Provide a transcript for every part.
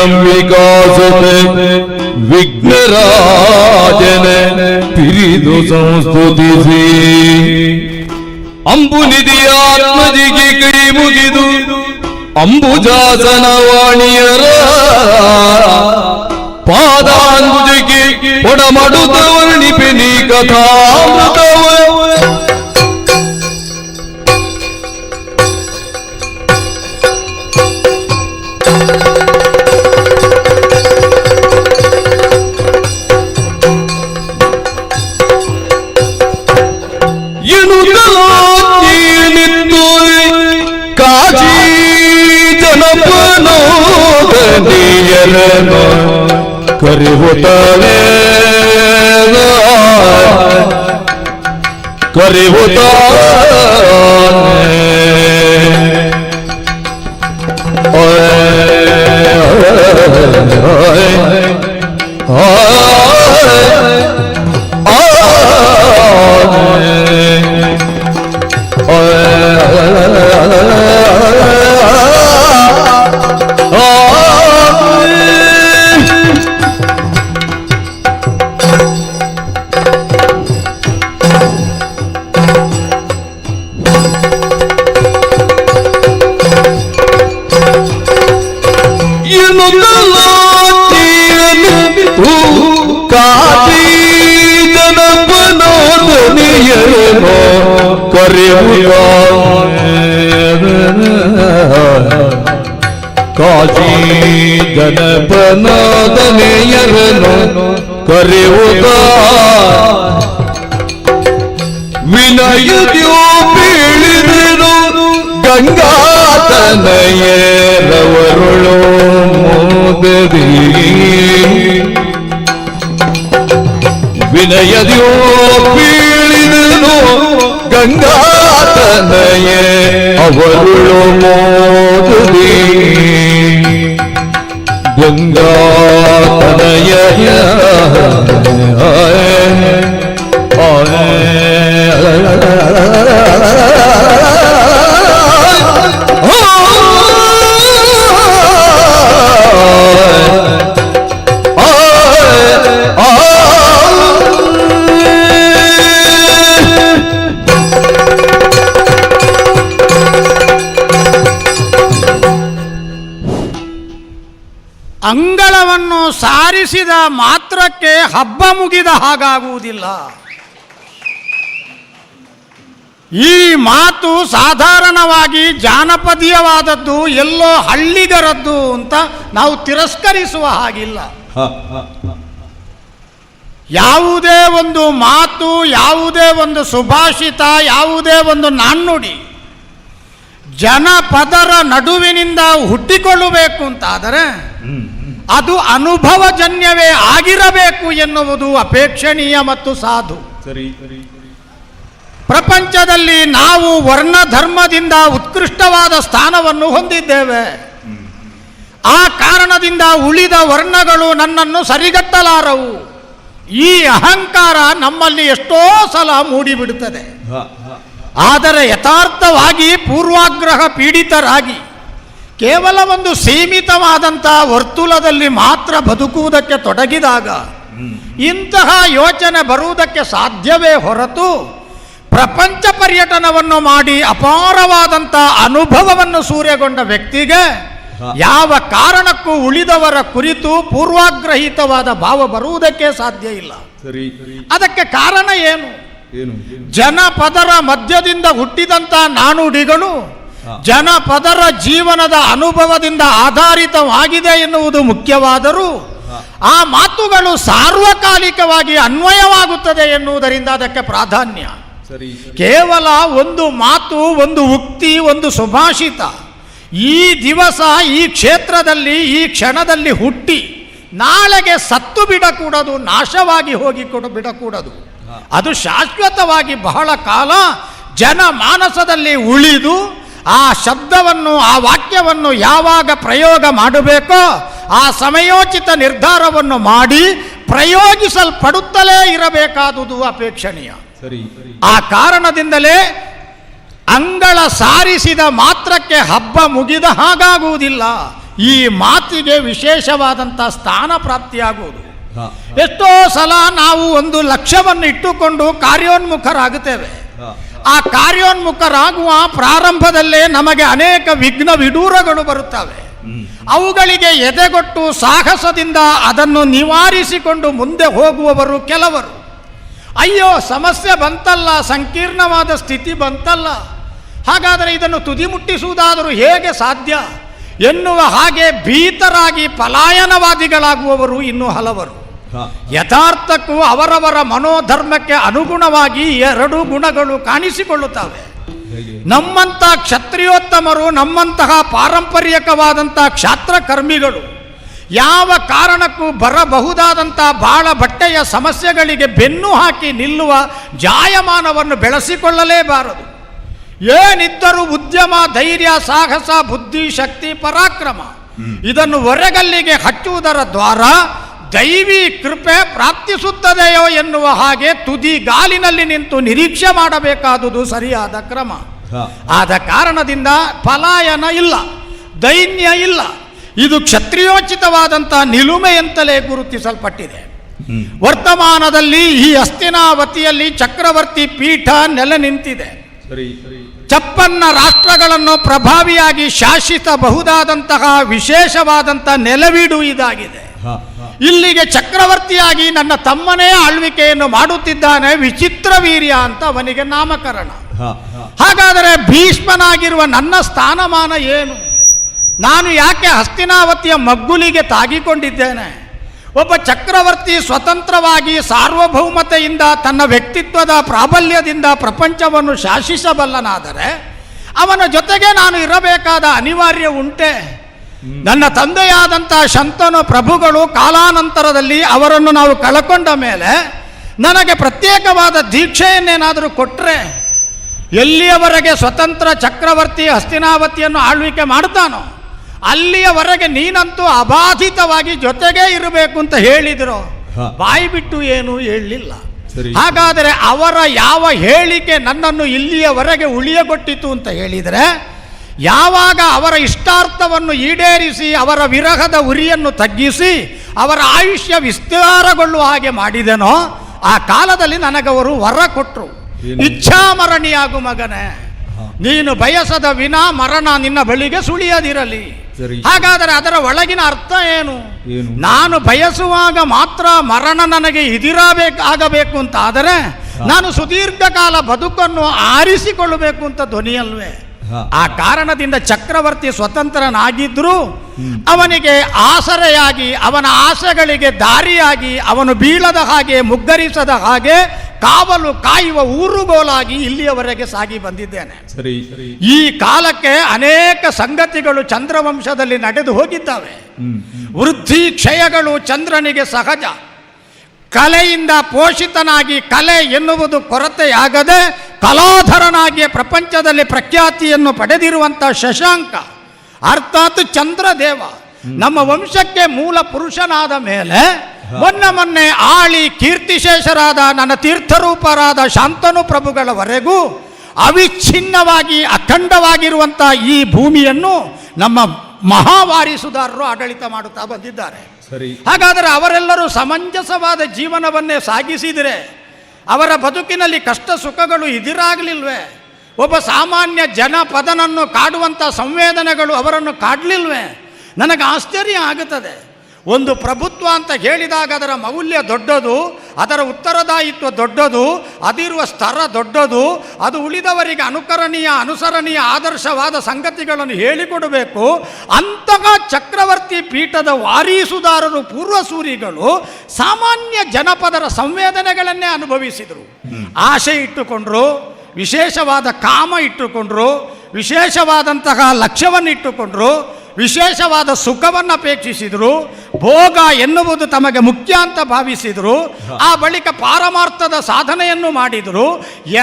ಅಂಬಿಕಾಸುತೆ ವಿಘ್ನರಾಜನೆ ಪಿರಿದು ಸಂಸ್ತುತಿಸಿ ಅಂಬುನಿಧಿಯ ಆತ್ಮದಿಗೆ ಕೈ ಮುಗಿದು ಅಂಬುಜಾಸನ ವಾಣಿಯರ ಪಾದಾಂಬುಜಿಗೆ ಒಡಮಡುತ್ತ ವರ್ಣಿಪಿನಿ ಕಥಾಮೃತವ ಕರಿಹುತ್ತಾಳೆ ಕಾಶಿ ಗಣಪನಾದನೆಯರನು ಕರೆಯುತ್ತ ವಿನಯದ್ಯೋ ಬೀಳಿದರು ಗಂಗಾತನಯರವರುಳು ಮೋದರಿ ವಿನಯದ್ಯೋ ಬೀಳಿದನು ಗಂಗಾತನಯ ಅವರುಳು ಮೋದರಿ ಗಂಗಾತನಯ ಅಂಗಳವನ್ನು ಸಾರಿಸಿದ ಮಾತ್ರಕ್ಕೆ ಹಬ್ಬ ಮುಗಿದ ಹಾಗಾಗುವುದಿಲ್ಲ. ಈ ಮಾತು ಸಾಧಾರಣವಾಗಿ ಜಾನಪದೀಯವಾದದ್ದು, ಎಲ್ಲೋ ಹಳ್ಳಿಗರದ್ದು ಅಂತ ನಾವು ತಿರಸ್ಕರಿಸುವ ಹಾಗಿಲ್ಲ. ಯಾವುದೇ ಒಂದು ಮಾತು, ಯಾವುದೇ ಒಂದು ಸುಭಾಷಿತ, ಯಾವುದೇ ಒಂದು ನಾಣ್ಣುಡಿ ಜನಪದರ ನಡುವಿನಿಂದ ಹುಟ್ಟಿಕೊಳ್ಳಬೇಕು ಅಂತಾದರೆ ಅದು ಅನುಭವಜನ್ಯವೇ ಆಗಿರಬೇಕು ಎನ್ನುವುದು ಅಪೇಕ್ಷಣೀಯ ಮತ್ತು ಸಾಧು. ಪ್ರಪಂಚದಲ್ಲಿ ನಾವು ವರ್ಣಧರ್ಮದಿಂದ ಉತ್ಕೃಷ್ಟವಾದ ಸ್ಥಾನವನ್ನು ಹೊಂದಿದ್ದೇವೆ. ಆ ಕಾರಣದಿಂದ ಉಳಿದ ವರ್ಣಗಳು ನನ್ನನ್ನು ಸರಿಗಟ್ಟಲಾರವು. ಈ ಅಹಂಕಾರ ನಮ್ಮಲ್ಲಿ ಎಷ್ಟೋ ಸಲ ಮೂಡಿಬಿಡುತ್ತದೆ. ಆದರೆ ಯಥಾರ್ಥವಾಗಿ ಪೂರ್ವಾಗ್ರಹ ಪೀಡಿತರಾಗಿ ಕೇವಲ ಒಂದು ಸೀಮಿತವಾದಂಥ ವರ್ತುಲದಲ್ಲಿ ಮಾತ್ರ ಬದುಕುವುದಕ್ಕೆ ತೊಡಗಿದಾಗ ಇಂತಹ ಯೋಚನೆ ಬರುವುದಕ್ಕೆ ಸಾಧ್ಯವೇ ಹೊರತು ಪ್ರಪಂಚ ಪರ್ಯಟನವನ್ನು ಮಾಡಿ ಅಪಾರವಾದಂಥ ಅನುಭವವನ್ನು ಸೂರೆಗೊಂಡ ವ್ಯಕ್ತಿಗೆ ಯಾವ ಕಾರಣಕ್ಕೂ ಉಳಿದವರ ಕುರಿತು ಪೂರ್ವಾಗ್ರಹಿತವಾದ ಭಾವ ಬರುವುದಕ್ಕೆ ಸಾಧ್ಯ ಇಲ್ಲ. ಅದಕ್ಕೆ ಕಾರಣ ಏನು? ಜನಪದರ ಮಧ್ಯದಿಂದ ಹುಟ್ಟಿದಂಥ ನಾನುಡಿಗಳು ಜನಪದರ ಜೀವನದ ಅನುಭವದಿಂದ ಆಧಾರಿತವಾಗಿದೆ ಎನ್ನುವುದು ಮುಖ್ಯವಾದರೂ ಆ ಮಾತುಗಳು ಸಾರ್ವಕಾಲಿಕವಾಗಿ ಅನ್ವಯವಾಗುತ್ತದೆ ಎನ್ನುವುದರಿಂದ ಅದಕ್ಕೆ ಪ್ರಾಧಾನ್ಯ. ಕೇವಲ ಒಂದು ಮಾತು, ಒಂದು ಉಕ್ತಿ, ಒಂದು ಸುಭಾಷಿತ ಈ ದಿವಸ ಈ ಕ್ಷೇತ್ರದಲ್ಲಿ ಈ ಕ್ಷಣದಲ್ಲಿ ಹುಟ್ಟಿ ನಾಳೆಗೆ ಸತ್ತು ಬಿಡಕೂಡದು, ನಾಶವಾಗಿ ಹೋಗಿ ಬಿಡಕೂಡದು. ಅದು ಶಾಶ್ವತವಾಗಿ ಬಹಳ ಕಾಲ ಜನಮಾನಸದಲ್ಲಿ ಉಳಿದು ಆ ಶಬ್ದವನ್ನು, ಆ ವಾಕ್ಯವನ್ನು ಯಾವಾಗ ಪ್ರಯೋಗ ಮಾಡಬೇಕೋ ಆ ಸಮಯೋಚಿತ ನಿರ್ಧಾರವನ್ನು ಮಾಡಿ ಪ್ರಯೋಗಿಸಲ್ಪಡುತ್ತಲೇ ಇರಬೇಕಾದುದು ಅಪೇಕ್ಷಣೀಯ. ಆ ಕಾರಣದಿಂದಲೇ ಅಂಗಳ ಸಾರಿಸಿದ ಮಾತ್ರಕ್ಕೆ ಹಬ್ಬ ಮುಗಿದ ಹಾಗಾಗುವುದಿಲ್ಲ. ಈ ಮಾತಿಗೆ ವಿಶೇಷವಾದಂಥ ಸ್ಥಾನ ಪ್ರಾಪ್ತಿಯಾಗುವುದು. ಎಷ್ಟೋ ಸಲ ನಾವು ಒಂದು ಲಕ್ಷ್ಯವನ್ನು ಇಟ್ಟುಕೊಂಡು ಕಾರ್ಯೋನ್ಮುಖರಾಗುತ್ತೇವೆ. ಆ ಕಾರ್ಯೋನ್ಮುಖರಾಗುವ ಪ್ರಾರಂಭದಲ್ಲೇ ನಮಗೆ ಅನೇಕ ವಿಘ್ನ ವಿಡೂರಗಳು ಬರುತ್ತವೆ. ಅವುಗಳಿಗೆ ಎದೆಗೊಟ್ಟು ಸಾಹಸದಿಂದ ಅದನ್ನು ನಿವಾರಿಸಿಕೊಂಡು ಮುಂದೆ ಹೋಗುವವರು ಕೆಲವರು. ಅಯ್ಯೋ, ಸಮಸ್ಯೆ ಬಂತಲ್ಲ, ಸಂಕೀರ್ಣವಾದ ಸ್ಥಿತಿ ಬಂತಲ್ಲ, ಹಾಗಾದರೆ ಇದನ್ನು ತುದಿ ಮುಟ್ಟಿಸುವುದಾದರೂ ಹೇಗೆ ಸಾಧ್ಯ ಎನ್ನುವ ಹಾಗೆ ಭೀತರಾಗಿ ಪಲಾಯನವಾದಿಗಳಾಗುವವರು ಇನ್ನೂ ಹಲವರು. ಯಥಾರ್ಥಕ್ಕೂ ಅವರವರ ಮನೋಧರ್ಮಕ್ಕೆ ಅನುಗುಣವಾಗಿ ಎರಡು ಗುಣಗಳು ಕಾಣಿಸಿಕೊಳ್ಳುತ್ತವೆ. ನಮ್ಮಂಥ ಕ್ಷತ್ರಿಯೋತ್ತಮರು, ನಮ್ಮಂತಹ ಪಾರಂಪರಿಕವಾದಂಥ ಕ್ಷಾತ್ರಕರ್ಮಿಗಳು ಯಾವ ಕಾರಣಕ್ಕೂ ಬರಬಹುದಾದಂಥ ಬಾಳ ಬಟ್ಟೆಯ ಸಮಸ್ಯೆಗಳಿಗೆ ಬೆನ್ನು ಹಾಕಿ ನಿಲ್ಲುವ ಜಾಯಮಾನವನ್ನು ಬೆಳೆಸಿಕೊಳ್ಳಲೇಬಾರದು. ಏನಿದ್ದರೂ ಉದ್ಯಮ, ಧೈರ್ಯ, ಸಾಹಸ, ಬುದ್ಧಿ, ಶಕ್ತಿ, ಪರಾಕ್ರಮ ಇದನ್ನು ಹೊರಗಲ್ಲಿಗೆ ಹಚ್ಚುವುದರ ದ್ವಾರ ದೈವಿ ಕೃಪೆ ಪ್ರಾಪ್ತಿಸುತ್ತದೆಯೋ ಎನ್ನುವ ಹಾಗೆ ತುದಿ ಗಾಲಿನಲ್ಲಿ ನಿಂತು ನಿರೀಕ್ಷೆ ಮಾಡಬೇಕಾದುದು ಸರಿಯಾದ ಕ್ರಮ. ಆದ ಕಾರಣದಿಂದ ಪಲಾಯನ ಇಲ್ಲ, ದೈನ್ಯ ಇಲ್ಲ. ಇದು ಕ್ಷತ್ರಿಯೋಚಿತವಾದಂಥ ನಿಲುಮೆಯಂತಲೇ ಗುರುತಿಸಲ್ಪಟ್ಟಿದೆ. ವರ್ತಮಾನದಲ್ಲಿ ಈ ಹಸ್ತಿನಾವತಿಯಲ್ಲಿ ಚಕ್ರವರ್ತಿ ಪೀಠ ನೆಲೆ ನಿಂತಿದೆ. ಚಪ್ಪನ್ನ ರಾಷ್ಟ್ರಗಳನ್ನು ಪ್ರಭಾವಿಯಾಗಿ ಶಾಸಿಸಬಹುದಾದಂತಹ ವಿಶೇಷವಾದಂಥ ನೆಲವೀಡು ಇದಾಗಿದೆ. ಇಲ್ಲಿಗೆ ಚಕ್ರವರ್ತಿಯಾಗಿ ನನ್ನ ತಮ್ಮನೇ ಆಳ್ವಿಕೆಯನ್ನು ಮಾಡುತ್ತಿದ್ದಾನೆ. ವಿಚಿತ್ರ ವೀರ್ಯ ಅಂತ ಅವನಿಗೆ ನಾಮಕರಣ. ಹಾಗಾದರೆ ಭೀಷ್ಮನಾಗಿರುವ ನನ್ನ ಸ್ಥಾನಮಾನ ಏನು? ನಾನು ಯಾಕೆ ಹಸ್ತಿನಾವತಿಯ ಮಗ್ಗುಲಿಗೆ ತಾಗಿಕೊಂಡಿದ್ದೇನೆ? ಒಬ್ಬ ಚಕ್ರವರ್ತಿ ಸ್ವತಂತ್ರವಾಗಿ ಸಾರ್ವಭೌಮತೆಯಿಂದ ತನ್ನ ವ್ಯಕ್ತಿತ್ವದ ಪ್ರಾಬಲ್ಯದಿಂದ ಪ್ರಪಂಚವನ್ನು ಶಾಸಿಸಬಲ್ಲನಾದರೆ ಅವನ ಜೊತೆಗೆ ನಾನು ಇರಬೇಕಾದ ಅನಿವಾರ್ಯ ಉಂಟೆ? ನನ್ನ ತಂದೆಯಾದಂಥ ಶಂತನು ಪ್ರಭುಗಳು ಕಾಲಾನಂತರದಲ್ಲಿ ಅವರನ್ನು ನಾವು ಕಳಕೊಂಡ ಮೇಲೆ ನನಗೆ ಪ್ರತ್ಯೇಕವಾದ ದೀಕ್ಷೆಯನ್ನೇನಾದರೂ ಕೊಟ್ಟರೆ, ಎಲ್ಲಿಯವರೆಗೆ ಸ್ವತಂತ್ರ ಚಕ್ರವರ್ತಿ ಹಸ್ತಿನಾವತಿಯನ್ನು ಆಳ್ವಿಕೆ ಮಾಡ್ತಾನೋ ಅಲ್ಲಿಯವರೆಗೆ ನೀನಂತೂ ಅಬಾಧಿತವಾಗಿ ಜೊತೆಗೇ ಇರಬೇಕು ಅಂತ ಹೇಳಿದ್ರು. ಬಾಯಿ ಬಿಟ್ಟು ಏನೂ ಹೇಳಲಿಲ್ಲ. ಹಾಗಾದರೆ ಅವರ ಯಾವ ಹೇಳಿಕೆ ನನ್ನನ್ನು ಇಲ್ಲಿಯವರೆಗೆ ಉಳಿಯಗೊಟ್ಟಿತು ಅಂತ ಹೇಳಿದರೆ, ಯಾವಾಗ ಅವರ ಇಷ್ಟಾರ್ಥವನ್ನು ಈಡೇರಿಸಿ ಅವರ ವಿರಹದ ಉರಿಯನ್ನು ತಗ್ಗಿಸಿ ಅವರ ಆಯುಷ್ಯ ವಿಸ್ತಾರಗೊಳ್ಳುವ ಹಾಗೆ ಮಾಡಿದೆನೋ ಆ ಕಾಲದಲ್ಲಿ ನನಗವರು ವರ ಕೊಟ್ಟರು. ಇಚ್ಛಾಮರಣಿಯಾಗು ಮಗನೇ, ನೀನು ಬಯಸದ ವಿನಾ ಮರಣ ನಿನ್ನ ಬಳಿಗೆ ಸುಳಿಯದಿರಲಿ. ಹಾಗಾದರೆ ಅದರ ಒಳಗಿನ ಅರ್ಥ ಏನು? ನಾನು ಬಯಸುವಾಗ ಮಾತ್ರ ಮರಣ ನನಗೆ ಆಗಬೇಕು ಅಂತ ಆದರೆ ನಾನು ಸುದೀರ್ಘ ಕಾಲ ಬದುಕನ್ನು ಆರಿಸಿಕೊಳ್ಳಬೇಕು ಅಂತ ಧ್ವನಿಯಲ್ವೇ? ಆ ಕಾರಣದಿಂದ ಚಕ್ರವರ್ತಿ ಸ್ವತಂತ್ರನಾಗಿದ್ದರೂ ಅವನಿಗೆ ಆಸರೆಯಾಗಿ, ಅವನ ಆಸೆಗಳಿಗೆ ದಾರಿಯಾಗಿ, ಅವನು ಬೀಳದ ಹಾಗೆ, ಮುಗ್ಗರಿಸದ ಹಾಗೆ ಕಾವಲು ಕಾಯುವ ಊರುಗೋಲಾಗಿ ಇಲ್ಲಿಯವರೆಗೆ ಸಾಗಿ ಬಂದಿದ್ದೇನೆ. ಈ ಕಾಲಕ್ಕೆ ಅನೇಕ ಸಂಗತಿಗಳು ಚಂದ್ರವಂಶದಲ್ಲಿ ನಡೆದು ಹೋಗಿದ್ದಾವೆ. ವೃದ್ಧಿ ಕ್ಷಯಗಳು ಚಂದ್ರನಿಗೆ ಸಹಜ. ಕಲೆಯಿಂದ ಪೋಷಿತನಾಗಿ ಕಲೆ ಎನ್ನುವುದು ಕೊರತೆಯಾಗದೆ ಕಲಾಧರನಾಗಿ ಪ್ರಪಂಚದಲ್ಲಿ ಪ್ರಖ್ಯಾತಿಯನ್ನು ಪಡೆದಿರುವಂಥ ಶಶಾಂಕ ಅರ್ಥಾತ್ ಚಂದ್ರದೇವ ನಮ್ಮ ವಂಶಕ್ಕೆ ಮೂಲ ಪುರುಷನಾದ ಮೇಲೆ ಮೊನ್ನೆ ಆಳಿ ಕೀರ್ತಿಶೇಷರಾದ ನನ್ನ ತೀರ್ಥರೂಪರಾದ ಶಾಂತನು ಪ್ರಭುಗಳವರೆಗೂ ಅವಿಚ್ಛಿನ್ನವಾಗಿ ಅಖಂಡವಾಗಿರುವಂಥ ಈ ಭೂಮಿಯನ್ನು ನಮ್ಮ ಮಹಾವಾರಿಸುದಾರರು ಆಡಳಿತ ಮಾಡುತ್ತಾ ಬಂದಿದ್ದಾರೆ. ಹಾಗಾದರೆ ಅವರೆಲ್ಲರೂ ಸಮಂಜಸವಾದ ಜೀವನವನ್ನೇ ಸಾಗಿಸಿದರೆ ಅವರ ಬದುಕಿನಲ್ಲಿ ಕಷ್ಟ ಸುಖಗಳು ಎದುರಾಗಲಿಲ್ವೇ? ಒಬ್ಬ ಸಾಮಾನ್ಯ ಜನಪದನನ್ನು ಕಾಡುವಂಥ ಸಂವೇದನೆಗಳು ಅವರನ್ನು ಕಾಡಲಿಲ್ವೇ? ನನಗೆ ಆಶ್ಚರ್ಯ ಆಗುತ್ತದೆ. ಒಂದು ಪ್ರಭುತ್ವ ಅಂತ ಹೇಳಿದಾಗ ಅದರ ಮೌಲ್ಯ ದೊಡ್ಡದು, ಅದರ ಉತ್ತರದಾಯಿತ್ವ ದೊಡ್ಡದು, ಅದಿರುವ ಸ್ತರ ದೊಡ್ಡದು, ಅದು ಉಳಿದವರಿಗೆ ಅನುಸರಣೀಯ ಆದರ್ಶವಾದ ಸಂಗತಿಗಳನ್ನು ಹೇಳಿಕೊಡಬೇಕು. ಅಂತಹ ಚಕ್ರವರ್ತಿ ಪೀಠದ ವಾರೀಸುದಾರರು ಪೂರ್ವಸೂರಿಗಳು ಸಾಮಾನ್ಯ ಜನಪದರ ಸಂವೇದನೆಗಳನ್ನೇ ಅನುಭವಿಸಿದರು. ಆಸೆ ಇಟ್ಟುಕೊಂಡ್ರು, ವಿಶೇಷವಾದ ಕಾಮ ಇಟ್ಟುಕೊಂಡ್ರು, ವಿಶೇಷವಾದಂತಹ ಲಕ್ಷ್ಯವನ್ನು ಇಟ್ಟುಕೊಂಡ್ರು, ವಿಶೇಷವಾದ ಸುಖವನ್ನು ಅಪೇಕ್ಷಿಸಿದರು, ಭೋಗ ಎನ್ನುವುದು ತಮಗೆ ಮುಖ್ಯ ಅಂತ ಭಾವಿಸಿದರು. ಆ ಬಳಿಕ ಪಾರಮಾರ್ಥದ ಸಾಧನೆಯನ್ನು ಮಾಡಿದರು.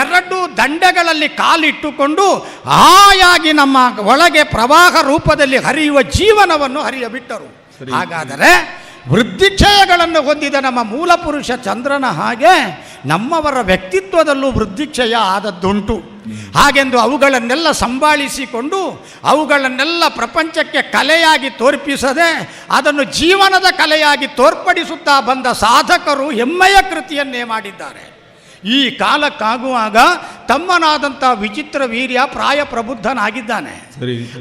ಎರಡು ದಂಡೆಗಳಲ್ಲಿ ಕಾಲಿಟ್ಟುಕೊಂಡು ಹಾಯಾಗಿ ನಮ್ಮ ಒಳಗೆ ಪ್ರವಾಹ ರೂಪದಲ್ಲಿ ಹರಿಯುವ ಜೀವನವನ್ನು ಹರಿಯಬಿಟ್ಟರು. ಹಾಗಾದರೆ ವೃದ್ಧಿಕ್ಷಯಗಳನ್ನು ಹೊಂದಿದ ನಮ್ಮ ಮೂಲ ಪುರುಷ ಚಂದ್ರನ ಹಾಗೆ ನಮ್ಮವರ ವ್ಯಕ್ತಿತ್ವದಲ್ಲೂ ವೃದ್ಧಿಕ್ಷಯ ಆದದ್ದುಂಟು. ಹಾಗೆಂದು ಅವುಗಳನ್ನೆಲ್ಲ ಸಂಭಾಳಿಸಿಕೊಂಡು ಅವುಗಳನ್ನೆಲ್ಲ ಪ್ರಪಂಚಕ್ಕೆ ಕಲೆಯಾಗಿ ತೋರ್ಪಿಸದೆ ಅದನ್ನು ಜೀವನದ ಕಲೆಯಾಗಿ ತೋರ್ಪಡಿಸುತ್ತಾ ಬಂದ ಸಾಧಕರು ಹೆಮ್ಮೆಯ ಕೃತಿಯನ್ನೇ ಮಾಡಿದ್ದಾರೆ. ಈ ಕಾಲಕ್ಕಾಗುವಾಗ ತಮ್ಮನಾದಂಥ ವಿಚಿತ್ರ ವೀರ್ಯ ಪ್ರಾಯ ಪ್ರಬುದ್ಧನಾಗಿದ್ದಾನೆ.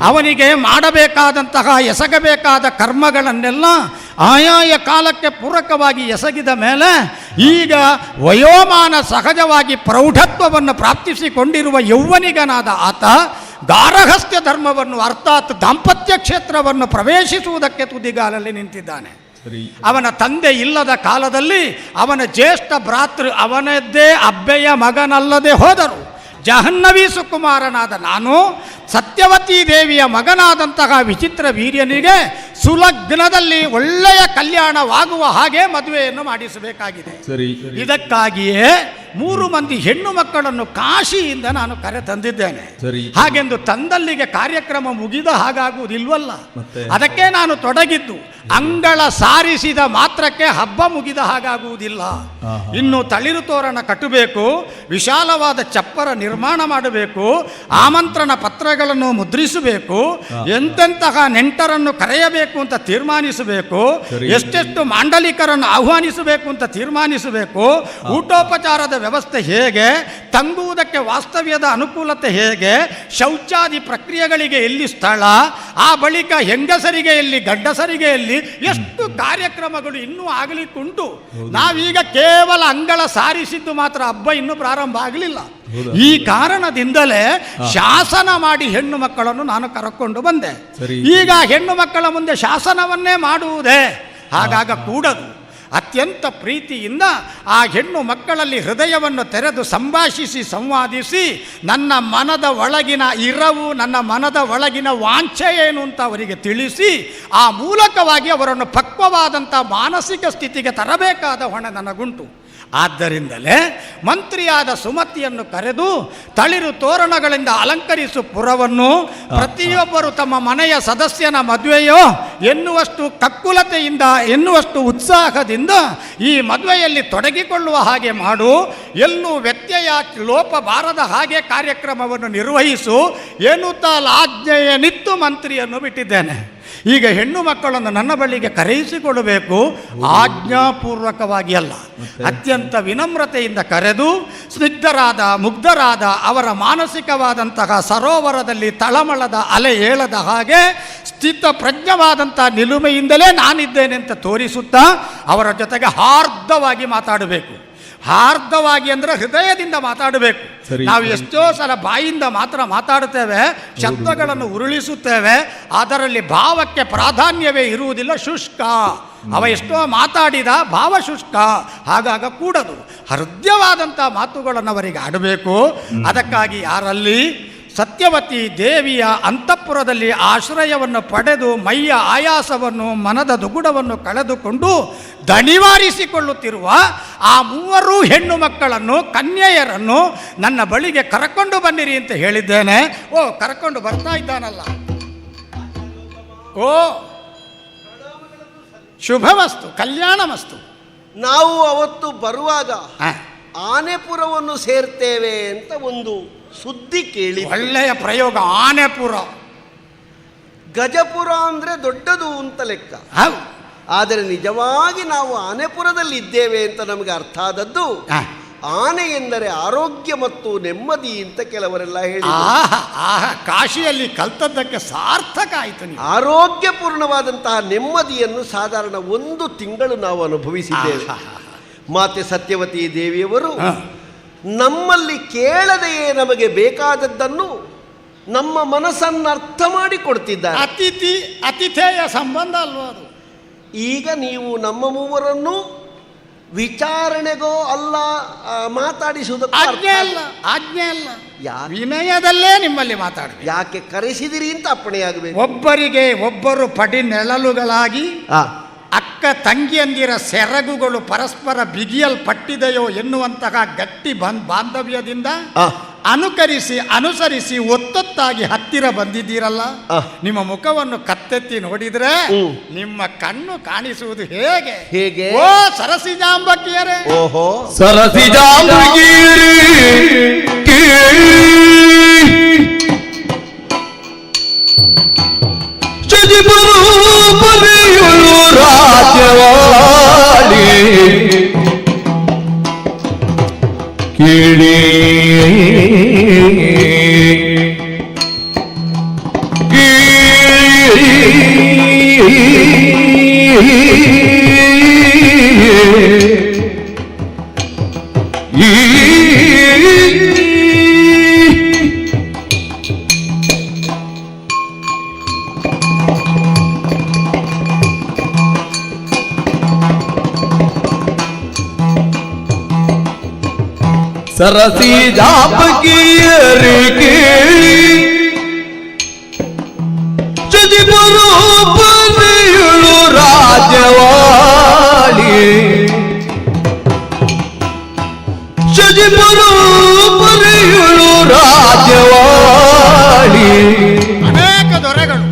ಅವನಿಗೆ ಮಾಡಬೇಕಾದಂತಹ ಎಸಗಬೇಕಾದ ಕರ್ಮಗಳನ್ನೆಲ್ಲ ಆಯಾಯ ಕಾಲಕ್ಕೆ ಪೂರಕವಾಗಿ ಎಸಗಿದ ಮೇಲೆ ಈಗ ವಯೋಮಾನ ಸಹಜವಾಗಿ ಪ್ರೌಢತ್ವವನ್ನು ಪ್ರಾಪ್ತಿಸಿಕೊಂಡಿರುವ ಯೌವನಿಗನಾದ ಆತ ಗಾರ್ಹಸ್ಥ್ಯ ಧರ್ಮವನ್ನು ಅರ್ಥಾತ್ ದಾಂಪತ್ಯ ಕ್ಷೇತ್ರವನ್ನು ಪ್ರವೇಶಿಸುವುದಕ್ಕೆ ತುದಿಗಾಲಲ್ಲಿ ನಿಂತಿದ್ದಾನೆ. ಅವನ ತಂದೆ ಇಲ್ಲದ ಕಾಲದಲ್ಲಿ ಅವನ ಜ್ಯೇಷ್ಠ ಭ್ರಾತೃ ಅವನದ್ದೇ ಅಬ್ಬೆಯ ಮಗನಲ್ಲದೆ ಹೋದರು. ಜಾಹ್ನವಿ ಸುಕುಮಾರನಾದ ನಾನು ಸತ್ಯವತೀ ದೇವಿಯ ಮಗನಾದಂತಹ ವಿಚಿತ್ರ ವೀರ್ಯನಿಗೆ ಸುಲಗ್ನದಲ್ಲಿ ಒಳ್ಳೆಯ ಕಲ್ಯಾಣವಾಗುವ ಹಾಗೆ ಮದುವೆಯನ್ನು ಮಾಡಿಸಬೇಕಾಗಿದೆ. ಇದಕ್ಕಾಗಿಯೇ 3 ಮಂದಿ ಹೆಣ್ಣು ಮಕ್ಕಳನ್ನು ಕಾಶಿಯಿಂದ ನಾನು ಕರೆ ತಂದಿದ್ದೇನೆ. ಹಾಗೆಂದು ತಂದಲ್ಲಿಗೆ ಕಾರ್ಯಕ್ರಮ ಮುಗಿದ ಹಾಗಾಗುವುದಿಲ್ವಲ್ಲ, ಅದಕ್ಕೆ ನಾನು ತೊಡಗಿದ್ದು. ಅಂಗಳ ಸಾರಿಸಿದ ಮಾತ್ರಕ್ಕೆ ಹಬ್ಬ ಮುಗಿದ ಹಾಗಾಗುವುದಿಲ್ಲ. ಇನ್ನು ತಳಿರು ತೋರಣ ಕಟ್ಟಬೇಕು, ವಿಶಾಲವಾದ ಚಪ್ಪರ ನಿರ್ಮಾಣ ಮಾಡಬೇಕು, ಆಮಂತ್ರಣ ಪತ್ರಗಳನ್ನು ಮುದ್ರಿಸಬೇಕು, ಎಂತೆಂತಹ ನೆಂಟರನ್ನು ಕರೆಯಬೇಕು ಅಂತ ತೀರ್ಮಾನಿಸಬೇಕು, ಎಷ್ಟೆಷ್ಟು ಮಾಂಡಲಿಕರನ್ನು ಆಹ್ವಾನಿಸಬೇಕು ಅಂತ ತೀರ್ಮಾನಿಸಬೇಕು, ಊಟೋಪಚಾರದ ವ್ಯವಸ್ಥೆ ಹೇಗೆ, ತಂಗುವುದಕ್ಕೆ ವಾಸ್ತವ್ಯದ ಅನುಕೂಲತೆ ಹೇಗೆ, ಶೌಚಾದಿ ಪ್ರಕ್ರಿಯೆಗಳಿಗೆ ಎಲ್ಲಿ ಸ್ಥಳ, ಆ ಬಳಿಕ ಹೆಂಗಸರಿಗೆ ಎಲ್ಲಿ ಗಂಡಸರಿಗೆ ಎಲ್ಲಿ, ಎಷ್ಟು ಕಾರ್ಯಕ್ರಮಗಳು ಇನ್ನೂ ಆಗಲಿಕ್ಕುಂಟು. ನಾವೀಗ ಕೇವಲ ಅಂಗಳ ಸಾರಿಸಿದ್ದು ಮಾತ್ರ, ಹಬ್ಬ ಇನ್ನೂ ಪ್ರಾರಂಭ ಆಗಲಿಲ್ಲ. ಈ ಕಾರಣದಿಂದಲೇ ಶಾಸನ ಮಾಡಿ ಹೆಣ್ಣು ಮಕ್ಕಳನ್ನು ನಾನು ಕರಕೊಂಡು ಬಂದೆ. ಈಗ ಹೆಣ್ಣು ಮಕ್ಕಳ ಮುಂದೆ ಶಾಸನವನ್ನೇ ಮಾಡುವುದೇ ಹಾಗಾಗ ಕೂಡದು. ಅತ್ಯಂತ ಪ್ರೀತಿಯಿಂದ ಆ ಹೆಣ್ಣು ಮಕ್ಕಳಲ್ಲಿ ಹೃದಯವನ್ನು ತೆರೆದು ಸಂಭಾಷಿಸಿ ಸಂವಾದಿಸಿ ನನ್ನ ಮನದ ಒಳಗಿನ ಇರವು, ನನ್ನ ಮನದ ಒಳಗಿನ ವಾಂಛೆ ಏನು ಅಂತ ಅವರಿಗೆ ತಿಳಿಸಿ ಆ ಮೂಲಕವಾಗಿ ಅವರನ್ನು ಪಕ್ವವಾದಂಥ ಮಾನಸಿಕ ಸ್ಥಿತಿಗೆ ತರಬೇಕಾದ ಹೊಣೆ ನನಗುಂಟು. ಆದ್ದರಿಂದಲೇ ಮಂತ್ರಿಯಾದ ಸುಮತಿಯನ್ನು ಕರೆದು ತಳಿರು ತೋರಣಗಳಿಂದ ಅಲಂಕರಿಸು ಪುರವನ್ನು ಪ್ರತಿಯೊಬ್ಬರು ತಮ್ಮ ಮನೆಯ ಸದಸ್ಯನ ಮದುವೆಯೋ ಎನ್ನುವಷ್ಟು ಕಕ್ಕುಲತೆಯಿಂದ ಎನ್ನುವಷ್ಟು ಉತ್ಸಾಹದಿಂದ ಈ ಮದುವೆಯಲ್ಲಿ ತೊಡಗಿಕೊಳ್ಳುವ ಹಾಗೆ ಮಾಡು, ಎಲ್ಲೂ ವ್ಯತ್ಯಯ ಲೋಪ ಬಾರದ ಹಾಗೆ ಕಾರ್ಯಕ್ರಮವನ್ನು ನಿರ್ವಹಿಸು ಎನ್ನುತ್ತಾ ಆಜ್ಞೆಯನ್ನಿತ್ತು ಮಂತ್ರಿಯನ್ನು ಬಿಟ್ಟಿದ್ದೇನೆ. ಈಗ ಹೆಣ್ಣು ಮಕ್ಕಳನ್ನು ನನ್ನ ಬಳಿಗೆ ಕರೆಯಿಸಿಕೊಳ್ಳಬೇಕು, ಆಜ್ಞಾಪೂರ್ವಕವಾಗಿ ಅಲ್ಲ, ಅತ್ಯಂತ ವಿನಮ್ರತೆಯಿಂದ ಕರೆದು ಸ್ನಿಗ್ಧರಾದ ಮುಗ್ಧರಾದ ಅವರ ಮಾನಸಿಕವಾದಂತಹ ಸರೋವರದಲ್ಲಿ ತಳಮಳದ ಅಲೆ ಏಳದ ಹಾಗೆ ಸ್ಥಿತ ಪ್ರಜ್ಞವಾದಂಥ ನಿಲುಮೆಯಿಂದಲೇ ನಾನಿದ್ದೇನೆ ಅಂತ ತೋರಿಸುತ್ತಾ ಅವರ ಜೊತೆಗೆ ಹಾರ್ದವಾಗಿ ಮಾತಾಡಬೇಕು. ಹಾರ್ದವಾಗಿ ಅಂದರೆ ಹೃದಯದಿಂದ ಮಾತಾಡಬೇಕು. ನಾವು ಎಷ್ಟೋ ಸಲ ಬಾಯಿಂದ ಮಾತ್ರ ಮಾತಾಡುತ್ತೇವೆ, ಶಬ್ದಗಳನ್ನು ಉರುಳಿಸುತ್ತೇವೆ, ಅದರಲ್ಲಿ ಭಾವಕ್ಕೆ ಪ್ರಾಧಾನ್ಯವೇ ಇರುವುದಿಲ್ಲ, ಶುಷ್ಕ. ಅವ ಎಷ್ಟೋ ಮಾತಾಡಿದ ಭಾವ ಶುಷ್ಕ, ಹಾಗಾಗ ಕೂಡದು. ಹೃದಯವಾದಂಥ ಮಾತುಗಳನ್ನು ಅವರಿಗೆ ಆಡಬೇಕು. ಅದಕ್ಕಾಗಿ ಯಾರಲ್ಲಿ ಸತ್ಯವತಿ ದೇವಿಯ ಅಂತಃಪುರದಲ್ಲಿ ಆಶ್ರಯವನ್ನು ಪಡೆದು ಮೈಯ ಆಯಾಸವನ್ನು ಮನದ ದುಗುಡವನ್ನು ಕಳೆದುಕೊಂಡು ದಣಿವಾರಿಸಿಕೊಳ್ಳುತ್ತಿರುವ ಆ 3 ಹೆಣ್ಣು ಮಕ್ಕಳನ್ನು ಕನ್ಯೆಯರನ್ನು ನನ್ನ ಬಳಿಗೆ ಕರಕೊಂಡು ಬನ್ನಿರಿ ಅಂತ ಹೇಳಿದ್ದೇನೆ. ಓ, ಕರಕೊಂಡು ಬರ್ತಾ ಇದ್ದಾನಲ್ಲ. ಓ, ಶುಭವಸ್ತು, ಕಲ್ಯಾಣಮಸ್ತು. ನಾವು ಅವತ್ತು ಬರುವಾಗ ಆನೆಪುರವನ್ನು ಸೇರ್ತೇವೆ ಅಂತ ಒಂದು ಸುದ್ದಿ ಕೇಳಿ. ಒಳ್ಳೆಯ ಪ್ರಯೋಗ, ಆನೆಪುರ. ಗಜಪುರ ಅಂದ್ರೆ ದೊಡ್ಡದು ಅಂತ ಲೆಕ್ಕ. ಆದರೆ ನಿಜವಾಗಿ ನಾವು ಆನೆಪುರದಲ್ಲಿ ಇದ್ದೇವೆ ಅಂತ ನಮಗೆ ಅರ್ಥ ಆದದ್ದು, ಆನೆ ಎಂದರೆ ಆರೋಗ್ಯ ಮತ್ತು ನೆಮ್ಮದಿ ಅಂತ ಕೆಲವರೆಲ್ಲ ಹೇಳಿ. ಕಾಶಿಯಲ್ಲಿ ಕಲ್ತದ್ದಕ್ಕೆ ಸಾರ್ಥಕ ಆಯಿತು. ಆರೋಗ್ಯಪೂರ್ಣವಾದಂತಹ ನೆಮ್ಮದಿಯನ್ನು ಸಾಧಾರಣ 1 ತಿಂಗಳು ನಾವು ಅನುಭವಿಸಿದ್ದೇವೆ. ಮಾತೆ ಸತ್ಯವತಿ ದೇವಿಯವರು ನಮ್ಮಲ್ಲಿ ಕೇಳದೆಯೇ ನಮಗೆ ಬೇಕಾದದ್ದನ್ನು ನಮ್ಮ ಮನಸ್ಸನ್ನು ಅರ್ಥ ಮಾಡಿ ಕೊಡ್ತಿದ್ದಾರೆ. ಅತಿಥೇಯ ಸಂಬಂಧ ಅಲ್ವಾ ಅದು? ಈಗ ನೀವು ನಮ್ಮ 3ರನ್ನು ವಿಚಾರಣೆಗೋ ಅಲ್ಲ ಮಾತಾಡಿಸುವುದಕ್ಕೆ ಆಜ್ಞೆ ಅಲ್ಲ, ವಿನಯದಲ್ಲೇ ನಿಮ್ಮಲ್ಲಿ ಮಾತಾಡ. ಯಾಕೆ ಕರೆಸಿದಿರಿ ಅಂತ ಅಪ್ಪಣೆಯಾಗಬೇಕು. ಒಬ್ಬರಿಗೆ ಒಬ್ಬರು ಪಡಿ ನೆಳಲುಗಳಾಗಿ ಅಕ್ಕ ತಂಗಿಯಂದಿರ ಸೆರಗುಗಳು ಪರಸ್ಪರ ಬಿಗಿಯಲ್ಪಟ್ಟಿದೆಯೋ ಎನ್ನುವಂತಹ ಗಟ್ಟಿ ಬಾಂಧವ್ಯದಿಂದ ಅನುಕರಿಸಿ ಅನುಸರಿಸಿ ಒತ್ತೊತ್ತಾಗಿ ಹತ್ತಿರ ಬಂದಿದ್ದೀರಲ್ಲ, ನಿಮ್ಮ ಮುಖವನ್ನು ಕತ್ತೆತ್ತಿ ನೋಡಿದ್ರೆ ನಿಮ್ಮ ಕಣ್ಣು ಕಾಣಿಸುವುದು ಹೇಗೆ ಹೇಗೆ? ಓ ಸರಸಿಜಾಂಬಕಿಯರೇ, ಓಹೋ ಸರಸಿಜಾಂಬಕಿಯರೇ ಶಜಿಬರೂಪನೆಯುಳು ರಾಜ್ಯವಾಳಿ ಕೇಳಿ ಸರಸಿಜಾಂಬಕಿಯರೇ ಕೇಳಿ ಶಜಿಬರೂಪನೆಯುಳು ರಾಜ್ಯವಾಳಿ ಶಜಿಬರೂಪನೆಯುಳು ರಾಜ್ಯವಾಳಿ ಅನೇಕ ದೊರೆಗಳು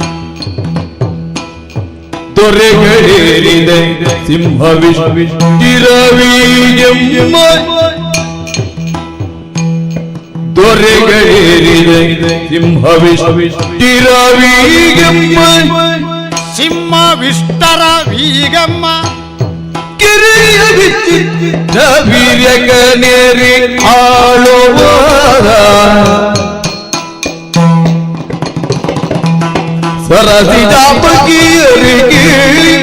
ದೊರೆಗಳೇರಿದೆ ಸಿಂಹವಿಷ್ಟಿರವೀಯಮ್ಮ ದೊರೆಗಳೇರಿದೆ ಸಿಂಹವಿಷ್ಟಿರವೀಯಮ್ಮ ಸಿಂಹವಿಷ್ಟರ ವೀಗಮ್ಮ ಕಿರಿಯ ವಿಚಿತ್ರ ವೀರ್ಯಕನೇರಿ ಆಳುವಾದ ಸರಸಿಜಾಂಬಕಿಯರೇ ಕೇಳಿ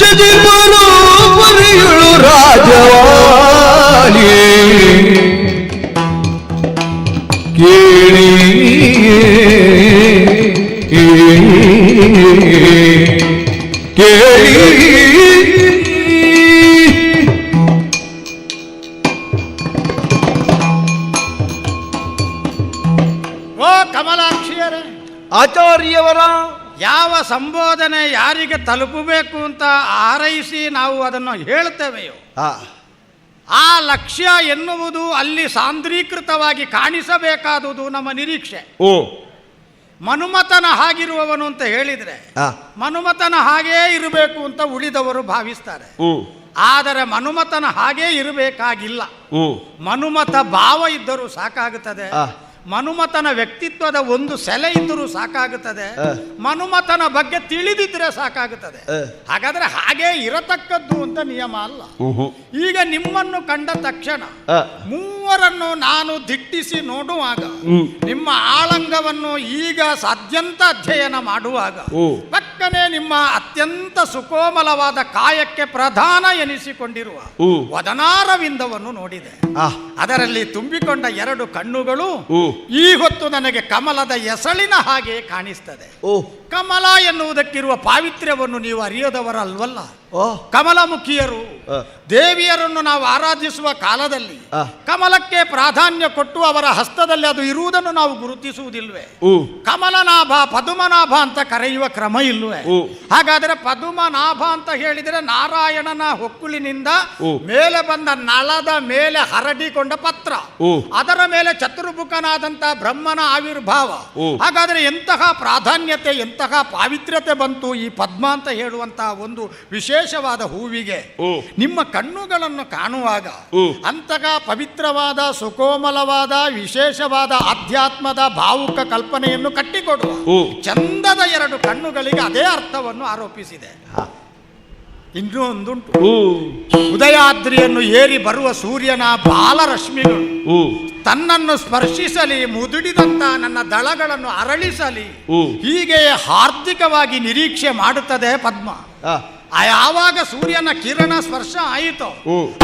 ಶಜಿಬರೂಪನೆಯುಳು ರಾಜವಾಳಿ ಕೇಳಿ ಕೇಳಿ ಓ ಕಮಲಾಕ್ಷಿಯರೇ, ಆಚಾರ್ಯವರ ಯಾವ ಸಂಬೋಧನೆ ಯಾರಿಗೆ ತಲುಪಬೇಕು ಅಂತ ಆರೈಸಿ ನಾವು ಅದನ್ನು ಹೇಳ್ತೇವೆಯೋ ಆ ಲಕ್ಷ್ಯ ಎನ್ನುವುದು ಅಲ್ಲಿ ಸಾಂದ್ರೀಕೃತವಾಗಿ ಕಾಣಿಸಬೇಕಾದುದು ನಮ್ಮ ನಿರೀಕ್ಷೆ. ಮನುಮತನ ಹಾಗಿರುವವನು ಅಂತ ಹೇಳಿದರೆ ಮನುಮತನ ಹಾಗೇ ಇರಬೇಕು ಅಂತ ಉಳಿದವರು ಭಾವಿಸ್ತಾರೆ. ಆದರೆ ಮನುಮತನ ಹಾಗೇ ಇರಬೇಕಾಗಿಲ್ಲ. ಮನುಮತ ಭಾವ ಇದ್ದರೂ ಸಾಕಾಗುತ್ತದೆ. ಮನುಮತನ ವ್ಯಕ್ತಿತ್ವದ ಒಂದು ಸೆಲೆ ಇದ್ದರೂ ಸಾಕಾಗುತ್ತದೆ. ಮನುಮತನ ಬಗ್ಗೆ ತಿಳಿದಿದ್ರೆ ಸಾಕಾಗುತ್ತದೆ. ಹಾಗಾದ್ರೆ ಹಾಗೇ ಇರತಕ್ಕದ್ದು ಅಂತ ನಿಯಮ ಅಲ್ಲ. ಈಗ ನಿಮ್ಮನ್ನು ಕಂಡ ತಕ್ಷಣ ಮೂವರನ್ನು ನಾನು ದಿಟ್ಟಿಸಿ ನೋಡುವಾಗ, ನಿಮ್ಮ ಆಳಂಗವನ್ನು ಈಗ ಸಾಧ್ಯಂತ ಅಧ್ಯಯನ ಮಾಡುವಾಗ ಪಕ್ಕನೆ ನಿಮ್ಮ ಅತ್ಯಂತ ಸುಕೋಮಲವಾದ ಕಾಯಕ್ಕೆ ಪ್ರಧಾನ ಎನಿಸಿಕೊಂಡಿರುವ ವದನಾರವಿಂದವನ್ನು ನೋಡಿದೆ. ಅದರಲ್ಲಿ ತುಂಬಿಕೊಂಡ ಎರಡು ಕಣ್ಣುಗಳು ಈ ಹೊತ್ತು ನನಗೆ ಕಮಲದ ಎಸಳಿನ ಹಾಗೆ ಕಾಣಿಸ್ತದೆ. ಕಮಲ ಎನ್ನುವುದಕ್ಕಿರುವ ಪಾವಿತ್ರ್ಯವನ್ನು ನೀವು ಅರಿಯದವರಲ್ವಲ್ಲ. ಕಮಲಮುಖಿಯರು ದೇವಿಯರನ್ನು ನಾವು ಆರಾಧಿಸುವ ಕಾಲದಲ್ಲಿ ಕಮಲಕ್ಕೆ ಪ್ರಾಧಾನ್ಯ ಕೊಟ್ಟು ಅವರ ಹಸ್ತದಲ್ಲಿ ಅದು ಇರುವುದನ್ನು ನಾವು ಗುರುತಿಸುವುದಿಲ್ವೇ? ಕಮಲನಾಭ ಪದುಮನಾಭ ಅಂತ ಕರೆಯುವ ಕ್ರಮ ಇಲ್ವೇ? ಹಾಗಾದರೆ ಪದುಮನಾಭ ಅಂತ ಹೇಳಿದರೆ ನಾರಾಯಣನ ಹೊಕ್ಕುಳಿನಿಂದ ಮೇಲೆ ಬಂದ ನಳದ ಮೇಲೆ ಹರಡಿಕೊಂಡ ಪತ್ರ, ಅದರ ಮೇಲೆ ಚತುರ್ಮುಖನಾದಂತ ಬ್ರಹ್ಮನ ಆವಿರ್ಭಾವ. ಹಾಗಾದರೆ ಎಂತಹ ಪ್ರಾಧಾನ್ಯತೆ, ಎಂತಹ ಪಾವಿತ್ರ್ಯತೆ ಬಂತು ಈ ಪದ್ಮ ಅಂತ ಹೇಳುವಂತಹ ಒಂದು ವಿಶೇಷವಾದ ಹೂವಿಗೆ. ನಿಮ್ಮ ಕಣ್ಣುಗಳನ್ನು ಕಾಣುವಾಗ ಅಂತಹ ಪವಿತ್ರವಾದ ಸುಕೋಮಲವಾದ ವಿಶೇಷವಾದ ಅಧ್ಯಾತ್ಮದ ಭಾವುಕ ಕಲ್ಪನೆಯನ್ನು ಕಟ್ಟಿಕೊಡುವ ಚಂದದ ಎರಡು ಕಣ್ಣುಗಳಿಗೆ ಅದೇ ಅರ್ಥವನ್ನು ಆರೋಪಿಸಿದೆ. ಇನ್ನೂ ಒಂದುಂಟು. ಉದಯಾದ್ರಿಯನ್ನು ಏರಿ ಬರುವ ಸೂರ್ಯನ ಬಾಲರಶ್ಮಿಗಳು ತನ್ನನ್ನು ಸ್ಪರ್ಶಿಸಲಿ, ಮುದುಡಿದಂತ ನನ್ನ ದಳಗಳನ್ನು ಅರಳಿಸಲಿ, ಹೀಗೆ ಹಾರ್ದಿಕವಾಗಿ ನಿರೀಕ್ಷೆ ಮಾಡುತ್ತದೆ ಪದ್ಮ. ಯಾವಾಗ ಸೂರ್ಯನ ಕಿರಣ ಸ್ಪರ್ಶ ಆಯಿತೋ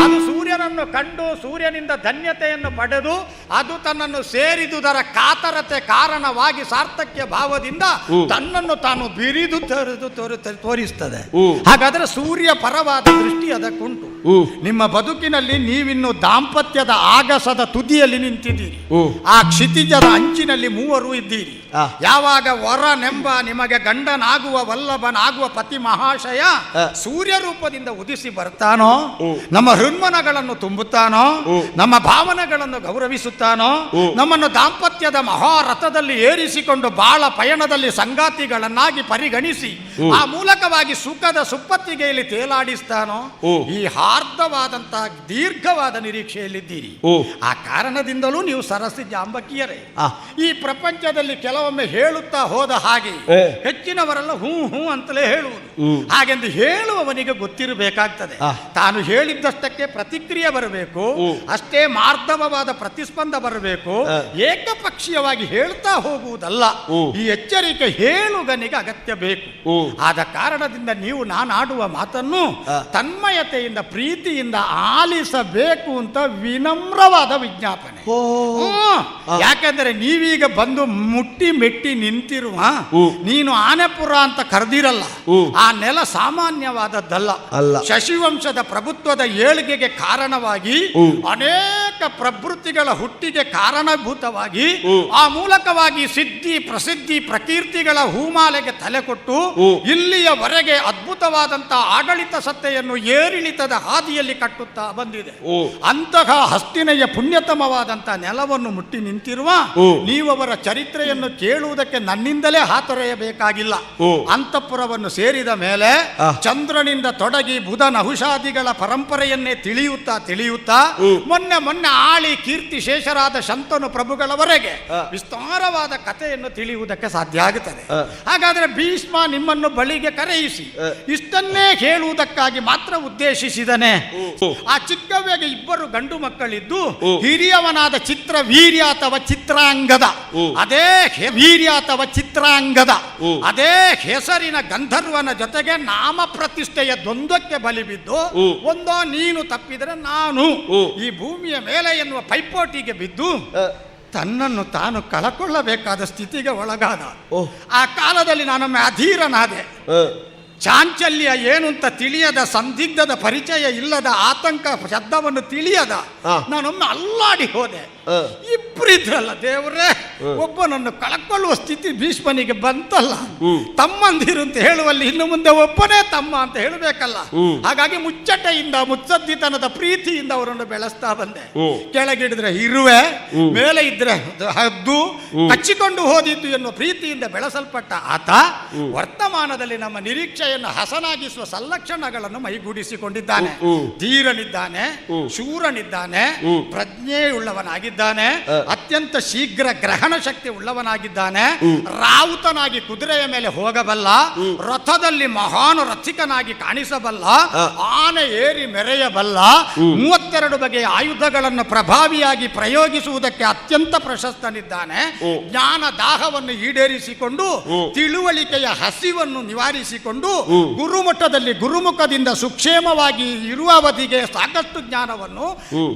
ಅದು ಸೂರ್ಯನನ್ನು ಕಂಡು ಸೂರ್ಯನಿಂದ ಧನ್ಯತೆಯನ್ನು ಪಡೆದು ಅದು ತನ್ನನ್ನು ಸೇರಿದುದರ ಕಾತರತೆ ಕಾರಣವಾಗಿ ಸಾರ್ಥಕ್ಯ ಭಾವದಿಂದ ತನ್ನನ್ನು ತಾನು ಬಿರಿದು ತೋರಿಸ್ತದೆ. ಹಾಗಾದ್ರೆ ಸೂರ್ಯ ಪರವಾದ ದೃಷ್ಟಿ ಅದಕ್ಕುಂಟು. ನಿಮ್ಮ ಬದುಕಿನಲ್ಲಿ ನೀವಿನ್ನು ದಾಂಪತ್ಯದ ಆಗಸದ ತುದಿಯಲ್ಲಿ ನಿಂತಿದ್ದೀರಿ. ಆ ಕ್ಷಿತಿಜದ ಅಂಚಿನಲ್ಲಿ ಮೂವರು ಇದ್ದೀರಿ. ಯಾವಾಗ ವರನೆಂಬ ನಿಮಗೆ ಗಂಡನಾಗುವ ವಲ್ಲಭನಾಗುವ ಪತಿ ಮಹಾಶಯ ಸೂರ್ಯ ರೂಪದಿಂದ ಉದಿಸಿ ಬರ್ತಾನೋ, ನಮ್ಮ ಹೃನ್ಮನಗಳನ್ನು ತುಂಬುತ್ತಾನೋ, ನಮ್ಮ ಭಾವನೆಗಳನ್ನು ಗೌರವಿಸುತ್ತಾನೋ, ನಮ್ಮನ್ನು ದಾಂಪತ್ಯದ ಮಹಾರಥದಲ್ಲಿ ಏರಿಸಿಕೊಂಡು ಬಾಳ ಪಯಣದಲ್ಲಿ ಸಂಗಾತಿಗಳನ್ನಾಗಿ ಪರಿಗಣಿಸಿ ಆ ಮೂಲಕವಾಗಿ ಸುಖದ ಸುಪ್ಪತ್ತಿಗೆಯಲ್ಲಿ ತೇಲಾಡಿಸ್ತಾನೋ, ಈ ಹಾರ್ದವಾದಂತಹ ದೀರ್ಘವಾದ ನಿರೀಕ್ಷೆಯಲ್ಲಿದ್ದೀರಿ. ಆ ಕಾರಣದಿಂದಲೂ ನೀವು ಸರಸಿ ಜಾಂಬಕಿಯರೇ. ಈ ಪ್ರಪಂಚದಲ್ಲಿ ಕೆಲವೊಮ್ಮೆ ಹೇಳುತ್ತಾ ಹೋದ ಹಾಗೆ ಹೆಚ್ಚಿನವರೆಲ್ಲ ಹೂ ಹೂ ಅಂತಲೇ ಹೇಳುವುದು. ಹಾಗೆಂದು ಹೇಳುವವನಿಗೆ ಗೊತ್ತಿರಬೇಕಾಗ್ತದೆ, ತಾನು ಹೇಳಿದ್ದಷ್ಟಕ್ಕೆ ಪ್ರತಿಕ್ರಿಯೆ ಬರಬೇಕು, ಅಷ್ಟೇ ಮಾರ್ಧವವಾದ ಪ್ರತಿಸ್ಪಂದ ಬರಬೇಕು. ಏಕಪಕ್ಷೀಯವಾಗಿ ಹೇಳ್ತಾ ಹೋಗುವುದಲ್ಲ. ಈ ಎಚ್ಚರಿಕೆ ಹೇಳುಗನಿಗೆ ಅಗತ್ಯ ಬೇಕು. ಆದ ಕಾರಣದಿಂದ ನೀವು ನಾನಾಡುವ ಮಾತನ್ನು ತನ್ಮಯತೆಯಿಂದ ಪ್ರೀತಿಯಿಂದ ಆಲಿಸಬೇಕು ಅಂತ ವಿನಮ್ರವಾದ ವಿಜ್ಞಾಪನೆ. ಯಾಕೆಂದರೆ ನೀವೀಗ ಬಂದು ಮುಟ್ಟಿ ಮೆಟ್ಟಿ ನಿಂತಿರುವ ನೀನು ಆನೆಪುರ ಅಂತ ಕರೆದಿರಲ್ಲ. ಆ ನೆಲ ಸಾಮಾನ್ಯವಾದದ್ದಲ್ಲ. ಶಶಿವಂಶದ ಪ್ರಭುತ್ವದ ಏಳಿಗೆಗೆ ಕಾರಣವಾಗಿ ಅನೇಕ ಪ್ರವೃತ್ತಿಗಳ ಹುಟ್ಟಿಗೆ ಕಾರಣಭೂತವಾಗಿ ಆ ಮೂಲಕವಾಗಿ ಸಿದ್ಧಿ ಪ್ರಸಿದ್ಧಿ ಪ್ರಕೀರ್ತಿಗಳ ಹೂಮಾಲೆಗೆ ತಲೆ ಕೊಟ್ಟು ಇಲ್ಲಿಯವರೆಗೆ ಅದ್ಭುತವಾದಂತಹ ಆಡಳಿತ ಸತ್ತೆಯನ್ನು ಏರಿಳಿತದ ಹಾದಿಯಲ್ಲಿ ಕಟ್ಟುತ್ತಾ ಬಂದಿದೆ. ಅಂತಹ ಹಸ್ತಿನೆಯ ಪುಣ್ಯತಮವಾದಂತಹ ನೆಲವನ್ನು ಮುಟ್ಟಿ ನಿಂತಿರುವ ನೀವವರ ಚರಿತ್ರೆಯನ್ನು ಕೇಳುವುದಕ್ಕೆ ನನ್ನಿಂದಲೇ ಹಾತೊರೆಯಬೇಕಾಗಿಲ್ಲ. ಅಂತಃಪುರವನ್ನು ಸೇರಿದ ಮೇಲೆ ಚಂದ್ರನಿಂದ ತೊಡಗಿ ಬುಧ ನಹುಷಾದಿಗಳ ಪರಂಪರೆಯನ್ನೇ ತಿಳಿಯುತ್ತಾ ಮೊನ್ನೆ ಆಳಿ ಕೀರ್ತಿ ಶೇಷರಾದ ಶಂತನು ಪ್ರಭುಗಳವರೆಗೆ ವಿಸ್ತಾರವಾದ ಕಥೆಯನ್ನು ತಿಳಿಯುವುದಕ್ಕೆ ಸಾಧ್ಯ ಆಗುತ್ತದೆ. ಹಾಗಾದ್ರೆ ಭೀಷ್ಮ ನಿಮ್ಮನ್ನು ಬಳಿಗೆ ಕರೆಯಿಸಿ ಇಷ್ಟನ್ನೇ ಹೇಳುವುದಕ್ಕಾಗಿ ಮಾತ್ರ ಉದ್ದೇಶಿಸಿದನೆ. ಆ ಚಿಕ್ಕವ್ಯಗೆ ಇಬ್ಬರು ಗಂಡು ಮಕ್ಕಳಿದ್ದು ಹಿರಿಯವನಾದ ಚಿತ್ರ ವೀರ್ಯ ಅಥವಾ ಚಿತ್ರಾಂಗದ, ಅದೇ ವೀರ್ಯ ಅಥವಾ ಚಿತ್ರಾಂಗದ ಅದೇ ಹೆಸರಿನ ಗಂಧರ್ವನ ಜೊತೆಗೆ ನಾಮ ಪ್ರತಿಷ್ಠೆಯ ದ್ವಂದ್ವಕ್ಕೆ ಬಲಿ ಬಿದ್ದು ಒಂದೋ ನೀನು ತಪ್ಪಿದರೆ ನಾನು ಈ ಭೂಮಿಯ ಮೇಲೆ ಎನ್ನುವ ಪೈಪೋಟಿಗೆ ಬಿದ್ದು ತನ್ನನ್ನು ತಾನು ಕಳಕೊಳ್ಳಬೇಕಾದ ಸ್ಥಿತಿಗೆ ಒಳಗಾದ. ಆ ಕಾಲದಲ್ಲಿ ನಾನೊಮ್ಮೆ ಅಧೀರನಾದೆ. ಚಾಂಚಲ್ಯ ಏನು ಅಂತ ತಿಳಿಯದ, ಸಂದಿಗ್ಧದ ಪರಿಚಯ ಇಲ್ಲದ, ಆತಂಕ ಶಬ್ದವನ್ನು ತಿಳಿಯದ ನಾನೊಮ್ಮೆ ಅಲ್ಲಾಡಿ ಹೋದೆ. ಇಬ್ಬರಿದ್ರಲ್ಲ ದೇವರೇ, ಒಬ್ಬನನ್ನು ಕಳಕೊಳ್ಳುವ ಸ್ಥಿತಿ ಭೀಷ್ಮನಿಗೆ ಬಂತಲ್ಲ. ತಮ್ಮಂದಿರು ಅಂತ ಹೇಳುವಲ್ಲಿ ಇನ್ನು ಮುಂದೆ ಒಬ್ಬನೇ ತಮ್ಮ ಅಂತ ಹೇಳಬೇಕಲ್ಲ. ಹಾಗಾಗಿ ಮುಚ್ಚಟೆಯಿಂದ ಮುತ್ಸದ್ದಿತನದ ಪ್ರೀತಿಯಿಂದ ಅವರನ್ನು ಬೆಳೆಸ್ತಾ ಬಂದೆ. ಕೆಳಗಿಡಿದ್ರೆ ಇರುವೆ, ಮೇಲೆ ಇದ್ರೆ ಹದ್ದು, ಕಚ್ಚಿಕೊಂಡು ಹೋದಿದ್ದು ಎನ್ನುವ ಪ್ರೀತಿಯಿಂದ ಬೆಳೆಸಲ್ಪಟ್ಟ ಆತ ವರ್ತಮಾನದಲ್ಲಿ ನಮ್ಮ ನಿರೀಕ್ಷೆಯನ್ನು ಹಸನಾಗಿಸುವ ಸಲ್ಲಕ್ಷಣಗಳನ್ನು ಮೈಗೂಡಿಸಿಕೊಂಡಿದ್ದಾನೆ. ಧೀರನಿದ್ದಾನೆ, ಶೂರನಿದ್ದಾನೆ, ಪ್ರಜ್ಞೆಯುಳ್ಳವನಾಗಿದ್ದಾನೆ, ಅತ್ಯಂತ ಶೀಘ್ರ ಗ್ರಹಣ ಶಕ್ತಿ ಉಳ್ಳವನಾಗಿದ್ದಾನೆ, ರಾವುತನಾಗಿ ಕುದುರೆಯ ಮೇಲೆ ಹೋಗಬಲ್ಲ, ರಥದಲ್ಲಿ ಮಹಾನ್ ರಥಿಕನಾಗಿ ಕಾಣಿಸಬಲ್ಲ, ಆನೆ ಏರಿ ಮೆರೆಯಬಲ್ಲ, 32 ಬಗೆಯ ಆಯುಧಗಳನ್ನು ಪ್ರಭಾವಿಯಾಗಿ ಪ್ರಯೋಗಿಸುವುದಕ್ಕೆ ಅತ್ಯಂತ ಪ್ರಶಸ್ತನಿದ್ದಾನೆ. ಜ್ಞಾನ ದಾಹವನ್ನು ಈಡೇರಿಸಿಕೊಂಡು ತಿಳುವಳಿಕೆಯ ಹಸಿವನ್ನು ನಿವಾರಿಸಿಕೊಂಡು ಗುರುಮಠದಲ್ಲಿ ಗುರುಮುಖದಿಂದ ಸುಕ್ಷೇಮವಾಗಿ ಇರುವ ಅವಧಿಗೆ ಸಾಕಷ್ಟು ಜ್ಞಾನವನ್ನು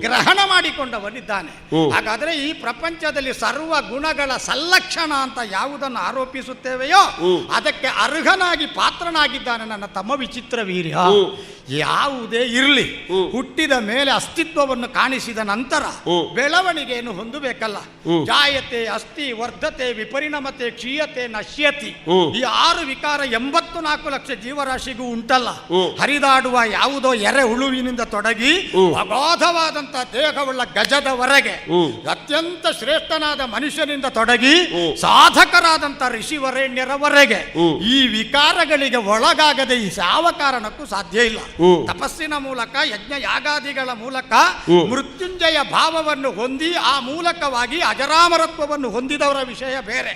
ಗ್ರಹಣ ಮಾಡಿಕೊಂಡವನಿದ್ದಾನೆ. ಹಾಗಾದರೆ ಈ ಪ್ರಪಂಚದಲ್ಲಿ ಸರ್ವ ಗುಣಗಳ ಸಲ್ಲಕ್ಷಣ ಅಂತ ಯಾವುದನ್ನು ಆರೋಪಿಸುತ್ತೇವೆಯೋ ಅದಕ್ಕೆ ಅರ್ಹನಾಗಿ ಪಾತ್ರನಾಗಿದ್ದಾನೆ ನನ್ನ ತಮ್ಮ ವಿಚಿತ್ರ ವೀರ್ಯ. ಯಾವುದೇ ಇರಲಿ, ಹುಟ್ಟಿದ ಮೇಲೆ ಅಸ್ತಿತ್ವವನ್ನು ಕಾಣಿಸಿದ ನಂತರ ಬೆಳವಣಿಗೆಯನ್ನು ಹೊಂದಬೇಕಲ್ಲ. ಜಾಯತೆ, ಅಸ್ಥಿ, ವರ್ಧತೆ, ವಿಪರಿಣಮತೆ, ಕ್ಷೀಯತೆ, ನಶ್ಯತಿ, ಈ 6 ವಿಕಾರ 84 ಲಕ್ಷ ಜೀವರಾಶಿಗೂ ಉಂಟಲ್ಲ. ಹರಿದಾಡುವ ಯಾವುದೋ ಎರೆ ಹುಳುವಿನಿಂದ ತೊಡಗಿ ಅಗಾಧವಾದಂತಹ ದೇಹವುಳ್ಳ ಗಜದವರೆಗೆ, ಅತ್ಯಂತ ಶ್ರೇಷ್ಠನಾದ ಮನುಷ್ಯನಿಂದ ತೊಡಗಿ ಸಾಧಕರಾದಂಥ ಋಷಿವರೇಣ್ಯರವರೆಗೆ ಈ ವಿಕಾರಗಳಿಗೆ ಒಳಗಾಗದೆ ಈ ಯಾವ ಕಾರಣಕ್ಕೂ ಸಾಧ್ಯ ಇಲ್ಲ. ತಪಸ್ಸಿನ ಮೂಲಕ, ಯಜ್ಞ ಯಾಗಾದಿಗಳ ಮೂಲಕ ಮೃತ್ಯುಂಜಯ ಭಾವವನ್ನು ಹೊಂದಿ ಆ ಮೂಲಕವಾಗಿ ಅಜರಾಮರತ್ವವನ್ನು ಹೊಂದಿದವರ ವಿಷಯ ಬೇರೆ.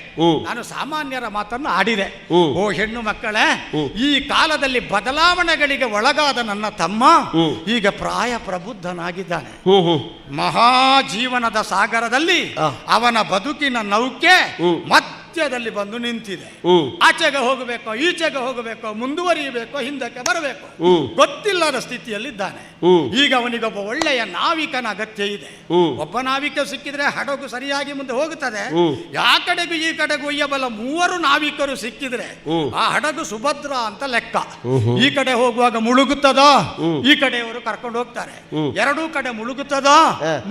ನಾನು ಸಾಮಾನ್ಯರ ಮಾತನ್ನು ಆಡಿದೆ. ಓ ಹೆಣ್ಣು ಮಕ್ಕಳೇ, ಈ ಕಾಲದಲ್ಲಿ ಬದಲಾವಣೆಗಳಿಗೆ ಒಳಗಾದ ನನ್ನ ತಮ್ಮ ಈಗ ಪ್ರಾಯ ಪ್ರಬುದ್ಧನಾಗಿದ್ದಾನೆ. ಮಹಾಜೀವನದ ಸಾಗರದಲ್ಲಿ ಅವನ ಬದುಕಿನ ನೌಕೆ ಮಧ್ಯದಲ್ಲಿ ಬಂದು ನಿಂತಿದೆ. ಆಚೆಗೆ ಹೋಗಬೇಕೋ ಈಚೆಗೆ ಹೋಗಬೇಕೋ ಮುಂದುವರಿಯಬೇಕೋ ಹಿಂದಕ್ಕೆ ಬರಬೇಕು ಗೊತ್ತಿಲ್ಲದ ಸ್ಥಿತಿಯಲ್ಲಿದ್ದಾನೆ. ಈಗ ಅವನಿಗೊಬ್ಬ ಒಳ್ಳೆಯ ನಾವಿಕನ ಅಗತ್ಯ ಇದೆ. ಒಬ್ಬ ನಾವಿಕ ಸಿಕ್ಕಿದ್ರೆ ಹಡಗು ಸರಿಯಾಗಿ ಮುಂದೆ ಹೋಗುತ್ತದೆ. ಆ ಕಡೆಗೂ ಈ ಕಡೆಗೂ ಒಯ್ಯಬಲ್ಲ 3 ನಾವಿಕರು ಸಿಕ್ಕಿದ್ರೆ ಆ ಹಡಗು ಸುಭದ್ರ ಅಂತ ಲೆಕ್ಕ. ಈ ಕಡೆ ಹೋಗುವಾಗ ಮುಳುಗುತ್ತದೋ ಈ ಕಡೆಯವರು ಕರ್ಕೊಂಡು ಹೋಗ್ತಾರೆ, ಎರಡೂ ಕಡೆ ಮುಳುಗುತ್ತದೋ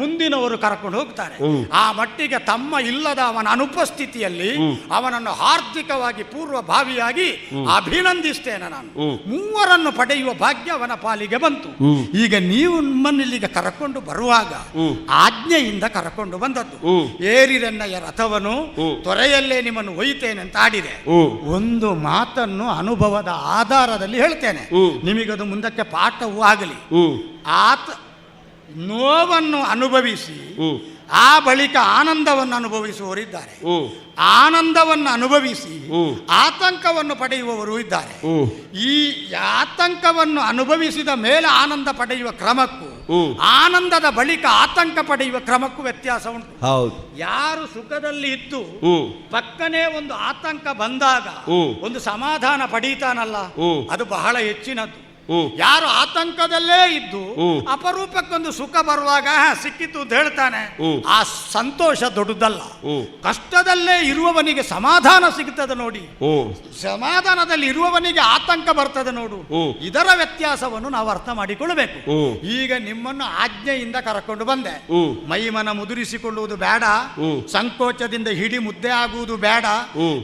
ಮುಂದಿನವರು ಕರ್ಕೊಂಡು ಹೋಗ್ತಾರೆ. ಆ ಮಟ್ಟಿಗೆ ತಮ್ಮ ಇಲ್ಲದ ಅವನ ಅನುಪಸ್ಥಿತಿಯಲ್ಲಿ ಅವನನ್ನು ಹಾರ್ದಿಕವಾಗಿ ಪೂರ್ವಭಾವಿಯಾಗಿ ಅಭಿನಂದಿಸ್ತೇನೆ ನಾನು. 3ರನ್ನು ಪಡೆಯುವ ಭಾಗ್ಯ ಅವನ ಪಾಲಿಗೆ ಬಂತು. ಈಗ ನೀವು ನಮ್ಮನ್ನಿಲ್ಲಿಗೆ ಕರಕೊಂಡು ಬರುವಾಗ ಆಜ್ಞೆಯಿಂದ ಕರಕೊಂಡು ಬಂದದ್ದು. ಏರಿರೆನ್ನಯ ರಥವನು ತೊರೆಯಲ್ಲೇ ನಿಮ್ಮನ್ನು ಒಯ್ತೇನೆ ಅಂತ ಆಡಿದೆ. ಒಂದು ಮಾತನ್ನು ಅನುಭವದ ಆಧಾರದಲ್ಲಿ ಹೇಳ್ತೇನೆ, ನಿಮಗದು ಮುಂದಕ್ಕೆ ಪಾಠವೂ ಆಗಲಿ. ಆತ ನೋವನ್ನು ಅನುಭವಿಸಿ ಆ ಬಳಿಕ ಆನಂದವನ್ನು ಅನುಭವಿಸುವವರಿದ್ದಾರೆ, ಆನಂದವನ್ನು ಅನುಭವಿಸಿ ಆತಂಕವನ್ನು ಪಡೆಯುವವರು ಇದ್ದಾರೆ. ಈ ಆತಂಕವನ್ನು ಅನುಭವಿಸಿದ ಮೇಲೆ ಆನಂದ ಪಡೆಯುವ ಕ್ರಮಕ್ಕೂ ಆನಂದದ ಬಳಿಕ ಆತಂಕ ಪಡೆಯುವ ಕ್ರಮಕ್ಕೂ ವ್ಯತ್ಯಾಸ ಉಂಟು. ಯಾರು ಸುಖದಲ್ಲಿ ಇದ್ದು ಪಕ್ಕನೇ ಒಂದು ಆತಂಕ ಬಂದಾಗ ಒಂದು ಸಮಾಧಾನ ಪಡೀತಾನಲ್ಲ, ಅದು ಬಹಳ ಹೆಚ್ಚಿನದ್ದು. ಯಾರು ಆತಂಕದಲ್ಲೇ ಇದ್ದು ಅಪರೂಪಕ್ಕೊಂದು ಸುಖ ಬರುವಾಗ ಸಿಕ್ಕಿತು ಅಂತ ಹೇಳ್ತಾನೆ, ಆ ಸಂತೋಷ ದೊಡ್ಡದಲ್ಲ. ಕಷ್ಟದಲ್ಲೇ ಇರುವವನಿಗೆ ಸಮಾಧಾನ ಸಿಗುತ್ತದೆ ನೋಡಿ, ಸಮಾಧಾನದಲ್ಲಿ ಇರುವವನಿಗೆ ಆತಂಕ ಬರ್ತದೆ ನೋಡು. ಇದರ ವ್ಯತ್ಯಾಸವನ್ನು ನಾವು ಅರ್ಥ ಮಾಡಿಕೊಳ್ಳಬೇಕು. ಈಗ ನಿಮ್ಮನ್ನು ಆಜ್ಞೆಯಿಂದ ಕರಕೊಂಡು ಬಂದೆ. ಮೈಮನ ಮುದುರಿಸಿಕೊಳ್ಳುವುದು ಬೇಡ, ಸಂಕೋಚದಿಂದ ಹಿಡಿ ಮುದ್ದೆ ಆಗುವುದು ಬೇಡ.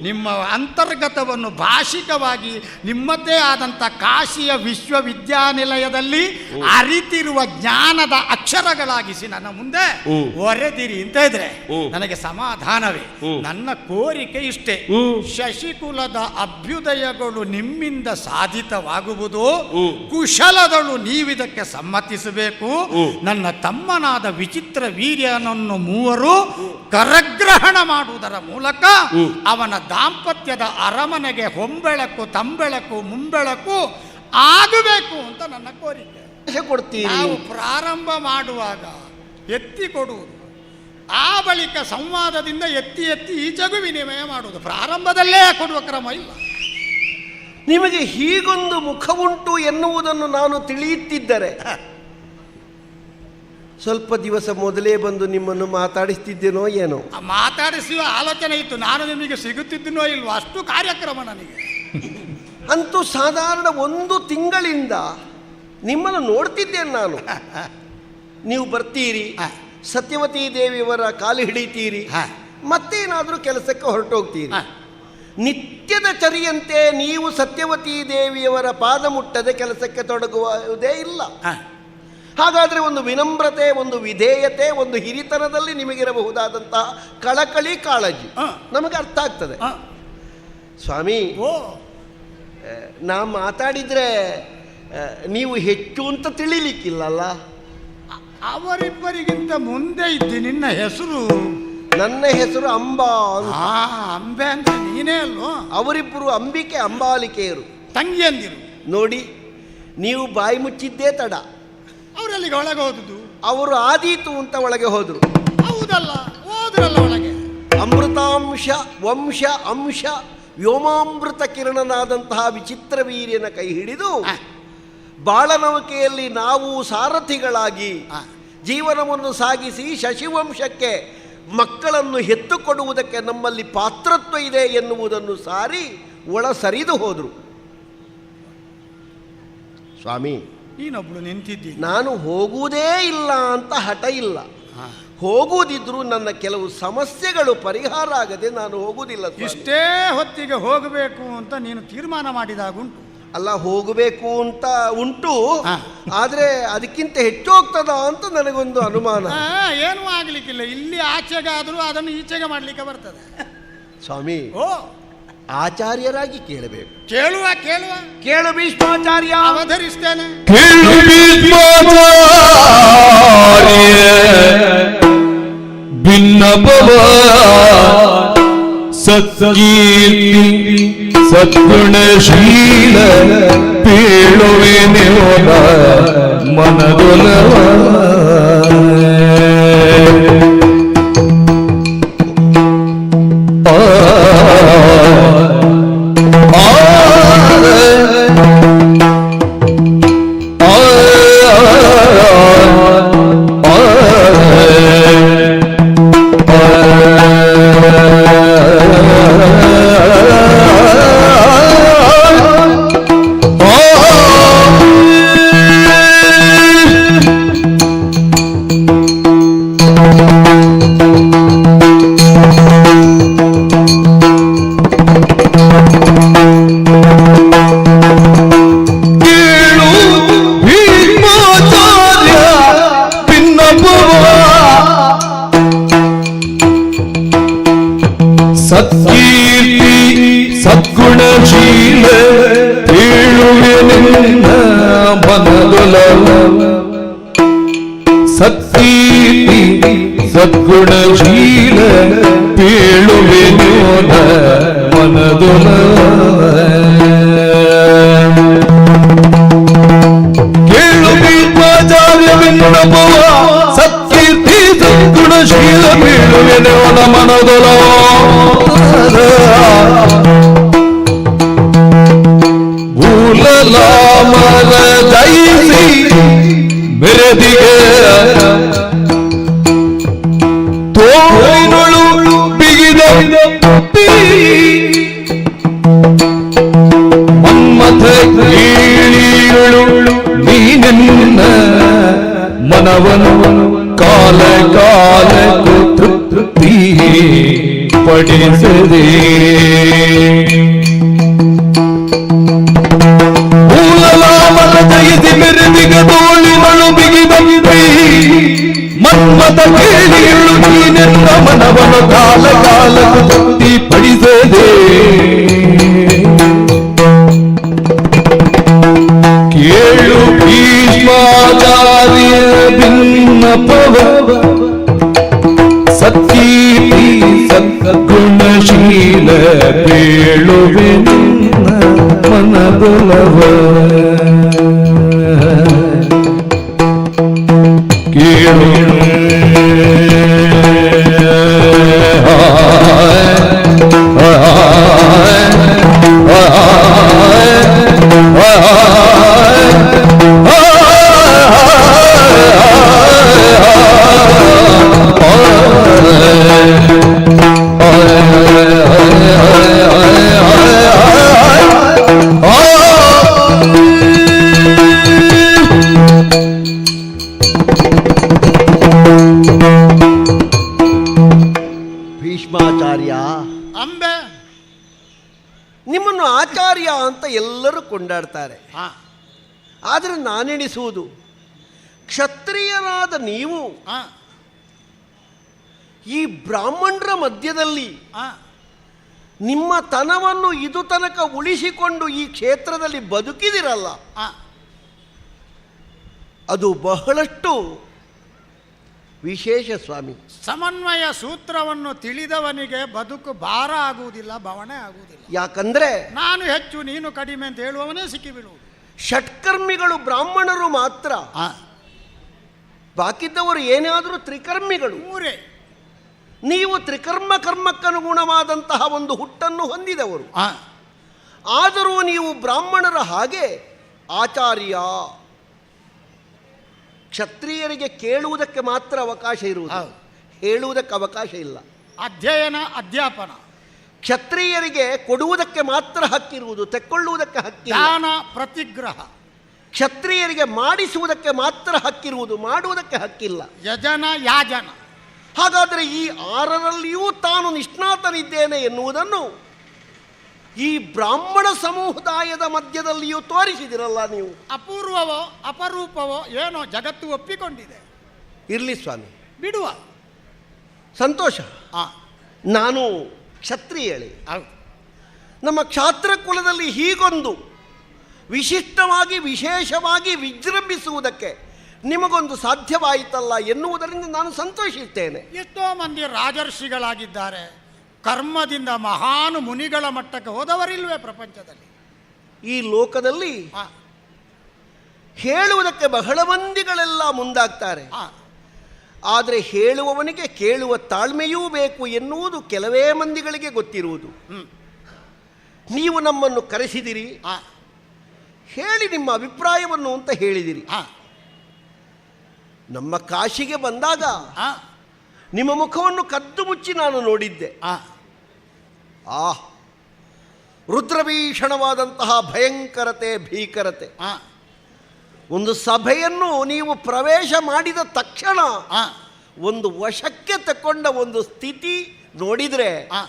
ನಿಮ್ಮ ಅಂತರ್ಗತವನ್ನು ಭಾಷಿಕವಾಗಿ ನಿಮ್ಮದೇ ಆದಂತ ಕಾಶಿಯ ವಿಶ್ವವಿದ್ಯಾನಿಲಯದಲ್ಲಿ ಅರಿತಿರುವ ಜ್ಞಾನದ ಅಕ್ಷರಗಳಾಗಿಸಿ ನನ್ನ ಮುಂದೆ ಒರೆದಿರಿ ಅಂತ ಇದ್ರೆ ನನಗೆ ಸಮಾಧಾನವೇ. ನನ್ನ ಕೋರಿಕೆ ಇಷ್ಟೇ, ಶಶಿಕುಲದ ಅಭ್ಯುದಯಗಳು ನಿಮ್ಮಿಂದ ಸಾಧಿತವಾಗುವುದು, ಕುಶಲದಳು ನೀವಿದಕ್ಕೆ ಸಮ್ಮತಿಸಬೇಕು. ನನ್ನ ತಮ್ಮನಾದ ವಿಚಿತ್ರ ವೀರ್ಯನನ್ನು 3 ಕರಗ್ರಹಣ ಮಾಡುವುದರ ಮೂಲಕ ಅವನ ದಾಂಪತ್ಯದ ಅರಮನೆಗೆ ಹೊಂಬೆಳಕು ತಂಬೆಳಕು ಮುಂಬೆಳಕು ಆಗಬೇಕು ಅಂತ ನನ್ನ ಕೋರಿಕೆ. ನಾವು ಪ್ರಾರಂಭ ಮಾಡುವಾಗ ಎತ್ತಿ ಕೊಡುವುದು, ಆ ಬಳಿಕ ಸಂವಾದದಿಂದ ಎತ್ತಿ ಎತ್ತಿ ಈಚೆಗೂ ವಿನಿಮಯ ಮಾಡುವುದು. ಪ್ರಾರಂಭದಲ್ಲೇ ಕೊಡುವ ಕ್ರಮ ಇಲ್ಲ. ನಿಮಗೆ ಹೀಗೊಂದು ಮುಖ ಉಂಟು ಎನ್ನುವುದನ್ನು ನಾನು ತಿಳಿಯುತ್ತಿದ್ದರೆ ಸ್ವಲ್ಪ ದಿವಸ ಮೊದಲೇ ಬಂದು ನಿಮ್ಮನ್ನು ಮಾತಾಡಿಸ್ತಿದ್ದೇನೋ ಏನೋ. ಮಾತಾಡಿಸುವ ಆಲೋಚನೆ ಇತ್ತು, ನಾನು ನಿಮಗೆ ಸಿಗುತ್ತಿದ್ದೀನೋ ಇಲ್ವೋ, ಅಷ್ಟು ಕಾರ್ಯಕ್ರಮ ನನಗೆ. ಅಂತೂ ಸಾಧಾರಣ 1 ತಿಂಗಳಿಂದ ನಿಮ್ಮನ್ನು ನೋಡ್ತಿದ್ದೇನೆ ನಾನು. ನೀವು ಬರ್ತೀರಿ, ಸತ್ಯವತಿ ದೇವಿಯವರ ಕಾಲು ಹಿಡಿತೀರಿ, ಮತ್ತೇನಾದರೂ ಕೆಲಸಕ್ಕೆ ಹೊರಟೋಗ್ತೀರಿ. ನಿತ್ಯದ ಚರಿಯಂತೆ ನೀವು ಸತ್ಯವತಿ ದೇವಿಯವರ ಪಾದ ಮುಟ್ಟದೆ ಕೆಲಸಕ್ಕೆ ತೊಡಗುವುದೇ ಇಲ್ಲ. ಹಾಗಾದರೆ ಒಂದು ವಿನಮ್ರತೆ, ಒಂದು ವಿಧೇಯತೆ, ಒಂದು ಹಿರಿತನದಲ್ಲಿ ನಿಮಗಿರಬಹುದಾದಂತಹ ಕಳಕಳಿ ಕಾಳಜಿ ನಮಗೆ ಅರ್ಥ ಆಗ್ತದೆ. ಸ್ವಾಮಿ, ನಾ ಮಾತಾಡಿದ್ರೆ ನೀವು ಹೆಚ್ಚು ಅಂತ ತಿಳಿಲಿಕ್ಕಿಲ್ಲಲ್ಲ. ಅವರಿಬ್ಬರಿಗಿಂತ ಮುಂದೆ ಇದ್ದಿ. ನಿನ್ನ ಹೆಸರು? ನನ್ನ ಹೆಸರು ಅಂಬಾ. ಅಂಬೆ ಅಂತ ನೀನೇ ಅಲ್ವೋ? ಅವರಿಬ್ಬರು ಅಂಬಿಕೆ ಅಂಬಾಲಿಕೆಯರು, ತಂಗಿಯಂದಿರು. ನೋಡಿ, ನೀವು ಬಾಯಿ ಮುಚ್ಚಿದ್ದೇ ತಡ. ಅವರಲ್ಲಿಗೆ ಒಳಗೆ ಹೋದುದು? ಅವರು ಆದೀತು ಅಂತ ಒಳಗೆ ಹೋದ್ರು. ಹೌದಲ್ಲ, ಹೋದ್ರಲ್ಲ ಒಳಗೆ. ಅಮೃತಾಂಶ ವಂಶ ಅಂಶ ವ್ಯೋಮಾಮೃತ ಕಿರಣನಾದಂತಹ ವಿಚಿತ್ರ ವೀರ್ಯನ ಕೈ ಹಿಡಿದು ಬಾಳನೌಕೆಯಲ್ಲಿ ನಾವು ಸಾರಥಿಗಳಾಗಿ ಜೀವನವನ್ನು ಸಾಗಿಸಿ ಶಶಿವಂಶಕ್ಕೆ ಮಕ್ಕಳನ್ನು ಹೆತ್ತುಕೊಡುವುದಕ್ಕೆ ನಮ್ಮಲ್ಲಿ ಪಾತ್ರತ್ವ ಇದೆ ಎನ್ನುವುದನ್ನು ಸಾರಿ ಒಳ ಸರಿದು ಹೋದರು. ಸ್ವಾಮಿ, ನೀನೊಬ್ಳು ನಿಂತಿದ್ದಿ. ನಾನು ಹೋಗುವುದೇ ಇಲ್ಲ ಅಂತ ಹಠ ಇಲ್ಲ. ಹೋಗುವುದಿದ್ರು ನನ್ನ ಕೆಲವು ಸಮಸ್ಯೆಗಳು ಪರಿಹಾರ ಆಗದೆ ನಾನು ಹೋಗುವುದಿಲ್ಲ. ಇಷ್ಟೇ ಹೊತ್ತಿಗೆ ಹೋಗಬೇಕು ಅಂತ ನೀನು ತೀರ್ಮಾನ ಮಾಡಿದಾಗುಂಟು. ಅಲ್ಲ, ಹೋಗಬೇಕು ಅಂತ ಉಂಟು, ಆದರೆ ಅದಕ್ಕಿಂತ ಹೆಚ್ಚು ಹೋಗ್ತದ ಅಂತ ನನಗೊಂದು ಅನುಮಾನ. ಏನೂ ಆಗ್ಲಿಕ್ಕಿಲ್ಲ. ಇಲ್ಲಿ ಆಚೆಗಾದರೂ ಅದನ್ನು ಈಚೆಗೆ ಮಾಡ್ಲಿಕ್ಕೆ ಬರ್ತದೆ. ಸ್ವಾಮಿ, ಆಚಾರ್ಯರಾಗಿ ಕೇಳಬೇಕು. ಕೇಳುವ ಕೇಳುವ ಕೇಳು ಭೀಷ್ಮಾಚಾರ್ಯ. ಅವಧರಿಸ್ತೇನೆ. ಕೇಳು ಭೀಷ್ಮಾಚಾರ್ಯ ಭಿನ್ನಪವ ಸತ್ಕೀರ್ತಿ ಸದ್ಗುಣಶೀಲ ಪೇಳುವೆ ಹೋದ ಮನದೊಲವ ಆ ಸತ್ಕೀರ್ತಿ ಸದ್ಗುಣಶೀಲ ಬೀಳುವೆ ನಿನ್ನ ಮನದೊಲವ ಸತ್ಕೀರ್ತಿ ಸದ್ಗುಣಶೀಲ ಬೀಳುವೆ ನಿನ್ನ ಮನದೊಲವ ಕೇಳು ಭೀಷ್ಮಾಚಾರ್ಯವೆನ್ನಬವ ಸತ್ಕೀರ್ತಿ ಸದ್ಗುಣಶೀಲ ಬೀಳುವೆ ನಿನ್ನ ಮನದೊಲವ ಭೂಲಲಾಮರ ಜಯಿಸಿ ಮೆರೆದಿಗೆ ತೋಳಿನೊಳು ಬಿಗಿದ ಮನ್ಮಥ ಕೀಳಿಯಳು ನೀನೆನ್ನ ಮನವನು ಕಾಲ ಕಾಲಕ್ಕೂ ತೃಪ್ತಿ ಪಡಿಸದೆ ಮೂಲಲಾಮನ ಜಯಿಸಿ ಮೆರೆದಿಗ ತೋಳಿನಳು ಬಿಗಿದಂತೆ ಮನ್ಮಥ ಕೇಳಿಯಳು ನೀನೆನ್ನ ಮನವನು ಕಾಲ ಕಾಲಕ್ಕೂ ತೃಪ್ತಿ ಪಡಿಸದೆ ಕೇಳು ಭೀಷ್ಮಾಚಾರ್ಯ ಭಿನ್ನಪವ ಸತ್ಕೀರ್ತಿ ಸದ್ಗುಣಶೀಲ ಬೀಳುವೆ ನಿನ್ನ ಮನದೊಲವ ಕೇಳು ಭೀಷ್ಮಾಚಾರ್ಯ, ಅಂಬೆ ನಿಮ್ಮನ್ನು ಆಚಾರ್ಯ ಅಂತ ಎಲ್ಲರೂ ಕೊಂಡಾಡ್ತಾರೆ. ಹಾ ಆದರೆ ನಾನೆಣಿಸುವುದು ಕ್ಷತ್ರಿಯರಾದ ನೀವು ಹಾ ಈ ಬ್ರಾಹ್ಮಣರ ಮಧ್ಯದಲ್ಲಿ ಹಾ ನಿಮ್ಮ ತನವನ್ನು ಇದು ತನಕ ಉಳಿಸಿಕೊಂಡು ಈ ಕ್ಷೇತ್ರದಲ್ಲಿ ಬದುಕಿದಿರಲ್ಲ, ಹಾ ಅದು ಬಹಳಷ್ಟು ವಿಶೇಷ ಸ್ವಾಮಿ. ಸಮನ್ವಯ ಸೂತ್ರವನ್ನು ತಿಳಿದವನಿಗೆ ಬದುಕು ಭಾರ ಆಗುವುದಿಲ್ಲ, ಬವಣೆ ಆಗುವುದಿಲ್ಲ. ಯಾಕಂದ್ರೆ ನಾನು ಹೆಚ್ಚು ನೀನು ಕಡಿಮೆ ಅಂತ ಹೇಳುವವನೇ ಸಿಕ್ಕಿಬಿಡುವುದು. ಷಟ್ಕರ್ಮಿಗಳು ಬ್ರಾಹ್ಮಣರು ಮಾತ್ರ, ಹಾ ಬಾಕಿದ್ದವರು ಏನಾದರೂ ತ್ರಿಕರ್ಮಿಗಳು. ಮೂರೇ. ನೀವು ತ್ರಿಕರ್ಮ ಕರ್ಮಕ್ಕನುಗುಣವಾದಂತಹ ಒಂದು ಹುಟ್ಟನ್ನು ಹೊಂದಿದವರು. ಹಾ ಆದರೂ ನೀವು ಬ್ರಾಹ್ಮಣರ ಹಾಗೆ ಆಚಾರ್ಯ. ಕ್ಷತ್ರಿಯರಿಗೆ ಕೇಳುವುದಕ್ಕೆ ಮಾತ್ರ ಅವಕಾಶ ಇರುವುದು, ಹೌದು. ಹೇಳುವುದಕ್ಕೆ ಅವಕಾಶ ಇಲ್ಲ. ಅಧ್ಯಯನ ಅಧ್ಯಾಪನ. ಕ್ಷತ್ರಿಯರಿಗೆ ಕೊಡುವುದಕ್ಕೆ ಮಾತ್ರ ಹಕ್ಕಿರುವುದು, ತೆಕ್ಕೊಳ್ಳುವುದಕ್ಕೆ ಹಕ್ಕಿಲ್ಲ. ದಾನ ಪ್ರತಿಗ್ರಹ. ಕ್ಷತ್ರಿಯರಿಗೆ ಮಾಡಿಸುವುದಕ್ಕೆ ಮಾತ್ರ ಹಕ್ಕಿರುವುದು, ಮಾಡುವುದಕ್ಕೆ ಹಕ್ಕಿಲ್ಲ. ಯಜನ ಯಾಜನ. ಹಾಗಾದರೆ ಈ ಆರರಲ್ಲಿಯೂ ತಾನು ನಿಷ್ಣಾತನಿದ್ದೇನೆ ಎನ್ನುವುದನ್ನು ಈ ಬ್ರಾಹ್ಮಣ ಸಮುದಾಯದ ಮಧ್ಯದಲ್ಲಿಯೂ ತೋರಿಸಿದಿರಲ್ಲ ನೀವು. ಅಪೂರ್ವವೋ ಅಪರೂಪವೋ ಏನೋ ಜಗತ್ತು ಒಪ್ಪಿಕೊಂಡಿದೆ. ಇರಲಿ ಸ್ವಾಮಿ, ಬಿಡುವ. ಸಂತೋಷ. ಹಾ ನಾನು ಕ್ಷತ್ರಿಯಳಿ. ಹೌದು. ನಮ್ಮ ಕ್ಷಾತ್ರ ಕುಲದಲ್ಲಿ ಹೀಗೊಂದು ವಿಶಿಷ್ಟವಾಗಿ ವಿಶೇಷವಾಗಿ ವಿಜೃಂಭಿಸುವುದಕ್ಕೆ ನಿಮಗೊಂದು ಸಾಧ್ಯವಾಯಿತಲ್ಲ ಎನ್ನುವುದರಿಂದ ನಾನು ಸಂತೋಷಿಸ್ತೇನೆ. ಎಷ್ಟೋ ಮಂದಿ ರಾಜರ್ಷಿಗಳಾಗಿದ್ದಾರೆ, ಕರ್ಮದಿಂದ ಮಹಾನು ಮುನಿಗಳ ಮಟ್ಟಕ್ಕೆ ಹೋದವರಿಲ್ವೇ ಪ್ರಪಂಚದಲ್ಲಿ? ಈ ಲೋಕದಲ್ಲಿ ಹಾ ಹೇಳುವುದಕ್ಕೆ ಬಹಳ ಮಂದಿಗಳೆಲ್ಲ ಮುಂದಾಗ್ತಾರೆ. ಹಾ ಆದರೆ ಹೇಳುವವನಿಗೆ ಕೇಳುವ ತಾಳ್ಮೆಯೂ ಬೇಕು ಎನ್ನುವುದು ಕೆಲವೇ ಮಂದಿಗಳಿಗೆ ಗೊತ್ತಿರುವುದು. ನೀವು ನಮ್ಮನ್ನು ಕರೆಸಿದಿರಿ, ಹಾ ಹೇಳಿ ನಿಮ್ಮ ಅಭಿಪ್ರಾಯವನ್ನು ಅಂತ ಹೇಳಿದಿರಿ. ಹಾ ನಮ್ಮ ಕಾಶಿಗೆ ಬಂದಾಗ ಹಾ ನಿಮ್ಮ ಮುಖವನ್ನು ಕದ್ದು ಮುಚ್ಚಿ ನಾನು ನೋಡಿದ್ದೆ. ಹಾ ರುದ್ರಭೀಷಣವಾದಂತಹ ಭಯಂಕರತೆ, ಭೀಕರತೆ. ಹಾ ಒಂದು ಸಭೆಯನ್ನು ನೀವು ಪ್ರವೇಶ ಮಾಡಿದ ತಕ್ಷಣ ಹಾ ಒಂದು ವಶಕ್ಕೆ ತಕೊಂಡ ಒಂದು ಸ್ಥಿತಿ ನೋಡಿದರೆ ಹಾ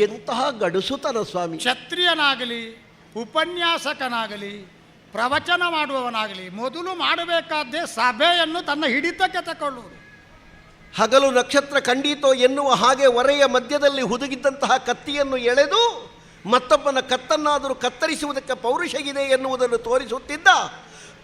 ಎಂತಹ ಗಡುಸುತನ ಸ್ವಾಮಿ. ಕ್ಷತ್ರಿಯನಾಗಲಿ ಉಪನ್ಯಾಸಕನಾಗಲಿ ಪ್ರವಚನ ಮಾಡುವವನಾಗಲಿ ಮೊದಲು ಮಾಡಬೇಕಾದ್ದೇ ಸಭೆಯನ್ನು ತನ್ನ ಹಿಡಿತಕ್ಕೆ ತಗೊಳ್ಳುವುದು. ಹಗಲು ನಕ್ಷತ್ರ ಕಂಡೀತೋ ಎನ್ನುವ ಹಾಗೆ ಒರೆಯ ಮಧ್ಯದಲ್ಲಿ ಹುದುಗಿದ್ದಂತಹ ಕತ್ತಿಯನ್ನು ಎಳೆದು ಮತ್ತೊಬ್ಬನ ಕತ್ತನ್ನಾದರೂ ಕತ್ತರಿಸುವುದಕ್ಕೆ ಪೌರುಷ ಇದೆ ಎನ್ನುವುದನ್ನು ತೋರಿಸುತ್ತಿದ್ದ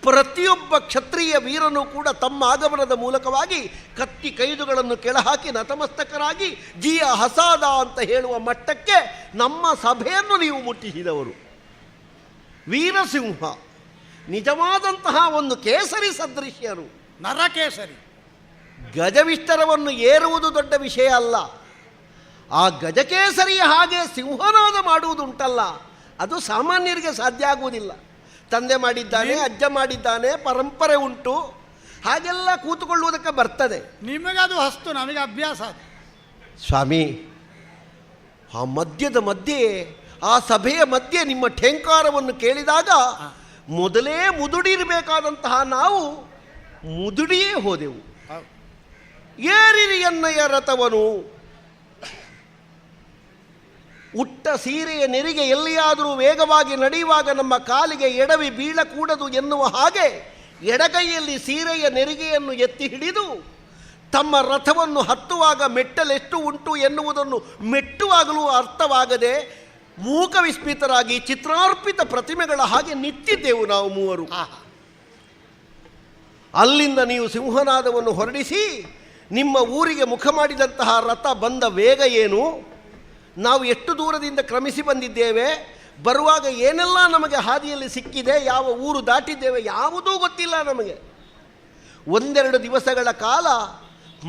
ಪ್ರತಿಯೊಬ್ಬ ಕ್ಷತ್ರಿಯ ವೀರನೂ ಕೂಡ ತಮ್ಮ ಆಗಮನದ ಮೂಲಕವಾಗಿ ಕತ್ತಿ ಕೈದುಗಳನ್ನು ಕೆಳಹಾಕಿ ನತಮಸ್ತಕರಾಗಿ ಜಿಯ ಹಸಾದ ಅಂತ ಹೇಳುವ ಮಟ್ಟಕ್ಕೆ ನಮ್ಮ ಸಭೆಯನ್ನು ನೀವು ಮುಟ್ಟಿಸಿದವರು. ವೀರಸಿಂಹ ನಿಜವಾದಂತಹ ಒಂದು ಕೇಸರಿ ಸದೃಶ್ಯರು. ನರಕೇಸರಿ. ಗಜವಿಷ್ಟರವನ್ನು ಏರುವುದು ದೊಡ್ಡ ವಿಷಯ ಅಲ್ಲ, ಆ ಗಜಕೇಸರಿಯ ಹಾಗೆ ಸಿಂಹನಾದ ಮಾಡುವುದುಂಟಲ್ಲ, ಅದು ಸಾಮಾನ್ಯರಿಗೆ ಸಾಧ್ಯ ಆಗುವುದಿಲ್ಲ. ತಂದೆ ಮಾಡಿದ್ದಾನೆ, ಅಜ್ಜ ಮಾಡಿದ್ದಾನೆ, ಪರಂಪರೆ ಉಂಟು, ಹಾಗೆಲ್ಲ ಕೂತುಕೊಳ್ಳುವುದಕ್ಕೆ ಬರ್ತದೆ. ನಿಮಗದು ಹಸ್ತು, ನಮಗೆ ಅಭ್ಯಾಸ. ಸ್ವಾಮಿ, ಆ ಮಧ್ಯದ ಮಧ್ಯೆ, ಆ ಸಭೆಯ ಮಧ್ಯೆ ನಿಮ್ಮ ಠೇಂಕಾರವನ್ನು ಕೇಳಿದಾಗ ಮೊದಲೇ ಮುದುಡಿರಬೇಕಾದಂತಹ ನಾವು ಮುದುಡಿಯೇ ಹೋದೆವು. ಏರಿರಿ ಎನ್ನಯ್ಯ ರಥವನು, ಉಟ್ಟ ಸೀರೆಯ ನೆರಿಗೆ ಎಲ್ಲಿಯಾದರೂ ವೇಗವಾಗಿ ನಡೆಯುವಾಗ ನಮ್ಮ ಕಾಲಿಗೆ ಎಡವಿ ಬೀಳಕೂಡದು ಎನ್ನುವ ಹಾಗೆ ಎಡಗೈಯಲ್ಲಿ ಸೀರೆಯ ನೆರಿಗೆಯನ್ನು ಎತ್ತಿ ಹಿಡಿದು ತಮ್ಮ ರಥವನ್ನು ಹತ್ತುವಾಗ ಮೆಟ್ಟಲೆಷ್ಟು ಉಂಟು ಎನ್ನುವುದನ್ನು ಮೆಟ್ಟುವಾಗಲೂ ಅರ್ಥವಾಗದೆ ಮೂಕ ವಿಸ್ಮಿತರಾಗಿ ಚಿತ್ರಾರ್ಪಿತ ಪ್ರತಿಮೆಗಳ ಹಾಗೆ ನಿಂತಿದ್ದೆವು ನಾವು ಮೂವರು. ಅಲ್ಲಿಂದ ನೀವು ಸಿಂಹನಾದವನ್ನು ಹೊರಡಿಸಿ ನಿಮ್ಮ ಊರಿಗೆ ಮುಖ ಮಾಡಿದಂತಹ ರಥ ಬಂದ ವೇಗ ಏನು, ನಾವು ಎಷ್ಟು ದೂರದಿಂದ ಕ್ರಮಿಸಿ ಬಂದಿದ್ದೇವೆ, ಬರುವಾಗ ಏನೆಲ್ಲ ನಮಗೆ ಹಾದಿಯಲ್ಲಿ ಸಿಕ್ಕಿದೆ, ಯಾವ ಊರು ದಾಟಿದ್ದೇವೆ ಯಾವುದೂ ಗೊತ್ತಿಲ್ಲ ನಮಗೆ. ಒಂದೆರಡು ದಿವಸಗಳ ಕಾಲ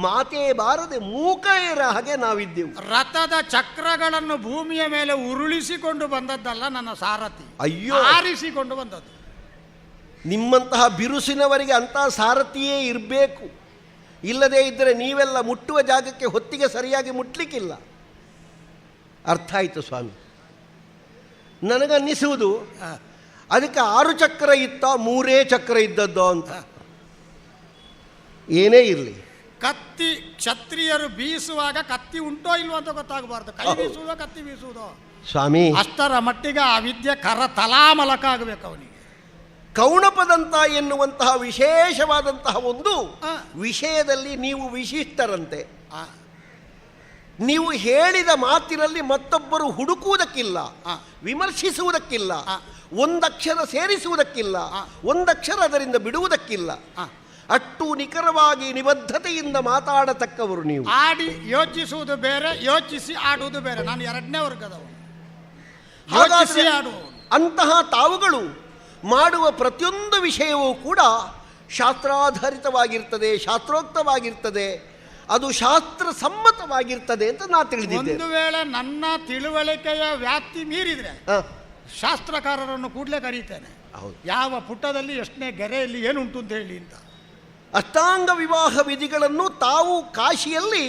ಮಾತೇ ಬಾರದೆ ಮೂಕರ ಹಾಗೆ ನಾವಿದ್ದೆವು. ರಥದ ಚಕ್ರಗಳನ್ನು ಭೂಮಿಯ ಮೇಲೆ ಉರುಳಿಸಿಕೊಂಡು ಬಂದದ್ದಲ್ಲ ನನ್ನ ಸಾರಥಿ, ಅಯ್ಯೋ, ಆರಿಸಿಕೊಂಡು ಬಂದದ್ದು. ನಿಮ್ಮಂತಹ ಬಿರುಸಿನವರಿಗೆ ಅಂತಹ ಸಾರಥಿಯೇ ಇರಬೇಕು, ಇಲ್ಲದೇ ಇದ್ದರೆ ನೀವೆಲ್ಲ ಮುಟ್ಟುವ ಜಾಗಕ್ಕೆ ಹೊತ್ತಿಗೆ ಸರಿಯಾಗಿ ಮುಟ್ಲಿಕ್ಕಿಲ್ಲ. ಅರ್ಥ ಆಯಿತು ಸ್ವಾಮಿ. ನನಗನ್ನಿಸುವುದು ಅದಕ್ಕೆ 6 ಚಕ್ರ ಇತ್ತ 3 ಚಕ್ರ ಇದ್ದದ್ದು ಅಂತ. ಏನೇ ಇರಲಿ, ಕತ್ತಿ ಕ್ಷತ್ರಿಯರು ಬೀಸುವಾಗ ಕತ್ತಿ ಉಂಟೋ ಇಲ್ವೋ ಅಂತ ಗೊತ್ತಾಗಬಾರ್ದು. ಕೈ ಬೀಸುವುದೋ ಕತ್ತಿ ಬೀಸುವುದೋ ಸ್ವಾಮಿ, ಅಷ್ಟರ ಮಟ್ಟಿಗೆ ಆ ವಿದ್ಯೆ ತಲಾಮಲಕ ಆಗಬೇಕು ಅವನಿಗೆ. ಕೌಣಪದಂತ ಎನ್ನುವಂತಹ ವಿಶೇಷವಾದಂತಹ ಒಂದು ವಿಷಯದಲ್ಲಿ ನೀವು ವಿಶಿಷ್ಟರಂತೆ. ನೀವು ಹೇಳಿದ ಮಾತಿನಲ್ಲಿ ಮತ್ತೊಬ್ಬರು ಹುಡುಕುವುದಕ್ಕಿಲ್ಲ, ವಿಮರ್ಶಿಸುವುದಕ್ಕಿಲ್ಲ, ಒಂದಕ್ಷರ ಸೇರಿಸುವುದಕ್ಕಿಲ್ಲ, ಒಂದಕ್ಷರ ಅದರಿಂದ ಬಿಡುವುದಕ್ಕಿಲ್ಲ. ಅಷ್ಟು ನಿಖರವಾಗಿ ನಿಬದ್ಧತೆಯಿಂದ ಮಾತಾಡತಕ್ಕವರು ನೀವು. ಆಡಿ ಯೋಚಿಸುವುದು ಬೇರೆ, ಯೋಚಿಸಿ ಆಡುವುದು ಬೇರೆ. ನಾನು 2ನೇ ವರ್ಗದವನು. ಹಾಗಾದರೆ ಅಂತಹ ತಾವುಗಳು ಮಾಡುವ ಪ್ರತಿಯೊಂದು ವಿಷಯವೂ ಕೂಡ ಶಾಸ್ತ್ರಾಧಾರಿತವಾಗಿರ್ತದೆ, ಶಾಸ್ತ್ರೋಕ್ತವಾಗಿರ್ತದೆ, ಅದು ಶಾಸ್ತ್ರ ಸಮ್ಮತವಾಗಿರ್ತದೆ ಅಂತ ನಾನು ತಿಳಿದಿದ್ದೆ. ಒಂದು ವೇಳೆ ನನ್ನ ತಿಳುವಳಿಕೆಯ ವ್ಯಾಪ್ತಿ ಮೀರಿದ್ರೆ ಶಾಸ್ತ್ರಕಾರರನ್ನು ಕೂಡಲೇ ಕರೀತೇನೆ. ಯಾವ ಪುಟದಲ್ಲಿ ಎಷ್ಟನೇ ಗೆರೆಯಲ್ಲಿ ಏನುಂಟು ಅಂತ ಹೇಳಿ ಅಂತ. ಅಷ್ಟಾಂಗ ವಿವಾಹ ವಿಧಿಗಳನ್ನು ತಾವು ಕಾಶಿಯಲ್ಲಿ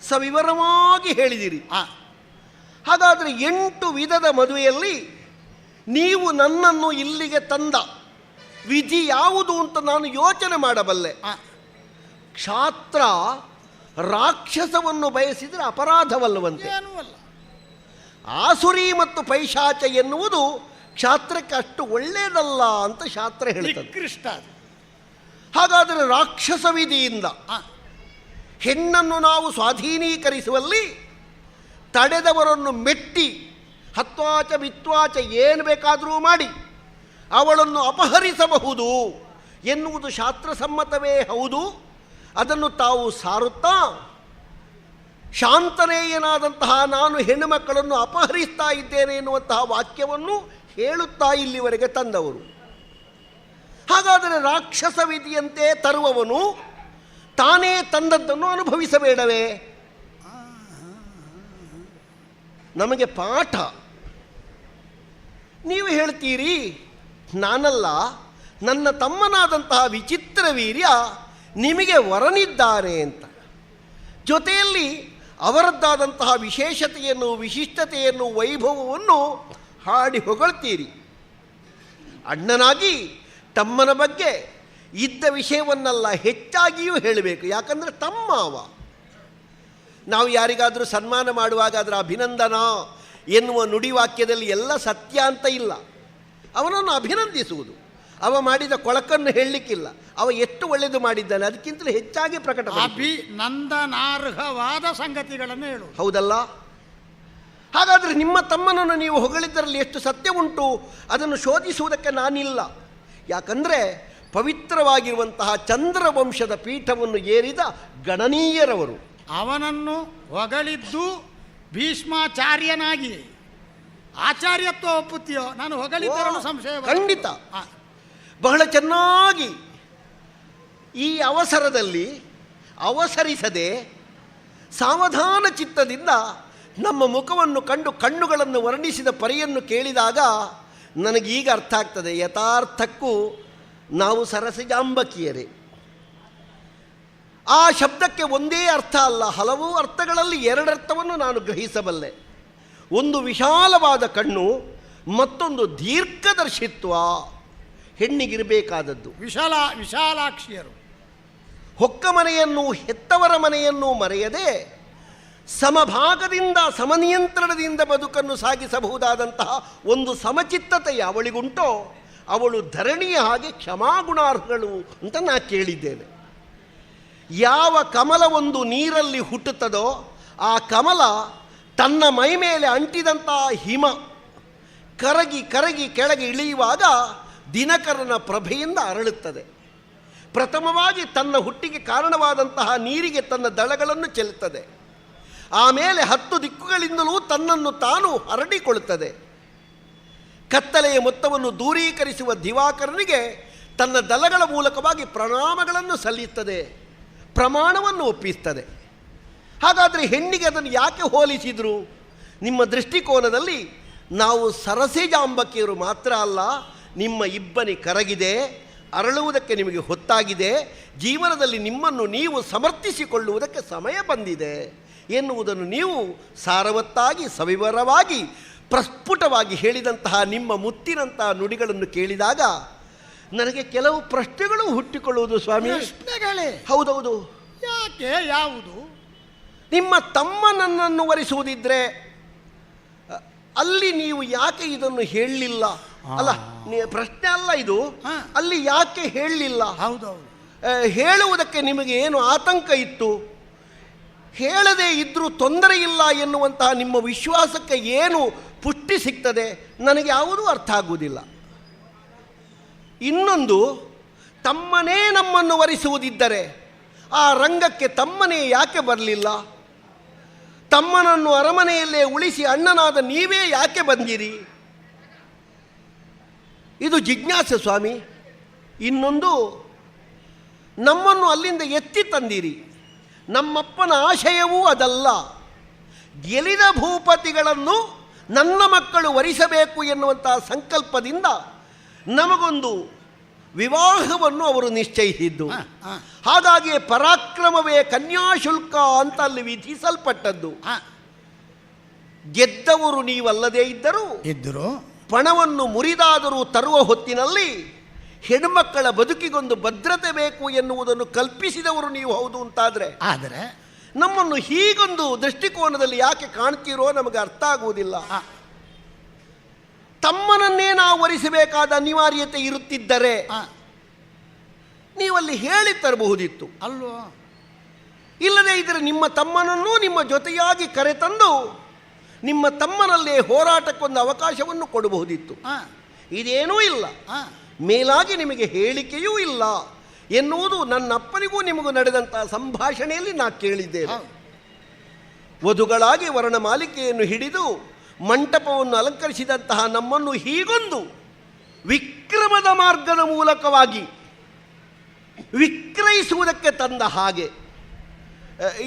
ಸವಿವರವಾಗಿ ಹೇಳಿದಿರಿ. ಹಾಗಾದರೆ 8 ವಿಧದ ಮದುವೆಯಲ್ಲಿ ನೀವು ನನ್ನನ್ನು ಇಲ್ಲಿಗೆ ತಂದ ವಿಧಿ ಯಾವುದು ಅಂತ ನಾನು ಯೋಚನೆ ಮಾಡಬಲ್ಲೆ. ಕ್ಷಾತ್ರ ರಾಕ್ಷಸವನ್ನು ಬಯಸಿದರೆ ಅಪರಾಧವಲ್ಲವಂತೆ. ಆಸುರಿ ಮತ್ತು ಪೈಶಾಚ ಎನ್ನುವುದು ಕ್ಷಾತ್ರಕ್ಕೆ ಅಷ್ಟು ಒಳ್ಳೆಯದಲ್ಲ ಅಂತ ಶಾಸ್ತ್ರ ಹೇಳುತ್ತದೆ. ಹಾಗಾದರೆ ರಾಕ್ಷಸ ವಿಧಿಯಿಂದ ಹೆಣ್ಣನ್ನು ನಾವು ಸ್ವಾಧೀನೀಕರಿಸುವಲ್ಲಿ ತಡೆದವರನ್ನು ಮೆಟ್ಟಿ ಹತ್ವಾಚ ವಿತ್ವಾಚ ಏನು ಬೇಕಾದರೂ ಮಾಡಿ ಅವಳನ್ನು ಅಪಹರಿಸಬಹುದು ಎನ್ನುವುದು ಶಾಸ್ತ್ರಸಮ್ಮತವೇ ಹೌದು. ಅದನ್ನು ತಾವು ಸಾರುತ್ತಾ ಶಾಂತನೇಯನಾದಂತಹ ನಾನು ಹೆಣ್ಣು ಮಕ್ಕಳನ್ನು ಅಪಹರಿಸ್ತಾ ಇದ್ದೇನೆ ಎನ್ನುವಂತಹ ವಾಕ್ಯವನ್ನು ಹೇಳುತ್ತಾ ಇಲ್ಲಿವರೆಗೆ ತಂದವರು. ಹಾಗಾದರೆ ರಾಕ್ಷಸ ವಿಧಿಯಂತೆ ತರುವವನು ತಾನೇ ತಂದದ್ದನ್ನು ಅನುಭವಿಸಬೇಡವೇ? ನಮಗೆ ಪಾಠ. ನೀವು ಹೇಳ್ತೀರಿ ನಾನಲ್ಲ, ನನ್ನ ತಮ್ಮನಾದಂತಹ ವಿಚಿತ್ರ ವೀರ್ಯ ನಿಮಗೆ ವರನಿದ್ದಾರೆ ಅಂತ. ಜೊತೆಯಲ್ಲಿ ಅವರದ್ದಾದಂತಹ ವಿಶೇಷತೆಯನ್ನು, ವಿಶಿಷ್ಟತೆಯನ್ನು, ವೈಭವವನ್ನು ಹಾಡಿ ಹೊಗಳ್ತೀರಿ. ಅಣ್ಣನಾಗಿ ತಮ್ಮನ ಬಗ್ಗೆ ಇದ್ದ ವಿಷಯವನ್ನೆಲ್ಲ ಹೆಚ್ಚಾಗಿಯೂ ಹೇಳಬೇಕು. ಯಾಕಂದರೆ ತಮ್ಮ ಅವ. ನಾವು ಯಾರಿಗಾದರೂ ಸನ್ಮಾನ ಮಾಡುವಾಗ ಅದರ ಅಭಿನಂದನಾ ಎನ್ನುವ ನುಡಿವಾಕ್ಯದಲ್ಲಿ ಎಲ್ಲ ಸತ್ಯ ಅಂತ ಇಲ್ಲ. ಅವನನ್ನು ಅಭಿನಂದಿಸುವುದು, ಅವ ಮಾಡಿದ ಕೊಳಕನ್ನು ಹೇಳಲಿಕ್ಕಿಲ್ಲ. ಅವ ಎಷ್ಟು ಒಳ್ಳೆಯದು ಮಾಡಿದ್ದಾನೆ ಅದಕ್ಕಿಂತಲೂ ಹೆಚ್ಚಾಗಿ ಪ್ರಕಟ. ಅಭಿನಂದನಾರ್ಹವಾದ ಸಂಗತಿಗಳನ್ನು ಹೇಳು. ಹೌದಲ್ಲ? ಹಾಗಾದರೆ ನಿಮ್ಮ ತಮ್ಮನನ್ನು ನೀವು ಹೊಗಳಿದ್ದರಲ್ಲಿ ಎಷ್ಟು ಸತ್ಯ ಉಂಟು ಅದನ್ನು ಶೋಧಿಸುವುದಕ್ಕೆ ನಾನಿಲ್ಲ. ಯಾಕಂದರೆ ಪವಿತ್ರವಾಗಿರುವಂತಹ ಚಂದ್ರವಂಶದ ಪೀಠವನ್ನು ಏರಿದ ಗಣನೀಯರವರು. ಅವನನ್ನು ಹೊಗಳಿದ್ದು ಭೀಷ್ಮಾಚಾರ್ಯನಾಗಿ. ಆಚಾರ್ಯತ್ವ ಒಪ್ಪುತ್ತೀಯೋ? ನಾನು ಹೊಗಳಿದ್ದರನ್ನು ಸಂಶಯ. ಖಂಡಿತ ಬಹಳ ಚೆನ್ನಾಗಿ ಈ ಅವಸರದಲ್ಲಿ ಅವಸರಿಸದೆ ಸಾವಧಾನ ಚಿತ್ತದಿಂದ ನಮ್ಮ ಮುಖವನ್ನು ಕಂಡು ಕಣ್ಣುಗಳನ್ನು ವರ್ಣಿಸಿದ ಪರಿಯನ್ನು ಕೇಳಿದಾಗ ನನಗೀಗ ಅರ್ಥ ಆಗ್ತದೆ, ಯಥಾರ್ಥಕ್ಕೂ ನಾವು ಸರಸಿಜಾಂಬಕಿಯರೇ. ಆ ಶಬ್ದಕ್ಕೆ ಒಂದೇ ಅರ್ಥ ಅಲ್ಲ, ಹಲವು ಅರ್ಥಗಳಲ್ಲಿ ಎರಡರ್ಥವನ್ನು ನಾನು ಗ್ರಹಿಸಬಲ್ಲೆ. ಒಂದು ವಿಶಾಲವಾದ ಕಣ್ಣು, ಮತ್ತೊಂದು ದೀರ್ಘದರ್ಶಿತ್ವ ಹೆಣ್ಣಿಗಿರಬೇಕಾದದ್ದು. ವಿಶಾಲಾಕ್ಷಿಯರು ಹೊಕ್ಕ ಮನೆಯನ್ನು ಹೆತ್ತವರ ಮನೆಯನ್ನು ಮರೆಯದೆ ಸಮಭಾಗದಿಂದ ಸಮನಿಯಂತ್ರಣದಿಂದ ಬದುಕನ್ನು ಸಾಗಿಸಬಹುದಾದಂತಹ ಒಂದು ಸಮಚಿತ್ತತೆ ಅವಳಿಗುಂಟೋ ಅವಳು ಧರಣಿಯ ಹಾಗೆ ಕ್ಷಮಾಗುಣಾರ್ಹಗಳು ಅಂತ ನಾ ಕೇಳಿದ್ದೇನೆ. ಯಾವ ಕಮಲವೊಂದು ನೀರಲ್ಲಿ ಹುಟ್ಟುತ್ತದೋ ಆ ಕಮಲ ತನ್ನ ಮೈ ಮೇಲೆ ಅಂಟಿದಂತಹ ಹಿಮ ಕರಗಿ ಕರಗಿ ಕೆಳಗೆ ಇಳಿಯುವಾಗ ದಿನಕರನ ಪ್ರಭೆಯಿಂದ ಅರಳುತ್ತದೆ. ಪ್ರಥಮವಾಗಿ ತನ್ನ ಹುಟ್ಟಿಗೆ ಕಾರಣವಾದಂತಹ ನೀರಿಗೆ ತನ್ನ ದಳಗಳನ್ನು ಚೆಲ್ಲುತ್ತದೆ. ಆಮೇಲೆ 10 ದಿಕ್ಕುಗಳಿಂದಲೂ ತನ್ನನ್ನು ತಾನು ಹರಡಿಕೊಳ್ಳುತ್ತದೆ. ಕತ್ತಲೆಯ ಮೊತ್ತವನ್ನು ದೂರೀಕರಿಸುವ ದಿವಾಕರನಿಗೆ ತನ್ನ ದಳಗಳ ಮೂಲಕವಾಗಿ ಪ್ರಣಾಮಗಳನ್ನು ಸಲ್ಲಿಸುತ್ತದೆ, ಪ್ರಮಾಣವನ್ನು ಒಪ್ಪಿಸುತ್ತದೆ. ಹಾಗಾದರೆ ಹೆಣ್ಣಿಗೆ ಅದನ್ನು ಯಾಕೆ ಹೋಲಿಸಿದರು? ನಿಮ್ಮ ದೃಷ್ಟಿಕೋನದಲ್ಲಿ ನಾವು ಸರಸಿಜಾಂಬಕಿಯರು ಮಾತ್ರ ಅಲ್ಲ, ನಿಮ್ಮ ಇಬ್ಬನಿ ಕರಗಿದೆ, ಅರಳುವುದಕ್ಕೆ ನಿಮಗೆ ಹೊತ್ತಾಗಿದೆ, ಜೀವನದಲ್ಲಿ ನಿಮ್ಮನ್ನು ನೀವು ಸಮರ್ಥಿಸಿಕೊಳ್ಳುವುದಕ್ಕೆ ಸಮಯ ಬಂದಿದೆ ಎನ್ನುವುದನ್ನು ನೀವು ಸಾರವತ್ತಾಗಿ ಸವಿವರವಾಗಿ ಪ್ರಸ್ಫುಟವಾಗಿ ಹೇಳಿದಂತಹ ನಿಮ್ಮ ಮುತ್ತಿನಂತಹ ನುಡಿಗಳನ್ನು ಕೇಳಿದಾಗ ನನಗೆ ಕೆಲವು ಪ್ರಶ್ನೆಗಳು ಹುಟ್ಟಿಕೊಳ್ಳುವುದು ಸ್ವಾಮಿ. ಪ್ರಶ್ನೆಗಳೇ? ಹೌದೌದು. ಯಾಕೆ? ಯಾವುದು? ನಿಮ್ಮ ತಮ್ಮ ನನ್ನನ್ನು ವರಿಸುವುದಿದ್ರೆ ಅಲ್ಲಿ ನೀವು ಯಾಕೆ ಇದನ್ನು ಹೇಳಲಿಲ್ಲ? ಅಲ್ಲ, ಪ್ರಶ್ನೆ ಅಲ್ಲ ಇದು. ಅಲ್ಲಿ ಯಾಕೆ ಹೇಳಲಿಲ್ಲ? ಹೌದೌದು. ಹೇಳುವುದಕ್ಕೆ ನಿಮಗೆ ಏನು ಆತಂಕ ಇತ್ತು? ಹೇಳದೇ ಇದ್ದರೂ ತೊಂದರೆ ಇಲ್ಲ ಎನ್ನುವಂತಹ ನಿಮ್ಮ ವಿಶ್ವಾಸಕ್ಕೆ ಏನು ಪುಷ್ಟಿ ಸಿಗ್ತದೆ? ನನಗೆ ಯಾವುದೂ ಅರ್ಥ ಆಗುವುದಿಲ್ಲ. ಇನ್ನೊಂದು, ತಮ್ಮನೇ ನಮ್ಮನ್ನು ವರಿಸುವುದಿದ್ದರೆ ಆ ರಂಗಕ್ಕೆ ತಮ್ಮನೇ ಯಾಕೆ ಬರಲಿಲ್ಲ? ತಮ್ಮನನ್ನು ಅರಮನೆಯಲ್ಲೇ ಉಳಿಸಿ ಅಣ್ಣನಾದ ನೀವೇ ಯಾಕೆ ಬಂದಿರಿ? ಇದು ಜಿಜ್ಞಾಸೆ ಸ್ವಾಮಿ. ಇನ್ನೊಂದು, ನಮ್ಮನ್ನು ಅಲ್ಲಿಂದ ಎತ್ತಿ ತಂದಿರಿ. ನಮ್ಮಪ್ಪನ ಆಶಯವೂ ಅದಲ್ಲ. ಗೆಲಿದ ಭೂಪತಿಗಳನ್ನು ನನ್ನ ಮಕ್ಕಳು ವರಿಸಬೇಕು ಎನ್ನುವಂತಹ ಸಂಕಲ್ಪದಿಂದ ನಮಗೊಂದು ವಿವಾಹವನ್ನು ಅವರು ನಿಶ್ಚಯಿಸಿದ್ದು. ಹಾಗಾಗಿ ಪರಾಕ್ರಮವೇ ಕನ್ಯಾಶುಲ್ಕ ಅಂತ ಅಲ್ಲಿ ವಿಧಿಸಲ್ಪಟ್ಟದ್ದು. ಗೆದ್ದವರು ನೀವಲ್ಲದೇ ಇದ್ದರು ಪಣವನ್ನು ಮುರಿದಾದರೂ ತರುವ ಹೊತ್ತಿನಲ್ಲಿ ಹೆಣ್ಮಕ್ಕಳ ಬದುಕಿಗೊಂದು ಭದ್ರತೆ ಬೇಕು ಎನ್ನುವುದನ್ನು ಕಲ್ಪಿಸಿದವರು ನೀವು ಹೌದು ಅಂತಾದರೆ, ಆದರೆ ನಮ್ಮನ್ನು ಹೀಗೊಂದು ದೃಷ್ಟಿಕೋನದಲ್ಲಿ ಯಾಕೆ ಕಾಣ್ತೀರೋ ನಮಗೆ ಅರ್ಥ ಆಗುವುದಿಲ್ಲ. ತಮ್ಮನನ್ನೇ ನಾವು ವರಿಸಬೇಕಾದ ಅನಿವಾರ್ಯತೆ ಇರುತ್ತಿದ್ದರೆ ನೀವಲ್ಲಿ ಹೇಳಿ ತರಬಹುದಿತ್ತು ಅಲ್ವೋ? ಇಲ್ಲದೇ ಇದ್ದರೆ ನಿಮ್ಮ ತಮ್ಮನನ್ನು ನಿಮ್ಮ ಜೊತೆಯಾಗಿ ಕರೆತಂದು ನಿಮ್ಮ ತಮ್ಮನಲ್ಲೇ ಹೋರಾಟಕ್ಕೊಂದು ಅವಕಾಶವನ್ನು ಕೊಡಬಹುದಿತ್ತು. ಇದೇನೂ ಇಲ್ಲ. ಮೇಲಾಗಿ ನಿಮಗೆ ಹೇಳಿಕೆಯೂ ಇಲ್ಲ ಎನ್ನುವುದು ನನ್ನಪ್ಪನಿಗೂ ನಿಮಗೂ ನಡೆದಂತಹ ಸಂಭಾಷಣೆಯಲ್ಲಿ ನಾ ಕೇಳಿದ್ದೇನೆ. ವಧುಗಳಾಗಿ ವರ್ಣಮಾಲಿಕೆಯನ್ನು ಹಿಡಿದು ಮಂಟಪವನ್ನು ಅಲಂಕರಿಸಿದಂತಹ ನಮ್ಮನ್ನು ಹೀಗೊಂದು ವಿಕ್ರಮದ ಮಾರ್ಗದ ಮೂಲಕವಾಗಿ ವಿಕ್ರಯಿಸುವುದಕ್ಕೆ ತಂದ ಹಾಗೆ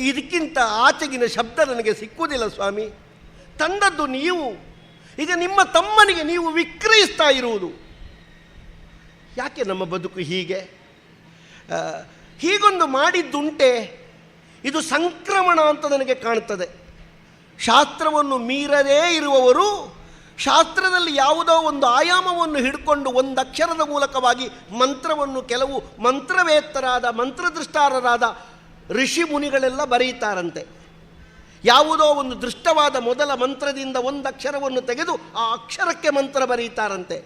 ಇದಕ್ಕಿಂತ ಆಚೆಗಿನ ಶಬ್ದ ನನಗೆ ಸಿಕ್ಕುವುದಿಲ್ಲ ಸ್ವಾಮಿ. ತಂದದ್ದು ನೀವು, ಈಗ ನಿಮ್ಮ ತಮ್ಮನಿಗೆ ನೀವು ವಿಕ್ರಯಿಸ್ತಾ ಇರುವುದು ಯಾಕೆ? ನಮ್ಮ ಬದುಕು ಹೀಗೊಂದು ಮಾಡಿದ್ದುಂಟೆ. ಇದು ಸಂಕ್ರಮಣ ಅಂತ ನನಗೆ ಕಾಣುತ್ತದೆ. ಶಾಸ್ತ್ರವನ್ನು ಮೀರದೇ ಇರುವವರು ಶಾಸ್ತ್ರದಲ್ಲಿ ಯಾವುದೋ ಒಂದು ಆಯಾಮವನ್ನು ಹಿಡ್ಕೊಂಡು ಒಂದು ಅಕ್ಷರದ ಮೂಲಕವಾಗಿ ಮಂತ್ರವನ್ನು ಕೆಲವು ಮಂತ್ರವೇತ್ತರಾದ ಮಂತ್ರದೃಷ್ಟಾರರಾದ ಋಷಿ ಮುನಿಗಳೆಲ್ಲ ಬರೆಯುತ್ತಾರಂತೆ. ಯಾವುದೋ ಒಂದು ದೃಷ್ಟವಾದ ಮೊದಲ ಮಂತ್ರದಿಂದ ಒಂದು ಅಕ್ಷರವನ್ನು ತೆಗೆದು ಆ ಅಕ್ಷರಕ್ಕೆ ಮಂತ್ರ ಬರೆಯುತ್ತಾರಂತೆ.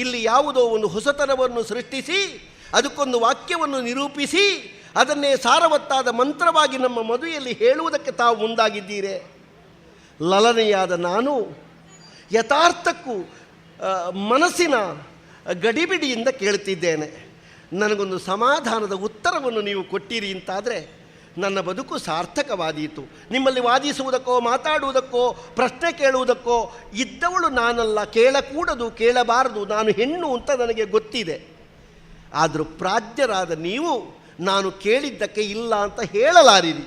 ಇಲ್ಲಿ ಯಾವುದೋ ಒಂದು ಹೊಸತನವನ್ನು ಸೃಷ್ಟಿಸಿ ಅದಕ್ಕೊಂದು ವಾಕ್ಯವನ್ನು ನಿರೂಪಿಸಿ ಅದನ್ನೇ ಸಾರವತ್ತಾದ ಮಂತ್ರವಾಗಿ ನಮ್ಮ ಮದುವೆಯಲ್ಲಿ ಹೇಳುವುದಕ್ಕೆ ತಾವು ಮುಂದಾಗಿದ್ದೀರೆ. ಲಲನೆಯಾದ ನಾನು ಯಥಾರ್ಥಕ್ಕೂ ಮನಸ್ಸಿನ ಗಡಿಬಿಡಿಯಿಂದ ಕೇಳ್ತಿದ್ದೇನೆ. ನನಗೊಂದು ಸಮಾಧಾನದ ಉತ್ತರವನ್ನು ನೀವು ಕೊಟ್ಟಿರಿ ಅಂತಾದರೆ ನನ್ನ ಬದುಕು ಸಾರ್ಥಕವಾದೀತು. ನಿಮ್ಮಲ್ಲಿ ವಾದಿಸುವುದಕ್ಕೋ ಮಾತಾಡುವುದಕ್ಕೋ ಪ್ರಶ್ನೆ ಕೇಳುವುದಕ್ಕೋ ಇದ್ದವಳು ನಾನಲ್ಲ, ಕೇಳಕೂಡದು, ಕೇಳಬಾರದು, ನಾನು ಹೆಣ್ಣು ಅಂತ ನನಗೆ ಗೊತ್ತಿದೆ. ಆದರೂ ಪ್ರಾಜ್ಞರಾದ ನೀವು ನಾನು ಕೇಳಿದ್ದಕ್ಕೆ ಇಲ್ಲ ಅಂತ ಹೇಳಲಾರಿರಿ,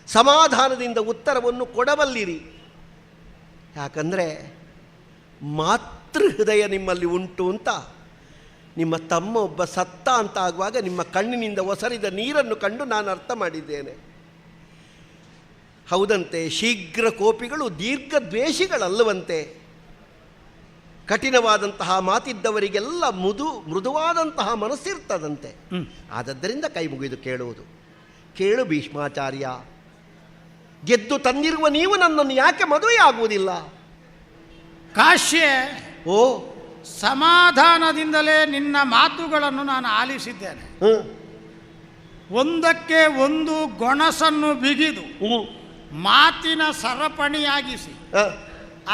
ಸಮಾಧಾನದಿಂದ ಉತ್ತರವನ್ನು ಕೊಡಬಲ್ಲಿರಿ. ಯಾಕಂದರೆ ಮಾತೃ ಹೃದಯ ನಿಮ್ಮಲ್ಲಿ ಉಂಟು ಅಂತ ನಿಮ್ಮ ತಮ್ಮ ಒಬ್ಬ ಸತ್ತ ಅಂತ ಆಗುವಾಗ ನಿಮ್ಮ ಕಣ್ಣಿನಿಂದ ಒಸರಿದ ನೀರನ್ನು ಕಂಡು ನಾನು ಅರ್ಥ ಮಾಡಿದ್ದೇನೆ. ಹೌದಂತೆ, ಶೀಘ್ರ ಕೋಪಿಗಳು ದೀರ್ಘ ದ್ವೇಷಿಗಳಲ್ಲವಂತೆ. ಕಠಿಣವಾದಂತಹ ಮಾತಿದ್ದವರಿಗೆಲ್ಲ ಮೃದುವಾದಂತಹ ಮನಸ್ಸಿರ್ತದಂತೆ. ಆದದ್ದರಿಂದ ಕೈ ಮುಗಿದು ಕೇಳುವುದು. ಕೇಳು ಭೀಷ್ಮಾಚಾರ್ಯ, ಗೆದ್ದು ತಂದಿರುವ ನೀವು ನನ್ನನ್ನು ಯಾಕೆ ಮದುವೆಯಾಗುವುದಿಲ್ಲ? ಕಾಶ್ಯ, ಓ ಸಮಾಧಾನದಿಂದಲೇ ನಿನ್ನ ಮಾತುಗಳನ್ನು ನಾನು ಆಲಿಸಿದ್ದೇನೆ. ಒಂದಕ್ಕೆ ಒಂದು ಗೊಣಸನ್ನು ಬಿಗಿದು ಮಾತಿನ ಸರಪಣಿಯಾಗಿಸಿ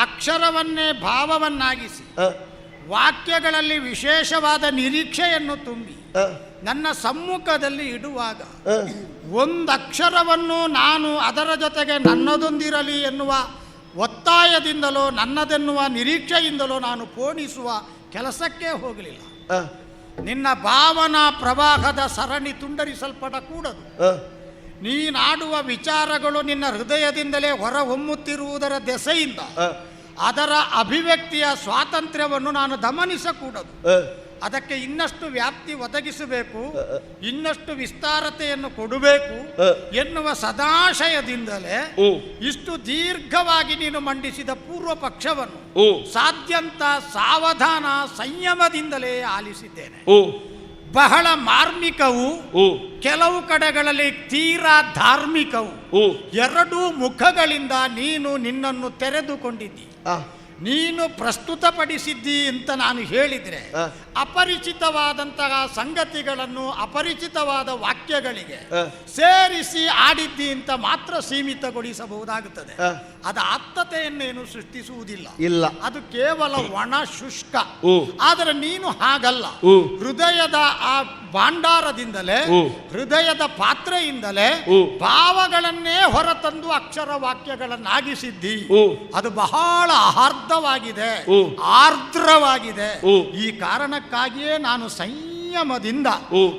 ಅಕ್ಷರವನ್ನೇ ಭಾವವನ್ನಾಗಿಸಿ ವಾಕ್ಯಗಳಲ್ಲಿ ವಿಶೇಷವಾದ ನಿರೀಕ್ಷೆಯನ್ನು ತುಂಬಿ ನನ್ನ ಸಮ್ಮುಖದಲ್ಲಿ ಇಡುವಾಗ ಒಂದಕ್ಷರವನ್ನು ನಾನು ಅದರ ಜೊತೆಗೆ ನನ್ನದೊಂದಿರಲಿ ಎನ್ನುವ ಒತ್ತಾಯದಿಂದಲೋ ನನ್ನದೆನ್ನುವ ನಿರೀಕ್ಷೆಯಿಂದಲೋ ನಾನು ಪೋಣಿಸುವ ಕೆಲಸಕ್ಕೆ ಹೋಗಲಿಲ್ಲ. ನಿನ್ನ ಭಾವನಾ ಪ್ರವಾಹದ ಸರಣಿ ತುಂಡರಿಸಲ್ಪಡಕೂಡದು. ನೀನಾಡುವ ವಿಚಾರಗಳು ನಿನ್ನ ಹೃದಯದಿಂದಲೇ ಹೊರಹೊಮ್ಮುತ್ತಿರುವುದರ ದೆಸೆಯಿಂದ ಅದರ ಅಭಿವ್ಯಕ್ತಿಯ ಸ್ವಾತಂತ್ರ್ಯವನ್ನು ನಾನು ದಮನಿಸಕೂಡದು. ಅದಕ್ಕೆ ಇನ್ನಷ್ಟು ವ್ಯಾಪ್ತಿ ಒದಗಿಸಬೇಕು, ಇನ್ನಷ್ಟು ವಿಸ್ತಾರತೆಯನ್ನು ಕೊಡಬೇಕು ಎನ್ನುವ ಸದಾಶಯದಿಂದಲೇ ಇಷ್ಟು ದೀರ್ಘವಾಗಿ ನೀನು ಮಂಡಿಸಿದ ಪೂರ್ವ ಪಕ್ಷವನ್ನು ಸಾಧ್ಯಂತ ಸಾವಧಾನ ಸಂಯಮದಿಂದಲೇ ಆಲಿಸಿದ್ದೇನೆ. ಬಹಳ ಮಾರ್ಮಿಕವು, ಕೆಲವು ಕಡೆಗಳಲ್ಲಿ ತೀರಾ ಧಾರ್ಮಿಕವು, ಎರಡೂ ಮುಖಗಳಿಂದ ನೀನು ನಿನ್ನನ್ನು ತೆರೆದುಕೊಂಡಿದ್ದಿ. ನೀನು ಪ್ರಸ್ತುತಪಡಿಸಿದ್ದಿ ಅಂತ ನಾನು ಹೇಳಿದರೆ ಅಪರಿಚಿತವಾದಂತಹ ಸಂಗತಿಗಳನ್ನು ಅಪರಿಚಿತವಾದ ವಾಕ್ಯಗಳಿಗೆ ಸೇರಿಸಿ ಆಡಿದ್ದಿ ಅಂತ ಮಾತ್ರ ಸೀಮಿತಗೊಳಿಸಬಹುದಾಗುತ್ತದೆ. ಅದು ಆಪ್ತತೆಯನ್ನೇನು ಸೃಷ್ಟಿಸುವುದಿಲ್ಲ, ಇಲ್ಲ, ಅದು ಕೇವಲ ಒಣ ಶುಷ್ಕ. ಆದರೆ ನೀನು ಹಾಗಲ್ಲ. ಹೃದಯದ ಆ ಭಾಂಡಾರದಿಂದಲೇ, ಹೃದಯದ ಪಾತ್ರೆಯಿಂದಲೇ ಭಾವಗಳನ್ನೇ ಹೊರತಂದು ಅಕ್ಷರ ವಾಕ್ಯಗಳನ್ನಾಗಿಸಿದ್ದಿ. ಅದು ಬಹಳ ಆರ್ಧವಾಗಿದೆ, ಆರ್ದ್ರವಾಗಿದೆ. ಈ ಕಾರಣಕ್ಕಾಗಿಯೇ ನಾನು ಸಂಯಮದಿಂದ,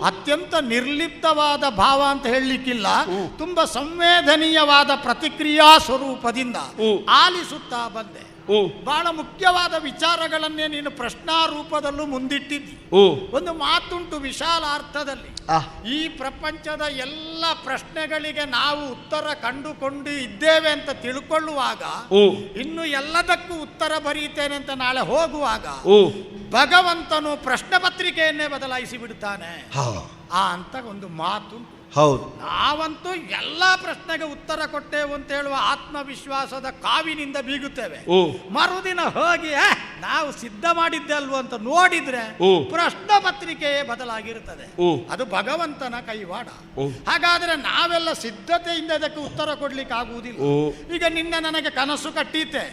ಅತ್ಯಂತ ನಿರ್ಲಿಪ್ತವಾದ ಭಾವ ಅಂತ ಹೇಳಲಿಕ್ಕಿಲ್ಲ, ತುಂಬಾ ಸಂವೇದನೀಯವಾದ ಪ್ರತಿಕ್ರಿಯಾ ಸ್ವರೂಪದಿಂದ ಆಲಿಸುತ್ತಾ ಬಂದೆ. ಬಹಳ ಮುಖ್ಯವಾದ ವಿಚಾರಗಳನ್ನೇ ನೀನು ಪ್ರಶ್ನಾರೂಪದಲ್ಲೂ ಮುಂದಿಟ್ಟಿದ್ದಿ. ಒಂದು ಮಾತುಂಟು ವಿಶಾಲ ಅರ್ಥದಲ್ಲಿ, ಈ ಪ್ರಪಂಚದ ಎಲ್ಲ ಪ್ರಶ್ನೆಗಳಿಗೆ ನಾವು ಉತ್ತರ ಕಂಡುಕೊಂಡು ಇದ್ದೇವೆ ಅಂತ ತಿಳ್ಕೊಳ್ಳುವಾಗ, ಇನ್ನು ಎಲ್ಲದಕ್ಕೂ ಉತ್ತರ ಬರೀತೇನೆ ಅಂತ ನಾಳೆ ಹೋಗುವಾಗ ಭಗವಂತನು ಪ್ರಶ್ನೆ ಪತ್ರಿಕೆಯನ್ನೇ ಬದಲಾಯಿಸಿ ಬಿಡುತ್ತಾನೆ ಅಂತ ಒಂದು ಮಾತುಂಟು. ಹೌದು, ನಾವಂತೂ ಎಲ್ಲ ಪ್ರಶ್ನೆಗೆ ಉತ್ತರ ಕೊಟ್ಟೇವು ಅಂತ ಹೇಳುವ ಆತ್ಮವಿಶ್ವಾಸದ ಕಾವಿನಿಂದ ಬೀಗುತ್ತೇವೆ. ಮರುದಿನ ಹೋಗಿ ನಾವು ಸಿದ್ಧ ಮಾಡಿದ್ದೆ ಅಲ್ವ ಅಂತ ನೋಡಿದ್ರೆ ಪ್ರಶ್ನೆ ಪತ್ರಿಕೆಯೇ ಬದಲಾಗಿರುತ್ತದೆ. ಅದು ಭಗವಂತನ ಕೈವಾಡ. ಹಾಗಾದ್ರೆ ನಾವೆಲ್ಲ ಸಿದ್ಧತೆಯಿಂದ ಇದಕ್ಕೆ ಉತ್ತರ ಕೊಡ್ಲಿಕ್ಕೆ ಆಗುವುದಿಲ್ಲ. ಈಗ ನಿನ್ನೆ ನನಗೆ ಕನಸು ಕಟ್ಟೀತೆ,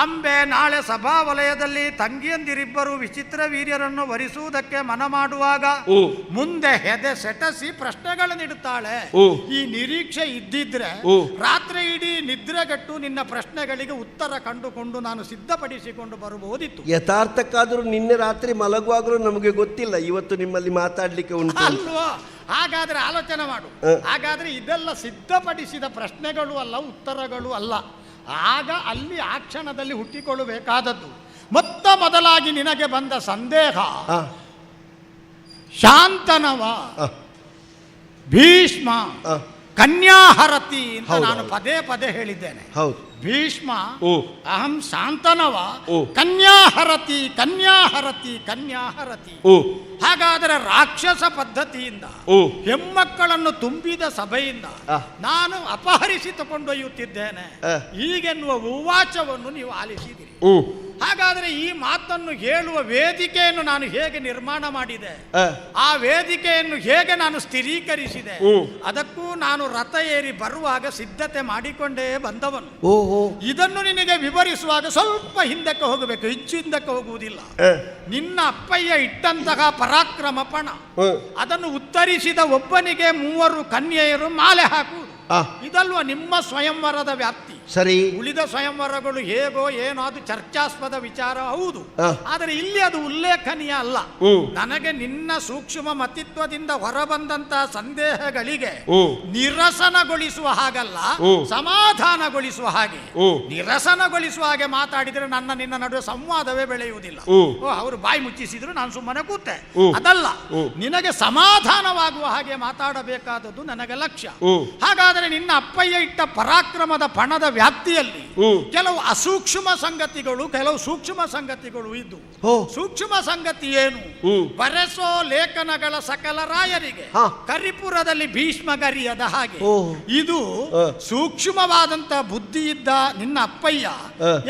ಅಂಬೆ ನಾಳೆ ಸಭಾ ವಲಯದಲ್ಲಿ ತಂಗಿಯಂದಿರಿಬ್ಬರು ವಿಚಿತ್ರ ವೀರ್ಯರನ್ನು ವರಿಸುವುದಕ್ಕೆ ಮನ ಮಾಡುವಾಗ ಮುಂದೆ ಹೆದೆ ಸೆಟಸಿ ಪ್ರಶ್ನೆಗಳನ್ನಿಡುತ್ತಾಳೆ. ಈ ನಿರೀಕ್ಷೆ ಇದ್ದಿದ್ರೆ ರಾತ್ರಿ ಇಡೀ ನಿದ್ರೆಗಟ್ಟು ನಿನ್ನ ಪ್ರಶ್ನೆಗಳಿಗೆ ಉತ್ತರ ಕಂಡುಕೊಂಡು ನಾನು ಸಿದ್ಧಪಡಿಸಿಕೊಂಡು ಬರಬಹುದಿತ್ತು. ಯಥಾರ್ಥಕ್ಕಾದರೂ ನಿನ್ನೆ ರಾತ್ರಿ ಮಲಗುವಾಗಲೂ ನಮಗೆ ಗೊತ್ತಿಲ್ಲ ಇವತ್ತು ನಿಮ್ಮಲ್ಲಿ ಮಾತಾಡ್ಲಿಕ್ಕೆ ಉಂಟು ಅಲ್ವಾ? ಹಾಗಾದ್ರೆ ಆಲೋಚನೆ ಮಾಡು. ಹಾಗಾದ್ರೆ ಇದೆಲ್ಲ ಸಿದ್ಧಪಡಿಸಿದ ಪ್ರಶ್ನೆಗಳು ಅಲ್ಲ, ಉತ್ತರಗಳು ಅಲ್ಲ. ಆಗ ಅಲ್ಲಿ ಆ ಕ್ಷಣದಲ್ಲಿ ಹುಟ್ಟಿಕೊಳ್ಳಬೇಕಾದದ್ದು ಮೊದಲಾಗಿ ನಿನಗೆ ಬಂದ ಸಂದೇಹ ಶಾಂತನವ, ಭೀಷ್ಮ, ಕನ್ಯಾಹರತಿ ಅಂತ ನಾನು ಪದೇ ಪದೇ ಹೇಳಿದ್ದೇನೆ. ಭೀಷ್ಮ ಅಹಂ ಶಾಂತನವ, ಕನ್ಯಾಹರತಿ ಕನ್ಯಾಹರತಿ ಕನ್ಯಾಹರತಿ. ಹಾಗಾದರೆ ರಾಕ್ಷಸ ಪದ್ಧತಿಯಿಂದ ಹೆಮ್ಮಕ್ಕಳನ್ನು ತುಂಬಿದ ಸಭೆಯಿಂದ ನಾನು ಅಪಹರಿಸಿ ತಗೊಂಡೊಯ್ಯುತ್ತಿದ್ದೇನೆ ಹೀಗೆನ್ನುವ ಉವಾಚವನ್ನು ನೀವು ಆಲಿಸಿದಿರಿ. ಹಾಗಾದ್ರೆ ಈ ಮಾತನ್ನು ಹೇಳುವ ವೇದಿಕೆಯನ್ನು ನಾನು ಹೇಗೆ ನಿರ್ಮಾಣ ಮಾಡಿದೆ, ಆ ವೇದಿಕೆಯನ್ನು ಹೇಗೆ ನಾನು ಸ್ಥಿರೀಕರಿಸಿದೆ, ಅದಕ್ಕೂ ನಾನು ರಥ ಏರಿ ಬರುವಾಗ ಸಿದ್ಧತೆ ಮಾಡಿಕೊಂಡೇ ಬಂದವನು. ಇದನ್ನು ನಿನಗೆ ವಿವರಿಸುವಾಗ ಸ್ವಲ್ಪ ಹಿಂದಕ್ಕೆ ಹೋಗಬೇಕು, ಹೆಚ್ಚು ಹಿಂದಕ್ಕೆ ಹೋಗುವುದಿಲ್ಲ. ನಿನ್ನ ಅಪ್ಪಯ್ಯ ಇಟ್ಟಂತಹ ಪರಾಕ್ರಮ ಪಣ, ಅದನ್ನು ಉತ್ತರಿಸಿದ ಒಬ್ಬನಿಗೆ 3 ಕನ್ಯೆಯರು ಮಾಲೆ ಹಾಕುವುದು, ಇದಲ್ವ ನಿಮ್ಮ ಸ್ವಯಂವರದ ವ್ಯಾಪ್ತಿ. ಸರಿ, ಉಳಿದ ಸ್ವಯಂವರಗಳು ಹೇಗೋ ಏನೋ ಅದು ಚರ್ಚಾಸ್ಪದ ವಿಚಾರ ಹೌದು, ಆದರೆ ಇಲ್ಲಿ ಅದು ಉಲ್ಲೇಖನೀಯ ಅಲ್ಲ. ನನಗೆ ನಿನ್ನ ಸೂಕ್ಷ್ಮ ಮತಿತ್ವದಿಂದ ಹೊರಬಂದಂತಹ ಸಂದೇಹಗಳಿಗೆ ನಿರಸನಗೊಳಿಸುವ ಹಾಗಲ್ಲ, ಸಮಾಧಾನಗೊಳಿಸುವ ಹಾಗೆ. ನಿರಸನಗೊಳಿಸುವ ಹಾಗೆ ಮಾತಾಡಿದರೆ ನಿನ್ನ ನಡುವೆ ಸಂವಾದವೇ ಬೆಳೆಯುವುದಿಲ್ಲ. ಅವರು ಬಾಯಿ ಮುಚ್ಚಿಸಿದ್ರು ನಾನು ಸುಮ್ಮನೆ ಕೂತೆ, ಅದಲ್ಲ. ನಿನಗೆ ಸಮಾಧಾನವಾಗುವ ಹಾಗೆ ಮಾತಾಡಬೇಕಾದದ್ದು ನನಗೆ ಲಕ್ಷ್ಯ. ಹಾಗಾದರೆ ನಿನ್ನ ಅಪ್ಪಯ್ಯ ಇಟ್ಟ ಪರಾಕ್ರಮದ ಪಣದ ವ್ಯಾಪ್ತಿಯಲ್ಲಿ ಕೆಲವು ಅಸೂಕ್ಷ್ಮ ಸಂಗತಿಗಳು, ಕೆಲವು ಸೂಕ್ಷ್ಮ ಸಂಗತಿಗಳು ಇದ್ದು. ಸೂಕ್ಷ್ಮ ಸಂಗತಿ ಏನು? ಬರೆಸೋ ಲೇಖನಗಳ ಸಕಲ ರಾಯರಿಗೆ ಕರಿಪುರದಲ್ಲಿ ಭೀಷ್ಮಗರಿಯದ ಹಾಗೆ. ಇದು ಸೂಕ್ಷ್ಮವಾದಂತ ಬುದ್ಧಿ ಇದ್ದ ನಿನ್ನ ಅಪ್ಪಯ್ಯ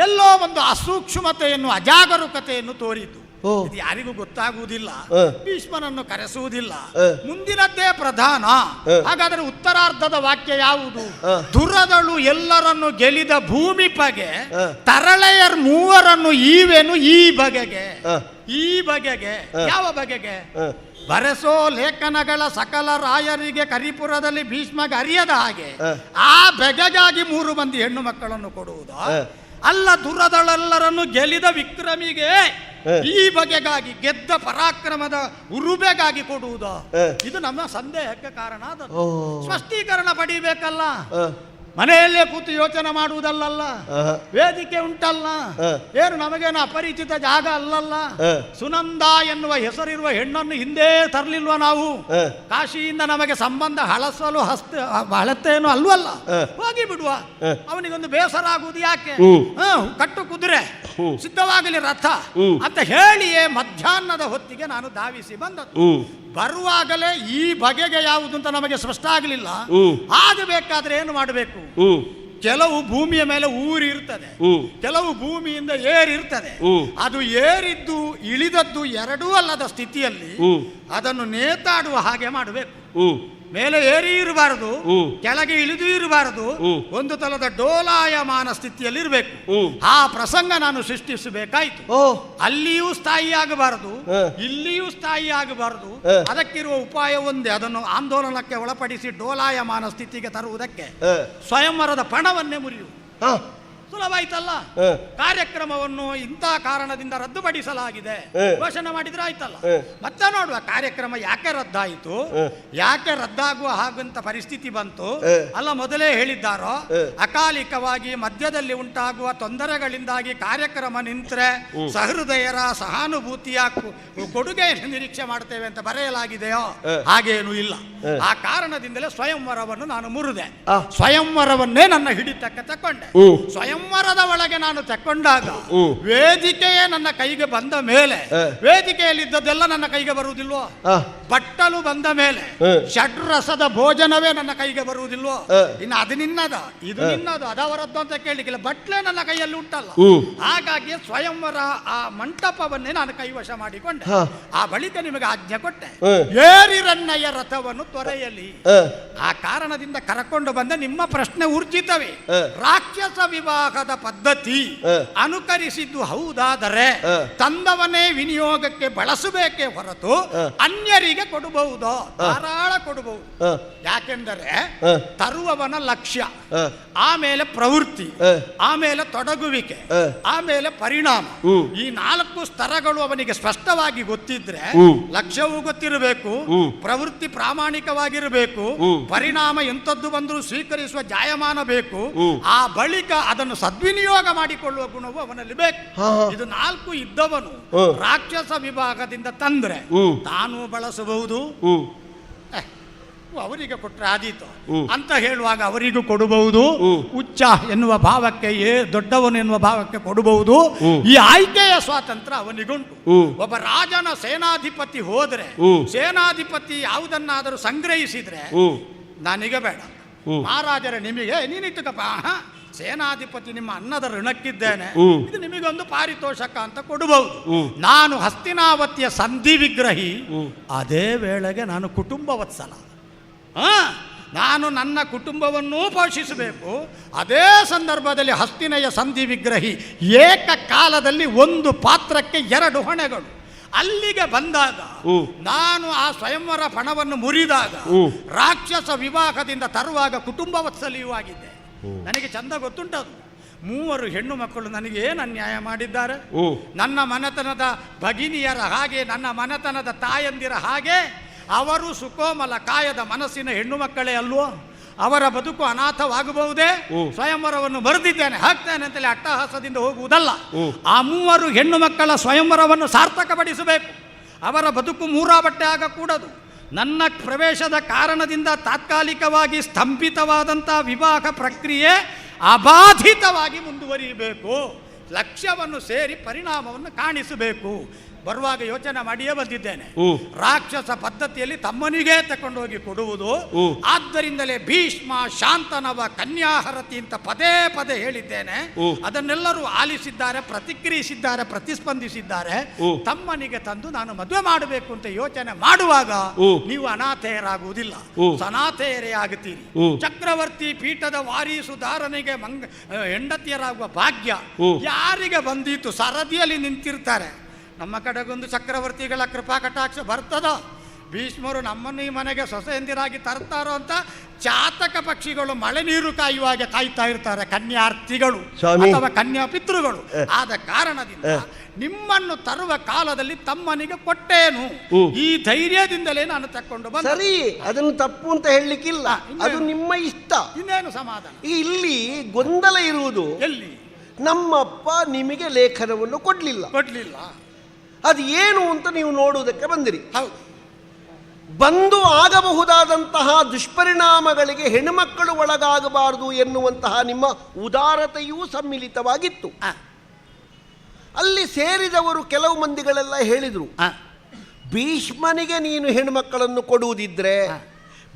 ಎಲ್ಲೋ ಒಂದು ಅಸೂಕ್ಷ್ಮತೆಯನ್ನು, ಅಜಾಗರೂಕತೆಯನ್ನು ತೋರಿದ್ದು. ಇದು ಯಾರಿಗೂ ಗೊತ್ತಾಗುವುದಿಲ್ಲ, ಭೀಷ್ಮನನ್ನು ಕರೆಸುವುದಿಲ್ಲ, ಮುಂದಿನದ್ದೇ ಪ್ರಧಾನ. ಹಾಗಾದರೆ ಉತ್ತರಾರ್ಧದ ವಾಕ್ಯ ಯಾವುದು? ದುರದಳು ಎಲ್ಲರನ್ನು ಗೆಲಿದ ಭೂಮಿಪಗೆ ತರಳೆಯರ್ 3 ಈವೆನು ಈ ಬಗೆಗೆ. ಈ ಬಗೆಗೆ ಯಾವ ಬಗೆಗೆ? ಬರೆಸೋ ಲೇಖನಗಳ ಸಕಲ ರಾಯರಿಗೆ ಕರಿಪುರದಲ್ಲಿ ಭೀಷ್ಮಗೆ ಅರಿಯದ ಹಾಗೆ ಆ ಬಗೆಗಾಗಿ 3 ಮಂದಿ ಹೆಣ್ಣು ಮಕ್ಕಳನ್ನು ಕೊಡುವುದು ಅಲ್ಲ. ದುರದಳೆಲ್ಲರನ್ನು ಗೆಲಿದ ವಿಕ್ರಮಿಗೆ ಈ ಬಗೆಗಾಗಿ, ಗೆದ್ದ ಪರಾಕ್ರಮದ ಉರುಬೆಗಾಗಿ ಕೊಡುವುದು, ಇದು ನಮ್ಮ ಸಂದೇಹಕ್ಕೆ ಕಾರಣ. ಸ್ಪಷ್ಟೀಕರಣ ಪಡಿಬೇಕಲ್ಲ. ಮನೆಯಲ್ಲೇ ಕೂತು ಯೋಚನೆ ಮಾಡುವುದಲ್ಲ, ವೇದಿಕೆ ಉಂಟಲ್ಲ, ಏನು ನಮಗೇನು ಅಪರಿಚಿತ ಜಾಗ ಅಲ್ಲಲ್ಲ. ಸುನಂದ ಎನ್ನುವ ಹೆಸರಿರುವ ಹೆಣ್ಣನ್ನು ಹಿಂದೆ ತರಲಿಲ್ವ ನಾವು? ಕಾಶಿಯಿಂದ ನಮಗೆ ಸಂಬಂಧ ಹಳಸಲು ಹಳತ್ತೇನು ಅಲ್ವಲ್ಲ, ಹೋಗಿ ಬಿಡುವ. ಅವನಿಗೊಂದು ಬೇಸರ ಆಗುವುದು ಯಾಕೆ? ಕಟ್ಟು ಕುದುರೆ, ಸಿದ್ಧವಾಗಲಿ ರಥ ಅಂತ ಹೇಳಿಯೇ ಮಧ್ಯಾಹ್ನದ ಹೊತ್ತಿಗೆ ನಾನು ಧಾವಿಸಿ ಬಂದದ್ದು. ಬರುವಾಗಲೇ ಈ ಬಗೆಗೆ ಯಾವುದು ಅಂತ ನಮಗೆ ಸ್ಪಷ್ಟ ಆಗಲಿಲ್ಲ. ಆಗಬೇಕಾದ್ರೆ ಏನು ಮಾಡಬೇಕು? ಕೆಲವು ಭೂಮಿಯ ಮೇಲೆ ಊರಿರ್ತದೆ, ಕೆಲವು ಭೂಮಿಯಿಂದ ಏರಿರ್ತದೆ. ಅದು ಏರಿದ್ದು ಇಳಿದದ್ದು ಎರಡೂ ಅಲ್ಲದ ಸ್ಥಿತಿಯಲ್ಲಿ ಅದನ್ನು ನೇತಾಡುವ ಹಾಗೆ ಮಾಡಬೇಕು. ಮೇಲೆ ಏರಿ ಇರಬಾರದು, ಕೆಳಗೆ ಇಳಿದು ಇರಬಾರದು, ಒಂದು ತಲದ ಡೋಲಾಯಮಾನ ಸ್ಥಿತಿಯಲ್ಲಿ ಇರಬೇಕು. ಆ ಪ್ರಸಂಗ ನಾನು ಸೃಷ್ಟಿಸಬೇಕಾಯ್ತು. ಅಲ್ಲಿಯೂ ಸ್ಥಾಯಿಯಾಗಬಾರದು, ಇಲ್ಲಿಯೂ ಸ್ಥಾಯಿಯಾಗಬಾರದು. ಅದಕ್ಕಿರುವ ಉಪಾಯ ಒಂದೇ, ಅದನ್ನು ಆಂದೋಲನಕ್ಕೆ ಒಳಪಡಿಸಿ ಡೋಲಾಯಮಾನ ಸ್ಥಿತಿಗೆ ತರುವುದಕ್ಕೆ ಸ್ವಯಂವರದ ಪಣವನ್ನೇ ಮುರಿಯುವುದು. ಸುಲಭ ಆಯ್ತಲ್ಲ. ಕಾರ್ಯಕ್ರಮವನ್ನು ಇಂಥ ಕಾರಣದಿಂದ ರದ್ದುಪಡಿಸಲಾಗಿದೆ ಘೋಷಣೆ ಮಾಡಿದ್ರೆ ಆಯ್ತಲ್ಲ. ಮತ್ತೆ ನೋಡುವ ಕಾರ್ಯಕ್ರಮ ಯಾಕೆ ರದ್ದಾಯಿತು, ಯಾಕೆ ರದ್ದಾಗುವ ಹಾಗಂತ ಪರಿಸ್ಥಿತಿ ಬಂತು ಅಲ್ಲ. ಮೊದಲೇ ಹೇಳಿದ್ದಾರೋ, ಅಕಾಲಿಕವಾಗಿ ಮಧ್ಯದಲ್ಲಿ ಉಂಟಾಗುವ ತೊಂದರೆಗಳಿಂದಾಗಿ ಕಾರ್ಯಕ್ರಮ ನಿಂತರೆ ಸಹೃದಯರ ಸಹಾನುಭೂತಿಯ ಕೊಡುಗೆಯನ್ನು ನಿರೀಕ್ಷೆ ಮಾಡ್ತೇವೆ ಅಂತ ಬರೆಯಲಾಗಿದೆಯೋ? ಹಾಗೇನೂ ಇಲ್ಲ. ಆ ಕಾರಣದಿಂದಲೇ ಸ್ವಯಂವರವನ್ನು ನಾನು ಮುರಿದೆ. ಸ್ವಯಂವರವನ್ನೇ ನನ್ನ ಹಿಡಿತಕ್ಕೆ ತಕೊಂಡೆ. ಸ್ವಯಂವರದ ಒಳಗೆ ನಾನು ತಕೊಂಡಾಗ ವೇದಿಕೆಯೇ ನನ್ನ ಕೈಗೆ ಬಂದ ಮೇಲೆ, ವೇದಿಕೆಯಲ್ಲಿದ್ದದ್ದೆಲ್ಲ ನನ್ನ ಕೈಗೆ ಬರುವುದಿಲ್ವೋ? ಬಟ್ಟಲು ಬಂದ ಮೇಲೆ ಷಡ್ರಸದ ಭೋಜನವೇ ನನ್ನ ಕೈಗೆ ಬರುವುದಿಲ್ವೋ? ಇನ್ನು ಅದು ನಿನ್ನದ, ಇದು ನಿನ್ನದು, ಅದವರದ್ದು ಅಂತ ಕೇಳಲಿಕ್ಕಿಲ್ಲ. ಬಟ್ಲೆ ನನ್ನ ಕೈಯಲ್ಲಿ ಉಂಟಲ್ಲ. ಹಾಗಾಗಿ ಸ್ವಯಂವರ ಆ ಮಂಟಪವನ್ನೇ ನಾನು ಕೈವಶ ಮಾಡಿಕೊಂಡೆ. ಆ ಬಳಿಕ ನಿಮಗೆ ಆಜ್ಞೆ ಕೊಟ್ಟೆ, ಏರಿರನ್ನಯ್ಯ ರಥವನ್ನು ತೊರೆಯಲಿ. ಆ ಕಾರಣದಿಂದ ಕರಕೊಂಡು ಬಂದ ನಿಮ್ಮ ಪ್ರಶ್ನೆ ಊರ್ಜಿತವೇ. ರಾಕ್ಷಸ ವಿವಾಹದ ಪದ್ಧತಿ ಅನುಕರಿಸಿದ್ದು ಹೌದಾದರೆ ತಂದವನೇ ವಿನಿಯೋಗಕ್ಕೆ ಬಳಸಬೇಕೇ ಹೊರತು ಅನ್ಯರಿಗೆ ಕೊಡಬಹುದು, ಧಾರಾಳ ಕೊಡಬಹುದು. ಯಾಕೆಂದರೆ ತರುವವನ ಲಕ್ಷ್ಯ, ಆಮೇಲೆ ಪ್ರವೃತ್ತಿ, ಆಮೇಲೆ ತೊಡಗುವಿಕೆ, ಆಮೇಲೆ ಪರಿಣಾಮ. ಈ 4 ಸ್ತರಗಳು ಅವನಿಗೆ ಸ್ಪಷ್ಟವಾಗಿ ಗೊತ್ತಿದ್ರೆ ಲಕ್ಷ್ಯವೂ ಗೊತ್ತಿರಬೇಕು, ಪ್ರವೃತ್ತಿ ಪ್ರಾಮಾಣಿಕವಾಗಿರಬೇಕು, ಪರಿಣಾಮ ಎಂಥದ್ದು ಬಂದರೂ ಸ್ವೀಕರಿಸುವ ಜಾಯಮಾನ ಬೇಕು. ಆ ಬಳಿಕ ಅದನ್ನು ಸದ್ವಿನಿಯೋಗ ಮಾಡಿಕೊಳ್ಳುವ ಗುಣವು ಅವನಲ್ಲಿ ಬೇಕು. ಇದು 4 ಇದ್ದವನು ರಾಕ್ಷಸ ವಿಭಾಗದಿಂದ ತಂದ್ರೆ ತಾನು ಬಳಸಬಹುದು, ಅವರಿಗೆ ಕೊಟ್ಟರೆ ಆದೀತು ಅಂತ ಹೇಳುವಾಗ ಅವರಿಗೂ ಕೊಡಬಹುದು. ಉಚ್ಚ ಎನ್ನುವ ಭಾವಕ್ಕೆ, ದೊಡ್ಡವನು ಎನ್ನುವ ಭಾವಕ್ಕೆ ಕೊಡಬಹುದು. ಈ ಆಯ್ಕೆಯ ಸ್ವಾತಂತ್ರ್ಯ ಅವನಿಗುಂಟು. ಒಬ್ಬ ರಾಜನ ಸೇನಾಧಿಪತಿ ಹೋದ್ರೆ, ಸೇನಾಧಿಪತಿ ಯಾವುದನ್ನಾದರೂ ಸಂಗ್ರಹಿಸಿದ್ರೆ ನನಗೆ ಬೇಡ, ಮಹಾರಾಜರ ನಿಮಗೆ ನೀನಿಟ್ಟುಕಪ್ಪ ಸೇನಾಧಿಪತಿ ನಿಮ್ಮ ಅನ್ನದ ಋಣಕ್ಕಿದ್ದೇನೆ, ಇದು ನಿಮಗೊಂದು ಪಾರಿತೋಷಕ ಅಂತ ಕೊಡಬಹುದು. ನಾನು ಹಸ್ತಿನಾವತಿಯ ಸಂಧಿ ವಿಗ್ರಹಿ, ಅದೇ ವೇಳೆಗೆ ನಾನು ಕುಟುಂಬ ವತ್ಸಲ. ನಾನು ನನ್ನ ಕುಟುಂಬವನ್ನೂ ಪೋಷಿಸಬೇಕು. ಅದೇ ಸಂದರ್ಭದಲ್ಲಿ ಹಸ್ತಿನೆಯ ಸಂಧಿ ವಿಗ್ರಹಿ, ಏಕಕಾಲದಲ್ಲಿ ಒಂದು ಪಾತ್ರಕ್ಕೆ 2 ಹೊಣೆಗಳು. ಅಲ್ಲಿಗೆ ಬಂದಾಗ ನಾನು ಆ ಸ್ವಯಂವರ ಪಣವನ್ನು ಮುರಿದಾಗ ರಾಕ್ಷಸ ವಿವಾಹದಿಂದ ತರುವಾಗ ಕುಟುಂಬ ವತ್ಸಲಿಯೂ ಆಗಿದ್ದೆ. ನನಗೆ ಚಂದ ಗೊತ್ತುಂಟದು. 3 ಹೆಣ್ಣು ಮಕ್ಕಳು ನನಗೆ ಏನು ಅನ್ಯಾಯ ಮಾಡಿದ್ದಾರೆ. ನನ್ನ ಮನೆತನದ ಭಗಿನಿಯರ ಹಾಗೆ, ನನ್ನ ಮನೆತನದ ತಾಯಂದಿರ ಹಾಗೆ ಅವರು ಸುಕೋಮಲ ಕಾಯದ ಮನಸ್ಸಿನ ಹೆಣ್ಣು ಮಕ್ಕಳೇ ಅಲ್ವೋ? ಅವರ ಬದುಕು ಅನಾಥವಾಗಬಹುದೇ? ಸ್ವಯಂವರವನ್ನು ಬರೆದಿದ್ದೇನೆ, ಹಾಕ್ತೇನೆ ಅಂತೇಳಿ ಅಟ್ಟಹಾಸದಿಂದ ಹೋಗುವುದಲ್ಲ. ಆ 3 ಹೆಣ್ಣು ಮಕ್ಕಳ ಸ್ವಯಂವರವನ್ನು ಸಾರ್ಥಕಪಡಿಸಬೇಕು. ಅವರ ಬದುಕು ಮೂರಾಬಟ್ಟೆ ಆಗಕೂಡದು. ನನ್ನ ಪ್ರವೇಶದ ಕಾರಣದಿಂದ ತಾತ್ಕಾಲಿಕವಾಗಿ ಸ್ತಂಭಿತವಾದಂಥ ವಿವಾಹ ಪ್ರಕ್ರಿಯೆ ಅಬಾಧಿತವಾಗಿ ಮುಂದುವರಿಯಬೇಕು. ಲಕ್ಷ್ಯವನ್ನು ಸೇರಿ ಪರಿಣಾಮವನ್ನು ಕಾಣಿಸಬೇಕು. ಬರುವಾಗ ಯೋಚನೆ ಮಾಡಿಯೇ ಬಂದಿದ್ದೇನೆ. ರಾಕ್ಷಸ ಪದ್ಧತಿಯಲ್ಲಿ ತಮ್ಮನಿಗೇ ತಕೊಂಡೋಗಿ ಕೊಡುವುದು. ಆದ್ದರಿಂದಲೇ ಭೀಷ್ಮ, ಶಾಂತನವ, ಕನ್ಯಾಹರತಿ ಅಂತ ಪದೇ ಪದೇ ಹೇಳಿದ್ದೇನೆ. ಅದನ್ನೆಲ್ಲರೂ ಆಲಿಸಿದ್ದಾರೆ, ಪ್ರತಿಕ್ರಿಯಿಸಿದ್ದಾರೆ, ಪ್ರತಿಸ್ಪಂದಿಸಿದ್ದಾರೆ. ತಮ್ಮನಿಗೆ ತಂದು ನಾನು ಮದುವೆ ಮಾಡಬೇಕು ಅಂತ ಯೋಚನೆ ಮಾಡುವಾಗ ನೀವು ಅನಾಥೇಯರಾಗುವುದಿಲ್ಲ, ಸನಾಥೇಯರೇ ಆಗುತ್ತೀರಿ. ಚಕ್ರವರ್ತಿ ಪೀಠದ ವಾರೀಸುದಾರನಿಗೆ ಹೆಂಡತಿಯರಾಗುವ ಭಾಗ್ಯ ಯಾರಿಗೆ ಬಂದೀತು? ಸರದಿಯಲ್ಲಿ ನಿಂತಿರ್ತಾರೆ. ನಮ್ಮ ಕಡೆಗೊಂದು ಚಕ್ರವರ್ತಿಗಳ ಕೃಪಾ ಕಟಾಕ್ಷ ಬರ್ತದ. ಭೀಷ್ಮರು ನಮ್ಮನ್ನು ಈ ಮನೆಗೆ ಸೊಸೆಯಂದಿರಾಗಿ ತರ್ತಾರೋ ಅಂತ ಚಾತಕ ಪಕ್ಷಿಗಳು ಮಳೆ ನೀರು ಕಾಯುವಾಗ ಕಾಯ್ತಾ ಇರ್ತಾರೆ, ಕನ್ಯಾರ್ಥಿಗಳು ಅಥವಾ ಕನ್ಯಾ ಪಿತೃಗಳು. ಆದ ಕಾರಣದಿಂದ ನಿಮ್ಮನ್ನು ತರುವ ಕಾಲದಲ್ಲಿ ತಮ್ಮನಿಗೆ ಕೊಟ್ಟೇನು, ಈ ಧೈರ್ಯದಿಂದಲೇ ನಾನು ತಕ್ಕೊಂಡು ಬಂದ. ಸರಿ, ಅದನ್ನು ತಪ್ಪು ಅಂತ ಹೇಳಲಿಕ್ಕಿಲ್ಲ, ಅದು ನಿಮ್ಮ ಇಷ್ಟ. ಇನ್ನೇನು ಸಮಾಧಾನ. ಇಲ್ಲಿ ಗೊಂದಲ ಇರುವುದು ಎಲ್ಲಿ? ನಮ್ಮಪ್ಪ ನಿಮಗೆ ಲೇಖನವನ್ನು ಕೊಡ್ಲಿಲ್ಲ. ಅದು ಏನು ಅಂತ ನೀವು ನೋಡುವುದಕ್ಕೆ ಬಂದಿರಿ. ಬಂದು ಆಗಬಹುದಾದಂತಹ ದುಷ್ಪರಿಣಾಮಗಳಿಗೆ ಹೆಣ್ಣುಮಕ್ಕಳು ಒಳಗಾಗಬಾರದು ಎನ್ನುವಂತಹ ನಿಮ್ಮ ಉದಾರತೆಯೂ ಸಮ್ಮಿಲಿತವಾಗಿತ್ತು. ಅಲ್ಲಿ ಸೇರಿದವರು ಕೆಲವು ಮಂದಿಗಳೆಲ್ಲ ಹೇಳಿದರು, ಭೀಷ್ಮನಿಗೆ ನೀನು ಹೆಣ್ಣುಮಕ್ಕಳನ್ನು ಕೊಡುವುದಿದ್ರೆ,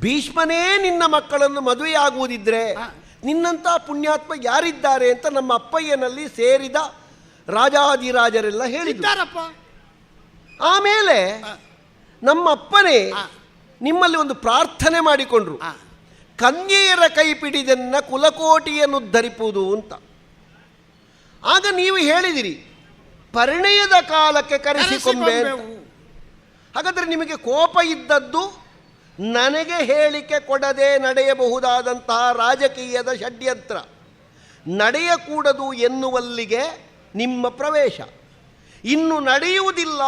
ಭೀಷ್ಮನೇ ನಿನ್ನ ಮಕ್ಕಳನ್ನು ಮದುವೆಯಾಗುವುದಿದ್ರೆ ನಿನ್ನಂಥ ಪುಣ್ಯಾತ್ಮ ಯಾರಿದ್ದಾರೆ ಅಂತ ನಮ್ಮ ಅಪ್ಪಯ್ಯನಲ್ಲಿ ಸೇರಿದ ರಾಜಾದಿರಾಜರೆಲ್ಲ ಹೇಳಿದ್ದಾರಪ್ಪ. ಆಮೇಲೆ ನಮ್ಮ ಅಪ್ಪನೇ ನಿಮ್ಮಲ್ಲಿ ಒಂದು ಪ್ರಾರ್ಥನೆ ಮಾಡಿಕೊಂಡ್ರು, ಕನ್ಯೆಯರ ಕೈ ಪಿಡಿದನ್ನ ಕುಲಕೋಟಿಯನ್ನು ಉದ್ಧರಿಪುವುದು ಅಂತ. ಆಗ ನೀವು ಹೇಳಿದಿರಿ ಪರಿಣಯದ ಕಾಲಕ್ಕೆ ಕರೆಸಿಕೊಂಬೆ ಅಂತ. ಹಾಗಾದರೆ ನಿಮಗೆ ಕೋಪ ಇದ್ದದ್ದು ನನಗೆ ಹೇಳಿಕೆ ಕೊಡದೆ ನಡೆಯಬಹುದಾದಂತಹ ರಾಜಕೀಯದ ಷಡ್ಯಂತ್ರ ನಡೆಯಕೂಡದು ಎನ್ನುವಲ್ಲಿಗೆ ನಿಮ್ಮ ಪ್ರವೇಶ, ಇನ್ನು ನಡೆಯುವುದಿಲ್ಲ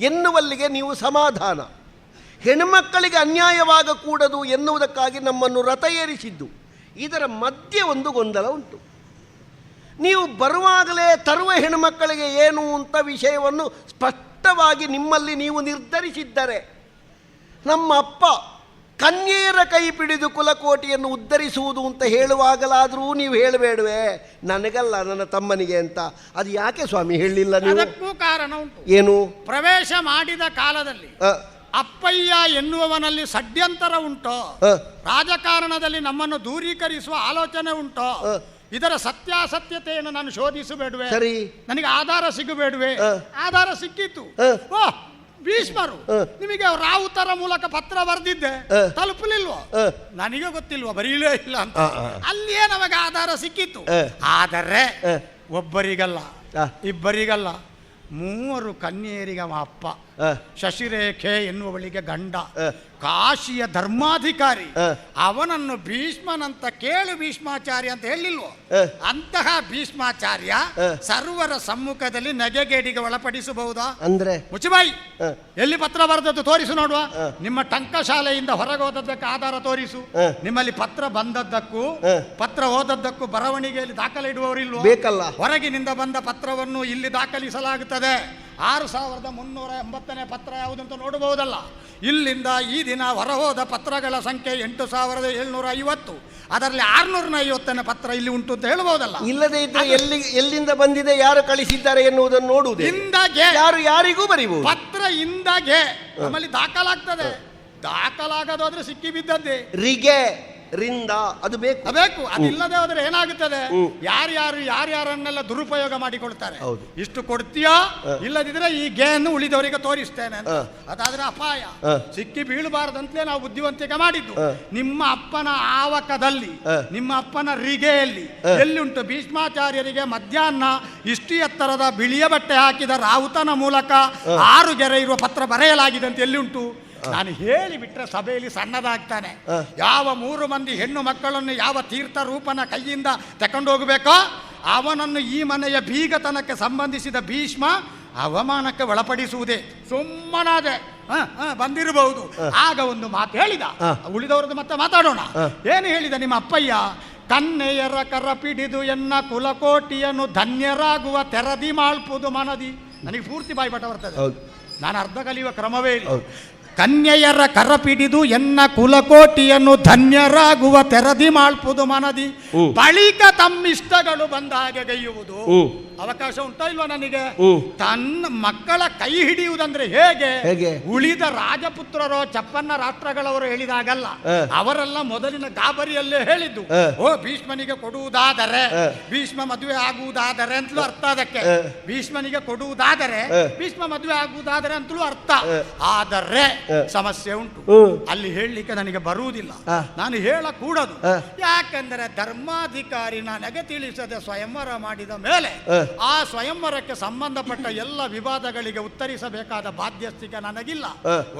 ಎನ್ನುವಲ್ಲಿಗೆ ನೀವು ಸಮಾಧಾನ, ಹೆಣ್ಮಕ್ಕಳಿಗೆ ಅನ್ಯಾಯವಾಗಕೂಡದು ಎನ್ನುವುದಕ್ಕಾಗಿ ನಮ್ಮನ್ನು ರಥ ಏರಿಸಿದ್ದು. ಇದರ ಮಧ್ಯೆ ಒಂದು ಗೊಂದಲ ಉಂಟು. ನೀವು ಬರುವಾಗಲೇ ತರುವ ಹೆಣ್ಣುಮಕ್ಕಳಿಗೆ ಏನು ಅಂತ ವಿಷಯವನ್ನು ಸ್ಪಷ್ಟವಾಗಿ ನಿಮ್ಮಲ್ಲಿ ನೀವು ನಿರ್ಧರಿಸಿದ್ದರೆ, ನಮ್ಮ ಅಪ್ಪ ಕನ್ಯೆಯರ ಕೈ ಪಿಡಿದು ಕುಲಕೋಟಿಯನ್ನು ಉದ್ಧರಿಸುವುದು ಅಂತ ಹೇಳುವಾಗಲಾದರೂ ನೀವು ಹೇಳಬೇಡವೇ ನನಗಲ್ಲ ನನ್ನ ತಮ್ಮನಿಗೆ ಅಂತ? ಅದು ಯಾಕೆ ಸ್ವಾಮಿ ಹೇಳಲಿಲ್ಲ ನೀವು? ಅದಕ್ಕೂ ಕಾರಣ ಉಂಟು. ಏನು? ಪ್ರವೇಶ ಮಾಡಿದ ಕಾಲದಲ್ಲಿ ಅಪ್ಪಯ್ಯ ಎನ್ನುವವನಲ್ಲಿ ಷಡ್ಯಂತರ ಉಂಟೋ, ರಾಜಕಾರಣದಲ್ಲಿ ನಮ್ಮನ್ನು ದೂರೀಕರಿಸುವ ಆಲೋಚನೆ ಉಂಟೋ, ಇದರ ಸತ್ಯಾಸತ್ಯತೆಯನ್ನು ನಾನು ಶೋಧಿಸಬೇಡುವೆ? ಸರಿ, ನನಗೆ ಆಧಾರ ಸಿಗಬೇಡುವೆ? ಆಧಾರ ಸಿಕ್ಕಿತ್ತು. ಭೀಷ್ಮರು ನಿಮಗೆ ರಾವುತರ ಮೂಲಕ ಪತ್ರ ಬರೆದಿದ್ದೆ, ತಲುಪಲಿಲ್ವೋ? ನನಗೆ ಗೊತ್ತಿಲ್ವ, ಬರೀಲೇ ಇಲ್ಲ ಅಂತ. ಅಲ್ಲಿಯೇ ನಮಗೆ ಆಧಾರ ಸಿಕ್ಕಿತ್ತು. ಆದರೆ ಒಬ್ಬರಿಗಲ್ಲ, ಇಬ್ಬರಿಗಲ್ಲ, 3 ಕನ್ಯೆಯರಿಗೆ ಅವ ಅಪ್ಪ. ಶಶಿರೇಖೆ ಎನ್ನುವಳಿಗೆ ಗಂಡ, ಕಾಶಿಯ ಧರ್ಮಾಧಿಕಾರಿ. ಅವನನ್ನು ಭೀಷ್ಮನಂತ ಕೇಳು ಭೀಷ್ಮಾಚಾರ್ಯ ಅಂತ ಹೇಳಿಲ್ವೋ? ಅಂತಹ ಭೀಷ್ಮಾಚಾರ್ಯ ಸರ್ವರ ಸಮ್ಮುಖದಲ್ಲಿ ನಗೆಗೇಡಿಗೆ ಒಳಪಡಿಸಬಹುದಾ? ಅಂದ್ರೆ ಮುಚ್ಚುಬಾಯಿ, ಎಲ್ಲಿ ಪತ್ರ ಬರೆದದ್ದು ತೋರಿಸು ನೋಡುವ. ನಿಮ್ಮ ಟಂಕಶಾಲೆಯಿಂದ ಹೊರಗೆ ಹೋದದ್ದಕ್ಕೆ ಆಧಾರ ತೋರಿಸು. ನಿಮ್ಮಲ್ಲಿ ಪತ್ರ ಬಂದದ್ದಕ್ಕೂ ಪತ್ರ ಓದದ್ದಕ್ಕೂ ಬರವಣಿಗೆಯಲ್ಲಿ ದಾಖಲೆ ಇಡುವವರಿಲ್ವೋ? ಬೇಕಲ್ಲ. ಹೊರಗಿನಿಂದ ಬಂದ ಪತ್ರವನ್ನು ಇಲ್ಲಿ ದಾಖಲಿಸಲಾಗುತ್ತದೆ. 6380ನೇ ಪತ್ರ ಯಾವುದಂತ ನೋಡಬಹುದಲ್ಲ. ಇಲ್ಲಿಂದ ಈ ದಿನ ಹೊರಹೋದ ಪತ್ರಗಳ ಸಂಖ್ಯೆ 8750. ಅದರಲ್ಲಿ 650ನೇ ಪತ್ರ ಇಲ್ಲಿ ಉಂಟು ಅಂತ ಹೇಳಬಹುದಲ್ಲ. ಇಲ್ಲದೆ ಇದ್ರೆ ಎಲ್ಲಿಂದ ಬಂದಿದೆ, ಯಾರು ಕಳಿಸಿದ್ದಾರೆ ಎನ್ನುವುದನ್ನು ನೋಡುವುದು. ಇಂದಾಗೆ ಯಾರು ಯಾರಿಗೂ ಬರೀಬಹುದು. ಪತ್ರ ಇಂದಾಗೆ ನಮ್ಮಲ್ಲಿ ದಾಖಲಾಗ್ತದೆ. ದಾಖಲಾಗದಾದ್ರೆ ಸಿಕ್ಕಿ ಬಿದ್ದದ್ದೇ. ರಿಗೆ ರಿಂದ ಅದು ಬೇಕು. ಬೇಕು. ಅದಿಲ್ಲದೆ ಹೋದ್ರೆ ಏನಾಗುತ್ತದೆ, ಯಾರ್ಯಾರನ್ನೆಲ್ಲ ದುರುಪಯೋಗ ಮಾಡಿಕೊಳ್ತಾರೆ. ಇಷ್ಟು ಕೊಡ್ತೀಯಾ, ಇಲ್ಲದಿದ್ರೆ ಈ ಗೇಯನ್ನು ಉಳಿದವರಿಗೆ ತೋರಿಸ್ತೇನೆ ಅಂತ. ಅದಾದ್ರೆ ಅಪಾಯ, ಸಿಕ್ಕಿ ಬೀಳಬಾರ್ದಂತಲೇ ನಾವು ಬುದ್ಧಿವಂತಿಕೆ ಮಾಡಿದ್ದು. ನಿಮ್ಮ ಅಪ್ಪನ ಆವಕದಲ್ಲಿ, ನಿಮ್ಮ ಅಪ್ಪನ ರಿಗೆಯಲ್ಲಿ ಎಲ್ಲಿ ಉಂಟು ಭೀಷ್ಮಾಚಾರ್ಯರಿಗೆ ಮಧ್ಯಾಹ್ನ ಇಷ್ಟು ಎತ್ತರದ ಬಿಳಿಯ ಬಟ್ಟೆ ಹಾಕಿದ ರಾವುತನ ಮೂಲಕ 6 ಗೆರೆ ಇರುವ ಪತ್ರ ಬರೆಯಲಾಗಿದೆ ಅಂತ ಎಲ್ಲಿ ಉಂಟು? ನಾನು ಹೇಳಿಬಿಟ್ರೆ ಸಭೆಯಲ್ಲಿ ಸಣ್ಣದಾಗ್ತಾನೆ. ಯಾವ 3 ಮಂದಿ ಹೆಣ್ಣು ಮಕ್ಕಳನ್ನು ಯಾವ ತೀರ್ಥ ರೂಪನ ಕೈಯಿಂದ ತಕೊಂಡು ಹೋಗಬೇಕೋ ಅವನನ್ನು ಈ ಮನೆಯ ಬೀಗತನಕ್ಕೆ ಸಂಬಂಧಿಸಿದ ಭೀಷ್ಮ ಅವಮಾನಕ್ಕೆ ಒಳಪಡಿಸುವುದೇ. ಸುಮ್ಮನಾದೆ ಬಂದಿರಬಹುದು. ಆಗ ಒಂದು ಮಾತು ಹೇಳಿದ, ಉಳಿದವರದ್ದು ಮತ್ತೆ ಮಾತಾಡೋಣ. ಏನು ಹೇಳಿದ ನಿಮ್ಮ ಅಪ್ಪಯ್ಯ? ಕನ್ನೆಯರ ಕರ ಪಿಡಿದು ಎನ್ನ ಕುಲಕೋಟಿಯನ್ನು ಧನ್ಯರಾಗುವ ತೆರದಿ ಮಾಳ್ಪುದು ಮನದಿ. ನನಗೆ ಪೂರ್ತಿ ಬಾಯಿಪಾಠ ಬರ್ತದೆ, ನಾನು ಅರ್ಧ ಕಲಿಯುವ ಕ್ರಮವೇ ಇಲ್ಲ. ಕನ್ಯೆಯರ ಕರ ಪಿಡಿದು ಎನ್ನ ಕುಲಕೋಟಿಯನ್ನು ಧನ್ಯರಾಗುವ ತೆರದಿ ಮಾಳ್ಪುದು ಮನದಿ. ಬಳಿಕ ತಮ್ಮಿಷ್ಟಗಳು ಬಂದ ಹಾಗೆ ಗೈಯುವುದು. ಅವಕಾಶ ಉಂಟಾ ಇಲ್ವಾ ನನಗೆ? ತನ್ನ ಮಕ್ಕಳ ಕೈ ಹಿಡಿಯುವುದಂದ್ರೆ ಹೇಗೆ? ಉಳಿದ ರಾಜಪುತ್ರರೋ ಚಪ್ಪನ್ನ ರಾಷ್ಟ್ರಗಳವರು ಹೇಳಿದಾಗಲ್ಲ. ಅವರೆಲ್ಲ ಮೊದಲಿನ ಗಾಬರಿಯಲ್ಲೇ ಹೇಳಿದ್ದು. ಭೀಷ್ಮನಿಗೆ ಕೊಡುವುದಾದರೆ, ಭೀಷ್ಮ ಮದುವೆ ಆಗುವುದಾದರೆ ಅಂತಲೂ ಅರ್ಥ. ಅದಕ್ಕೆ ಭೀಷ್ಮನಿಗೆ ಕೊಡುವುದಾದರೆ, ಭೀಷ್ಮ ಮದುವೆ ಆಗುವುದಾದರೆ ಅಂತಲೂ ಅರ್ಥ. ಆದರೆ ಸಮಸ್ಯೆ ಉಂಟು. ಅಲ್ಲಿ ಹೇಳಲಿಕ್ಕೆ ನನಗೆ ಬರುವುದಿಲ್ಲ, ನಾನು ಹೇಳಕೂಡದು. ಯಾಕೆಂದರೆ ಧರ್ಮಾಧಿಕಾರಿ ನನಗೆ ತಿಳಿಸದೆ ಸ್ವಯಂವರ ಮಾಡಿದ ಮೇಲೆ ಆ ಸ್ವಯಂವರಕ್ಕೆ ಸಂಬಂಧಪಟ್ಟ ಎಲ್ಲ ವಿವಾದಗಳಿಗೆ ಉತ್ತರಿಸಬೇಕಾದ ಬಾಧ್ಯಸ್ಥಿಕೆ ನನಗಿಲ್ಲ.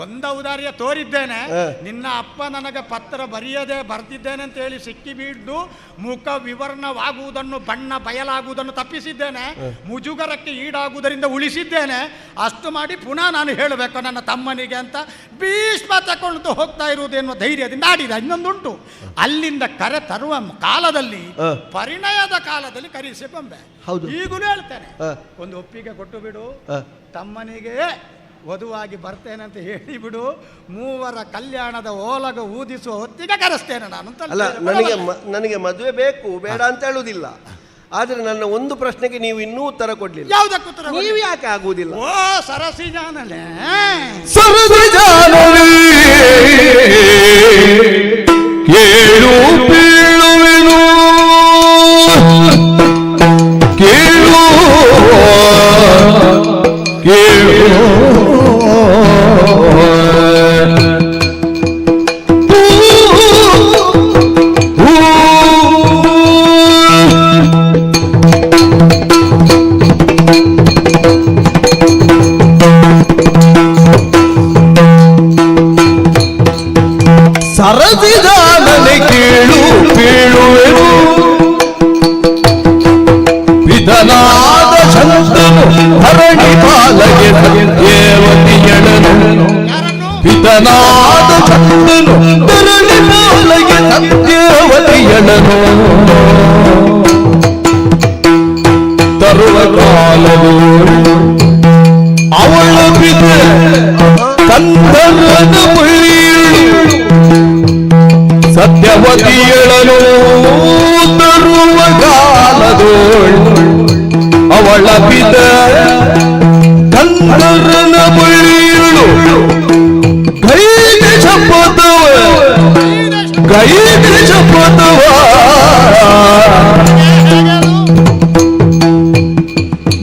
ಒಂದ ಉದಾಹರಣೆ ತೋರಿದ್ದೇನೆ. ನಿನ್ನ ಅಪ್ಪ ನನಗೆ ಪತ್ರ ಬರೆಯದೆ ಬರ್ತಿದ್ದೇನೆ ಅಂತ ಹೇಳಿ ಸಿಕ್ಕಿ ಬೀಳ್ದು ಮುಖ ವಿವರಣವಾಗುವುದನ್ನು, ಬಣ್ಣ ಬಯಲಾಗುವುದನ್ನು ತಪ್ಪಿಸಿದ್ದೇನೆ. ಮುಜುಗರಕ್ಕೆ ಈಡಾಗುವುದರಿಂದ ಉಳಿಸಿದ್ದೇನೆ. ಅಷ್ಟು ಮಾಡಿ ಪುನಃ ನಾನು ಹೇಳಬೇಕು ನನ್ನ ತಮ್ಮನಿಗೆ ಅಂತ ಭೀಷ್ಮ ತಕೊಂಡು ಹೋಗ್ತಾ ಇರುವುದೇನ್ನುವ ಧೈರ್ಯದಿಂದ ಆಡಿದ. ಇನ್ನೊಂದುಂಟು, ಅಲ್ಲಿಂದ ಕರೆ ತರುವ ಕಾಲದಲ್ಲಿ, ಪರಿಣಯದ ಕಾಲದಲ್ಲಿ ಕರೆಸಿಕೊಂಬೆ. ಈಗಲೂ ಹೇಳ್ತೇನೆ, ಒಂದು ಒಪ್ಪಿಗೆ ಕೊಟ್ಟು ಬಿಡು, ತಮ್ಮನಿಗೆ ವಧುವಾಗಿ ಬರ್ತೇನೆ ಅಂತ ಹೇಳಿಬಿಡು, 3 ಕಲ್ಯಾಣದ ಓಲಗ ಊದಿಸುವ ಹೊತ್ತಿಗೆ ಕರೆಸ್ತೇನೆ ನಾನು ಅಂತ. ಅಲ್ಲ, ನನಗೆ ಮದುವೆ ಬೇಕು ಬೇಡ ಅಂತ ಹೇಳುವುದಿಲ್ಲ. ಆದ್ರೆ ನನ್ನ ಒಂದು ಪ್ರಶ್ನೆಗೆ ನೀವು ಇನ್ನೂ ಉತ್ತರ ಕೊಡ್ಲಿಲ್ಲ. ಯಾವುದಕ್ಕೆ ಉತ್ತರ? ನೀವು ಯಾಕೆ ಆಗುವುದಿಲ್ಲ? ಓ ಸರಸಿ ಜಾನಲೆ, ಸರಸಿ ಜಾನಲೆ ಕೇಳು ಬೀಳುವೆನು, ಕೇಳು ಕೇಳು ಸರಸಿದಾನನೆ ಕೇಳು ಬೀಳುವೆನು, ವಿಧನಾದ ಶಂತನು ಧರಣಿ ಪಾಲಗೆ ದೇವತಿಯಳನು. ವಿಧನಾದ ಶಂತನು ಧರಣಿ ಪಾಲಗೆ ದೇವತಿಯಳನು. ತರುವ ಕಾಲವು ಅವಳ ಬಿದ ಕಂದರನ ಸತ್ಯವತಿಯಳನು. ತರುವ ಕಾಲದೋಳು ಅವಳ ಬಿದ ಕಂದರನ ಬಳಿಯಳು. ಕೈಗೆ ಶಪಥವ, ಕೈಗೆ ಶಪಥವ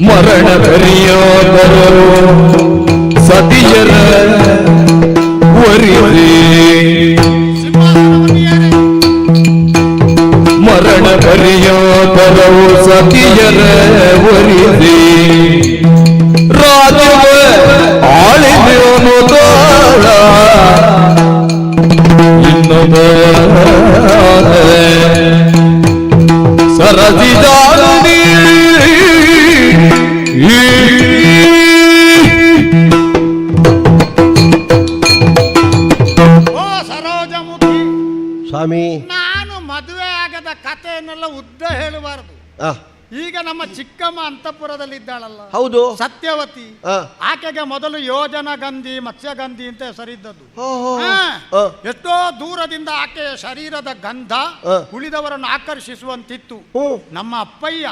ಮರಣ ಕರಿಯೋದರು ಸತಿಯರ ವರಿದೆ. ಮರಣ ಕರಿಯೋದರವು ಸತಿಯರ ವರಿದೆ. ರಾಜವ ಆಳಿದೆವನು ದಾರ ಇನ್ನೊಂದ ಸರಸಿದಾನಿ. ಸ್ವಾಮಿ, ನಾನು ಮದುವೆ ಆಗದ ಕಥೆಯನ್ನೆಲ್ಲ ಉದ್ದ ಹೇಳಬಾರದು. ಈಗ ನಮ್ಮ ಚಿಕ್ಕಮ್ಮ ಅಂತಃಪುರದಲ್ಲಿ ಇದ್ದಾಳಲ್ಲ, ಹೌದು, ಸತ್ಯವತಿ. ಆ. ಆಕೆಗೆ ಮೊದಲು ಯೋಜನ ಗಂಧಿ ಮತ್ಸ್ಯಗಂಧಿ ಅಂತ ಹೆಸರಿದ್ದದ್ದು. ಎಷ್ಟೋ ದೂರದಿಂದ ಆಕೆಯ ಶರೀರದ ಗಂಧ ಉಳಿದವರನ್ನು ಆಕರ್ಷಿಸುವಂತಿತ್ತು. ನಮ್ಮ ಅಪ್ಪಯ್ಯ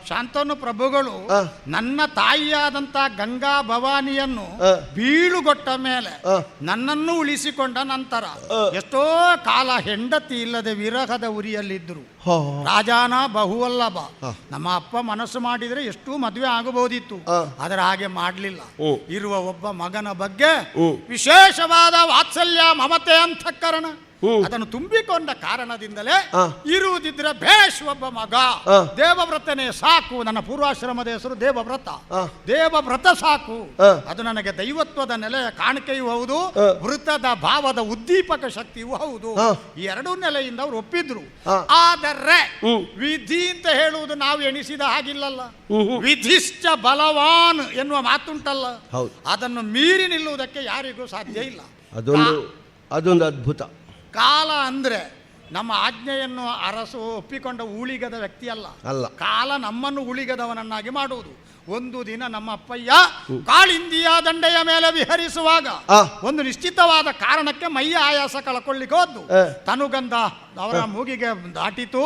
ಶಾಂತನು ಪ್ರಭುಗಳು ನನ್ನ ತಾಯಿಯಾದಂತ ಗಂಗಾ ಭವಾನಿಯನ್ನು ಬೀಳುಗೊಟ್ಟ ಮೇಲೆ ನನ್ನನ್ನು ಉಳಿಸಿಕೊಂಡ ನಂತರ ಎಷ್ಟೋ ಕಾಲ ಹೆಂಡತಿ ಇಲ್ಲದೆ ವಿರಹದ ಉರಿಯಲ್ಲಿದ್ದರು. ರಾಜಾನ ಬಹುವಲ್ಲಭ. ನಮ್ಮ ಅಪ್ಪ ಮನಸ್ಸು ಮಾಡಿದ್ರೆ ಎಷ್ಟು ಮದುವೆ ಆಗಬಹುದಿತ್ತು, ಆದರೆ ಹಾಗೆ ಮಾಡಲಿಲ್ಲ. ಇರುವ ಒಬ್ಬ ಮಗನ ಬಗ್ಗೆ ವಿಶೇಷವಾದ ವಾತ್ಸಲ್ಯ ಮಮತೆ ಅಂತಃಕರಣ ಅದನ್ನು ತುಂಬಿಕೊಂಡ ಕಾರಣದಿಂದಲೇ ಇರುವುದಿದ್ರೆ ಭೇಷ್ ಒಬ್ಬ ಮಗ ದೇವವ್ರತನೇ ಸಾಕು. ನನ್ನ ಪೂರ್ವಾಶ್ರಮದ ಹೆಸರು ದೇವವ್ರತ. ದೇವವ್ರತ ಸಾಕು, ಅದು ನನಗೆ ದೈವತ್ವದ ನೆಲೆಯ ಕಾಣಿಕೆಯೂ ಹೌದು, ವೃತ್ತದ ಭಾವದ ಉದ್ದೀಪಕ ಶಕ್ತಿಯೂ ಹೌದು. ಈ ಎರಡೂ ನೆಲೆಯಿಂದ ಅವರು ಒಪ್ಪಿದ್ರು. ಆದರೆ ವಿಧಿ ಅಂತ ಹೇಳುವುದು ನಾವು ಎಣಿಸಿದ ಹಾಗಿಲ್ಲಲ್ಲ. ವಿಧಿಶ್ಚ ಬಲವಾನ್ ಎನ್ನುವ ಮಾತುಂಟಲ್ಲ, ಅದನ್ನು ಮೀರಿ ನಿಲ್ಲುವುದಕ್ಕೆ ಯಾರಿಗೂ ಸಾಧ್ಯ ಇಲ್ಲ. ಅದೊಂದು ಅದ್ಭುತ. ಕಾಲ ಅಂದ್ರೆ ನಮ್ಮ ಆಜ್ಞೆಯನ್ನು ಅರಸು ಒಪ್ಪಿಕೊಂಡ ಉಳಿಗದ ವ್ಯಕ್ತಿ ಅಲ್ಲ. ಕಾಲ ನಮ್ಮನ್ನು ಉಳಿಗದವನನ್ನಾಗಿ ಮಾಡುವುದು. ಒಂದು ದಿನ ನಮ್ಮ ಅಪ್ಪಯ್ಯ ಕಾಳಿಂದಿಯ ದಂಡೆಯ ಮೇಲೆ ವಿಹರಿಸುವಾಗ ಒಂದು ನಿಶ್ಚಿತವಾದ ಕಾರಣಕ್ಕೆ ಮೈಯ ಆಯಾಸ ಕಳ್ಕೊಳ್ಳಿಕ್ಕೆ ಹೋದ್ದು. ತನುಗಂಧ ಅವರ ಮೂಗಿಗೆ ದಾಟಿತು.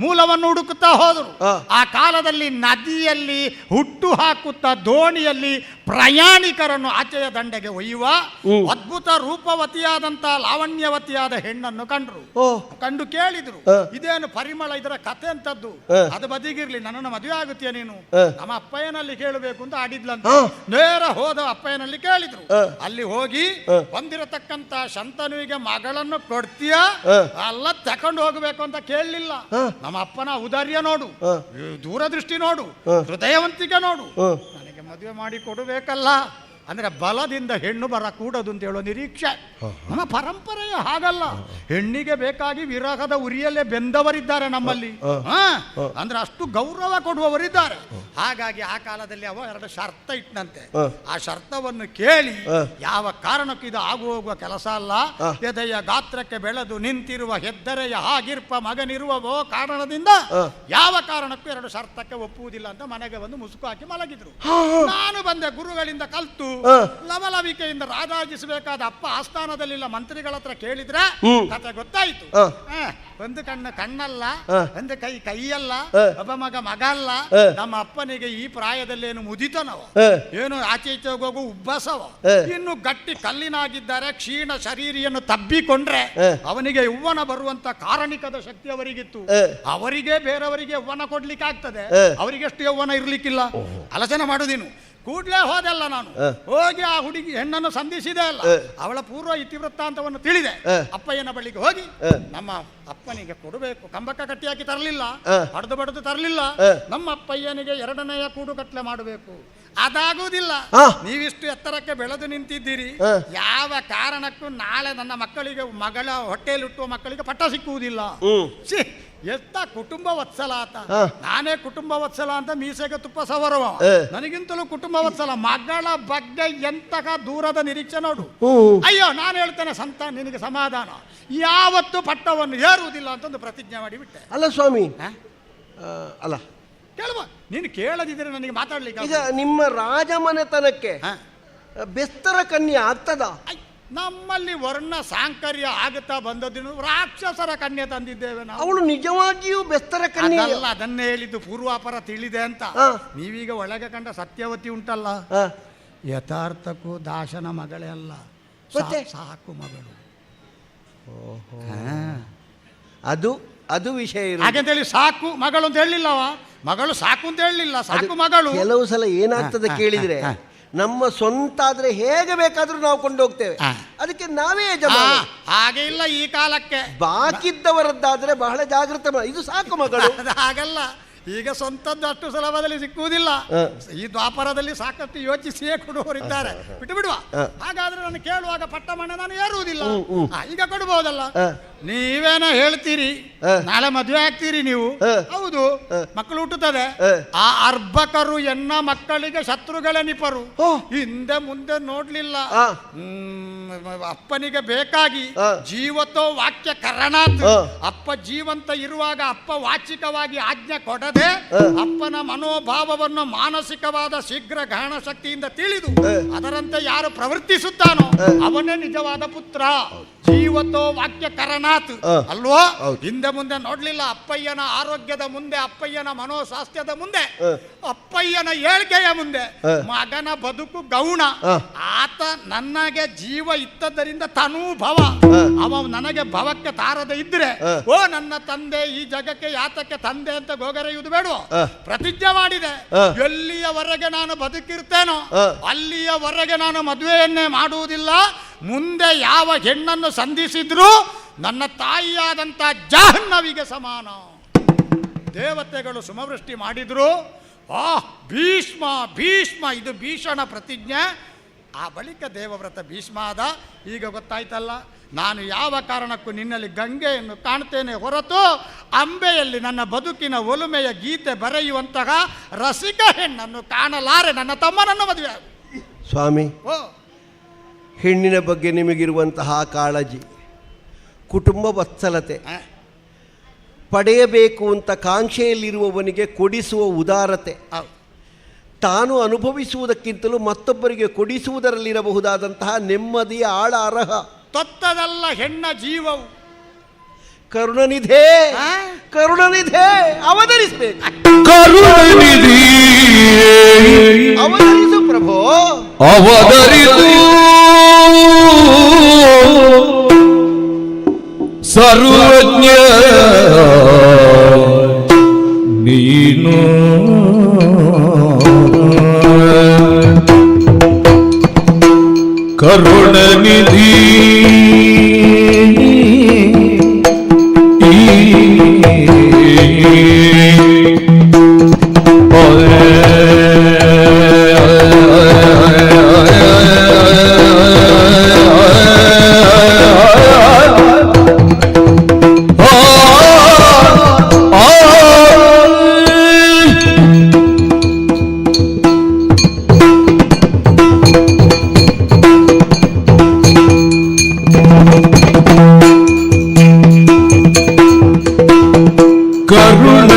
ಮೂಲವನ್ನು ಹುಡುಕುತ್ತಾ ಹೋದರು. ಆ ಕಾಲದಲ್ಲಿ ನದಿಯಲ್ಲಿ ಹುಟ್ಟು ಹಾಕುತ್ತಾ ದೋಣಿಯಲ್ಲಿ ಪ್ರಯಾಣಿಕರನ್ನು ಆಚೆಯ ದಂಡೆಗೆ ಒಯ್ಯುವ ಅದ್ಭುತ ರೂಪವತಿಯಾದಂತ ಲಾವಣ್ಯವತಿಯಾದ ಹೆಣ್ಣನ್ನು ಕಂಡು ಕೇಳಿದ್ರು, ಇದೇನು ಪರಿಮಳ, ಇದರ ಕಥೆ ಅಂತದ್ದು. ಅದು ಬದಿಗಿರ್ಲಿ, ನನ್ನನ್ನು ಮದುವೆ ಆಗುತ್ತೀಯ ನೀನು? ನಮ್ಮ ಅಪ್ಪಯ್ಯನಲ್ಲಿ ಕೇಳಬೇಕು ಅಂತ ಆಡಿದ್ಲಂತ. ನೇರ ಹೋದ ಅಪ್ಪಯ್ಯನಲ್ಲಿ ಕೇಳಿದ್ರು. ಅಲ್ಲಿ ಹೋಗಿ ಬಂದಿರತಕ್ಕಂತ ಶಂತನುವಿಗೆ ಮಗಳನ್ನು ಕೊಡ್ತೀಯ ಅಲ್ಲ ತಕೊಂಡು ಹೋಗಬೇಕು ಅಂತ ಕೇಳಲಿಲ್ಲ. ನಮ್ಮ ಅಪ್ಪನ ಔದಾರ್ಯ ನೋಡು, ದೂರದೃಷ್ಟಿ ನೋಡು, ಹೃದಯವಂತಿಕೆ ನೋಡು. ನನಗೆ ಮದುವೆ ಮಾಡಿ ಕೊಡಬೇಕಲ್ಲ ಅಂದ್ರೆ ಬಲದಿಂದ ಹೆಣ್ಣು ಬರಕೂಡದು ಅಂತ ಹೇಳೋ ನಿರೀಕ್ಷೆ. ನಮ್ಮ ಪರಂಪರೆಯ ಹಾಗಲ್ಲ. ಹೆಣ್ಣಿಗೆ ಬೇಕಾಗಿ ವಿರಹದ ಉರಿಯಲ್ಲೇ ಬೆಂದವರಿದ್ದಾರೆ ನಮ್ಮಲ್ಲಿ. ಅಂದ್ರೆ ಅಷ್ಟು ಗೌರವ ಕೊಡುವವರಿದ್ದಾರೆ. ಹಾಗಾಗಿ ಆ ಕಾಲದಲ್ಲಿ ಅವ ಎರಡು ಶರ್ತ ಇಟ್ಟನಂತೆ. ಆ ಶರ್ತವನ್ನು ಕೇಳಿ ಯಾವ ಕಾರಣಕ್ಕೂ ಇದು ಆಗು ಹೋಗುವ ಕೆಲಸ ಅಲ್ಲ. ಎದೆಯ ಗಾತ್ರಕ್ಕೆ ಬೆಳೆದು ನಿಂತಿರುವ ಹೆದ್ದರೆಯ ಹಾಗಿರ್ಪ ಮಗನಿರುವವೋ ಕಾರಣದಿಂದ ಯಾವ ಕಾರಣಕ್ಕೂ ಎರಡು ಶರ್ತಕ್ಕೆ ಒಪ್ಪುವುದಿಲ್ಲ ಅಂತ ಮನೆಗೆ ಬಂದು ಮುಸುಕು ಹಾಕಿ ಮಲಗಿದ್ರು. ನಾನು ಬಂದೆ ಗುರುಗಳಿಂದ ಕಲ್ತು ಲವಲವಿಕೆಯಿಂದ ರಾಜಾಜಿಸಬೇಕಾದ ಅಪ್ಪ ಆಸ್ಥಾನದಲ್ಲಿಲ್ಲ. ಮಂತ್ರಿಗಳ ಹತ್ರ ಕೇಳಿದ್ರೆ ಕತೆ ಗೊತ್ತಾಯ್ತು. ಒಂದು ಕಣ್ಣಲ್ಲ, ಒಂದು ಕೈಯಲ್ಲ, ಒಬ್ಬ ಮಗ ಅಲ್ಲ. ನಮ್ಮ ಅಪ್ಪನಿಗೆ ಈ ಪ್ರಾಯದಲ್ಲೇನು ಮುದಿತನವ, ಏನು ಆಚೆ ಈಚೆ ಹೋಗೋ ಉಬ್ಬಸವ, ಇನ್ನು ಗಟ್ಟಿ ಕಲ್ಲಿನಾಗಿದ್ದಾರೆ. ಕ್ಷೀಣ ಶರೀರಿಯನ್ನು ತಬ್ಬಿಕೊಂಡ್ರೆ ಅವನಿಗೆ ಯೌವನ ಬರುವಂತ ಕಾರಣಿಕದ ಶಕ್ತಿ ಅವರಿಗಿತ್ತು. ಅವರಿಗೆ ಬೇರೆಯವರಿಗೆ ಯೌವನ ಕೊಡ್ಲಿಕ್ಕೆ ಆಗ್ತದೆ, ಅವರಿಗೆಷ್ಟು ಯೌವನ ಇರ್ಲಿಕ್ಕಿಲ್ಲ. ಆಲೋಚನೆ ಮಾಡುದೀನು. ಕೂಡ್ಲೇ ಹೋದೆಲ್ಲ ನಾನು. ಹೋಗಿ ಆ ಹುಡುಗಿ ಹೆಣ್ಣನ್ನು ಸಂಧಿಸಿದೆ ಅಲ್ಲ, ಅವಳ ಪೂರ್ವ ಇತಿವೃತ್ತಾಂತವನ್ನು ತಿಳಿದೆ. ಅಪ್ಪಯ್ಯನ ಬಳಿಗೆ ಹೋಗಿ ನಮ್ಮ ಅಪ್ಪನಿಗೆ ಕೊಡಬೇಕು. ಕಂಬಕ್ಕ ಕಟ್ಟಿ ಹಾಕಿ ತರಲಿಲ್ಲ, ಬಡದು ತರಲಿಲ್ಲ. ನಮ್ಮ ಅಪ್ಪಯ್ಯನಿಗೆ ಎರಡನೆಯ ಕೂಡು ಕಟ್ಲೆ ಮಾಡಬೇಕು. ಅದಾಗುವುದಿಲ್ಲ. ನೀವಿಷ್ಟು ಎತ್ತರಕ್ಕೆ ಬೆಳೆದು ನಿಂತಿದ್ದೀರಿ, ಯಾವ ಕಾರಣಕ್ಕೂ ನಾಳೆ ನನ್ನ ಮಕ್ಕಳಿಗೆ, ಮಗಳ ಹೊಟ್ಟೆಯಲ್ಲಿ ಹುಟ್ಟುವ ಮಕ್ಕಳಿಗೆ ಪಟ್ಟ ಸಿಕ್ಕುವುದಿಲ್ಲ. ಎತ್ತ ಕುಟುಂಬ ವತ್ಸಲ ಆತ. ನಾನೇ ಕುಟುಂಬ ವತ್ಸಲ ಅಂತ ಮೀಸೆಗೆ ತುಪ್ಪ ಸವರುವ, ನನಗಿಂತಲೂ ಕುಟುಂಬ ವತ್ಸಲ. ಮಗಳ ಬಗ್ಗೆ ಎಂತಹ ದೂರದ ನಿರೀಕ್ಷೆ ನೋಡು. ಅಯ್ಯೋ, ನಾನು ಹೇಳ್ತೇನೆ ಸಂತ, ನಿನಗೆ ಸಮಾಧಾನ, ಯಾವತ್ತು ಪಟ್ಟವನ್ನು ಏರುವುದಿಲ್ಲ ಅಂತ ಒಂದು ಪ್ರತಿಜ್ಞೆ ಮಾಡಿಬಿಟ್ಟೆ. ಅಲ್ಲ ಸ್ವಾಮಿ, ಅಲ್ಲ ಕೇಳುವ, ನೀನು ಕೇಳದಿದ್ರೆ ನನಗೆ ಮಾತಾಡ್ಲಿಕ್ಕೆ. ಈಗ ನಿಮ್ಮ ರಾಜಮನೆತನಕ್ಕೆ ಬೆಸ್ತರ ಕನ್ಯೆ ಆಗ್ತದ? ನಮ್ಮಲ್ಲಿ ವರ್ಣ ಸಾಂಕರ್ಯ ಆಗುತ್ತಾ ಬಂದದ್ದು ರಾಕ್ಷಸರ ಕನ್ಯೆ ತಂದಿದ್ದೇವೆ ನಾವು. ಅವಳು ನಿಜವಾಗಿಯೂ ಬೆಸ್ತರ ಕನ್ಯೆ ಅಲ್ಲ, ಅದನ್ನೇ ಹೇಳಿದ್ದು ಪೂರ್ವಾಪರ ತಿಳಿದೆ ಅಂತ. ನೀವೀಗ ಒಳಗೆ ಕಂಡ ಸತ್ಯವತಿ ಉಂಟಲ್ಲ, ಯಥಾರ್ಥಕ್ಕೂ ದಾಸನ ಮಗಳೇ ಅಲ್ಲ, ಸಾಕು ಮಗಳು. ಅದು ವಿಷಯ. ಹಾಗಂತೇಳಿ ಸಾಕು ಮಗಳು ಅಂತ ಹೇಳಲಿಲ್ಲವ, ಮಗಳು ಸಾಕು ಅಂತ ಹೇಳಲಿಲ್ಲ, ಸಾಕು ಮಗಳು. ಕೆಲವು ಸಲ ಏನಾಗ್ತದೆ ಕೇಳಿದ್ರೆ, ನಮ್ಮ ಸ್ವಂತ ಆದ್ರೆ ಹೇಗೆ ಬೇಕಾದ್ರೂ ನಾವು ಕೊಂಡೋಗ್ತೇವೆ, ಅದಕ್ಕೆ ನಾವೇ ಯಜಮಾನ. ಹಾಗೆ ಇಲ್ಲ ಈ ಕಾಲಕ್ಕೆ. ಬಾಕಿದ್ದವರದ್ದಾದ್ರೆ ಬಹಳ ಜಾಗೃತ. ಇದು ಸಾಕು ಮಗಳು, ಹಾಗಲ್ಲ. ಈಗ ಸ್ವಂತದ್ದು ಅಷ್ಟು ಸುಲಭದಲ್ಲಿ ಸಿಕ್ಕುವುದಿಲ್ಲ. ಈ ದ್ವಾಪರದಲ್ಲಿ ಸಾಕಷ್ಟು ಯೋಚಿಸಿಯೇ ಕೊಡುವವರಿದ್ದಾರೆ. ಬಿಟ್ಟು ಬಿಡುವ. ಹಾಗಾದ್ರೆ ನಾನು ಕೇಳುವಾಗ ಪಟ್ಟಮಣ್ಣ ನಾನು ಏರುವುದಿಲ್ಲ, ಈಗ ಕೊಡಬಹುದಲ್ಲ. ನೀವೇನೋ ಹೇಳ್ತೀರಿ, ನಾಳೆ ಮದುವೆ ಆಗ್ತೀರಿ ನೀವು. ಹೌದು, ಮಕ್ಕಳು ಹುಟ್ಟುತ್ತದೆ. ಆ ಅರ್ಭಕರು ಎನ್ನ ಮಕ್ಕಳಿಗೆ ಶತ್ರುಗಳೆನಿಪರು. ಹಿಂದೆ ಮುಂದೆ ನೋಡ್ಲಿಲ್ಲ. ಅಪ್ಪನಿಗೆ ಬೇಕಾಗಿ ಜೀವತೋ ವಾಕ್ಯ ಕರಣಾತ್. ಅಪ್ಪ ಜೀವಂತ ಇರುವಾಗ ಅಪ್ಪ ವಾಚಿಕವಾಗಿ ಆಜ್ಞೆ ಕೊಡದೆ ಅಪ್ಪನ ಮನೋಭಾವವನ್ನು ಮಾನಸಿಕವಾದ ಶೀಘ್ರ ಗ್ರಹಣ ಶಕ್ತಿಯಿಂದ ತಿಳಿದು ಅದರಂತೆ ಯಾರು ಪ್ರವರ್ತಿಸುತ್ತಾನೋ ಅವನೇ ನಿಜವಾದ ಪುತ್ರ. ಜೀವತೋ ವಾಕ್ಯ ಕರಣಾತ್ ಅಲ್ವೋ? ಹಿಂದೆ ಮುಂದೆ ನೋಡ್ಲಿಲ್ಲ. ಅಪ್ಪಯ್ಯನ ಆರೋಗ್ಯದ ಮುಂದೆ, ಅಪ್ಪಯ್ಯನ ಮನೋಸ್ವಾಸ್ಥ್ಯದ ಮುಂದೆ, ಅಪ್ಪಯ್ಯನ ಏಳ್ಗೆಯ ಮುಂದೆ ಮಗನ ಬದುಕು ಗೌಣ. ಆತ ನನಗೆ ಜೀವ ಇತ್ತದ್ದರಿಂದ ತನೂಭವ. ಅವ ನನಗೆ ಭವಕ್ಕೆ ತಾರದೆ ಇದ್ರೆ ಓ ನನ್ನ ತಂದೆ ಈ ಜಗಕ್ಕೆ ಯಾತಕ್ಕೆ ತಂದೆ ಅಂತ ಗೋಗರೆಯುವುದು ಬೇಡ. ಪ್ರತಿಜ್ಞೆ ಮಾಡಿದೆ, ಎಲ್ಲಿಯವರೆಗೆ ನಾನು ಬದುಕಿರ್ತೇನೋ ಅಲ್ಲಿಯವರೆಗೆ ನಾನು ಮದುವೆಯನ್ನೇ ಮಾಡುವುದಿಲ್ಲ. ಮುಂದೆ ಯಾವ ಹೆಣ್ಣನ್ನು ಸಂಧಿಸಿದ್ರು ನನ್ನ ತಾಯಿಯಾದಂಥ ಜಾಹ್ನವಿಗೆ ಸಮಾನ. ದೇವತೆಗಳು ಸುಮವೃಷ್ಟಿ ಮಾಡಿದ್ರು. ಭೀಷ್ಮ ಭೀಷ್ಮ ಇದು ಭೀಷಣ ಪ್ರತಿಜ್ಞೆ. ಆ ಬಳಿಕ ದೇವವ್ರತ ಭೀಷ್ಮ ಆದ. ಈಗ ಗೊತ್ತಾಯ್ತಲ್ಲ, ನಾನು ಯಾವ ಕಾರಣಕ್ಕೂ ನಿನ್ನಲ್ಲಿ ಗಂಗೆಯನ್ನು ಕಾಣ್ತೇನೆ ಹೊರತು ಅಂಬೆಯಲ್ಲಿ ನನ್ನ ಬದುಕಿನ ಒಲುಮೆಯ ಗೀತೆ ಬರೆಯುವಂತಹ ರಸಿಕ ಹೆಣ್ಣನ್ನು ಕಾಣಲಾರೆ. ನನ್ನ ತಮ್ಮನನ್ನು ಮದುವೆ. ಸ್ವಾಮಿ, ಹೆಣ್ಣಿನ ಬಗ್ಗೆ ನಿಮಗಿರುವಂತಹ ಕಾಳಜಿ, ಕುಟುಂಬ ವತ್ಸಲತೆ, ಪಡೆಯಬೇಕು ಅಂತ ಕಾಂಕ್ಷೆಯಲ್ಲಿರುವವನಿಗೆ ಕೊಡಿಸುವ ಉದಾರತೆ, ತಾನು ಅನುಭವಿಸುವುದಕ್ಕಿಂತಲೂ ಮತ್ತೊಬ್ಬರಿಗೆ ಕೊಡಿಸುವುದರಲ್ಲಿರಬಹುದಾದಂತಹ ನೆಮ್ಮದಿಯ ಆಳ ಅರ್ಹ ತತ್ತದಲ್ಲ ಹೆಣ್ಣ ಜೀವವು. ಕರುಣನಿಧೆ ಕರುಣನಿಧೆ ಅವತರಿಸಬೇಕು. ಕರುಣನಿಧಿ ಅವತರಿಸು ಪ್ರಭೋ, ಅವತರಿಸು. ಸರ್ವಜ್ಞ ನೀನು ಕರುಣನಿಧಿ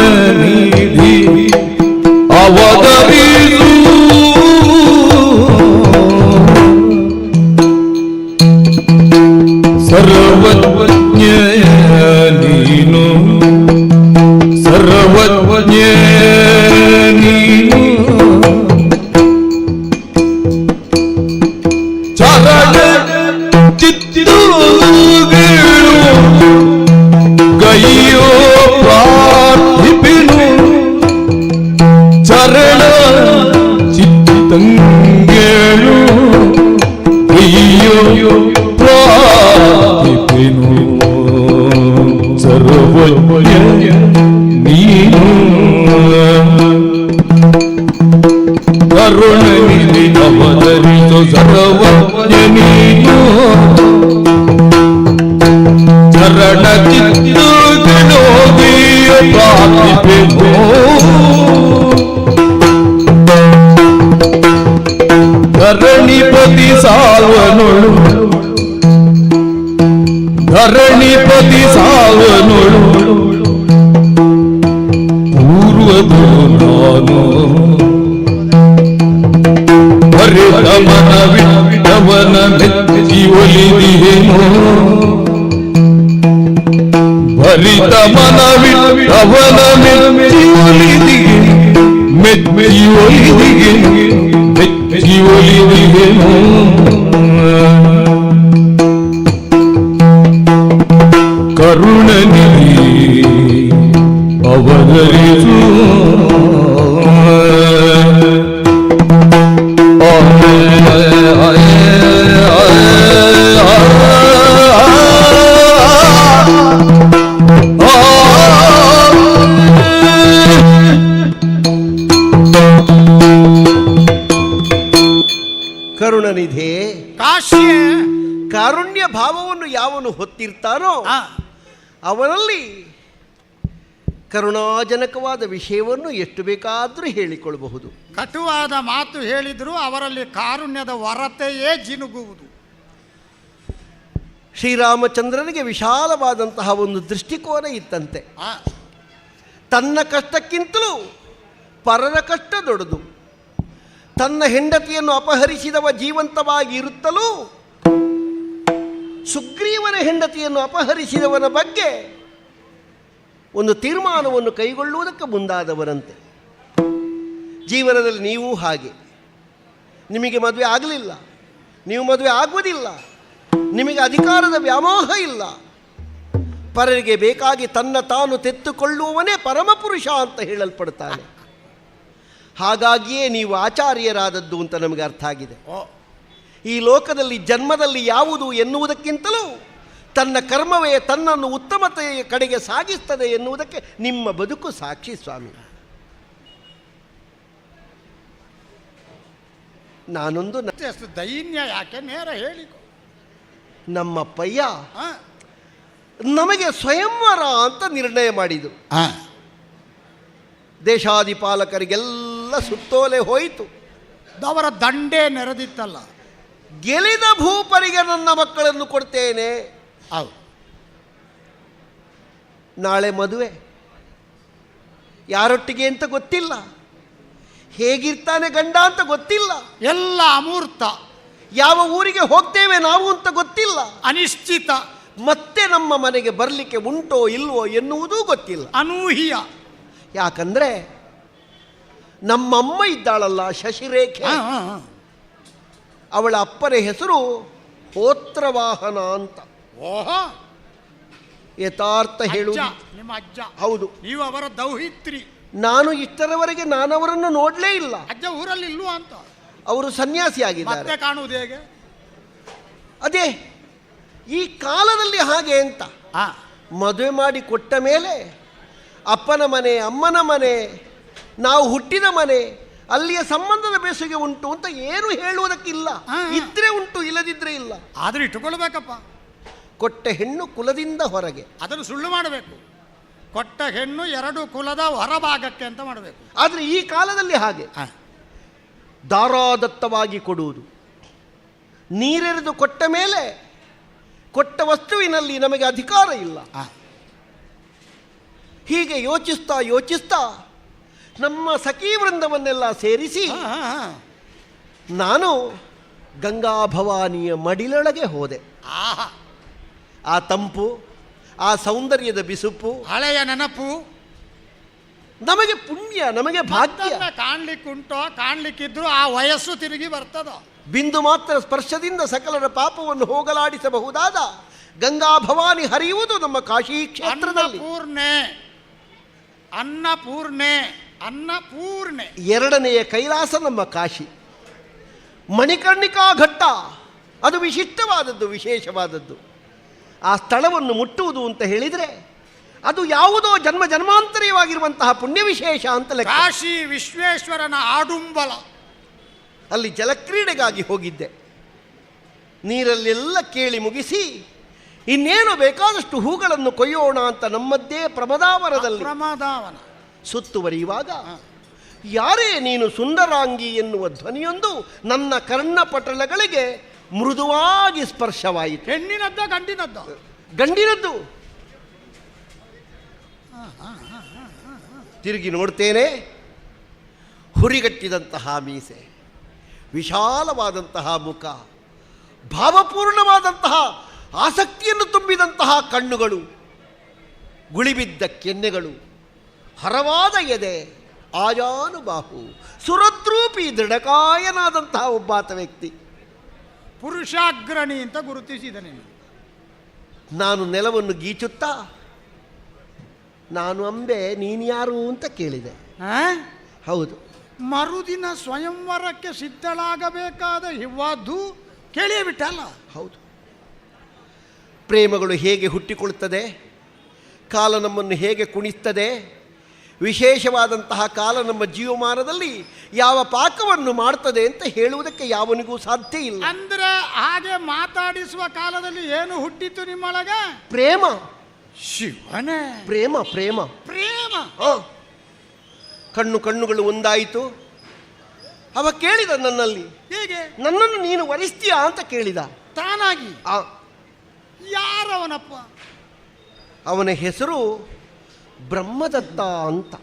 ಕರುಣನಿಧಿ ಅವತರಿಸು. ಸರ್ವಜ್ಞ ನೀನು ಸರ್ವಜ್ಞ ನೀನು ಚರಣ ಚಿತ್ತುಗಳು ಗೈಯೋ ಪ್ರಾರ್ಥಿಪಿನು ಚರಣ ಚಿತ್ತಂಗೇಳು ಗೈಯೋ ಪ್ರಾರ್ಥಿಪಿನು ಸರ್ವಜ್ಞ ನೀನು ಕರುಣನಿಧಿ ಅವತರಿಸು. ಸರ್ವಜ್ಞ ನೀನು ಚರಣ ಚಿತ್ತುಗಳು ಪ್ರಾರ್ಥಿಪೆನು ಧರಣಿಪತಿ ಸಾಲ್ವನೊಳು ಧರಣಿಪತಿ ಸಾಲ್ವನೊಳು ಪೂರ್ವದು ನಾನು ಹರಿದ ಮನವಿಟ್ಟವನ ಮೆಚ್ಚಿ ಒಲಿದಿಹೇನೋ ಹರಿತ ಮನವಿಟ್ಟವನ ಮೆಚ್ಚಿ ಒಲಿದಿಗೆ ಮೆಚ್ಚಿ ಒಲಿದಿಗೆ ಮೆಚ್ಚಿ ಒಲಿದಿಗೆನೋ ಕರುಣನಿಧಿ ಅವತರಿಸು. ಕರುಣನಿಧೆ ಕಾಶ್ಯ ಕಾರುಣ್ಯ ಭಾವವನ್ನು ಯಾವನು ಹೊತ್ತಿರ್ತಾನೋ ಅವನಲ್ಲಿ ಕರುಣಾಜನಕವಾದ ವಿಷಯವನ್ನು ಎಷ್ಟು ಬೇಕಾದರೂ ಹೇಳಿಕೊಳ್ಳಬಹುದು. ಕಟುವಾದ ಮಾತು ಹೇಳಿದರೂ ಅವರಲ್ಲಿ ಕಾರುಣ್ಯದ ಹೊರತೆಯೇ ಜಿನುಗುವುದು. ಶ್ರೀರಾಮಚಂದ್ರನಿಗೆ ವಿಶಾಲವಾದಂತಹ ಒಂದು ದೃಷ್ಟಿಕೋನ ಇತ್ತಂತೆ. ತನ್ನ ಕಷ್ಟಕ್ಕಿಂತಲೂ ಪರರ ಕಷ್ಟ ದೊಡ್ಡದು. ತನ್ನ ಹೆಂಡತಿಯನ್ನು ಅಪಹರಿಸಿದವ ಜೀವಂತವಾಗಿ ಇರುತ್ತಲೂ ಸುಗ್ರೀವನ ಹೆಂಡತಿಯನ್ನು ಅಪಹರಿಸಿದವನ ಬಗ್ಗೆ ಒಂದು ತೀರ್ಮಾನವನ್ನು ಕೈಗೊಳ್ಳುವುದಕ್ಕೆ ಮುಂದಾದವರಂತೆ. ಜೀವನದಲ್ಲಿ ನೀವು ಹಾಗೆ. ನಿಮಗೆ ಮದುವೆ ಆಗಲಿಲ್ಲ, ನೀವು ಮದುವೆ ಆಗುವುದಿಲ್ಲ, ನಿಮಗೆ ಅಧಿಕಾರದ ವ್ಯಾಮೋಹ ಇಲ್ಲ, ಪರರಿಗೆ ಬೇಕಾಗಿ ತನ್ನ ತಾನು ತೆತ್ತುಕೊಳ್ಳುವವನೇ ಪರಮಪುರುಷ ಅಂತ ಹೇಳಲ್ಪಡ್ತಾನೆ. ಹಾಗಾಗಿಯೇ ನೀವು ಆಚಾರ್ಯರಾದದ್ದು ಅಂತ ನಮಗೆ ಅರ್ಥ ಆಗಿದೆ. ಈ ಲೋಕದಲ್ಲಿ ಜನ್ಮದಲ್ಲಿ ಯಾವುದು ಎನ್ನುವುದಕ್ಕಿಂತಲೂ ತನ್ನ ಕರ್ಮವೇ ತನ್ನನ್ನು ಉತ್ತಮತೆಯ ಕಡೆಗೆ ಸಾಗಿಸ್ತದೆ ಎನ್ನುವುದಕ್ಕೆ ನಿಮ್ಮ ಬದುಕು ಸಾಕ್ಷಿ ಸ್ವಾಮಿ. ನಾನೊಂದು ದೈನ್ಯ ಯಾಕೆ ನೇರ ಹೇಳಿಕೊ. ನಮ್ಮಪ್ಪಯ್ಯ ನಮಗೆ ಸ್ವಯಂವರ ಅಂತ ನಿರ್ಣಯ ಮಾಡಿದರು. ದೇಶಾಧಿಪಾಲಕರಿಗೆಲ್ಲ ಸುತ್ತೋಲೆ ಹೋಯಿತು. ಅವರ ದಂಡೇ ನೆರೆದಿತ್ತಲ್ಲ. ಗೆಲಿದ ಭೂಪರಿಗೆ ನನ್ನ ಮಕ್ಕಳನ್ನು ಕೊಡ್ತೇನೆ. ನಾಳೆ ಮದುವೆ, ಯಾರೊಟ್ಟಿಗೆ ಅಂತ ಗೊತ್ತಿಲ್ಲ, ಹೇಗಿರ್ತಾನೆ ಗಂಡ ಅಂತ ಗೊತ್ತಿಲ್ಲ, ಎಲ್ಲ ಅಮೂರ್ತ. ಯಾವ ಊರಿಗೆ ಹೋಗ್ತೇವೆ ನಾವು ಅಂತ ಗೊತ್ತಿಲ್ಲ, ಅನಿಶ್ಚಿತ. ಮತ್ತೆ ನಮ್ಮ ಮನೆಗೆ ಬರಲಿಕ್ಕೆ ಉಂಟೋ ಇಲ್ವೋ ಎನ್ನುವುದೂ ಗೊತ್ತಿಲ್ಲ, ಅನೂಹ್ಯ. ಯಾಕಂದ್ರೆ ನಮ್ಮಮ್ಮ ಇದ್ದಾಳಲ್ಲ ಶಶಿರೇಖೆ, ಅವಳ ಅಪ್ಪನ ಹೆಸರು ಹೋತ್ರವಾಹನ ಅಂತ. ಓಹೋ, ಯಥಾರ್ಥ ಹೇಳುವುದು ನಿಮ್ಮ ಅಜ್ಜ. ಹೌದು, ನೀವು ಅವರ ದೌಹಿತ್ರಿ. ನಾನು ಇಷ್ಟರವರೆಗೆ ನಾನವರನ್ನು ನೋಡಲೇ ಇಲ್ಲ. ಅಜ್ಜ ಊರಲ್ಲಿ ಇಲ್ವಾ ಅಂತ. ಅವರು ಸನ್ಯಾಸಿ ಆಗಿದ್ದಾರೆ. ಮತ್ತೆ ಕಾಣುವುದು ಹೇಗೆ? ಅದೇ ಈ ಕಾಲದಲ್ಲಿ ಹಾಗೆ ಅಂತ. ಮದುವೆ ಮಾಡಿ ಕೊಟ್ಟ ಮೇಲೆ ಅಪ್ಪನ ಮನೆ, ಅಮ್ಮನ ಮನೆ, ನಾವು ಹುಟ್ಟಿದ ಮನೆ, ಅಲ್ಲಿಯ ಸಂಬಂಧದ ಬೆಸುಗೆ ಉಂಟು ಅಂತ ಏನು ಹೇಳುವುದಕ್ಕಿಲ್ಲ. ಇದ್ರೆ ಉಂಟು, ಇಲ್ಲದಿದ್ರೆ ಇಲ್ಲ. ಆದ್ರೆ ಇಟ್ಟುಕೊಳ್ಬೇಕಪ್ಪ. ಕೊಟ್ಟ ಹೆಣ್ಣು ಕುಲದಿಂದ ಹೊರಗೆ, ಅದನ್ನು ಸುಳ್ಳು ಮಾಡಬೇಕು. ಕೊಟ್ಟ ಹೆಣ್ಣು ಎರಡು ಕುಲದ ಹೊರಭಾಗಕ್ಕೆ ಅಂತ ಮಾಡಬೇಕು. ಆದರೆ ಈ ಕಾಲದಲ್ಲಿ ಹಾಗೆ ದಾರಾದತ್ತವಾಗಿ ಕೊಡುವುದು. ನೀರೆರೆದು ಕೊಟ್ಟ ಮೇಲೆ ಕೊಟ್ಟ ವಸ್ತುವಿನಲ್ಲಿ ನಮಗೆ ಅಧಿಕಾರ ಇಲ್ಲ. ಹೀಗೆ ಯೋಚಿಸ್ತಾ ಯೋಚಿಸ್ತಾ ನಮ್ಮ ಸಖೀ ವೃಂದವನ್ನೆಲ್ಲ ಸೇರಿಸಿ ನಾನು ಗಂಗಾ ಭವಾನಿಯ ಮಡಿಲೊಳಗೆ ಹೋದೆ. ಆ ತಂಪು, ಆ ಸೌಂದರ್ಯದ ಬಿಸುಪು, ಹಳೆಯ ನೆನಪು ನಮಗೆ ಪುಣ್ಯ, ನಮಗೆ ಭಾಗ್ಯ. ಕಾಣ್ಲಿಕ್ಕುಂಟೋ, ಕಾಣ್ಲಿಕ್ಕಿದ್ರು ಆ ವಯಸ್ಸು ತಿರುಗಿ ಬರ್ತದ. ಬಿಂದು ಮಾತ್ರ ಸ್ಪರ್ಶದಿಂದ ಸಕಲರ ಪಾಪವನ್ನು ಹೋಗಲಾಡಿಸಬಹುದಾದ ಗಂಗಾ ಭವಾನಿ ಹರಿಯುವುದು ನಮ್ಮ ಕಾಶಿ ಕ್ಷೇತ್ರದಲ್ಲಿ. ಅನ್ನಪೂರ್ಣೆ ಎರಡನೆಯ ಕೈಲಾಸ ನಮ್ಮ ಕಾಶಿ. ಮಣಿಕರ್ಣಿಕಾ ಘಟ್ಟ ಅದು ವಿಶಿಷ್ಟವಾದದ್ದು, ವಿಶೇಷವಾದದ್ದು. ಆ ಸ್ಥಳವನ್ನು ಮುಟ್ಟುವುದು ಅಂತ ಹೇಳಿದರೆ ಅದು ಯಾವುದೋ ಜನ್ಮ ಜನ್ಮಾಂತರೀಯವಾಗಿರುವಂತಹ ಪುಣ್ಯ ವಿಶೇಷ ಅಂತ ಲೆಕ್ಕ. ಕಾಶಿ ವಿಶ್ವೇಶ್ವರನ ಆಡುಂಬಲ. ಅಲ್ಲಿ ಜಲಕ್ರೀಡೆಗಾಗಿ ಹೋಗಿದ್ದೆ. ನೀರಲ್ಲೆಲ್ಲ ಕೇಳಿ ಮುಗಿಸಿ ಇನ್ನೇನು ಬೇಕಾದಷ್ಟು ಹೂಗಳನ್ನು ಕೊಯ್ಯೋಣ ಅಂತ ನಮ್ಮದ್ದೇ ಪ್ರಮದಾವನದಲ್ಲಿ ಸುತ್ತುವರಿಯುವಾಗ ಯಾರೇ ನೀನು ಸುಂದರಾಂಗಿ ಎನ್ನುವ ಧ್ವನಿಯೊಂದು ನನ್ನ ಕರ್ಣಪಟಲಗಳಿಗೆ ಮೃದುವಾಗಿ ಸ್ಪರ್ಶವಾಯಿತು. ಹೆಣ್ಣಿನದ್ದ ಗಂಡಿನದ್ದ? ಗಂಡಿನದ್ದು. ತಿರುಗಿ ನೋಡ್ತೇನೆ, ಹುರಿಗಟ್ಟಿದಂತಹ ಮೀಸೆ, ವಿಶಾಲವಾದಂತಹ ಮುಖ, ಭಾವಪೂರ್ಣವಾದಂತಹ ಆಸಕ್ತಿಯನ್ನು ತುಂಬಿದಂತಹ ಕಣ್ಣುಗಳು, ಗುಳಿಬಿದ್ದ ಕೆನ್ನೆಗಳು, ಹರವಾದ ಎದೆ, ಆಜಾನುಬಾಹು, ಸುರದ್ರೂಪಿ ದೃಢಕಾಯನಾದಂತಹ ಒಬ್ಬಾತ ವ್ಯಕ್ತಿ. ಪುರುಷಾಗ್ರಣಿ ಅಂತ ಗುರುತಿಸಿದ ನೀನು. ನಾನು ನೆಲವನ್ನು ಗೀಚುತ್ತಾ ನಾನು ಅಂಬೆ, ನೀನು ಯಾರು ಅಂತ ಕೇಳಿದೆ. ಹೌದು, ಮರುದಿನ ಸ್ವಯಂವರಕ್ಕೆ ಸಿದ್ಧಳಾಗಬೇಕಾದ ಇವಾದ್ದು ಕೇಳಿಯೇ ಬಿಟ್ಟಲ್ಲ. ಹೌದು, ಪ್ರೇಮಗಳು ಹೇಗೆ ಹುಟ್ಟಿಕೊಳ್ಳುತ್ತದೆ, ಕಾಲ ನಮ್ಮನ್ನು ಹೇಗೆ ಕುಣಿಸ್ತದೆ, ವಿಶೇಷವಾದಂತಹ ಕಾಲ ನಮ್ಮ ಜೀವಮಾನದಲ್ಲಿ ಯಾವ ಪಾಕವನ್ನು ಮಾಡ್ತದೆ ಅಂತ ಹೇಳುವುದಕ್ಕೆ ಯಾವನಿಗೂ ಸಾಧ್ಯ ಇಲ್ಲ. ಅಂದ್ರೆ ಹಾಗೆ ಮಾತಾಡಿಸುವ ಕಾಲದಲ್ಲಿ ಏನು ಹುಟ್ಟಿತ್ತು ನಿಮ್ಮೊಳಗೆ? ಪ್ರೇಮ. ಶಿವನೇ, ಪ್ರೇಮ ಪ್ರೇಮ ಪ್ರೇಮ. ಆ. ಕಣ್ಣುಗಳು ಒಂದಾಯಿತು. ಅವ ಕೇಳಿದ ನನ್ನಲ್ಲಿ, ಹೇಗೆ? ನನ್ನನ್ನು ನೀನು ವರಿಸ್ತೀಯಾ ಅಂತ ಕೇಳಿದ. ತಾನಾಗಿ? ಆ, ಯಾರವನಪ್ಪ? ಅವನ ಹೆಸರು ಬ್ರಹ್ಮದತ್ತ ಅಂತ.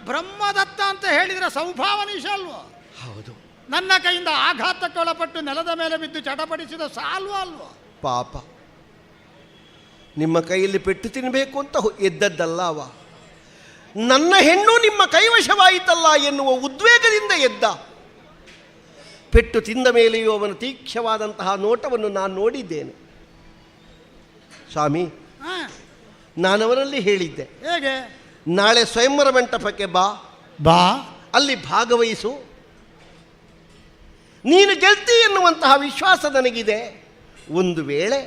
ಬ್ರಹ್ಮದತ್ತ ಅಂತ ಹೇಳಿದ್ರೆ ಸೌಭಾವನೀಶ ಅಲ್ವಾ? ಹೌದು. ನನ್ನ ಕೈಯಿಂದ ಆಘಾತಕ್ಕೊಳಪಟ್ಟು ನೆಲದ ಮೇಲೆ ಬಿದ್ದು ಚಟಪಡಿಸಿದ ಸಾಲ್ವ ಅಲ್ವಾ? ಪಾಪ, ನಿಮ್ಮ ಕೈಯಲ್ಲಿ ಪೆಟ್ಟು ತಿನ್ನಬೇಕು ಅಂತ ಎದ್ದದ್ದಲ್ಲ ಅವ. ನನ್ನ ಹೆಣ್ಣು ನಿಮ್ಮ ಕೈವಶವಾಯಿತಲ್ಲ ಎನ್ನುವ ಉದ್ವೇಗದಿಂದ ಎದ್ದ. ಪೆಟ್ಟು ತಿಂದ ಮೇಲೆಯೂ ಅವನ ತೀಕ್ಷ್ಣವಾದಂತಹ ನೋಟವನ್ನು ನಾನು ನೋಡಿದ್ದೇನೆ. ಸ್ವಾಮಿ, ನಾನವರಲ್ಲಿ ಹೇಳಿದ್ದೆ, ಹೇಗೆ? ನಾಳೆ ಸ್ವಯಂವರ ಮಂಟಪಕ್ಕೆ ಬಾ, ಅಲ್ಲಿ ಭಾಗವಹಿಸು, ನೀನು ಗೆಲ್ತಿ ಎನ್ನುವಂತಹ ವಿಶ್ವಾಸ ನನಗಿದೆ. ಒಂದು ವೇಳೆ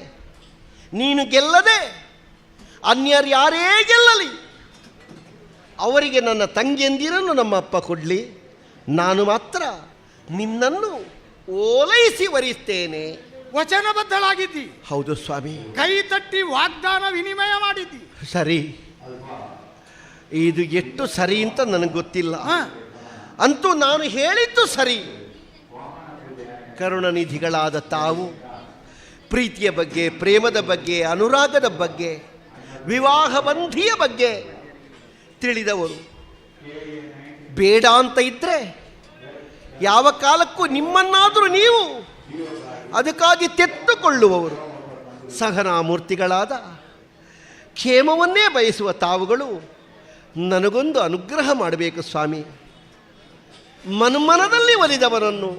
ನೀನು ಗೆಲ್ಲದೆ ಅನ್ಯರ್ಯಾರೇ ಗೆಲ್ಲಲಿ, ಅವರಿಗೆ ನನ್ನ ತಂಗಿಯಂದಿರನ್ನು ನಮ್ಮ ಅಪ್ಪ ಕೊಡಲಿ, ನಾನು ಮಾತ್ರ ನಿನ್ನನ್ನು ಓಲೈಸಿ ವರಿಸ್ತೇನೆ. ವಚನಬದ್ಧಳಾಗಿದ್ದಿ. ಹೌದು ಸ್ವಾಮಿ. ಕೈ ತಟ್ಟಿ ವಾಗ್ದಾನ ವಿನಿಮಯ ಮಾಡಿದ್ದಿ. ಸರಿ, ಇದು ಎಷ್ಟು ಸರಿ ಅಂತ ನನಗೆ ಗೊತ್ತಿಲ್ಲ. ಅಂತೂ ನಾನು ಹೇಳಿದ್ದು ಸರಿ. ಕರುಣನಿಧಿಗಳಾದ ತಾವು ಪ್ರೀತಿಯ ಬಗ್ಗೆ, ಪ್ರೇಮದ ಬಗ್ಗೆ, ಅನುರಾಗದ ಬಗ್ಗೆ, ವಿವಾಹ ಬಂಧಿಯ ಬಗ್ಗೆ ತಿಳಿದವರು. ಬೇಡ ಅಂತ ಇದ್ದರೆ ಯಾವ ಕಾಲಕ್ಕೂ ನಿಮ್ಮನ್ನಾದರೂ ನೀವು ಅದಕ್ಕಾಗಿ ತೆತ್ತುಕೊಳ್ಳುವವರು. ಸಹನಾಮೂರ್ತಿಗಳಾದ ಕ್ಷೇಮವನ್ನೇ ಬಯಸುವ ತಾವುಗಳು ನನಗೊಂದು ಅನುಗ್ರಹ ಮಾಡಬೇಕು ಸ್ವಾಮಿ. ಮನ್ಮನದಲ್ಲಿ ಒಲಿದವನನ್ನು,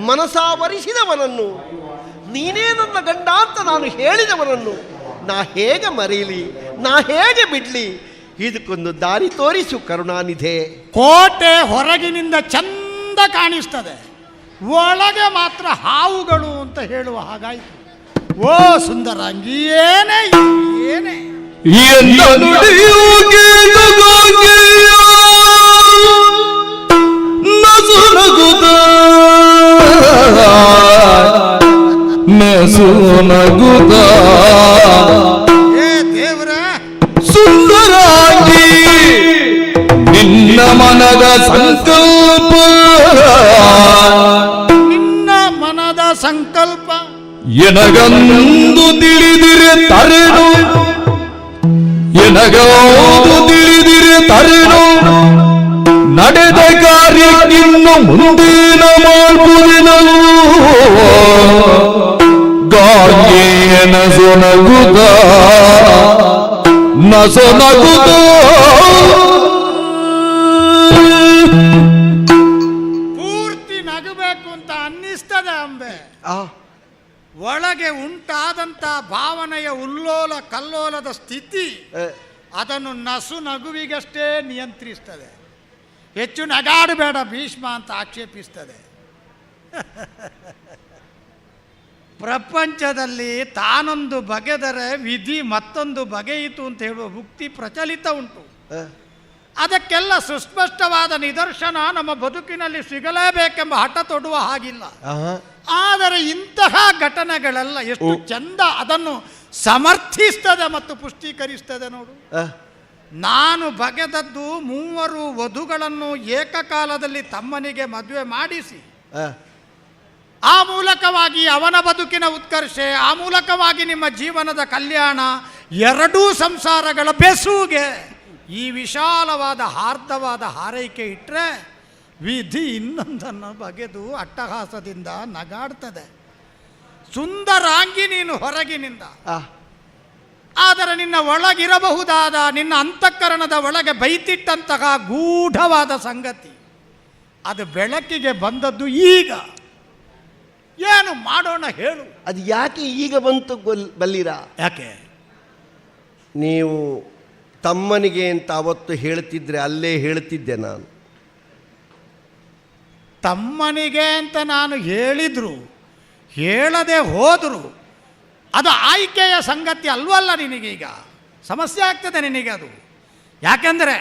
ಮನಸಾವರಿಸಿದವನನ್ನು, ನೀನೇ ನನ್ನ ಗಂಡ ಅಂತ ನಾನು ಹೇಳಿದವನನ್ನು ನಾ ಹೇಗೆ ಮರೀಲಿ, ನಾ ಹೇಗೆ ಬಿಡ್ಲಿ? ಇದಕ್ಕೊಂದು ದಾರಿ ತೋರಿಸು ಕರುಣಾನಿಧೆ. ಕೋಟೆ ಹೊರಗಿನಿಂದ ಚಂದ ಕಾಣಿಸ್ತದೆ, ಒಳಗೆ ಮಾತ್ರ ಹಾವುಗಳು ಅಂತ ಹೇಳುವ ಹಾಗಾಯಿತು. ಓ ಸುಂದರಾಂಗಿ, ಏನೇ ಏನೇ ನಗುತ್ತ ದೇವ್ರ ಸುಂದರಾಗಿ ನಿನ್ನ ಮನದ ಸಂಕಲ್ಪ, ನಿನ್ನ ಮನದ ಸಂಕಲ್ಪ ಎನಗಂದು ತಿಳಿದಿರೆ ತರೆನು, ಎನಗೌದು ತಿಳಿದಿರೆ ತರೆನು, ನಡೆದ ಕಾರ್ಯಕ್ಕಿನ್ನು ಮುಂದಿನ ಮಾಡುವುದೆನು. ಗಾಂಗೆಯ ನಸೊನಗುತ್ತ ನಸೊನಗುತ್ತ ಪೂರ್ತಿ ನಗಬೇಕು ಅಂತ ಅನ್ನಿಸ್ತದೆ ಅಂಬೆ. ಒಳಗೆ ಉಂಟಾದಂಥ ಭಾವನೆಯ ಉಲ್ಲೋಲ ಕಲ್ಲೋಲದ ಸ್ಥಿತಿ ಅದನ್ನು ನಸು ನಗುವಿಗಷ್ಟೇ ನಿಯಂತ್ರಿಸ್ತದೆ. ಹೆಚ್ಚು ನಗಾಡಬೇಡ ಭೀಷ್ಮ ಅಂತ ಆಕ್ಷೇಪಿಸ್ತದೆ. ಪ್ರಪಂಚದಲ್ಲಿ ತಾನೊಂದು ಬಗೆದರೆ ವಿಧಿ ಮತ್ತೊಂದು ಬಗೆಯಿತು ಅಂತ ಹೇಳುವ ಉಕ್ತಿ ಪ್ರಚಲಿತ ಉಂಟು. ಅದಕ್ಕೆಲ್ಲ ಸುಸ್ಪಷ್ಟವಾದ ನಿದರ್ಶನ ನಮ್ಮ ಬದುಕಿನಲ್ಲಿ ಸಿಗಲೇಬೇಕೆಂಬ ಹಠ ತೊಡುವ ಹಾಗಿಲ್ಲ. ಆದರೆ ಇಂತಹ ಘಟನೆಗಳೆಲ್ಲ ಎಷ್ಟು ಚಂದ ಅದನ್ನು ಸಮರ್ಥಿಸ್ತದೆ ಮತ್ತು ಪುಷ್ಟೀಕರಿಸ್ತದೆ ನೋಡು. ನಾನು ಬಗೆದದ್ದು 3 ವಧುಗಳನ್ನು ಏಕಕಾಲದಲ್ಲಿ ತಮ್ಮನಿಗೆ ಮದುವೆ ಮಾಡಿಸಿ, ಆ ಮೂಲಕವಾಗಿ ಅವನ ಬದುಕಿನ ಉತ್ಕರ್ಷೆ, ಆ ಮೂಲಕವಾಗಿ ನಿಮ್ಮ ಜೀವನದ ಕಲ್ಯಾಣ, 2 ಸಂಸಾರಗಳ ಬೆಸುಗೆ ಈ ವಿಶಾಲವಾದ ಹಾರ್ದವಾದ ಹಾರೈಕೆ ಇಟ್ಟರೆ ವಿಧಿ ಇನ್ನೊಂದನ್ನು ಬಗೆದು ಅಟ್ಟಹಾಸದಿಂದ ನಗಾಡ್ತದೆ. ಸುಂದರಾಂಗಿ ನೀನು ಹೊರಗಿನಿಂದ, ಆದರೆ ನಿನ್ನ ಒಳಗಿರಬಹುದಾದ ನಿನ್ನ ಅಂತಃಕರಣದ ಒಳಗೆ ಬೈತಿಟ್ಟಂತಹ ಗೂಢವಾದ ಸಂಗತಿ ಅದು ಬೆಳಕಿಗೆ ಬಂದದ್ದು ಈಗ. ಏನು ಮಾಡೋಣ ಹೇಳು? ಅದು ಯಾಕೆ ಈಗ ಬಂತು ಬಲ್ಲಿರ? ಯಾಕೆ? ನೀವು ತಮ್ಮನಿಗೆ ಅಂತ ಅವತ್ತು ಹೇಳ್ತಿದ್ರೆ ಅಲ್ಲೇ ಹೇಳ್ತಿದ್ದೆ ನಾನು. ತಮ್ಮನಿಗೆ ಅಂತ ನಾನು ಹೇಳಿದ್ರು ಹೇಳದೆ ಹೋದರು ಅದು ಆಯ್ಕೆಯ ಸಂಗತಿ ಅಲ್ವಲ್ಲ. ನಿನಗೀಗ ಸಮಸ್ಯೆ ಆಗ್ತದೆ ನಿನಗೆ ಅದು. ಯಾಕೆಂದರೆ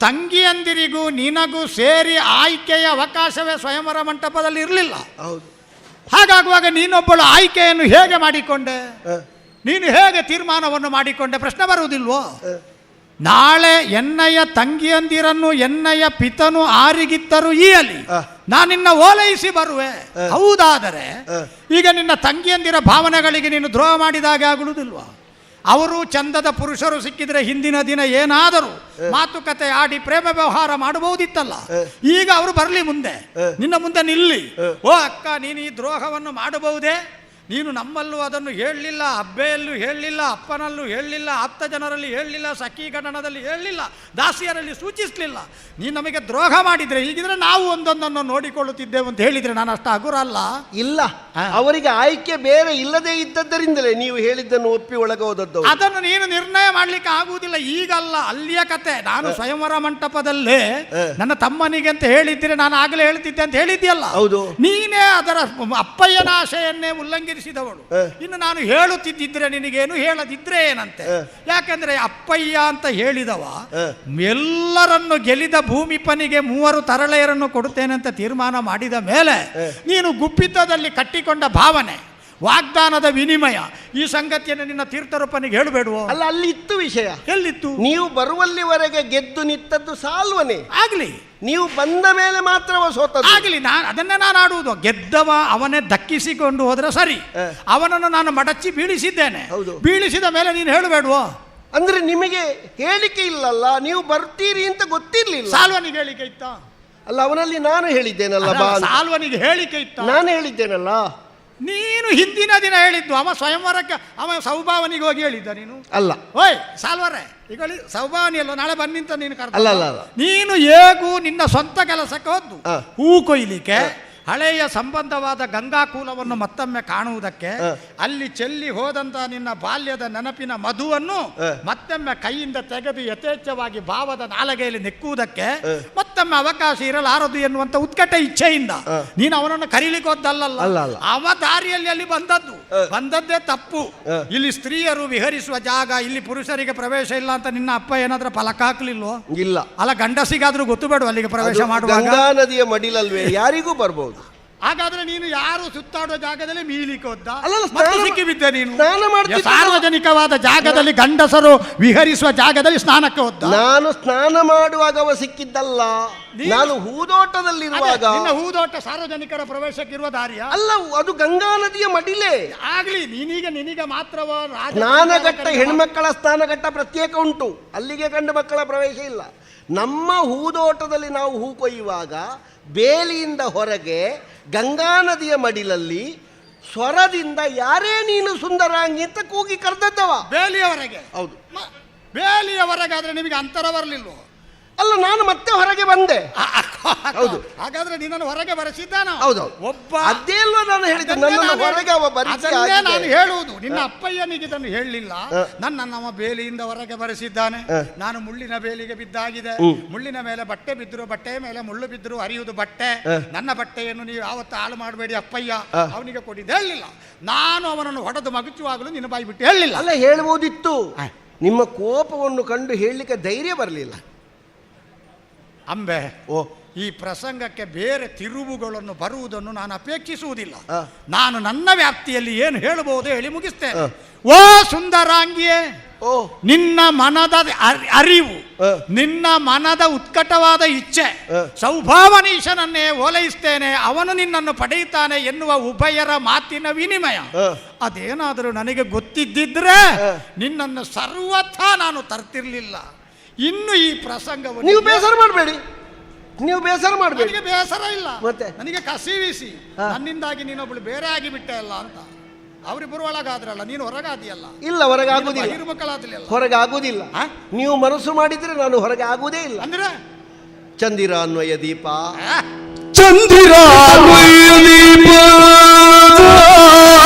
ತಂಗಿಯಂದಿರಿಗೂ ನಿನಗೂ ಸೇರಿ ಆಯ್ಕೆಯ ಅವಕಾಶವೇ ಸ್ವಯಂವರ ಮಂಟಪದಲ್ಲಿ ಇರಲಿಲ್ಲ. ಹೌದು. ಹಾಗಾಗುವಾಗ ನೀನೊಬ್ಬಳು ಆಯ್ಕೆಯನ್ನು ಹೇಗೆ ಮಾಡಿಕೊಂಡೆ? ನೀನು ಹೇಗೆ ತೀರ್ಮಾನವನ್ನು ಮಾಡಿಕೊಂಡೆ ಪ್ರಶ್ನೆ ಬರುವುದಿಲ್ವೋ? ನಾಳೆ ಎನ್ನಯ್ಯ ತಂಗಿಯಂದಿರನ್ನು ಎನ್ನಯ್ಯ ಪಿತನು ಆರಿಗಿತ್ತರು ಈಯಲಿ ನಾನಿನ್ನ ಓಲೈಸಿ ಬರುವೆ. ಹೌದಾದರೆ ಈಗ ನಿನ್ನ ತಂಗಿಯಂದಿರ ಭಾವನೆಗಳಿಗೆ ನೀನು ದ್ರೋಹ ಮಾಡಿದಾಗ ಆಗುವುದಿಲ್ವಾ? ಅವರು ಚಂದದ ಪುರುಷರು ಸಿಕ್ಕಿದ್ರೆ ಹಿಂದಿನ ದಿನ ಏನಾದರೂ ಮಾತುಕತೆ ಆಡಿ ಪ್ರೇಮ ವ್ಯವಹಾರ ಮಾಡಬಹುದಿತ್ತಲ್ಲ. ಈಗ ಅವರು ಬರಲಿ ಮುಂದೆ, ನಿನ್ನ ಮುಂದೆ ನಿಲ್ಲಿ. ಓ ಅಕ್ಕ, ನೀನು ಈ ದ್ರೋಹವನ್ನು ಮಾಡಬಹುದೇ? ನೀನು ನಮ್ಮಲ್ಲೂ ಅದನ್ನು ಹೇಳಲಿಲ್ಲ, ಅಬ್ಬೆಯಲ್ಲೂ ಹೇಳಲಿಲ್ಲ, ಅಪ್ಪನಲ್ಲೂ ಹೇಳಲಿಲ್ಲ, ಆಪ್ತ ಜನರಲ್ಲಿ ಹೇಳಲಿಲ್ಲ, ಸಖೀಗಣನದಲ್ಲಿ ಹೇಳಲಿಲ್ಲ, ದಾಸಿಯರಲ್ಲಿ ಸೂಚಿಸಲಿಲ್ಲ. ನೀನು ನಮಗೆ ದ್ರೋಹ ಮಾಡಿದರೆ ಹೀಗಿದ್ರೆ ನಾವು ಒಂದೊಂದನ್ನು ನೋಡಿಕೊಳ್ಳುತ್ತಿದ್ದೇವೆ ಅಂತ ಹೇಳಿದರೆ ನಾನು ಅಷ್ಟು ಹಗುರ ಅಲ್ಲ. ಇಲ್ಲ, ಅವರಿಗೆ ಆಯ್ಕೆ ಬೇರೆ ಇಲ್ಲದೆ ಇದ್ದದ್ದರಿಂದಲೇ ನೀವು ಹೇಳಿದ್ದನ್ನು ಒಪ್ಪಿ ಒಳಗೆ ಹೋದದ್ದು. ಅದನ್ನು ನೀನು ನಿರ್ಣಯ ಮಾಡಲಿಕ್ಕೆ ಆಗುವುದಿಲ್ಲ. ಈಗಲ್ಲ, ಅಲ್ಲಿಯ ಕತೆ. ನಾನು ಸ್ವಯಂವರ ಮಂಟಪದಲ್ಲೇ ನನ್ನ ತಮ್ಮನಿಗೆ ಅಂತ ಹೇಳಿದ್ರೆ ನಾನು ಆಗಲೇ ಹೇಳ್ತಿದ್ದೆ ಅಂತ ಹೇಳಿದ್ಯಲ್ಲ. ಹೌದು, ನೀನೇ ಅದರ ಅಪ್ಪಯ್ಯನ ಆಶೆಯನ್ನೇ ಉಲ್ಲಂಘಿಸಿದವಳು. ಇನ್ನು ನಾನು ಹೇಳುತ್ತಿದ್ದಿದ್ರೆ ನಿನಗೇನು, ಹೇಳದಿದ್ರೆ ಏನಂತೆ? ಯಾಕೆಂದ್ರೆ ಅಪ್ಪಯ್ಯ ಅಂತ ಹೇಳಿದವ ಎಲ್ಲರನ್ನು ಗೆಲಿದ ಭೂಮಿಪನಿಗೆ 3 ತರಳೆಯರನ್ನು ಕೊಡುತ್ತೇನೆ ಅಂತ ತೀರ್ಮಾನ ಮಾಡಿದ ಮೇಲೆ ನೀನು ಗುಪ್ಪಿತದಲ್ಲಿ ಕಟ್ಟಿಕೊಂಡ ಭಾವನೆ, ವಾಗ್ದಾನದ ವಿನಿಮಯ, ಈ ಸಂಗತಿಯನ್ನು ನಿನ್ನ ತೀರ್ಥರೂಪನಿಗೆ ಹೇಳಬೇಡುವೋ? ಅಲ್ಲ, ಅಲ್ಲಿ ಇತ್ತು ವಿಷಯ. ಎಲ್ಲಿತ್ತು? ನೀವು ಬರುವಲ್ಲಿವರೆಗೆ ಗೆದ್ದು ನಿಂತದ್ದು ಸಾಲ್ವನೆ. ಆಗ್ಲಿ, ನೀವು ಬಂದ ಮೇಲೆ ಮಾತ್ರವ ಸೋತದ್ದು. ಆಗಲಿ, ಅದನ್ನೇ ನಾನು ಆಡುವುದು. ಗೆದ್ದವ ಅವನೇ ದಕ್ಕಿಸಿಕೊಂಡು ಹೋದ್ರೆ ಸರಿ. ಅವನನ್ನು ನಾನು ಮಡಚಿ ಬೀಳಿಸಿದ್ದೇನೆ. ಬೀಳಿಸಿದ ಮೇಲೆ ನೀನು ಹೇಳಬೇಡುವೋ? ಅಂದ್ರೆ ನಿಮಗೆ ಹೇಳಿಕೆ ಇಲ್ಲಲ್ಲ, ನೀವು ಬರ್ತೀರಿ ಅಂತ ಗೊತ್ತಿರ್ಲಿಲ್ಲ. ಸಾಲ್ವನಿಗೆ ಹೇಳಿಕೆ ಇತ್ತ? ಅಲ್ಲ, ಅವನಲ್ಲಿ ನಾನು ಹೇಳಿದ್ದೇನಲ್ಲ. ಸಾಲ್ವನಿಗೆ ಹೇಳಿಕೆ ಇತ್ತ? ನಾನು ಹೇಳಿದ್ದೇನಲ್ಲ. ನೀನು ಹಿಂದಿನ ದಿನ ಹೇಳಿದ್ದು. ಅವ ಸ್ವಯಂವರಕ್ಕೆ ಅವ ಸೌಭಾವನಿಗೆ ಹೋಗಿ ಹೇಳಿದ್ದ ನೀನು? ಅಲ್ಲ. ಓಯ್ ಸಾಲ್ವರೇ, ಈಗ ಸೌಭಾವನಿ ಅಲ್ಲ, ನಾಳೆ ಬನ್ನಿಂತ ನೀನು ಕರ್ದ. ಅಲ್ಲ, ನೀನು ಹೇಗೂ ನಿನ್ನ ಸ್ವಂತ ಕೆಲಸಕ್ಕೆ ಹೋದ್ದು, ಹೂ ಕೊಯ್ಲಿಕ್ಕೆ, ಹಳೆಯ ಸಂಬಂಧವಾದ ಗಂಗಾಕೂಲವನ್ನು ಮತ್ತೊಮ್ಮೆ ಕಾಣುವುದಕ್ಕೆ, ಅಲ್ಲಿ ಚೆಲ್ಲಿ ಹೋದಂತ ನಿನ್ನ ಬಾಲ್ಯದ ನೆನಪಿನ ಮಧುವನ್ನು ಮತ್ತೊಮ್ಮೆ ಕೈಯಿಂದ ತೆಗೆದು ಯಥೇಚ್ಛವಾಗಿ ಭಾವದ ನಾಲಗೆಯಲ್ಲಿ ನೆಕ್ಕುವುದಕ್ಕೆ ಮತ್ತೊಮ್ಮೆ ಅವಕಾಶ ಇರಲಾರದು ಎನ್ನುವಂತ ಉತ್ಕಟ ಇಚ್ಛೆಯಿಂದ ನೀನು ಅವನನ್ನು ಕರೀಲಿಕ್ಕೆ ಹೋದ್ದಲ್ಲ. ಅವ ದಾರಿಯಲ್ಲಿ ಅಲ್ಲಿ ಬಂದದ್ದೇ ತಪ್ಪು. ಇಲ್ಲಿ ಸ್ತ್ರೀಯರು ವಿಹರಿಸುವ ಜಾಗ, ಇಲ್ಲಿ ಪುರುಷರಿಗೆ ಪ್ರವೇಶ ಇಲ್ಲ ಅಂತ ನಿನ್ನ ಅಪ್ಪ ಏನಾದ್ರೂ ಫಲಕ ಹಾಕ್ಲಿಲ್ವೋ? ಇಲ್ಲ. ಅಲ್ಲ, ಗಂಡಸಿಗಾದ್ರೂ ಗೊತ್ತು ಬೇಡ ಅಲ್ಲಿಗೆ ಪ್ರವೇಶ ಮಾಡುವಾಗ? ಗಂಗಾ ನದಿಯ ಮಡಿಲಲ್ವೇ, ಯಾರಿಗೂ ಬರ್ಬೋದು. ಹಾಗಾದ್ರೆ ನೀನು ಯಾರು ಸುತ್ತಾಡುವ ಜಾಗದಲ್ಲಿ ಮೀಲಿಕ್ಕೆ ಹೋದ? ಸಿಕ್ಕಿ ಬಿದ್ದೆ ನೀನು. ಸಾರ್ವಜನಿಕವಾದ ಜಾಗದಲ್ಲಿ, ಗಂಡಸರು ವಿಹರಿಸುವ ಜಾಗದಲ್ಲಿ ಸ್ನಾನಕ್ಕೆ ಹೋದ? ನಾನು ಸ್ನಾನ ಮಾಡುವಾಗ ಅವ ಸಿಕ್ಕಿದ್ದಲ್ಲ, ನಾನು ಹೂದೋಟದಲ್ಲಿರುವಾಗ. ಹೂದೋಟ ಸಾರ್ವಜನಿಕರ ಪ್ರವೇಶಕ್ಕಿರುವ ದಾರಿಯ ಅಲ್ಲ, ಅದು ಗಂಗಾ ನದಿಯ ಮಡಿಲೇ. ಆಗ್ಲಿ, ನಿನಗೆ ಮಾತ್ರವ ಸ್ನಾನಘಟ್ಟ, ಹೆಣ್ಮಕ್ಕಳ ಸ್ನಾನಘಟ್ಟ ಪ್ರತ್ಯೇಕ ಉಂಟು, ಅಲ್ಲಿಗೆ ಗಂಡು ಮಕ್ಕಳ ಪ್ರವೇಶ ಇಲ್ಲ. ನಮ್ಮ ಹೂದೋಟದಲ್ಲಿ ನಾವು ಹೂ ಕೊಯ್ಯುವಾಗ ಬೇಲಿಯಿಂದ ಹೊರಗೆ ಗಂಗಾ ನದಿಯ ಮಡಿಲಲ್ಲಿ ಸ್ವರದಿಂದ ಯಾರೇ ನೀನು ಸುಂದರಾಂಗಿ ಅಂತ ಕೂಗಿ ಕರೆದದ್ದವ. ಬೇಲಿಯವರೆಗೆ? ಹೌದು. ಬೇಲಿಯವರೆಗೆ ಆದ್ರೆ ನಿಮಗೆ ಅಂತರ ಬರಲಿಲ್ವೋ? ಅಲ್ಲ, ನಾನು ಮತ್ತೆ ಹೊರಗೆ ಬಂದೆ. ಹೌದು. ಹಾಗಾದ್ರೆ ನಿನ್ನನ್ನು ಹೊರಗೆ ಬರೆಸಿದ್ದಾನ? ಹೌದು. ಒಬ್ಬ ಅದೇ ಅಲ್ವಾ ನಾನು ಹೇಳಿದ್ದೆ, ನನ್ನನ್ನು ಹೊರಗೆ ಅವ ಬರೆಸಿ. ನಾನು ಹೇಳುವುದು, ನಿನ್ನ ಅಪ್ಪಯ್ಯನಿಗೆ ಇದನ್ನು ಹೇಳಲಿಲ್ಲ. ನನ್ನವ ಬೇಲಿಯಿಂದ ಹೊರಗೆ ಬರೆಸಿದ್ದಾನೆ. ನಾನು ಮುಳ್ಳಿನ ಬೇಲಿಗೆ ಬಿದ್ದಾಗಿದೆ. ಮುಳ್ಳಿನ ಮೇಲೆ ಬಟ್ಟೆ ಬಿದ್ದರು, ಬಟ್ಟೆಯ ಮೇಲೆ ಮುಳ್ಳು ಬಿದ್ದರು, ಹರಿಯುವುದು ಬಟ್ಟೆ. ನನ್ನ ಬಟ್ಟೆಯನ್ನು ನೀವು ಯಾವತ್ತು ಹಾಳು ಮಾಡಬೇಡಿ ಅಪ್ಪಯ್ಯ, ಅವನಿಗೆ ಕೊಡಿದ್ದು ಹೇಳಲಿಲ್ಲ. ನಾನು ಅವನನ್ನು ಹೊಡೆದು ಮಗುಚುವಾಗಲೂ ನಿನ್ನ ಬಾಯಿ ಬಿಟ್ಟು ಹೇಳಲಿಲ್ಲ. ಅಲ್ಲ, ಹೇಳ್ಬೋದಿತ್ತು. ನಿಮ್ಮ ಕೋಪವನ್ನು ಕಂಡು ಹೇಳಲಿಕ್ಕೆ ಧೈರ್ಯ ಬರಲಿಲ್ಲ. ಅಂಬೆ, ಈ ಪ್ರಸಂಗಕ್ಕೆ ಬೇರೆ ತಿರುವುಗಳನ್ನು ಬರುವುದನ್ನು ನಾನು ಅಪೇಕ್ಷಿಸುವುದಿಲ್ಲ. ನಾನು ನನ್ನ ವ್ಯಾಪ್ತಿಯಲ್ಲಿ ಏನು ಹೇಳಬಹುದು ಹೇಳಿ ಮುಗಿಸ್ತೇನೆ. ಓ ಸುಂದರಾಂಗಿಯೇ, ನಿನ್ನ ಮನದ ಅರಿವು, ನಿನ್ನ ಮನದ ಉತ್ಕಟವಾದ ಇಚ್ಛೆ, ಸೌಭಾವನೀಶನನ್ನೇ ಓಲೈಸ್ತೇನೆ, ಅವನು ನಿನ್ನನ್ನು ಪಡೆಯುತ್ತಾನೆ ಎನ್ನುವ ಉಭಯರ ಮಾತಿನ ವಿನಿಮಯ ಅದೇನಾದರೂ ನನಗೆ ಗೊತ್ತಿದ್ದಿದ್ರೆ ನಿನ್ನನ್ನು ಸರ್ವಥಾ ನಾನು ತರ್ತಿರ್ಲಿಲ್ಲ. ಇನ್ನು ಈ ಪ್ರಸಂಗವನ್ನು ನೀವು ಬೇಸರ ಮಾಡಬೇಡಿ, ನೀವು ಬೇಸರ ಮಾಡಬೇಡಿ. ನನಗೆ ಬೇಸರ ಇಲ್ಲ, ಮತ್ತೆ ನನಗೆ ಕಸಿವಿಸಿ ನನ್ನಿಂದಾಗಿ ನೀನೊಬ್ಳು ಬೇರೆ ಆಗಿಬಿಟ್ಟೆ ಅಲ್ಲ ಅಂತ. ಅವರಿಬ್ಬರು ಒಳಗಾದ್ರಲ್ಲ, ನೀನು ಹೊರಗಾದಿಯಲ್ಲ. ಇಲ್ಲ, ಹೊರಗೆ ಆಗುದಿಲ್ಲ, ಹೊರಗೆ ಆಗುದಿಲ್ಲ. ನೀವು ಮನಸ್ಸು ಮಾಡಿದ್ರೆ ನಾನು ಹೊರಗೆ ಆಗುವುದೇ ಇಲ್ಲ. ಅಂದ್ರೆ ಚಂದಿರ ಅನ್ವಯ ದೀಪ, ಚಂದಿರ ಅನ್ವಯ ದೀಪ,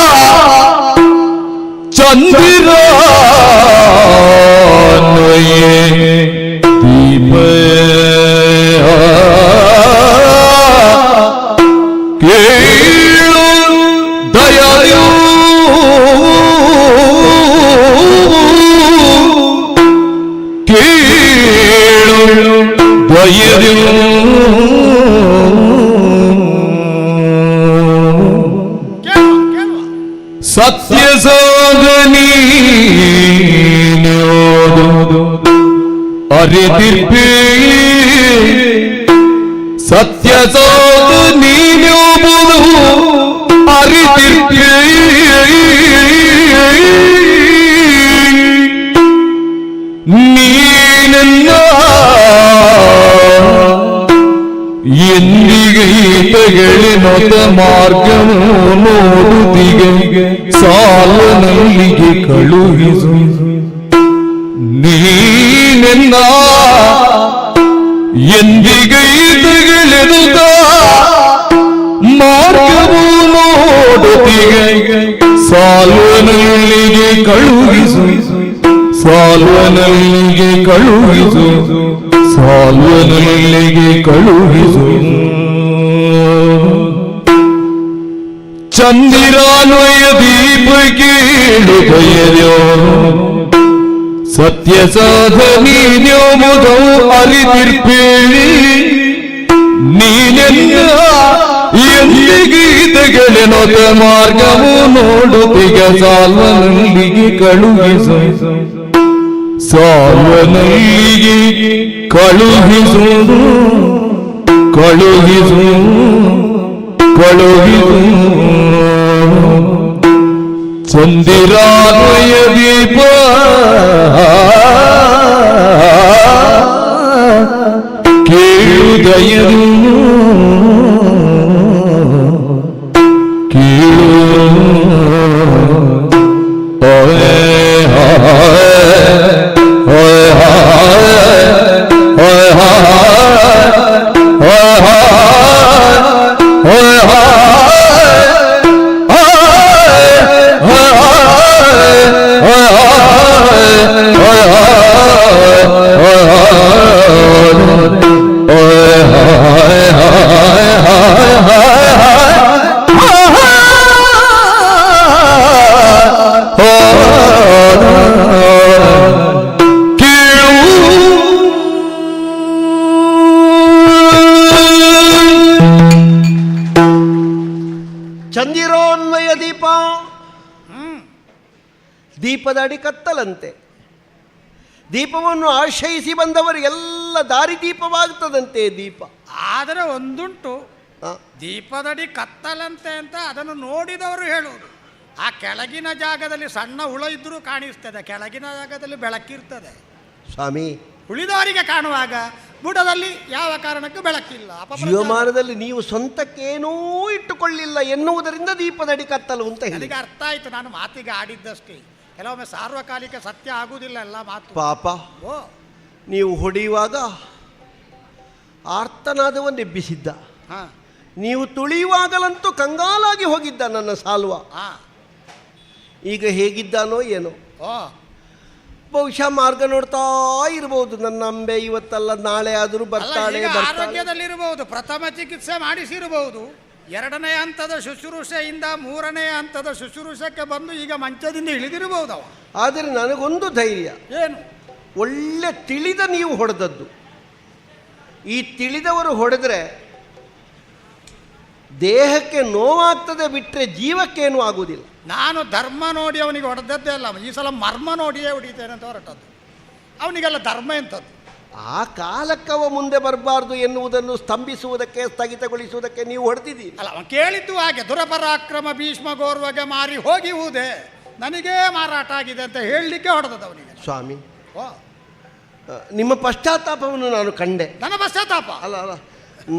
ಚಂದಿರ ಅನ್ವಯ ದೀಪ, ಕೇಳು ದಯಯು ಕೇಳು ದಯಯು ಸತ್ಯ ಸಾಗನಿ ನೀನ್ಯೋದು ಅರಿತಿರ್ಪಿ ಸತ್ಯ ಸೋದು ನೀನ್ಯೋದು ಅರಿತಿರ್ಪಿ ನೀನೆನ್ನ ಎಂದಿಗೆ ಈತಗಳಿನೊತ ಮಾರ್ಗವು ನೋಡುತ್ತಿಗೆ ಸಾಲನಲ್ಲಿಗೆ ಕಳುಹಿಸು ನೀನೆನ್ನ ಎಂದಿಗೆ ಈತಗಳಿನುತ ಮಾರ್ಗವು ನೋಡುತ್ತಿಗೆ ಸಾಲನಲ್ಲಿಗೆ ಕಳುಹಿಸು ಸಾಲ್ವನಲ್ಲಿಗೆ ಕಳುಹಿಸು ಸಾಲ್ವನಲ್ಲಿಗೆ ಕಳುಹಿಸು ಚಂದಿರಾನ್ವಯ ದೀಪ ಕೇಳು ಬಯರ್ಯೋ ಸತ್ಯ ಸಾಧನೀನ್ಯೋ ಮುದೋ ಅರಿತಿರ್ಪೇಳಿ ನೀನೆಲ್ಲ ಗೀತೆಗಳೇನೊತ ಮಾರ್ಗವು ನೋಡುತ್ತೀಗ ಸಾಲ್ವನಲ್ಲಿಗೆ ಕಳುಹಿಸು ಸಾಲ್ವನಲ್ಲಿಗೆ ಕಳುಹಿಸುವುದು ಕಳುಹಿಸು ಕಳುಹಿಸು ಚಂದಿರಾನ್ವಯ ದೀಪ ಕೇಳುದಯರು ಚಂದಿರೋನ್ವಯ ದೀಪ. ದೀಪದ ಅಡಿ ಕತ್ತಲಂತೆ. ದೀಪವನ್ನು ಆಶ್ರಯಿಸಿ ಬಂದವರಿಗೆಲ್ಲ ದಾರಿದೀಪವಾಗ್ತದಂತೆ ದೀಪ. ಆದರೆ ಒಂದುಂಟು, ದೀಪದಡಿ ಕತ್ತಲಂತೆ ಅಂತ ಅದನ್ನು ನೋಡಿದವರು ಹೇಳುವುದು. ಆ ಕೆಳಗಿನ ಜಾಗದಲ್ಲಿ ಸಣ್ಣ ಹುಳ ಇದ್ರೂ ಕಾಣಿಸ್ತದೆ, ಕೆಳಗಿನ ಜಾಗದಲ್ಲಿ ಬೆಳಕಿರ್ತದೆ ಸ್ವಾಮಿ. ಉಳಿದವರಿಗೆ ಕಾಣುವಾಗ ಬುಡದಲ್ಲಿ ಯಾವ ಕಾರಣಕ್ಕೂ ಬೆಳಕಿಲ್ಲ. ಜೀವಮಾನದಲ್ಲಿ ನೀವು ಸ್ವಂತಕ್ಕೇನೂ ಇಟ್ಟುಕೊಳ್ಳಿಲ್ಲ ಎನ್ನುವುದರಿಂದ ದೀಪದಡಿ ಕತ್ತಲು ಅಂತ ಹೇಳಿ ನನಗೆ ಅರ್ಥ ಆಯ್ತು. ನಾನು ಮಾತಿಗೆ ಆಡಿದ್ದಷ್ಟೇ. ಕೆಲವೊಮ್ಮೆ ಸಾರ್ವಕಾಲಿಕ ಸತ್ಯ ಆಗುವುದಿಲ್ಲ ಎಲ್ಲ ಮಾತು. ಪಾಪ, ನೀವು ಹೊಡೆಯುವಾಗ ಆರ್ತನಾದವನ್ನೆಬ್ಬಿಸಿದ್ದ, ನೀವು ತುಳಿಯುವಾಗಲಂತೂ ಕಂಗಾಲಾಗಿ ಹೋಗಿದ್ದ ನನ್ನ ಸಾಲ್ವ. ಈಗ ಹೇಗಿದ್ದಾನೋ ಏನೋ. ಬಹುಶಃ ಮಾರ್ಗ ನೋಡ್ತಾ ಇರಬಹುದು. ನನ್ನ ಅಂಬೆ ಇವತ್ತಲ್ಲ ನಾಳೆ ಆದರೂ ಬರ್ತಾಳೆ. ಆರೋಗ್ಯದಲ್ಲಿರಬಹುದು, ಪ್ರಥಮ ಚಿಕಿತ್ಸೆ ಮಾಡಿಸಿರಬಹುದು, ಎರಡನೇ ಹಂತದ ಶುಶ್ರೂಷೆಯಿಂದ ಮೂರನೇ ಹಂತದ ಶುಶ್ರೂಷಕ್ಕೆ ಬಂದು ಈಗ ಮಂಚದಿಂದ ಇಳಿದಿರಬಹುದು ಅವ. ಆದರೆ ನನಗೊಂದು ಧೈರ್ಯ. ಏನು? ಒಳ್ಳೆ ತಿಳಿದ ನೀವು ಹೊಡೆದದ್ದು. ಈ ತಿಳಿದವರು ಹೊಡೆದ್ರೆ ದೇಹಕ್ಕೆ ನೋವಾಗ್ತದೆ ಬಿಟ್ಟರೆ ಜೀವಕ್ಕೇನು ಆಗುವುದಿಲ್ಲ. ನಾನು ಧರ್ಮ ನೋಡಿ ಅವನಿಗೆ ಹೊಡೆದದ್ದೇ ಅಲ್ಲ, ಈ ಸಲ ಮರ್ಮ ನೋಡಿಯೇ ಹೊಡಿತೇನೆ ಅಂತ ಹೊರಟದ್ದು. ಅವನಿಗೆಲ್ಲ ಧರ್ಮ ಎಂಥದ್ದು? ಆ ಕಾಲಕ್ಕವ ಮುಂದೆ ಬರಬಾರ್ದು ಎನ್ನುವುದನ್ನು ಸ್ತಂಭಿಸುವುದಕ್ಕೆ, ಸ್ಥಗಿತಗೊಳಿಸುವುದಕ್ಕೆ ನೀವು ಹೊಡೆದಿದ್ದೀರಿ. ಅಲ್ಲ, ಅವನು ಕೇಳಿದ್ದು ಹಾಗೆ, ದುರಪರಾಕ್ರಮ ಭೀಷ್ಮ ಗೋರ್ವಗೆ ಮಾರಿ ಹೋಗಿವುದೇ, ನನಗೇ ಮಾರಾಟ ಆಗಿದೆ ಅಂತ ಹೇಳಲಿಕ್ಕೆ ಹೊಡೆದದ್ದು ಅವನಿಗೆ. ಸ್ವಾಮಿ, ನಿಮ್ಮ ಪಶ್ಚಾತ್ತಾಪವನ್ನು ನಾನು ಕಂಡೆ. ನನ್ನ ಪಶ್ಚಾತ್ತಾಪ ಅಲ್ಲ ಅಲ್ಲ,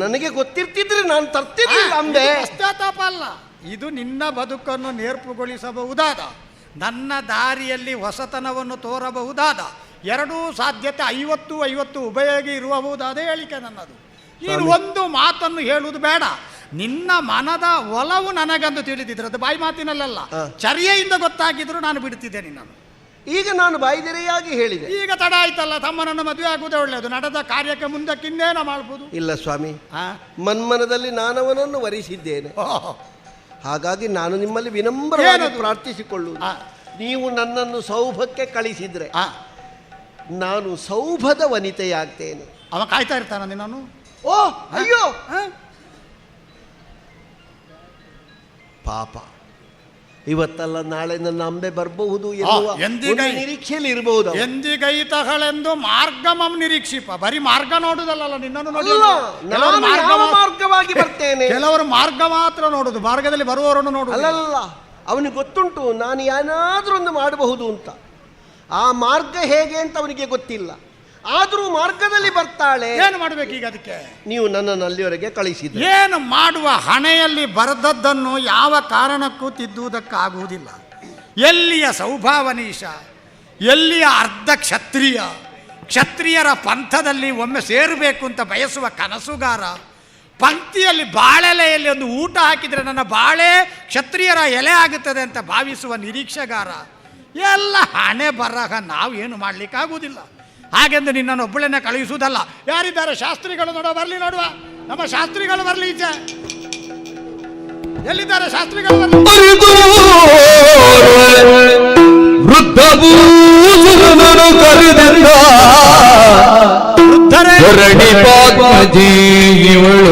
ನನಗೆ ಗೊತ್ತಿರ್ತಿದ್ರೆ ನಾನು ತರ್ತಿರ್ಲಿಲ್ಲ ಅಂದೆ. ಪಶ್ಚಾತ್ತಾಪ ಅಲ್ಲ, ಇದು ನಿನ್ನ ಬದುಕನ್ನು ನೇರ್ಪುಗೊಳಿಸಬಹುದಾದ, ನನ್ನ ದಾರಿಯಲ್ಲಿ ಹೊಸತನವನ್ನು ತೋರಬಹುದಾದ, ಎರಡೂ ಸಾಧ್ಯತೆ 50-50 ಉಭಯೋಗಿ ಇರಬಹುದಾದ ಹೇಳಿಕೆ ನನ್ನದು. ನೀನು ಒಂದು ಮಾತನ್ನು ಹೇಳುವುದು ಬೇಡ. ನಿನ್ನ ಮನದ ಒಲವು ನನಗಂದು ತಿಳಿದಿದ್ರೆ, ಅದು ಬಾಯಿ ಮಾತಿನಲ್ಲ, ಚರ್ಯೆಯಿಂದ ಗೊತ್ತಾಗಿದ್ರು ನಾನು ಬಿಡ್ತಿದ್ದೆ ನಿನ್ನನ್ನು. ಈಗ ನಾನು ಬಾಯಿದೆರೆಯಾಗಿ ಹೇಳಿದೆ. ಈಗ ತಡ ಆಯ್ತಲ್ಲ, ತಮ್ಮನನ್ನು ಮದುವೆ ಆಗುವುದೇ ಒಳ್ಳೆಯದು. ನಡೆದ ಕಾರ್ಯಕ್ಕೆ ಮುಂದಕ್ಕೆ ಇನ್ನೇನ ಮಾಡ್ಬೋದು? ಇಲ್ಲ ಸ್ವಾಮಿ, ಮನ್ಮನದಲ್ಲಿ ನಾನವನನ್ನು ವರಿಸಿದ್ದೇನೆ. ಹಾಗಾಗಿ ನಾನು ನಿಮ್ಮಲ್ಲಿ ವಿನಮ್ರವಾಗಿ ಪ್ರಾರ್ಥಿಸಿಕೊಳ್ಳುವುದು, ನೀವು ನನ್ನನ್ನು ಸೌಭಕ್ಕೆ ಕಳಿಸಿದ್ರೆ ನಾನು ಸೌಭದ ವನಿತೆಯಾಗ್ತೇನೆ. ಅವ ಕಾಯ್ತಾ ಇರ್ತಾನ ನಿನ್ನನ್ನು? ಓ ಅಯ್ಯೋ ಪಾಪ, ಇವತ್ತಲ್ಲ ನಾಳೆ ನನ್ನ ಅಂಬೆ ಬರಬಹುದು ಎನ್ನುವ ಎಂದಿಗೈ ಒಂದು ನಿರೀಕ್ಷೆಯಲ್ಲಿ ಇರಬಹುದು. ಎಂದಿಗೈತಗಳೆಂದು ಮಾರ್ಗಮಂ ನಿರೀಕ್ಷಿಪ. ಬರೀ ಮಾರ್ಗ ನೋಡುದಲ್ಲ, ನಿನ್ನನ್ನು ಅಲ್ಲ, ನಾನು ಯಾವ ಮಾರ್ಗವಾಗಿ ಬರ್ತೇನೆ. ಕೆಲವರು ಮಾರ್ಗ ಮಾತ್ರ ನೋಡುದು, ಮಾರ್ಗದಲ್ಲಿ ಬರುವವರನ್ನು ನೋಡುದು. ಅಲ್ಲಲ್ಲ, ಅವನಿಗೆ ಗೊತ್ತುಂಟು ನಾನು ಏನಾದ್ರೂ ಒಂದು ಮಾಡಬಹುದು ಅಂತ. ಆ ಮಾರ್ಗ ಹೇಗೆ ಅಂತ ಅವನಿಗೆ ಗೊತ್ತಿಲ್ಲ. ಆದ್ರೂ ಮಾರ್ಗದಲ್ಲಿ ಬರ್ತಾಳೆ. ಏನು ಮಾಡಬೇಕು ಈಗ ಅದಕ್ಕೆ? ನೀವು ನನ್ನನ್ನು ಅಲ್ಲಿವರೆಗೆ ಕಳಿಸಿದ ಏನು ಮಾಡುವ? ಹಣೆಯಲ್ಲಿ ಬರೆದದ್ದನ್ನು ಯಾವ ಕಾರಣಕ್ಕೂ ತಿದ್ದುವುದಕ್ಕಾಗುವುದಿಲ್ಲ. ಎಲ್ಲಿಯ ಸೌಭಾವನೀಶ, ಎಲ್ಲಿಯ ಅರ್ಧ ಕ್ಷತ್ರಿಯ, ಕ್ಷತ್ರಿಯರ ಪಂಥದಲ್ಲಿ ಒಮ್ಮೆ ಸೇರಬೇಕು ಅಂತ ಬಯಸುವ ಕನಸುಗಾರ, ಪಂಕ್ತಿಯಲ್ಲಿ ಬಾಳೆಲೆಯಲ್ಲಿ ಒಂದು ಊಟ ಹಾಕಿದರೆ ನನ್ನ ಬಾಳೆ ಕ್ಷತ್ರಿಯರ ಎಲೆ ಆಗುತ್ತದೆ ಅಂತ ಭಾವಿಸುವ ನಿರೀಕ್ಷೆಗಾರ, ಎಲ್ಲ ಹಣೆ ಬರಹ ನಾವು ಏನು ಮಾಡಲಿಕ್ಕಾಗುವುದಿಲ್ಲ. ಹಾಗೆಂದು ನಿನ್ನನ್ನು ಒಬ್ಬಳನ್ನೇ ಕಳುಹಿಸುವುದಲ್ಲ. ಯಾರಿದ್ದಾರೆ ಶಾಸ್ತ್ರಿಗಳು? ಬರಲಿ, ನೋಡುವ ನಮ್ಮ ಶಾಸ್ತ್ರಿಗಳು ಬರಲಿ. ಈಚೆ ಎಲ್ಲಿದ್ದಾರೆ ಶಾಸ್ತ್ರಿಗಳು? ವೃದ್ಧ ಭೂಸುರನನ್ನು ಕರೆದಿದ್ದ ಧರಣಿ ಪಾತ್ಮಜಿ ಇವಳು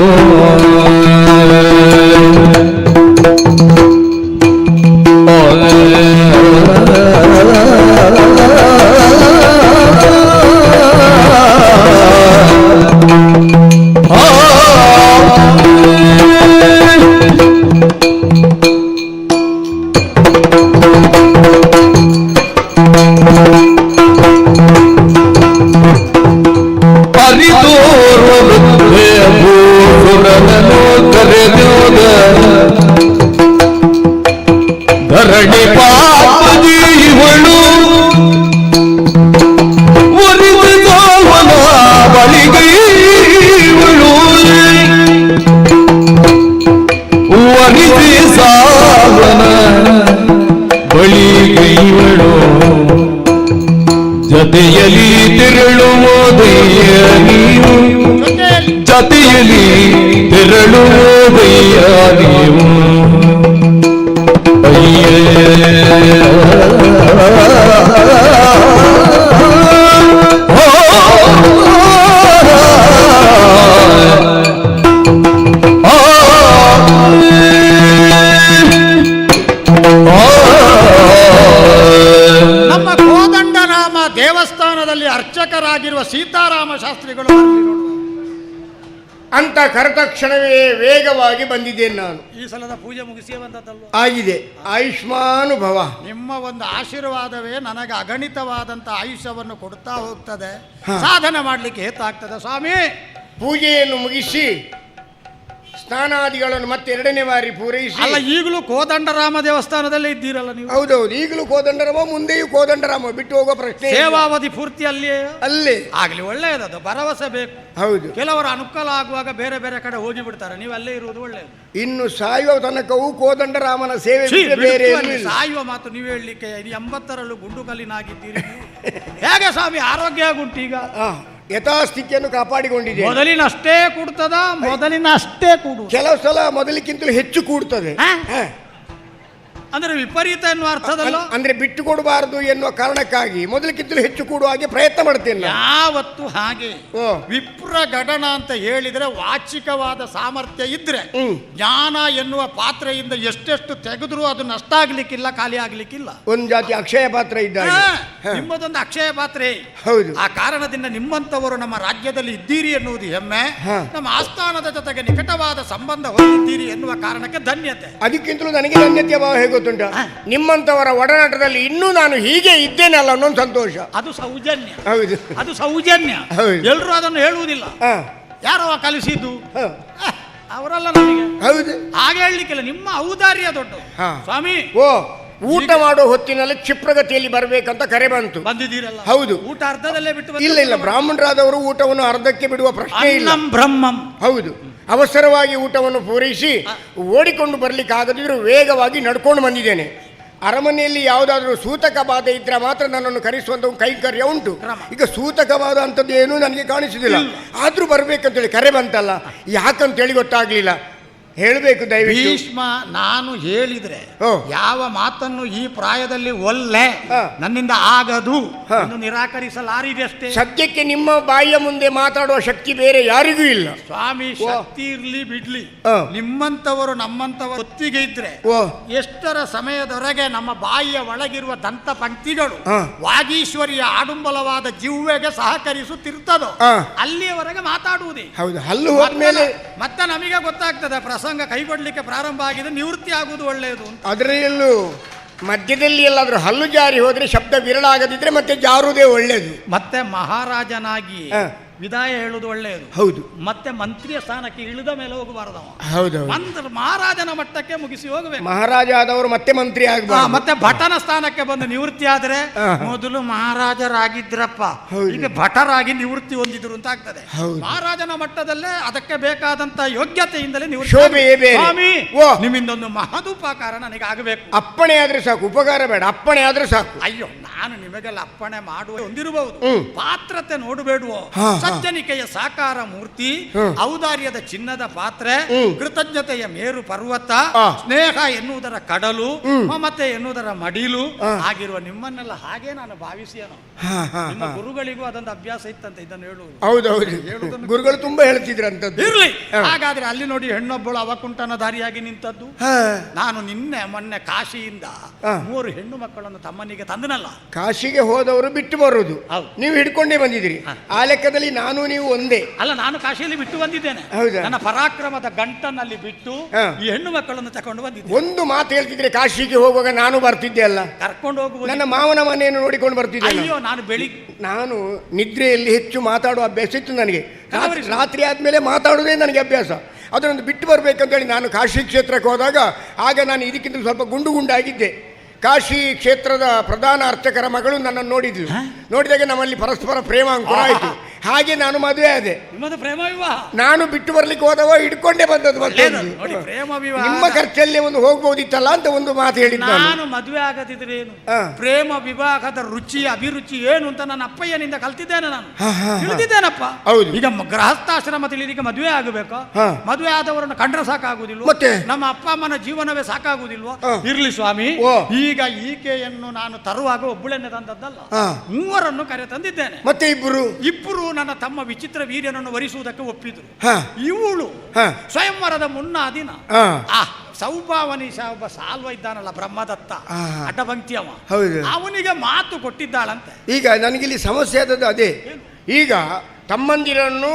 ಧರಣಿ ಪಾಪದಿ ಇವಳು ಒಲಿದವನ ಬಳಿಗೈವಳು ಒಲಿಸಿ ಸಾವನ ಬಳಿಗೈವಳು ಜತೆಯಲಿ ತೆರಳುವುದಯ್ಯ ನೀವು, ಜತೆಯಲಿ ತೆರಳುವುದಯ್ಯ ನೀವು. ನಮ್ಮ ಕೋದಂಡರಾಮ ದೇವಸ್ಥಾನದಲ್ಲಿ ಅರ್ಚಕರಾಗಿರುವ ಸೀತಾರಾಮ ಶಾಸ್ತ್ರಿಗಳು ಅಂತ ಕರೆದ ತಕ್ಷಣವೇ ವೇಗವಾಗಿ ಬಂದಿದ್ದೇನೆ ನಾನು. ಈ ಸಲದ ಪೂಜೆ ಮುಗಿಸಿ ಬಂದದ್ದಲ್ವ? ಆಗಿದೆ. ಆಯುಷ್ಮಾನು ಭವ. ನಿಮ್ಮ ಒಂದು ಆಶೀರ್ವಾದವೇ ನನಗೆ ಅಗಣಿತವಾದಂಥ ಆಯುಷ್ಯವನ್ನು ಕೊಡ್ತಾ ಹೋಗ್ತದೆ, ಸಾಧನೆ ಮಾಡಲಿಕ್ಕೆ ಹೇತಾಗ್ತದೆ. ಸ್ವಾಮಿ, ಪೂಜೆಯನ್ನು ಮುಗಿಸಿ ಸ್ನಾನಾದಿಗಳನ್ನು ಮತ್ತೆ ಎರಡನೇ ಬಾರಿ ಪೂರೈಸಿ. ಅಲ್ಲ, ಈಗಲೂ ಕೋದಂಡರಾಮ ದೇವಸ್ಥಾನದಲ್ಲೇ ಇದ್ದೀರಲ್ಲ ನೀವು? ಹೌದೌದು, ಈಗಲೂ ಕೋದಂಡರಾಮ, ಮುಂದೆಯೂ ಕೋದಂಡರಾಮ, ಬಿಟ್ಟು ಹೋಗೋ ಪ್ರಶ್ನೆ. ಸೇವಾವಧಿ ಪೂರ್ತಿ ಅಲ್ಲೇ ಆಗ್ಲಿ, ಒಳ್ಳೆಯದದು. ಭರವಸೆ ಬೇಕು. ಹೌದು, ಕೆಲವರು ಅನುಕೂಲ ಆಗುವಾಗ ಬೇರೆ ಬೇರೆ ಕಡೆ ಹೋಗಿ ಬಿಡ್ತಾರೆ, ನೀವು ಅಲ್ಲೇ ಇರುವುದು ಒಳ್ಳೆಯದು. ಇನ್ನು ಸಾಯುವ ತನಕವೂ ಕೋದಂಡರಾಮನ ಸೇವೆ ಬೇರೆ ಸಾಯುವ ಮಾತು ನೀವು ಹೇಳಲಿಕ್ಕೆ 80ರಲ್ಲೂ ಗುಂಡು ಕಲ್ಲಿನಾಗಿದ್ದೀರಿ. ಹೇಗೆ ಸ್ವಾಮಿ ಆರೋಗ್ಯ ಉಂಟೀಗ? ಯಥಾಸ್ಥಿತಿಯನ್ನು ಕಾಪಾಡಿಕೊಂಡಿದೆ. ಮೊದಲಿನಷ್ಟೇ ಕೂಡ್ತದ? ಮೊದಲಿನಷ್ಟೇ ಕೂಡು. ಕೆಲವು ಸಲ ಮೊದಲಿಕ್ಕಿಂತಲೂ ಹೆಚ್ಚು ಕೂಡ್ತದೆ. ಅಂದ್ರೆ ವಿಪರೀತ ಎನ್ನುವ ಅರ್ಥದಲ್ಲ, ಅಂದ್ರೆ ಬಿಟ್ಟು ಕೊಡಬಾರದು ಎನ್ನುವ ಕಾರಣಕ್ಕಾಗಿ ಮೊದಲಿಕ್ಕಿಂತಲೂ ಹೆಚ್ಚು ಕೂಡುವ ಹಾಗೆ ಪ್ರಯತ್ನ ಮಾಡ್ತೇನೆ ಯಾವತ್ತು. ಹಾಗೆ ವಿಪ್ರ ಗಡನ ಅಂತ ಹೇಳಿದ್ರೆ ವಾಚಿಕವಾದ ಸಾಮರ್ಥ್ಯ ಇದ್ರೆ ಜ್ಞಾನ ಎನ್ನುವ ಪಾತ್ರೆಯಿಂದ ಎಷ್ಟೆಷ್ಟು ತೆಗೆದ್ರೂ ಅದು ನಷ್ಟ ಆಗ್ಲಿಕ್ಕಿಲ್ಲ, ಖಾಲಿ ಆಗ್ಲಿಕ್ಕಿಲ್ಲ. ಒಂದು ಜಾತಿ ಅಕ್ಷಯ ಪಾತ್ರ ಇದ್ದಾಗ ನಿಮ್ಮದೊಂದು ಅಕ್ಷಯ ಪಾತ್ರೆ. ಹೌದು. ಆ ಕಾರಣದಿಂದ ನಿಮ್ಮಂತವರು ನಮ್ಮ ರಾಜ್ಯದಲ್ಲಿ ಇದ್ದೀರಿ ಎನ್ನುವುದು ಹೆಮ್ಮೆ. ನಮ್ಮ ಆಸ್ಥಾನದ ಜೊತೆಗೆ ನಿಕಟವಾದ ಸಂಬಂಧ ಹೊಂದಿದ್ದೀರಿ ಎನ್ನುವ ಕಾರಣಕ್ಕೆ ಧನ್ಯತೆ. ಅದಕ್ಕಿಂತಲೂ ನನಗೆ ಧನ್ಯತೆ ಭಾವ ಹೇಗೆ ಗೊತ್ತುಂಟ? ನಿಮ್ಮಂತವರ ಒಡನಾಟದಲ್ಲಿ ಇನ್ನೂ ನಾನು ಹೀಗೆ ಇದ್ದೇನಲ್ಲ ಅನ್ನೋ ಸಂತೋಷ. ಅದು ಸೌಜನ್ಯ. ಹೌದು, ಅದು ಸೌಜನ್ಯ. ಎಲ್ಲರೂ ಅದನ್ನು ಹೇಳುವುದಿಲ್ಲ. ಯಾರೋ ಕಲಿಸಿದ್ದು ಅವರಲ್ಲ ನಮಗೆ. ಹೌದು, ಹಾಗೆ ಹೇಳಲಿಕ್ಕಿಲ್ಲ. ನಿಮ್ಮ ಔದಾರ್ಯ ದೊಡ್ಡ ಸ್ವಾಮಿ. ಊಟ ಮಾಡೋ ಹೊತ್ತಿನಲ್ಲಿ ಕ್ಷಿಪ್ರಗತಿಯಲ್ಲಿ ಬರಬೇಕಂತ ಕರೆ ಬಂತು. ಬಂದಿದ್ದೀರಲ್ಲ? ಹೌದು. ಊಟ ಅರ್ಧದಲ್ಲೇ ಬಿಟ್ಟು? ಇಲ್ಲ, ಬ್ರಾಹ್ಮಣರಾದವರು ಊಟವನ್ನು ಅರ್ಧಕ್ಕೆ ಬಿಡುವ ಪ್ರಶ್ನೆ ಇಲ್ಲ. ಬ್ರಹ್ಮಂ. ಹೌದು, ಅವಸರವಾಗಿ ಊಟವನ್ನು ಪೂರೈಸಿ ಓಡಿಕೊಂಡು ಬರ್ಲಿಕ್ಕೆ ಆಗದಿದ್ರು ವೇಗವಾಗಿ ನಡ್ಕೊಂಡು ಬಂದಿದ್ದೇನೆ. ಅರಮನೆಯಲ್ಲಿ ಯಾವುದಾದ್ರೂ ಸೂತಕ ಬಾಧೆ ಇದ್ರೆ ಮಾತ್ರ ನನ್ನನ್ನು ಕರೆಸುವಂತ ಕೈಂಕರ್ಯ ಉಂಟು. ಈಗ ಸೂತಕ ಬಾಧ ಅಂತದ್ದು ಏನೂ ನನಗೆ ಕಾಣಿಸುದಿಲ್ಲ. ಆದ್ರೂ ಬರ್ಬೇಕಂತೇಳಿ ಕರೆ ಬಂತಲ್ಲ, ಯಾಕಂತೇಳಿ ಗೊತ್ತಾಗ್ಲಿಲ್ಲ. ಹೇಳಬೇಕು ದಯವಿಟ್ಟು. ಭೀಷ್ಮ ನಾನು ಹೇಳಿದ್ರೆ ಓ. ಯಾವ ಮಾತನ್ನು ಈ ಪ್ರಾಯದಲ್ಲಿ ಒಲ್ಲೆ ನನ್ನಿಂದ ಆಗದು ಎಂದು ನಿರಾಕರಿಸಲಾರಿದೆಯಷ್ಟೇ. ಸದ್ಯಕ್ಕೆ ನಿಮ್ಮ ಬಾಯಿಯ ಮುಂದೆ ಮಾತಾಡುವ ಶಕ್ತಿ ಬೇರೆ ಯಾರಿಗೂ ಇಲ್ಲ ಸ್ವಾಮಿ. ಶಕ್ತಿ ಇರ್ಲಿ ಬಿಡ್ಲಿ, ಹ. ನಿಮ್ಮಂತವರು ನಮ್ಮಂತವರು ಒತ್ತಿಗೆ ಇದ್ರೆ ಓ. ಎಷ್ಟರ ಸಮಯದವರೆಗೆ ನಮ್ಮ ಬಾಯಿಯ ಒಳಗಿರುವ ದಂತ ಪಂಕ್ತಿಗಳು ಹ. ವಾಗೀಶ್ವರಿಯ ಆಡುಂಬಲವಾದ ಜಿವ್ವೆಗೆ ಸಹಕರಿಸುತ್ತಿರ್ತದೋ ಹ. ಅಲ್ಲಿಯವರೆಗೆ ಮಾತಾಡುವುದೇ. ಹೌದು, ಹಲ್ಲು ಹೋದ್ಮೇಲೆ ಮತ್ತೆ ನಮಗೆ ಗೊತ್ತಾಗ್ತದೆ ಪ್ರಸಂಗ ಕೈಗೊಡ್ಲಿಕ್ಕೆ ಪ್ರಾರಂಭ ಆಗಿದೆ, ನಿವೃತ್ತಿ ಆಗುವುದು ಒಳ್ಳೆಯದು ಅಂತ. ಅದರಲ್ಲೂ ಮಧ್ಯದಲ್ಲಿ ಎಲ್ಲಾದ್ರೂ ಹಲ್ಲು ಜಾರಿ ಹೋದ್ರೆ ಶಬ್ದ ವಿರಳಾಗದಿದ್ರೆ ಮತ್ತೆ ಜಾರುವುದೇ ಒಳ್ಳೇದು. ಮತ್ತೆ ಮಹಾರಾಜನಾಗಿ ಹ. ವಿದಾಯ ಹೇಳುವುದು ಒಳ್ಳೆಯದು. ಹೌದು, ಮತ್ತೆ ಮಂತ್ರಿಯ ಸ್ಥಾನಕ್ಕೆ ಇಳಿದ ಮೇಲೆ ಹೋಗಬಾರದವ. ಹೌದೌದು. ಮಹಾರಾಜನ ಮಟ್ಟಕ್ಕೆ ಮುಗಿಸಿ ಹೋಗಬೇಕು. ಮಹಾರಾಜ ಆದವರು ಮತ್ತೆ ಮಂತ್ರಿ ಆಗಬಾರದು. ಮತ್ತೆ ಭಟನ ಸ್ಥಾನಕ್ಕೆ ಬಂದು ನಿವೃತ್ತಿ ಆದ್ರೆ ಮೊದಲು ಮಹಾರಾಜರಾಗಿದ್ರಪ್ಪ, ಹೌದು. ಈಗ ಭಟರಾಗಿ ನಿವೃತ್ತಿ ಹೊಂದಿದ್ರು ಅಂತ ಆಗ್ತದೆ. ಹೌದು. ಮಹಾರಾಜನ ಮಟ್ಟದಲ್ಲೇ ಅದಕ್ಕೆ ಬೇಕಾದಂತ ಯೋಗ್ಯತೆಯಿಂದಲೇ ಶೋಭೆಯೇ ಬೇರೆ. ಸ್ವಾಮಿ, ಓ. ನಿಮ್ಮಿಂದೊಂದು ಮಹದುಪಕಾರ ನನಗೆ ಆಗಬೇಕು. ಅಪ್ಪಣೆ ಆದ್ರೆ ಸಾಕು, ಉಪಕಾರ ಬೇಡ, ಅಪ್ಪಣೆ ಆದ್ರೆ ಸಾಕು. ಅಯ್ಯೋ, ನಾನು ನಿಮಗೆಲ್ಲ ಅಪ್ಪಣೆ ಮಾಡುವ ಹೊಂದಿರಬಹುದು, ಹ್ಮ್. ಪಾತ್ರತೆ ನೋಡಬೇಡುವೋ. ಹಾ. ಸಜ್ಜನಿಕೆಯ ಸಾಕಾರ ಮೂರ್ತಿ, ಔದಾರ್ಯದ ಚಿನ್ನದ ಪಾತ್ರೆ, ಕೃತಜ್ಞತೆಯ ಮೇರು ಪರ್ವತ, ಸ್ನೇಹ ಎನ್ನುವುದರ ಕಡಲು, ಮಮತೆ ಎನ್ನುವುದರ ಮಡಿಲು ಆಗಿರುವ ನಿಮ್ಮನ್ನೆಲ್ಲ ಹಾಗೆ ನಾನು ಭಾವಿಸಿಯನು. ನಿಮ್ಮ ಗುರುಗಳಿಗೂ ಅದೊಂದು ಅಭ್ಯಾಸ ಇತ್ತಂತೆ ಇದನ್ನು ಹೇಳುವುದು. ಹೌದೌದು, ಗುರುಗಳು ತುಂಬಾ ಹೇಳ್ತಿದ್ರಂತದ್ದು. ಇರ್ಲಿ. ಹಾಗಾದ್ರೆ ಅಲ್ಲಿ ನೋಡಿ ಹೆಣ್ಣೊಬ್ಬಳು ಅವಕುಂಠನ ದಾರಿಯಾಗಿ ನಿಂತದ್ದು. ನಾನು ನಿನ್ನೆ ಮೊನ್ನೆ ಕಾಶಿಯಿಂದ 3 ಹೆಣ್ಣು ಮಕ್ಕಳನ್ನು ತಮ್ಮನಿಗೆ ತಂದನಲ್ಲ. ಕಾಶಿಗೆ ಹೋದವರು ಬಿಟ್ಟು ಬರುವುದು, ಹೌದು. ನೀವು ಹಿಡ್ಕೊಂಡೇ ಬಂದಿದ್ದೀರಿ. ಆ ಲೆಕ್ಕದಲ್ಲಿ ನಾನು ನೀವು ಒಂದೇ. ಅಲ್ಲ, ನಾನು ಕಾಶಿಯಲ್ಲಿ ಬಿಟ್ಟು ಬಂದಿದ್ದೇನೆ. ಹೌದಾ? ನನ್ನ ಪರಾಕ್ರಮದ ಗಂಟನಲ್ಲಿ ಬಿಟ್ಟು ಈ ಹೆಣ್ಣು ಮಕ್ಕಳನ್ನು ತಕೊಂಡು ಬಂದಿದ್ದೆ. ಒಂದು ಮಾತು ಹೇಳ್ತಿದ್ರೆ ಕಾಶಿಗೆ ಹೋಗುವಾಗ ನಾನು ಬರ್ತಿದ್ದೆ ಅಲ್ಲ, ಕರ್ಕೊಂಡು ಹೋಗುವುದು. ನನ್ನ ಮಾವನ ಮನೆಯನ್ನು ನೋಡಿಕೊಂಡು ಬರ್ತಿದ್ದೆ. ಅಯ್ಯೋ, ನಾನು ನಿದ್ರೆಯಲ್ಲಿ ಹೆಚ್ಚು ಮಾತಾಡುವ ಅಭ್ಯಾಸ ಇತ್ತು ನನಗೆ. ರಾತ್ರಿ ಆದ್ಮೇಲೆ ಮಾತಾಡುವುದೇ ನನಗೆ ಅಭ್ಯಾಸ. ಅದನ್ನೊಂದು ಬಿಟ್ಟು ಬರ್ಬೇಕಂತೇಳಿ ನಾನು ಕಾಶಿ ಕ್ಷೇತ್ರಕ್ಕೆ ಹೋದಾಗ ಆಗ ನಾನು ಇದಕ್ಕಿಂತ ಸ್ವಲ್ಪ ಗುಂಡಾಗಿದ್ದೆ. ಕಾಶಿ ಕ್ಷೇತ್ರದ ಪ್ರಧಾನ ಅರ್ಚಕರ ಮಗಳು ನನ್ನನ್ನು ನೋಡಿದ್ಲು. ನೋಡಿದಾಗ ನಮ್ಮಲ್ಲಿ ಪರಸ್ಪರ ಪ್ರೇಮ ಅಂಕುರ ಆಯಿತು. ಹಾಗೆ ನಾನು ಮದುವೆ ಆದೆ. ನಿಮ್ಮದು ಪ್ರೇಮ ವಿವಾಹ. ನಾನು ಬಿಟ್ಟು ಬರ್ಲಿಕ್ಕೆ ಹೋದವ ಹಿಡ್ಕೊಂಡೇ ಬಂದದ್ದು. ನೋಡಿ, ಪ್ರೇಮ ವಿವಾಹ ನಿಮ್ಮ ಖರ್ಚಲ್ಲೇ ಒಂದು ಹೋಗ್ಬೋದಿತ್ತಲ್ಲ ಅಂತ ಒಂದು ಮಾತು ಹೇಳಿದ್ದ. ನಾನು ಮದುವೆ ಆಗದಿದ್ರೆ ಏನು, ಪ್ರೇಮ ವಿವಾಹದ ರುಚಿ ಅಭಿರುಚಿ ಏನು ಅಂತ ನನ್ನ ಅಪ್ಪಯ್ಯನಿಂದ ಕಲ್ತಿದ್ದೇನೆ. ನಾನು ತಿಳಿದಿದ್ದೇನಪ್ಪ. ಹೌದು. ಈಗ ಗೃಹಸ್ಥಾಶ್ರಮ ತಿಳಿಲಿಕ್ಕೆ ಮದುವೆ ಆಗಬೇಕು. ಮದುವೆ ಆದವರನ್ನು ಕಂಡ್ರೆ ಸಾಕಾಗುದಿಲ್ವ? ಮತ್ತೆ ನಮ್ಮ ಅಪ್ಪ ಅಮ್ಮನ ಜೀವನವೇ ಸಾಕಾಗುದಿಲ್ವ? ಇರ್ಲಿ ಸ್ವಾಮಿ. ಈಗ ಈಕೆಯನ್ನು ನಾನು ತರುವಾಗ ಒಬ್ಬಳನ್ನೇ ತಂದದ್ದಲ್ಲ, 3 ಕರೆ ತಂದಿದ್ದೇನೆ. ಮತ್ತೆ ಇಬ್ಬರು ನನ್ನ ತಮ್ಮ ವಿಚಿತ್ರ ವೀರ್ಯನನ್ನು ವರಿಸುವುದಕ್ಕೆ ಒಪ್ಪಿದ್ರು. ಇವಳು ಸ್ವಯಂವರದ ಮುನ್ನಾ ದಿನ ಸೌಭಾವನೀಶ ಒಬ್ಬ ಸಾಲ್ವ ಇದ್ದಾನಲ್ಲ, ಬ್ರಹ್ಮದತ್ತ ಅಡ್ಡಪಂಕ್ತಿಯವ, ಅವನಿಗೆ ಮಾತು ಕೊಟ್ಟಿದ್ದಾಳಂತೆ. ಈಗ ನನಗಿಲ್ಲಿ ಸಮಸ್ಯೆ ಆದದ್ದು ಅದೇ. ಈಗ ತಮ್ಮಂದಿರನ್ನು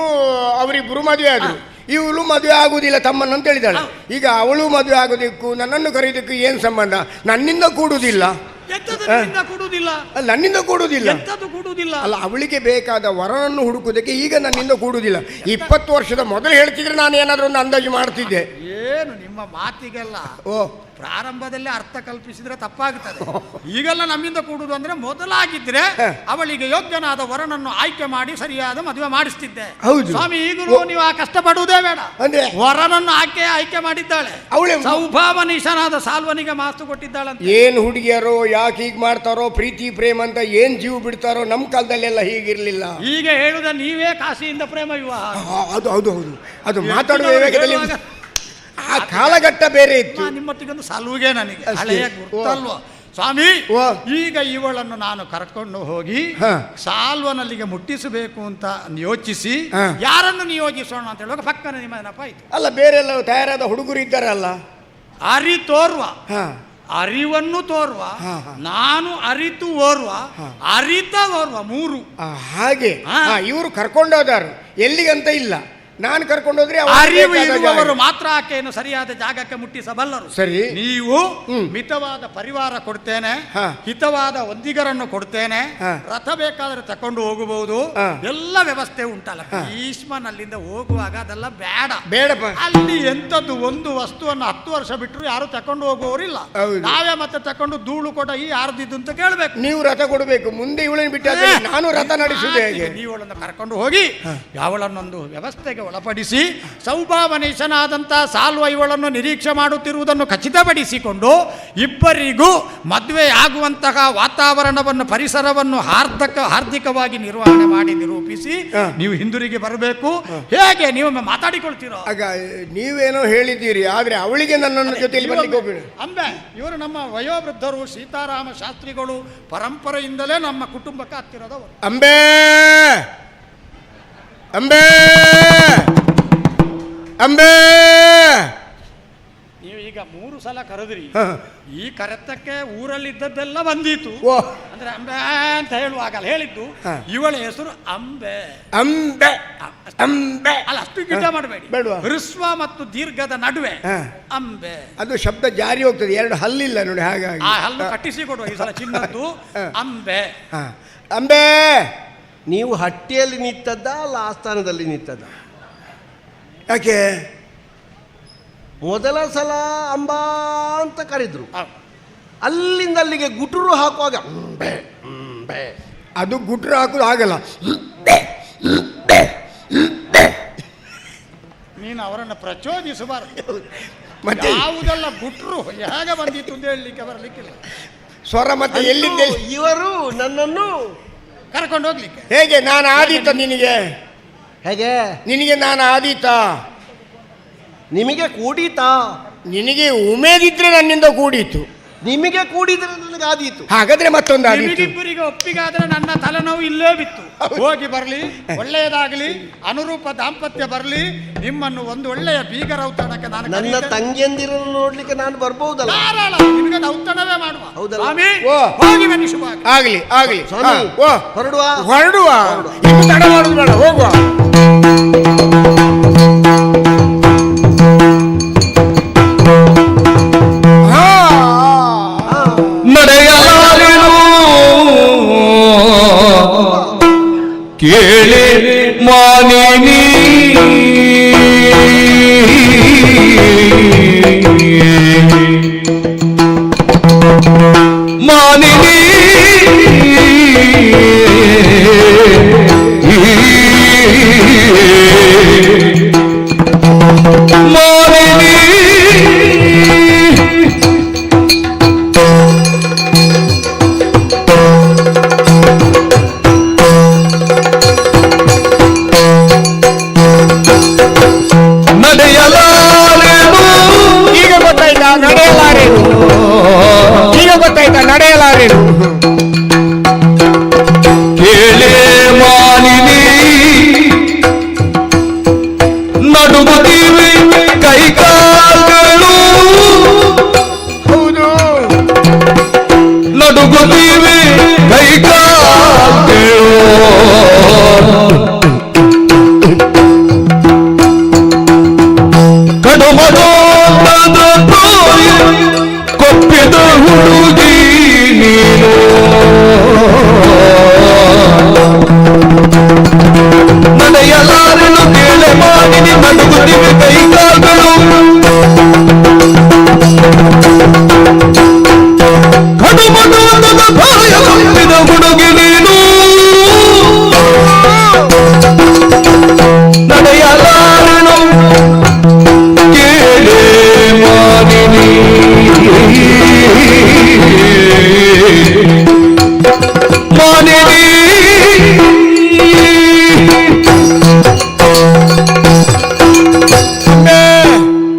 ಅವರಿಬ್ಬರು ಮದುವೆ ಆದ್ರು, ಇವಳು ಮದುವೆ ಆಗುವುದಿಲ್ಲ ತಮ್ಮನ್ನ ಹೇಳಿದಾಳೆ. ಈಗ ಅವಳು ಮದುವೆ ಆಗೋದಕ್ಕೂ ನನ್ನನ್ನು ಕರೆಯೋದಕ್ಕೂ ಏನು ಸಂಬಂಧ? ನನ್ನಿಂದ ಕೂಡುವುದಿಲ್ಲ, ನನ್ನಿಂದ ಕೂಡುವುದಿಲ್ಲ ಅಲ್ಲ. ಅವಳಿಗೆ ಬೇಕಾದ ವರನನ್ನು ಹುಡುಕುವುದಕ್ಕೆ ಈಗ ನನ್ನಿಂದ ಕೂಡುವುದಿಲ್ಲ. 20 ವರ್ಷದ ಮೊದಲು ಹೇಳ್ತಿದ್ರೆ ನಾನು ಏನಾದರೂ ಒಂದು ಅಂದಾಜು ಮಾಡ್ತಿದ್ದೆ. ಏನು ನಿಮ್ಮ ಮಾತಿಗೆಲ್ಲ ಪ್ರಾರಂಭದಲ್ಲಿ ಅರ್ಥ ಕಲ್ಪಿಸಿದ್ರೆ ತಪ್ಪಾಗುತ್ತದೆ. ಈಗೆಲ್ಲ ನಮ್ಮಿಂದ ಕೂಡುದು ಅಂದ್ರೆ ಮೊದಲಾಗಿದ್ರೆ ಅವಳಿಗೆ ಯೋಗ್ಯನಾದ ವರನನ್ನು ಆಯ್ಕೆ ಮಾಡಿ ಸರಿಯಾದ ಮದುವೆ ಮಾಡಿಸ್ತಿದ್ದೆ. ಸ್ವಾಮಿ, ಈಗಲೂ ನೀವು ಆ ಕಷ್ಟಪಡುವುದೇ ಬೇಡ. ವರನನ್ನು ಆಯ್ಕೆ ಮಾಡಿದ್ದಾಳೆ. ಅವಳು ಸೌಭಾವನೀಶನಾದ ಸಾಲ್ವನಿಗೆ ಮಾತು ಕೊಟ್ಟಿದ್ದಾಳಂತ. ಏನು ಹುಡುಗಿಯರೋ ಯಾಕೆ ಹೀಗೆ ಮಾಡ್ತಾರೋ, ಪ್ರೀತಿ ಪ್ರೇಮ ಅಂತ ಏನ್ ಜೀವ ಬಿಡ್ತಾರೋ. ನಮ್ಮ ಕಾಲದಲ್ಲೆಲ್ಲ ಹೀಗಿರ್ಲಿಲ್ಲ. ಈಗ ಹೇಳುದ ನೀವೇ ಕಾಶಿಯಿಂದ ಪ್ರೇಮ ವಿವಾಹ. ಅದು ಮಾತಾಡುವ ಆ ಕಾಲಘಟ್ಟ ಬೇರೆ ಇತ್ತು. ನಿಮ್ಮೊತ್ತಿಗೊಂದು ಸಲುಗೆ ನನಗೆ ಹಳೆಯ ಗುರ್ತಲ್ವ ಸ್ವಾಮಿ. ಈಗ ಇವಳನ್ನು ನಾನು ಕರ್ಕೊಂಡು ಹೋಗಿ ಸಾಲ್ವನಲ್ಲಿಗೆ ಮುಟ್ಟಿಸಬೇಕು ಅಂತ ಯೋಚಿಸಿ ಯಾರನ್ನು ನಿಯೋಜಿಸೋಣ ಅಂತ ಹೇಳುವಾಗ ಪಕ್ಕನೆ ನಿಮ್ಮ ನೆನಪಾಯ್ತು. ಅಲ್ಲ, ಬೇರೆ ಎಲ್ಲ ತಯಾರಾದ ಹುಡುಗರು ಇದ್ದಾರಲ್ಲ. ಅರಿವನ್ನು ತೋರುವ, ನಾನು ಅರಿತು ಓರ್ವ, ಅರಿತ ಓರ್ವ, 3 ಹಾಗೆ ಇವರು ಕರ್ಕೊಂಡೋದಾರು. ಎಲ್ಲಿಗಂತ ಇಲ್ಲ, ನಾನು ಕರ್ಕೊಂಡೋದ್ರೆ ಅರಿವು ಇರುವವರು ಮಾತ್ರ ಆಕೆಯನ್ನು ಸರಿಯಾದ ಜಾಗಕ್ಕೆ ಮುಟ್ಟಿಸಬಲ್ಲರು. ಸರಿ, ನೀವು ಮಿತವಾದ ಪರಿವಾರ ಕೊಡ್ತೇನೆ, ಹಿತವಾದ ಒಂದಿಗರನ್ನು ಕೊಡ್ತೇನೆ, ರಥ ಬೇಕಾದ್ರೆ ತಕೊಂಡು ಹೋಗಬಹುದು, ಎಲ್ಲ ವ್ಯವಸ್ಥೆ ಉಂಟಲ್ಲ. ಭೀಷ್ಮನಲ್ಲಿಂದ ಹೋಗುವಾಗ ಅದೆಲ್ಲ ಬೇಡಪ್ಪ. ಅಲ್ಲಿ ಎಂತದ್ದು ಒಂದು ವಸ್ತುವನ್ನು 10 ವರ್ಷ ಬಿಟ್ಟರು ಯಾರು ತಕೊಂಡು ಹೋಗುವವರಿಲ್ಲ. ನಾವೇ ಮತ್ತೆ ತಕೊಂಡು ಧೂಳು ಕೊಡ ಈ ಯಾರ್ದಿದ್ದು ಅಂತ ಕೇಳಬೇಕು. ನೀವು ರಥ ಕೊಡಬೇಕು. ಮುಂದೆ ಇವಳನ್ನು ಬಿಟ್ಟಾಗ ನಾನು ರಥ ನಡೆಸುವುದು ಹೇಗೆ? ನೀವಳನ್ನು ಕರ್ಕೊಂಡು ಹೋಗಿ ಅವಳನ್ನೊಂದು ವ್ಯವಸ್ಥೆಗೆ ಒಳಪಡಿಸಿ ಸೌಭಾವನೇಶನಾದಂಥ ಸಾಲ್ವ ಇವಳನ್ನು ನಿರೀಕ್ಷೆ ಮಾಡುತ್ತಿರುವುದನ್ನು ಖಚಿತಪಡಿಸಿಕೊಂಡು ಇಬ್ಬರಿಗೂ ಮದುವೆ ಆಗುವಂತಹ ವಾತಾವರಣವನ್ನು ಪರಿಸರವನ್ನು ಹಾರ್ದಿಕವಾಗಿ ನಿರ್ವಹಣೆ ಮಾಡಿ ನಿರೂಪಿಸಿ ನೀವು ಹಿಂದಿರುಗಿ ಬರಬೇಕು. ಹೇಗೆ ನೀವು ಮಾತಾಡಿಕೊಳ್ತೀರೋ? ಆಗ ನೀವೇನೋ ಹೇಳಿದ್ದೀರಿ, ಆದರೆ ಅವಳಿಗೆ ನನ್ನನ್ನು ಜೊತೆಯಲ್ಲಿ ಬರ್ಲಿಕ್ಕೆ ಹೋಗ್ಬೇಡಿ. ಅಂಬೆ, ಇವರು ನಮ್ಮ ವಯೋವೃದ್ಧರು, ಸೀತಾರಾಮ ಶಾಸ್ತ್ರಿಗಳು, ಪರಂಪರೆಯಿಂದಲೇ ನಮ್ಮ ಕುಟುಂಬಕ್ಕೆ ಹತ್ತಿರದವರು. ಅಂಬೆ ಅಂಬೆ ಅಂಬೆ, ನೀವು ಈಗ 3 ಸಲ ಕರೆದ್ರಿ. ಈ ಕರೆತಕ್ಕೆ ಊರಲ್ಲಿದ್ದದ್ದೆಲ್ಲ ಬಂದೀತು. ಅಂದ್ರೆ ಅಂಬೆ ಅಂತ ಹೇಳುವಾಗಲ್ಲ ಹೇಳಿದ್ದು, ಇವಳ ಹೆಸರು ಅಂಬೆ. ಅಂಬೆ ಅಂಬೆ ಅಲ್ಲ, ಅಷ್ಟು ಗಿಡ್ಡ ಮಾಡಬೇಡಿ. ಬೇಡವಾ? ಹೃಸ್ವ ಮತ್ತು ದೀರ್ಘದ ನಡುವೆ ಅಂಬೆ. ಅದು ಶಬ್ದ ಜಾರಿ ಹೋಗ್ತದೆ, 2 ಹಲ್ಲಿಲ್ಲ ನೋಡಿ, ಹಾಗಾಗಿ ಆ ಹಲ್ಲು ಕಟ್ಟಿಸಿ ಕೊಡುವ ಈ ಸಲ ಚಿನ್ನದ್ದು. ಅಂಬೆ ಅಂಬೆ. ನೀವು ಹಟ್ಟಿಯಲ್ಲಿ ನಿಂತದ್ದ ಅಲ್ಲ ಆಸ್ಥಾನದಲ್ಲಿ ನಿಂತದ್ದ? ಯಾಕೆ ಮೊದಲ ಸಲ ಅಂಬಾ ಅಂತ ಕರೆದ್ರು, ಅಲ್ಲಿಂದ ಅಲ್ಲಿಗೆ ಗುಟುರು ಹಾಕುವಾಗ ಅದು ಗುಟ್ರು ಹಾಕುದು ಆಗಲ್ಲ. ನೀನು ಅವರನ್ನು ಪ್ರಚೋದಿಸಬಾರದು. ಮತ್ತೆ ಯಾವುದೆಲ್ಲ ಗುಟ್ರು ಹೇಗೆ ಬಂದಿತ್ತು ಅಂತ ಹೇಳಲಿಕ್ಕೆ ಬರಲಿಕ್ಕಿಲ್ಲ. ಸ್ವರ ಮತ್ತೆ ಎಲ್ಲಿಂದ ಇವರು ನನ್ನನ್ನು ಕರ್ಕೊಂಡು ಹೋಗ್ಲಿಕ್ಕೆ. ಹೇಗೆ ನಾನು ಆದೀತ ನಿನಗೆ? ಹೇಗೆ ನಿನಗೆ ನಾನು ಆದೀತ? ನಿಮಗೆ ಕೂಡೀತಾ? ನಿನಗೆ ಉಮೇದಿದ್ರೆ ನನ್ನಿಂದ ಕೂಡೀತು, ನಿಮಗೆ ಕೂಡಿದ್ರೆ ನನಗೆ ಆದೀತು. ಹಾಗಾದ್ರೆ ಮತ್ತೊಂದು ಆದೀತು. ನಿಮಗಿಬ್ಬರಿಗೆ ಒಪ್ಪಿಗಾದ್ರೆ ನನ್ನ ತಲೆನೋವು ಇಲ್ಲೇ ಬಿತ್ತು. ಹೋಗಿ ಬರಲಿ, ಒಳ್ಳೆಯದಾಗಲಿ, ಅನುರೂಪ ದಾಂಪತ್ಯ ಬರಲಿ. ನಿಮ್ಮನ್ನು ಒಂದು ಒಳ್ಳೆಯ ಬೀಗರ ಔತಣಕ್ಕೆ ನಾನು ನನ್ನ ತಂಗಿಯಂದಿರನ್ನು ನೋಡ್ಲಿಕ್ಕೆ ನಾನು ಬರ್ಬಹುದಲ್ಲ? ನಿಮಗೆ ಔತಣವೇ ಮಾಡುವ. ಹೌದಲ್ಲ? ಸ್ವಾಮಿ, ಓ. ಹೋಗಿ ಬನ್ನಿ. ಶುಭ ಆಗ್ಲಿ ಆಗ್ಲಿ. ಸ್ವಾಮಿ, ಓ, ಹೊರಡುವ ಹೊರಡುವ. ಇನ್ನು ತಡ ಮಾಡುದು ಬೇಡ, ಹೋಗುವ. ನಡೆಯಲಾರೆನು ಕೇಳಿ ಮಾನಿನಿ, ಮಾನಿನಿ ಮಾನಿನಿ. ಈಗ ಗೊತ್ತಾಯ್ತಾ ನಡೆಯಲಾರೇನು? ಈಗ ಗೊತ್ತಾಯ್ತಾ ನಡೆಯಲಾರೇನು? ಕೇಳೆ ಮಾನಿನಿ ನಡುಗುತ್ತಿವೆ ಕೈಕಾಲುಗಳು, ಹೌದು, ನಡುಗುತ್ತಿವೆ ಕೈಕಾಲುಗಳು. ಕಡುಮದೋಟದ ತೋಯ ಕೊಪ್ಪಿದ ಹುಡುಗಿ ನೀನು, ನಡೆಯಲಾರನು ಕೇಳೆ ಮಾನಿನಿ ನಡುಗುತ್ತಿವೆ ಕೈಕಾಲುಗಳು. ಕಡುಮದೋಟದ ತೋಯ ಕೊಪ್ಪಿದ ಹುಡುಗಿ ನೀನು, ನಡೆಯಲಾರನು ಕೇಳೆ ಮಾನಿನಿ. ಮಾನಿನಿ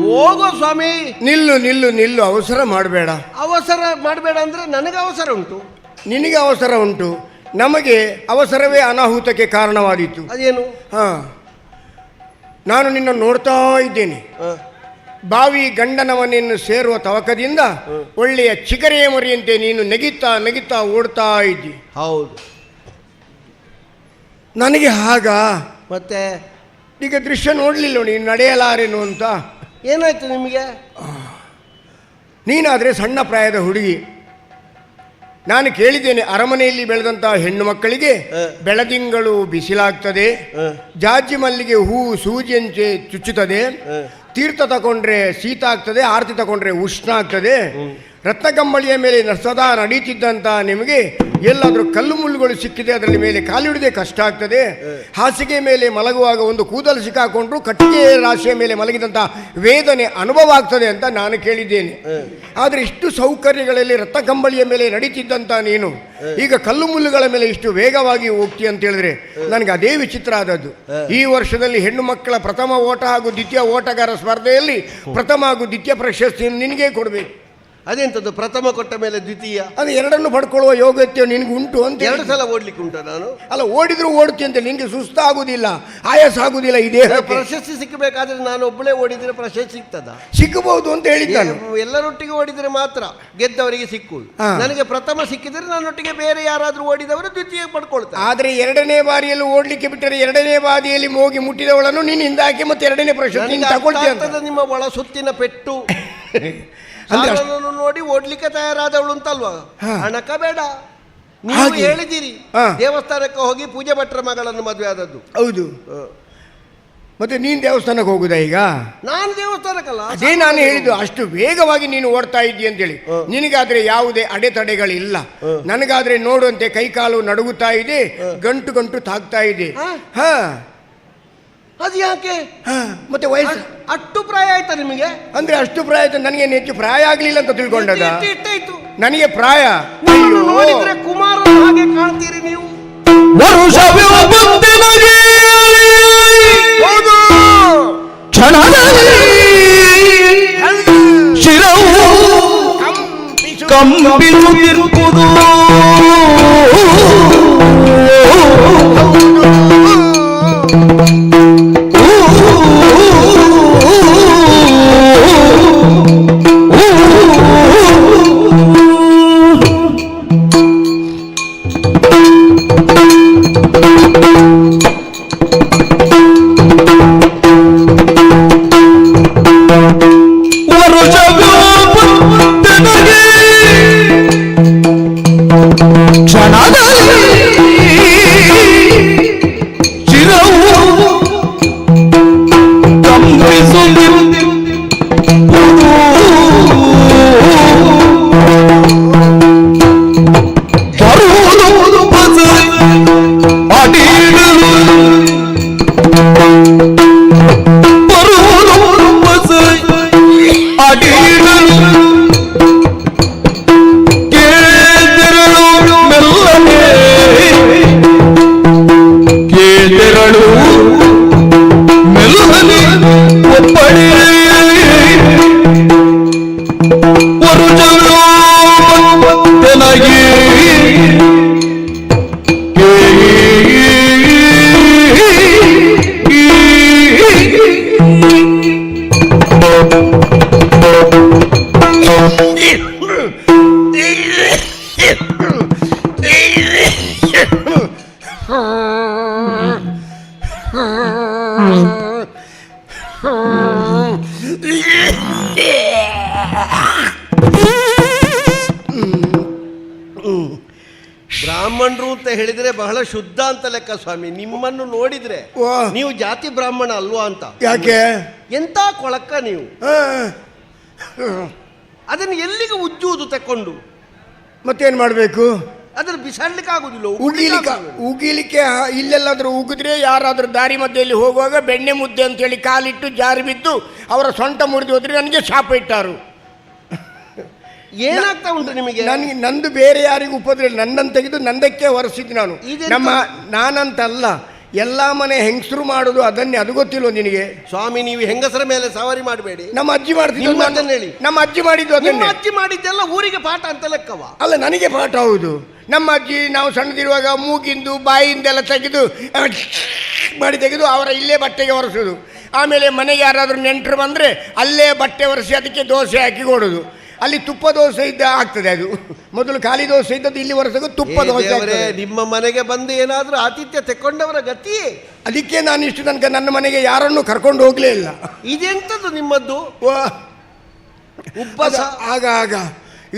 ಹೋಗೋ ಸ್ವಾಮಿ. ನಿಲ್ಲು ನಿಲ್ಲು ನಿಲ್ಲು, ಅವಸರ ಮಾಡಬೇಡ. ಅವಸರ ಮಾಡಬೇಡ ಅಂದ್ರೆ ನನಗೆ ಅವಸರ ಉಂಟು. ನಿನಗೆ ಅವಸರ ಉಂಟು, ನಮಗೆ ಅವಸರವೇ ಅನಾಹುತಕ್ಕೆ ಕಾರಣವಾದೀತು. ಅದೇನು? ನಾನು ನಿನ್ನ ನೋಡ್ತಾ ಇದ್ದೇನೆ. ಬಾವಿ ಗಂಡನವನನ್ನು ಸೇರುವ ತವಕದಿಂದ ಒಳ್ಳೆಯ ಚಿಗರೆಯ ಮರಿಯಂತೆ ನೀನು ನೆಗಿತಾ ನೆಗಿತಾ ಓಡ್ತಾ ಇದ್ದಿ. ಹೌದು. ನನಗೆ ಹಾಗ ಮತ್ತೆ ಈಗ ದೃಶ್ಯ ನೋಡಲಿಲ್ಲ ನೀನು ನಡೆಯಲಾರೇನು ಅಂತ. ಏನಾಯ್ತು ನಿಮಗೆ? ನೀನಾದರೆ ಸಣ್ಣ ಪ್ರಾಯದ ಹುಡುಗಿ. ನಾನು ಕೇಳಿದ್ದೇನೆ, ಅರಮನೆಯಲ್ಲಿ ಬೆಳೆದಂತಹ ಹೆಣ್ಣು ಮಕ್ಕಳಿಗೆ ಬೆಳದಿಂಗಳು ಬಿಸಿಲಾಗ್ತದೆ, ಜಾಜಿ ಮಲ್ಲಿಗೆ ಹೂ ಸೂಜಿಯಂತೆ ಚುಚ್ಚುತ್ತದೆ, ತೀರ್ಥ ತಗೊಂಡ್ರೆ ಶೀತ ಆಗ್ತದೆ, ಆರತಿ ತಗೊಂಡ್ರೆ ಉಷ್ಣ ಆಗ್ತದೆ, ರತ್ನಕಂಬಳಿಯ ಮೇಲೆ ಸದಾ ನಡೀತಿದ್ದಂಥ ನಿಮಗೆ ಎಲ್ಲಾದರೂ ಕಲ್ಲು ಮುಳ್ಳುಗಳು ಸಿಕ್ಕಿದೆ, ಅದರಲ್ಲಿ ಮೇಲೆ ಕಾಲಿಡುವುದೇ ಕಷ್ಟ ಆಗ್ತದೆ. ಹಾಸಿಗೆ ಮೇಲೆ ಮಲಗುವಾಗ ಒಂದು ಕೂದಲು ಸಿಕ್ಕಾಕೊಂಡ್ರು ಕಟ್ಟಿಗೆ ರಾಶಿಯ ಮೇಲೆ ಮಲಗಿದಂಥ ವೇದನೆ ಅನುಭವ ಆಗ್ತದೆ ಅಂತ ನಾನು ಕೇಳಿದ್ದೇನೆ. ಆದರೆ ಇಷ್ಟು ಸೌಕರ್ಯಗಳಲ್ಲಿ ರತ್ನಕಂಬಳಿಯ ಮೇಲೆ ನಡೀತಿದ್ದಂಥ ನೀನು ಈಗ ಕಲ್ಲು ಮುಳ್ಳುಗಳ ಮೇಲೆ ಇಷ್ಟು ವೇಗವಾಗಿ ಹೋಗ್ತಿ ಅಂತ ಹೇಳಿದ್ರೆ ನನಗೆ ಅದೇ ವಿಚಿತ್ರ ಆದದ್ದು. ಈ ವರ್ಷದಲ್ಲಿ ಹೆಣ್ಣು ಮಕ್ಕಳ ಪ್ರಥಮ ಓಟ ಹಾಗೂ ದ್ವಿತೀಯ ಓಟಗಾರ ಸ್ಪರ್ಧೆಯಲ್ಲಿ ಪ್ರಥಮ ಹಾಗೂ ದ್ವಿತೀಯ ಪ್ರಶಸ್ತಿಯನ್ನು ನಿನಗೇ ಕೊಡಬೇಕು. ಅದೆಂಥದ್ದು ಪ್ರಥಮ ಕೊಟ್ಟ ಮೇಲೆ ದ್ವಿತೀಯ? ಅದು ಎರಡನ್ನು ಪಡ್ಕೊಳ್ಳುವ ಯೋಗ್ಯತೆ ನಿನಗೆ ಉಂಟು ಅಂತ. 2 ಸಲ ಓಡ್ಲಿಕ್ಕೆ ಉಂಟು ನಾನು? ಅಲ್ಲ, ಓಡಿದ್ರು ಓಡ್ತಿ ಅಂತ ನಿನಗೆ ಸುಸ್ತಾಗುದಿಲ್ಲ, ಆಯಾಸ ಆಗುದಿಲ್ಲ. ಇದೇ ಪ್ರಶಸ್ತಿ ಸಿಕ್ಕಬೇಕಾದ್ರೆ ನಾನು ಒಬ್ಬಳೇ ಓಡಿದ್ರೆ ಪ್ರಶಸ್ತಿ ಸಿಗ್ತದ? ಸಿಕ್ಕಬಹುದು ಅಂತ ಹೇಳಿದ್ದಾನೆ. ಎಲ್ಲರೊಟ್ಟಿಗೆ ಓಡಿದ್ರೆ ಮಾತ್ರ ಗೆದ್ದವರಿಗೆ ಸಿಕ್ಕುವುದು. ನನಗೆ ಪ್ರಥಮ ಸಿಕ್ಕಿದ್ರೆ ನನ್ನೊಟ್ಟಿಗೆ ಬೇರೆ ಯಾರಾದ್ರೂ ಓಡಿದವರು ದ್ವಿತೀಯ ಪಡ್ಕೊಳ್ತಾರೆ. ಆದ್ರೆ 2ನೇ ಬಾರಿಯಲ್ಲಿ ಓಡ್ಲಿಕ್ಕೆ ಬಿಟ್ಟರೆ 2ನೇ ಬಾರಿಯಲ್ಲಿ ಹೋಗಿ ಮುಟ್ಟಿದವಳನ್ನು ನೀನು ಹಿಂದಾಕಿ ಮತ್ತೆ 2ನೇ ಪ್ರಶಸ್ತಿ ತಗೊಳ್ತೀಯ. ನಿಮ್ಮ ಒಳ ಸುತ್ತಿನ ಪೆಟ್ಟು ನೋಡಿ ಓಡ್ಲಿಕ್ಕೆ ತಯಾರಾದವಳು ಅಂತಲ್ವಾ? ಹಣಕ ಬೇಡ. ನೀವು ಹೇಳಿದ್ದೀರಿ ದೇವಸ್ಥಾನಕ್ಕೆ ಹೋಗಿ ಪೂಜೆ ಭಟ್ರ ಮಗಳನ್ನು ಮದುವೆ ಆದದ್ದು. ಹೌದು, ಮತ್ತೆ ನೀನು ದೇವಸ್ಥಾನಕ್ಕೆ ಹೋಗುದಾ ಈಗ? ನಾನು ದೇವಸ್ಥಾನಕ್ಕಲ್ಲ, ಅದೇ ನಾನು ಹೇಳಿದ್ದು. ಅಷ್ಟು ವೇಗವಾಗಿ ನೀನು ಓಡ್ತಾ ಇದ್ದೀಯ ಅಂತೇಳಿ. ನಿನಗಾದ್ರೆ ಯಾವುದೇ ಅಡೆತಡೆಗಳಿಲ್ಲ. ನನಗಾದ್ರೆ ನೋಡುವಂತೆ ಕೈಕಾಲು ನಡುಗುತ್ತಾ ಇದೆ, ಗಂಟು ಗಂಟು ತಾಗ್ತಾ ಇದೆ. ಹಾ, ಅದು ಯಾಕೆ? ಮತ್ತೆ ವಯಸ್ಸು ಅಷ್ಟು ಪ್ರಾಯ ಆಯ್ತಾ ನಿಮಗೆ? ಅಂದ್ರೆ ಅಷ್ಟು ಪ್ರಾಯ ಆಯ್ತು. ನನಗೆ ಹೆಚ್ಚು ಪ್ರಾಯ ಆಗ್ಲಿಲ್ಲ ಅಂತ ತಿಳ್ಕೊಂಡಾಗ ನನಗೆ ಪ್ರಾಯ ನೋಡಿದ್ರೆ ಕುಮಾರ ಹಾಗೆ ಕಾಣ್ತೀರಿ ನೀವು. ಶಿರವು ಕಂಪಿಸುತ್ತಿರುವುದು ಬ್ರಾಹ್ಮಣರು ಅಂತ ಹೇಳಿದ್ರೆ ಬಹಳ ಶುದ್ಧ ಅಂತ ಲೆಕ್ಕ ಸ್ವಾಮಿ. ನಿಮ್ಮನ್ನು ನೋಡಿದ್ರೆ ನೀವು ಜಾತಿ ಬ್ರಾಹ್ಮಣ ಅಲ್ವಾ ಅಂತ. ಯಾಕೆ? ಎಂತ ಕೊಳಕ ನೀವು. ಅದನ್ನು ಎಲ್ಲಿಗೆ ಉಜ್ಜುವುದು ತಕೊಂಡು ಮತ್ತೇನ್ ಮಾಡ್ಬೇಕು? ಅದನ್ನು ಬಿಸಾಡ್ಲಿಕ್ಕೆ ಆಗುದಿಲ್ಲ. ಉಗಿಲಿಕ್ಕೆ ಇಲ್ಲೆಲ್ಲಾದ್ರೂ ಉಗಿದ್ರೆ ಯಾರಾದ್ರೂ ದಾರಿ ಮಧ್ಯೆಯಲ್ಲಿ ಹೋಗುವಾಗ ಬೆಣ್ಣೆ ಮುದ್ದೆ ಅಂತೇಳಿ ಕಾಲಿಟ್ಟು ಜಾರಿ ಬಿದ್ದು ಅವರ ಸೊಂಟ ಮುರಿದು ಹೋದ್ರೆ ನನಗೆ ಶಾಪ ಇಟ್ಟಾರು. ಏನಾಗ್ತಾ ಉಂಟು ನಿಮಗೆ? ನನಗೆ ನಂದು ಬೇರೆ ಯಾರಿಗೂ ಉಪದ್ರ, ನನ್ನನ್ನು ತೆಗೆದು ನಂದಕ್ಕೆ ಹೊರಸಿದ್ದು ನಾನು. ನಾನಂತಲ್ಲ, ಎಲ್ಲ ಮನೆ ಹೆಂಗಸರು ಮಾಡುದು ಅದನ್ನೇ. ಅದು ಗೊತ್ತಿಲ್ವ ನಿನಗೆ? ಸ್ವಾಮಿ, ನೀವು ಹೆಂಗಸರ ಮೇಲೆ ಸವಾರಿ ಮಾಡಬೇಡಿ. ನಮ್ಮ ಅಜ್ಜಿ ಮಾಡ್ತಿದ್ದು ಹೇಳಿ. ನಮ್ಮ ಅಜ್ಜಿ ಮಾಡಿದ್ದು ಅದನ್ನೇ. ಅಜ್ಜಿ ಮಾಡಿದ್ದೆಲ್ಲ ಊರಿಗೆ ಪಾಠ ಅಂತ ಲೆಕ್ಕವ? ಅಲ್ಲ, ನನಗೆ ಪಾಠ. ಹೌದು, ನಮ್ಮ ಅಜ್ಜಿ ನಾವು ಸಣ್ಣದಿರುವಾಗ ಮೂಗಿಂದು ಬಾಯಿಂದೆಲ್ಲ ತೆಗೆದು ಮಾಡಿ ತೆಗೆದು ಅವರ ಇಲ್ಲೇ ಬಟ್ಟೆಗೆ ಒರೆಸೋದು. ಆಮೇಲೆ ಮನೆಗೆ ಯಾರಾದರೂ ನೆಂಟರು ಬಂದರೆ ಅಲ್ಲೇ ಬಟ್ಟೆ ಒರೆಸಿ ಅದಕ್ಕೆ ದೋಸೆ ಹಾಕಿ ಕೊಡೋದು. ಅಲ್ಲಿ ತುಪ್ಪ ದೋಸೆ ಆಗ್ತದೆ. ಅದು ಮೊದಲು ಖಾಲಿ ದೋಸೆ ಇದ್ದದ್ದು, ಇಲ್ಲಿ ವರ್ಷಕ್ಕೆ ತುಪ್ಪ ದೋಸೆ. ನಿಮ್ಮ ಮನೆಗೆ ಬಂದು ಏನಾದರೂ ಆತಿಥ್ಯ ತೆಕ್ಕೊಂಡವರ ಗತಿ. ಅದಕ್ಕೆ ನಾನು ಇಷ್ಟು ತನಕ ನನ್ನ ಮನೆಗೆ ಯಾರನ್ನು ಕರ್ಕೊಂಡು ಹೋಗ್ಲೇ ಇಲ್ಲ. ಇದೆಂಥದ್ದು ನಿಮ್ಮದ್ದು ಉಪವಾಸ? ಆಗ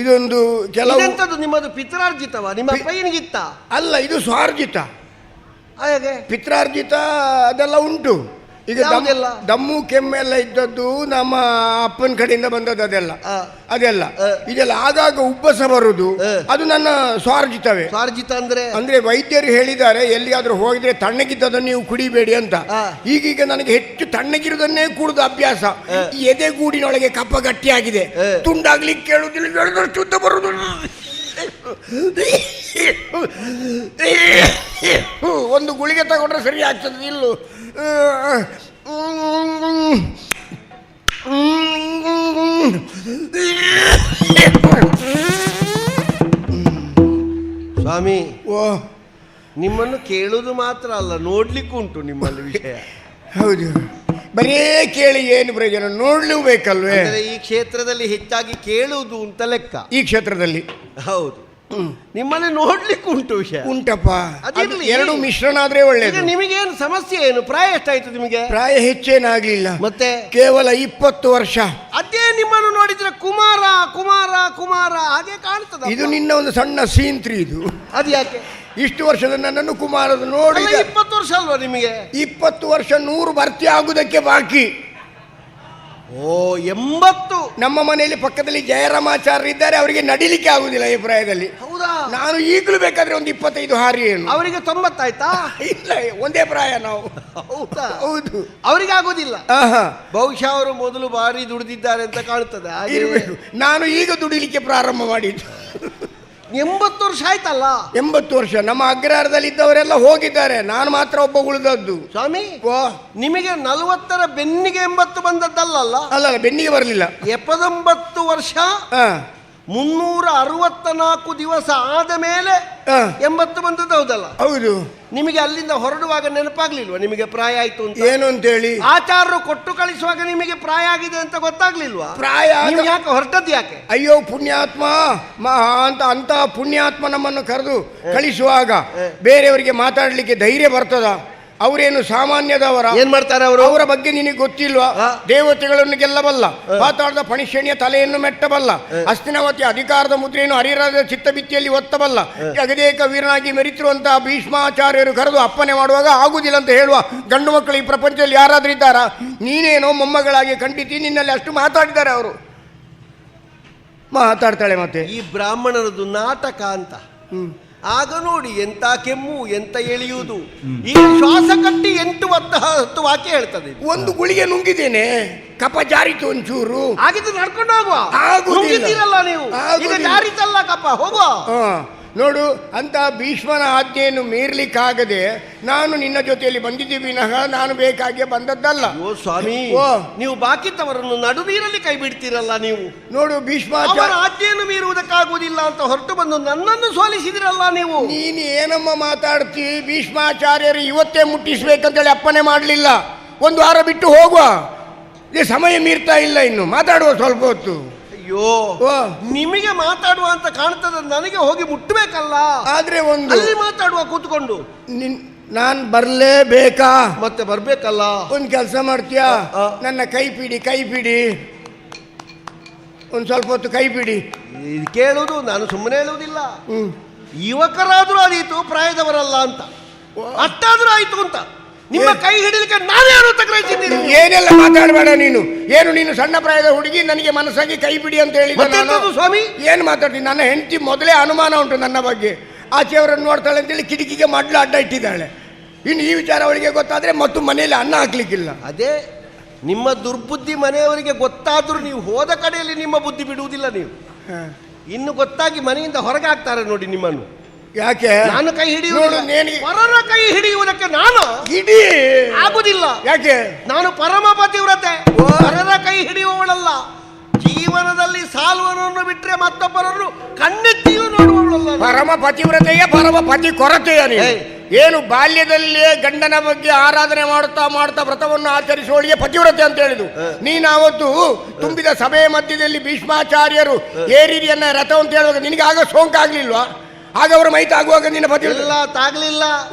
ಇದೊಂದು ಕೆಲವು. ನಿಮ್ಮದು ಪಿತ್ರಾರ್ಜಿತವ? ನಿಮ್ಮ ಅಪ್ಪಯ್ಯನಿಗಿತ್ತ? ಅಲ್ಲ, ಇದು ಸ್ವಾರ್ಜಿತ. ಹಾಗೆ ಪಿತ್ರಾರ್ಜಿತ ಅದೆಲ್ಲ ಉಂಟು. ಈಗ ದಮ್ಮು ಕೆಮ್ಮೆಲ್ಲ ಇದ್ದದ್ದು ನಮ್ಮ ಅಪ್ಪನ ಕಡೆಯಿಂದ ಬಂದದ್ದು ಅದೆಲ್ಲ ಇದೆಲ್ಲ ಆಗಾಗ ಉಬ್ಬಸ ಬರುದು ಅದು ನನ್ನ ಸ್ವಾರ್ಜಿತವೇ. ಸ್ವಾರ್ಜಿತ ಅಂದ್ರೆ ವೈದ್ಯರು ಹೇಳಿದ್ದಾರೆ ಎಲ್ಲಿಯಾದ್ರೂ ಹೋಗಿದ್ರೆ ತಣ್ಣಗಿದ್ದದನ್ನು ನೀವು ಕುಡಿಬೇಡಿ ಅಂತ. ಈಗೀಗ ನನಗೆ ಹೆಚ್ಚು ತಣ್ಣಗಿರುವುದನ್ನೇ ಕುಡಿದು ಅಭ್ಯಾಸ. ಎದೆಗೂಡಿನೊಳಗೆ ಕಪ್ಪ ಗಟ್ಟಿಯಾಗಿದೆ, ತುಂಡಾಗ್ಲಿಕ್ಕೆ ಕೇಳುವುದಿಲ್ಲ, ಶುದ್ಧ ಬರುದು. ಒಂದು ಗುಳಿಗೆ ತಗೊಂಡ್ರೆ ಸರಿ ಆಗ್ತದೆ ಇಲ್ಲೂ. ಸ್ವಾಮಿ, ನಿಮ್ಮನ್ನು ಕೇಳುವುದು ಮಾತ್ರ ಅಲ್ಲ, ನೋಡ್ಲಿಕ್ಕೂ ಉಂಟು ನಿಮ್ಮಲ್ಲಿ ವಿಷಯ. ಹೌದು, ಬರೇ ಕೇಳಿ ಏನು ಪ್ರಯೋಜನ, ನೋಡ್ಲೂ ಬೇಕಲ್ವೇ? ಈ ಕ್ಷೇತ್ರದಲ್ಲಿ ಹೆಚ್ಚಾಗಿ ಕೇಳುವುದು ಅಂತ ಲೆಕ್ಕ. ಈ ಕ್ಷೇತ್ರದಲ್ಲಿ ಹೌದು, ನಿಮ್ಮಲ್ಲಿ ನೋಡ್ಲಿಕ್ಕೆ ಉಂಟು ವಿಷಯ. ಉಂಟಪ್ಪ, ಎರಡು ಮಿಶ್ರಣ ಆದ್ರೆ ಒಳ್ಳೇದು. ನಿಮಗೇನು ಸಮಸ್ಯೆ ಏನು? ಪ್ರಾಯ ಎಷ್ಟಾಯ್ತು ನಿಮಗೆ? ಪ್ರಾಯ ಹೆಚ್ಚೇನಾಗ್ಲಿಲ್ಲ, ಮತ್ತೆ ಕೇವಲ 20 ವರ್ಷ. ಅದೇ ನಿಮ್ಮನ್ನು ನೋಡಿದ್ರೆ ಕುಮಾರ ಕುಮಾರ ಕುಮಾರ ಹಾಗೆ ಕಾಣ್ತದೆ. ಇದು ನಿನ್ನ ಒಂದು ಸಣ್ಣ ಸೀಂತ್ರಿ ಇದು. ಅದು ಯಾಕೆ? ಇಷ್ಟು ವರ್ಷದ ನನ್ನನ್ನು ಕುಮಾರದು ನೋಡಿ. 20 ವರ್ಷ ಅಲ್ವಾ ನಿಮಗೆ? 20 ವರ್ಷ 100 ಭರ್ತಿ ಆಗುವುದಕ್ಕೆ ಬಾಕಿ. ಓ 80. ನಮ್ಮ ಮನೆಯಲ್ಲಿ ಪಕ್ಕದಲ್ಲಿ ಜಯರಾಮಾಚಾರ್ಯ ಇದ್ದಾರೆ, ಅವರಿಗೆ ನಡಿಲಿಕ್ಕೆ ಆಗುದಿಲ್ಲ ಈ ಪ್ರಾಯದಲ್ಲಿ. ಹೌದಾ? ನಾನು ಈಗಲೂ ಬೇಕಾದ್ರೆ ಒಂದು 25 ಹಾರಿ. ಏನು ಅವರಿಗೆ 90 ಆಯ್ತಾ? ಇಲ್ಲ, ಒಂದೇ ಪ್ರಾಯ ನಾವು. ಹೌದಾ? ಹೌದು, ಅವರಿಗೆ ಆಗುದಿಲ್ಲ. ಬಹುಶಃ ಅವರು ಮೊದಲು ಬಾರಿ ದುಡಿದಿದ್ದಾರೆ ಅಂತ ಕಾಣ್ತದೆ. ನಾನು ಈಗ ದುಡಿಲಿಕ್ಕೆ ಪ್ರಾರಂಭ ಮಾಡಿದ್ದು. 80 ವರ್ಷ ಆಯ್ತಲ್ಲ? 80 ವರ್ಷ. ನಮ್ಮ ಅಗ್ರಹಾರದಲ್ಲಿ ಇದ್ದವರೆಲ್ಲ ಹೋಗಿದ್ದಾರೆ, ನಾನು ಮಾತ್ರ ಒಬ್ಬ ಉಳಿದದ್ದು. ಸ್ವಾಮಿ, ನಿಮಗೆ 40ರ ಬೆನ್ನಿಗೆ 80 ಬಂದದ್ದಲ್ಲ? ಅಲ್ಲ, ಬೆನ್ನಿಗೆ ಬರಲಿಲ್ಲ. 79 ವರ್ಷ 364 ದಿವಸ ಆದ ಮೇಲೆ 80 ಬಂದದ್ದು, ಹೌದಲ್ಲ? ಹೌದು. ನಿಮಗೆ ಅಲ್ಲಿಂದ ಹೊರಡುವಾಗ ನೆನಪಾಗ್ಲಿಲ್ವಾ ನಿಮಗೆ ಪ್ರಾಯ ಆಯ್ತು ಅಂತ? ಏನು ಅಂತೇಳಿ ಆಚಾರ್ಯರು ಕೊಟ್ಟು ಕಳಿಸುವಾಗ ನಿಮಗೆ ಪ್ರಾಯ ಆಗಿದೆ ಅಂತ ಗೊತ್ತಾಗ್ಲಿಲ್ವಾ? ಪ್ರಾಯ ಯಾಕೆ ಹೊರಟದ್ದು ಯಾಕೆ? ಅಯ್ಯೋ ಪುಣ್ಯಾತ್ಮ ಅಂತ ಪುಣ್ಯಾತ್ಮ ನಮ್ಮನ್ನು ಕರೆದು ಕಳಿಸುವಾಗ ಬೇರೆಯವರಿಗೆ ಮಾತಾಡ್ಲಿಕ್ಕೆ ಧೈರ್ಯ ಬರ್ತದ? ಅವರೇನು ಸಾಮಾನ್ಯದವರ? ಏನ್ ಮಾಡ್ತಾರೆ ಅವರು? ಅವರ ಬಗ್ಗೆ ನಿನಗೆ ಗೊತ್ತಿಲ್ವಾ? ದೇವತೆಗಳನ್ನು ಗೆಲ್ಲಬಲ್ಲ, ಪಾತಾಳದ ಪಣಿಶ್ರೇಣಿಯ ತಲೆಯನ್ನು ಮೆಟ್ಟಬಲ್ಲ, ಹಸ್ತಿನಾವತಿಯ ಅಧಿಕಾರದ ಮುದ್ರೆಯನ್ನು ಹರಿಹರದ ಚಿತ್ತಭಿತ್ತಿಯಲ್ಲಿ ಒತ್ತಬಲ್ಲ, ಜಗದೇಕ ವೀರನಾಗಿ ಮೆರಿತಿರುವಂತಹ ಭೀಷ್ಮಾಚಾರ್ಯರು ಕರೆದು ಅಪ್ಪನೆ ಮಾಡುವಾಗ ಆಗುದಿಲ್ಲ ಅಂತ ಹೇಳುವ ಗಂಡು ಮಕ್ಕಳು ಈ ಪ್ರಪಂಚದಲ್ಲಿ ಯಾರಾದ್ರೂ ಇದ್ದಾರಾ? ನೀನೇನೋ ಮೊಮ್ಮಗಳಾಗಿ ಖಂಡಿತಿ, ನಿನ್ನಲ್ಲಿ ಅಷ್ಟು ಮಾತಾಡಿದ್ದಾರೆ ಅವರು. ಮಾತಾಡ್ತಾಳೆ ಮತ್ತೆ. ಈ ಬ್ರಾಹ್ಮಣರದ್ದು ನಾಟಕ ಅಂತ. ಆಗ ನೋಡಿ ಎಂತ ಕೆಮ್ಮು, ಎಂತ ಎಳೆಯುವುದು. ಈಗ ಶ್ವಾಸ ಕಟ್ಟಿ 8-10 ವಾಕ್ಯ ಹೇಳ್ತದೆ. ಒಂದು ಗುಳಿಗೆ ನುಂಗಿದ್ದೇನೆ, ಕಪ ಜಾರಿತು ಒಂಚೂರು. ಆಗಿದ್ದು ನಡ್ಕೊಂಡು ಹೋಗುವ. ನೀವು ಈಗ ಜಾರಿತಲ್ಲ ಕಪ, ಹೋಗುವ. ನೋಡು, ಅಂತ ಭೀಷ್ಮನ ಆಜ್ಞೆಯನ್ನು ಮೀರ್ಲಿಕ್ಕಾಗದೆ ನಾನು ನಿನ್ನ ಜೊತೆಯಲ್ಲಿ ಬಂದಿದ್ದೀವಿ ವಿನಃ ನಾನು ಬೇಕಾಗಿ ಬಂದದ್ದಲ್ಲ. ಓ ಸ್ವಾಮಿ, ನೀವು ಬಾಕಿದ್ದವರನ್ನು ನಡು ನೀರಲ್ಲಿ ಕೈ ಬಿಡ್ತೀರಲ್ಲ ನೀವು. ನೋಡು, ಭೀಷ್ಮಾಚಾರ್ಯ ಆಜ್ಞೆಯನ್ನು ಮೀರುವುದಕ್ಕಾಗುವುದಿಲ್ಲ ಅಂತ ಹೊರಟು ಬಂದು ನನ್ನನ್ನು ಸೋಲಿಸಿದಿರಲ್ಲ ನೀವು. ನೀನು ಏನಮ್ಮ ಮಾತಾಡ್ತಿ? ಭೀಷ್ಮಾಚಾರ್ಯರು ಇವತ್ತೇ ಮುಟ್ಟಿಸ್ಬೇಕಂತೇಳಿ ಅಪ್ಪನೆ ಮಾಡಲಿಲ್ಲ. ಒಂದು ವಾರ ಬಿಟ್ಟು ಹೋಗುವ, ಸಮಯ ಮೀರ್ತಾ ಇಲ್ಲ, ಇನ್ನು ಮಾತಾಡುವ ಸ್ವಲ್ಪ ಹೊತ್ತು. ಅಯ್ಯೋ, ನಿಮಗೆ ಮಾತಾಡುವ ಅಂತ ಕಾಣ್ತದೆ, ನನಗೆ ಹೋಗಿ ಮುಟ್ಟಬೇಕಲ್ಲ. ಆದ್ರೆ ಒಂದು ಅಲ್ಲಿ ಮಾತಾಡುವ ಕೂತ್ಕೊಂಡು. ನಾನ್ ಬರ್ಲೇಬೇಕಾ? ಮತ್ತೆ ಬರ್ಬೇಕಲ್ಲ. ಒಂದ್ ಕೆಲಸ ಮಾಡ್ತೀಯಾ? ನನ್ನ ಕೈ ಬಿಡಿ, ಒಂದ್ ಸ್ವಲ್ಪ ಹೊತ್ತು ಕೈ ಬಿಡಿ. ಕೇಳುವುದು ನಾನು ಸುಮ್ಮನೆ ಹೇಳುವುದಿಲ್ಲ. ಯುವಕರಾದ್ರೂ ಆದೀತು, ಪ್ರಾಯದವರಲ್ಲ ಅಂತ ಅಷ್ಟಾದ್ರೂ ಆಯ್ತು ಅಂತ. ನಿಮ್ಮ ಕೈ ಹಿಡಿಲಿಕ್ಕೆ ನಾನೇನು ಅಂತ ಗ್ರಹಿಸಿದ್ದೀನಿ. ಏನೆಲ್ಲ ಮಾತಾಡಬೇಡ ನೀನು. ಏನು ನೀನು ಸಣ್ಣ ಪ್ರಾಯದ ಹುಡುಗಿ, ನನಗೆ ಮನಸ್ಸಾಗಿ ಕೈ ಬಿಡಿ ಅಂತ ಹೇಳಿ ಸ್ವಾಮಿ? ಏನು ಮಾತಾಡ್ತೀನಿ? ನನ್ನ ಹೆಂಡತಿ ಮೊದಲೇ ಅನುಮಾನ ಉಂಟು ನನ್ನ ಬಗ್ಗೆ. ಆಚೆಯವರನ್ನು ನೋಡ್ತಾಳೆ ಅಂತೇಳಿ ಕಿಟಕಿಗೆ ಮಡ್ಲು ಅಡ್ಡ ಇಟ್ಟಿದ್ದಾಳೆ. ಇನ್ನು ಈ ವಿಚಾರ ಅವಳಿಗೆ ಗೊತ್ತಾದ್ರೆ ಮತ್ತು ಮನೆಯಲ್ಲಿ ಅನ್ನ ಹಾಕ್ಲಿಕ್ಕಿಲ್ಲ. ಅದೇ ನಿಮ್ಮ ದುರ್ಬುದ್ಧಿ ಮನೆಯವರಿಗೆ ಗೊತ್ತಾದ್ರೂ ನೀವು ಹೋದ ಕಡೆಯಲ್ಲಿ ನಿಮ್ಮ ಬುದ್ಧಿ ಬಿಡುವುದಿಲ್ಲ. ನೀವು ಇನ್ನು ಗೊತ್ತಾಗಿ ಮನೆಯಿಂದ ಹೊರಗೆ ಹಾಕ್ತಾರೆ ನೋಡಿ ನಿಮ್ಮನ್ನು. ಯಾಕೆ? ನಾನು ಕೈ ಹಿಡಿಯುವುದು, ಪರರ ಕೈ ಹಿಡಿಯುವುದಕ್ಕೆ ನಾನು ಆಗುದಿಲ್ಲ. ಯಾಕೆ? ನಾನು ಪರಮ ಪತಿವ್ರತೆ, ಪರರ ಕೈ ಹಿಡಿಯುವವಳಲ್ಲ. ಜೀವನದಲ್ಲಿ ಸಾಲ್ವನನ್ನು ಬಿಟ್ಟರೆ ಮತ್ತೊಬ್ಬರನ್ನು ಕಣ್ಣೆತ್ತಿಯೂ ನೋಡುವವಳಲ್ಲ. ಪರಮ ಪತಿವ್ರತೆಯ ಪರಮ ಪತಿ ಕೊರತೆಯ ಏನು? ಬಾಲ್ಯದಲ್ಲಿಯೇ ಗಂಡನ ಬಗ್ಗೆ ಆರಾಧನೆ ಮಾಡುತ್ತಾ ವ್ರತವನ್ನು ಆಚರಿಸುವಳಿಗೆ ಪತಿವ್ರತೆ ಅಂತ ಹೇಳಿದು. ನೀನಾವತ್ತು ತುಂಬಿದ ಸಭೆಯ ಮಧ್ಯದಲ್ಲಿ ಭೀಷ್ಮಾಚಾರ್ಯರು ಏರಿರಿಯನ್ನ ರಥ ಅಂತ ಹೇಳುವಾಗ ನಿನಗೆ ಆಗ ಸೋಂಕಾಗ್ಲಿಲ್ವಾ? ಆಗ ಅವರು ಮೈತಾಗುವಾಗ ನಿನ್ನ ಪತಿ ಎಲ್ಲ ತಾಗ್ಲಿಲ್ಲ.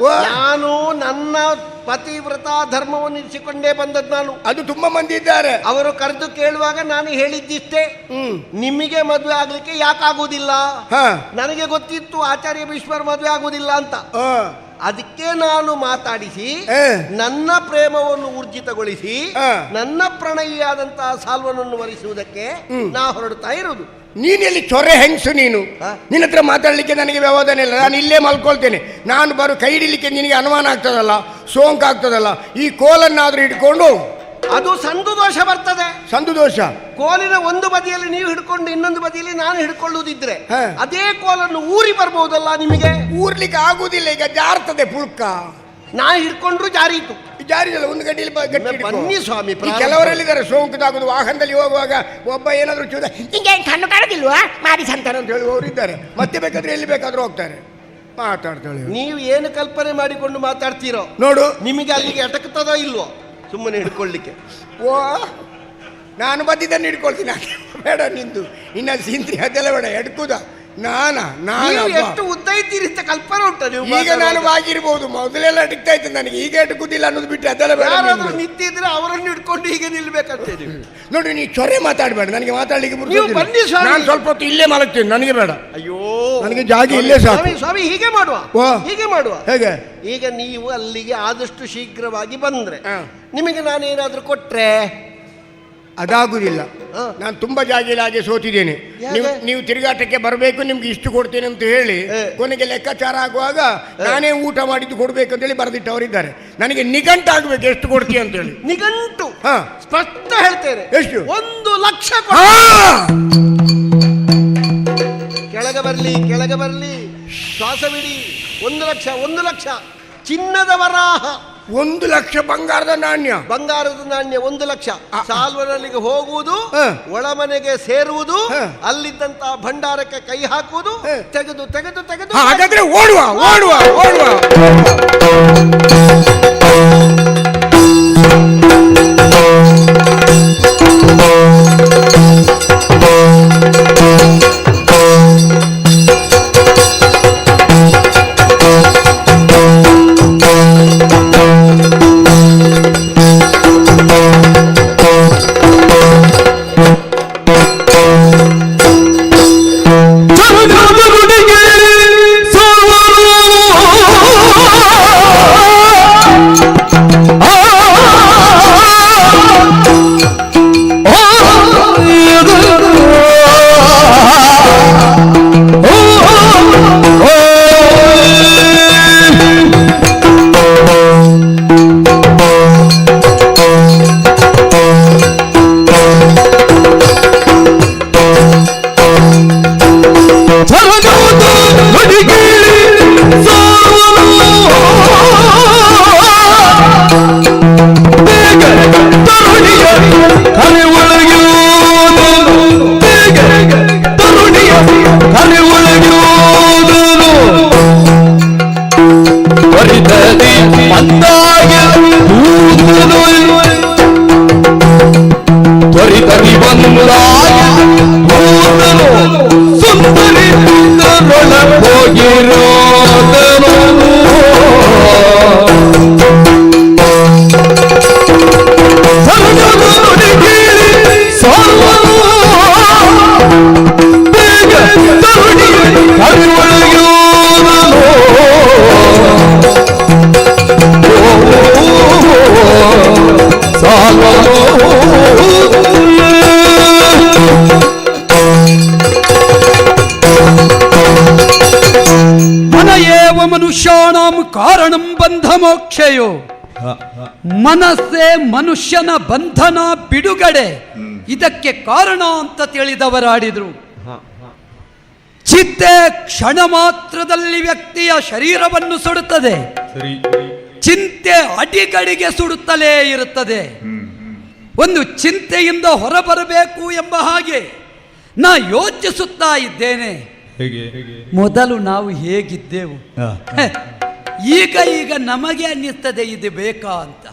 ನಾನು ನನ್ನ ಪತಿವ್ರತ ಧರ್ಮವನ್ನು ಇರಿಸಿಕೊಂಡೇ ಬಂದದ್ದು ನಾನು. ಅದು ತುಂಬಾ ಮಂದಿ ಇದ್ದಾರೆ. ಅವರು ಕರೆದು ಕೇಳುವಾಗ ನಾನು ಹೇಳಿದ್ದಿಷ್ಟೇ, ನಿಮಗೆ ಮದುವೆ ಆಗ್ಲಿಕ್ಕೆ ಯಾಕಾಗುವುದಿಲ್ಲ? ನನಗೆ ಗೊತ್ತಿತ್ತು ಆಚಾರ್ಯ ಭೀಷ್ಮರ ಮದುವೆ ಆಗುವುದಿಲ್ಲ ಅಂತ. ಅದಕ್ಕೆ ನಾನು ಮಾತಾಡಿಸಿ ನನ್ನ ಪ್ರೇಮವನ್ನು ಊರ್ಜಿತಗೊಳಿಸಿ ನನ್ನ ಪ್ರಣಯಿಯಾದಂತಹ ಸಾಲ್ವನನ್ನು ವರಿಸುವುದಕ್ಕೆ ನಾ ಹೊರಡ್ತಾ ಇರುವುದು. ನೀನೆಲ್ಲಿ ಚೊರೆ ಹೆಂಗಸು ನೀನು? ನಿನ್ನ ಹತ್ರ ಮಾತಾಡ್ಲಿಕ್ಕೆ ನನಗೆ ವ್ಯವಧಾನ ಇಲ್ಲ. ನಾನು ಇಲ್ಲೇ ಮಲ್ಕೊಳ್ತೇನೆ. ನಾನು ಕೈ ಹಿಡಿಲಿಕ್ಕೆ ನಿನಗೆ ಅನುಮಾನ ಆಗ್ತದಲ್ಲ, ಸೋಂಕು ಆಗ್ತದಲ್ಲ, ಈ ಕೋಲನ್ನಾದ್ರೂ ಹಿಡ್ಕೊಂಡು. ಅದು ಸಂದು ದೋಷ ಬರ್ತದೆ. ಸಂದು ದೋಷ? ಕೋಲಿನ ಒಂದು ಬದಿಯಲ್ಲಿ ನೀವು ಹಿಡ್ಕೊಂಡು ಇನ್ನೊಂದು ಬದಿಯಲ್ಲಿ ನಾನು ಹಿಡ್ಕೊಳ್ಳುವುದಿದ್ರೆ ಅದೇ ಕೋಲನ್ನು ಊರಿ ಬರ್ಬಹುದಲ್ಲ ನಿಮಗೆ? ಊರ್ಲಿಕ್ಕೆ ಆಗುದಿಲ್ಲ, ಈಗ ಜಾರ್ತದೆ ಪುಳ್ಕ. ನಾ ಹಿಡ್ಕೊಂಡ್ರು ಜಾರೀತು. ಜಾರಿದಲ್ಲ, ಒಂದು ಗಡ್ಡಿಯಲ್ಲಿ ಬನ್ನಿ ಸ್ವಾಮಿ. ಕೆಲವರಲ್ಲಿದ್ದಾರೆ ಸೋಂಕುದಾಗುದು. ವಾಹನದಲ್ಲಿ ಹೋಗುವಾಗ ಒಬ್ಬ ಏನಾದ್ರು ಚೂದ ಹಿಂಗೆ ಕಣ್ಣು ಕಾಣೋದಿಲ್ವಾ ಮಾರಿ ಸಂತಾನ ಅಂತ ಹೇಳುವವರು ಇದ್ದಾರೆ. ಮತ್ತೆ ಬೇಕಾದ್ರೆ ಎಲ್ಲಿ ಬೇಕಾದ್ರೂ ಹೋಗ್ತಾರೆ, ಮಾತಾಡ್ತಾಳೆ. ನೀವು ಏನು ಕಲ್ಪನೆ ಮಾಡಿಕೊಂಡು ಮಾತಾಡ್ತೀರೋ ನೋಡು, ನಿಮಗೆ ಅಲ್ಲಿಗೆ ಅಟಕ್ತದೋ ಇಲ್ವೋ ಸುಮ್ಮನೆ ಹಿಡ್ಕೊಳ್ಳಿಕ್ಕೆ? ಓ, ನಾನು ಬದ್ದಿದ್ದನ್ನು ಹಿಡ್ಕೊಳ್ತೀನಿ, ಬೇಡ ನಿಂದು ಇನ್ನ ಸಿಂತ್ರಿ ಅದೆಲ್ಲ ಬೇಡ. ಎಡ್ಕುದ ನಾನು ಎಷ್ಟು ಉದ್ದ ಇದ್ದೀರಿ ಅಂತ ಕಲ್ಪನೆ ಉಂಟು ನೀವು? ಈಗ ನಾನು ಆಗಿರ್ಬೋದು, ಮೊದಲೆಲ್ಲ ಅಡಿಕ್ತಾ ಇತ್ತು ನನಗೆ. ಈಗ ಎಡ್ಕುದಿಲ್ಲ ಅನ್ನೋದು ಬಿಟ್ಟು ಅದೆಲ್ಲ ಬೇಡ. ನಿಂತಿದ್ರೆ ಅವರನ್ನು ಹಿಡ್ಕೊಂಡು ಹೀಗೆ ನಿಲ್ಬೇಕಂತ ನೋಡಿ. ನೀ ಚೊರೆ ಮಾತಾಡಬೇಡ, ನನಗೆ ಮಾತಾಡ್ಲಿಕ್ಕೆ ಬನ್ನಿ. ನಾನು ಸ್ವಲ್ಪ ಹೊತ್ತು ಇಲ್ಲೇ ಮಲಗ್ತೀನಿ, ನನಗೆ ಬೇಡ. ಅಯ್ಯೋ, ನನಗೆ ಜಾಗ ಇಲ್ಲೇ ಸಾಕು. ಸ್ವಾಮಿ ಹೀಗೆ ಮಾಡುವ, ಹೀಗೆ ಮಾಡುವ. ಹೇಗೆ? ಈಗ ನೀವು ಅಲ್ಲಿಗೆ ಆದಷ್ಟು ಶೀಘ್ರವಾಗಿ ಬಂದ್ರೆ ನಿಮಗೆ ನಾನೇನಾದ್ರೂ ಕೊಟ್ರೆ ಅದಾಗುದಿಲ್ಲ. ನಾನು ತುಂಬಾ ಜಾಗಿಲ್ಲ ಹಾಗೆ ಸೋತಿದ್ದೇನೆ. ನೀವು ತಿರುಗಾಟಕ್ಕೆ ಬರಬೇಕು, ನಿಮ್ಗೆ ಇಷ್ಟು ಕೊಡ್ತೇನೆ ಅಂತ ಹೇಳಿ ಕೊನೆಗೆ ಲೆಕ್ಕಾಚಾರ ಆಗುವಾಗ ನಾನೇ ಊಟ ಮಾಡಿದ್ದು ಕೊಡ್ಬೇಕು ಅಂತ ಹೇಳಿ ಬರೆದಿಟ್ಟವರಿದ್ದಾರೆ. ನನಗೆ ನಿಘಂಟು ಆಗ್ಬೇಕು ಎಷ್ಟು ಕೊಡ್ತೀಯ ಅಂತ ಹೇಳಿ. ನಿಘಂಟು ಸ್ಪಷ್ಟ ಹೇಳ್ತೇನೆ. ಎಷ್ಟು? 1,00,000. ಕೆಳಗೆ ಬರ್ಲಿ ಶ್ವಾಸ ಬಿಡಿ. 1,00,000 ಚಿನ್ನದ ವರಾಹ, 1,00,000 ಬಂಗಾರದ ನಾಣ್ಯ. 1,00,000 ಸಾಲ್ವನಲ್ಲಿಗೆ ಹೋಗುವುದು, ಒಳಮನೆಗೆ ಸೇರುವುದು, ಅಲ್ಲಿದ್ದಂತಹ ಭಂಡಾರಕ್ಕೆ ಕೈ ಹಾಕುವುದು, ತೆಗೆದು ಹಾಗಾದ್ರೆ ಓಡುವ. ಮನುಷ್ಯಾಣಂ ಕಾರಣಂ ಬಂಧ ಮೋಕ್ಷಯೋ. ಮನಸ್ಸೇ ಮನುಷ್ಯನ ಬಂಧನ ಬಿಡುಗಡೆ, ಇದಕ್ಕೆ ಕಾರಣ ಅಂತ ತಿಳಿದವರಾಡಿದ್ರು. ಚಿಂತೆ ಕ್ಷಣ ಮಾತ್ರದಲ್ಲಿ ವ್ಯಕ್ತಿಯ ಶರೀರವನ್ನು ಸುಡುತ್ತದೆ. ಚಿಂತೆ ಅಡಿಗಡಿಗೆ ಸುಡುತ್ತಲೇ ಇರುತ್ತದೆ. ಒಂದು ಚಿಂತೆಯಿಂದ ಹೊರಬರಬೇಕು ಎಂಬ ಹಾಗೆ ನಾ ಯೋಚಿಸುತ್ತಾ ಇದ್ದೇನೆ. ಮೊದಲು ನಾವು ಹೇಗಿದ್ದೆವು, ಈಗ ನಮಗೆ ಅನ್ನಿಸ್ತದೆ ಇದು ಬೇಕಾ ಅಂತ.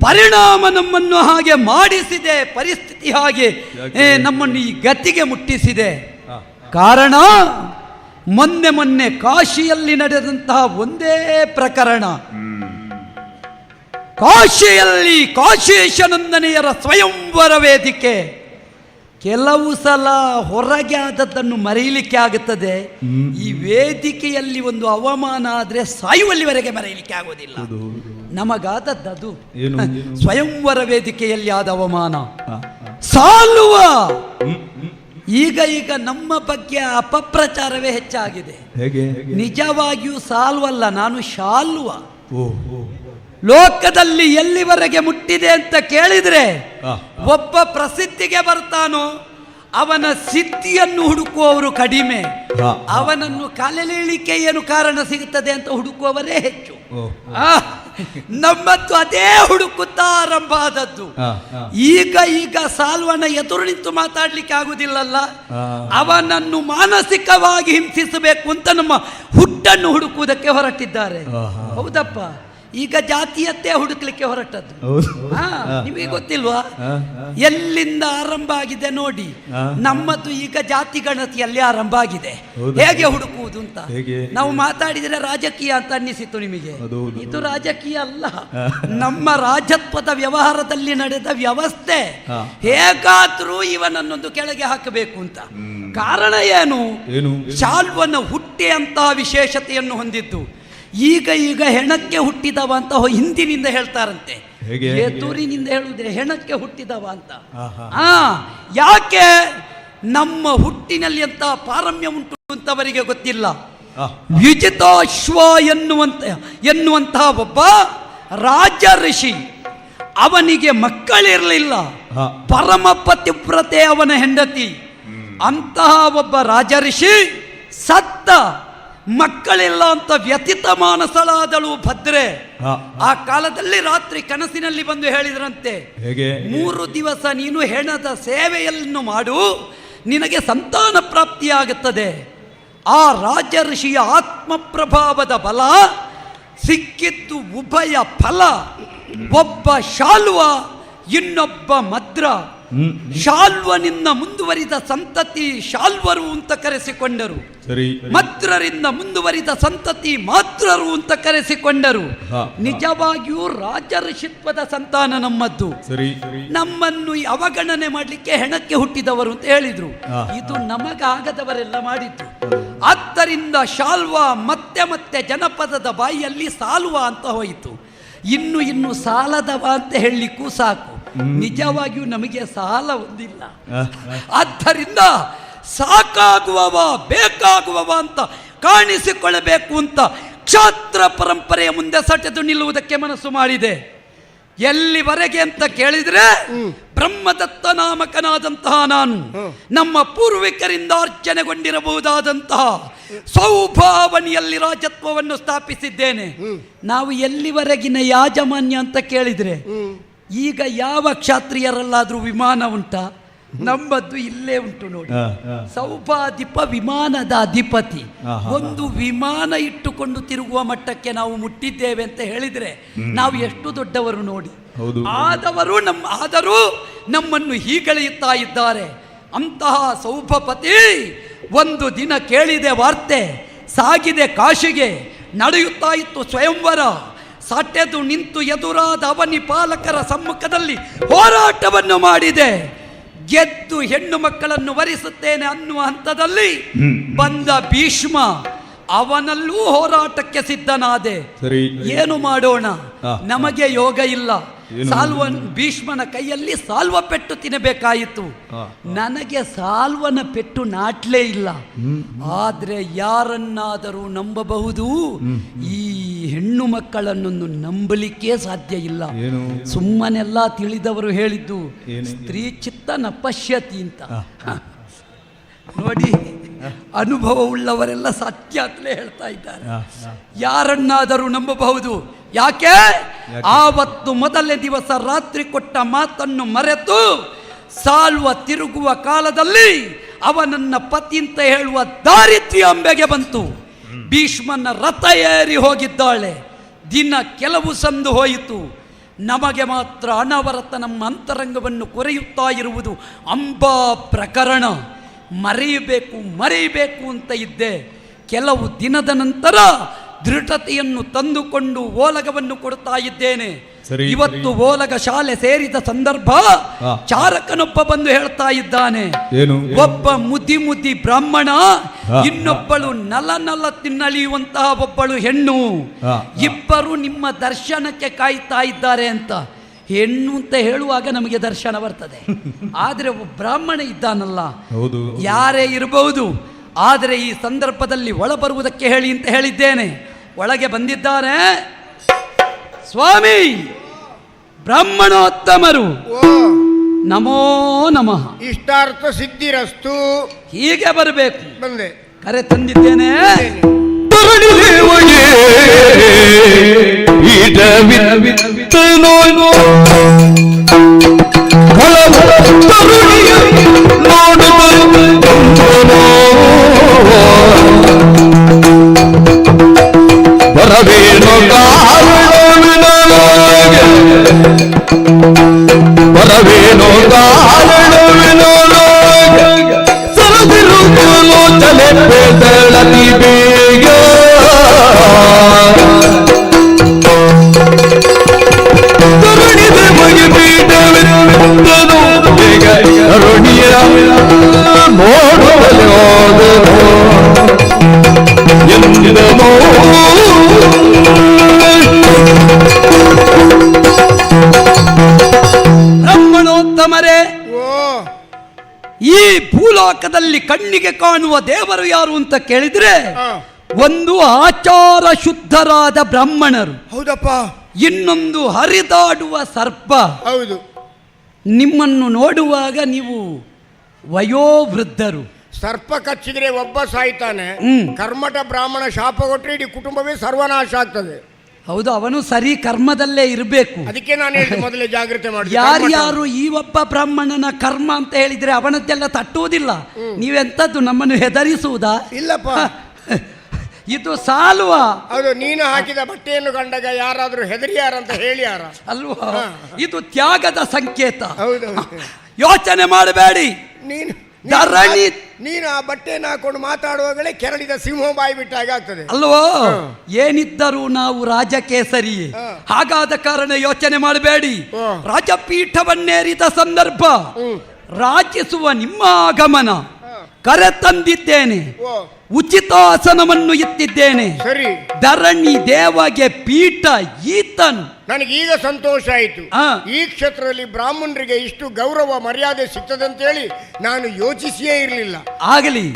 ಪರಿಣಾಮ ನಮ್ಮನ್ನು ಹಾಗೆ ಮಾಡಿಸಿದೆ, ಪರಿಸ್ಥಿತಿ ಹಾಗೆ ನಮ್ಮನ್ನು ಈ ಗತಿಗೆ ಮುಟ್ಟಿಸಿದೆ. ಕಾರಣ ಮೊನ್ನೆ ಕಾಶಿಯಲ್ಲಿ ನಡೆದಂತಹ ಒಂದೇ ಪ್ರಕರಣ. ಕಾಶಿಯಲ್ಲಿ ಕಾಶೀಶನಂದನೆಯರ ಸ್ವಯಂವರ ವೇದಿಕೆ. ಕೆಲವು ಸಲ ಹೊರಗೆ ಆದದ್ದನ್ನು ಮರೆಯಲಿಕ್ಕೆ ಆಗುತ್ತದೆ. ಈ ವೇದಿಕೆಯಲ್ಲಿ ಒಂದು ಅವಮಾನ ಆದರೆ ಸಾಯುವಲ್ಲಿವರೆಗೆ ಮರೆಯಲಿಕ್ಕೆ ಆಗೋದಿಲ್ಲ. ನಮಗಾದದ್ದು ಸ್ವಯಂವರ ವೇದಿಕೆಯಲ್ಲಿ ಆದ ಅವಮಾನ ಸಾಲುವ. ಈಗ ನಮ್ಮ ಬಗ್ಗೆ ಅಪಪ್ರಚಾರವೇ ಹೆಚ್ಚಾಗಿದೆ. ನಿಜವಾಗಿಯೂ ಸಾಲ್ವಲ್ಲ, ನಾನು ಶಾಲ್ವ. ಲೋಕದಲ್ಲಿ ಎಲ್ಲಿವರೆಗೆ ಮುಟ್ಟಿದೆ ಅಂತ ಕೇಳಿದ್ರೆ, ಒಬ್ಬ ಪ್ರಸಿದ್ಧಿಗೆ ಬರ್ತಾನೋ ಅವನ ಸಿದ್ಧಿಯನ್ನು ಹುಡುಕುವವರು ಕಡಿಮೆ, ಅವನನ್ನು ಕಾಲೆಳೆಯಲಿಕ್ಕೆ ಏನು ಕಾರಣ ಸಿಗುತ್ತದೆ ಅಂತ ಹುಡುಕುವವರೇ ಹೆಚ್ಚು. ನಮ್ಮದ್ದು ಅದೇ ಹುಡುಕುತ್ತಾ ಆರಂಭ ಆದದ್ದು. ಈಗ ಸಾಲ್ವನ ಎದುರು ನಿಂತು ಮಾತಾಡ್ಲಿಕ್ಕೆ ಆಗುದಿಲ್ಲಲ್ಲ, ಅವನನ್ನು ಮಾನಸಿಕವಾಗಿ ಹಿಂಸಿಸಬೇಕು ಅಂತ ನಮ್ಮ ಹುಟ್ಟನ್ನು ಹುಡುಕುವುದಕ್ಕೆ ಹೊರಟಿದ್ದಾರೆ. ಹೌದಪ್ಪ, ಈಗ ಜಾತೀಯತೆ ಹುಡುಕ್ಲಿಕ್ಕೆ ಹೊರಟದ್ದು. ನಿಮಗೆ ಗೊತ್ತಿಲ್ವಾ ಎಲ್ಲಿಂದ ಆರಂಭ ಆಗಿದೆ ನೋಡಿ. ನಮ್ಮದು ಈಗ ಜಾತಿ ಗಣತಿಯಲ್ಲಿ ಆರಂಭ ಆಗಿದೆ. ಹೇಗೆ ಹುಡುಕುವುದು ಅಂತ ನಾವು ಮಾತಾಡಿದರೆ ರಾಜಕೀಯ ಅಂತ ಅನ್ನಿಸಿತು ನಿಮಗೆ. ಇದು ರಾಜಕೀಯ ಅಲ್ಲ, ನಮ್ಮ ರಾಜತ್ವದ ವ್ಯವಹಾರದಲ್ಲಿ ನಡೆದ ವ್ಯವಸ್ಥೆ. ಹೇಗಾದ್ರೂ ಇವನನ್ನೊಂದು ಕೆಳಗೆ ಹಾಕಬೇಕು ಅಂತ. ಕಾರಣ ಏನು? ಶಾಲ್ವನ ಹುಟ್ಟೆ ಅಂತ ವಿಶೇಷತೆಯನ್ನು ಹೊಂದಿದ್ದು. ಈಗ ಹೆಣಕ್ಕೆ ಹುಟ್ಟಿದವ ಅಂತ ಹಿಂದಿನಿಂದ ಹೇಳ್ತಾರಂತೆ, ಏತೂರಿನಿಂದ ಹೇಳುವುದೇ ಹೆಣಕ್ಕೆ ಹುಟ್ಟಿದವ ಅಂತ. ಯಾಕೆ ನಮ್ಮ ಹುಟ್ಟಿನಲ್ಲಿ ಅಂತ ಪಾರಮ್ಯ ಉಂಟು ಅಂತವರಿಗೆ ಗೊತ್ತಿಲ್ಲ. ವಿಜಿತಾಶ್ವ ಎನ್ನುವಂತಹ ಒಬ್ಬ ರಾಜ ಋಷಿ, ಅವನಿಗೆ ಮಕ್ಕಳಿರಲಿಲ್ಲ, ಪರಮ ಪತಿವ್ರತೆ ಅವನ ಹೆಂಡತಿ. ಅಂತಹ ಒಬ್ಬ ರಾಜ ಋಷಿ ಸತ್ತ, ಮಕ್ಕಳಿಲ್ಲ ಅಂತ ವ್ಯತಿತ ಮಾನಸಳಾದಳು ಭದ್ರೆ. ಆ ಕಾಲದಲ್ಲಿ ರಾತ್ರಿ ಕನಸಿನಲ್ಲಿ ಬಂದು ಹೇಳಿದ್ರಂತೆ, 3 ದಿವಸ ನೀನು ಹೆಣದ ಸೇವೆಯನ್ನು ಮಾಡು, ನಿನಗೆ ಸಂತಾನ ಪ್ರಾಪ್ತಿಯಾಗುತ್ತದೆ. ಆ ರಾಜ ಋಷಿಯ ಆತ್ಮ ಪ್ರಭಾವದ ಬಲ ಸಿಕ್ಕಿದ್ದು ಉಭಯ ಫಲ. ಒಬ್ಬ ಶಾಲ್ವ, ಇನ್ನೊಬ್ಬ ಮದ್ರ. ಶಾಲ್ವನಿಂದ ಮುಂದುವರಿದ ಸಂತತಿ ಶಾಲ್ವರು ಅಂತ ಕರೆಸಿಕೊಂಡರು, ಮದ್ರರಿಂದ ಮುಂದುವರಿದ ಸಂತತಿ ಮಾತ್ರರು ಅಂತ ಕರೆಸಿಕೊಂಡರು. ನಿಜವಾಗಿಯೂ ರಾಜ ಋಷಿತ್ವದ ಸಂತಾನ ನಮ್ಮದ್ದು. ನಮ್ಮನ್ನು ಅವಗಣನೆ ಮಾಡಲಿಕ್ಕೆ ಹೆಣಕ್ಕೆ ಹುಟ್ಟಿದವರು ಅಂತ ಹೇಳಿದ್ರು. ಇದು ನಮಗಾಗದವರೆಲ್ಲ ಮಾಡಿದ್ದು. ಆದ್ದರಿಂದ ಶಾಲ್ವ ಮತ್ತೆ ಜನಪದದ ಬಾಯಿಯಲ್ಲಿ ಸಾಲ್ವ ಅಂತ ಹೋಯಿತು. ಇನ್ನು ಸಾಲದವ ಅಂತ ಹೇಳಲಿಕ್ಕೂ ಸಾಕು. ನಿಜವಾಗಿಯೂ ನಮಗೆ ಸಾಲ ಒಂದಿಲ್ಲ. ಆದ್ದರಿಂದ ಸಾಕಾಗುವವ ಬೇಕಾಗುವವ ಅಂತ ಕಾಣಿಸಿಕೊಳ್ಳಬೇಕು ಅಂತ ಕ್ಷಾತ್ರ ಪರಂಪರೆಯ ಮುಂದೆ ಸಟೆದು ನಿಲ್ಲುವುದಕ್ಕೆ ಮನಸ್ಸು ಮಾಡಿದೆ. ಎಲ್ಲಿವರೆಗೆ ಅಂತ ಕೇಳಿದ್ರೆ, ಬ್ರಹ್ಮದತ್ತ ನಾಮಕನಾದಂತಹ ನಾನು ನಮ್ಮ ಪೂರ್ವಿಕರಿಂದ ಅರ್ಚನೆಗೊಂಡಿರಬಹುದಾದಂತಹ ಸೌಭಾವನಿಯಲ್ಲಿ ರಾಜತ್ವವನ್ನು ಸ್ಥಾಪಿಸಿದ್ದೇನೆ. ನಾವು ಎಲ್ಲಿವರೆಗಿನ ಯಾಜಮಾನ್ಯ ಅಂತ ಕೇಳಿದ್ರೆ, ಈಗ ಯಾವ ಕ್ಷಾತ್ರಿಯರಲ್ಲಾದ್ರೂ ವಿಮಾನ ಉಂಟಾ? ನಮ್ಮದ್ದು ಇಲ್ಲೇ ಉಂಟು ನೋಡಿ. ಸೌಭಾಧಿಪ ವಿಮಾನದ ಅಧಿಪತಿ. ಒಂದು ವಿಮಾನ ಇಟ್ಟುಕೊಂಡು ತಿರುಗುವ ಮಟ್ಟಕ್ಕೆ ನಾವು ಮುಟ್ಟಿದ್ದೇವೆ ಅಂತ ಹೇಳಿದ್ರೆ ನಾವು ಎಷ್ಟು ದೊಡ್ಡವರು ನೋಡಿ. ಆದರೂ ನಮ್ಮನ್ನು ಹೀಗಳೆಯುತ್ತಾ ಇದ್ದಾರೆ. ಅಂತಹ ಸೌಭಪತಿ ಒಂದು ದಿನ ಕೇಳಿದೆ ವಾರ್ತೆ, ಸಾಗಿದೆ ಕಾಶಿಗೆ, ನಡೆಯುತ್ತಾ ಇತ್ತು ಸ್ವಯಂವರ. ಸಟೆದು ನಿಂತು ಎದುರಾದ ಅವನಿ ಪಾಲಕರ ಸಮ್ಮುಖದಲ್ಲಿ ಹೋರಾಟವನ್ನು ಮಾಡಿದೆ. ಗೆದ್ದು ಹೆಣ್ಣು ಮಕ್ಕಳನ್ನು ವರಿಸುತ್ತೇನೆ ಅನ್ನುವ ಹಂತದಲ್ಲಿ ಬಂದ ಭೀಷ್ಮ, ಅವನಲ್ಲೂ ಹೋರಾಟಕ್ಕೆ ಸಿದ್ಧನಾದೆ. ಏನು ಮಾಡೋಣ, ನಮಗೆ ಯೋಗ ಇಲ್ಲ. ಭೀಷ್ಮನ ಕೈಯಲ್ಲಿ ಸಾಲ್ವ ಪೆಟ್ಟು ತಿನ್ನಬೇಕಾಯಿತು. ನನಗೆ ಸಾಲ್ವನ ಪೆಟ್ಟು ನಾಟ್ಲೇ ಇಲ್ಲ. ಆದ್ರೆ ಯಾರನ್ನಾದರೂ ನಂಬಬಹುದು, ಈ ಹೆಣ್ಣು ಮಕ್ಕಳನ್ನೊಂದು ನಂಬಲಿಕ್ಕೆ ಸಾಧ್ಯ ಇಲ್ಲ. ಸುಮ್ಮನೆಲ್ಲ ತಿಳಿದವರು ಹೇಳಿದ್ದು ಸ್ತ್ರೀ ಚಿತ್ತ ನ ಪಶ್ಯತಿ ಅಂತ. ನೋಡಿ, ಅನುಭವವುಳ್ಳವರೆಲ್ಲ ಸತ್ಯ ಅಂತಲೇ ಹೇಳ್ತಾ ಇದ್ದಾರೆ. ಯಾರನ್ನಾದರೂ ನಂಬಬಹುದು. ಯಾಕೆ? ಆವತ್ತು ಮೊದಲನೇ ದಿವಸ ರಾತ್ರಿ ಕೊಟ್ಟ ಮಾತನ್ನು ಮರೆತು ಸಾಲ್ವ ತಿರುಗುವ ಕಾಲದಲ್ಲಿ ಅವನನ್ನ ಪತಿ ಅಂತ ಹೇಳುವ ದಾರಿದ್ರ್ಯ ಅಂಬೆಗೆ ಬಂತು. ಭೀಷ್ಮನ ರಥ ಏರಿ ಹೋಗಿದ್ದಾಳೆ. ದಿನ ಕೆಲವು ಸಂದು ಹೋಯಿತು. ನಮಗೆ ಮಾತ್ರ ಅನವರತ ನಮ್ಮ ಅಂತರಂಗವನ್ನು ಕೊರೆಯುತ್ತಾ ಇರುವುದು ಅಂಬಾ ಪ್ರಕರಣ. ಮರೆಯಬೇಕು ಅಂತ ಇದ್ದೆ. ಕೆಲವು ದಿನದ ನಂತರ ದೃಢತೆಯನ್ನು ತಂದುಕೊಂಡು ಓಲಗವನ್ನು ಕೊಡ್ತಾ ಇದ್ದೇನೆ. ಇವತ್ತು ಓಲಗ ಶಾಲೆ ಸೇರಿದ ಸಂದರ್ಭ ಚಾರಕನೊಬ್ಬ ಬಂದು ಹೇಳ್ತಾ ಇದ್ದಾನೆ, ಏನು? ಒಬ್ಬ ಮುದಿ ಬ್ರಾಹ್ಮಣ, ಇನ್ನೊಬ್ಬಳು ನಲ ತಿನ್ನಲಿಯುವಂತಹ ಒಬ್ಬಳು ಹೆಣ್ಣು, ಇಬ್ಬರು ನಿಮ್ಮ ದರ್ಶನಕ್ಕೆ ಕಾಯ್ತಾ ಇದ್ದಾರೆ ಅಂತ. ಹೆಣ್ಣು ಅಂತ ಹೇಳುವಾಗ ನಮಗೆ ದರ್ಶನ ಬರ್ತದೆ, ಆದರೆ ಒಬ್ಬ ಬ್ರಾಹ್ಮಣ ಇದ್ದಾನಲ್ಲ, ಯಾರೇ ಇರಬಹುದು, ಆದರೆ ಈ ಸಂದರ್ಭದಲ್ಲಿ ಒಳ ಬರುವುದಕ್ಕೆ ಹೇಳಿ ಅಂತ ಹೇಳಿದ್ದೇನೆ. ಒಳಗೆ ಬಂದಿದ್ದಾರೆ. ಸ್ವಾಮಿ ಬ್ರಾಹ್ಮಣೋತ್ತಮರು, ನಮೋ ನಮಃ. ಇಷ್ಟಾರ್ಥ ಸಿದ್ಧಿರಸ್ತು. ಹೀಗೆ ಬರಬೇಕು. ಬಂದೆ. ಕರೆ ತಂದಿದ್ದೇನೆ. ಬರವೇನು ಸರದಿರುಲೋಚನೆ ಬೆದಳತಿ ಬೇಗ ತರುಣಿದೆ ಮಗೆ ಪೀಠವಿರುತ್ತನು ಬೇಗ ಕರುಣಿಯ ನೋಡುವಲೆ ಹೋದನು ಎಂದನೋ. ಬ್ರಾಹ್ಮಣೋತ್ತಮರೇ, ಈ ಭೂಲೋಕದಲ್ಲಿ ಕಣ್ಣಿಗೆ ಕಾಣುವ ದೇವರು ಯಾರು ಅಂತ ಕೇಳಿದ್ರೆ ಒಂದು ಆಚಾರ ಶುದ್ಧರಾದ ಬ್ರಾಹ್ಮಣರು. ಹೌದಪ್ಪ. ಇನ್ನೊಂದು ಹರಿದಾಡುವ ಸರ್ಪ. ಹೌದು. ನಿಮ್ಮನ್ನು ನೋಡುವಾಗ ನೀವು ವಯೋವೃದ್ಧರು. ಸರ್ಪ ಕಚ್ಚಿದ್ರೆ ಒಬ್ಬ ಸಾಯ್ತಾನೆ, ಕರ್ಮಟ ಬ್ರಾಹ್ಮಣ ಶಾಪ ಕೊಟ್ಟರೆ ಇಡೀ ಕುಟುಂಬವೇ ಸರ್ವನಾಶ ಆಗ್ತದೆ. ಹೌದು, ಅವನು ಸರಿ ಕರ್ಮದಲ್ಲೇ ಇರಬೇಕು. ಅದಕ್ಕೆ ನಾನು ಹೇಳಿದೆ ಮೊದಲೇ ಜಾಗ್ರತೆ ಮಾಡಿ. ಯಾರ್ಯಾರು ಈ ಒಬ್ಬ ಬ್ರಾಹ್ಮಣನ ಕರ್ಮ ಅಂತ ಹೇಳಿದ್ರೆ ಅವನದ್ದೆಲ್ಲ ತಟ್ಟುವುದಿಲ್ಲ. ನೀವೆಂತದ್ದು ನಮ್ಮನ್ನು ಹೆದರಿಸುವುದಾ? ಇಲ್ಲಪ್ಪ, ಇದು ಸಾಲುವ. ಹೌದು, ನೀನು ಹಾಕಿದ ಬಟ್ಟೆಯನ್ನು ಕಂಡಾಗ ಯಾರಾದ್ರೂ ಹೆದರಿಯಾರಂತ ಹೇಳಿಯಾರ ಅಲ್ವಾ? ಇದು ತ್ಯಾಗದ ಸಂಕೇತ. ಹೌದು. ಯೋಚನೆ ಮಾಡಬೇಡಿ. ನೀನು ಆ ಬಟ್ಟೆಯನ್ನು ಹಾಕೊಂಡು ಮಾತಾಡುವಾಗಲೇ ಕೆರಳಿದ ಸಿಂಹ ಬಾಯಿ ಬಿಟ್ಟಾಗ ಆಗ್ತದೆ ಅಲ್ವೋ? ಏನಿದ್ದರೂ ನಾವು ರಾಜಕೇಸರಿ. ಹಾಗಾದ ಕಾರಣ ಯೋಚನೆ ಮಾಡಬೇಡಿ. ರಾಜಪೀಠವನ್ನೇರಿದ ಸಂದರ್ಭ, ರಾಜಿಸುವ ನಿಮ್ಮ ಆಗಮನ ಕರೆ ತಂದಿದ್ದೇನೆ. ಉಚಿತಾಸನವನ್ನು ಎತ್ತಿದ್ದೇನೆ. ಸರಿ. ಧರಣಿ ದೇವಗೆ ಪೀಠ ಈತನು. ನನಗೀಗ ಸಂತೋಷ ಆಯಿತು. ಈ ಕ್ಷೇತ್ರದಲ್ಲಿ ಬ್ರಾಹ್ಮಣರಿಗೆ ಇಷ್ಟು ಗೌರವ ಮರ್ಯಾದೆ ಸಿಗ್ತದಂತೇಳಿ ನಾನು ಯೋಚಿಸಿಯೇ ಇರಲಿಲ್ಲ. ಆಗಲಿ,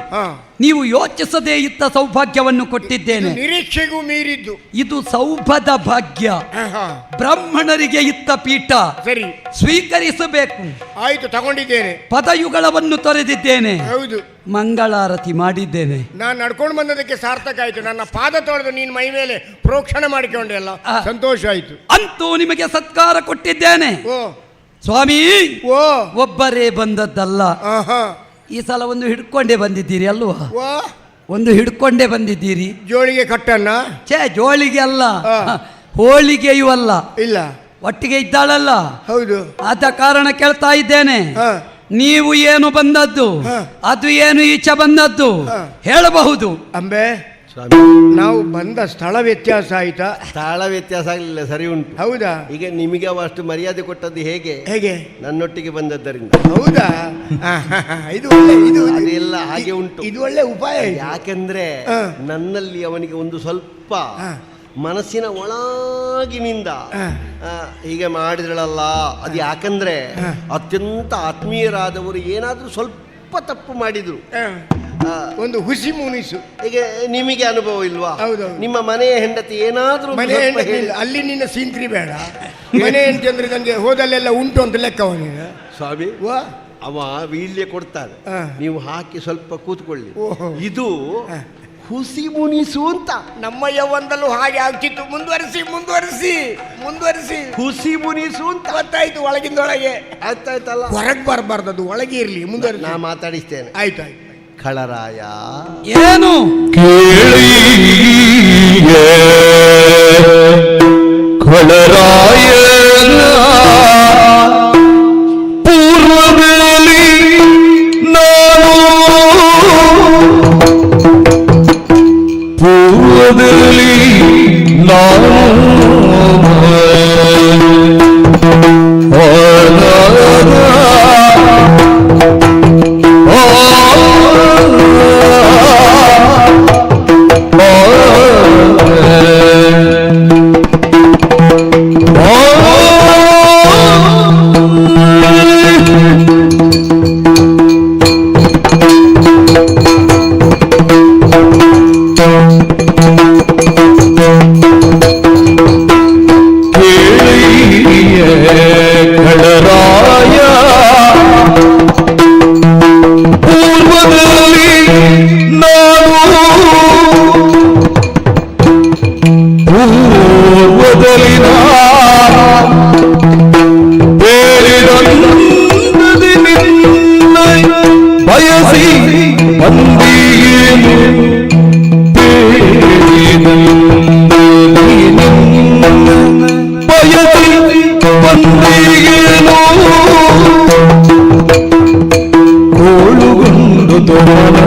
ನೀವು ಯೋಚಿಸದೇ ಇದ್ದ ಸೌಭಾಗ್ಯವನ್ನು ಕೊಟ್ಟಿದ್ದೇನೆ. ನಿರೀಕ್ಷೆಗೂ ಮೀರಿದ್ದು. ಇದು ಸೌಭದ ಭಾಗ್ಯ. ಬ್ರಾಹ್ಮಣರಿಗೆ ಇತ್ತ ಪೀಠ. ಸರಿ, ಸ್ವೀಕರಿಸಬೇಕು. ಆಯ್ತು, ತಗೊಂಡಿದ್ದೇನೆ. ಪದಯುಗಳವನ್ನು ತೊರೆದಿದ್ದೇನೆ. ಹೌದು, ಮಂಗಳಾರತಿ ಮಾಡಿದ್ದೇನೆ. ನಾನು ನಡ್ಕೊಂಡು ಬಂದದಕ್ಕೆ ಸಾರ್ಥಕ ಆಯ್ತು. ನನ್ನ ಪಾದ ತೊಳೆದು ನೀನ್ ಮೈ ಮೇಲೆ ಪ್ರೋಕ್ಷಣೆ ಮಾಡಿಕೊಂಡೆ ಅಲ್ಲ, ಸಂತೋಷ ಆಯ್ತು. ಅಂತೂ ನಿಮಗೆ ಸತ್ಕಾರ ಕೊಟ್ಟಿದ್ದೇನೆ. ಸ್ವಾಮಿ, ಒಬ್ಬರೇ ಬಂದದ್ದಲ್ಲ, ಈ ಸಲ ಒಂದು ಹಿಡ್ಕೊಂಡೇ ಬಂದಿದ್ದೀರಿ ಅಲ್ವಾ? ಒಂದು ಹಿಡ್ಕೊಂಡೇ ಬಂದಿದ್ದೀರಿ. ಜೋಳಿಗೆ ಕಟ್ಟನ್ನ? ಜೋಳಿಗೆ ಅಲ್ಲ, ಹೋಳಿಗೆಯೂ ಅಲ್ಲ. ಇಲ್ಲ, ಒಟ್ಟಿಗೆ ಇದ್ದಾಳಲ್ಲ. ಹೌದು. ಆದ ಕಾರಣ ಕೇಳ್ತಾ ಇದ್ದೇನೆ, ನೀವು ಏನು ಬಂದದ್ದು, ಅದು ಏನು ಈಚೆ ಬಂದದ್ದು ಹೇಳಬಹುದು? ಅಂಬೆ, ನಾವು ಬಂದ ಸ್ಥಳ ವ್ಯತ್ಯಾಸ ಆಯ್ತಾ? ಸ್ಥಳ ವ್ಯತ್ಯಾಸ ಆಗಲಿಲ್ಲ, ಸರಿ ಉಂಟು. ಹೌದಾ? ಈಗ ನಿಮಗೆ ಅಷ್ಟು ಮರ್ಯಾದೆ ಕೊಟ್ಟದ್ದು ಹೇಗೆ? ಹೇಗೆ? ನನ್ನೊಟ್ಟಿಗೆ ಬಂದದ್ದರಿಂದ. ಹೌದಾ? ಇದು ಒಳ್ಳೆ, ಇದು ಎಲ್ಲ ಹಾಗೆ ಉಂಟು. ಇದು ಒಳ್ಳೆ ಉಪಾಯ. ಯಾಕೆಂದ್ರೆ ನನ್ನಲ್ಲಿ ಅವನಿಗೆ ಒಂದು ಸ್ವಲ್ಪ ಮನಸ್ಸಿನ ಒಳಗಿನಿಂದ ಹೀಗೆ ಮಾಡಿದ್ರಲ್ಲ, ಅದು ಯಾಕಂದ್ರೆ ಅತ್ಯಂತ ಆತ್ಮೀಯರಾದವರು ಏನಾದ್ರೂ ಸ್ವಲ್ಪ ತಪ್ಪು ಮಾಡಿದ್ರು ಒಂದು ಹುಸಿ ಮುನಿಸು. ಈಗ ನಿಮಗೆ ಅನುಭವ ಇಲ್ವಾ? ಹೌದು. ನಿಮ್ಮ ಮನೆಯ ಹೆಂಡತಿ ಏನಾದ್ರೂ ಮನೆ ಹೆಂಡತಿ ಅಲ್ಲಿ ನಿನ್ನ ಸೀಂತ್ರಿ ಬೇಡ. ಮನೆ ಹೆಂಡತಿ ಅಂದ್ರೆ ನಂಗೆ ಹೋದಲ್ಲೆಲ್ಲ ಉಂಟು ಅಂತ ಲೆಕ್ಕ ಅವನಿಗೆ. ಸ್ವಾಮಿ, ಅವ ವೀಳ್ಯ ಕೊಡ್ತಾನೆ, ನೀವು ಹಾಕಿ ಸ್ವಲ್ಪ ಕೂತ್ಕೊಳ್ಳಿ. ಇದು ಹುಸಿ ಮುನಿಸು ಅಂತ. ನಮ್ಮ ಯೌವನದಲ್ಲೂ ಹಾಗೆ ಆಗ್ತಿತ್ತು. ಮುಂದುವರಿಸಿ ಮುಂದುವರಿಸಿ ಮುಂದುವರಿಸಿ. ಹುಸಿ ಮುನಿಸು ಅಂತ ಗೊತ್ತಾಯ್ತು. ಒಳಗಿಂದೊಳಗೆ ಆಯ್ತಾಯ್ತಲ್ಲ, ಹೊರಗೆ ಬರಬಾರ್ದು, ಅದು ಒಳಗೆ ಇರ್ಲಿ. ಮುಂದುವರಿಸಿ. ನಾ ಮಾತಾಡಿಸ್ತೇನೆ. ಆಯ್ತಾಯ್ತು. ಖಳರಾಯ ಏನು ಕೇಳಿ, ಖಳರಾಯ ಪೂರ್ವದಲ್ಲಿ ನಾನು ಪೂರ್ವದಲ್ಲಿ ನಾನು ಖಳರಾಯ ಪೂರ್ವದಲ್ಲಿ ಬಯಸಿ ಬಂದಿಯೇನು ಬಯಸಿ ಬಂದಿಯೇನು ಕೋಳುಗೊಂಡುದು ಮನ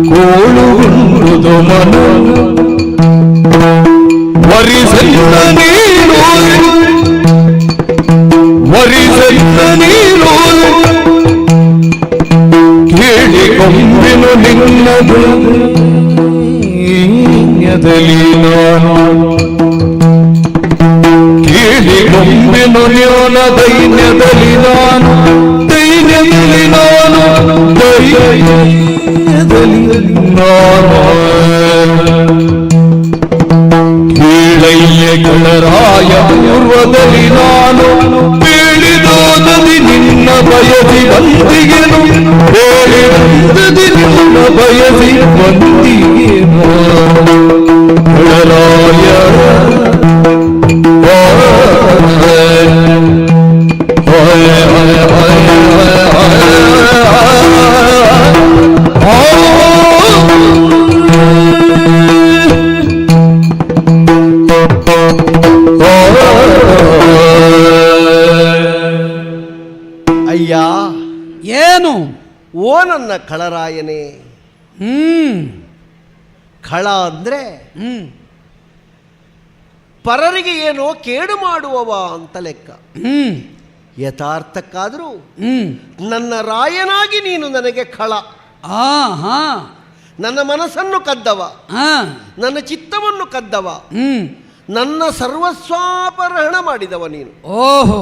ಕೋಳುಗೊಂಡುದು ಮನ ವರಿಸಲ್ಲ ನೀನು ವರಿಸಲ್ಲ ನೀನು ಕೇಳಿಕೊಂಬೆನು ನಿನ್ನದು ದೈನ್ಯದಲ್ಲಿ ನಾನು ಕೇಳಿಕೊಂಬೆನು ನ್ಯೋನ ದೈನ್ಯದಲ್ಲಿ ನಾನು ದೈನ್ಯದಲ್ಲಿ ನಾನು ದೈನ್ಯದಲ್ಲಿ ನಾನು ಕೀಳಯ್ಯಗಳರಾಯ ಪೂರ್ವದಲ್ಲಿ ನಾನು ಬೀಳಿದೋದದಿ ನಿನ್ನ ಬಯಸಿ ಬಂದಿಗೆನು ಹೇಳಿದದಿ ನಿನ್ನ ಬಯಸಿ ಬಂದಿಗೆನು ಗಳರಾಯ ಅಯ್ಯ ಏನು? ಓ ನನ್ನ ಖಳರಾಯನೇ. ಖಳ ಅಂದ್ರೆ ಪರರಿಗೆ ಏನೋ ಕೇಡು ಮಾಡುವವ ಅಂತ ಲೆಕ್ಕ. ಯಥಾರ್ಥಕ್ಕಾದರೂ ನನ್ನ ರಾಯನಾಗಿ ನೀನು ನನಗೆ ಖಳ. ನನ್ನ ಮನಸ್ಸನ್ನು ಕದ್ದವ, ನನ್ನ ಚಿತ್ತವನ್ನು ಕದ್ದವ, ನನ್ನ ಸರ್ವಸ್ವಾಪಹರಣ ಮಾಡಿದವ ನೀನು. ಓಹೋ,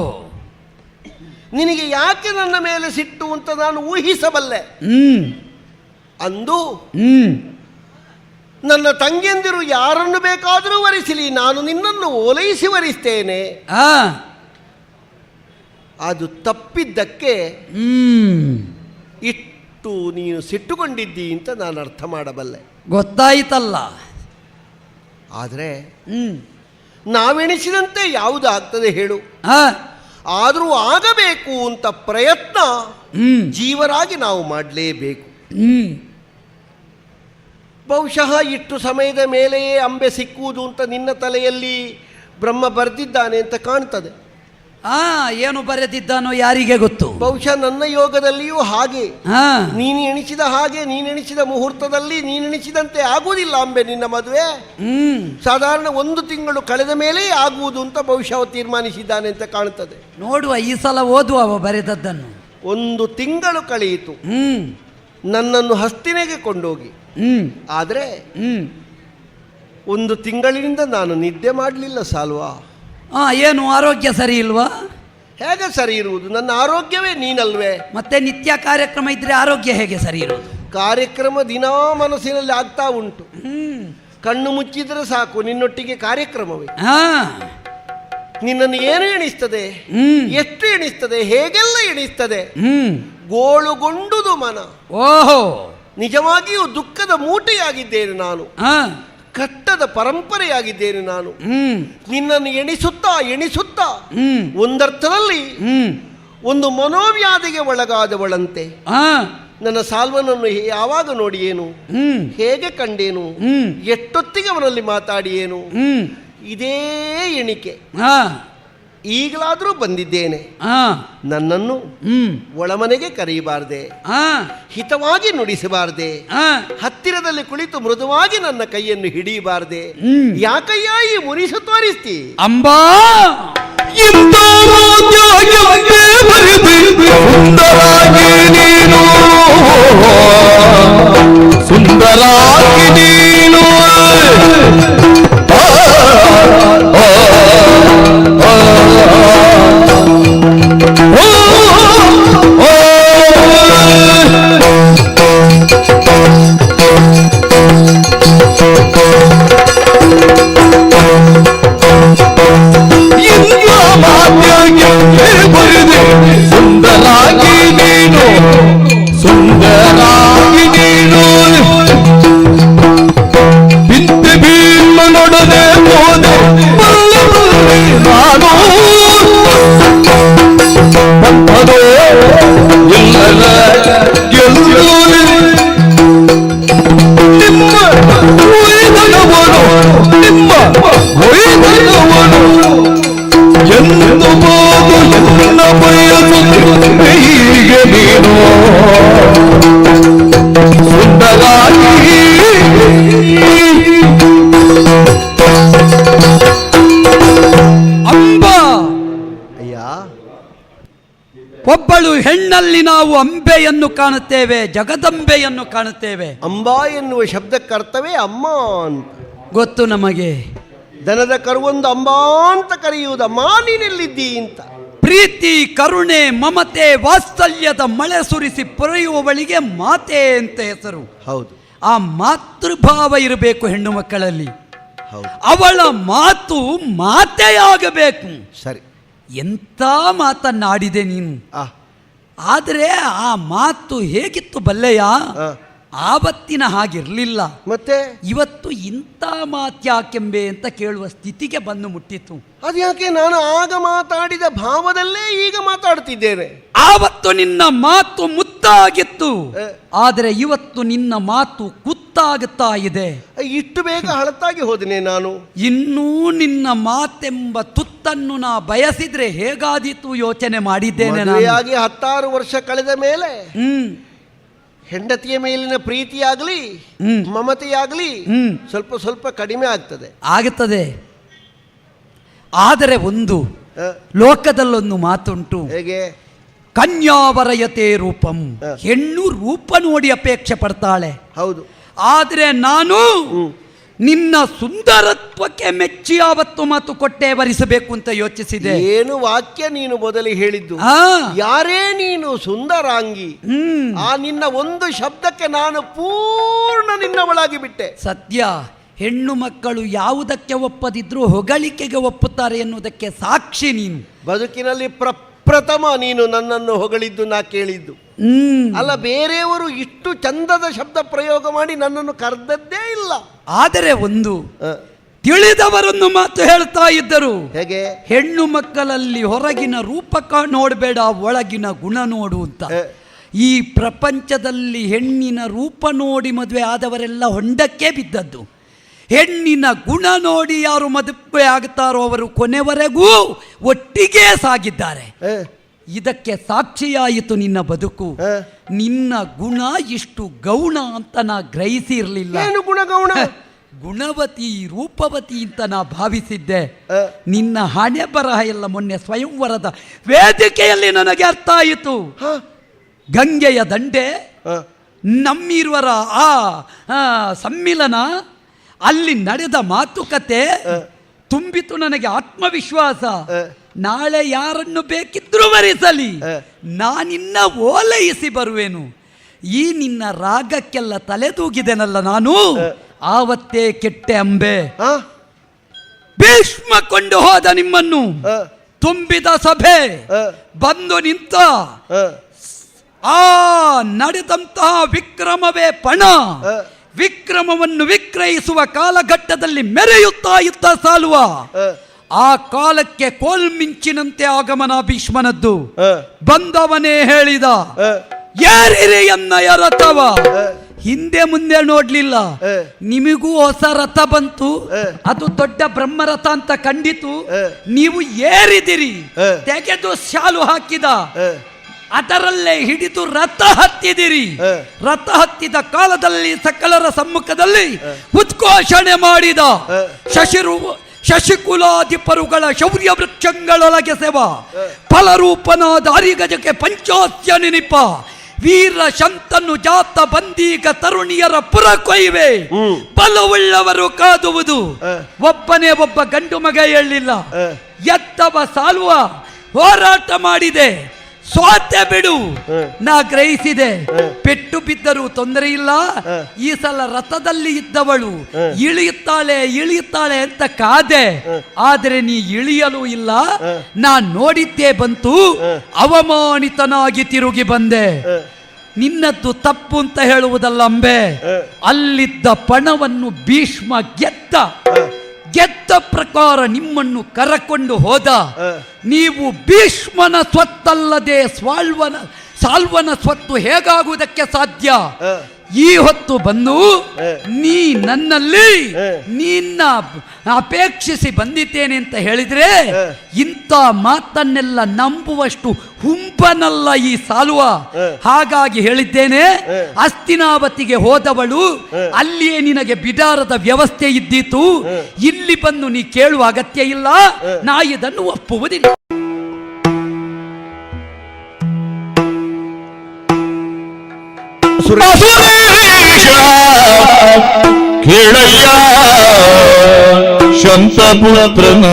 ನಿನಗೆ ಯಾಕೆ ನನ್ನ ಮೇಲೆ ಸಿಟ್ಟು ಅಂತ ನಾನು ಊಹಿಸಬಲ್ಲೆ. ಅಂದು ನನ್ನ ತಂಗಿಯಂದಿರು ಯಾರನ್ನು ಬೇಕಾದರೂ ವರಿಸಲಿ, ನಾನು ನಿನ್ನನ್ನು ಓಲೈಸಿ ವರಿಸ್ತೇನೆ. ಅದು ತಪ್ಪಿದ್ದಕ್ಕೆ ಇಟ್ಟು ನೀನು ಸಿಟ್ಟುಕೊಂಡಿದ್ದಿ ಅಂತ ನಾನು ಅರ್ಥ ಮಾಡಬಲ್ಲೆ. ಗೊತ್ತಾಯ್ತಲ್ಲ. ಆದರೆ ನಾವೆಣಿಸಿದಂತೆ ಯಾವುದು ಆಗ್ತದೆ ಹೇಳು? ಆದರೂ ಆಗಬೇಕು ಅಂತ ಪ್ರಯತ್ನ ಜೀವರಾಗಿ ನಾವು ಮಾಡಲೇಬೇಕು. ಬಹುಶಃ ಇಷ್ಟು ಸಮಯದ ಮೇಲೆಯೇ ಅಂಬೆ ಸಿಕ್ಕುವುದು ಅಂತ ನಿನ್ನ ತಲೆಯಲ್ಲಿ ಬ್ರಹ್ಮ ಬರೆದಿದ್ದಾನೆ ಅಂತ ಕಾಣ್ತದೆ. ಏನು ಬರೆದಿದ್ದಾನೋ ಯಾರಿಗೆ ಗೊತ್ತು. ಬಹುಶಃ ನನ್ನ ಯೋಗದಲ್ಲಿಯೂ ಹಾಗೆ ನೀನು ಎಣಿಸಿದ ಹಾಗೆ, ನೀನೆಣಿಸಿದ ಮುಹೂರ್ತದಲ್ಲಿ ನೀನೆಣಿಸಿದಂತೆ ಆಗುವುದಿಲ್ಲ ಅಂಬೆ ನಿನ್ನ ಮದುವೆ. ಸಾಧಾರಣ 1 ತಿಂಗಳು ಕಳೆದ ಮೇಲೆ ಆಗುವುದು ಅಂತ ಬಹುಶಃ ತೀರ್ಮಾನಿಸಿದ್ದಾನೆ ಅಂತ ಕಾಣ್ತದೆ. ನೋಡುವ, ಈ ಸಲ ಓದುವ ಅವ ಬರೆದದ್ದನ್ನು. 1 ತಿಂಗಳು ಕಳೆಯಿತು ನನ್ನನ್ನು ಹಸ್ತಿನೆಗೆ ಕೊಂಡೋಗಿ. ಆದರೆ 1 ತಿಂಗಳಿನಿಂದ ನಾನು ನಿದ್ದೆ ಮಾಡಲಿಲ್ಲ ಸಾಲ್ವಾ. ಏನು ಆರೋಗ್ಯ ಸರಿ ಇಲ್ವಾ? ಹೇಗೆ ಸರಿ ಇರುವುದು? ನನ್ನ ಆರೋಗ್ಯವೇ ನೀನಲ್ವೇ. ಮತ್ತೆ ನಿತ್ಯ ಕಾರ್ಯಕ್ರಮ ಇದ್ರೆ ಆರೋಗ್ಯ ಹೇಗೆ ಸರಿ ಇರುವುದು? ಕಾರ್ಯಕ್ರಮ ದಿನಾ ಮನಸ್ಸಿನಲ್ಲಿ ಆಗ್ತಾ ಉಂಟು. ಕಣ್ಣು ಮುಚ್ಚಿದ್ರೆ ಸಾಕು ನಿನ್ನೊಟ್ಟಿಗೆ ಕಾರ್ಯಕ್ರಮವೇ. ನಿನ್ನನ್ನು ಏನು ಎಣಿಸ್ತದೆ, ಎಷ್ಟು ಎಣಿಸ್ತದೆ, ಹೇಗೆಲ್ಲ ಎಣಿಸ್ತದೆ. ಗೋಳುಗೊಂಡುದು ಮನ. ಓಹೋ, ನಿಜವಾಗಿಯೂ ದುಃಖದ ಮೂಟೆಯಾಗಿದ್ದೇನೆ ನಾನು. ಕಟ್ಟದ ಪರಂಪರೆಯಾಗಿದ್ದೇನೆ ನಾನು. ನಿನ್ನನ್ನು ಎಣಿಸುತ್ತಾ ಎಣಿಸುತ್ತಾ ಒಂದರ್ಥದಲ್ಲಿ ಒಂದು ಮನೋವ್ಯಾಧಿಗೆ ಒಳಗಾದವಳಂತೆ ನನ್ನ ಸಾಲ್ವನನ್ನು ಯಾವಾಗ ನೋಡಿಯೇನು, ಹೇಗೆ ಕಂಡೇನು, ಎಷ್ಟೊತ್ತಿಗೆ ಅವನಲ್ಲಿ ಮಾತಾಡಿಯೇನು, ಇದೇ ಎಣಿಕೆ. ಈಗಲಾದರೂ ಬಂದಿದ್ದೇನೆ. ನನ್ನನ್ನು ಒಳಮನೆಗೆ ಕರೆಯಬಾರ್ದೆ, ಹಿತವಾಗಿ ನುಡಿಸಬಾರ್ದೆ, ಹತ್ತಿರದಲ್ಲಿ ಕುಳಿತು ಮೃದುವಾಗಿ ನನ್ನ ಕೈಯನ್ನು ಹಿಡಿಯಬಾರ್ದೆ. ಯಾಕಯ್ಯ ಈ ಮುನಿಸು ತೋರಿಸ್ತಿ ಅಂಬಾ? ಸುಂದರಾಗಿ ನೀನು ಅವಳು ಹೆಣ್ಣಲ್ಲಿ ನಾವು ಅಂಬೆಯನ್ನು ಕಾಣುತ್ತೇವೆ, ಜಗದಂಬೆಯನ್ನು ಕಾಣುತ್ತೇವೆ. ಅಂಬಾ ಎನ್ನುವ ಶಬ್ದಕ್ಕೆ ಅರ್ಥವೇ ಅಮ್ಮ ಅಂತ ಗೊತ್ತು ನಮಗೆ. ದನದ ಕರುವೊಂದು ಅಂಬಾ ಅಂತ ಕರೆಯುವುದು, ಅಮ್ಮ ನೀನೆಲ್ಲಿದ್ದೀ ಅಂತ. ಪ್ರೀತಿ, ಕರುಣೆ, ಮಮತೆ, ವಾತ್ಸಲ್ಯದ ಮಳೆ ಸುರಿಸಿ ಪೊರೆಯುವವಳಿಗೆ ಮಾತೆ ಅಂತ ಹೆಸರು. ಹೌದು, ಆ ಮಾತೃಭಾವ ಇರಬೇಕು ಹೆಣ್ಣು ಮಕ್ಕಳಲ್ಲಿ. ಹೌದು, ಅವಳ ಮಾತು ಮಾತೆಯಾಗಬೇಕು. ಸರಿ. ಎಂಥ ಮಾತನ್ನಾಡಿದೆ ನೀನು. ಆದರೆ ಆ ಮಾತು ಹೇಗಿತ್ತು ಬಲ್ಲೆಯ? ಆವತ್ತಿನ ಹಾಗಿರಲಿಲ್ಲ. ಮತ್ತೆ ಇವತ್ತು ಇಂಥ ಮಾತ್ಯಾಕೆಂಬೆ ಅಂತ ಕೇಳುವ ಸ್ಥಿತಿಗೆ ಬಂದು ಮುಟ್ಟಿತು. ಅದ್ಯಾಕೆ? ನಾನು ಆಗ ಮಾತಾಡಿದ ಭಾವದಲ್ಲೇ ಈಗ ಮಾತಾಡ್ತಿದ್ದೇನೆ. ಆವತ್ತು ನಿನ್ನ ಮಾತು ಮುತ್ತಾಗಿತ್ತು, ಆದರೆ ಇವತ್ತು ನಿನ್ನ ಮಾತು ಕುತ್ತಾಗುತ್ತಾ ಇದೆ. ಇಷ್ಟು ಬೇಗ ಹಳತಾಗಿ ಹೋದನೆ ನಾನು. ಇನ್ನೂ ನಿನ್ನ ಮಾತೆಂಬ ತುತ್ತನ್ನು ನಾ ಬಯಸಿದ್ರೆ ಹೇಗಾದೀತು ಯೋಚನೆ ಮಾಡಿದ್ದೇನೆ. ಮದುವೆಯಾಗಿ 16 ವರ್ಷ ಕಳೆದ ಮೇಲೆ ಹೆಂಡತಿಯ ಮೇಲಿನ ಪ್ರೀತಿಯಾಗಲಿ ಮಮತೆಯಾಗಲಿ ಸ್ವಲ್ಪ ಸ್ವಲ್ಪ ಕಡಿಮೆ ಆಗುತ್ತದೆ. ಆದರೆ ಒಂದು ಲೋಕದಲ್ಲೊಂದು ಮಾತುಂಟು. ಹೇಗೆ? ಕನ್ಯಾವರಯತೆ ರೂಪಂ. ಹೆಣ್ಣು ರೂಪ ನೋಡಿ ಅಪೇಕ್ಷೆ ಪಡ್ತಾಳೆ. ಹೌದು. ಆದರೆ ನಾನು ನಿನ್ನ ಸುಂದರತ್ವಕ್ಕೆ ಮೆಚ್ಚಿ ಆವತ್ತು ಮಾತು ಕೊಟ್ಟೆ ವರಿಸಬೇಕು ಅಂತ ಯೋಚಿಸಿದೆ. ಏನು ವಾಕ್ಯ ನೀನು ಮೊದಲು ಹೇಳಿದ್ದು? ಯಾರೇ ನೀನು ಸುಂದರಾಂಗಿ. ಆ ನಿನ್ನ ಒಂದು ಶಬ್ದಕ್ಕೆ ನಾನು ಪೂರ್ಣ ನಿನ್ನವಳಾಗಿ ಬಿಟ್ಟೆ. ಸತ್ಯ. ಹೆಣ್ಣು ಮಕ್ಕಳು ಯಾವುದಕ್ಕೆ ಒಪ್ಪದಿದ್ರೂ ಹೊಗಳಿಕೆಗೆ ಒಪ್ಪುತ್ತಾರೆ ಎನ್ನುವುದಕ್ಕೆ ಸಾಕ್ಷಿ ನೀನು. ಬದುಕಿನಲ್ಲಿ ಪ್ರಥಮ ನೀನು ನನ್ನನ್ನು ಹೊಗಳಿದ್ದು ನಾ ಕೇಳಿದ್ದು ಅಲ್ಲ. ಬೇರೆಯವರು ಇಷ್ಟು ಚಂದದ ಶಬ್ದ ಪ್ರಯೋಗ ಮಾಡಿ ನನ್ನನ್ನು ಕರೆದದ್ದೇ ಇಲ್ಲ. ಆದರೆ ಒಂದು ತಿಳಿದವರನ್ನು ಮಾತು ಹೇಳ್ತಾ ಇದ್ದರು. ಹೇಗೆ? ಹೆಣ್ಣು ಮಕ್ಕಳಲ್ಲಿ ಹೊರಗಿನ ರೂಪಕ ನೋಡಬೇಡ, ಒಳಗಿನ ಗುಣ ನೋಡು ಅಂತ. ಈ ಪ್ರಪಂಚದಲ್ಲಿ ಹೆಣ್ಣಿನ ರೂಪ ನೋಡಿ ಮದುವೆ ಆದವರೆಲ್ಲ ಹೊಂಡಕ್ಕೆ ಬಿದ್ದದ್ದು. ಹೆಣ್ಣಿನ ಗುಣ ನೋಡಿ ಯಾರು ಮದುವೆ ಆಗುತ್ತಾರೋ ಅವರು ಕೊನೆವರೆಗೂ ಒಟ್ಟಿಗೆ ಸಾಗಿದ್ದಾರೆ. ಇದಕ್ಕೆ ಸಾಕ್ಷಿಯಾಯಿತು ನಿನ್ನ ಬದುಕು. ನಿನ್ನ ಗುಣ ಇಷ್ಟು ಗೌಣ ಅಂತ ನಾ ಗ್ರಹಿಸಿರ್ಲಿಲ್ಲ. ಏನು ಗುಣ ಗೌಣ? ಗುಣವತಿ ರೂಪವತಿ ಅಂತ ನಾ ಭಾವಿಸಿದ್ದೆ. ನಿನ್ನ ಹಣೆ ಬರಹ ಎಲ್ಲ ಮೊನ್ನೆ ಸ್ವಯಂವರದ ವೇದಿಕೆಯಲ್ಲಿ ನನಗೆ ಅರ್ಥ ಆಯಿತು. ಗಂಗೆಯ ದಂಡೆ, ನಮ್ಮಿರುವರ ಆ ಸಮ್ಮಿಲನ, ಅಲ್ಲಿ ನಡೆದ ಮಾತುಕತೆ ತುಂಬಿತು ನನಗೆ ಆತ್ಮವಿಶ್ವಾಸ. ನಾಳೆ ಯಾರನ್ನು ಬೇಕಿದ್ರೂ ವರಿಸಲಿ, ನಾನಿನ್ನ ಓಲೈಸಿ ಬರುವೆನು. ಈ ನಿನ್ನ ರಾಗಕ್ಕೆಲ್ಲ ತಲೆದೂಗಿದೆನಲ್ಲ ನಾನು, ಆವತ್ತೇ ಕೆಟ್ಟೆ ಅಂಬೆ. ಭೀಷ್ಮ ಕೊಂಡು ಹೋದ ನಿಮ್ಮನ್ನು. ತುಂಬಿದ ಸಭೆ ಬಂದು ನಿಂತ ಆ ನಡೆದಂತಹ ವಿಕ್ರಮವೇ ಪಣ. ವಿಕ್ರಮವನ್ನು ವಿಕ್ರಯಿಸುವ ಕಾಲಘಟ್ಟದಲ್ಲಿ ಮೆರೆಯುತ್ತಾ ಇದ್ದ ಸಾಲುವ. ಆ ಕಾಲಕ್ಕೆ ಕೋಲ್ಮಿಂಚಿನಂತೆ ಆಗಮನ ಭೀಷ್ಮನದ್ದು. ಬಂದವನೇ ಹೇಳಿದ, ಯಾರಿರಿ ಎನ್ನಯ ರಥವ. ಹಿಂದೆ ಮುಂದೆ ನೋಡ್ಲಿಲ್ಲ. ನಿಮಗೂ ಹೊಸ ರಥ ಬಂತು, ಅದು ದೊಡ್ಡ ಬ್ರಹ್ಮರಥ ಅಂತ ಕಂಡಿತು. ನೀವು ಏರಿದಿರಿ, ತೆಗೆದು ಶಾಲು ಹಾಕಿದ, ಅದರಲ್ಲೇ ಹಿಡಿದು ರಥ ಹತ್ತಿದಿರಿ. ರಥ ಹತ್ತಿದ ಕಾಲದಲ್ಲಿ ಸಕಲರ ಸಮ್ಮುಖದಲ್ಲಿ ಉದ್ಘೋಷಣೆ ಮಾಡಿದ ಶಶಿಕುಲಾಧಿಪರುಗಳ ಶೌರ್ಯ ವೃಕ್ಷಗಳೊಳಗೆ ಸೇವ ಫಲರೂಪನಾದ ಹರಿಗಜಕ್ಕೆ ಪಂಚಾಸ್ಯ ನೆನಿಪ. ವೀರ ಶಂತನು ಜಾತ ಬಂದೀಗ ತರುಣಿಯರ ಪುರ ಕೊಯ್ವೆ. ಬಲವುಳ್ಳವರು ಕಾದುವುದು. ಒಬ್ಬನೇ ಒಬ್ಬ ಗಂಡು ಮಗ ಹೇಳಲಿಲ್ಲ. ಎತ್ತವ ಸಾಲುವ ಹೋರಾಟ ಮಾಡಿದೆ. ಸೋತೆ ಬಿಡು, ನಾ ಗ್ರಹಿಸಿದೆ. ಪೆಟ್ಟು ಬಿದ್ದರೂ ತೊಂದರೆ ಇಲ್ಲ. ಈ ಸಲ ರಥದಲ್ಲಿ ಇದ್ದವಳು ಇಳಿಯುತ್ತಾಳೆ ಅಂತ ಕಾದೆ. ಆದರೆ ನೀ ಇಳಿಯಲು ಇಲ್ಲ. ನಾ ನೋಡಿದ್ದೇ ಬಂತು. ಅವಮಾನಿತನಾಗಿ ತಿರುಗಿ ಬಂದೆ. ನಿನ್ನದ್ದು ತಪ್ಪು ಅಂತ ಹೇಳುವುದಲ್ಲ ಅಂಬೆ. ಅಲ್ಲಿದ್ದ ಪಣವನ್ನು ಭೀಷ್ಮ ಗೆದ್ದ ಪ್ರಕಾರ ನಿಮ್ಮನ್ನು ಕರಕೊಂಡು ಹೋದ. ನೀವು ಭೀಷ್ಮನ ಸ್ವತ್ತಲ್ಲದೆ ಸಾಲ್ವನ ಸ್ವತ್ತು ಹೇಗಾಗುವುದಕ್ಕೆ ಸಾಧ್ಯ? ಈ ಹೊತ್ತು ಬಂದು ನೀ ನನ್ನಲ್ಲಿ ನಿನ್ನ ಅಪೇಕ್ಷಿಸಿ ಬಂದಿದ್ದೇನೆ ಅಂತ ಹೇಳಿದ್ರೆ ಇಂಥ ಮಾತನ್ನೆಲ್ಲ ನಂಬುವಷ್ಟು ಹುಂಬನಲ್ಲ ಈ ಸಾಲುವ. ಹಾಗಾಗಿ ಹೇಳಿದ್ದೇನೆ, ಹಸ್ತಿನಾವತಿಗೆ ಹೋದವಳು ಅಲ್ಲಿಯೇ ನಿನಗೆ ಬಿಡಾರದ ವ್ಯವಸ್ಥೆ ಇದ್ದಿತು. ಇಲ್ಲಿ ಬಂದು ನೀ ಕೇಳುವ ಅಗತ್ಯ ಇಲ್ಲ. ನಾ ಇದನ್ನು ಒಪ್ಪುವುದಿಲ್ಲ. ಅಸುರೇಶ ಕೇಳಯ್ಯ ಶಂತಪುತ್ರನ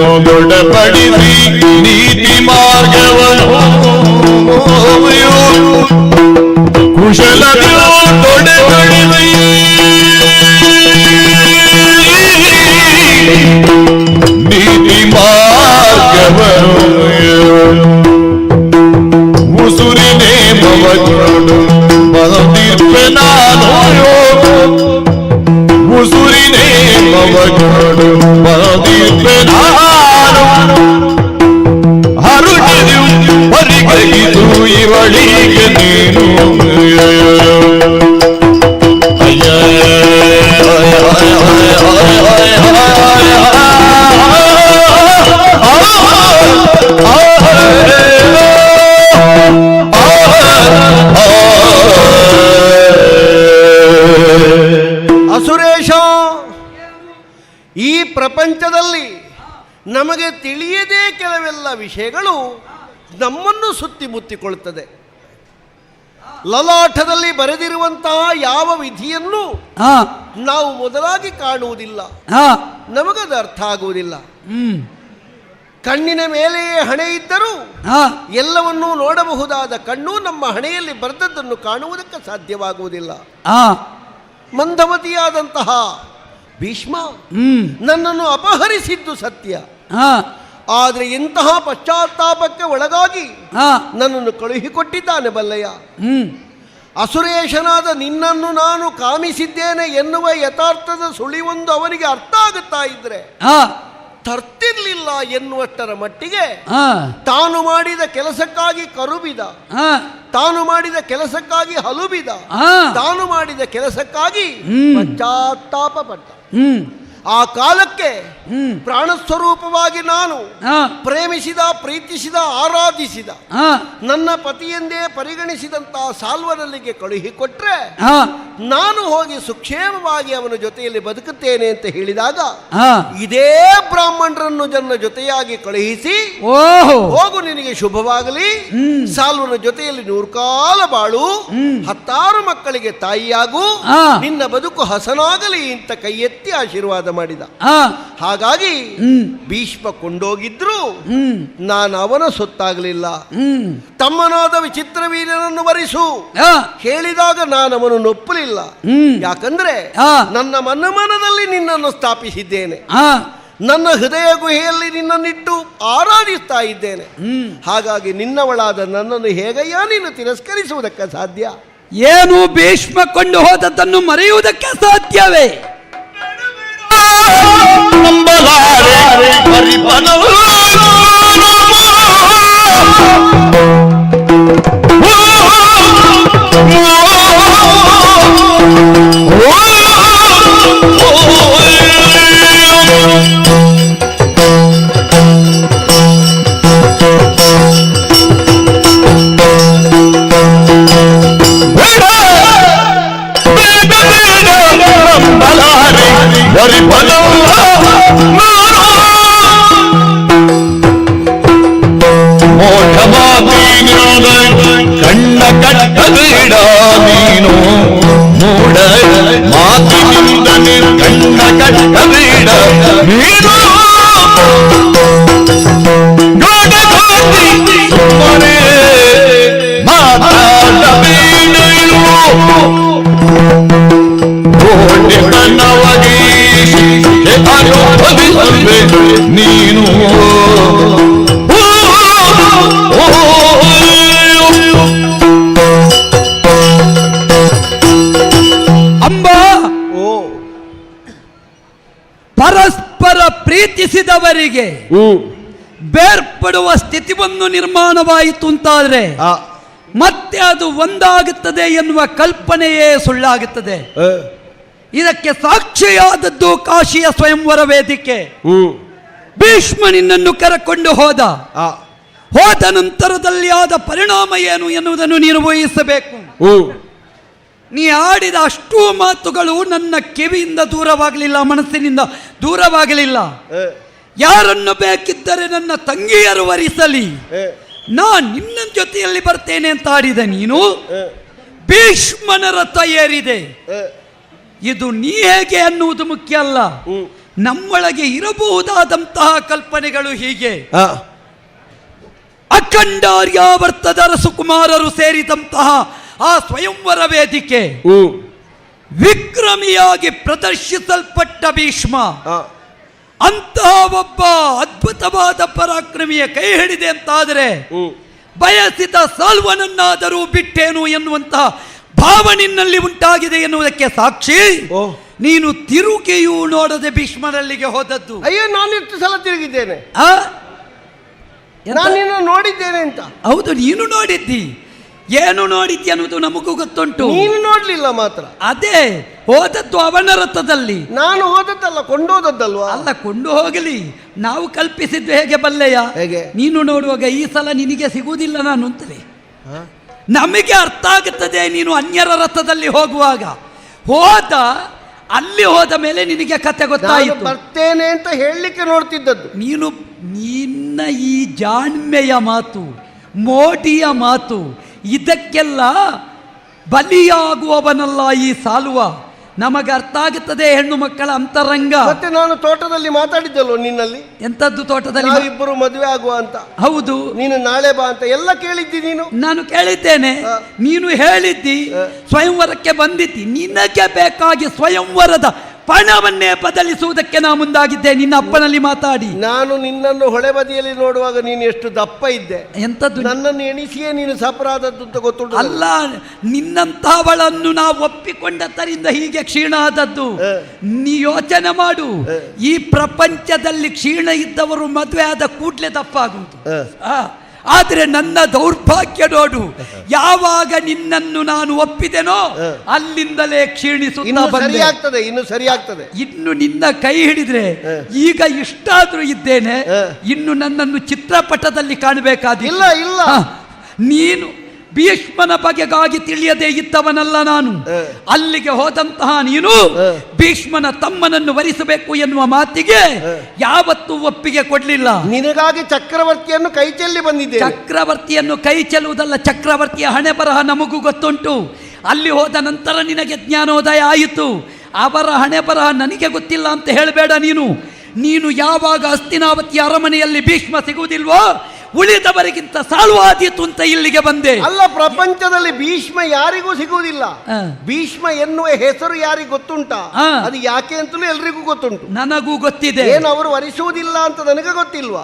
ಕುಶಲದೊಡಪಡಿಸಿ ನೀತಿ ಮಾರ್ಗವನ್ನು ಕುಶಲದೊಡಪಡಿಸಿ ನೀತಿ ಮಾರ್ಗವನ್ನು ಉಸುರಿನೇ ಮವಗಳು ಬಲದಿರ್ಪೆ ನಾನು ಉಸುರಿನೇ ಮವಗಳು ಬಲದಿರ್ಪೆ ನಾನು ಹರುಟಿದು ಪರಿಗೈದು ಇವಳಿಗೆ ನೀನು ಅಸುರೇಶ, ಈ ಪ್ರಪಂಚದಲ್ಲಿ ನಮಗೆ ತಿಳಿಯದೇ ಕೆಲವೆಲ್ಲ ವಿಷಯಗಳು ನಮ್ಮನ್ನು ಸುತ್ತಿ ಮುತ್ತಿಕೊಳ್ಳುತ್ತದೆ. ಲಲಾಟದಲ್ಲಿ ಬರೆದಿರುವಂತಹ ಯಾವ ವಿಧಿಯನ್ನು ನಾವು ಮೊದಲಾಗಿ ಕಾಣುವುದಿಲ್ಲ, ನಮಗದು ಅರ್ಥ ಆಗುವುದಿಲ್ಲ. ಕಣ್ಣಿನ ಮೇಲೆಯೇ ಹಣೆ ಇದ್ದರೂ ಎಲ್ಲವನ್ನೂ ನೋಡಬಹುದಾದ ಕಣ್ಣು ನಮ್ಮ ಹಣೆಯಲ್ಲಿ ಬರೆದದ್ದನ್ನು ಕಾಣುವುದಕ್ಕೆ ಸಾಧ್ಯವಾಗುವುದಿಲ್ಲ. ಮಂದಮತಿಯಾದಂತಹ ಭೀಷ್ಮ ನನ್ನನ್ನು ಅಪಹರಿಸಿದ್ದು ಸತ್ಯ, ಆದರೆ ಇಂತಹ ಪಶ್ಚಾತ್ತಾಪಕ್ಕೆ ಒಳಗಾಗಿ ನನ್ನನ್ನು ಕಳುಹಿಕೊಟ್ಟಿದ್ದಾನೆ ಬಲ್ಲಯ್ಯ. ಅಸುರೇಶನಾದ ನಿನ್ನನ್ನು ನಾನು ಕಾಮಿಸಿದ್ದೇನೆ ಎನ್ನುವ ಯಥಾರ್ಥದ ಸುಳಿವೊಂದು ಅವನಿಗೆ ಅರ್ಥ ಆಗುತ್ತಾ ಇದ್ರೆ ತರ್ತಿರ್ಲಿಲ್ಲ ಎನ್ನುವಷ್ಟರ ಮಟ್ಟಿಗೆ ತಾನು ಮಾಡಿದ ಕೆಲಸಕ್ಕಾಗಿ ಕರುಬಿದ, ತಾನು ಮಾಡಿದ ಕೆಲಸಕ್ಕಾಗಿ ಹಲುಬಿದ, ತಾನು ಮಾಡಿದ ಕೆಲಸಕ್ಕಾಗಿ ಪಶ್ಚಾತ್ತಾಪ ಪಟ್ಟ. ಆ ಕಾಲಕ್ಕೆ ಪ್ರಾಣಸ್ವರೂಪವಾಗಿ ನಾನು ಪ್ರೇಮಿಸಿದ, ಪ್ರೀತಿಸಿದ, ಆರಾಧಿಸಿದ ನನ್ನ ಪತಿಯೆಂದೇ ಪರಿಗಣಿಸಿದಂತಹ ಸಾಲ್ವನಲ್ಲಿಗೆ ಕಳುಹಿಕೊಟ್ರೆ ನಾನು ಹೋಗಿ ಸುಕ್ಷೇಮವಾಗಿ ಅವನ ಜೊತೆಯಲ್ಲಿ ಬದುಕುತ್ತೇನೆ ಅಂತ ಹೇಳಿದಾಗ ಇದೇ ಬ್ರಾಹ್ಮಣರನ್ನು ನನ್ನ ಜೊತೆಯಾಗಿ ಕಳುಹಿಸಿ, ಹೋಗು ನಿನಗೆ ಶುಭವಾಗಲಿ, ಸಾಲ್ವನ ಜೊತೆಯಲ್ಲಿ 100 ಕಾಲ ಬಾಳು, 10 ಮಕ್ಕಳಿಗೆ ತಾಯಿಯಾಗು, ನಿನ್ನ ಬದುಕು ಹಸನಾಗಲಿ ಅಂತ ಕೈ ಎತ್ತಿ ಆಶೀರ್ವಾದ ಮಾಡಿದ. ಹಾಗಾಗಿ ಭೀಷ್ಮ ಕೊಂಡೋಗಿದ್ರು ನಾನು ಅವನ ಸೊತ್ತಾಗಲಿಲ್ಲ. ತಮ್ಮನಾದ ವಿಚಿತ್ರವೀರ್ಯನನ್ನು ವರಿಸು ಹೇಳಿದಾಗ ನಾನು ಅವನನ್ನು ಒಪ್ಪಲಿಲ್ಲ. ಯಾಕಂದ್ರೆ ನನ್ನ ಮನದಲ್ಲಿ ನಿನ್ನನ್ನು ಸ್ಥಾಪಿಸಿದ್ದೇನೆ, ನನ್ನ ಹೃದಯ ಗುಹೆಯಲ್ಲಿ ನಿನ್ನನ್ನಿಟ್ಟು ಆರಾಧಿಸ್ತಾ ಇದ್ದೇನೆ. ಹಾಗಾಗಿ ನಿನ್ನವಳಾದ ನನ್ನನ್ನು ಹೇಗಯ್ಯ ನೀನು ತಿರಸ್ಕರಿಸುವುದಕ್ಕೆ ಸಾಧ್ಯ? ಏನು ಭೀಷ್ಮ ಕೊಂಡು ಹೋದದ್ದನ್ನು ಮರೆಯುವುದಕ್ಕೆ ಸಾಧ್ಯವೇ? ನಂಬಲಾರೆ ಪರಿಪನವು ಕಣ್ಣ ಕಟ್ಟಬೇಡ ನೀನು ಮೂಡ ಮಾತಿನಿಂದ ಕಣ್ಣ ಕಟ್ಟಬೇಡ ನೀನು ನೀನು ಪ್ರೀತಿಸಿದವರಿಗೆ ಬೇರ್ಪಡುವ ಸ್ಥಿತಿಯನ್ನು ನಿರ್ಮಾಣವಾಯಿತು ಅಂತಾದ್ರೆ ಮತ್ತೆ ಅದು ಒಂದಾಗುತ್ತದೆ ಎನ್ನುವ ಕಲ್ಪನೆಯೇ ಸುಳ್ಳಾಗುತ್ತದೆ. ಇದಕ್ಕೆ ಸಾಕ್ಷಿಯಾದದ್ದು ಕಾಶಿಯ ಸ್ವಯಂವರ ವೇದಿಕೆ. ಭೀಷ್ಮ ನಿನ್ನನ್ನು ಕರೆಕೊಂಡು ಹೋದ ನಂತರದಲ್ಲಿ ಆದ ಪರಿಣಾಮ ಏನು ಎನ್ನುವುದನ್ನು ನೀನು ಊಹಿಸಬೇಕು. ನೀ ಆಡಿದ ಅಷ್ಟೂ ಮಾತುಗಳು ನನ್ನ ಕಿವಿಯಿಂದ ದೂರವಾಗಲಿಲ್ಲ, ಮನಸ್ಸಿನಿಂದ ದೂರವಾಗಲಿಲ್ಲ. ಯಾರನ್ನು ಬೇಕಿದ್ದರೆ ನನ್ನ ತಂಗಿಯರು ವರಿಸಲಿ, ನಿನ್ನ ಜೊತೆಯಲ್ಲಿ ಬರ್ತೇನೆ ಅಂತ ಆಡಿದ ನೀನು ಭೀಷ್ಮನ ರಥ ಏರಿದೆ. ಇದು ನೀ ಹೇಗೆ ಅನ್ನುವುದು ಮುಖ್ಯ ಅಲ್ಲ, ನಮ್ಮೊಳಗೆ ಇರಬಹುದಾದಂತಹ ಕಲ್ಪನೆಗಳು ಹೀಗೆ. ಅಖಂಡ ಆರ್ಯಾವರ್ತದ ರಸುಕುಮಾರರು ಸೇರಿದಂತಹ ಆ ಸ್ವಯಂವರ ವೇದಿಕೆ ವಿಕ್ರಮಿಯಾಗಿ ಪ್ರದರ್ಶಿಸಲ್ಪಟ್ಟ ಭೀಷ್ಮ ಅಂತಹ ಒಬ್ಬ ಅದ್ಭುತವಾದ ಪರಾಕ್ರಮಿಯ ಕೈ ಹಿಡಿದೆ ಅಂತಾದರೆ ಬಯಸಿದ ಸಾಲ್ವನನ್ನಾದರೂ ಬಿಟ್ಟೇನು ಎನ್ನುವಂತಹ ಭಾವನೆಯಲ್ಲಿ ಉಂಟಾಗಿದೆ ಎನ್ನುವುದಕ್ಕೆ ಸಾಕ್ಷಿ ನೀನು ತಿರುಗಿಯೂ ನೋಡದೆ ಭೀಷ್ಮರಲ್ಲಿಗೆ ಹೋದದ್ದು. ಅಯ್ಯೋ, ನಾನು ಎಷ್ಟು ಸಲ ತಿರುಗಿದ್ದೇನೆ, ನಾನು ನೋಡಿದ್ದೇನೆ ಅಂತ. ಹೌದು, ನೀನು ನೋಡಿದ್ದಿ. ಏನು ನೋಡಿದ್ದಿ ಅನ್ನೋದು ನಮಗೂ ಗೊತ್ತುಂಟು. ನೀನು ನೋಡ್ಲಿಲ್ಲ ಮಾತ್ರ. ಅದೇ ಹೋದದ್ದು ಅವನ ರಥದಲ್ಲಿ, ನಾನು ಹೋದದ್ದಲ್ಲ, ಕೊಂಡೋದದ್ದಲ್ವಾ? ಅಲ್ಲ, ಕೊಂಡು ಹೋಗಲಿ, ನಾವು ಕಲ್ಪಿಸಿದ್ದು ಹೇಗೆ ಬಲ್ಲೆಯ? ಹೇಗೆ? ನೀನು ನೋಡುವಾಗ ಈ ಸಲ ನಿನಗೆ ಸಿಗುವುದಿಲ್ಲ ನಾನು ಅಂತಲೇ ನಮಗೆ ಅರ್ಥ ಆಗುತ್ತದೆ. ನೀನು ಅನ್ಯರ ರಥದಲ್ಲಿ ಹೋಗುವಾಗ ಅಲ್ಲಿ ಹೋದ ಮೇಲೆ ನಿನಗೆ ಕತೆ ಗೊತ್ತಾಯಿತು. ಬರ್ತೇನೆ ಅಂತ ಹೇಳಲಿಕ್ಕೆ ನೋಡ್ತಿದ್ದದ್ದು ನಿನ್ನ ಈ ಜಾಣ್ಮೆಯ ಮಾತು, ಮೋಟಿಯ ಮಾತು, ಇದಕ್ಕೆಲ್ಲ ಬಲಿಯಾಗುವವನಲ್ಲ ಈ ಸಾಲುವ. ನಮಗೆ ಅರ್ಥ ಆಗುತ್ತದೆ ಹೆಣ್ಣು ಮಕ್ಕಳ ಅಂತರಂಗ. ಮತ್ತೆ ನಾನು ತೋಟದಲ್ಲಿ ಮಾತಾಡಿದ್ದಲ್ವ ನಿನ್ನಲ್ಲಿ. ಎಂತದ್ದು ತೋಟದಲ್ಲಿ? ಇಬ್ಬರು ಮದುವೆ ಆಗುವ ಅಂತ. ಹೌದು, ನೀನು ನಾಳೆ ಬಾ ಅಂತ ಎಲ್ಲ ಕೇಳಿದ್ದಿ ನೀನು. ನಾನು ಕೇಳಿದ್ದೇನೆ, ನೀನು ಹೇಳಿದ್ದಿ, ಸ್ವಯಂವರಕ್ಕೆ ಬಂದಿದ್ದಿ. ನಿನಗೆ ಬೇಕಾಗಿ ಸ್ವಯಂವರದ ಪಣವನ್ನೇ ಬದಲಿಸುವುದಕ್ಕೆ ನಾ ಮುಂದಾಗಿದ್ದೆ ನಿನ್ನ ಅಪ್ಪನಲ್ಲಿ ಮಾತಾಡಿ. ನಾನು ನಿನ್ನನ್ನು ಹೊಳೆ ಬದಿಯಲ್ಲಿ ನೋಡುವಾಗ ನೀನು ಎಷ್ಟು ದಪ್ಪ ಇದ್ದೆ. ಎಂತದ್ದು? ನನ್ನನ್ನು ಎಣಿಸಿಯೇ ನೀನು ಸಪರಾದದ್ದು ಅಂತ ಗೊತ್ತುಂಟು. ಅಲ್ಲ, ನಿನ್ನಂತಹವಳನ್ನು ನಾವು ಒಪ್ಪಿಕೊಂಡದ್ದರಿಂದ ಹೀಗೆ ಕ್ಷೀಣ ಆದದ್ದು. ನೀ ಯೋಚನೆ ಮಾಡು, ಈ ಪ್ರಪಂಚದಲ್ಲಿ ಕ್ಷೀಣ ಇದ್ದವರು ಮದುವೆ ಆದ ಕೂಡಲೇ ದಪ್ಪ ಆಗುವುದು. ಆದರೆ ನನ್ನ ದೌರ್ಭಾಗ್ಯ ನೋಡು, ಯಾವಾಗ ನಿನ್ನನ್ನು ನಾನು ಒಪ್ಪಿದೆನೋ ಅಲ್ಲಿಂದಲೇ ಕ್ಷೀಣಿಸುತ್ತಾ ಬಂದೆ. ಇನ್ನು ಸರಿಯಾಗ್ತದೆ. ಇನ್ನು ನಿನ್ನ ಕೈ ಹಿಡಿದ್ರೆ ಈಗ ಇಷ್ಟಾದ್ರೂ ಇದ್ದೇನೆ, ಇನ್ನು ನನ್ನನ್ನು ಚಿತ್ರಪಟದಲ್ಲಿ ಕಾಣಬೇಕಾದಿಲ್ಲ. ಇಲ್ಲ, ನೀನು ಭೀಷ್ಮನ ಬಗೆಗಾಗಿ ತಿಳಿಯದೇ ಇದ್ದವನಲ್ಲ ನಾನು. ಅಲ್ಲಿಗೆ ಹೋದಂತಹ ನೀನು ಭೀಷ್ಮನ ತಮ್ಮನನ್ನು ವರಿಸಬೇಕು ಎನ್ನುವ ಮಾತಿಗೆ ಯಾವತ್ತೂ ಒಪ್ಪಿಗೆ ಕೊಡ್ಲಿಲ್ಲ. ನಿನಗಾಗಿ ಚಕ್ರವರ್ತಿಯನ್ನು ಕೈ ಚೆಲ್ಲಿ ಬಂದಿದ್ದೆ. ಚಕ್ರವರ್ತಿಯನ್ನು ಕೈ ಚೆಲ್ಲುವುದಲ್ಲ, ಚಕ್ರವರ್ತಿಯ ಹಣೆ ಬರಹ ನಮಗೂ ಗೊತ್ತುಂಟು. ಅಲ್ಲಿ ಹೋದ ನಂತರ ನಿನಗೆ ಜ್ಞಾನೋದಯ ಆಯಿತು. ಅವರ ಹಣೆ ಬರಹ ನನಗೆ ಗೊತ್ತಿಲ್ಲ ಅಂತ ಹೇಳಬೇಡ. ನೀನು ಯಾವಾಗ ಹಸ್ತಿನಾವತಿಯ ಅರಮನೆಯಲ್ಲಿ ಭೀಷ್ಮ ಸಿಗುವುದಿಲ್ವೋ ಉಳಿದವರಿಗಿಂತ ಸಾಲ್ವಾದೀತು ಅಂತ ಇಲ್ಲಿಗೆ ಬಂದೆ. ಅಲ್ಲ, ಪ್ರಪಂಚದಲ್ಲಿ ಭೀಷ್ಮ ಯಾರಿಗೂ ಸಿಗುವುದಿಲ್ಲ. ಭೀಷ್ಮ ಎನ್ನುವ ಹೆಸರು ಯಾರಿಗೂ ಗೊತ್ತುಂಟಾ? ಅದು ಯಾಕೆ ಅಂತಲೂ ಎಲ್ರಿಗೂ ಗೊತ್ತುಂಟು. ನನಗೂ ಗೊತ್ತಿದೆ. ಏನು ಅವರು ವರಿಸುವುದಿಲ್ಲ ಅಂತ ನನಗೆ ಗೊತ್ತಿಲ್ವಾ?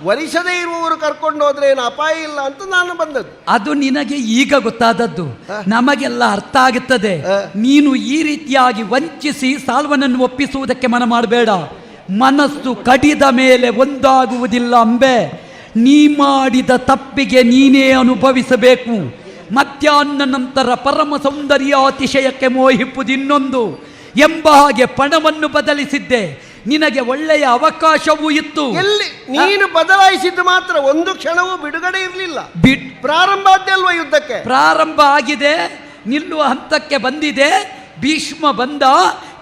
ವರಿಸದೇ ಇರುವವರು ಕರ್ಕೊಂಡು ಹೋದ್ರೆ ಏನು ಅಪಾಯ ಇಲ್ಲ ಅಂತ ನಾನು ಬಂದದ್ದು. ಅದು ನಿನಗೆ ಈಗ ಗೊತ್ತಾದದ್ದು, ನಮಗೆಲ್ಲ ಅರ್ಥ ಆಗುತ್ತದೆ. ನೀನು ಈ ರೀತಿಯಾಗಿ ವಂಚಿಸಿ ಸಾಲ್ವನನ್ನು ಒಪ್ಪಿಸುವುದಕ್ಕೆ ಮನ ಮಾಡಬೇಡ. ಮನಸ್ಸು ಕಡಿದ ಮೇಲೆ ಒಂದಾಗುವುದಿಲ್ಲ ಅಂಬೆ. ನೀ ಮಾಡಿದ ತಪ್ಪಿಗೆ ನೀನೇ ಅನುಭವಿಸಬೇಕು. ಮಧ್ಯಾಹ್ನ ನಂತರ ಪರಮ ಸೌಂದರ್ಯ ಅತಿಶಯಕ್ಕೆ ಮೋಹಿಪ್ಪುದಿನ್ನೊಂದು ಎಂಬ ಹಾಗೆ ಪಣವನ್ನು ಬದಲಿಸಿದ್ದೆ. ನಿನಗೆ ಒಳ್ಳೆಯ ಅವಕಾಶವೂ ಇತ್ತು. ಎಲ್ಲಿ ನೀನು ಬದಲಾಯಿಸಿದ್ದು ಮಾತ್ರ, ಒಂದು ಕ್ಷಣವೂ ಬಿಡುಗಡೆ ಇರಲಿಲ್ಲ. ಪ್ರಾರಂಭ ಆದ್ದಲ್ವ ಯುದ್ಧಕ್ಕೆ? ಪ್ರಾರಂಭ ಆಗಿದೆ, ನಿಲ್ಲುವ ಹಂತಕ್ಕೆ ಬಂದಿದೆ. ಭೀಷ್ಮ ಬಂದ,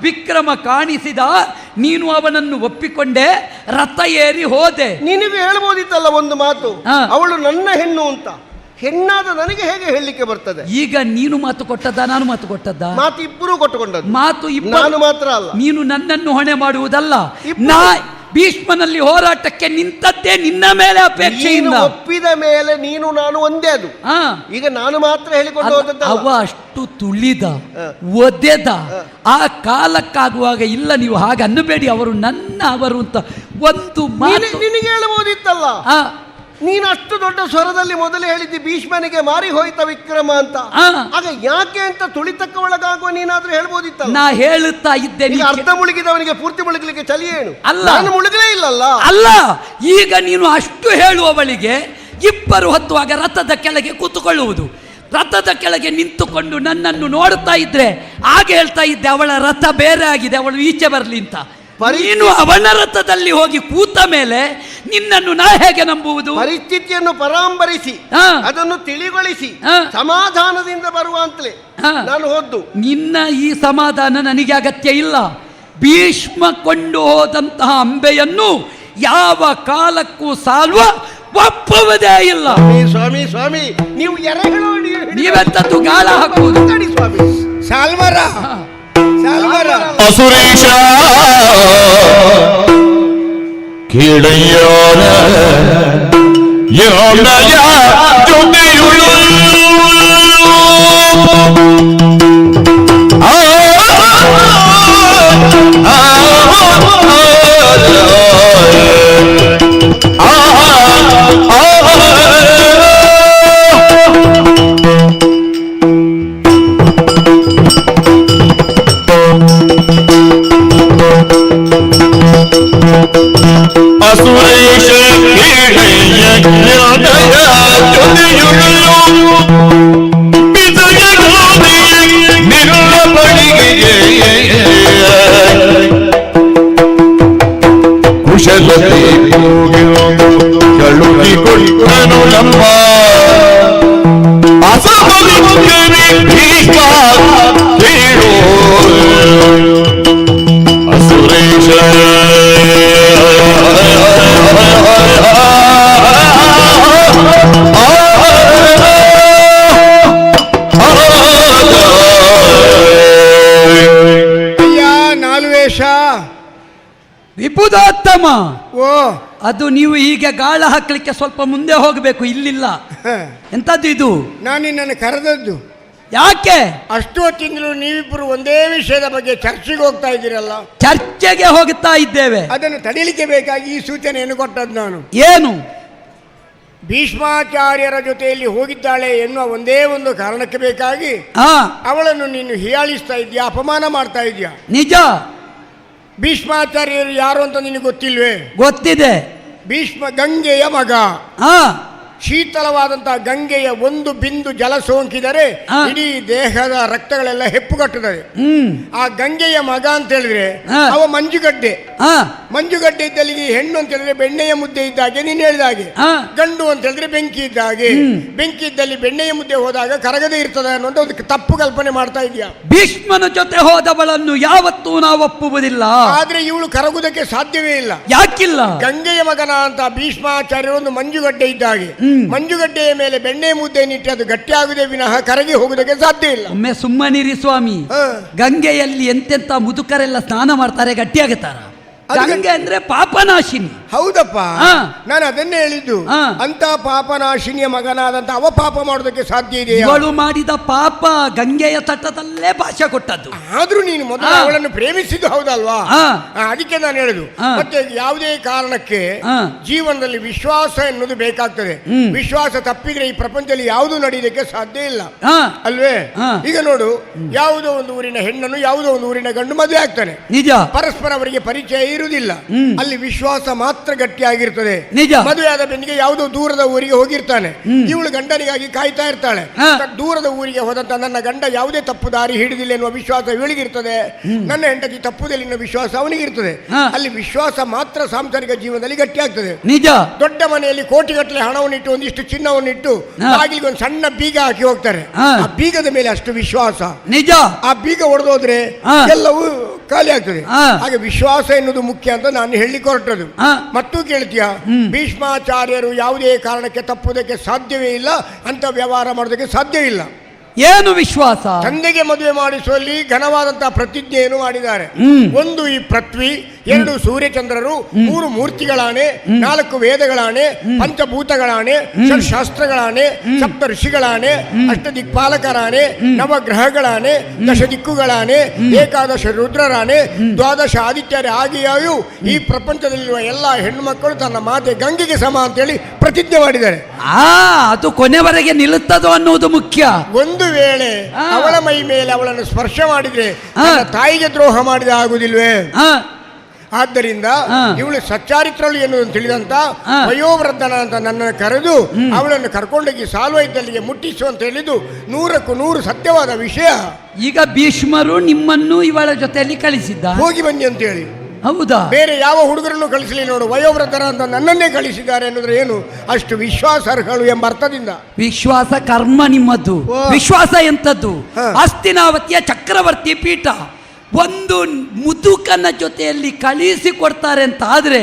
ವಿಕ್ರಮ ಕಾಣಿಸಿದ, ನೀನು ಅವನನ್ನು ಒಪ್ಪಿಕೊಂಡೆ, ರಥ ಏರಿ ಹೋದೆ. ನಿನಗೆ ಹೇಳ್ಬೋದಿತ್ತಲ್ಲ ಒಂದು ಮಾತು, ಅವಳು ನನ್ನ ಹೆಣ್ಣು ಅಂತ. ಹೆಣ್ಣಾದ ನನಗೆ ಹೇಗೆ ಹೇಳಲಿಕ್ಕೆ ಬರ್ತದೆ? ಈಗ ನೀನು ಮಾತು ಕೊಟ್ಟದ್ದ, ನಾನು ಮಾತು ಕೊಟ್ಟದ್ದ? ಮಾತು ಇಬ್ಬರು ಕೊಟ್ಟುಕೊಂಡದ್ದು. ಮಾತು ನಾನು ಮಾತ್ರ ಅಲ್ಲ. ನೀನು ನನ್ನನ್ನು ಹೊಣೆ ಮಾಡುವುದಲ್ಲ. ಭೀಷ್ಮನಲ್ಲಿ ಹೋರಾಟಕ್ಕೆ ನಿಂತದ್ದೇ ನಿನ್ನ ಮೇಲೆ ಅಪೇಕ್ಷೆಯಿಂದ. ಒಪ್ಪಿದ ಮೇಲೆ ನೀನು ನಾನು ಒಂದೇ. ಅದು ಈಗ ನಾನು ಮಾತ್ರ ಹೇಳಿಕೊಂಡು ಹೋದದ್ದು. ಅವ ಅಷ್ಟು ತುಳಿದ ಒದೆದ ಆ ಕಾಲಕ್ಕಾಗುವಾಗ ಇಲ್ಲ, ನೀವು ಹಾಗೆ ಅನ್ನಬೇಡಿ, ಅವರು ನನ್ನ ಅವರು ಅಂತ ಒಂದು ಮಾತು ನಿನಗೆ ಹೇಳಬಹುದಿತ್ತಲ್ಲ. ನೀನು ಅಷ್ಟು ದೊಡ್ಡ ಸ್ವರದಲ್ಲಿ ಮೊದಲೇ ಹೇಳಿದ್ದಿ ಭೀಷ್ಮನಿಗೆ ಮಾರಿ ಹೋಯ್ತ ವಿಕ್ರಮ ಅಂತ. ಆಗ ಯಾಕೆ ಅಂತ ತುಳಿತಕ್ಕ ಒಳಗಾಗುವ ನೀನಾದ್ರೂ ಹೇಳ್ಬೋದಿತ್ತಲ್ಲ. ನಾ ಹೇಳುತ್ತಾ ಇದ್ದೇನೆ. ಈಗ ಅರ್ಧ ಮುಳುಗಿದವನಿಗೆ ಪೂರ್ತಿ ಮುಳುಗಲಿಕ್ಕೆ ಚಲಿ ಏನು? ಅಲ್ಲ, ನಾನು ಮುಳುಗಲೇ ಇಲ್ಲಲ್ಲ. ಅಲ್ಲ, ಈಗ ನೀನು ಅಷ್ಟು ಹೇಳುವವಳಿಗೆ ಇಬ್ಬರು ಹತ್ತುವಾಗ ರಥದ ಕೆಳಗೆ ಕೂತುಕೊಳ್ಳುವುದು, ರಥದ ಕೆಳಗೆ ನಿಂತುಕೊಂಡು ನನ್ನನ್ನು ನೋಡುತ್ತಾ ಇದ್ರೆ ಆಗ ಹೇಳ್ತಾ ಇದ್ದೆ ಅವಳ ರಥ ಬೇರೆ ಆಗಿದೆ, ಅವಳು ಈಚೆ ಬರಲಿ ಅಂತ. ನೀನು ಅವನ ರಥದಲ್ಲಿ ಹೋಗಿ ಕೂತ ಮೇಲೆ ನಿನ್ನನ್ನು ನಾ ಹೇಗೆ ನಂಬುವುದು? ಪರಿಸ್ಥಿತಿಯನ್ನು ಪರಾಂಬರಿಸಿ ಅದನ್ನು ತಿಳಿಗೊಳಿಸಿ ಸಮಾಧಾನದಿಂದ ಬರುವ ಅಂತಲೇ ನಾನು ಹೋದ್ದು. ನಿನ್ನ ಈ ಸಮಾಧಾನ ನನಗೆ ಅಗತ್ಯ ಇಲ್ಲ. ಭೀಷ್ಮ ಕೊಂಡು ಹೋದಂತಹ ಅಂಬೆಯನ್ನು ಯಾವ ಕಾಲಕ್ಕೂ ಸಾಲ್ವ ಒಪ್ಪುವುದೇ ಇಲ್ಲ. ಸ್ವಾಮಿ ಸ್ವಾಮಿ ನೀವು ನೀವೆಂತದ್ದು ಗಾಳ ಹಾಕುವುದು? ಸ್ವಾಮಿ ಸಾಲ್ವರ ಸಾಲ್ವರ ಅಸುರೇಶ ಕೀಳಯ್ಯೋನ ಯೋನಯ ಜೊತೆಯುಳು ಅಸುರೇಶ ಕೀಳಯ್ಯ ಜ್ಞಾನಯ ಜೊತೆಯುಳು ನಿನ್ನ ಬಳಿಗೆ ಕುಶಲತೆ ಕಳುಹಿ ಕೊಟ್ಟನು ನಮ್ಮ ಅಸಮುಖರಿ ಭೀಷ್ಮ ಕೇಳು ಅಸುರೇಶ ವಿಪುದಾತ್ತಮ, ಓ ಅದು ನೀವು ಹೀಗೆ ಗಾಳ ಹಾಕ್ಲಿಕ್ಕೆ ಸ್ವಲ್ಪ ಮುಂದೆ ಹೋಗಬೇಕು, ಇಲ್ಲಿಲ್ಲ. ಎಂತದ್ದು ಇದು? ನಾನು ನಿನ್ನನ್ನು ಕರೆದದ್ದು ಯಾಕೆ? ಅಷ್ಟು ಹೊತ್ತಿಂದಲೂ ನೀವಿಬ್ಬರು ಒಂದೇ ವಿಷಯದ ಬಗ್ಗೆ ಚರ್ಚೆಗೆ ಹೋಗ್ತಾ ಇದ್ದೀರಲ್ಲ. ಚರ್ಚೆಗೆ ಹೋಗ್ತಾ ಇದ್ದೇವೆ. ಅದನ್ನು ತಡಿಲಿಕ್ಕೆ ಬೇಕಾಗಿ ಈ ಸೂಚನೆಯನ್ನು ಕೊಟ್ಟದ್ದು ನಾನು. ಏನು? ಭೀಷ್ಮಾಚಾರ್ಯರ ಜೊತೆಯಲ್ಲಿ ಹೋಗಿದ್ದಾಳೆ ಎನ್ನುವ ಒಂದೇ ಒಂದು ಕಾರಣಕ್ಕೆ ಬೇಕಾಗಿ ಅವಳನ್ನು ನೀನು ಹೀಯಾಳಿಸ್ತಾ ಇದೆಯಾ, ಅಪಮಾನ ಮಾಡ್ತಾ ಇದೆಯಾ? ನಿಜ. ಭೀಷ್ಮಾಚಾರ್ಯರು ಯಾರು ಅಂತ ನಿನಗೆ ಗೊತ್ತಿಲ್ವೇ? ಗೊತ್ತಿದೆ. ಭೀಷ್ಮ ಗಂಗೆಯ ಮಗ. ಶೀತಲವಾದಂತಹ ಗಂಗೆಯ ಒಂದು ಬಿಂದು ಜಲ ಸೋಂಕಿದರೆ ಇಡೀ ದೇಹದ ರಕ್ತಗಳೆಲ್ಲ ಹೆಪ್ಪುಗಟ್ಟುತ್ತದೆ. ಆ ಗಂಗೆಯ ಮಗ ಅಂತ ಹೇಳಿದ್ರೆ ಅವ ಮಂಜುಗಡ್ಡೆ. ಮಂಜುಗಡ್ಡೆ ಇದ್ದಲ್ಲಿಗೆ ಹೆಣ್ಣು ಅಂತ ಹೇಳಿದ್ರೆ ಬೆಣ್ಣೆಯ ಮುದ್ದೆ ಇದ್ದ ಹಾಗೆ ನೀನು ಹೇಳಿದ ಹಾಗೆ, ಗಂಡು ಅಂತ ಹೇಳಿದ್ರೆ ಬೆಂಕಿ ಇದ್ದ ಹಾಗೆ. ಬೆಂಕಿ ಇದ್ದಲ್ಲಿ ಬೆಣ್ಣೆಯ ಮುದ್ದೆ ಹೋದಾಗ ಕರಗದೆ ಇರ್ತದೆ ಅನ್ನೋದು ಒಂದು ತಪ್ಪು ಕಲ್ಪನೆ ಮಾಡ್ತಾ ಇದೆಯಾ? ಭೀಷ್ಮನ ಜೊತೆ ಹೋದವಳನ್ನು ಯಾವತ್ತೂ ನಾವು ಒಪ್ಪುವುದಿಲ್ಲ. ಆದ್ರೆ ಇವಳು ಕರಗುವುದಕ್ಕೆ ಸಾಧ್ಯವೇ ಇಲ್ಲ. ಯಾಕಿಲ್ಲ? ಗಂಗೆಯ ಮಗನ ಅಂತ ಭೀಷ್ಮಾಚಾರ್ಯರು ಒಂದು ಮಂಜುಗಡ್ಡೆ ಇದ್ದ ಹಾಗೆ. ಮಂಜುಗಡ್ಡೆಯ ಮೇಲೆ ಬೆಣ್ಣೆ ಮುದ್ದೆ ನಿಟ್ಟು ಅದು ಗಟ್ಟಿಯಾಗುವುದೇ ವಿನಃ ಕರಗಿ ಹೋಗುವುದಕ್ಕೆ ಸಾಧ್ಯ ಇಲ್ಲ. ಒಮ್ಮೆ ಸುಮ್ಮನಿರಿ ಸ್ವಾಮಿ. ಗಂಗೆಯಲ್ಲಿ ಎಂತೆಂತ ಮುದುಕರೆಲ್ಲ ಸ್ನಾನ ಮಾಡ್ತಾರೆ, ಗಟ್ಟಿಯಾಗುತ್ತಾರ. ಗಂಗೆ ಅಂದ್ರೆ ಪಾಪನಾಶಿನಿ. ಹೌದಪ್ಪ, ನಾನು ಅದನ್ನೇ ಹೇಳಿದ್ದು. ಅಂತ ಪಾಪನಾಶಿನಿಯ ಮಗನಾದಂತ ಅವ ಪಾಪ ಮಾಡೋದಕ್ಕೆ ಸಾಧ್ಯ ಇದೆಯಾ? ಅವಳು ಮಾಡಿದ ಪಾಪ ಗಂಗೆಯ ತಟ್ಟದಲ್ಲೇ ಭಾಷೆ ಕೊಟ್ಟದ್ದು. ಆದ್ರೂ ನೀನು ಮೊದಲು ಅವಳನ್ನು ಪ್ರೇಮಿಸಿದ್ದು ಹೌದಲ್ವಾ? ಅದಕ್ಕೆ ನಾನು ಹೇಳುದು. ಮತ್ತೆ ಯಾವುದೇ ಕಾರಣಕ್ಕೆ ಜೀವನದಲ್ಲಿ ವಿಶ್ವಾಸ ಎನ್ನುವುದು ಬೇಕಾಗ್ತದೆ. ವಿಶ್ವಾಸ ತಪ್ಪಿದ್ರೆ ಈ ಪ್ರಪಂಚದಲ್ಲಿ ಯಾವುದು ನಡೆಯೋದಕ್ಕೆ ಸಾಧ್ಯ ಇಲ್ಲ ಅಲ್ವೇ? ಈಗ ನೋಡು, ಯಾವುದೋ ಒಂದು ಊರಿನ ಹೆಣ್ಣನ್ನು ಯಾವುದೋ ಒಂದು ಊರಿನ ಗಂಡು ಮದುವೆ ಆಗ್ತಾನೆ. ನಿಜ. ಪರಸ್ಪರ ಅವರಿಗೆ ಪರಿಚಯ ಇರುವುದಿಲ್ಲ. ಅಲ್ಲಿ ವಿಶ್ವಾಸ ಮಾತ್ರ ಗಟ್ಟಿಯಾಗಿರ್ತದೆ. ನಿಜ. ಮದುವೆ ಆದ ಬೆನ್ನಿಗೆ ಯಾವುದೋ ದೂರದ ಊರಿಗೆ ಹೋಗಿರ್ತಾನೆ. ಇವಳು ಗಂಡನಿಗಾಗಿ ಕಾಯ್ತಾ ಇರ್ತಾಳೆ. ದೂರದ ಊರಿಗೆ ಹೋದಂತ ನನ್ನ ಗಂಡ ಯಾವುದೇ ತಪ್ಪು ದಾರಿ ಹಿಡಿದಿಲ್ಲ ಎನ್ನುವ ವಿಶ್ವಾಸ ಇವಳಿಗಿರ್ತದೆ. ನನ್ನ ಹೆಂಡತಿ ತಪ್ಪುದಲ್ಲಿ ಎನ್ನುವ ವಿಶ್ವಾಸ ಅವನಿಗಿರ್ತದೆ. ಅಲ್ಲಿ ವಿಶ್ವಾಸ ಮಾತ್ರ ಸಾಂಸಾರಿಕ ಜೀವನದಲ್ಲಿ ಗಟ್ಟಿಯಾಗ್ತದೆ. ನಿಜ. ದೊಡ್ಡ ಮನೆಯಲ್ಲಿ ಕೋಟಿಗಟ್ಟಲೆ ಹಣವನ್ನಿಟ್ಟು ಒಂದಿಷ್ಟು ಚಿನ್ನವನ್ನಿಟ್ಟು ಬಾಗಿಲಿಗೆ ಒಂದು ಸಣ್ಣ ಬೀಗ ಹಾಕಿ ಹೋಗ್ತಾರೆ. ಆ ಬೀಗದ ಮೇಲೆ ಅಷ್ಟು ವಿಶ್ವಾಸ. ನಿಜ. ಆ ಬೀಗ ಒಡೆದೋದ್ರೆ ಎಲ್ಲವೂ ಖಾಲಿ ಆಗ್ತದೆ. ಹಾಗೆ ವಿಶ್ವಾಸ ಎನ್ನುವುದು ಮುಖ್ಯ ಅಂತ ನಾನು ಹೇಳಲಿಕ್ಕೆ ಹೊರಟದು. ಮತ್ತು ಕೇಳ್ತೀಯ, ಭೀಷ್ಮಾಚಾರ್ಯರು ಯಾವುದೇ ಕಾರಣಕ್ಕೆ ತಪ್ಪುವುದಕ್ಕೆ ಸಾಧ್ಯವೇ ಇಲ್ಲ, ಅಂತ ವ್ಯವಹಾರ ಮಾಡೋದಕ್ಕೆ ಸಾಧ್ಯವಿಲ್ಲ. ಏನು ವಿಶ್ವಾಸ? ತಂದೆಗೆ ಮದುವೆ ಮಾಡಿಸುವಲ್ಲಿ ಘನವಾದಂತಹ ಪ್ರತಿಜ್ಞೆಯನ್ನು ಮಾಡಿದ್ದಾರೆ. ಒಂದು ಈ ಪೃಥ್ವಿ, ಎರಡು ಸೂರ್ಯಚಂದ್ರರು, ಮೂರು ಮೂರ್ತಿಗಳಾಣೆ, ನಾಲ್ಕು ವೇದಗಳಾಣೆ, ಪಂಚಭೂತಗಳಾಣೆ, ಷಟ್ಶಾಸ್ತ್ರಗಳಾಣೆ, ಸಪ್ತ ಋಷಿಗಳಾಣೆ, ಅಷ್ಟ ದಿಕ್ಪಾಲಕರಾಣೆ, ನವಗ್ರಹಗಳಾಣೆ, ದಶ ದಿಕ್ಕುಗಳಾಣೆ, ಏಕಾದಶ ರುದ್ರರಾಣೆ, ದ್ವಾದಶ ಆದಿತ್ಯರ ಆಗಿಯೂ ಈ ಪ್ರಪಂಚದಲ್ಲಿರುವ ಎಲ್ಲ ಹೆಣ್ಣು ಮಕ್ಕಳು ತನ್ನ ಮಾತೆ ಗಂಗೆಗೆ ಸಮ ಅಂತೇಳಿ ಪ್ರತಿಜ್ಞೆ ಮಾಡಿದ್ದಾರೆ. ಅದು ಕೊನೆವರೆಗೆ ನಿಲ್ಲುತ್ತದೋ ಅನ್ನುವುದು ಮುಖ್ಯ. ಒಂದು ವೇಳೆ ಅವಳ ಮೈ ಮೇಲೆ ಅವಳನ್ನು ಸ್ಪರ್ಶ ಮಾಡಿದ್ರೆ ತಾಯಿಗೆ ದ್ರೋಹ ಮಾಡಿದ ಆಗುದಿಲ್ವೇ? ಆದ್ದರಿಂದ ಇವಳು ಸಚ್ಚಾರಿತ್ರಳು ಎನ್ನುವುದನ್ನು ತಿಳಿದಂತ ವಯೋವೃದ್ಧನ ಅಂತ ನನ್ನ ಕರೆದು ಅವಳನ್ನು ಕರ್ಕೊಂಡೋಗಿ ಸಾಲ್ವೈದ್ಯಲ್ಲಿಗೆ ಮುಟ್ಟಿಸು ಅಂತ ಹೇಳಿದ್ದು 100ಕ್ಕೂ 100 ಸತ್ಯವಾದ ವಿಷಯ. ಈಗ ಭೀಷ್ಮರು ನಿಮ್ಮನ್ನು ಇವಳ ಜೊತೆಯಲ್ಲಿ ಕಳಿಸಿದ್ದ, ಹೋಗಿ ಬನ್ನಿ ಅಂತ ಹೇಳಿ. ಹೌದಾ? ಬೇರೆ ಯಾವ ಹುಡುಗರನ್ನು ಕಳಿಸಲಿ ನೋಡು, ವಯೋವೃದ್ಧರ ಅಂತ ನನ್ನನ್ನೇ ಕಳಿಸಿದ್ದಾರೆ ಅನ್ನೋದ್ರೆ ಏನು, ಅಷ್ಟು ವಿಶ್ವಾಸಾರ್ಹಗಳು ಎಂಬ ಅರ್ಥದಿಂದ. ವಿಶ್ವಾಸ ಕರ್ಮ ನಿಮ್ಮದ್ದು, ವಿಶ್ವಾಸ ಎಂತದ್ದು? ಹಸ್ತಿನಾವತಿಯ ಚಕ್ರವರ್ತಿ ಪೀಠ ಒಂದು ಮುದುಕನ ಜೊತೆಯಲ್ಲಿ ಕಳಿಸಿ ಕೊಡ್ತಾರೆ ಅಂತ ಆದ್ರೆ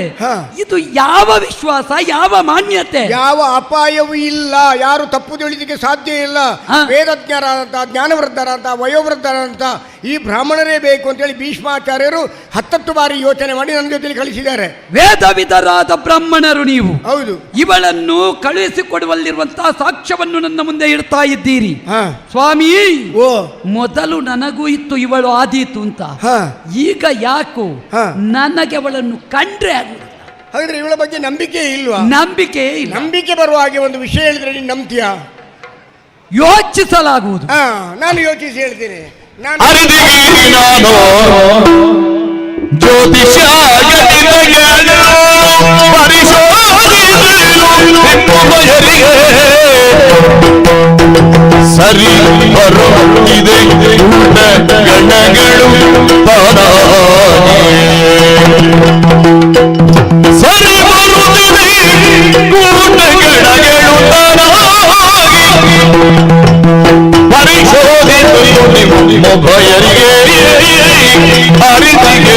ಇದು ಯಾವ ವಿಶ್ವಾಸ, ಯಾವ ಮಾನ್ಯತೆ? ಯಾವ ಅಪಾಯವೂ ಇಲ್ಲ, ಯಾರು ತಪ್ಪು ತಿಳಿದಿಕ್ಕೆ ಸಾಧ್ಯ ಇಲ್ಲ. ವೇದಜ್ಞರಾದಂತ, ಜ್ಞಾನವೃದ್ಧರಂತ, ವಯೋವೃದ್ಧರಂತ ಈ ಬ್ರಾಹ್ಮಣರೇ ಬೇಕು ಅಂತೇಳಿ ಭೀಷ್ಮಾಚಾರ್ಯರು 10 ಬಾರಿ ಯೋಚನೆ ಮಾಡಿ ನನ್ನ ಜೊತೆಲಿ ಕಳಿಸಿದ್ದಾರೆ. ವೇದವಿದರಾದ ಬ್ರಾಹ್ಮಣರು ನೀವು. ಹೌದು. ಇವಳನ್ನು ಕಳುಹಿಸಿಕೊಡುವಲ್ಲಿರುವಂತಹ ಸಾಕ್ಷ್ಯವನ್ನು ನನ್ನ ಮುಂದೆ ಇಡ್ತಾ ಇದ್ದೀರಿ. ಸ್ವಾಮಿ, ಮೊದಲು ನನಗೂ ಇತ್ತು ಇವಳು ಆದೀತು ಅಂತ, ಈಗ ಯಾಕೋ ನನಗೆ ಅವಳನ್ನು ಕಂಡ್ರೆ ಆಗುದಿಲ್ಲ. ಹಾಗಾದ್ರೆ ಇವಳ ಬಗ್ಗೆ ನಂಬಿಕೆ ಇಲ್ವಾ? ನಂಬಿಕೆ ಇಲ್ಲ. ನಂಬಿಕೆ ಬರುವ ಹಾಗೆ ಒಂದು ವಿಷಯ ಹೇಳಿದ್ರೆ ನೀನು ನಂಬ್ತೀಯಾ? ಯೋಚಿಸಲಾಗುವುದು. ನಾನು ಯೋಚಿಸಿ ಹೇಳ್ತೇನೆ. ನಾನು ಜ್ಯೋತಿಷ್ಯ ಸರಿ ಬರುತ್ತಿದೆ ಗಣಗಳು ಸರಿ ಬರುತ್ತಿದೆ ಗಣಗಳು ಪರಿಶೋಧಿಸಿ ಮೊಬೈಲಿಗೆ ಅರಿತಿಗೆ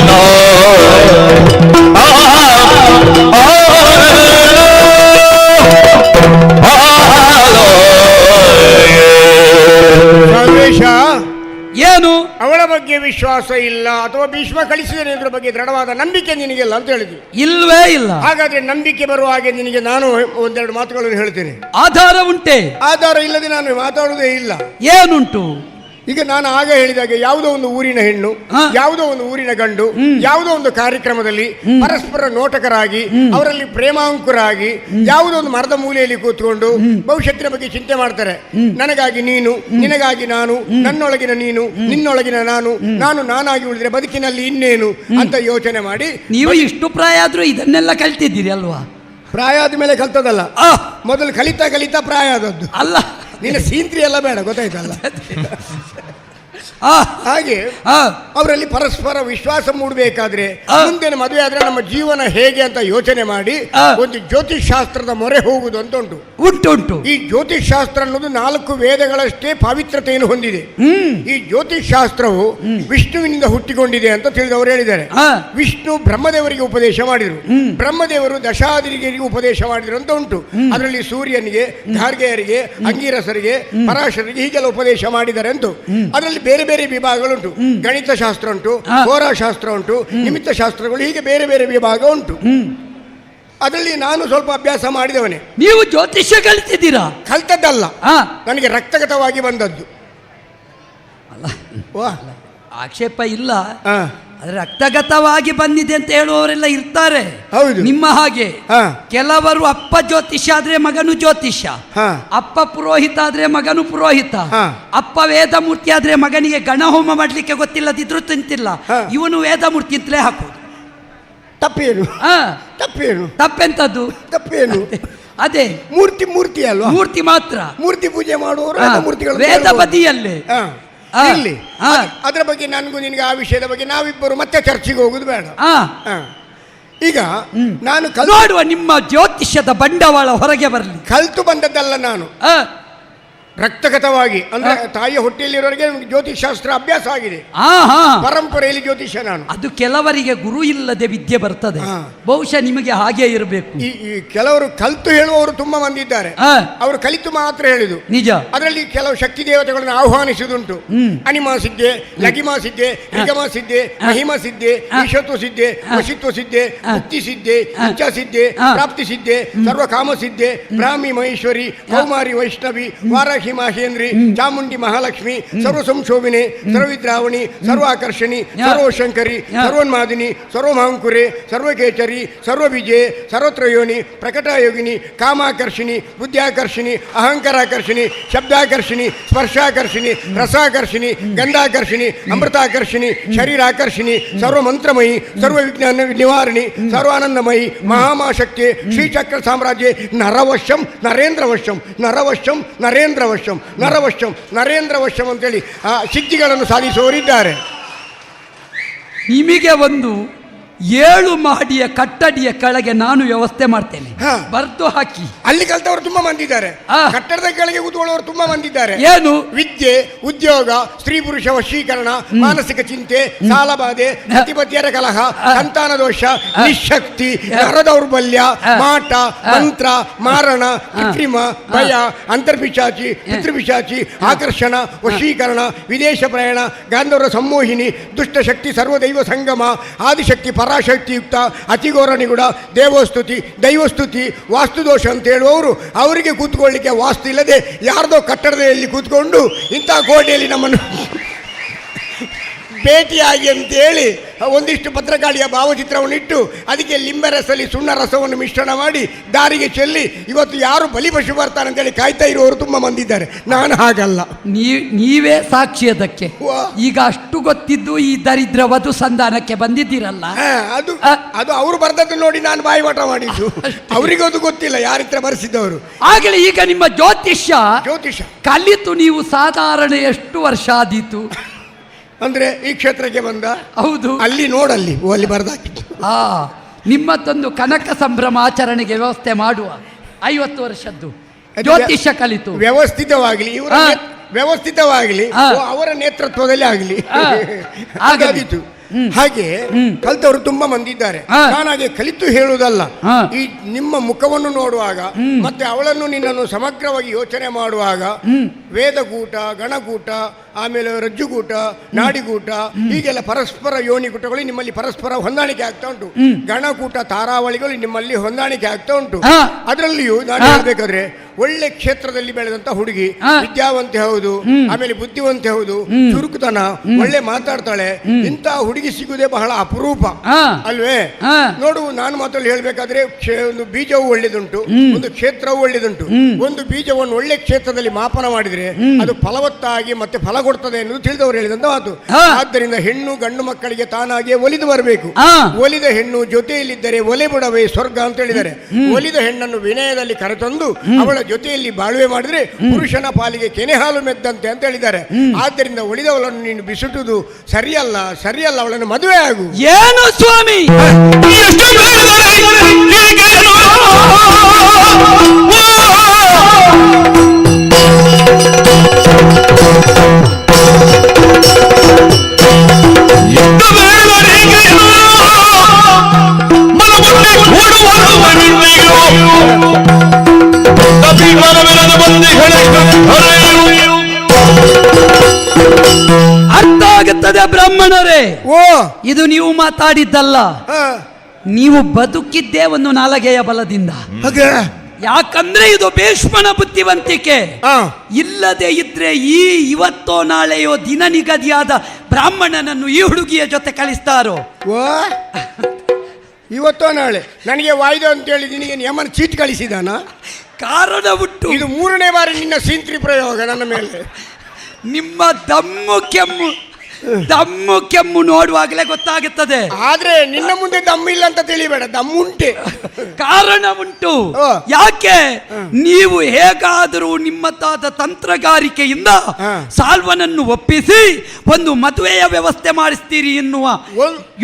ಏನು ಅವಳ ಬಗ್ಗೆ ವಿಶ್ವಾಸ ಇಲ್ಲ ಅಥವಾ ಭೀಷ್ಮ ಕಳಿಸಿದರೆ ಇದ್ರ ಬಗ್ಗೆ ದೃಢವಾದ ನಂಬಿಕೆ ನಿನಗಿಲ್ಲ ಅಂತ ಹೇಳಿದ್ವಿ. ಇಲ್ವೇ ಇಲ್ಲ. ಹಾಗಾದ್ರೆ ನಂಬಿಕೆ ಬರುವ ಹಾಗೆ ನಿನಗೆ ನಾನು ಒಂದೆರಡು ಮಾತುಗಳನ್ನು ಹೇಳ್ತೇನೆ. ಆಧಾರ ಉಂಟೆ? ಆಧಾರ ಇಲ್ಲದೆ ನಾನು ಮಾತಾಡುವುದೇ ಇಲ್ಲ. ಏನುಂಟು? ಈಗ ನಾನು ಆಗ ಹೇಳಿದಾಗೆ ಯಾವುದೋ ಒಂದು ಊರಿನ ಹೆಣ್ಣು, ಯಾವುದೋ ಒಂದು ಊರಿನ ಗಂಡು, ಯಾವುದೋ ಒಂದು ಕಾರ್ಯಕ್ರಮದಲ್ಲಿ ಪರಸ್ಪರ ನೋಟಕರಾಗಿ ಅವರಲ್ಲಿ ಪ್ರೇಮಾಂಕುರಾಗಿ ಯಾವುದೋ ಒಂದು ಮರದ ಮೂಲೆಯಲ್ಲಿ ಕೂತ್ಕೊಂಡು ಭವಿಷ್ಯತ್ತಿನ ಬಗ್ಗೆ ಚಿಂತೆ ಮಾಡ್ತಾರೆ. ನನಗಾಗಿ ನೀನು, ನಿನಗಾಗಿ ನಾನು, ನನ್ನೊಳಗಿನ ನೀನು, ನಿನ್ನೊಳಗಿನ ನಾನು, ನಾನು ನಾನಾಗಿ ಉಳಿದ್ರೆ ಬದುಕಿನಲ್ಲಿ ಇನ್ನೇನು ಅಂತ ಯೋಚನೆ ಮಾಡಿ. ನೀವು ಇಷ್ಟು ಪ್ರಾಯ ಆದ್ರೂ ಇದನ್ನೆಲ್ಲ ಕಲ್ತಿದ್ದೀರಿ ಅಲ್ವಾ? ಪ್ರಾಯ ಆದ್ಮೇಲೆ ಕಲ್ತದಲ್ಲ, ಮೊದಲು ಕಲಿತಾ ಕಲಿತಾ ಪ್ರಾಯ ಆದದ್ದು ಅಲ್ಲ. ನಿನ್ನ ಸೀಂತ್ರಿ ಎಲ್ಲ ಬೇಡ, ಗೊತ್ತಾಯ್ತಲ್ಲ? ಹಾಗೆ ಅವರಲ್ಲಿ ಪರಸ್ಪರ ವಿಶ್ವಾಸ ಮೂಡಬೇಕಾದ್ರೆ ಮುಂದಿನ ಮದುವೆ ಆದ್ರೆ ನಮ್ಮ ಜೀವನ ಹೇಗೆ ಅಂತ ಯೋಚನೆ ಮಾಡಿ ಒಂದು ಜ್ಯೋತಿಷ್ ಶಾಸ್ತ್ರದ ಮೊರೆ ಹೋಗುದು ಅಂತ ಉಂಟು. ಈ ಜ್ಯೋತಿಷ್ ಶಾಸ್ತ್ರ ಅನ್ನೋದು 4 ವೇದಗಳಷ್ಟೇ ಪಾವಿತ್ರತೆಯನ್ನು ಹೊಂದಿದೆ. ಈ ಜ್ಯೋತಿಷ್ ಶಾಸ್ತ್ರವು ವಿಷ್ಣುವಿನಿಂದ ಹುಟ್ಟಿಕೊಂಡಿದೆ ಅಂತ ತಿಳಿದವರು ಹೇಳಿದ್ದಾರೆ. ವಿಷ್ಣು ಬ್ರಹ್ಮದೇವರಿಗೆ ಉಪದೇಶ ಮಾಡಿದರು, ಬ್ರಹ್ಮದೇವರು ದಶಾದಿರಿಗೆ ಉಪದೇಶ ಮಾಡಿದರು ಅಂತ ಉಂಟು. ಅದರಲ್ಲಿ ಸೂರ್ಯನಿಗೆ, ಗಾರ್ಗೆಯರಿಗೆ, ಅಂಗೀರಸರಿಗೆ, ಪರಾಶರಿಗೆ ಹೀಗೆಲ್ಲ ಉಪದೇಶ ಮಾಡಿದ್ದಾರೆ ಅಂತ. ಅದರಲ್ಲಿ ಬೇರೆ ಬೇರೆ ವಿಭಾಗಗಳುಂಟು. ಗಣಿತ ಶಾಸ್ತ್ರ ಉಂಟು, ಹೋರಾಶಾಸ್ತ್ರ ಉಂಟು, ನಿಮಿತ್ತ ಶಾಸ್ತ್ರಗಳು, ಹೀಗೆ ಬೇರೆ ಬೇರೆ ವಿಭಾಗ ಉಂಟು. ಅದರಲ್ಲಿ ನಾನು ಸ್ವಲ್ಪ ಅಭ್ಯಾಸ ಮಾಡಿದವನೇ. ನೀವು ಜ್ಯೋತಿಷ್ಯ ಕಲಿತಿದ್ದೀರಾ? ಕಲ್ತದ್ದಲ್ಲ, ನನಗೆ ರಕ್ತಗತವಾಗಿ ಬಂದದ್ದು. ಆಕ್ಷೇಪ ಇಲ್ಲ, ರಕ್ತಗತವಾಗಿ ಬಂದಿದೆ ಅಂತ ಹೇಳುವವರೆಲ್ಲ ಇರ್ತಾರೆ. ಹೌದು, ನಿಮ್ಮ ಹಾಗೆ ಕೆಲವರು ಅಪ್ಪ ಜ್ಯೋತಿಷ್ಯ ಆದ್ರೆ ಮಗನು ಜ್ಯೋತಿಷ್ಯ, ಅಪ್ಪ ಪುರೋಹಿತ ಆದ್ರೆ ಮಗನು ಪುರೋಹಿತ, ಅಪ್ಪ ವೇದಮೂರ್ತಿ ಆದ್ರೆ ಮಗನಿಗೆ ಗಣಹೋಮ ಮಾಡ್ಲಿಕ್ಕೆ ಗೊತ್ತಿಲ್ಲದಿದ್ರು ತಿಂತಿಲ್ಲ, ಇವನು ವೇದಮೂರ್ತಿ ಅಂತಲೇ ಹಾಕೋದು. ತಪ್ಪೇನು? ತಪ್ಪೇನು? ತಪ್ಪೆಂತದ್ದು? ತಪ್ಪೇನು? ಅದೇ ಮೂರ್ತಿ ಅಲ್ವಾ? ಮೂರ್ತಿ ಮಾತ್ರ. ಮೂರ್ತಿ ಪೂಜೆ ಮಾಡುವವರು ವೇದ ಬದಿಯಲ್ಲೇ ಇಲ್ಲಿ. ಅದರ ಬಗ್ಗೆ ನನಗೂ ನಿನಗೆ ಆ ವಿಷಯದ ಬಗ್ಗೆ ನಾವಿಬ್ಬರು ಮತ್ತೆ ಚರ್ಚೆಗೆ ಹೋಗುದು ಬೇಡ. ಈಗ ನಾನು ನೋಡುವ ನಿಮ್ಮ ಜ್ಯೋತಿಷ್ಯದ ಬಂಡವಾಳ ಹೊರಗೆ ಬರಲಿ. ಕಲ್ತು ಬಂದದ್ದಲ್ಲ ನಾನು, ರಕ್ತಗತವಾಗಿ ಅಂದ್ರೆ ತಾಯಿಯ ಹೊಟ್ಟೆಯಲ್ಲಿರೋರಿಗೆ ಜ್ಯೋತಿಷ್ ಶಾಸ್ತ್ರ ಅಭ್ಯಾಸ ಆಗಿದೆ. ಪರಂಪರೆಯಲ್ಲಿ ಜ್ಯೋತಿಷ್ಯ ನಾನು. ಅದು ಕೆಲವರಿಗೆ ಗುರು ಇಲ್ಲದೆ ವಿದ್ಯೆ ಬರ್ತದೆ, ಬಹುಶಃ ನಿಮಗೆ ಹಾಗೆ ಇರಬೇಕು. ಈ ಕೆಲವರು ಕಲ್ತು ಹೇಳುವವರು ತುಂಬಾ ಮಂದಿ ಇದ್ದಾರೆ, ಅವರು ಕಲಿತು ಮಾತ್ರ ಹೇಳಿದು ನಿಜ. ಅದರಲ್ಲಿ ಕೆಲವು ಶಕ್ತಿ ದೇವತೆಗಳನ್ನು ಆಹ್ವಾನಿಸುವುದುಂಟು. ಅನಿಮಾ ಸಿದ್ಧೆ, ಲಗಿಮಾ ಸಿದ್ಧೆ, ನಿಗಮ ಸಿದ್ಧೆ, ಮಹಿಮಾ ಸಿದ್ಧೆ, ಈಶತ್ವ ಸಿದ್ಧೆ, ವಶಿತ್ವ ಸಿದ್ಧೆ, ಮುಕ್ತಿ ಸಿದ್ಧೆ, ಇಚ್ಛಾ ಸಿದ್ಧೆ, ಪ್ರಾಪ್ತಿ ಸಿದ್ಧೆ, ಸರ್ವಕಾಮ ಸಿದ್ಧೆ, ಬ್ರಾಹ್ಮಿ ಮಹೇಶ್ವರಿ, ಕೌಮಾರಿ ವೈಷ್ಣವಿ, ವಾರಾಹಿ ಮೀನಾಕ್ಷಿ ಮಾಹೇಂದ್ರಿ ಚಾಮುಂಡಿ ಮಹಾಲಕ್ಷ್ಮಿ ಸರ್ವ ಸಂಶೋಭಿನಿ ಸರ್ವವಿದ್ರಾವಣಿ ಸರ್ವಾಕರ್ಷಣಿ ಸರ್ವಶಂಕರಿ ಸರ್ವನ್ಮಾದಿನಿ ಸರ್ವಮಹಾಂಕುರೆ ಸರ್ವಕೇಚರಿ ಸರ್ವವಿಜಯ ಸರ್ವತ್ರಯೋನಿ ಪ್ರಕಟಯೋಗಿನಿ ಕಾಮಾಕರ್ಷಿಣಿ ಬುದ್ಧಾಕರ್ಷಿಣಿ ಅಹಂಕಾರಾಕರ್ಷಿಣಿ ಶಬ್ದಾಕರ್ಷಿಣಿ ಸ್ಪರ್ಶಾಕರ್ಷಿಣಿ ರಸಾಕರ್ಷಿಣಿ ಗಂಧಾಕರ್ಷಿಣಿ ಅಮೃತಾಕರ್ಷಿಣಿ ಶರೀರಾಕರ್ಷಿಣಿ ಸರ್ವಮಂತ್ರಮಯಿ ಸರ್ವವಿಜ್ಞಾನ ನಿವಾರಣಿ ಸರ್ವಾನಂದಮಯಿ ಮಹಾಮಾಶಕ್ತಿ ಶ್ರೀಚಕ್ರ ಸಾಮ್ರಾಜ್ಯ ನರವಶ್ಯಂ ನರೇಂದ್ರವಶ್ಯಂ ನರವಶ್ಯಂ ನರೇಂದ್ರವಶ್ಯಂ ನರವಶ್ಯಂ ನರೇಂದ್ರವಶ್ಯಂ ಅಂತೇಳಿ ಆ ಸಿದ್ಧಿಗಳನ್ನು ಸಾಧಿಸುವವರಿದ್ದಾರೆ. ನಿಮಗೆ ಒಂದು 7 ಮಹಡಿಯ ಕಟ್ಟಡಿಯ ಕೆಳಗೆ ನಾನು ವ್ಯವಸ್ಥೆ ಮಾಡ್ತೇನೆ, ಬರ್ದು ಹಾಕಿ. ಅಲ್ಲಿ ಕಲ್ತವರು ತುಂಬಾ ಮಂದಿ ಇದ್ದಾರೆ, ಕಟ್ಟಡದ ಕೆಳಗೆ ಕೂತ್ಕೊಳ್ಳೋರು ತುಂಬಾ ಮಂದಿ ಇದ್ದಾರೆ. ಏನು ವಿದ್ಯೆ, ಉದ್ಯೋಗ, ಸ್ತ್ರೀ ಪುರುಷ ವಶೀಕರಣ, ಮಾನಸಿಕ ಚಿಂತೆ, ಸಾಲಬಾಧೆ, ಅತಿಪತಿಯರ ಕಲಹ, ಸಂತಾನ ದೋಷ, ನಿಶಕ್ತಿ, ನರದೌರ್ಬಲ್ಯ, ಮಾಟ, ಮಂತ್ರ, ಮಾರಣ, ಕೃತ್ರಿಮ, ಭಯ, ಅಂತರ್ಪಿಶಾಚಿ, ಪಿತೃಪಿಶಾಚಿ, ಆಕರ್ಷಣ, ವಶೀಕರಣ, ವಿದೇಶ ಪ್ರಯಾಣ, ಗಾಂಧರ್ವ ಸಂಮೋಹಿನಿ, ದುಷ್ಟಶಕ್ತಿ, ಸರ್ವದೈವ ಸಂಗಮ, ಆದಿಶಕ್ತಿ, ಪರಾಶಕ್ತಿಯುಕ್ತ, ಅತಿಘೋರ ನಿಗುಡ, ದೇವಸ್ತುತಿ, ದೈವಸ್ತುತಿ, ವಾಸ್ತುದೋಷ ಅಂತ ಹೇಳುವವರು ಅವರಿಗೆ ಕೂತ್ಕೊಳ್ಳಿಕ್ಕೆ ವಾಸ್ತು ಇಲ್ಲದೆ ಯಾರ್ದೋ ಕಟ್ಟಡದಲ್ಲಿ ಕೂತ್ಕೊಂಡು ಇಂಥ ಕೋಟೆಯಲ್ಲಿ ನಮ್ಮನ್ನು ಭೇಟಿಯಾಗಿ ಅಂತೇಳಿ ಒಂದಿಷ್ಟು ಪತ್ರಕಾಳಿಯ ಭಾವಚಿತ್ರವನ್ನು ಇಟ್ಟು ಅದಕ್ಕೆ ಲಿಂಬೆ ರಸದಲ್ಲಿ ಸುಣ್ಣ ರಸವನ್ನು ಮಿಶ್ರಣ ಮಾಡಿ ದಾರಿಗೆ ಚೆಲ್ಲಿ ಇವತ್ತು ಯಾರು ಬಲಿಪಶು ಬರ್ತಾನೆ ಅಂತೇಳಿ ಕಾಯ್ತಾ ಇರುವವರು ತುಂಬ ಮಂದಿ ಇದ್ದಾರೆ. ನಾನು ಹಾಗಲ್ಲ. ನೀವೇ ಸಾಕ್ಷಿ ಅದಕ್ಕೆ. ಈಗ ಅಷ್ಟು ಗೊತ್ತಿದ್ದು ಈ ದರಿದ್ರ ವಧು ಸಂಧಾನಕ್ಕೆ ಬಂದಿದ್ದೀರಲ್ಲ, ಅದು ಅವರು ಬರ್ದದ್ದು ನೋಡಿ ನಾನು ಬಾಯಿಪಾಠ ಮಾಡಿದ್ದು. ಅವರಿಗೂ ಅದು ಗೊತ್ತಿಲ್ಲ ಯಾರಿತ್ರ ಬರೆಸಿದ್ದವರು. ಆಗಲೇ ಈಗ ನಿಮ್ಮ ಜ್ಯೋತಿಷ್ಯ ಕಲಿತು ನೀವು ಸಾಧಾರಣ ಎಷ್ಟು ವರ್ಷ ಆದೀತು? ಅಂದ್ರೆ ಈ ಕ್ಷೇತ್ರಕ್ಕೆ ಬಂದ? ಹೌದು. ಅಲ್ಲಿ ನೋಡಲ್ಲಿ ಅಲ್ಲಿ ಬರೆದಾಕಿತ್ತು. ನಿಮ್ಮತ್ತೊಂದು ಕನಕ ಸಂಭ್ರಮ ಆಚರಣೆಗೆ ವ್ಯವಸ್ಥೆ ಮಾಡುವ 50 ವರ್ಷದ್ದು ಜ್ಯೋತಿಷ್ಯ ಕಲಿತು ವ್ಯವಸ್ಥಿತವಾಗಲಿ, ಇವರ ವ್ಯವಸ್ಥಿತವಾಗಲಿ, ಅವರ ನೇತೃತ್ವದಲ್ಲಿ ಆಗಲಿ ಹಾಗಾಗಿತ್ತು. ಹಾಗೆ ಕಲಿತವರು ತುಂಬಾ ಮಂದಿ ಇದ್ದಾರೆ. ನಾನಾಗೆ ಕಲಿತು ಹೇಳುವುದಲ್ಲ, ಈ ನಿಮ್ಮ ಮುಖವನ್ನು ನೋಡುವಾಗ ಮತ್ತೆ ಅವಳನ್ನು ನಿನ್ನನ್ನು ಸಮಗ್ರವಾಗಿ ಯೋಚನೆ ಮಾಡುವಾಗ ವೇದಗೂಟ, ಗಣಗೂಟ, ಆಮೇಲೆ ರಜ್ಜುಗೂಟ, ನಾಡಿಗೂಟ, ಹೀಗೆಲ್ಲ ಪರಸ್ಪರ ಯೋನಿಗೂಟಗಳು ನಿಮ್ಮಲ್ಲಿ ಪರಸ್ಪರ ಹೊಂದಾಣಿಕೆ ಆಗ್ತಾ ಉಂಟು. ಗಣಕೂಟ, ತಾರಾವಳಿಗಳು ನಿಮ್ಮಲ್ಲಿ ಹೊಂದಾಣಿಕೆ ಆಗ್ತಾ ಉಂಟು. ಅದರಲ್ಲಿಯೂ ನಾನು ಹೇಳ್ಬೇಕಾದ್ರೆ ಒಳ್ಳೆ ಕ್ಷೇತ್ರದಲ್ಲಿ ಬೆಳೆದಂತ ಹುಡುಗಿ, ವಿದ್ಯಾವಂತೆ ಹೌದು, ಆಮೇಲೆ ಬುದ್ಧಿವಂತೆ ಹೌದು, ಚುರುಕುತನ, ಒಳ್ಳೆ ಮಾತಾಡ್ತಾಳೆ. ಇಂಥ ಹುಡುಗಿ ಸಿಗುವುದೇ ಬಹಳ ಅಪರೂಪ ಅಲ್ವೇ? ನೋಡು, ನಾನು ಮಾತಲ್ಲಿ ಹೇಳ್ಬೇಕಾದ್ರೆ ಒಂದು ಬೀಜವು ಒಳ್ಳೆದುಂಟು, ಒಂದು ಕ್ಷೇತ್ರವು ಒಳ್ಳೆದುಂಟು. ಒಂದು ಬೀಜವನ್ನು ಒಳ್ಳೆ ಕ್ಷೇತ್ರದಲ್ಲಿ ಮಾಪನ ಮಾಡಿದ್ರೆ ಅದು ಫಲವತ್ತಾಗಿ ಮತ್ತೆ ಫಲ ಕೊಡ್ತದೆ ಎನ್ನುವುದು ತಿಳಿದವರು ಹೇಳಿದಂತ ಮಾತು. ಆದ್ದರಿಂದ ಹೆಣ್ಣು ಗಂಡು ಮಕ್ಕಳಿಗೆ ತಾನಾಗಿಯೇ ಒಲಿದು ಬರಬೇಕು. ಒಲಿದ ಹೆಣ್ಣು ಜೊತೆಯಲ್ಲಿದ್ದರೆ ಒಲೆ ಬಿಡವೇ ಸ್ವರ್ಗ ಅಂತ ಹೇಳಿದ್ದಾರೆ. ಒಲಿದ ಹೆಣ್ಣನ್ನು ವಿನಯದಲ್ಲಿ ಕರೆತಂದು ಅವಳ ಜೊತೆಯಲ್ಲಿ ಬಾಳ್ವೆ ಮಾಡಿದ್ರೆ ಪುರುಷನ ಪಾಲಿಗೆ ಕೆನೆ ಹಾಲು ಮೆದ್ದಂತೆ ಅಂತ ಹೇಳಿದ್ದಾರೆ. ಆದ್ದರಿಂದ ಒಲಿದವಳನ್ನು ನೀನು ಬಿಸುಟುದು ಸರಿಯಲ್ಲ, ಅವಳನ್ನು ಮದುವೆ ಆಗು. ಏನು ಸ್ವಾಮಿ? ಅರ್ಥ ಆಗುತ್ತದೆ ಬ್ರಾಹ್ಮಣರೇ. ಇದು ನೀವು ಮಾತಾಡಿದ್ದಲ್ಲ, ನೀವು ಬದುಕಿದ್ದೇ ಒಂದು ನಾಲಗೆಯ ಬಲದಿಂದ. ಯಾಕಂದ್ರೆ ಇದು ಭೀಷ್ಮನ ಬುದ್ಧಿವಂತಿಕೆ. ಇಲ್ಲದೆ ಇದ್ರೆ ಇವತ್ತೋ ನಾಳೆಯೋ ದಿನ ನಿಗದಿಯಾದ ಬ್ರಾಹ್ಮಣನನ್ನು ಈ ಹುಡುಗಿಯ ಜೊತೆ ಕಳಿಸ್ತಾರೋ? ಇವತ್ತೋ ನಾಳೆ ನನಗೆ ವಾಯ್ದೆ ಅಂತ ಹೇಳಿ ನಿನಗೆ ಯಮನ ಚೀಟ್ ಕಳಿಸಿದಾನ? ಕಾರಣ ಉಂಟು. ಇದು 3ನೇ ಬಾರಿ ನಿನ್ನ ಸೀಂತ್ರಿ ಪ್ರಯೋಗ ನನ್ನ ಮೇಲೆ. ನಿಮ್ಮ ದಮ್ಮು ಕೆಮ್ಮು ನೋಡುವಾಗಲೇ ಗೊತ್ತಾಗುತ್ತದೆ. ಆದ್ರೆ ನಿನ್ನ ಮುಂದೆ ದಮ್ಮು ಇಲ್ಲ ಅಂತ ತಿಳಿಬೇಡ, ದಮ್ಮುಂಟೆ. ಕಾರಣ ಉಂಟು. ಯಾಕೆ? ನೀವು ಹೇಗಾದರೂ ನಿಮ್ಮತ್ತಾದ ತಂತ್ರಗಾರಿಕೆಯಿಂದ ಸಾಲ್ವನನ್ನು ಒಪ್ಪಿಸಿ ಒಂದು ಮದುವೆಯ ವ್ಯವಸ್ಥೆ ಮಾಡಿಸ್ತೀರಿ ಎನ್ನುವ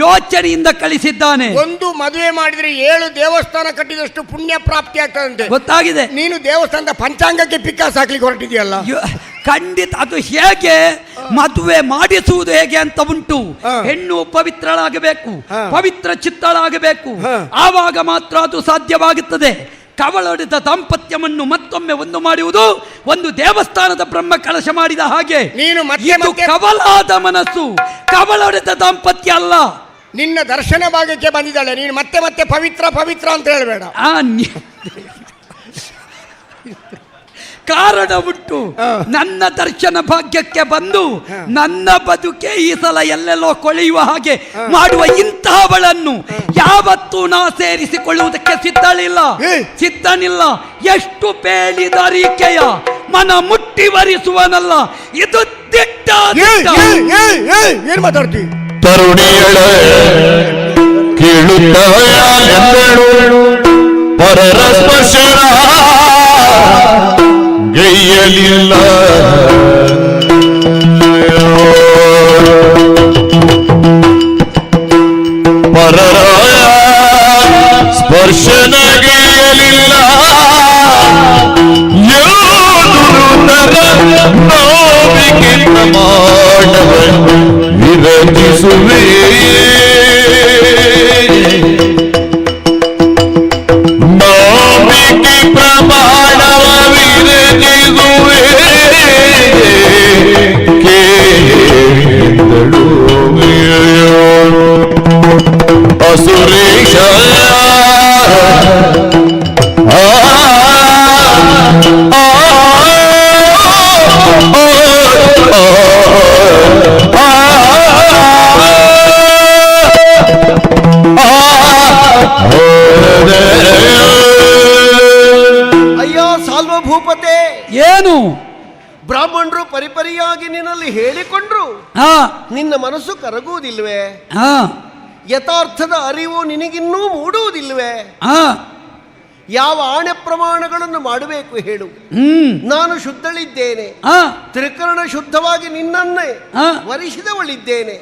ಯೋಚನೆಯಿಂದ ಕಳಿಸಿದ್ದಾನೆ. ಒಂದು ಮದುವೆ ಮಾಡಿದ್ರೆ 7 ದೇವಸ್ಥಾನ ಕಟ್ಟಿದಷ್ಟು ಪುಣ್ಯ ಪ್ರಾಪ್ತಿ ಆಗ್ತದಂತೆ. ಗೊತ್ತಾಗಿದೆ. ನೀನು ದೇವಸ್ಥಾನದ ಪಂಚಾಂಗಕ್ಕೆ ಪಿಕ್ಕಾಸ್ ಹಾಕ್ಲಿಕ್ಕೆ ಹೊರಟಿದೆಯಲ್ಲ. ಖಂಡಿತ. ಅದು ಹೇಗೆ ಮದುವೆ ಮಾಡಿಸುವುದು ಹೇಗೆ ಅಂತ ಉಂಟು. ಹೆಣ್ಣು ಪವಿತ್ರಳಾಗಬೇಕು, ಪವಿತ್ರ ಚಿತ್ತಳಾಗಬೇಕು, ಆವಾಗ ಮಾತ್ರ ಅದು ಸಾಧ್ಯವಾಗುತ್ತದೆ. ಕವಲೊಡೆದ ದಾಂಪತ್ಯವನ್ನು ಮತ್ತೊಮ್ಮೆ ಒಂದು ಮಾಡುವುದು ಒಂದು ದೇವಸ್ಥಾನದ ಬ್ರಹ್ಮ ಕಲಶ ಮಾಡಿದ ಹಾಗೆ. ನೀನು ಕವಲಾದ ಮನಸ್ಸು, ಕವಲೊಡೆದ ದಾಂಪತ್ಯ ಅಲ್ಲ. ನಿನ್ನ ದರ್ಶನ ಭಾಗಕ್ಕೆ ಬಂದಿದ್ದಾಳೆ, ನೀನು ಮತ್ತೆ ಪವಿತ್ರ ಅಂತ ಹೇಳಬೇಡ. ಕಾರಣ ಉಂಟು. ನನ್ನ ದರ್ಶನ ಭಾಗ್ಯಕ್ಕೆ ಬಂದು ನನ್ನ ಬದುಕೆ ಈ ಸಲ ಎಲ್ಲೆಲ್ಲೋ ಕೊಳೆಯುವ ಹಾಗೆ ಮಾಡುವ ಇಂತಹವಳನ್ನು ಯಾವತ್ತೂ ನಾ ಸೇರಿಸಿಕೊಳ್ಳುವುದಕ್ಕೆ ಸಿದ್ಧನಿಲ್ಲ. ಎಷ್ಟು ಬೇಡಿದರಿಕೆಯ ಮನ ಮುಟ್ಟಿವರಿಸುವನಲ್ಲ, ಇದು ದಿಟ್ಟ. ಏನ್ ಮಾತಾಡ್ತಿ? ತರುಣಿಯಳ ಕೇಳುತ್ತಳು ಪರರ ಸ್ಪರ್ಶನ ಗೈಯಲಿಲ್ಲ. ಪರರ ಸ್ಪರ್ಶನ ಗೈಯಲಿಲ್ಲ. ನೋವಿಗಿಂತ ಮಾಡವನ್ನು ವಿರಚಿಸುವೆ. ನೋವಿಗೆ ಪ್ರಮಾಣವ ವಿರಚಿಸುವೆ. ಕೇಳಿದಳು ಅಸುರೇಶ ಅಯ್ಯೋ ಸಾಲ್ವಭೂಪತೆ, ಏನು ಬ್ರಾಹ್ಮಣರು ಪರಿಪರಿಯಾಗಿ ನಿನ್ನಲ್ಲಿ ಹೇಳಿಕೊಂಡ್ರು ನಿನ್ನ ಮನಸ್ಸು ಕರಗುವುದಿಲ್ವೇ? ಯಥಾರ್ಥದ ಅರಿವು ನಿನಗಿನ್ನೂ ಮೂಡುವುದಿಲ್ವೇ? ಯಾವ ಆಣೆ ಪ್ರಮಾಣಗಳನ್ನು ಮಾಡಬೇಕು ಹೇಳು. ನಾನು ಶುದ್ಧಳಿದ್ದೇನೆ, ತ್ರಿಕರಣ ಶುದ್ಧವಾಗಿ ನಿನ್ನನ್ನೇ ವರಿಸಿದವಳಿದ್ದೇನೆ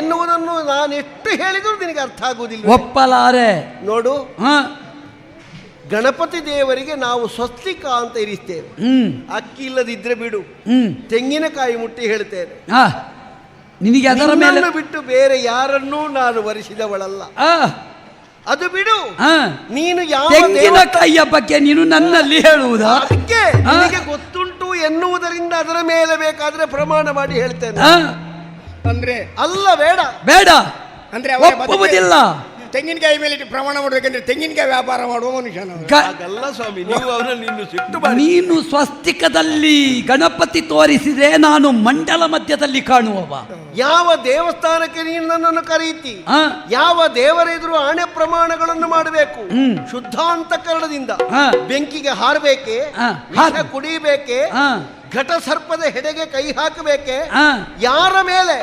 ಎನ್ನುವುದನ್ನು ನಾನೆಷ್ಟು ಹೇಳಿದರೂ ನಿನಗೆ ಅರ್ಥ ಆಗುವುದಿಲ್ಲ. ಒಪ್ಪಲಾರೆ. ನೋಡು, ಗಣಪತಿ ದೇವರಿಗೆ ನಾವು ಸ್ವಸ್ತಿಕ ಅಂತ ಇರಿಸ್ತೇವೆ. ಅಕ್ಕಿ ಇಲ್ಲದಿದ್ರೆ ಬಿಡು, ತೆಂಗಿನಕಾಯಿ ಮುಟ್ಟಿ ಹೇಳ್ತೇನೆ. ನಿನಗೆ ಅದರ ಮೇಲೆ ಬಿಟ್ಟು ಬೇರೆ ಯಾರನ್ನೂ ನಾನು ವರಿಸಿದವಳಲ್ಲ. ಅದು ಬಿಡು. ನೀನು ಯಾವ ತೆಂಗಿನಕಾಯಿಯ ಬಗ್ಗೆ ನೀನು ನನ್ನಲ್ಲಿ ಹೇಳುವುದಾ? ಅದಕ್ಕೆ ನಿನಗೆ ಗೊತ್ತುಂಟು ಎನ್ನುವುದರಿಂದ ಅದರ ಮೇಲೆ ಬೇಕಾದ್ರೆ ಪ್ರಮಾಣ ಮಾಡಿ ಹೇಳ್ತೇನೆ. ಅಂದ್ರೆ ಅಲ್ಲ, ಬೇಡ ಬೇಡ ಅಂದ್ರೆ ಒಪ್ಪುವುದಿಲ್ಲ. ತೆಂಗಿನಕಾಯಿ ಮೇಲೆ ಪ್ರಮಾಣ ಮಾಡಬೇಕಂದ್ರೆ ತೆಂಗಿನಕಾಯಿ ವ್ಯಾಪಾರ ಮಾಡುವ ಮನುಷ್ಯ ಹಾಗಲ್ಲ ಸ್ವಾಮಿ. ನೀವು ಅವರಲ್ಲಿ ನೀನು ಸ್ವಸ್ತಿಕದಲ್ಲಿ ಗಣಪತಿ ತೋರಿಸಿದ್ರೆ ನಾನು ಮಂಡಲ ಮಧ್ಯದಲ್ಲಿ ಕಾಣುವವ. ಯಾವ ದೇವಸ್ಥಾನಕ್ಕೆ ನೀನು ನನ್ನನ್ನು ಕರೆಯುತ್ತಿ, ಯಾವ ದೇವರ ಎದುರು ಆಣೆ ಪ್ರಮಾಣಗಳನ್ನು ಮಾಡಬೇಕು, ಶುದ್ಧಾಂತಕರಣದಿಂದ ಬೆಂಕಿಗೆ ಹಾರಬೇಕೆ, ವಿಷ ಕುಡಿಬೇಕೆ, ಘಟ ಸರ್ಪದ ಹೆಡೆಗೆ ಕೈ ಹಾಕಬೇಕೆ, ಯಾರ ಮೇಲೆ?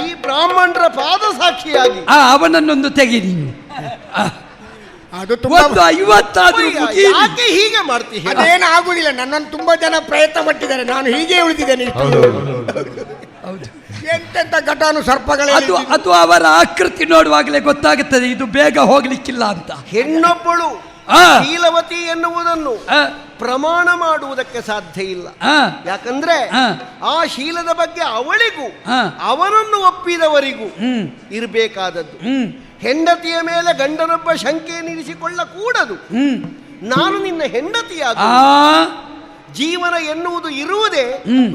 ಈ ಬ್ರಾಹ್ಮಣರ ಪಾದ ಸಾಕ್ಷಿಯಾಗಿ ಅವನನ್ನೊಂದು ತೆಗಿ ನೀನು. ಅದು ಒಂದು 50 ಯಾಕೆ ಹೀಗೆ ಮಾಡ್ತೀವಿ? ಅದೇನು ಆಗುದಿಲ್ಲ. ನನ್ನನ್ನು ತುಂಬಾ ಜನ ಪ್ರಯತ್ನ ಪಟ್ಟಿದ್ದಾರೆ, ನಾನು ಹೀಗೆ ಉಳಿದಿದ್ದೇನೆ. ಎಂತೆಂತ ಘಟಾನು ಸರ್ಪಗಳೇ. ಅದು ಅವರ ಆಕೃತಿ ನೋಡುವಾಗಲೇ ಗೊತ್ತಾಗುತ್ತದೆ ಇದು ಬೇಗ ಹೋಗ್ಲಿಕ್ಕಿಲ್ಲ ಅಂತ. ಹೆಣ್ಣೊಬ್ಬಳು ಶೀಲವತಿ ಎನ್ನುವುದನ್ನು ಪ್ರಮಾಣ ಮಾಡುವುದಕ್ಕೆ ಸಾಧ್ಯ ಇಲ್ಲ. ಯಾಕಂದ್ರೆ ಆ ಶೀಲದ ಬಗ್ಗೆ ಅವಳಿಗೂ ಅವನನ್ನು ಒಪ್ಪಿದವರಿಗೂ ಇರಬೇಕಾದದ್ದು. ಹೆಂಡತಿಯ ಮೇಲೆ ಗಂಡನೊಬ್ಬ ಶಂಕೆಯನ್ನಿರಿಸಿಕೊಳ್ಳಕೂಡದು. ನಾನು ನಿನ್ನ ಹೆಂಡತಿಯಾಗ ಜೀವನ ಎನ್ನುವುದು ಇರುವುದೇ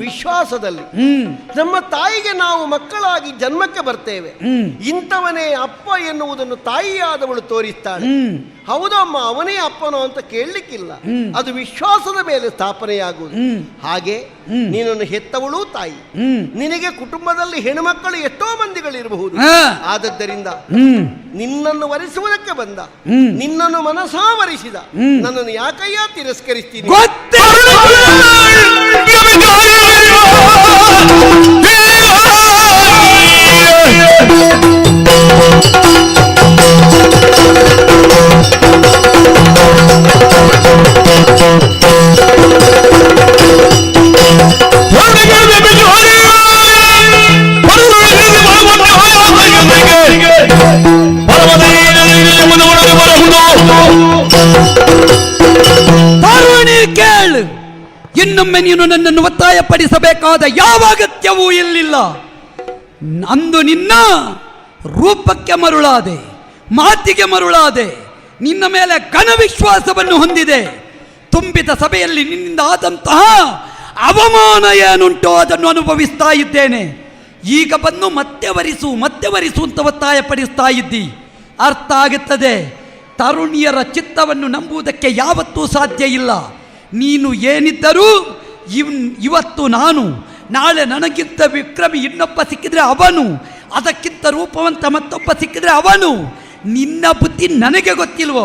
ವಿಶ್ವಾಸದಲ್ಲಿ. ನಮ್ಮ ತಾಯಿಗೆ ನಾವು ಮಕ್ಕಳಾಗಿ ಜನ್ಮಕ್ಕೆ ಬರ್ತೇವೆ. ಇಂಥವನೇ ಅಪ್ಪ ಎನ್ನುವುದನ್ನು ತಾಯಿಯಾದವಳು ತೋರಿಸ್ತಾಳೆ. ಹೌದಮ್ಮ, ಅವನೇ ಅಪ್ಪನೋ ಅಂತ ಕೇಳಲಿಕ್ಕಿಲ್ಲ. ಅದು ವಿಶ್ವಾಸದ ಮೇಲೆ ಸ್ಥಾಪನೆಯಾಗುವುದು. ಹಾಗೆ ನೀನನ್ನು ಹೆತ್ತವಳು ತಾಯಿ. ನಿನಗೆ ಕುಟುಂಬದಲ್ಲಿ ಹೆಣ್ಣುಮಕ್ಕಳು ಎಷ್ಟೋ ಮಂದಿಗಳಿರಬಹುದು. ಆದದ್ದರಿಂದ ನಿನ್ನನ್ನು ವರಿಸುವುದಕ್ಕೆ ಬಂದ, ನಿನ್ನನ್ನು ಮನಸಾ ವರಿಸಿದ ನನ್ನನ್ನು ಯಾಕಯ್ಯ ತಿರಸ್ಕರಿಸ್ತೀನಿ? ಕೇಳು, ಇನ್ನೊಮ್ಮೆ ನೀನು ನನ್ನನ್ನು ಒತ್ತಾಯಪಡಿಸಬೇಕಾದ ಯಾವ ಅಗತ್ಯವೂ ಇಲ್ಲಿಲ್ಲ. ಅಂದು ನಿನ್ನ ರೂಪಕ್ಕೆ ಮರುಳಾದೆ, ಮಾತಿಗೆ ಮರುಳಾದೆ, ನಿನ್ನ ಮೇಲೆ ಘನ ವಿಶ್ವಾಸವನ್ನು ಹೊಂದಿದೆ. ತುಂಬಿದ ಸಭೆಯಲ್ಲಿ ನಿನ್ನಿಂದ ಆದಂತಹ ಅವಮಾನ ಏನುಂಟೋ ಅದನ್ನು ಅನುಭವಿಸ್ತಾ ಇದ್ದೇನೆ. ಈಗ ಬಂದು ಮತ್ತೆ ವರಿಸು ಅಂತ ಒತ್ತಾಯಪಡಿಸ್ತಾ ಇದ್ದಿ. ಅರ್ಥ ಆಗುತ್ತದೆ, ತರುಣಿಯರ ಚಿತ್ತವನ್ನು ನಂಬುವುದಕ್ಕೆ ಯಾವತ್ತೂ ಸಾಧ್ಯ ಇಲ್ಲ. ನೀನು ಏನಿದ್ದರೂ ಇವತ್ತು ನಾನು, ನಾಳೆ ನನಗಿಂತ ವಿಕ್ರಮಿ ಇನ್ನೊಬ್ಬ ಸಿಕ್ಕಿದ್ರೆ ಅವನು, ಅದಕ್ಕಿಂತ ರೂಪವಂತ ಮತ್ತೊಬ್ಬ ಸಿಕ್ಕಿದ್ರೆ ಅವನು. ನಿನ್ನ ಬುದ್ಧಿ ನನಗೆ ಗೊತ್ತಿಲ್ವೋ?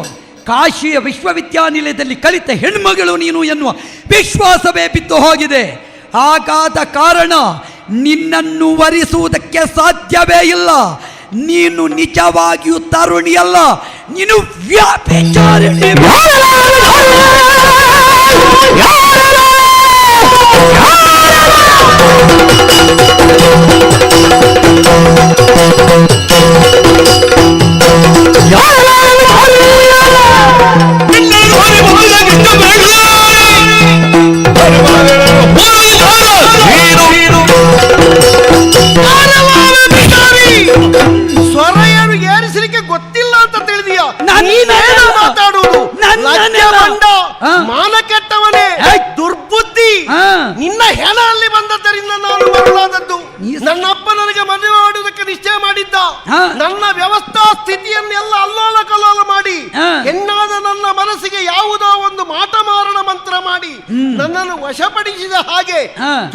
ಕಾಶಿಯ ವಿಶ್ವವಿದ್ಯಾನಿಲಯದಲ್ಲಿ ಕಲಿತ ಹೆಣ್ಮಗಳು ನೀನು ಎನ್ನುವ ವಿಶ್ವಾಸವೇ ಬಿದ್ದು ಹೋಗಿದೆ. ಹಾಗಾದ ಕಾರಣ ನಿನ್ನನ್ನು ವರಿಸುವುದಕ್ಕೆ ಸಾಧ್ಯವೇ ಇಲ್ಲ. ನೀನು ನಿಜವಾಗಿಯೂ ತರುಣಿಯಲ್ಲ, ನೀನು ವ್ಯಾಭಿಚಾರಿಣಿ. ಸ್ವರಯನ್ನು ಏರಿಸಲಿಕ್ಕೆ ಗೊತ್ತಿಲ್ಲ ಅಂತ ತಿಳಿದೀಯ? ಮಾತಾಡುವುದು ಮಾನ ಕೆಟ್ಟವನೇ, ದುರ್ಬುದ್ಧಿ. ನಿನ್ನ ಹೆಣ ಅಲ್ಲಿ ಬಂದದ್ದರಿಂದ ನಾನು ಮರಳಾದದ್ದು. ನನ್ನ ಅಪ್ಪ ನನಗೆ ಮದುವೆ ಮಾಡುವುದಕ್ಕೆ ನಿಶ್ಚಯ ಮಾಡಿದ್ದ. ನನ್ನ ವ್ಯವಸ್ಥಾ ಸ್ಥಿತಿಯನ್ನೆಲ್ಲ ಅಲ್ಲೋಲ ಕಲ್ಲೋಲ ಮಾಡಿ ಹೆಣ್ಣಾದ ನನ್ನ ಮನಸ್ಸಿಗೆ ಯಾವುದೋ ಒಂದು ಮಾಟ ಮಾರಣ ಮಂತ್ರ ಮಾಡಿ ನನ್ನನ್ನು ವಶಪಡಿಸಿದ ಹಾಗೆ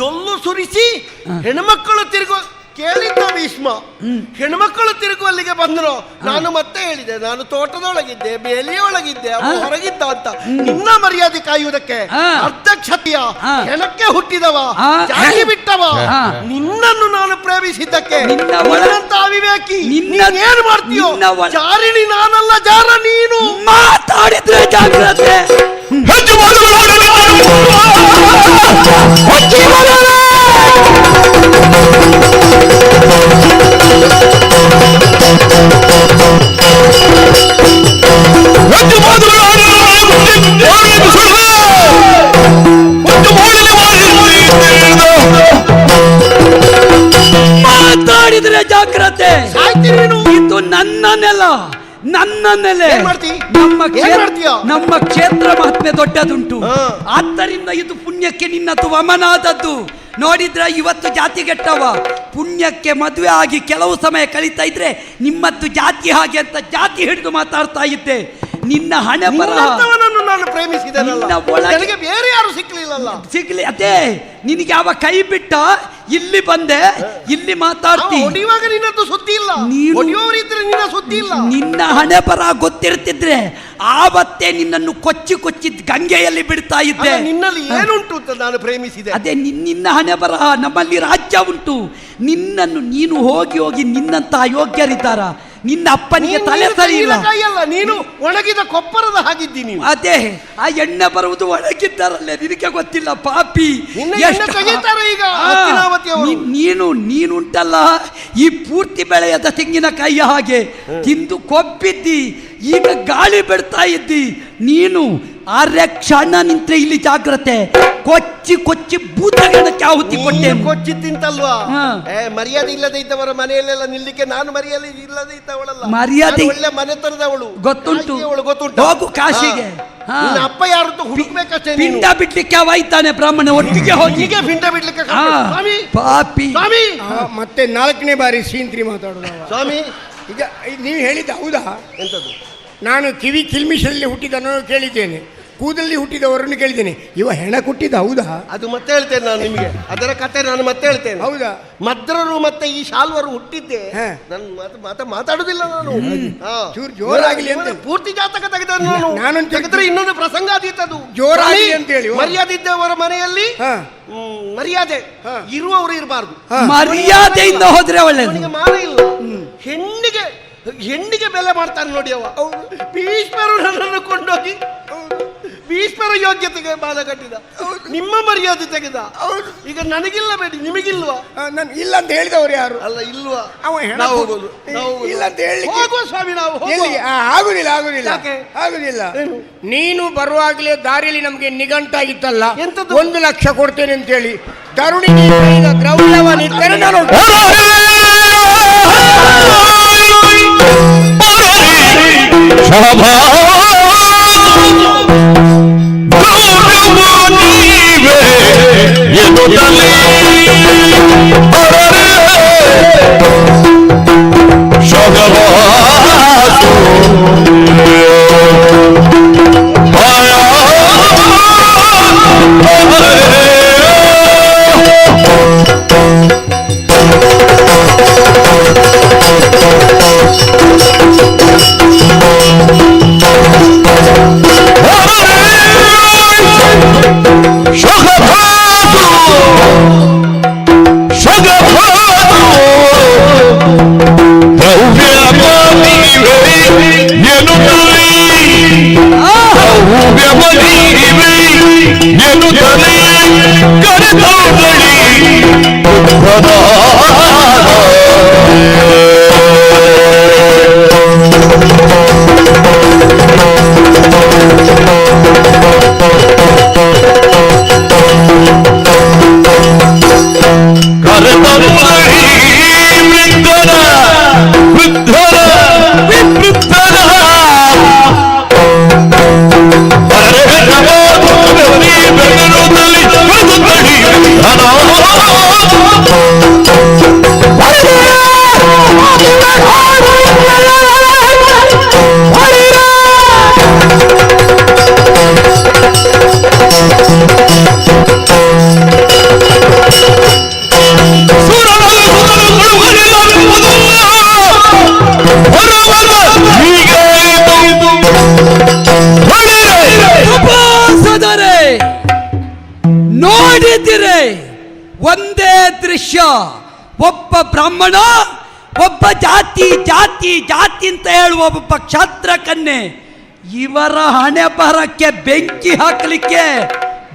ಜೊಲ್ಲು ಸುರಿಸಿ ಹೆಣ್ಮಕ್ಕಳು ತಿರುಗು ಕೇಳಿದ್ದ ಭೀಷ್ಮ. ಹೆಣ್ಮಕ್ಕಳು ತಿರುಗುವಲ್ಲಿಗೆ ಬಂದರು. ನಾನು ಮತ್ತೆ ಹೇಳಿದೆ, ನಾನು ತೋಟದೊಳಗಿದ್ದೆ, ಬೇಲಿಯೊಳಗಿದ್ದೆ, ಅವನು ಹೊರಗಿದ್ದ ಅಂತ. ನಿನ್ನ ಮರ್ಯಾದೆ ಕಾಯುವುದಕ್ಕೆ ಅರ್ಧ ಕ್ಷತ್ರಿಯ, ಹೆಣಕ್ಕೆ ಹುಟ್ಟಿದವ, ಜಾತಿ ಬಿಟ್ಟವ, ನಿನ್ನನ್ನು ನಾನು ಪ್ರೇಮಿಸಿದ್ದಕ್ಕೆ ನಿನ್ನಂತ ಅವಿವೇಕಿ ಏನು ಮಾಡ್ತೀಯೋ? ಜಾರಿಣಿ ನಾನಲ್ಲ, ಜಾರ ನೀನು. ಮಾತಾಡಿದ್ರೆ ಜಾಗ್ರತೆ. ಮಾತಾಡಿದ್ರೆ ಜಾಗ್ರತೆ. ಇದು ನನ್ನ ನೆಲ, ನನ್ನ ನೆಲೆ. ನಮ್ಮ ಕ್ಷೇತ್ರ ಮಹಾತ್ಮೆ ದೊಡ್ಡದುಂಟು. ಆದ್ದರಿಂದ ಇದು ಪುಣ್ಯಕ್ಕೆ ನಿನ್ನದು ವಮನಾದದ್ದು. ನೋಡಿದ್ರೆ ಇವತ್ತು ಜಾತಿಗೆಟ್ಟವ, ಪುಣ್ಯಕ್ಕೆ ಮದುವೆ ಆಗಿ ಕೆಲವು ಸಮಯ ಕಳೀತಾ ಇದ್ರೆ ನಿಮ್ಮದ್ದು ಜಾತಿ ಹಾಗೆ ಅಂತ ಜಾತಿ ಹಿಡಿದು ಮಾತಾಡ್ತಾ ಇದ್ದೆ. ನಿನ್ನ ಹಣೆ ಬರಹ ನಾನು ಪ್ರೇಮಿಸಿದೆನಲ್ಲ, ನನಗೆ ಬೇರೆ ಯಾರು ಸಿಗ್ಲಿಲ್ಲ. ಸಿಗ್ಲಿ ಅದೇ ನಿನಗೆ ಯಾವ ಕೈ ಬಿಟ್ಟ ಇಲ್ಲಿ ಬಂದೆ, ಇಲ್ಲಿ ಮಾತಾಡ್ತಿ. ನಿನ್ನದು ಸುದ್ದಿ ಇಲ್ಲ, ನಿನ್ನ ಸುದ್ದಿ ಇಲ್ಲ. ನಿನ್ನ ಹಣೆ ಬರಹ ಗೊತ್ತಿರ್ತಿದ್ರೆ ಆವತ್ತೇ ನಿನ್ನನ್ನು ಕೊಚ್ಚಿ ಕೊಚ್ಚಿ ಗಂಗೆಯಲ್ಲಿ ಬಿಡ್ತಾ ಇದ್ದೆ. ನಿನ್ನಲ್ಲಿ ಏನುಂಟು ಅಂತ ನಾನು ಪ್ರೇಮಿಸಿದೆ. ಅದೇ ನಿನ್ನ ಹಣೆ ಬರಹ. ನಮ್ಮಲ್ಲಿ ರಾಜ್ಯ ಉಂಟು. ನಿನ್ನನ್ನು ನೀನು ಹೋಗಿ ಹೋಗಿ ನಿನ್ನಂತ ಅಯೋಗ್ಯರಿದ್ದಾರ? ನಿನ್ನ ಅಪ್ಪನಿಗೆ ತಲೆ ಸರಿ ಇಲ್ಲ. ನೀನು ಒಣಗಿದ ಕೊಪ್ಪರದ ಹಾಗಿದ್ದೀನಿ. ಅದೇ ಆ ಎಣ್ಣೆ ಬರುವುದು ಒಣಗಿದ್ದಾರಲ್ಲೇ, ನಿನಗೆ ಗೊತ್ತಿಲ್ಲ ಪಾಪಿ. ನೀನುಂಟಲ್ಲ ಈ ಪೂರ್ತಿ ಬೆಳೆಯದ ತೆಂಗಿನಕಾಯಿಯ ಹಾಗೆ ತಿಂದು ಕೊಬ್ಬಿದ್ದಿ, ಈಗ ಗಾಳಿ ಬಿಡ್ತಾ ಇದ್ದಿ. ನೀನು ಆರ್ಯ ಕ್ಷಣ ನಿಂತ್ರೆ ಇಲ್ಲಿ ಜಾಗ್ರತೆ. ಕೊಚ್ಚಿ ಕೊಚ್ಚಿ ಭೂತಗಣಕ್ಕೆ ಆಹುತಿ ಕೊಟ್ಟೆ. ಕೊಚ್ಚಿ ತಿಂತಲ್ವಾ? ಮರ್ಯಾದೆ ಇಲ್ಲದೆ ಇದ್ದವರ ಮನೆಯಲ್ಲೆಲ್ಲ ನಿಲ್ಲಿಕ್ಕೆ ನಾನು ಮರ್ಯಾದೆ ಇಲ್ಲದೆ ಇದ್ದವಳಲ್ಲ. ಮರ್ಯಾದೆ ಒಳ್ಳೆ ಮನೆ ತರದವಳು, ಗೊತ್ತುಂಟು. ಗೊತ್ತುಂಟು. ಹೋಗು ಕಾಶಿಗೆ. ಅಪ್ಪ ಯಾರು ಹುಡುಕ್ಬೇಕಷ್ಟೇ. ಪಿಂಡ ಬಿಡ್ಲಿಕ್ಕೆ ಅವೈತಾನೆ ಬ್ರಾಹ್ಮಣ ಒಟ್ಟಿಗೆ ಹೋಗಿ ಪಿಂಡ ಬಿಡ್ಲಿಕ್ಕೆ. ಪಾಪಿ ಮತ್ತೆ 4ನೇ ಬಾರಿ ಸೀಂತ್ರಿ ಮಾತಾಡೋದು ಸ್ವಾಮಿ. ಈಗ ನೀವು ಹೇಳಿದ್ದ ಹೌದಾ? ಎಂತದ್ದು? ನಾನು ಕಿಲ್ಮಿಷಲ್ಲಿ ಹುಟ್ಟಿದನೋ ಕೇಳಿದ್ದೇನೆ, ಕೂದಲಲ್ಲಿ ಹುಟ್ಟಿದವರನ್ನು ಕೇಳಿದ್ದೇನೆ. ಇವ ಹೆಣ ಹುಟ್ಟಿದ ಹೌದಾ? ಅದು ಮತ್ತೆ ಹೇಳ್ತೇನೆ ನಾನು ನಿಮಗೆ, ಅದರ ಕತೆ ನಾನು ಮತ್ತೆ ಹೇಳ್ತೇನೆ. ಹೌದಾ? ಮದ್ರರು ಮತ್ತೆ ಈ ಶಾಲ್ವರು ಹುಟ್ಟಿದ್ದೆ. ನಾನು ಮಾತಾಡುದಿಲ್ಲ. ನಾನು ಚೂರು ಜೋರಾಗಲಿ ಅಂತ ಪೂರ್ತಿ ಜಾತಕ ತೆಗೆದನು ನಾನು ತೆಗೆದ್ರೆ ಇನ್ನೊಂದು ಪ್ರಸಂಗ ಆದೀತದು. ಜೋರಾಗಲಿ ಅಂತ ಹೇಳಿ ಮರ್ಯಾದೆ ಇದ್ದವರ ಮನೆಯಲ್ಲಿ ಮರ್ಯಾದೆ ಇರುವವರು ಇರಬಾರ್ದು. ಮರ್ಯಾದೆಯಿಂದ ಹೋದ್ರೆ ಒಳ್ಳೆಯದು. ಮಾನ ಇಲ್ಲ. ಹೆಣ್ಣಿಗೆ ಬೆಲೆ ಮಾಡ್ತಾನೆ ನೋಡಿ ಅವ. ಭೀಷ್ಮರು ನನ್ನನ್ನು ಕೊಂಡೋಗಿ ಭೀಷ್ಮರ ಯೋಗ್ಯತೆಗೆ ಬಾಲ ಕಟ್ಟಿದ, ನಿಮ್ಮ ಮರ್ಯಾದೆ ತೆಗೆದ. ಈಗ ನನಗಿಲ್ಲ ಬೇಡಿ, ನಿಮಗಿಲ್ವಾ? ಇಲ್ಲ ಅಂತ ಹೇಳಿದವರು ಯಾರು? ಅಲ್ಲ ಇಲ್ವಾ? ಅವ ಇಲ್ಲ ಅಂತ ಹೇಳಿ ಹೋಗುವ ಸ್ವಾಮಿ. ನಾವು ಆಗುದಿಲ್ಲ ಆಗುದಿಲ್ಲ. ನೀನು ಬರುವಾಗಲೇ ದಾರಿಯಲ್ಲಿ ನಮ್ಗೆ ನಿಘಂಟಾಗಿತ್ತಲ್ಲ, 1 ಲಕ್ಷ ಕೊಡ್ತೇನೆ ಅಂತ ಹೇಳಿ ತರುಣಿಗೆ ದ್ರವ್ಯವನಿದ್ದರೆ ನಾನು ನೋಡಿದಿರೆ ಒಂದೇ ದೃಶ್ಯ. ಒಬ್ಬ ಬ್ರಾಹ್ಮಣ, ಒಬ್ಬ ಜಾತಿ ಜಾತಿ ಜಾತಿ ಅಂತ ಹೇಳುವ ಒಬ್ಬ ಕ್ಷಾತ್ರ ಕನ್ಯೆ, ಇವರ ಹಣೆ ಬರಕ್ಕೆ ಬೆಂಕಿ ಹಾಕಲಿಕ್ಕೆ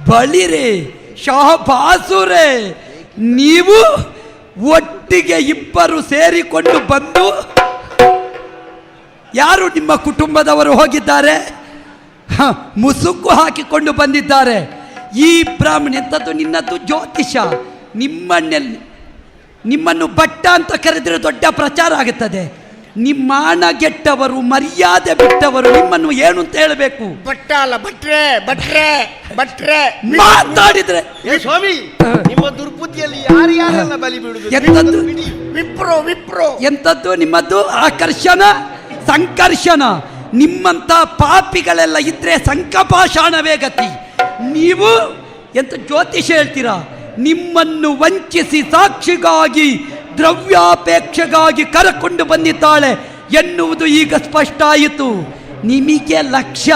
ಬಳಿರೆ ಶಹಬಾಸುರೆ. ನೀವು ಒಟ್ಟಿಗೆ ಇಬ್ಬರು ಸೇರಿಕೊಂಡು ಬಂದು, ಯಾರು ನಿಮ್ಮ ಕುಟುಂಬದವರು ಹೋಗಿದ್ದಾರೆ, ಮುಸುಕು ಹಾಕಿಕೊಂಡು ಬಂದಿದ್ದಾರೆ. ಈ ಬ್ರಾಹ್ಮಣ ಎಂಥದ್ದು, ನಿನ್ನದ್ದು ಜ್ಯೋತಿಷ. ನಿಮ್ಮನ್ನು ಭಟ್ಟ ಅಂತ ಕರೆದರೆ ದೊಡ್ಡ ಪ್ರಚಾರ ಆಗುತ್ತದೆ. ನಿಮ್ಮಾಣಗೆಟ್ಟವರು, ಮರ್ಯಾದೆ ಬಿಟ್ಟವರು, ನಿಮ್ಮನ್ನು ಏನು ಅಂತ ಹೇಳಬೇಕು? ಭಟ್ಟ ಅಲ್ಲ, ಭಟ್ರೆ ಭಟ್ರೆ ಭಟ್ರೆ ಮಾತಾಡಿದ್ರೆ ಸ್ವಾಮಿ, ನಿಮ್ಮ ದುರ್ಬುದ್ಧಿಯಲ್ಲಿ ಯಾರ್ಯಾರೆಲ್ಲ ಬಲಿ ಬಿಡುದು? ಎಂಥದ್ದು ವಿಪ್ರೋ ವಿಪ್ರೋ ಎಂಥದ್ದು ನಿಮ್ಮದ್ದು? ಆಕರ್ಷಣ ಸಂಕರ್ಷಣ. ನಿಮ್ಮಂಥ ಪಾಪಿಗಳೆಲ್ಲ ಇದ್ರೆ ಸಂಕಪಾಷಾಣವೇ ಗತಿ. ನೀವು ಎಂತ ಜ್ಯೋತಿಷ ಹೇಳ್ತೀರಾ? ನಿಮ್ಮನ್ನು ವಂಚಿಸಿ ಸಾಕ್ಷಿಗಾಗಿ ದ್ರವ್ಯಾಪೇಕ್ಷೆಗಾಗಿ ಕರಕೊಂಡು ಬಂದಿದ್ದಾಳೆ ಎನ್ನುವುದು ಈಗ ಸ್ಪಷ್ಟ ಆಯಿತು. ನಿಮಗೆ ಲಕ್ಷ್ಯ,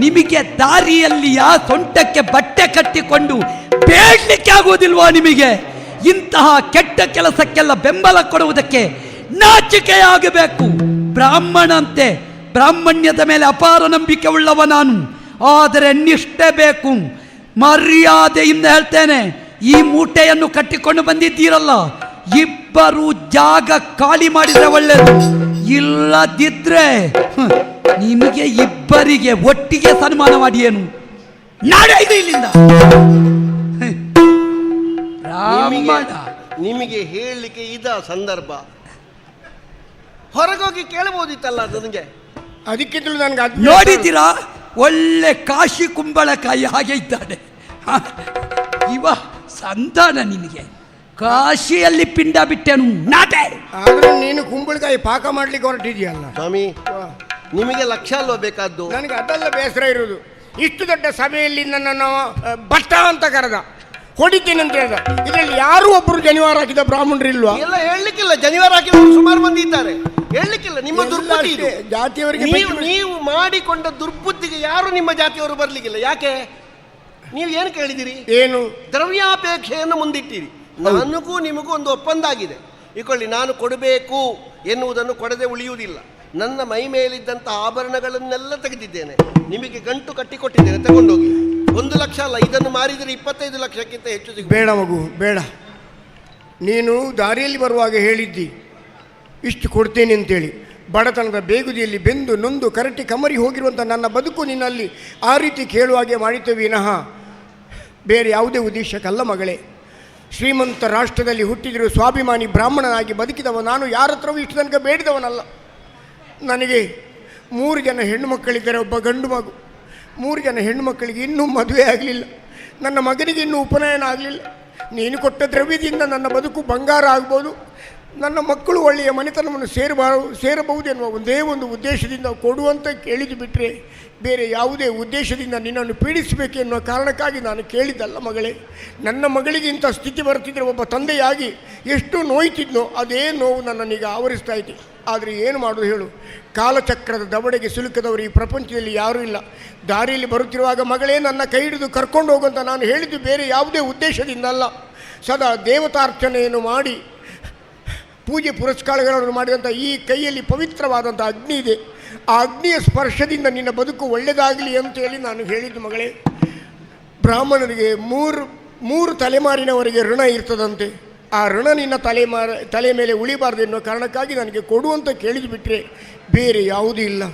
ನಿಮಗೆ ದಾರಿಯಲ್ಲಿ ಆ ಸೊಂಟಕ್ಕೆ ಬಟ್ಟೆ ಕಟ್ಟಿಕೊಂಡು ಬೇಡಲಿಕ್ಕೆ ಆಗುವುದಿಲ್ವಾ? ನಿಮಗೆ ಇಂತಹ ಕೆಟ್ಟ ಕೆಲಸಕ್ಕೆಲ್ಲ ಬೆಂಬಲ ಕೊಡುವುದಕ್ಕೆ ನಾಚಿಕೆಯಾಗಬೇಕು. ಬ್ರಾಹ್ಮಣಂತೆ ಬ್ರಾಹ್ಮಣ್ಯದ ಮೇಲೆ ಅಪಾರ ನಂಬಿಕೆ ಉಳ್ಳವ ನಾನು, ಆದರೆ ನಿಷ್ಠೆ ಬೇಕು. ಮರ್ಯಾದೆಯಿಂದ ಹೇಳ್ತೇನೆ, ಈ ಮೂಟೆಯನ್ನು ಕಟ್ಟಿಕೊಂಡು ಬಂದಿದ್ದೀರಲ್ಲ, ಇಬ್ಬರು ಜಾಗ ಖಾಲಿ ಮಾಡಿದ್ರೆ ಒಳ್ಳೆಯದು. ಇಲ್ಲದಿದ್ರೆ ನಿಮಗೆ ಇಬ್ಬರಿಗೆ ಒಟ್ಟಿಗೆ ಸನ್ಮಾನ ಮಾಡಿ ಏನು ನಾಳೆ ಇಲ್ಲಿಂದ. ನಿಮಗೆ ಹೇಳಲಿಕ್ಕೆ ಇದ ಸಂದರ್ಭ, ಹೊರಗೋಗಿ ಕೇಳಬಹುದಿತ್ತಲ್ಲ ನನಗೆ. ಅದಕ್ಕಿಂತಲೂ ನನಗೆ ನೋಡಿದ್ದೀರಾ, ಒಳ್ಳೆ ಕಾಶಿ ಕುಂಬಳಕಾಯಿ ಹಾಗೆ ಇದ್ದಾನೆ ಇವ. ಸಂಧಾನ ನಿನಗೆ ಕಾಶಿಯಲ್ಲಿ ಪಿಂಡ ಬಿಟ್ಟೆನು ನಾಟೆ. ಆದ್ರೆ ನೀನು ಕುಂಬಳಕಾಯಿ ಪಾಕ ಮಾಡ್ಲಿಕ್ಕೆ ಹೊರಟಿದೆಯಲ್ಲ ಸ್ವಾಮಿ, ನಿಮಗೆ ಲಕ್ಷ್ಯ ಅಲ್ವಾ ಬೇಕಾದ್ದು? ನನಗೆ ಅದೆಲ್ಲ ಬೇಸರ ಇರುವುದು. ಇಷ್ಟು ದೊಡ್ಡ ಸಭೆಯಲ್ಲಿ ನನ್ನನ್ನು ಭಟ್ಟ ಅಂತ ಕರೆದ, ಹೊಡಿತೀನಿ ಅಂತ ಹೇಳ್ದ. ಇದರಲ್ಲಿ ಯಾರು ಒಬ್ಬರು ಜನಿವಾರ ಹಾಕಿದ ಬ್ರಾಹ್ಮಣರಿಲ್ವಾ? ಎಲ್ಲ ಹೇಳಲಿಕ್ಕಿಲ್ಲ, ಜನಿವಾರ ಹಾಕಿದ ಸುಮಾರು ಮಂದಿ ಇದ್ದಾರೆ. ಹೇಳಲಿಕ್ಕಿಲ್ಲ, ನಿಮ್ಮ ದುರ್ಬುದ್ಧಿ ಇದು. ಜಾತಿಯವರಿಗೆ ನೀವು ಮಾಡಿಕೊಂಡ ದುರ್ಬುದ್ಧಿಗೆ ಯಾರು ನಿಮ್ಮ ಜಾತಿಯವರು ಬರ್ಲಿಕ್ಕಿಲ್ಲ. ಯಾಕೆ? ನೀವು ಏನು ಕೇಳಿದಿರಿ? ಏನು? ದ್ರವ್ಯಾಪೇಕ್ಷೆಯನ್ನು ಮುಂದಿಟ್ಟಿರಿ. ನನಗೂ ನಿಮಗೂ ಒಂದು ಒಪ್ಪಂದ ಆಗಿದೆ. ಈಕೊಳ್ಳಿ, ನಾನು ಕೊಡಬೇಕು ಎನ್ನುವುದನ್ನು ಕೊಡದೆ ಉಳಿಯುವುದಿಲ್ಲ. ನನ್ನ ಮೈ ಮೇಲಿದ್ದಂಥ ಆಭರಣಗಳನ್ನೆಲ್ಲ ತೆಗೆದಿದ್ದೇನೆ, ನಿಮಗೆ ಗಂಟು ಕಟ್ಟಿಕೊಟ್ಟಿದ್ದೇನೆ, ತಗೊಂಡೋಗಿ. 1 ಲಕ್ಷ ಅಲ್ಲ, ಇದನ್ನು ಮಾರಿದರೆ 25 ಲಕ್ಷಕ್ಕಿಂತ ಹೆಚ್ಚು ಸಿಗ. ಬೇಡ ಮಗು, ಬೇಡ. ನೀನು ದಾರಿಯಲ್ಲಿ ಬರುವಾಗ ಹೇಳಿದ್ದಿ ಇಷ್ಟು ಕೊಡ್ತೇನೆ ಅಂತೇಳಿ. ಬಡತನದ ಬೇಗುದಿಯಲ್ಲಿ ಬೆಂದು ನೊಂದು ಕರಟಿ ಕಮರಿ ಹೋಗಿರುವಂಥ ನನ್ನ ಬದುಕು ನಿನ್ನಲ್ಲಿ ಆ ರೀತಿ ಕೇಳುವಾಗೆ ಮಾಡಿತು ವಿನಃ ಬೇರೆ ಯಾವುದೇ ಉದ್ದೇಶಕ್ಕಲ್ಲ ಮಗಳೇ. ಶ್ರೀಮಂತ ರಾಷ್ಟ್ರದಲ್ಲಿ ಹುಟ್ಟಿದರೂ ಸ್ವಾಭಿಮಾನಿ ಬ್ರಾಹ್ಮಣನಾಗಿ ಬದುಕಿದವ ನಾನು. ಯಾರ ಹತ್ರವೂ ಇಷ್ಟು ತನಕ ಬೇಡಿದವನಲ್ಲ. ನನಗೆ 3 ಜನ ಹೆಣ್ಣು ಮಕ್ಕಳಿದ್ದಾರೆ, ಒಬ್ಬ ಗಂಡು ಮಗು. 3 ಜನ ಹೆಣ್ಣು ಮಕ್ಕಳಿಗೆ ಇನ್ನೂ ಮದುವೆ ಆಗಲಿಲ್ಲ. ನನ್ನ ಮಗನಿಗೆ ಇನ್ನೂ ಉಪನಯನ ಆಗಲಿಲ್ಲ. ನೀನು ಕೊಟ್ಟ ದ್ರವ್ಯದಿಂದ ನನ್ನ ಬದುಕು ಬಂಗಾರ ಆಗ್ಬೋದು, ನನ್ನ ಮಕ್ಕಳು ಒಳ್ಳೆಯ ಮನೆತನವನ್ನು ಸೇರಬಹುದೆನ್ನುವ ಒಂದೇ ಒಂದು ಉದ್ದೇಶದಿಂದ ಕೊಡುವಂತ ಕೇಳಿದ್ದು ಬಿಟ್ಟರೆ ಬೇರೆ ಯಾವುದೇ ಉದ್ದೇಶದಿಂದ ನಿನ್ನನ್ನು ಪೀಡಿಸಬೇಕೆನ್ನುವ ಕಾರಣಕ್ಕಾಗಿ ನಾನು ಕೇಳಿದ್ದಲ್ಲ ಮಗಳೇ. ನನ್ನ ಮಗಳಿಗೆ ಇಂಥ ಸ್ಥಿತಿ ಬರ್ತಿದ್ರೆ ಒಬ್ಬ ತಂದೆಯಾಗಿ ಎಷ್ಟು ನೋಯ್ತಿದ್ನೋ ಅದೇ ನೋವು ನನ್ನನ್ನೀಗ ಆವರಿಸ್ತಾ ಇದ್ದೆ. ಆದರೆ ಏನು ಮಾಡೋದು ಹೇಳು? ಕಾಲಚಕ್ರದ ದವಡೆಗೆ ಸಿಲುಕದವರು ಈ ಪ್ರಪಂಚದಲ್ಲಿ ಯಾರೂ ಇಲ್ಲ. ದಾರಿಯಲ್ಲಿ ಬರುತ್ತಿರುವಾಗ ಮಗಳೇ ನನ್ನ ಕೈ ಹಿಡಿದು ಕರ್ಕೊಂಡು ಹೋಗುವಂತ ನಾನು ಹೇಳಿದ್ದು ಬೇರೆ ಯಾವುದೇ ಉದ್ದೇಶದಿಂದ ಅಲ್ಲ. ಸದಾ ದೇವತಾರ್ಚನೆಯನ್ನು ಮಾಡಿ ಪೂಜೆ ಪುರಸ್ಕಾರಗಳನ್ನು ಮಾಡಿದಂಥ ಈ ಕೈಯಲ್ಲಿ ಪವಿತ್ರವಾದಂಥ ಅಗ್ನಿ ಇದೆ. ಆ ಅಗ್ನಿಯ ಸ್ಪರ್ಶದಿಂದ ನಿನ್ನ ಬದುಕು ಒಳ್ಳೆಯದಾಗಲಿ ಅಂತೇಳಿ ನಾನು ಹೇಳಿದ್ದು ಮಗಳೇ. ಬ್ರಾಹ್ಮಣರಿಗೆ ಮೂರು ತಲೆಮಾರಿನವರೆಗೆ ಋಣ ಇರ್ತದಂತೆ. ಆ ಋಣ ನಿನ್ನ ತಲೆ ಮೇಲೆ ಉಳಿಬಾರ್ದು ಎನ್ನುವ ಕಾರಣಕ್ಕಾಗಿ ನನಗೆ ಕೊಡು ಅಂತ ಕೇಳಿದು ಬಿಟ್ಟರೆ ಬೇರೆ ಯಾವುದೂ ಇಲ್ಲ.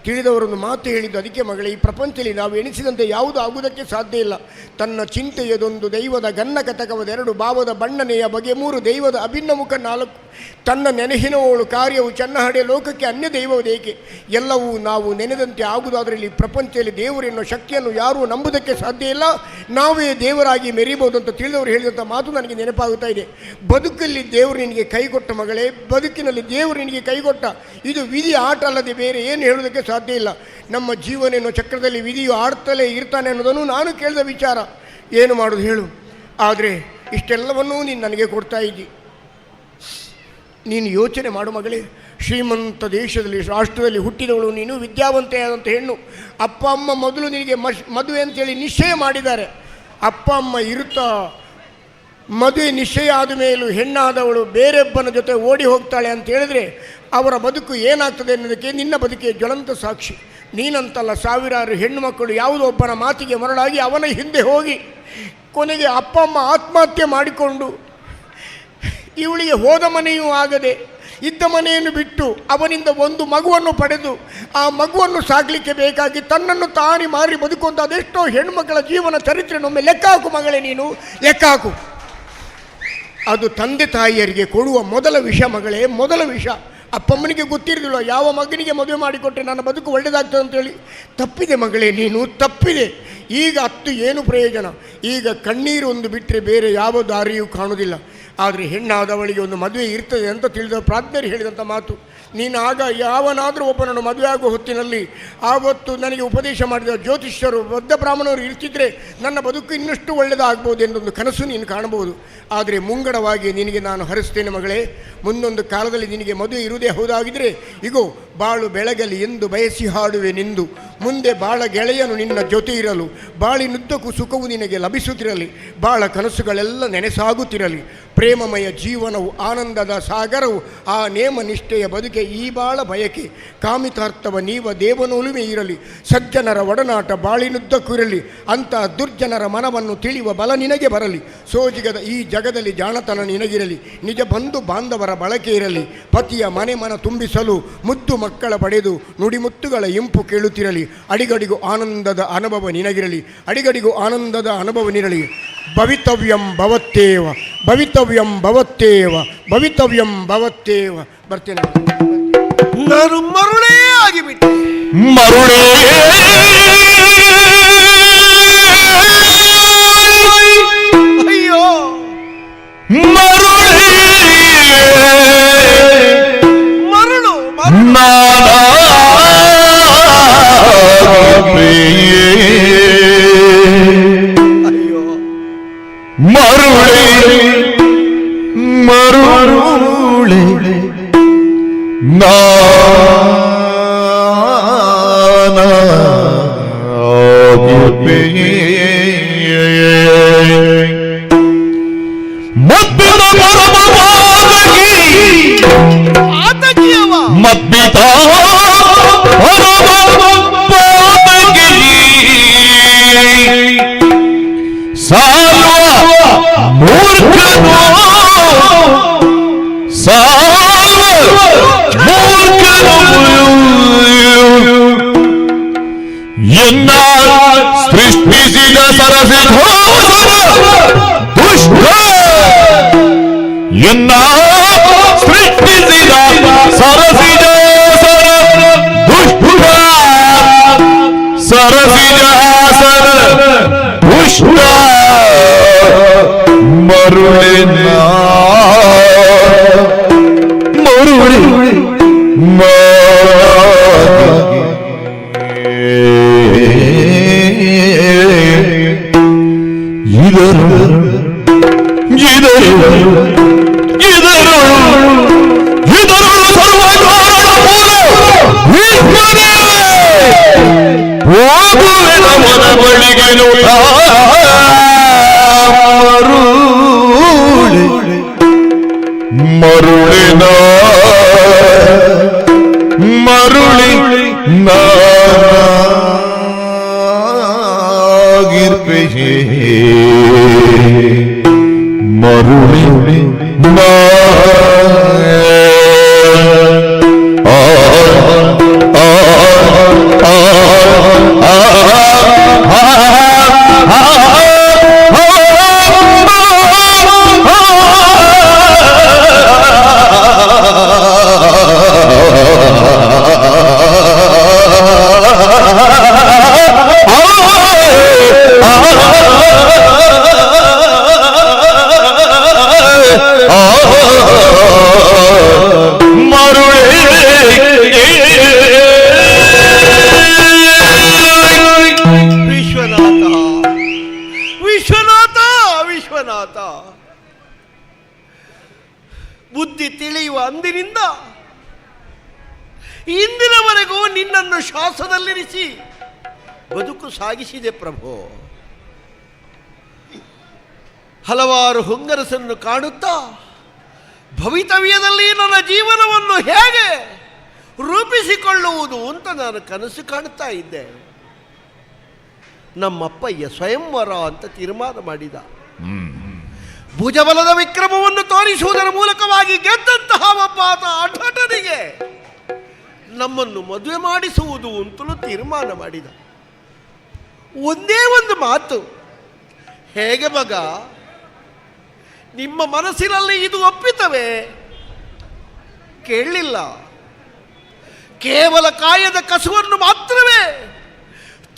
ತಿಳಿದವರೊಂದು ಮಾತು ಹೇಳಿದ್ದು ಅದಕ್ಕೆ ಮಗಳೇ, ಈ ಪ್ರಪಂಚದಲ್ಲಿ ನಾವು ಎಣಿಸಿದಂತೆ ಯಾವುದು ಆಗುವುದಕ್ಕೆ ಸಾಧ್ಯ ಇಲ್ಲ. ತನ್ನ ಚಿಂತೆಯದೊಂದು ದೈವದ ಗನ್ನ ಕತಕವದೆರಡು ಭಾವದ ಬಣ್ಣನೆಯ ಬಗೆ ಮೂರು ದೈವದ ಅಭಿನ್ನ ಮುಖ ನಾಲ್ಕು ತನ್ನ ನೆನೆಹಿನವಳು ಕಾರ್ಯವು ಚೆನ್ನ ಹಡೆ ಲೋಕಕ್ಕೆ ಅನ್ಯ ದೈವದೇಕೆ. ಎಲ್ಲವೂ ನಾವು ನೆನೆದಂತೆ ಆಗುವುದಾದ್ರಲ್ಲಿ ಪ್ರಪಂಚದಲ್ಲಿ ದೇವರೆನ್ನುವ ಶಕ್ತಿಯನ್ನು ಯಾರೂ ನಂಬುವುದಕ್ಕೆ ಸಾಧ್ಯ ಇಲ್ಲ. ನಾವೇ ದೇವರಾಗಿ ಮೆರಿಬಹುದು ಅಂತ ತಿಳಿದವರು ಹೇಳಿದಂಥ ಮಾತು ನನಗೆ ನೆನಪಾಗುತ್ತಾ ಇದೆ. ಬದುಕಲ್ಲಿ ದೇವರು ನಿನಗೆ ಕೈಗೊಟ್ಟ ಮಗಳೇ, ಬದುಕಿನಲ್ಲಿ ದೇವರು ನಿನಗೆ ಕೈಗೊಟ್ಟ. ಇದು ವಿಧಿ ಆಟ ಅಲ್ಲದೆ ಬೇರೆ ಏನು ಹೇಳುವುದಕ್ಕೆ ಸಾಧ್ಯ ಇಲ್ಲ. ನಮ್ಮ ಜೀವನ ಎನ್ನುವ ಚಕ್ರದಲ್ಲಿ ವಿಧಿಯು ಆಡ್ತಲೇ ಇರ್ತಾನೆ ಅನ್ನೋದನ್ನು ನಾನು ಕೇಳಿದ ವಿಚಾರ. ಏನು ಮಾಡೋದು ಹೇಳು? ಆದರೆ ಇಷ್ಟೆಲ್ಲವನ್ನೂ ನೀನು ನನಗೆ ಕೊಡ್ತಾ ಇದ್ದಿ. ನೀನು ಯೋಚನೆ ಮಾಡು ಮಗಳೇ, ಶ್ರೀಮಂತ ದೇಶದಲ್ಲಿ ರಾಷ್ಟ್ರದಲ್ಲಿ ಹುಟ್ಟಿದವಳು ನೀನು, ವಿದ್ಯಾವಂತೆಯಾದಂಥ ಹೆಣ್ಣು. ಅಪ್ಪ ಅಮ್ಮ ಮೊದಲು ನಿನಗೆ ಮದುವೆ ಅಂತೇಳಿ ನಿಶ್ಚಯ ಮಾಡಿದ್ದಾರೆ. ಅಪ್ಪ ಅಮ್ಮ ಇರುತ್ತಾ ಮದುವೆ ನಿಶ್ಚಯ ಆದ ಮೇಲೂ ಹೆಣ್ಣಾದವಳು ಬೇರೆಬ್ಬನ ಜೊತೆ ಓಡಿ ಹೋಗ್ತಾಳೆ ಅಂತ ಹೇಳಿದ್ರೆ ಅವರ ಬದುಕು ಏನಾಗ್ತದೆ ಅನ್ನೋದಕ್ಕೆ ನಿನ್ನ ಬದುಕಿಗೆ ಜ್ವಲಂತ ಸಾಕ್ಷಿ. ನೀನಂತಲ್ಲ, ಸಾವಿರಾರು ಹೆಣ್ಣು ಮಕ್ಕಳು ಯಾವುದೋ ಒಬ್ಬನ ಮಾತಿಗೆ ಮರಳಾಗಿ ಅವನ ಹಿಂದೆ ಹೋಗಿ ಕೊನೆಗೆ ಅಪ್ಪ ಅಮ್ಮ ಆತ್ಮಹತ್ಯೆ ಮಾಡಿಕೊಂಡು ಇವಳಿಗೆ ಹೋದ ಮನೆಯೂ ಆಗದೆ ಇದ್ದ ಮನೆಯನ್ನು ಬಿಟ್ಟು ಅವನಿಂದ ಒಂದು ಮಗುವನ್ನು ಪಡೆದು ಆ ಮಗುವನ್ನು ಸಾಕಲಿಕ್ಕೆ ಬೇಕಾಗಿ ತನ್ನನ್ನು ತಾನೇ ಮಾರಿ ಬದುಕುವಂಥ ಅದೆಷ್ಟೋ ಹೆಣ್ಣುಮಕ್ಕಳ ಜೀವನ ಚರಿತ್ರೆನೊಮ್ಮೆ ಲೆಕ್ಕ ಹಾಕು ಮಗಳೇ, ನೀನು ಲೆಕ್ಕ ಹಾಕು. ಅದು ತಂದೆ ತಾಯಿಯರಿಗೆ ಕೊಡುವ ಮೊದಲ ವಿಷ ಮಗಳೇ, ಮೊದಲ ವಿಷ. ಅಪ್ಪಮ್ಮನಿಗೆ ಗೊತ್ತಿರಲಿಲ್ಲ ಯಾವ ಮಗನಿಗೆ ಮದುವೆ ಮಾಡಿಕೊಟ್ಟರೆ ನನ್ನ ಬದುಕು ಒಳ್ಳೆಯದಾಗ್ತದೆ ಅಂತೇಳಿ. ತಪ್ಪಿದೆ ಮಗಳೇ, ನೀನು ತಪ್ಪಿದೆ. ಈಗ ಅತ್ತು ಏನು ಪ್ರಯೋಜನ? ಈಗ ಕಣ್ಣೀರು ಒಂದು ಬಿಟ್ಟರೆ ಬೇರೆ ಯಾವ ದಾರಿಯೂ ಕಾಣುವುದಿಲ್ಲ. ಆದರೆ ಹೆಣ್ಣಾದವಳಿಗೆ ಒಂದು ಮದುವೆ ಇರ್ತದೆ ಅಂತ ತಿಳಿದ ಪ್ರಾಜ್ಞರು ಹೇಳಿದಂಥ ಮಾತು. ನೀನು ಆಗ ಯಾವನಾದರೂ ಒಬ್ಬನನ್ನು ಮದುವೆ ಆಗುವ ಹೊತ್ತಿನಲ್ಲಿ ಆವತ್ತು ನನಗೆ ಉಪದೇಶ ಮಾಡಿದ ಜ್ಯೋತಿಷ್ಯರು ಬದ್ಧ ಬ್ರಾಹ್ಮಣರು ಇರ್ತಿದ್ರೆ ನನ್ನ ಬದುಕು ಇನ್ನಷ್ಟು ಒಳ್ಳೆಯದಾಗ್ಬೋದು ಎಂದೊಂದು ಕನಸು ನೀನು ಕಾಣಬಹುದು. ಆದರೆ ಮುಂಗಡವಾಗಿ ನಿನಗೆ ನಾನು ಹರಿಸ್ತೇನೆ ಮಗಳೇ. ಮುಂದೊಂದು ಕಾಲದಲ್ಲಿ ನಿನಗೆ ಮದುವೆ ಇರುವುದೇ ಹೌದಾಗಿದ್ದರೆ ಇಗೋ ಬಾಳು ಬೆಳಗಲಿ ಎಂದು ಬಯಸಿ ಹಾಡುವೆ ನಿಂದು. ಮುಂದೆ ಬಾಳ ಗೆಳೆಯನು ನಿನ್ನ ಜೊತೆ ಇರಲು, ಬಾಳಿನುದ್ದಕ್ಕೂ ಸುಖವು ನಿನಗೆ ಲಭಿಸುತ್ತಿರಲಿ, ಬಾಳ ಕನಸುಗಳೆಲ್ಲ ನೆನೆಸಾಗುತ್ತಿರಲಿ. ಪ್ರೇಮಮಯ ಜೀವನವು ಆನಂದದ ಸಾಗರವು, ಆ ನೇಮ ನಿಷ್ಠೆಯ ಬದುಕೆ ಈ ಬಾಳ ಬಯಕೆ. ಕಾಮಿತಾರ್ಥವ ನೀವ ದೇವನೊಲುಮೆ ಇರಲಿ, ಸಜ್ಜನರ ಒಡನಾಟ ಬಾಳಿನುದ್ದಕ್ಕೂ ಇರಲಿ. ಅಂಥ ದುರ್ಜನರ ಮನವನ್ನು ತಿಳಿಯುವ ಬಲ ನಿನಗೆ ಬರಲಿ. ಸೋಜಿಗದ ಈ ಜಗದಲ್ಲಿ ಜಾಣತನ ನಿನಗಿರಲಿ, ನಿಜ ಬಂಧು ಬಾಂಧವರ ಬಳಕೆ ಇರಲಿ. ಪತಿಯ ಮನೆ ಮನ ತುಂಬಿಸಲು ಮುದ್ದು ಮಕ್ಕಳ ಪಡೆದು ನುಡಿಮುತ್ತುಗಳ ಇಂಪು ಕೇಳುತ್ತಿರಲಿ. ಅಡಿಗಡಿಗೂ ಆನಂದದ ಅನುಭವ ನಿನಗಿರಲಿ, ಅಡಿಗಡಿಗೂ ಆನಂದದ ಅನುಭವನಿರಲಿ. ಭವಿತವ್ಯಂ ಭವತ್ತೇವ, ಭವಿತವ್ಯಂ ಭವತ್ತೇವ, ಭವಿತವ್ಯಂ ಭವತ್ತೇವ. ಬರ್ತೇನೆ. ನಾನು ಮರುಳೇ ಆಗಿಬಿಟ್ಟೆ. ಮರುಳೇ ಅಯ್ಯೋ ಮರುಳೇ ಮರಳು ಅಯ್ಯೋ ಮರುಳೇ ಮರುಳೇ ಮಬ್ಬಿತ ಸಾಲುವ ಮೂರ್ಖನು ಎನ್ನ ಸೃಷ್ಟಿಸಿದ ಸರಸಿಧೋಸರ ದುಷ್ಟ, ಎನ್ನ ಸೃಷ್ಟಿಸಿದ ಸರಸಿಜಾಸರ ದುಷ್ಟ, ಸರಸಿಜಾಸರ ದುಷ್ಟ ಮರುಳಿನ ಮರುಳಿ ಮರುಳಿನ ಮರುಳಿ ನಾಗಿರ್ಪೆ ಮರುಳಿ ವಿಶ್ವನಾಥ, ಬುದ್ಧಿ ತಿಳಿಯುವ ಅಂದಿನಿಂದ ಇಂದಿನವರೆಗೂ ನಿನ್ನನ್ನು ಶ್ವಾಸದಲ್ಲಿರಿಸಿ ಬದುಕು ಸಾಗಿಸಿದೆ ಪ್ರಭು. ಹಲವಾರು ಹುಂಗರಸನ್ನು ಕಾಣುತ್ತಾ ಭವಿತವ್ಯದಲ್ಲಿ ನನ್ನ ಜೀವನವನ್ನು ಹೇಗೆ ರೂಪಿಸಿಕೊಳ್ಳುವುದು ಅಂತ ನಾನು ಕನಸು ಕಾಣುತ್ತಾ ಇದ್ದೆ. ನಮ್ಮಪ್ಪಯ್ಯ ಸ್ವಯಂವರ ಅಂತ ತೀರ್ಮಾನ ಮಾಡಿದ. ಭುಜಬಲದ ವಿಕ್ರಮವನ್ನು ತೋರಿಸುವುದರ ಮೂಲಕವಾಗಿ ಗೆದ್ದಂತಹ ಒಬ್ಬ ಅಠಟನಿಗೆ ನಮ್ಮನ್ನು ಮದುವೆ ಮಾಡಿಸುವುದು ಅಂತಲೂ ತೀರ್ಮಾನ ಮಾಡಿದ. ಒಂದೇ ಒಂದು ಮಾತು, ಹೇಗೆ ಮಗ, ನಿಮ್ಮ ಮನಸ್ಸಿನಲ್ಲಿ ಇದು ಒಪ್ಪಿತವೇ? ಕೇಳಲಿಲ್ಲ. ಕೇವಲ ಕಾಯದ ಕಸುವನ್ನು ಮಾತ್ರವೇ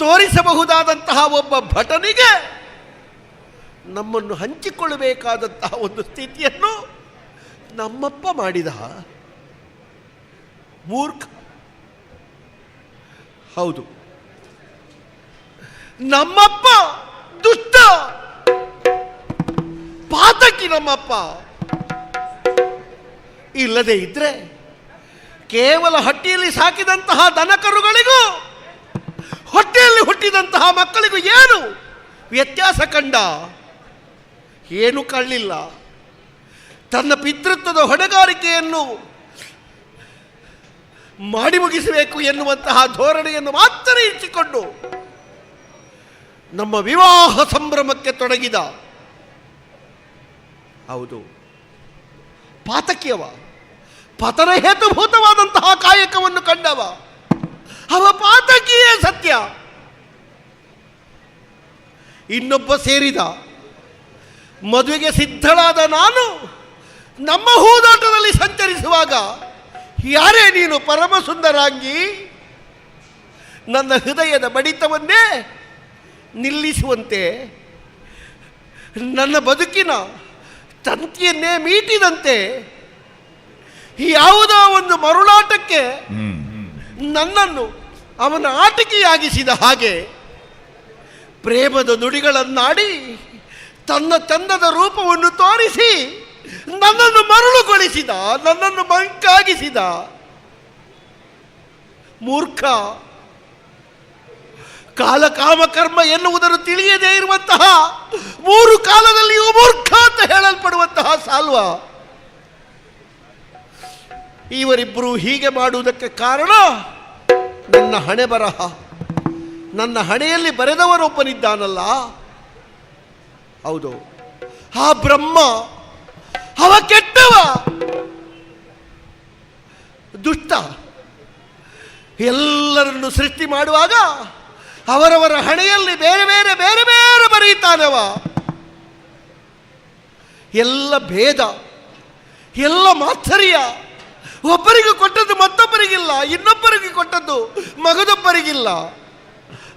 ತೋರಿಸಬಹುದಾದಂತಹ ಒಬ್ಬ ಭಟನಿಗೆ ನಮ್ಮನ್ನು ಹಂಚಿಕೊಳ್ಳಬೇಕಾದಂತಹ ಒಂದು ಸ್ಥಿತಿಯನ್ನು ನಮ್ಮಪ್ಪ ಮಾಡಿದ. ಮೂರ್ಖ. ಹೌದು, ನಮ್ಮಪ್ಪ ದುಷ್ಟ, ಪಾತಕಿ ನಮ್ಮಪ್ಪ. ಇಲ್ಲದೆ ಇದ್ರೆ ಕೇವಲ ಹಟ್ಟಿಯಲ್ಲಿ ಸಾಕಿದಂತಹ ದನಕರುಗಳಿಗೂ ಹೊಟ್ಟೆಯಲ್ಲಿ ಹುಟ್ಟಿದಂತಹ ಮಕ್ಕಳಿಗೂ ಏನು ವ್ಯತ್ಯಾಸ ಕಂಡ? ಏನು ಕಳ್ಳಿಲ್ಲ. ತನ್ನ ಪಿತೃತ್ವದ ಹೊಣೆಗಾರಿಕೆಯನ್ನು ಮಾಡಿ ಮುಗಿಸಬೇಕು ಎನ್ನುವಂತಹ ಧೋರಣೆಯನ್ನು ಮಾತ್ರ ಇರಿಸಿಕೊಂಡು ನಮ್ಮ ವಿವಾಹ ಸಂಭ್ರಮಕ್ಕೆ ತೊಡಗಿದ. ಹೌದು, ಪಾತಕಿಯವ, ಪತನ ಹೇತುಭೂತವಾದಂತಹ ಕಾಯಕವನ್ನು ಕಂಡವ. ಅವ ಪಾತಕಿಯೇ ಸತ್ಯ. ಇನ್ನೊಬ್ಬ ಸೇರಿದ. ಮದುವೆಗೆ ಸಿದ್ಧಳಾದ ನಾನು ನಮ್ಮ ಹೂದೋಟದಲ್ಲಿ ಸಂಚರಿಸುವಾಗ, ಯಾರೇ ನೀನು ಪರಮ ಸುಂದರಾಂಗಿ, ನನ್ನ ಹೃದಯದ ಬಡಿತವನ್ನೇ ನಿಲ್ಲಿಸುವಂತೆ, ನನ್ನ ಬದುಕಿನ ತಂತಿಯನ್ನೇ ಮೀಟಿದಂತೆ, ಯಾವುದೋ ಒಂದು ಮರುಳಾಟಕ್ಕೆ ನನ್ನನ್ನು ಅವನ ಆಟಿಕೆಯಾಗಿಸಿದ ಹಾಗೆ ಪ್ರೇಮದ ನುಡಿಗಳನ್ನಾಡಿ ತನ್ನ ಚಂದದ ರೂಪವನ್ನು ತೋರಿಸಿ ನನ್ನನ್ನು ಮರುಳುಗೊಳಿಸಿದ, ನನ್ನನ್ನು ಮಂಕಾಗಿಸಿದ. ಮೂರ್ಖ. ಕಾಲ ಕಾಮ ಕರ್ಮ ಎನ್ನುವುದನ್ನು ತಿಳಿಯದೇ ಇರುವಂತಹ, ಮೂರು ಕಾಲದಲ್ಲಿಯೂ ಮೂರ್ಖ ಅಂತ ಹೇಳಲ್ಪಡುವಂತಹ ಸಾಲ್ವ. ಇವರಿಬ್ಬರು ಹೀಗೆ ಮಾಡುವುದಕ್ಕೆ ಕಾರಣ ನನ್ನ ಹಣೆ ಬರಹ. ನನ್ನ ಹಣೆಯಲ್ಲಿ ಬರೆದವನೊಬ್ಬನಿದ್ದಾನಲ್ಲ, ಹೌದು, ಆ ಬ್ರಹ್ಮ. ಅವ ಕೆಟ್ಟವ, ದುಷ್ಟ. ಎಲ್ಲರನ್ನು ಸೃಷ್ಟಿ ಮಾಡುವಾಗ ಅವರವರ ಹಣೆಯಲ್ಲಿ ಬೇರೆ ಬೇರೆ ಬೇರೆ ಬೇರೆ ಬರೆಯುತ್ತಾನವ. ಎಲ್ಲ ಭೇದ, ಎಲ್ಲ ಮಾತ್ಸರ್ಯ. ಒಬ್ಬರಿಗೆ ಕೊಟ್ಟದ್ದು ಮತ್ತೊಬ್ಬರಿಗಿಲ್ಲ, ಇನ್ನೊಬ್ಬರಿಗೆ ಕೊಟ್ಟದ್ದು ಮಗದೊಬ್ಬರಿಗಿಲ್ಲ.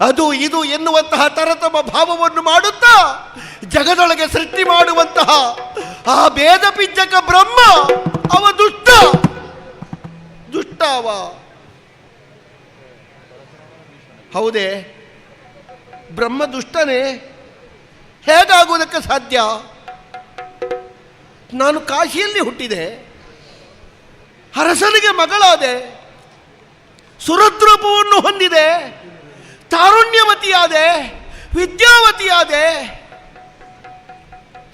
ಅದು ಇದು ಎನ್ನುವಂತಹ ತರತಮ ಭಾವವನ್ನು ಮಾಡುತ್ತಾ ಜಗದೊಳಗೆ ಸೃಷ್ಟಿ ಮಾಡುವಂತಹ ಆ ಭೇದ ಪಿಜ್ಜಕ ಬ್ರಹ್ಮ ಅವ ದುಷ್ಟ. ದುಷ್ಟ ಅವ. ಹೌದೇ? ಬ್ರಹ್ಮ ದುಷ್ಟನೇ? ಹೇಗಾಗುವುದಕ್ಕೆ ಸಾಧ್ಯ? ನಾನು ಕಾಶಿಯಲ್ಲಿ ಹುಟ್ಟಿದೆ, ಅರಸನಿಗೆ ಮಗಳಾದೆ, ಸುರದ್ರೂಪವನ್ನು ಹೊಂದಿದೆ, ತಾರುಣ್ಯವತಿಯಾದೆ, ವಿದ್ಯಾವತಿಯಾದೆ.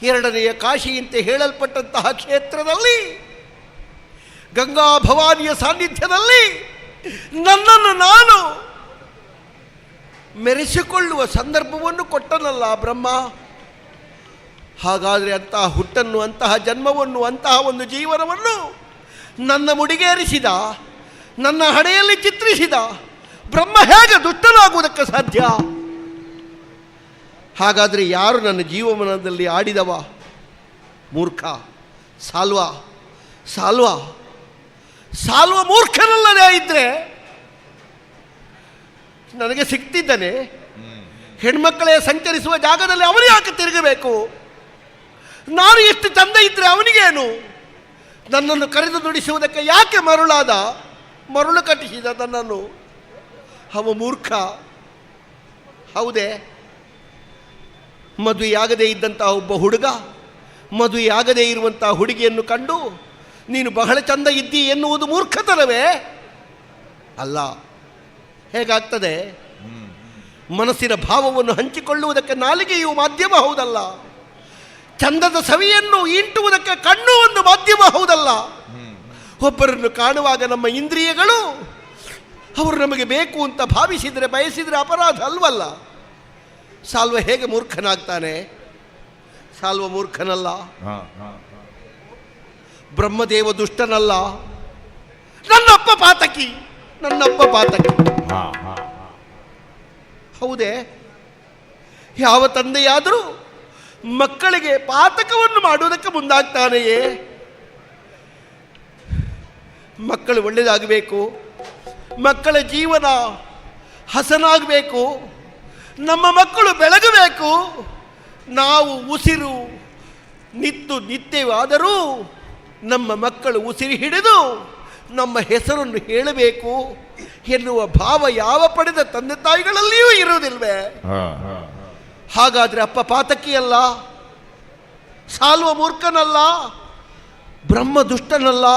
ಎರಡನೆಯ ಕಾಶಿಯಂತೆ ಹೇಳಲ್ಪಟ್ಟಂತಹ ಕ್ಷೇತ್ರದಲ್ಲಿ, ಗಂಗಾ ಭವಾನಿಯ ಸಾನ್ನಿಧ್ಯದಲ್ಲಿ ನನ್ನನ್ನು ನಾನು ಮೆರೆಸಿಕೊಳ್ಳುವ ಸಂದರ್ಭವನ್ನು ಕೊಟ್ಟನಲ್ಲ ಬ್ರಹ್ಮ. ಹಾಗಾದರೆ ಅಂತಹ ಹುಟ್ಟನ್ನು, ಅಂತಹ ಜನ್ಮವನ್ನು, ಅಂತಹ ಒಂದು ಜೀವನವನ್ನು ನನ್ನ ಮುಡಿಗೇರಿಸಿದ, ನನ್ನ ಹಣೆಯಲ್ಲಿ ಚಿತ್ರಿಸಿದ ಬ್ರಹ್ಮ ಹೇಗೆ ದುಷ್ಟನಾಗುವುದಕ್ಕೆ ಸಾಧ್ಯ? ಹಾಗಾದರೆ ಯಾರು ನನ್ನ ಜೀವನದಲ್ಲಿ ಆಡಿದವ? ಮೂರ್ಖ ಸಾಲ್ವ. ಸಾಲ್ವ ಸಾಲ್ವ ಮೂರ್ಖನಲ್ಲದೇ ಇದ್ದರೆ ನನಗೆ ಸಿಗ್ತಿದ್ದಾನೆ. ಹೆಣ್ಮಕ್ಕಳೇ ಸಂಚರಿಸುವ ಜಾಗದಲ್ಲಿ ಅವನು ಯಾಕೆ ತಿರುಗಬೇಕು? ನಾನು ಎಷ್ಟು ಚಂದ ಇದ್ದರೆ ಅವನಿಗೇನು? ನನ್ನನ್ನು ಕರೆದು ನುಡಿಸುವುದಕ್ಕೆ ಯಾಕೆ ಮರುಳು ಕಟ್ಟಿಸಿದ ನನ್ನನ್ನು? ಅವ ಮೂರ್ಖ. ಹೌದೇ? ಮದುವೆಯಾಗದೇ ಇದ್ದಂತಹ ಒಬ್ಬ ಹುಡುಗ ಮದುವೆಯಾಗದೇ ಇರುವಂತಹ ಹುಡುಗಿಯನ್ನು ಕಂಡು ನೀನು ಬಹಳ ಚಂದ ಇದ್ದಿ ಎನ್ನುವುದು ಮೂರ್ಖತನವೇ? ಅಲ್ಲ. ಹೇಗಾಗ್ತದೆ? ಮನಸ್ಸಿನ ಭಾವವನ್ನು ಹಂಚಿಕೊಳ್ಳುವುದಕ್ಕೆ ನಾಲಿಗೆಯು ಮಾಧ್ಯಮ ಹೌದಲ್ಲ. ಚಂದದ ಸವಿಯನ್ನು ಇಂಟುವುದಕ್ಕೆ ಕಣ್ಣು ಒಂದು ಮಾಧ್ಯಮ ಹೌದಲ್ಲ. ಒಬ್ಬರನ್ನು ಕಾಣುವಾಗ ನಮ್ಮ ಇಂದ್ರಿಯಗಳು ಅವರು ನಮಗೆ ಬೇಕು ಅಂತ ಭಾವಿಸಿದರೆ, ಬಯಸಿದರೆ ಅಪರಾಧ ಅಲ್ವಲ್ಲ. ಸಾಲ್ವ ಹೇಗೆ ಮೂರ್ಖನಾಗ್ತಾನೆ? ಸಾಲ್ವ ಮೂರ್ಖನಲ್ಲ. ಬ್ರಹ್ಮದೇವ ದುಷ್ಟನಲ್ಲ. ನನ್ನಪ್ಪ ಪಾತಕಿ. ಹೌದೇ? ಯಾವ ತಂದೆಯಾದರೂ ಮಕ್ಕಳಿಗೆ ಪಾತಕವನ್ನು ಮಾಡುವುದಕ್ಕೆ ಮುಂದಾಗ್ತಾನೆಯೇ? ಮಕ್ಕಳು ಒಳ್ಳೆಯದಾಗಬೇಕು, ಮಕ್ಕಳ ಜೀವನ ಹಸನಾಗಬೇಕು, ನಮ್ಮ ಮಕ್ಕಳು ಬೆಳಗಬೇಕು. ನಾವು ಉಸಿರು ನಿತ್ಯವಾದರೂ ನಮ್ಮ ಮಕ್ಕಳು ಉಸಿರು ಹಿಡಿದು ನಮ್ಮ ಹೆಸರನ್ನು ಹೇಳಬೇಕು ಎನ್ನುವ ಭಾವ ಯಾವ ಪಡೆದ ತಂದೆ ತಾಯಿಗಳಲ್ಲಿಯೂ ಇರುವುದಿಲ್ವೇ? ಹಾಗಾದರೆ ಅಪ್ಪ ಪಾತಕಿಯಲ್ಲ, ಸಾಲ್ವ ಮೂರ್ಖನಲ್ಲ, ಬ್ರಹ್ಮ ದುಷ್ಟನಲ್ಲ.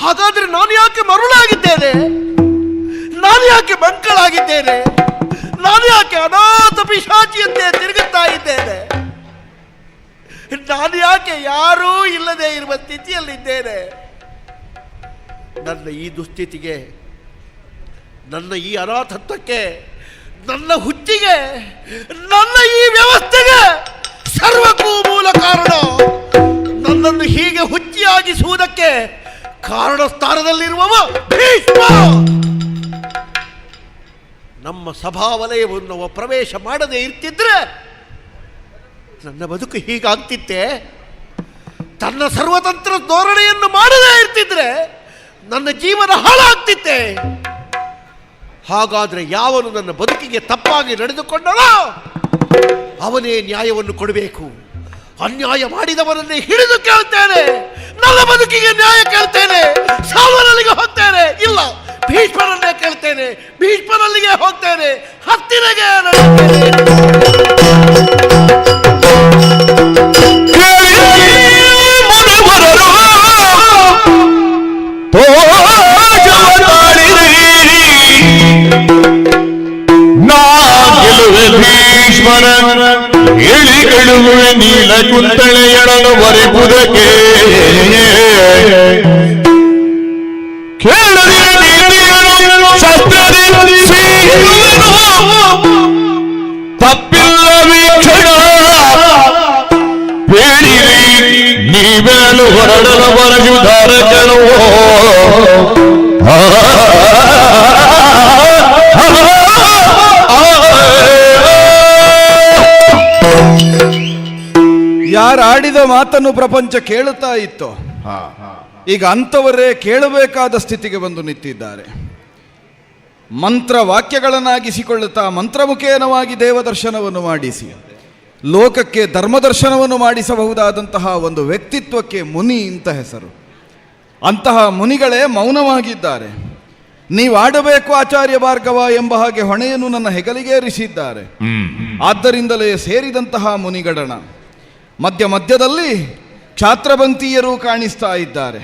ಹಾಗಾದರೆ ನಾನು ಯಾಕೆ ಮರುಳಾಗಿದ್ದೇನೆ? ನಾನು ಯಾಕೆ ಮಂಕಳಾಗಿದ್ದೇನೆ? ನಾನು ಯಾಕೆ ಅನಾಥ ಪಿಶಾಚಿಯಂತೆ ತಿರುಗುತ್ತಾ ಇದ್ದೇನೆ? ನಾನು ಯಾಕೆ ಯಾರೂ ಇಲ್ಲದೆ ಇರುವ ಸ್ಥಿತಿಯಲ್ಲಿದ್ದೇನೆ? ನನ್ನ ಈ ದುಸ್ಥಿತಿಗೆ, ನನ್ನ ಈ ಅನಾಥತ್ವಕ್ಕೆ, ನನ್ನ ಹುಚ್ಚಿಗೆ, ನನ್ನ ಈ ವ್ಯವಸ್ಥೆಗೆ ಸರ್ವಕ್ಕೂ ಮೂಲ ಕಾರಣ ನನ್ನನ್ನು ಹೀಗೆ ಹುಚ್ಚಿಯಾಗಿಸುವುದಕ್ಕೆ ಕಾರಣ ಸ್ಥಾನದಲ್ಲಿರುವವ ಭೀಷ್ಮ. ನಮ್ಮ ಸಭಾವಲಯವನ್ನು ಪ್ರವೇಶ ಮಾಡದೇ ಇರ್ತಿದ್ರೆ ನನ್ನ ಬದುಕು ಹೀಗಾಗ್ತಿತ್ತೆ. ತನ್ನ ಸರ್ವತಂತ್ರ ಧೋರಣೆಯನ್ನು ಮಾಡದೇ ಇರ್ತಿದ್ರೆ ನನ್ನ ಜೀವನ ಹಾಳಾಗ್ತಿತ್ತೆ. ಹಾಗಾದರೆ ಯಾವನು ನನ್ನ ಬದುಕಿಗೆ ತಪ್ಪಾಗಿ ನಡೆದುಕೊಂಡನೋ ಅವನೇ ನ್ಯಾಯವನ್ನು ಕೊಡಬೇಕು. ಅನ್ಯಾಯ ಮಾಡಿದವರನ್ನೇ ಹಿಡಿದು ಕೇಳ್ತೇನೆ, ನನ್ನ ಬದುಕಿಗೆ ನ್ಯಾಯ ಕೇಳ್ತೇನೆ. ಸಾಲ್ವನಲ್ಲಿಗೆ ಹೋಗ್ತೇನೆ, ಇಲ್ಲ ಭೀಷ್ಮರನ್ನೇ ಕೇಳ್ತೇನೆ, ಭೀಷ್ಮರಲ್ಲಿಗೆ ಹೋಗ್ತೇನೆ, ಹತ್ತಿರಗೆ ಹೇಳಿಕೊಳ್ಳುವೆ ನೀಲ ಕುಂತಳೆಯಳನ್ನು ಬರೆಯುವುದಕ್ಕೆ ತಪ್ಪಿಲ್ಲ ವೀಕ್ಷಣ ಬೇಡಿರಿ ನೀವೇಳು ಹೊರಡಲ ಬರಜುಧಾರಕನು ಯಾರಾಡಿದ ಮಾತನ್ನು ಪ್ರಪಂಚ ಕೇಳುತ್ತಾ ಇತ್ತು, ಈಗ ಅಂಥವರೇ ಕೇಳಬೇಕಾದ ಸ್ಥಿತಿಗೆ ಬಂದು ನಿಂತಿದ್ದಾರೆ. ಮಂತ್ರ ವಾಕ್ಯಗಳನ್ನಾಗಿಸಿಕೊಳ್ಳುತ್ತಾ ಮಂತ್ರಮುಖೇನವಾಗಿ ದೇವದರ್ಶನವನ್ನು ಮಾಡಿಸಿ ಲೋಕಕ್ಕೆ ಧರ್ಮದರ್ಶನವನ್ನು ಮಾಡಿಸಬಹುದಾದಂತಹ ಒಂದು ವ್ಯಕ್ತಿತ್ವಕ್ಕೆ ಮುನಿ ಅಂತ ಹೆಸರು. ಅಂತಹ ಮುನಿಗಳೇ ಮೌನವಾಗಿದ್ದಾರೆ. ನೀವಾಡಬೇಕು ಆಚಾರ್ಯ ಭಾರ್ಗವ ಎಂಬ ಹಾಗೆ ಹೊಣೆಯನ್ನು ನನ್ನ ಹೆಗಲಿಗೇರಿಸಿದ್ದಾರೆ. ಆದ್ದರಿಂದಲೇ ಸೇರಿದಂತಹ ಮುನಿಗಡಣ ಮಧ್ಯದಲ್ಲಿ ಕ್ಷಾತ್ರಪಂಥೀಯರು ಕಾಣಿಸ್ತಾ ಇದ್ದಾರೆ.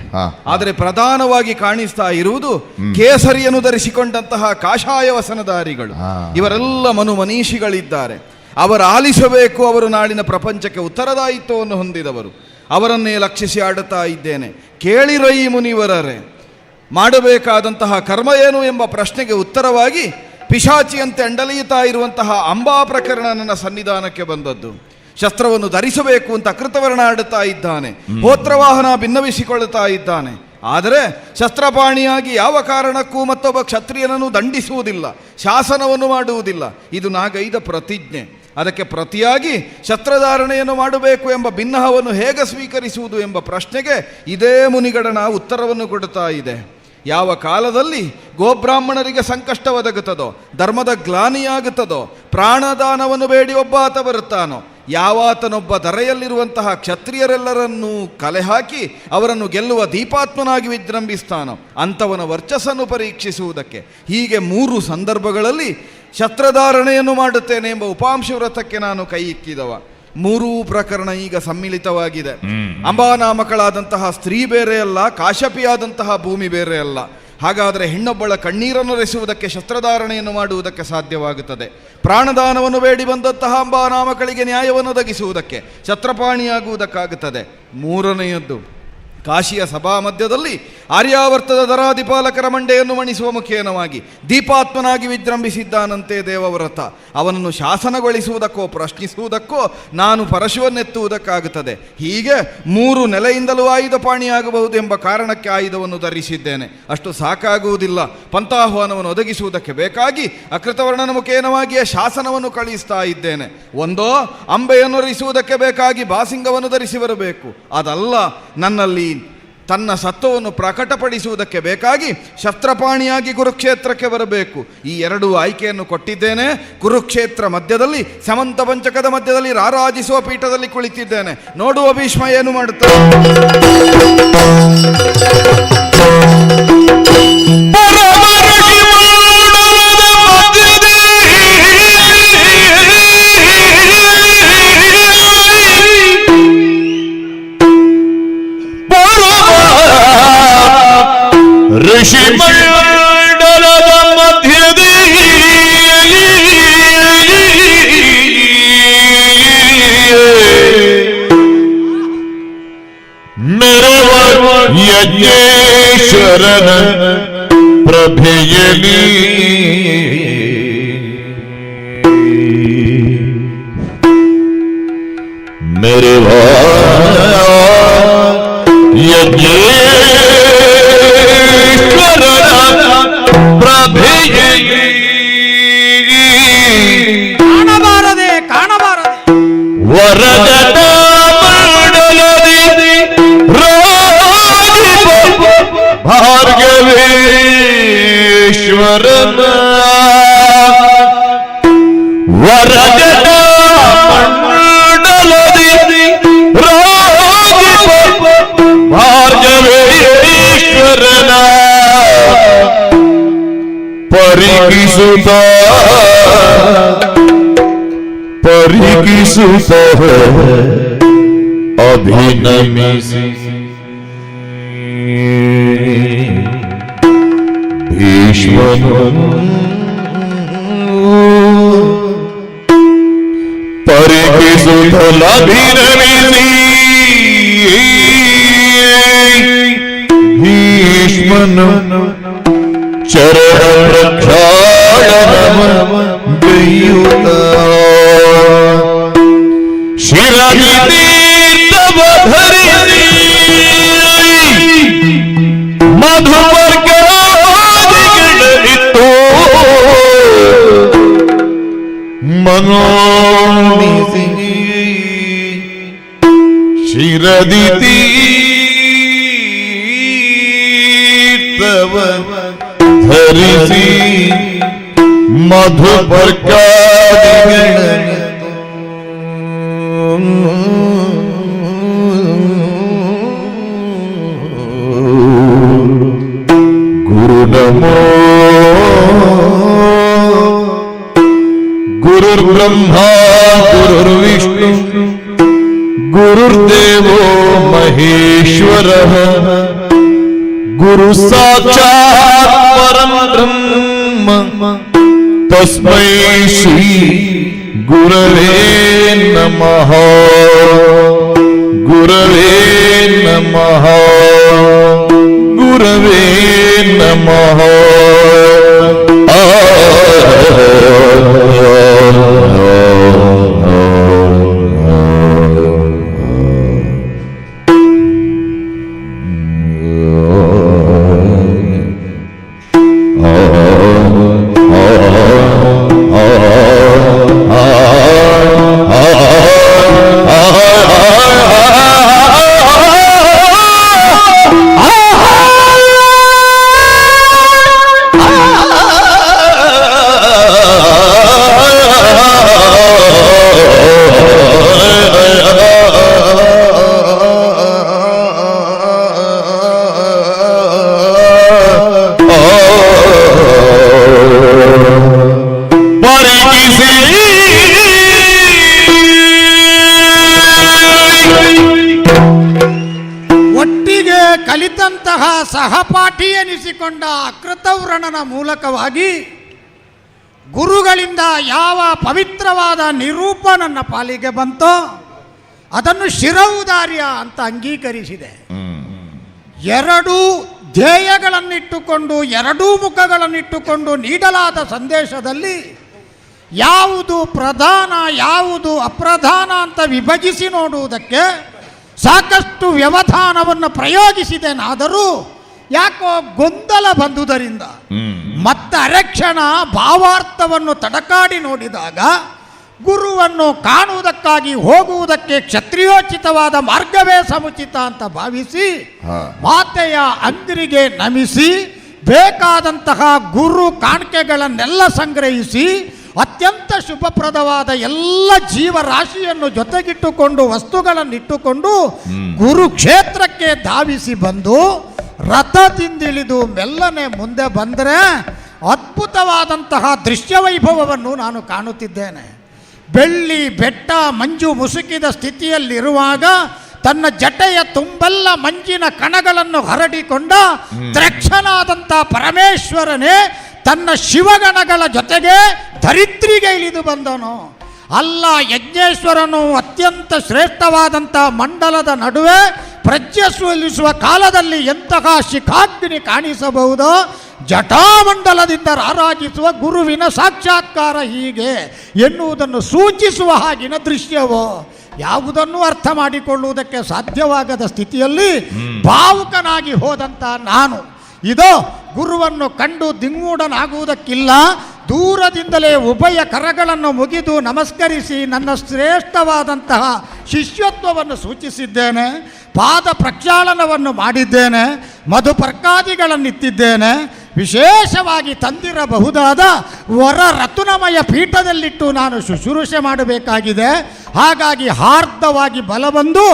ಆದರೆ ಪ್ರಧಾನವಾಗಿ ಕಾಣಿಸ್ತಾ ಇರುವುದು ಕೇಸರಿಯನ್ನು ಧರಿಸಿಕೊಂಡಂತಹ ಕಾಷಾಯ ವಸನಧಾರಿಗಳು. ಇವರೆಲ್ಲ ಮನೀಷಿಗಳಿದ್ದಾರೆ. ಅವರು ಆಲಿಸಬೇಕು. ಅವರು ನಾಳಿನ ಪ್ರಪಂಚಕ್ಕೆ ಉತ್ತರದಾಯಿತ್ವವನ್ನು ಹೊಂದಿದವರು. ಅವರನ್ನೇ ಲಕ್ಷಿಸಿ ಆಡುತ್ತಾ ಇದ್ದೇನೆ. ಕೇಳಿರೈ ಮುನಿವರರೇ, ಮಾಡಬೇಕಾದಂತಹ ಕರ್ಮ ಏನು ಎಂಬ ಪ್ರಶ್ನೆಗೆ ಉತ್ತರವಾಗಿ ಪಿಶಾಚಿಯಂತೆ ಅಂಡಲಿಯುತ್ತಾ ಇರುವಂತಹ ಅಂಬಾ ಪ್ರಕರಣ ನನ್ನ ಸನ್ನಿಧಾನಕ್ಕೆ ಬಂದದ್ದು. ಶಸ್ತ್ರವನ್ನು ಧರಿಸಬೇಕು ಅಂತ ಅಕೃತವರ್ಣ ಆಡುತ್ತಾ ಇದ್ದಾನೆ, ಹೋತ್ರವಾಹನ ಭಿನ್ನವಿಸಿಕೊಳ್ಳುತ್ತಾ ಇದ್ದಾನೆ. ಆದರೆ ಶಸ್ತ್ರಪಾಣಿಯಾಗಿ ಯಾವ ಕಾರಣಕ್ಕೂ ಮತ್ತೊಬ್ಬ ಕ್ಷತ್ರಿಯನನ್ನು ದಂಡಿಸುವುದಿಲ್ಲ, ಶಾಸನವನ್ನು ಮಾಡುವುದಿಲ್ಲ. ಇದು ನಾಗೈದ ಪ್ರತಿಜ್ಞೆ. ಅದಕ್ಕೆ ಪ್ರತಿಯಾಗಿ ಶಸ್ತ್ರಧಾರಣೆಯನ್ನು ಮಾಡಬೇಕು ಎಂಬ ಭಿನ್ನಹವನ್ನು ಹೇಗೆ ಸ್ವೀಕರಿಸುವುದು ಎಂಬ ಪ್ರಶ್ನೆಗೆ ಇದೇ ಮುನಿಗಡನ ಉತ್ತರವನ್ನು ಕೊಡುತ್ತಾ ಇದೆ. ಯಾವ ಕಾಲದಲ್ಲಿ ಗೋಬ್ರಾಹ್ಮಣರಿಗೆ ಸಂಕಷ್ಟ ಒದಗುತ್ತದೋ, ಧರ್ಮದ ಗ್ಲಾನಿಯಾಗುತ್ತದೋ, ಪ್ರಾಣದಾನವನ್ನು ಬೇಡಿ ಒಬ್ಬ ಆತ ಬರುತ್ತಾನೋ, ಯಾವಾತನೊಬ್ಬ ಧರೆಯಲ್ಲಿರುವಂತಹ ಕ್ಷತ್ರಿಯರೆಲ್ಲರನ್ನೂ ಕಲೆ ಹಾಕಿ ಅವರನ್ನು ಗೆಲ್ಲುವ ದೀಪಾತ್ಮನಾಗಿ ವಿಜೃಂಭಿಸ್ತಾನೋ ಅಂಥವನ ವರ್ಚಸ್ಸನ್ನು ಪರೀಕ್ಷಿಸುವುದಕ್ಕೆ ಹೀಗೆ 3 ಸಂದರ್ಭಗಳಲ್ಲಿ ಶಸ್ತ್ರಧಾರಣೆಯನ್ನು ಮಾಡುತ್ತೇನೆ ಎಂಬ ಉಪಾಂಶ ವ್ರತಕ್ಕೆ ನಾನು ಕೈ ಇಕ್ಕಿದವ. 3 ಪ್ರಕರಣ ಈಗ ಸಮ್ಮಿಳಿತವಾಗಿದೆ. ಅಂಬಾನಾಮಕಳಾದಂತಹ ಸ್ತ್ರೀ ಬೇರೆ ಅಲ್ಲ, ಕಾಶ್ಯಪಿಯಾದಂತಹ ಭೂಮಿ ಬೇರೆ ಅಲ್ಲ. ಹಾಗಾದರೆ ಹೆಣ್ಣೊಬ್ಬಳ ಕಣ್ಣೀರನ್ನು ಒರೆಸುವುದಕ್ಕೆ ಶಸ್ತ್ರಧಾರಣೆಯನ್ನು ಮಾಡುವುದಕ್ಕೆ ಸಾಧ್ಯವಾಗುತ್ತದೆ. ಪ್ರಾಣದಾನವನ್ನು ಬೇಡಿ ಬಂದಂತಹ ಅಂಬಾನಾಮಕಳಿಗೆ ನ್ಯಾಯವನ್ನು ಒದಗಿಸುವುದಕ್ಕೆ ಛತ್ರಪಾಣಿಯಾಗುವುದಕ್ಕಾಗುತ್ತದೆ. 3ನೆಯದ್ದು ಕಾಶಿಯ ಸಭಾ ಮಧ್ಯದಲ್ಲಿ ಆರ್ಯಾವರ್ತದ ದರಾದಿಪಾಲಕರ ಮಂಡೆಯನ್ನು ಮಣಿಸುವ ಮುಖೇನವಾಗಿ ದೀಪಾತ್ಮನಾಗಿ ವಿಜೃಂಭಿಸಿದ್ದಾನಂತೆ ದೇವವ್ರತ. ಅವನನ್ನು ಶಾಸನಗೊಳಿಸುವುದಕ್ಕೋ ಪ್ರಶ್ನಿಸುವುದಕ್ಕೋ ನಾನು ಪರಶುವನ್ನೆತ್ತುವುದಕ್ಕಾಗುತ್ತದೆ. ಹೀಗೆ 3 ನೆಲೆಯಿಂದಲೂ ಆಯುಧ ಪಾಣಿಯಾಗಬಹುದು ಎಂಬ ಕಾರಣಕ್ಕೆ ಆಯುಧವನ್ನು ಧರಿಸಿದ್ದೇನೆ. ಅಷ್ಟು ಸಾಕಾಗುವುದಿಲ್ಲ. ಪಂಥಾಹ್ವಾನವನ್ನು ಒದಗಿಸುವುದಕ್ಕೆ ಬೇಕಾಗಿ ಅಕೃತವರ್ಣನ ಮುಖೇನವಾಗಿಯೇ ಶಾಸನವನ್ನು ಕಳಿಸ್ತಾ ಇದ್ದೇನೆ. ಒಂದೋ ಅಂಬೆಯನ್ನು ಧರಿಸುವುದಕ್ಕೆ ಬೇಕಾಗಿ ಬಾಸಿಂಗವನ್ನು ಧರಿಸಿ ಬರಬೇಕು. ಅದಲ್ಲ, ನನ್ನಲ್ಲಿ ತನ್ನ ಸತ್ವವನ್ನು ಪ್ರಕಟಪಡಿಸುವುದಕ್ಕೆ ಬೇಕಾಗಿ ಶಸ್ತ್ರಪಾಣಿಯಾಗಿ ಕುರುಕ್ಷೇತ್ರಕ್ಕೆ ಬರಬೇಕು. ಈ 2 ಆಯ್ಕೆಯನ್ನು ಕೊಟ್ಟಿದ್ದೇನೆ. ಕುರುಕ್ಷೇತ್ರ ಮಧ್ಯದಲ್ಲಿ ಸಮಂತ ಪಂಚಕದ ಮಧ್ಯದಲ್ಲಿ ರಾರಾಜಿಸುವ ಪೀಠದಲ್ಲಿ ಕುಳಿತಿದ್ದೇನೆ. ನೋಡುವ ಭೀಷ್ಮ ಏನು ಮಾಡುತ್ತಾರೆ. ಋಷಿ ಮಂಡಲದ ಮಧ್ಯದಲ್ಲಿ ಮೆರವ ಯಜ್ಞೇಶ್ವರನ ಪ್ರಭೆಯಲಿ ಮೆರವ ಕಾಣಬಾರದೆ ಕಾಣಬಾರದೆ ವರದಟ ಮಂಡಲದಿ ಭಾರ್ಗವೇಶ್ವರನ ವರದಟ ಮಂಡಲದಿ ಭಾರ್ಗವೇಶ್ವರನ ಪರಿಗಿಸುತ್ತ ಅಭಿನಮಿಸಿ ಭೀಷ್ಮನು ಪರಿಗಿಸುತ್ತಲಭಿನಮಿಸಿ ಭೀಷ್ಮನು ಚರಣ ಪ್ರಕ್ಷಾಳನಮಗೈಯುತ ಶಿರದಿ ತೀರ್ಥವ ಧರಿಸಿ ಮಧುವರ್ಗಾದಿಗಳಿತ್ತು ಮನೋನಿಸಿ ಶಿರದಿ ತೀರ್ಥವ ಧರಿಸಿ ಮಧುಪರ್ಕಾದಿಗಳನ್ನು ಗುರು ನಮೋ ಗುರುರ್ಬ್ರಹ್ಮ ಗುರುರ್ವಿಷ್ಣು ಗುರುರ್ದೇವೋ ಮಹೇಶ್ವರಃ ಗುರು ಸಾಕ್ಷಾತ್ ಪರಂ ಬ್ರಹ್ಮ ತಸ್ಮೈ ಶ್ರೀ ಗುರವೇ ನಮಃ ಗುರವೇ ನಮಃ. ಗುರವೇ ನಮಃ. ಒಟ್ಟಿಗೆ ಕಲಿತಂತಹ ಸಹಪಾಠಿ ಎನಿಸಿಕೊಂಡ ಅಕೃತವ್ರಣನ ಮೂಲಕವಾಗಿ ಗುರುಗಳಿಂದ ಯಾವ ಪವಿತ್ರವಾದ ನಿರೂಪ ನನ್ನ ಪಾಲಿಗೆ ಬಂತೋ ಅದನ್ನು ಶಿರೌದಾರ್ಯ ಅಂತ ಅಂಗೀಕರಿಸಿದೆ. ಎರಡು ಧ್ಯೇಯಗಳನ್ನಿಟ್ಟುಕೊಂಡು ಎರಡೂ ಮುಖಗಳನ್ನಿಟ್ಟುಕೊಂಡು ನೀಡಲಾದ ಸಂದೇಶದಲ್ಲಿ ಯಾವುದು ಪ್ರಧಾನ ಯಾವುದು ಅಪ್ರಧಾನ ಅಂತ ವಿಭಜಿಸಿ ನೋಡುವುದಕ್ಕೆ ಸಾಕಷ್ಟು ವ್ಯವಧಾನವನ್ನು ಪ್ರಯೋಗಿಸಿದೆನಾದರೂ ಯಾಕೋ ಗೊಂದಲ ಬಂದುದರಿಂದ ಮತ್ತೆ ಅರೆಕ್ಷಣ ಭಾವಾರ್ಥವನ್ನು ತಡಕಾಡಿ ನೋಡಿದಾಗ ಗುರುವನ್ನು ಕಾಣುವುದಕ್ಕಾಗಿ ಹೋಗುವುದಕ್ಕೆ ಕ್ಷತ್ರಿಯೋಚಿತವಾದ ಮಾರ್ಗವೇ ಸಮುಚಿತ ಅಂತ ಭಾವಿಸಿ ಮಾತೆಯ ಅಂಗರಿಗೆ ನಮಿಸಿ ಬೇಕಾದಂತಹ ಗುರು ಕಾಣಿಕೆಗಳನ್ನೆಲ್ಲ ಸಂಗ್ರಹಿಸಿ ಅತ್ಯಂತ ಶುಭಪ್ರದವಾದ ಎಲ್ಲ ಜೀವರಾಶಿಯನ್ನು ಜೊತೆಗಿಟ್ಟುಕೊಂಡು ವಸ್ತುಗಳನ್ನಿಟ್ಟುಕೊಂಡು ಗುರುಕ್ಷೇತ್ರಕ್ಕೆ ಧಾವಿಸಿ ಬಂದು ರಥದಿಂದಿಳಿದು ಮೆಲ್ಲನೆ ಮುಂದೆ ಬಂದರೆ ಅದ್ಭುತವಾದಂತಹ ದೃಶ್ಯವೈಭವವನ್ನು ನಾನು ಕಾಣುತ್ತಿದ್ದೇನೆ. ಬೆಳ್ಳಿ ಬೆಟ್ಟ ಮಂಜು ಮುಸುಕಿದ ಸ್ಥಿತಿಯಲ್ಲಿರುವಾಗ ತನ್ನ ಜಟೆಯ ತುಂಬೆಲ್ಲ ಮಂಜಿನ ಕಣಗಳನ್ನು ಹರಡಿಕೊಂಡ ದ್ರಕ್ಷನಾದಂಥ ಪರಮೇಶ್ವರನೇ ತನ್ನ ಶಿವಗಣಗಳ ಜೊತೆಗೆ ಧರಿತ್ರಿಗೆ ಇಳಿದು ಬಂದನು. ಅಲ್ಲ, ಯಜ್ಞೇಶ್ವರನು ಅತ್ಯಂತ ಶ್ರೇಷ್ಠವಾದಂಥ ಮಂಡಲದ ನಡುವೆ ಪ್ರಜ್ವಲಿಸುವ ಕಾಲದಲ್ಲಿ ಎಂತಹ ಶಿಖಾಗ್ನಿ ಕಾಣಿಸಬಹುದೋ ಜಟಾಮಂಡಲದಿಂದ ರಾರಾಜಿಸುವ ಗುರುವಿನ ಸಾಕ್ಷಾತ್ಕಾರ ಹೀಗೆ ಎನ್ನುವುದನ್ನು ಸೂಚಿಸುವ ಹಾಗಿನ ದೃಶ್ಯವೋ ಯಾವುದನ್ನು ಅರ್ಥ ಮಾಡಿಕೊಳ್ಳುವುದಕ್ಕೆ ಸಾಧ್ಯವಾಗದ ಸ್ಥಿತಿಯಲ್ಲಿ ಭಾವುಕನಾಗಿ ಹೋದಂಥ ನಾನು ಇದೋ ಗುರುವನ್ನು ಕಂಡು ದಿಂಗೂಢನಾಗುವುದಕ್ಕಿಲ್ಲ, ದೂರದಿಂದಲೇ ಉಭಯ ಕರಗಳನ್ನು ಮುಗಿದು ನಮಸ್ಕರಿಸಿ ನನ್ನ ಶ್ರೇಷ್ಠವಾದಂತಹ ಶಿಷ್ಯತ್ವವನ್ನು ಸೂಚಿಸಿದ್ದೇನೆ. ಪಾದ ಪ್ರಕ್ಷಾಳನವನ್ನು ಮಾಡಿದ್ದೇನೆ, ಮಧುಪರ್ಕಾದಿಗಳನ್ನಿತ್ತಿದ್ದೇನೆ. ವಿಶೇಷವಾಗಿ ತಂದಿರಬಹುದಾದ ವರ ರತ್ನಮಯ ಪೀಠದಲ್ಲಿಟ್ಟು ನಾನು ಶುಶ್ರೂಷೆ ಮಾಡಬೇಕಾಗಿದೆ. ಹಾಗಾಗಿ ಹಾರ್ದವಾಗಿ ಬಲಬಂದು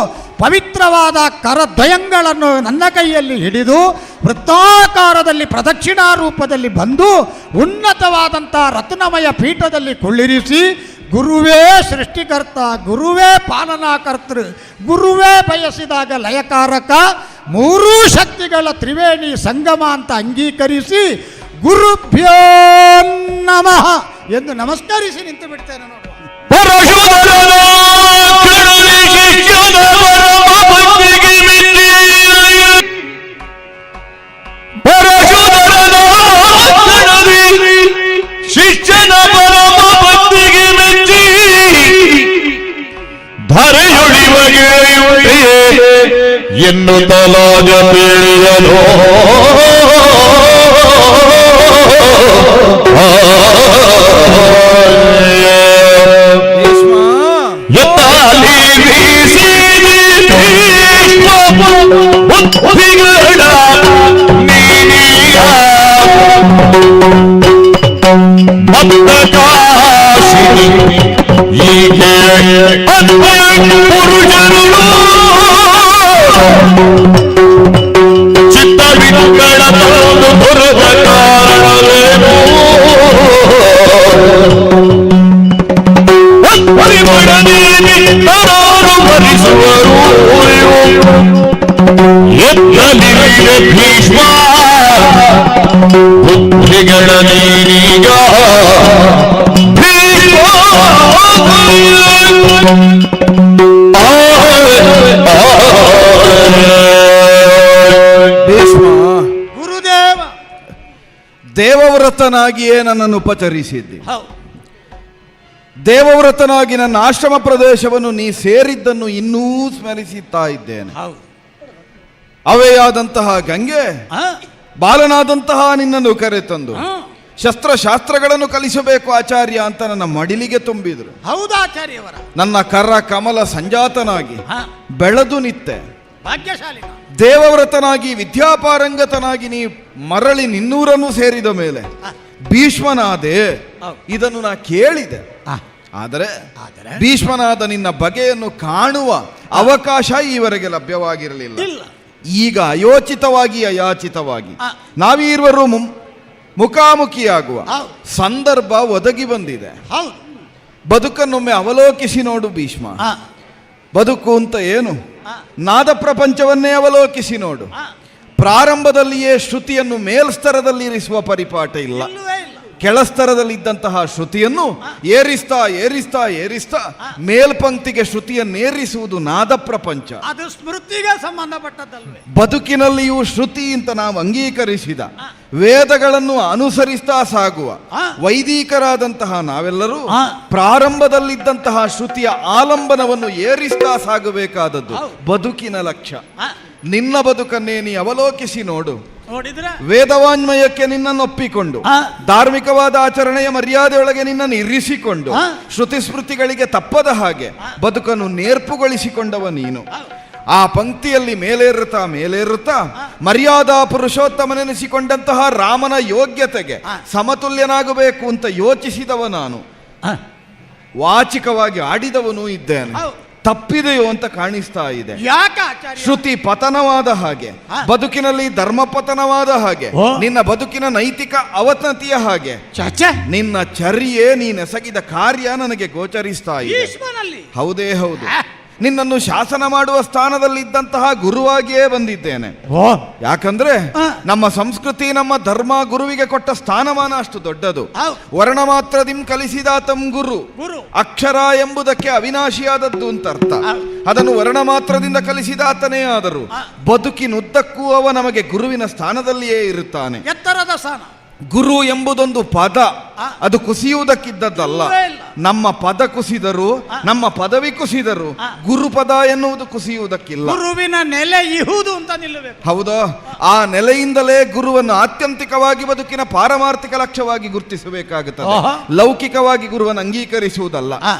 ಪವಿತ್ರವಾದ ಕರದ್ವಯಗಳನ್ನು ನನ್ನ ಕೈಯಲ್ಲಿ ಹಿಡಿದು ವೃತ್ತಾಕಾರದಲ್ಲಿ ಪ್ರದಕ್ಷಿಣಾರೂಪದಲ್ಲಿ ಬಂದು ಉನ್ನತವಾದಂಥ ರತ್ನಮಯ ಪೀಠದಲ್ಲಿ ಕುಳ್ಳಿರಿಸಿ ಗುರುವೇ ಸೃಷ್ಟಿಕರ್ತ, ಗುರುವೇ ಪಾಲನಾಕರ್ತೃ, ಗುರುವೇ ಬಯಸಿದಾಗ ಲಯಕಾರಕ, ಮೂರೂ ಶಕ್ತಿಗಳ ತ್ರಿವೇಣಿ ಸಂಗಮ ಅಂತ ಅಂಗೀಕರಿಸಿ ಗುರುಭ್ಯೋ ನಮಃ ಎಂದು ನಮಸ್ಕರಿಸಿ ನಿಂತು ಬಿಡ್ತೇನೆ ನೋಡುವ. ಶಿಷ್ಯನ ಪರಮ ಭಕ್ತಿಗೆ ಮೆಚ್ಚಿ ಧರೆಯೊಳಿವಗೆ ಎನ್ನುತ್ತಲಾಗ ಬೇಡಿದನು. ಎತ್ತಾಲಿ ಬುದ್ಧಿಗಳ ನೀನಿಯ ಭಕ್ತಕಾಶಿನಿ ಹೀಗೆ ಪುರುಷರು ಚಿತ್ತವಿಗಳ ತಂದು ಬರುವ ಕಾರಣವೇನು ಪರಿಮಳನೇರು ಭರಿಸುವರು ಎತ್ತಲಿಗೆ ಭೀಷ್ಮ ಬುದ್ಧಿಗಳ ನೀರೀಗ ಭೀಷ್ಮ ದೇವವ್ರತನಾಗಿಯೇ ನನ್ನನ್ನು ಉಪಚರಿಸಿದ್ದಿ. ಹೌದು. ದೇವವ್ರತನಾಗಿ ನನ್ನ ಆಶ್ರಮ ಪ್ರದೇಶವನ್ನು ನೀ ಸೇರಿದ್ದನ್ನು ಇನ್ನೂ ಸ್ಮರಿಸುತ್ತಾ ಇದ್ದೇನೆ. ಹೌದು. ಅವೆಯಾದಂತಹ ಗಂಗೆ ಆ? ಬಾಲನಾದಂತಹ ನಿನ್ನನ್ನು ಕರೆತಂದು ಆ. ಶಸ್ತ್ರಶಾಸ್ತ್ರಗಳನ್ನು ಕಲಿಸಬೇಕು ಆಚಾರ್ಯ ಅಂತ ನನ್ನ ಮಡಿಲಿಗೆ ತುಂಬಿದ್ರು. ಹೌದು ಆಚಾರ್ಯವರ. ನನ್ನ ಕರ ಕಮಲ ಸಂಜಾತನಾಗಿ ಹಾ. ಬೆಳೆದು ನಿತ್ತೆ. ಭಾಗ್ಯಶಾಲಿ ನಾನು. ದೇವವ್ರತನಾಗಿ ವಿದ್ಯಾಪಾರಂಗತನಾಗಿ ನೀ ಮರಳಿ ನಿನ್ನೂರನ್ನು ಸೇರಿದ ಮೇಲೆ ಭೀಷ್ಮನಾದೆ. ಹೌದು. ಇದನ್ನು ನಾ ಕೇಳಿದೆ. ಆ. ಆದರೆ ಆದರೆ? ಭೀಷ್ಮನಾದ ನಿನ್ನ ಬಗೆಯನ್ನು ಕಾಣುವ ಅವಕಾಶ ಈವರೆಗೆ ಲಭ್ಯವಾಗಿರಲಿಲ್ಲ. ಇಲ್ಲ. ಈಗ ಅಯೋಚಿತವಾಗಿ ಅಯಾಚಿತವಾಗಿ ಆ. ನಾವೀರ್ವರು ಮುಖಾಮುಖಿಯಾಗುವ ಹೌದು. ಸಂದರ್ಭ ಒದಗಿ ಬಂದಿದೆ. ಹೌದು. ಬದುಕನ್ನೊಮ್ಮೆ ಅವಲೋಕಿಸಿ ನೋಡು ಭೀಷ್ಮ. ಆ. ಬದುಕು ಅಂತ ಏನು? ಆ. ನಾದ ಪ್ರಪಂಚವನ್ನೇ ಅವಲೋಕಿಸಿ ನೋಡು. ಆ. ಪ್ರಾರಂಭದಲ್ಲಿಯೇ ಶ್ರುತಿಯನ್ನು ಮೇಲ್ಸ್ತರದಲ್ಲಿ ಇರಿಸುವ ಪರಿಪಾಠ ಇಲ್ಲ. ಇಲ್ಲವೇ ಇಲ್ಲ. ಕೆಳಸ್ತರದಲ್ಲಿದ್ದಂತಹ ಶ್ರುತಿಯನ್ನು ಏರಿಸ್ತಾ ಏರಿಸ್ತಾ ಏರಿಸ್ತಾ ಮೇಲ್ಪಂಕ್ತಿಗೆ ಶ್ರುತಿಯನ್ನೇರಿಸುವುದು ನಾದ ಪ್ರಪಂಚ. ಅದು ಸ್ಮೃತಿಗೆ ಸಂಬಂಧಪಟ್ಟದ್ದಲ್ವೇ? ಬದುಕಿನಲ್ಲಿಯೂ ಶ್ರುತಿ ಅಂತ ನಾವು ಅಂಗೀಕರಿಸಿದ ವೇದಗಳನ್ನು ಅನುಸರಿಸ್ತಾ ಸಾಗುವ ವೈದಿಕರಾದಂತಹ ನಾವೆಲ್ಲರೂ ಪ್ರಾರಂಭದಲ್ಲಿದ್ದಂತಹ ಶ್ರುತಿಯ ಆಲಂಬನವನ್ನು ಏರಿಸ್ತಾ ಸಾಗಬೇಕಾದದ್ದು ಬದುಕಿನ ಲಕ್ಷ್ಯ. ನಿನ್ನ ಬದುಕನ್ನೇ ನೀ ಅವಲೋಕಿಸಿ ನೋಡು. ನೋಡಿದ್ರೆ ವೇದವಾನ್ಮಯಕ್ಕೆ ನಿನ್ನನ್ನು ಒಪ್ಪಿಕೊಂಡು ಧಾರ್ಮಿಕವಾದ ಆಚರಣೆಯ ಮರ್ಯಾದೆಯೊಳಗೆ ನಿನ್ನನ್ನು ಇರಿಸಿಕೊಂಡು ಶ್ರುತಿ ಸ್ಮೃತಿಗಳಿಗೆ ತಪ್ಪದ ಹಾಗೆ ಬದುಕನ್ನು ನೇರ್ಪುಗೊಳಿಸಿಕೊಂಡವ ನೀನು. ಆ ಪಂಕ್ತಿಯಲ್ಲಿ ಮೇಲೇರುತ್ತಾ ಮರ್ಯಾದಾ ಪುರುಷೋತ್ತಮನೆನಿಸಿಕೊಂಡಂತಹ ರಾಮನ ಯೋಗ್ಯತೆಗೆ ಸಮತುಲ್ಯನಾಗಬೇಕು ಅಂತ ಯೋಚಿಸಿದವ ನಾನು. ವಾಚಿಕವಾಗಿ ಆಡಿದವನು ಇದ್ದೇನೆ. ತಪ್ಪಿದೆಯೋ ಅಂತ ಕಾಣಿಸ್ತಾ ಇದೆ. ಶ್ರುತಿ ಪತನವಾದ ಹಾಗೆ, ಬದುಕಿನಲ್ಲಿ ಧರ್ಮ ಪತನವಾದ ಹಾಗೆ, ನಿನ್ನ ಬದುಕಿನ ನೈತಿಕ ಅವನತಿಯ ಹಾಗೆ ನಿನ್ನ ಚರ್ಯೆ ನೀನೆಸಗಿದ ಕಾರ್ಯ ನನಗೆ ಗೋಚರಿಸ್ತಾ ಇದೆ. ಹೌದೇ ಹೌದು. ನಿನ್ನನ್ನು ಶಾಸನ ಮಾಡುವ ಸ್ಥಾನದಲ್ಲಿದ್ದಂತಹ ಗುರುವಾಗಿಯೇ ಬಂದಿದ್ದೇನೆ. ಯಾಕಂದ್ರೆ ನಮ್ಮ ಸಂಸ್ಕೃತಿ ನಮ್ಮ ಧರ್ಮ ಗುರುವಿಗೆ ಕೊಟ್ಟ ಸ್ಥಾನಮಾನ ಅಷ್ಟು ದೊಡ್ಡದು. ವರ್ಣ ಮಾತ್ರದಿಂ ಕಲಿಸಿದಾತಂ ಗುರು, ಅಕ್ಷರ ಎಂಬುದಕ್ಕೆ ಅವಿನಾಶಿಯಾದದ್ದು ಅಂತ ಅರ್ಥ. ಅದನ್ನು ವರ್ಣ ಮಾತ್ರದಿಂದ ಕಲಿಸಿದಾತನೇ ಆದರೂ ಬದುಕಿನುದ್ದಕ್ಕೂ ಅವ ನಮಗೆ ಗುರುವಿನ ಸ್ಥಾನದಲ್ಲಿಯೇ ಇರುತ್ತಾನೆ. ಎತ್ತರದ ಸ್ಥಾನ. ಗುರು ಎಂಬುದೊಂದು ಪದ, ಅದು ಕುಸಿಯುವುದಕ್ಕಿದ್ದದ್ದಲ್ಲ. ನಮ್ಮ ಪದ ಕುಸಿದರು, ನಮ್ಮ ಪದವಿ ಕುಸಿದರು, ಗುರುಪದ ಎನ್ನುವುದು ಕುಸಿಯುವುದಕ್ಕಿಲ್ಲ. ಗುರುವಿನ ನೆಲೆ ಇಹುದು ಅಂತ ನಿಲ್ಲಬೇಕು. ಹೌದಾ? ಆ ನೆಲೆಯಿಂದಲೇ ಗುರುವನ್ನು ಆತ್ಯಂತಿಕವಾಗಿ ಬದುಕಿನ ಪಾರಮಾರ್ಥಿಕ ಲಕ್ಷ್ಯವಾಗಿ ಗುರುತಿಸಬೇಕಾಗುತ್ತದೆ. ಲೌಕಿಕವಾಗಿ ಗುರುವನ್ನು ಅಂಗೀಕರಿಸುವುದಲ್ಲ.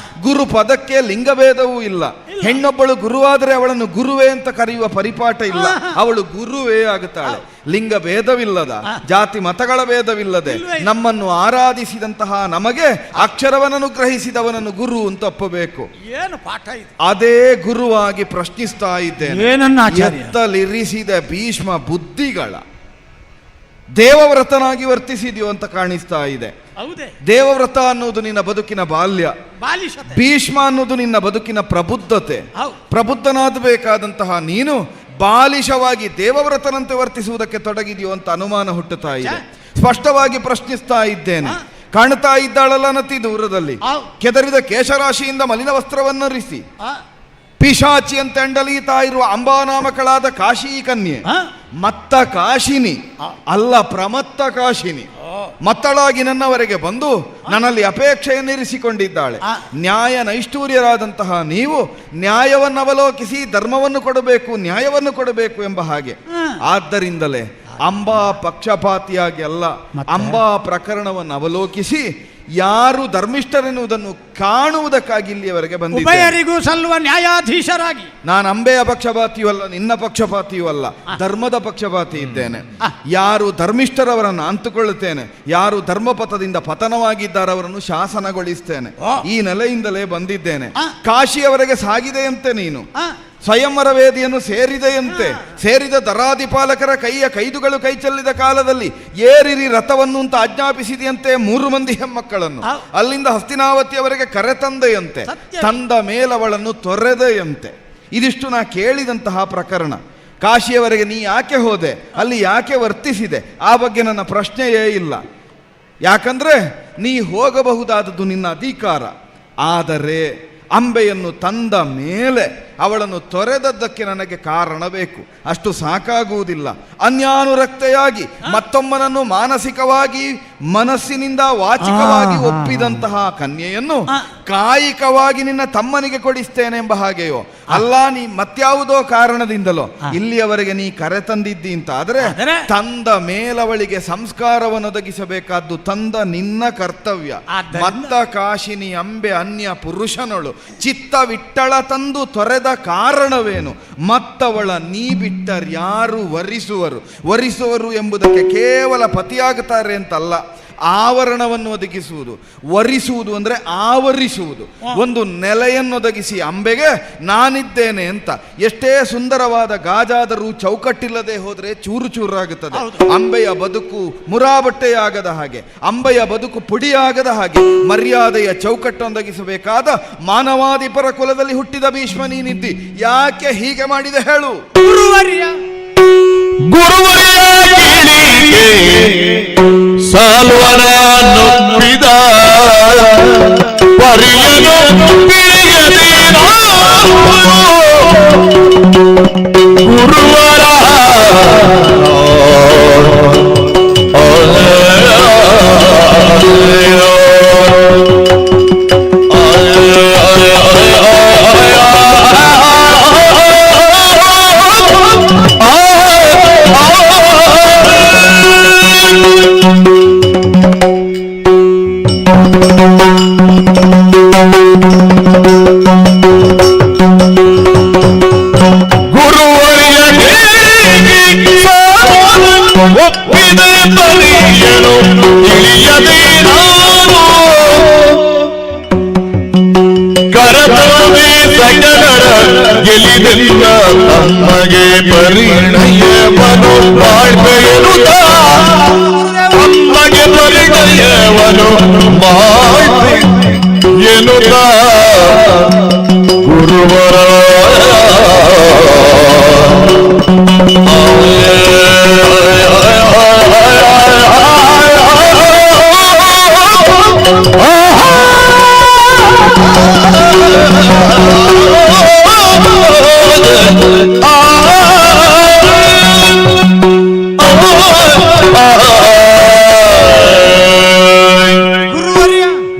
ಗುರು ಪದಕ್ಕೆ ಲಿಂಗಭೇದವೂ ಇಲ್ಲ. ಹೆಣ್ಣೊಬ್ಬಳು ಗುರುವಾದರೆ ಅವಳನ್ನು ಗುರುವೇ ಅಂತ ಕರೆಯುವ ಪರಿಪಾಠ ಇಲ್ಲ. ಅವಳು ಗುರುವೇ ಆಗುತ್ತಾಳೆ. ಲಿಂಗ ಭೇದವಿಲ್ಲದ, ಜಾತಿ ಮತಗಳ ಭೇದವಿಲ್ಲದೆ ನಮ್ಮನ್ನು ಆರಾಧಿಸಿದಂತಹ ನಮಗೆ ಅಕ್ಷರವನ್ನು ಅನುಗ್ರಹಿಸಿದವನನ್ನು ಗುರು ಅಂತ ಒಪ್ಪಬೇಕು. ಏನು ಪಾಠ ಇದು? ಅದೇ ಗುರುವಾಗಿ ಪ್ರಶ್ನಿಸ್ತಾ ಇದ್ದೇನೆ. ಎತ್ತಲಿರಿಸಿದ ಭೀಷ್ಮ ಬುದ್ಧಿಗಳ ದೇವವ್ರತನಾಗಿ ವರ್ತಿಸಿದ್ಯೋ ಅಂತ ಕಾಣಿಸ್ತಾ ಇದೆ. ದೇವವ್ರತ ಅನ್ನೋದು ನಿನ್ನ ಬದುಕಿನ ಬಾಲ್ಯ, ಭೀಷ್ಮ ಅನ್ನೋದು ನಿನ್ನ ಬದುಕಿನ ಪ್ರಬುದ್ಧತೆ. ಪ್ರಬುದ್ಧನಾಗಬೇಕಾದಂತಹ ನೀನು ಬಾಲಿಶವಾಗಿ ದೇವವ್ರತನಂತೆ ವರ್ತಿಸುವುದಕ್ಕೆ ತೊಡಗಿದೆಯೋ ಅಂತ ಅನುಮಾನ ಹುಟ್ಟುತ್ತಾ ಇದೆ. ಸ್ಪಷ್ಟವಾಗಿ ಪ್ರಶ್ನಿಸ್ತಾ ಇದ್ದೇನೆ. ಕಾಣ್ತಾ ಇದ್ದಾಳಲ್ಲ ನತಿ ದೂರದಲ್ಲಿ, ಕೆದರಿದ ಕೇಶರಾಶಿಯಿಂದ ಮಲಿನ ವಸ್ತ್ರವನ್ನರಿಸಿ ಪಿಶಾಚಿ ಅಂತ ಎಂಡಲೀತಾ ಇರುವ ಅಂಬಾನಾಮಕಳಾದ ಕಾಶಿ ಕನ್ಯೆ, ಮತ್ತ ಕಾಶಿನಿ ಅಲ್ಲ ಪ್ರಮತ್ತ ಕಾಶಿನಿ, ಮತ್ತಳಾಗಿ ನನ್ನವರೆಗೆ ಬಂದು ನನ್ನಲ್ಲಿ ಅಪೇಕ್ಷೆಯನ್ನಿರಿಸಿಕೊಂಡಿದ್ದಾಳೆ. ನ್ಯಾಯ ನೈಷ್ಠೂರ್ಯರಾದಂತಹ ನೀವು ನ್ಯಾಯವನ್ನು ಅವಲೋಕಿಸಿ ಧರ್ಮವನ್ನು ಕೊಡಬೇಕು, ನ್ಯಾಯವನ್ನು ಕೊಡಬೇಕು ಎಂಬ ಹಾಗೆ. ಆದ್ದರಿಂದಲೇ ಅಂಬಾ ಪಕ್ಷಪಾತಿಯಾಗಿ ಅಲ್ಲ, ಅಂಬಾ ಪ್ರಕರಣವನ್ನು ಅವಲೋಕಿಸಿ ಯಾರು ಧರ್ಮಿಷ್ಠರೆನ್ನುವುದನ್ನು ಕಾಣುವುದಕ್ಕಾಗಿ ಇಲ್ಲಿಯವರೆಗೆ ಬಂದಿದ್ದೇನೆ. ಉಭಯರಿಗೂ ಸಲ್ಲುವ ನ್ಯಾಯಾಧೀಶರಾಗಿ. ನಾನು ಅಂಬೆಯ ಪಕ್ಷಪಾತಿಯೂ ಅಲ್ಲ, ನಿನ್ನ ಪಕ್ಷಪಾತಿಯೂ ಅಲ್ಲ, ಧರ್ಮದ ಪಕ್ಷಪಾತಿ ಇದ್ದೇನೆ. ಯಾರು ಧರ್ಮಿಷ್ಠರವರನ್ನು ಅಂತುಕೊಳ್ಳುತ್ತೇನೆ, ಯಾರು ಧರ್ಮಪಥದಿಂದ ಪತನವಾಗಿದ್ದಾರೆ ಅವರನ್ನು ಶಾಸನಗೊಳಿಸ್ತೇನೆ. ಈ ನೆಲೆಯಿಂದಲೇ ಬಂದಿದ್ದೇನೆ. ಕಾಶಿಯವರೆಗೆ ಸಾಗಿದೆಯಂತೆ ನೀನು, ಸ್ವಯಂವರ ವೇದಿಯನ್ನು ಸೇರಿದೆಯಂತೆ. ಸೇರಿದ ದರಾಧಿಪಾಲಕರ ಕೈಯ ಕೈದುಗಳು ಕೈ ಚೆಲ್ಲಿದ ಕಾಲದಲ್ಲಿ ಏರಿರಿ ರಥವನ್ನು ಅಂತ ಆಜ್ಞಾಪಿಸಿದೆಯಂತೆ 3 ಮಂದಿ ಹೆಮ್ಮಕ್ಕಳನ್ನು. ಅಲ್ಲಿಂದ ಹಸ್ತಿನಾವತಿಯವರೆಗೆ ಕರೆತಂದೆಯಂತೆ. ತಂದ ಮೇಲವಳನ್ನು ತೊರೆದೆಯಂತೆ. ಇದಿಷ್ಟು ನಾ ಕೇಳಿದಂತಹ ಪ್ರಕರಣ. ಕಾಶಿಯವರೆಗೆ ನೀ ಯಾಕೆ ಹೋದೆ, ಅಲ್ಲಿ ಯಾಕೆ ವರ್ತಿಸಿದೆ, ಆ ಬಗ್ಗೆ ನನ್ನ ಪ್ರಶ್ನೆಯೇ ಇಲ್ಲ. ಯಾಕಂದ್ರೆ ನೀ ಹೋಗಬಹುದಾದದ್ದು ನಿನ್ನ ಅಧಿಕಾರ. ಆದರೆ ಅಂಬೆಯನ್ನು ತಂದ ಮೇಲೆ ಅವಳನ್ನು ತೊರೆದದ್ದಕ್ಕೆ ನನಗೆ ಕಾರಣ ಬೇಕು. ಅಷ್ಟು ಸಾಕಾಗುವುದಿಲ್ಲ. ಅನ್ಯಾನುರಕ್ತೆಯಾಗಿ ಮತ್ತೊಮ್ಮನನ್ನು ಮಾನಸಿಕವಾಗಿ ಮನಸ್ಸಿನಿಂದ ವಾಚಿಕವಾಗಿ ಒಪ್ಪಿದಂತಹ ಕನ್ಯೆಯನ್ನು ಕಾಯಿಕವಾಗಿ ನಿನ್ನ ತಮ್ಮನಿಗೆ ಕೊಡಿಸ್ತೇನೆ ಎಂಬ ಹಾಗೆಯೋ ಅಲ್ಲ, ನೀ ಮತ್ಯಾವುದೋ ಕಾರಣದಿಂದಲೋ ಇಲ್ಲಿಯವರೆಗೆ ನೀ ಕರೆತಂದಿದ್ದಿ ಅಂತ ಆದರೆ ತಂದ ಮೇಲವಳಿಗೆ ಸಂಸ್ಕಾರವನ್ನು ಒದಗಿಸಬೇಕಾದ್ದು ತಂದ ನಿನ್ನ ಕರ್ತವ್ಯ. ಮತ್ತ ಕಾಶಿನಿ ಅಂಬೆ ಅನ್ಯ ಪುರುಷನಳು ಚಿತ್ತ ವಿಟ್ಟಳ ತಂದು ತೊರೆದ ಕಾರಣವೇನು? ಮತ್ತವಳ ನೀ ಬಿಟ್ಟರ್ಯಾರು ವರಿಸುವರು ಎಂಬುದಕ್ಕೆ ಕೇವಲ ಪತಿಯಾಗುತ್ತಾರೆ ಅಂತಲ್ಲ, ಆವರಣವನ್ನು ಒದಗಿಸುವುದು. ವರಿಸುವುದು ಅಂದರೆ ಆವರಿಸುವುದು, ಒಂದು ನೆಲೆಯನ್ನೊದಗಿಸಿ ಅಂಬೆಗೆ ನಾನಿದ್ದೇನೆ ಅಂತ. ಎಷ್ಟೇ ಸುಂದರವಾದ ಗಾಜಾದರೂ ಚೌಕಟ್ಟಿಲ್ಲದೆ ಹೋದರೆ ಚೂರು ಚೂರಾಗುತ್ತದೆ. ಅಂಬೆಯ ಬದುಕು ಮುರಾಬಟ್ಟೆಯಾಗದ ಹಾಗೆ, ಅಂಬೆಯ ಬದುಕು ಪುಡಿಯಾಗದ ಹಾಗೆ ಮರ್ಯಾದೆಯ ಚೌಕಟ್ಟೊಂದಗಿಸಬೇಕಾದ ಮಾನವಾದಿಪರ ಕುಲದಲ್ಲಿ ಹುಟ್ಟಿದ ಭೀಷ್ಮ ನೀನಿದ್ದಿ. ಯಾಕೆ ಹೀಗೆ ಮಾಡಿದೆ ಹೇಳು? ಸಾಲ್ವನೊಪ್ಪಿದ ಪರಿಯನು ತಿಳಿಯದೇನೋ ಗುರುವರ ಒಪ್ಪಿದ ಪರಿಯನು ತಿಳಿಯದೇನೋ ಕರತವೇ ಸಕಲರ ಗೆಲಿದೆಲ್ಲ ತಮಗೆ ಪರಿಣಯವನು ಬಾಳ್ವೆಯನುತ ತಮಗೆ ಪರಿಣಯವನು ಬಾಳ್ವೆ ಎನ್ನುತ್ತ ಗುರುವರ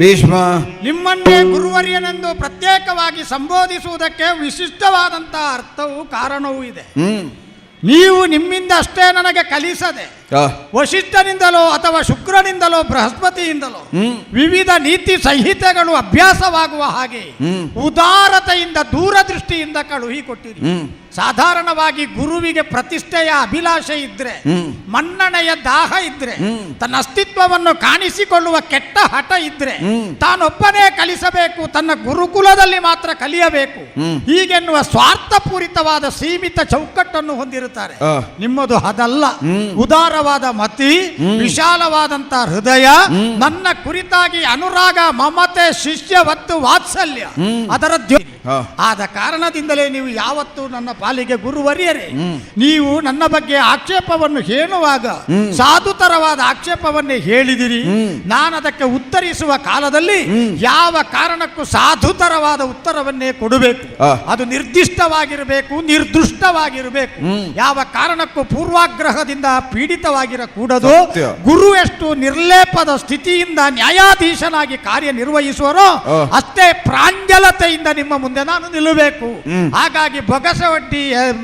ಭೀಷ್ಮ, ನಿಮ್ಮನ್ನೇ ಗುರುವರ್ಯನೆಂದು ಪ್ರತ್ಯೇಕವಾಗಿ ಸಂಬೋಧಿಸುವುದಕ್ಕೆ ವಿಶಿಷ್ಟವಾದಂತಹ ಅರ್ಥವೂ ಕಾರಣವೂ ಇದೆ. ನೀವು ನಿಮ್ಮಿಂದ ಅಷ್ಟೇ ನನಗೆ ಕಲಿಸದೆ ವಶಿಷ್ಠನಿಂದಲೋ ಅಥವಾ ಶುಕ್ರನಿಂದಲೋ ಬೃಹಸ್ಪತಿಯಿಂದಲೋ ವಿವಿಧ ನೀತಿ ಸಂಹಿತೆಗಳು ಅಭ್ಯಾಸವಾಗುವ ಹಾಗೆ ಉದಾರತೆಯಿಂದ ದೂರದೃಷ್ಟಿಯಿಂದ ಕಳುಹಿಕೊಟ್ಟಿರಿ. ಸಾಧಾರಣವಾಗಿ ಗುರುವಿಗೆ ಪ್ರತಿಷ್ಠೆಯ ಅಭಿಲಾಷೆ ಇದ್ರೆ, ಮನ್ನಣೆಯ ದಾಹ ಇದ್ರೆ, ತನ್ನ ಅಸ್ತಿತ್ವವನ್ನು ಕಾಣಿಸಿಕೊಳ್ಳುವ ಕೆಟ್ಟ ಹಠ ಇದ್ರೆ ತಾನೊಬ್ಬನೇ ಕಲಿಸಬೇಕು, ತನ್ನ ಗುರುಕುಲದಲ್ಲಿ ಮಾತ್ರ ಕಲಿಯಬೇಕು ಹೀಗೆನ್ನುವ ಸ್ವಾರ್ಥಪೂರಿತವಾದ ಸೀಮಿತ ಚೌಕಟ್ಟನ್ನು ಹೊಂದಿರುತ್ತಾರೆ. ನಿಮ್ಮದು ಅದಲ್ಲ. ಉದಾರವಾದ ಮತಿ, ವಿಶಾಲವಾದಂತಹ ಹೃದಯ, ನನ್ನ ಕುರಿತಾಗಿ ಅನುರಾಗ, ಮಮತೆ, ಶಿಷ್ಯವತ್ತು, ವಾತ್ಸಲ್ಯ ಅದರ ಆದ ಕಾರಣದಿಂದಲೇ ನೀವು ಯಾವತ್ತೂ ನನ್ನ ಪಾಲಿಗೆ ಗುರುವರಿಯರೇ. ನೀವು ನನ್ನ ಬಗ್ಗೆ ಆಕ್ಷೇಪವನ್ನು ಹೇಳುವಾಗ ಸಾಧುತರವಾದ ಆಕ್ಷೇಪವನ್ನೇ ಹೇಳಿದಿರಿ. ನಾನು ಅದಕ್ಕೆ ಉತ್ತರಿಸುವ ಕಾಲದಲ್ಲಿ ಯಾವ ಕಾರಣಕ್ಕೂ ಸಾಧುತರವಾದ ಉತ್ತರವನ್ನೇ ಕೊಡಬೇಕು. ಅದು ನಿರ್ದಿಷ್ಟವಾಗಿರಬೇಕು, ನಿರ್ದುಷ್ಟವಾಗಿರಬೇಕು. ಯಾವ ಕಾರಣಕ್ಕೂ ಪೂರ್ವಾಗ್ರಹದಿಂದ ಪೀಡಿತವಾಗಿರಕೂಡದು. ಗುರು ಎಷ್ಟು ನಿರ್ಲೇಪದ ಸ್ಥಿತಿಯಿಂದ ನ್ಯಾಯಾಧೀಶನಾಗಿ ಕಾರ್ಯನಿರ್ವಹಿಸುವರೋ ಅಷ್ಟೇ ಪ್ರಾಂಜಲತೆಯಿಂದ ನಿಮ್ಮ ಮುಂದೆ ನಾನು ನಿಲ್ಲಬೇಕು. ಹಾಗಾಗಿ ಬೊಗಸವಡ್ಡಿ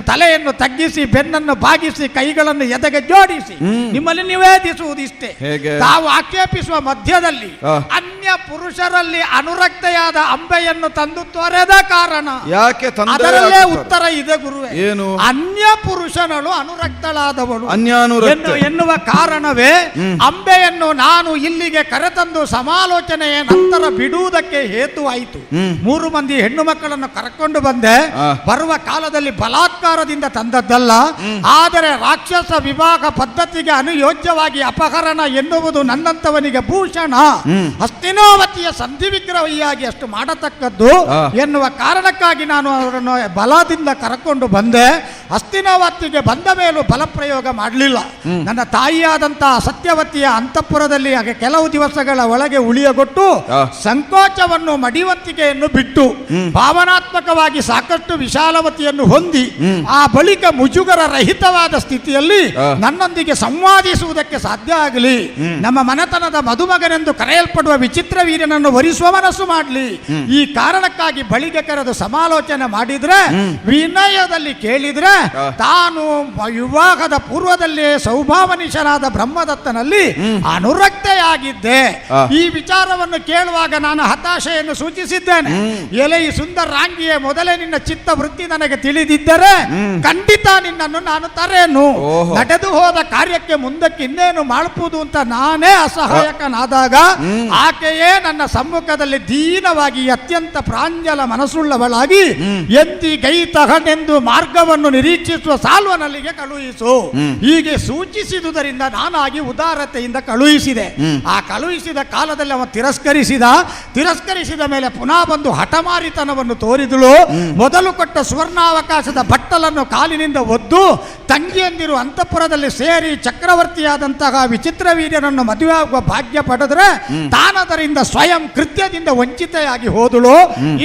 ತಲೆಯನ್ನು ತಗ್ಗಿಸಿ, ಬೆನ್ನನ್ನು ಬಾಗಿಸಿ, ಕೈಗಳನ್ನು ಎದೆಗೆ ಜೋಡಿಸಿ ನಿಮ್ಮಲ್ಲಿ ನಿವೇದಿಸುವುದಿಷ್ಟೇ. ತಾವು ಆಕ್ಷೇಪಿಸುವ ಮಧ್ಯದಲ್ಲಿ ಅನ್ಯ ಪುರುಷರಲ್ಲಿ ಅನುರಕ್ತೆಯಾದ ಅಂಬೆಯನ್ನು ತಂದು ತೊರೆದ ಕಾರಣ ಅದರಲ್ಲೇ ಉತ್ತರ ಇದೆ ಗುರುವೇ. ಏನು? ಅನ್ಯ ಪುರುಷನಳು ಅನುರಕ್ತಳಾದವಳು ಎನ್ನುವ ಕಾರಣವೇ ಅಂಬೆಯನ್ನು ನಾನು ಇಲ್ಲಿಗೆ ಕರೆತಂದು ಸಮಾಲೋಚನೆಯ ನಂತರ ಬಿಡುವುದಕ್ಕೆ ಹೇತುವಾಯಿತು. 3 ಮಂದಿ ಹೆಣ್ಣು ಮಕ್ಕಳನ್ನು ಕರ್ಕೊಂಡು ಬಂದೆ. ಬರುವ ಕಾಲದಲ್ಲಿ ಬಲಾತ್ಕಾರದಿಂದ ತಂದದ್ದಲ್ಲ, ಆದರೆ ರಾಕ್ಷಸ ವಿಭಾಗ ಪದ್ಧತಿಗೆ ಅನುಯೋಜ್ಯವಾಗಿ ಅಪಹರಣ ಎನ್ನುವುದು ನನ್ನಂತವನಿಗೆ ಭೂಷಣ. ಹಸ್ತಿನಾವತಿಯ ಸಂಧಿ ವಿಗ್ರಹಿಯಾಗಿ ಅಷ್ಟು ಮಾಡತಕ್ಕದ್ದು ಎನ್ನುವ ಕಾರಣಕ್ಕಾಗಿ ನಾನು ಅವರನ್ನು ಬಲದಿಂದ ಕರ್ಕೊಂಡು ಬಂದೆ. ಹಸ್ತಿನಾವತಿಗೆ ಬಂದ ಮೇಲೂ ಬಲಪ್ರಯೋಗ ಮಾಡಲಿಲ್ಲ. ನನ್ನ ತಾಯಿಯಾದಂತಹ ಸತ್ಯವತಿಯ ಅಂತಃಪುರದಲ್ಲಿ ಹಾಗೆ ಕೆಲವು ದಿವಸಗಳ ಒಳಗೆ ಉಳಿಯಗೊಟ್ಟು ಸಂಕೋಚವನ್ನು ಮಡಿವಂತಿಕೆಯನ್ನು ಬಿಟ್ಟು ಭಾವನಾತ್ಮಕವಾಗಿ ಸಾಕಷ್ಟು ವಿಶಾಲವತಿಯನ್ನು ಹೊಂದಿ ಆ ಬಳಿಕ ಮುಜುಗರ ರಹಿತವಾದ ಸ್ಥಿತಿಯಲ್ಲಿ ನನ್ನೊಂದಿಗೆ ಸಂವಾದಿಸುವುದಕ್ಕೆ ಸಾಧ್ಯ ಆಗಲಿ, ನಮ್ಮ ಮನೆತನದ ಮದುಮಗನೆಂದು ಕರೆಯಲ್ಪಡುವ ವಿಚಿತ್ರ ವೀರ್ಯನನ್ನು ವರಿಸುವ ಮನಸ್ಸು ಮಾಡಲಿ. ಈ ಕಾರಣಕ್ಕಾಗಿ ಬಳಿಗೆ ಕರೆದು ಸಮಾಲೋಚನೆ ಮಾಡಿದ್ರೆ, ವಿನಯದಲ್ಲಿ ಕೇಳಿದ್ರೆ, ತಾನು ವಿವಾಹದ ಪೂರ್ವದಲ್ಲೇ ಸೌಭಾವನಿಶನಾದ ಬ್ರಹ್ಮದತ್ತನಲ್ಲಿ ಅನುರಕ್ತೆಯಾಗಿದ್ದೆ. ಈ ವಿಚಾರವನ್ನು ಕೇಳುವಾಗ ನಾನು ಹತಾಶೆಯನ್ನು ಸೂಚಿಸಿದ್ದೇನೆ. ಎಲೆ ಈ ಸುಂದರಾಂಗಿಯೇ, ಮೊದಲೇ ನಿನ್ನ ಚಿತ್ತ ವೃತ್ತಿ ನನಗೆ ತಿಳಿದಿದ್ದರೆ ಖಂಡಿತ ನಿನ್ನನ್ನು ನಾನು ತರೇನು. ನಡೆದು ಹೋದ ಕಾರ್ಯಕ್ಕೆ ಮುಂದಕ್ಕೆ ಇನ್ನೇನು ಮಾಡ್ಬೋದು ಅಂತ ನಾನೇ ಅಸಹಾಯಕನಾದಾಗ ಆಕೆಯೇ ನನ್ನ ಸಮ್ಮುಖದಲ್ಲಿ ದೀನವಾಗಿ ಅತ್ಯಂತ ಪ್ರಾಂಜಲ ಮನಸ್ಸುಳ್ಳವಳಾಗಿ ಎತ್ತಿ ಗೈ ತಗನೆಂದು ಮಾರ್ಗವನ್ನು ನಿರೀಕ್ಷಿಸುವ ಸಾಲ್ವನಲ್ಲಿಗೆ ಕಳುಹಿಸು ಹೀಗೆ ಸೂಚಿಸಿದುದರಿಂದ ನಾನಾಗಿ ಉದಾರತೆಯಿಂದ ಕಳುಹಿಸಿದೆ. ಆ ಕಳುಹಿಸಿದ ಕಾಲದಲ್ಲಿ ಅವನು ತಿರಸ್ಕರಿಸಿದ ಮೇಲೆ ಪುನಃ ಬಂದು ಹಠಮಾರಿತನವನ್ನು ತೋರಿದಳು. ಮೊದಲು ಕೊಟ್ಟ ಸುವರ್ಣಾವಕಾಶದ ಬಟ್ಟಲನ್ನು ಕಾಲಿನಿಂದ ಒದ್ದು ತಂಗಿಯಂದಿರು ಅಂತಃಪುರದಲ್ಲಿ ಸೇರಿ ಚಕ್ರವರ್ತಿಯಾದಂತಹ ವಿಚಿತ್ರ ವೀರ್ಯನನ್ನು ಮದುವೆ ಆಗುವ ಭಾಗ್ಯ ಪಡೆದ್ರೆ ತಾನದರಿಂದ ಸ್ವಯಂ ಕೃತ್ಯದಿಂದ ವಂಚಿತೆಯಾಗಿ ಹೋದಳು.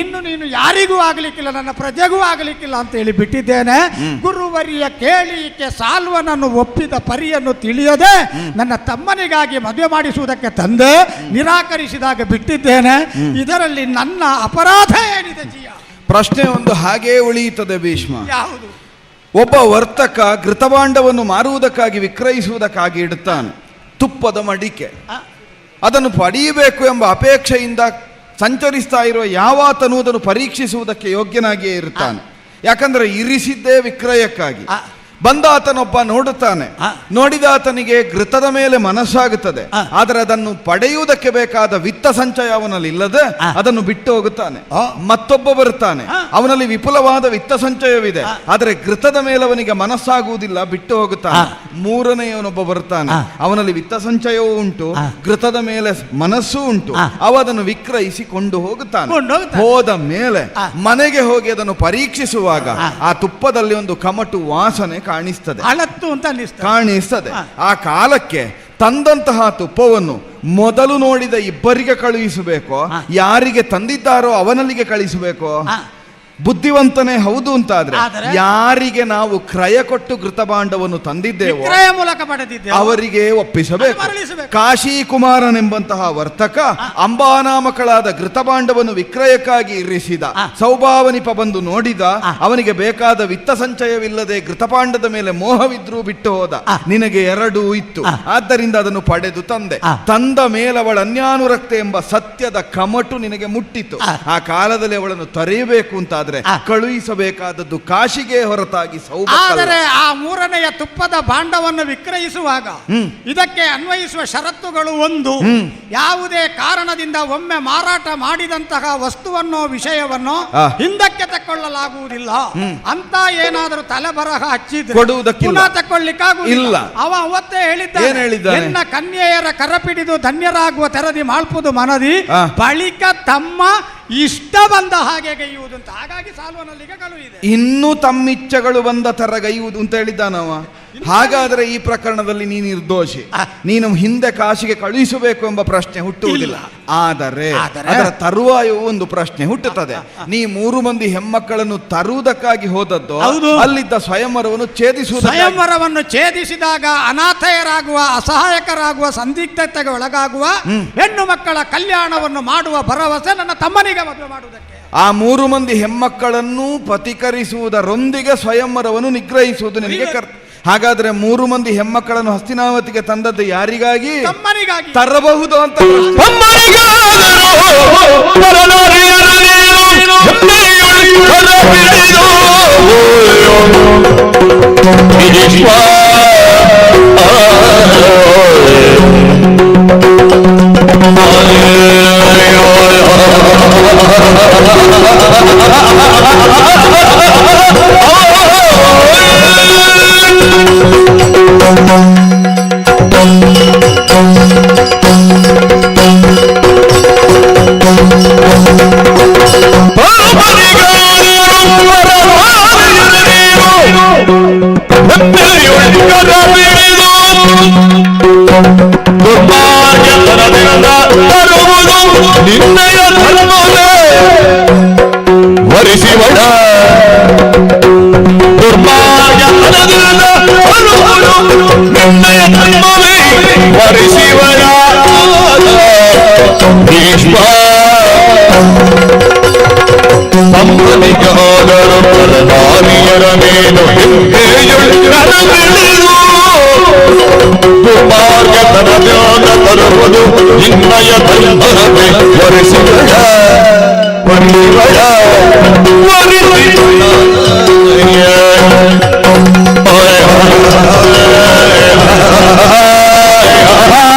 ಇನ್ನು ನೀನು ಯಾರಿಗೂ ಆಗಲಿಕ್ಕಿಲ್ಲ, ನನ್ನ ಪ್ರಜೆಗೂ ಆಗಲಿಕ್ಕಿಲ್ಲ ಅಂತ ಹೇಳಿ ಬಿಟ್ಟಿದ್ದೇನೆ. ಗುರುವರಿಯ ಕೇಳಿಕೆ ಸಾಲ್ವನನ್ನು ಒಪ್ಪಿದ ಪರಿಯನ್ನು ತಿಳಿಯದೆ ನನ್ನ ತಮ್ಮನಿಗಾಗಿ ಮದುವೆ ಮಾಡಿಸುವುದಕ್ಕೆ ತಂದೆ ನಿರಾಕರಿಸಿದಾಗ ಬಿಟ್ಟಿದ್ದೇನೆ. ಇದರಲ್ಲಿ ನನ್ನ ಅಪರಾಧ ಏನಿದೆ ಜಿಯ? ಪ್ರಶ್ನೆ ಒಂದು ಹಾಗೇ ಉಳಿಯುತ್ತದೆ ಭೀಷ್ಮ. ಯಾವುದು? ಒಬ್ಬ ವರ್ತಕ ಘೃತಭಾಂಡವನ್ನು ಮಾರುವುದಕ್ಕಾಗಿ ವಿಕ್ರಯಿಸುವುದಕ್ಕಾಗಿ ಇಡುತ್ತಾನೆ ತುಪ್ಪದ ಮಡಿಕೆ. ಅದನ್ನು ಪಡೆಯಬೇಕು ಎಂಬ ಅಪೇಕ್ಷೆಯಿಂದ ಸಂಚರಿಸ್ತಾ ಇರುವ ಯಾವಾತನು ಅದನ್ನು ಪರೀಕ್ಷಿಸುವುದಕ್ಕೆ ಯೋಗ್ಯನಾಗಿಯೇ ಇರುತ್ತಾನೆ. ಯಾಕಂದ್ರೆ ಇರಿಸಿದ್ದೇ ವಿಕ್ರಯಕ್ಕಾಗಿ. ಬಂದಾತನೊಬ್ಬ ನೋಡುತ್ತಾನೆ, ನೋಡಿದಾತನಿಗೆ ಘೃತದ ಮೇಲೆ ಮನಸ್ಸಾಗುತ್ತದೆ, ಆದರೆ ಅದನ್ನು ಪಡೆಯುವುದಕ್ಕೆ ಬೇಕಾದ ವಿತ್ತ ಸಂಚಯ ಅವನಲ್ಲಿ ಇಲ್ಲದೆ ಅದನ್ನು ಬಿಟ್ಟು ಹೋಗುತ್ತಾನೆ. ಮತ್ತೊಬ್ಬ ಬರುತ್ತಾನೆ, ಅವನಲ್ಲಿ ವಿಪುಲವಾದ ವಿತ್ತ ಸಂಚಯವಿದೆ, ಆದರೆ ಘೃತದ ಮೇಲೆ ಅವನಿಗೆ ಮನಸ್ಸಾಗುವುದಿಲ್ಲ, ಬಿಟ್ಟು ಹೋಗುತ್ತಾನೆ. ಮೂರನೆಯವನೊಬ್ಬ ಬರುತ್ತಾನೆ, ಅವನಲ್ಲಿ ವಿತ್ತ ಸಂಚಯವೂ ಉಂಟು, ಘೃತದ ಮೇಲೆ ಮನಸ್ಸೂ ಉಂಟು, ಅವ ಅದನ್ನು ವಿಕ್ರಯಿಸಿಕೊಂಡು ಹೋಗುತ್ತಾನೆ. ಹೋದ ಮೇಲೆ ಮನೆಗೆ ಹೋಗಿ ಅದನ್ನು ಪರೀಕ್ಷಿಸುವಾಗ ಆ ತುಪ್ಪದಲ್ಲಿ ಒಂದು ಕಮಟು ವಾಸನೆ ಕಾಣಿಸ್ತದೆ. ಆ ಕಾಲಕ್ಕೆ ತಂದಂತಹ ತುಪ್ಪವನ್ನು ಮೊದಲು ನೋಡಿದ ಇಬ್ಬರಿಗೆ ಕಳುಹಿಸಬೇಕೋ, ಯಾರಿಗೆ ತಂದಿದ್ದಾರೋ ಅವನಲ್ಲಿಗೆ ಕಳಿಸಬೇಕೋ? ಬುದ್ಧಿವಂತನೇ ಹೌದು ಅಂತಾದ್ರೆ ಯಾರಿಗೆ ನಾವು ಕ್ರಯ ಕೊಟ್ಟು ಘೃತಭಾಂಡವನ್ನು ತಂದಿದ್ದೇವೋ ಅವರಿಗೆ ಒಪ್ಪಿಸಬೇಕು. ಕಾಶಿ ಕುಮಾರನೆಂಬಂತಹ ವರ್ತಕ ಅಂಬಾನಾಮಕಳಾದ ಘೃತಭಾಂಡವನ್ನು ವಿಕ್ರಯಕ್ಕಾಗಿ ಇರಿಸಿದ. ಸೌಭಾವನಿಪ ಬಂದು ನೋಡಿದ, ಅವನಿಗೆ ಬೇಕಾದ ವಿತ್ತ ಸಂಚಯವಿಲ್ಲದೆ ಘೃತಭಾಂಡದ ಮೇಲೆ ಮೋಹವಿದ್ರೂ ಬಿಟ್ಟು ಹೋದ. ನಿನಗೆ ಎರಡೂ ಇತ್ತು, ಆದ್ದರಿಂದ ಅದನ್ನು ಪಡೆದು ತಂದೆ. ತಂದ ಮೇಲವಳ ಅನ್ಯಾನುರಕ್ತೆ ಎಂಬ ಸತ್ಯದ ಕಮಟು ನಿನಗೆ ಮುಟ್ಟಿತು. ಆ ಕಾಲದಲ್ಲಿ ಅವಳನ್ನು ತೊರೆಯಬೇಕು ಅಂತಾದ್ರೆ ಕಳುಹಿಸಬೇಕಾದದ್ದು ಕಾಶಿಗೆ ಹೊರತಾಗಿ ಆದರೆ ಆ ಮೂರನೆಯ ತುಪ್ಪದ ಭಾಂಡವನ್ನು ವಿಕ್ರಯಿಸುವಾಗ ಇದಕ್ಕೆ ಅನ್ವಯಿಸುವ ಷರತ್ತುಗಳು ಒಂದು, ಯಾವುದೇ ಕಾರಣದಿಂದ ಒಮ್ಮೆ ಮಾರಾಟ ಮಾಡಿದಂತಹ ವಸ್ತುವನ್ನು ವಿಷಯವನ್ನು ಹಿಂದಕ್ಕೆ ತಕ್ಕೊಳ್ಳಲಾಗುವುದಿಲ್ಲ ಅಂತ ಏನಾದರೂ ತಲೆಬರಹ ಹಚ್ಚಿದ್ರೆ ಕೊಡುವುದಕ್ಕಿಲ್ಲ, ತಕ್ಕೊಳ್ಳಿಕ್ಕಾಗುವುದಿಲ್ಲ. ಅವ ಅವತ್ತೇ ಹೇಳಿದ್ದ, ಎನ್ನ ಕನ್ಯೆಯರ ಕರಪಿಡಿದು ಧನ್ಯರಾಗುವ ತೆರದಿ ಮಾಳ್ಪುದು ಮನದಿ, ಬಳಿಕ ತಮ್ಮ ಇಷ್ಟ ಬಂದ ಹಾಗೆ ಗೈಯುವುದು ಅಂತ. ಹಾಗಾಗಿ ಸಾಲ್ವನಲ್ಲಿಗೆ ಕಳುಹಿದೆ. ಇನ್ನು ತಮ್ಮಿಚ್ಛೆಗಳು ಬಂದ ತರ ಗೈಯುವುದು ಅಂತ ಹೇಳಿದ್ದಾನವ. ಹಾಗಾದರೆ ಈ ಪ್ರಕರಣದಲ್ಲಿ ನೀನು ನಿರ್ದೋಷಿ. ನೀನು ಹಿಂದೆ ಕಾಶಿಗೆ ಕಳುಹಿಸಬೇಕು ಎಂಬ ಪ್ರಶ್ನೆ ಹುಟ್ಟುವುದಿಲ್ಲ. ಆದರೆ ಅದರ ತರುವಾಯವೂ ಒಂದು ಪ್ರಶ್ನೆ ಹುಟ್ಟುತ್ತದೆ. ನೀ 3 ಮಂದಿ ಹೆಮ್ಮಕ್ಕಳನ್ನು ತರುವುದಕ್ಕಾಗಿ ಹೋದದ್ದು, ಅಲ್ಲಿದ್ದ ಸ್ವಯಂವರವನ್ನು ಛೇದಿಸಿದಾಗ ಅನಾಥಯರಾಗುವ, ಅಸಹಾಯಕರಾಗುವ, ಸಂದಿಗ್ಧತೆಗೆ ಒಳಗಾಗುವ ಹೆಣ್ಣು ಮಕ್ಕಳ ಕಲ್ಯಾಣವನ್ನು ಮಾಡುವ ಭರವಸೆ ನನ್ನ ತಮ್ಮನಿಗೆ ಮದುವೆ ಮಾಡುವುದಕ್ಕೆ. ಆ 3 ಮಂದಿ ಹೆಮ್ಮಕ್ಕಳನ್ನು ಪತಿಕರಿಸುವುದರೊಂದಿಗೆ ಸ್ವಯಂವರವನ್ನು ನಿಗ್ರಹಿಸುವುದು ನಿನಗೆ ಹಾಗಾದ್ರೆ 3 ಮಂದಿ ಹೆಮ್ಮಕ್ಕಳನ್ನು ಹಸ್ತಿನಾವತಿಗೆ ತಂದದ್ದು ಯಾರಿಗಾಗಿ? ತರಬಹುದು ಅಂತ ನಿನ್ನಯ ಧರ್ಮವೇ ವರಿಸಿವಳ ದುರ್ಮಾರ್ಗತನದಿಂದ ಬರುವಳು ನಿನ್ನಯ ಧರ್ಮವೇ ವರಿಸಿವಳ ಭೀಷ್ಮ ಸಂಬಂಧಿಗಾದರು ಪ್ರಧಾನಿಯರ ಮೇಲು ದುರ್ಮಾರ್ಗತನದಿಂದ ತರುವುದು ನಿನ್ನಯ ಧರ್ಮವೇ ವರಿಸಿವಳ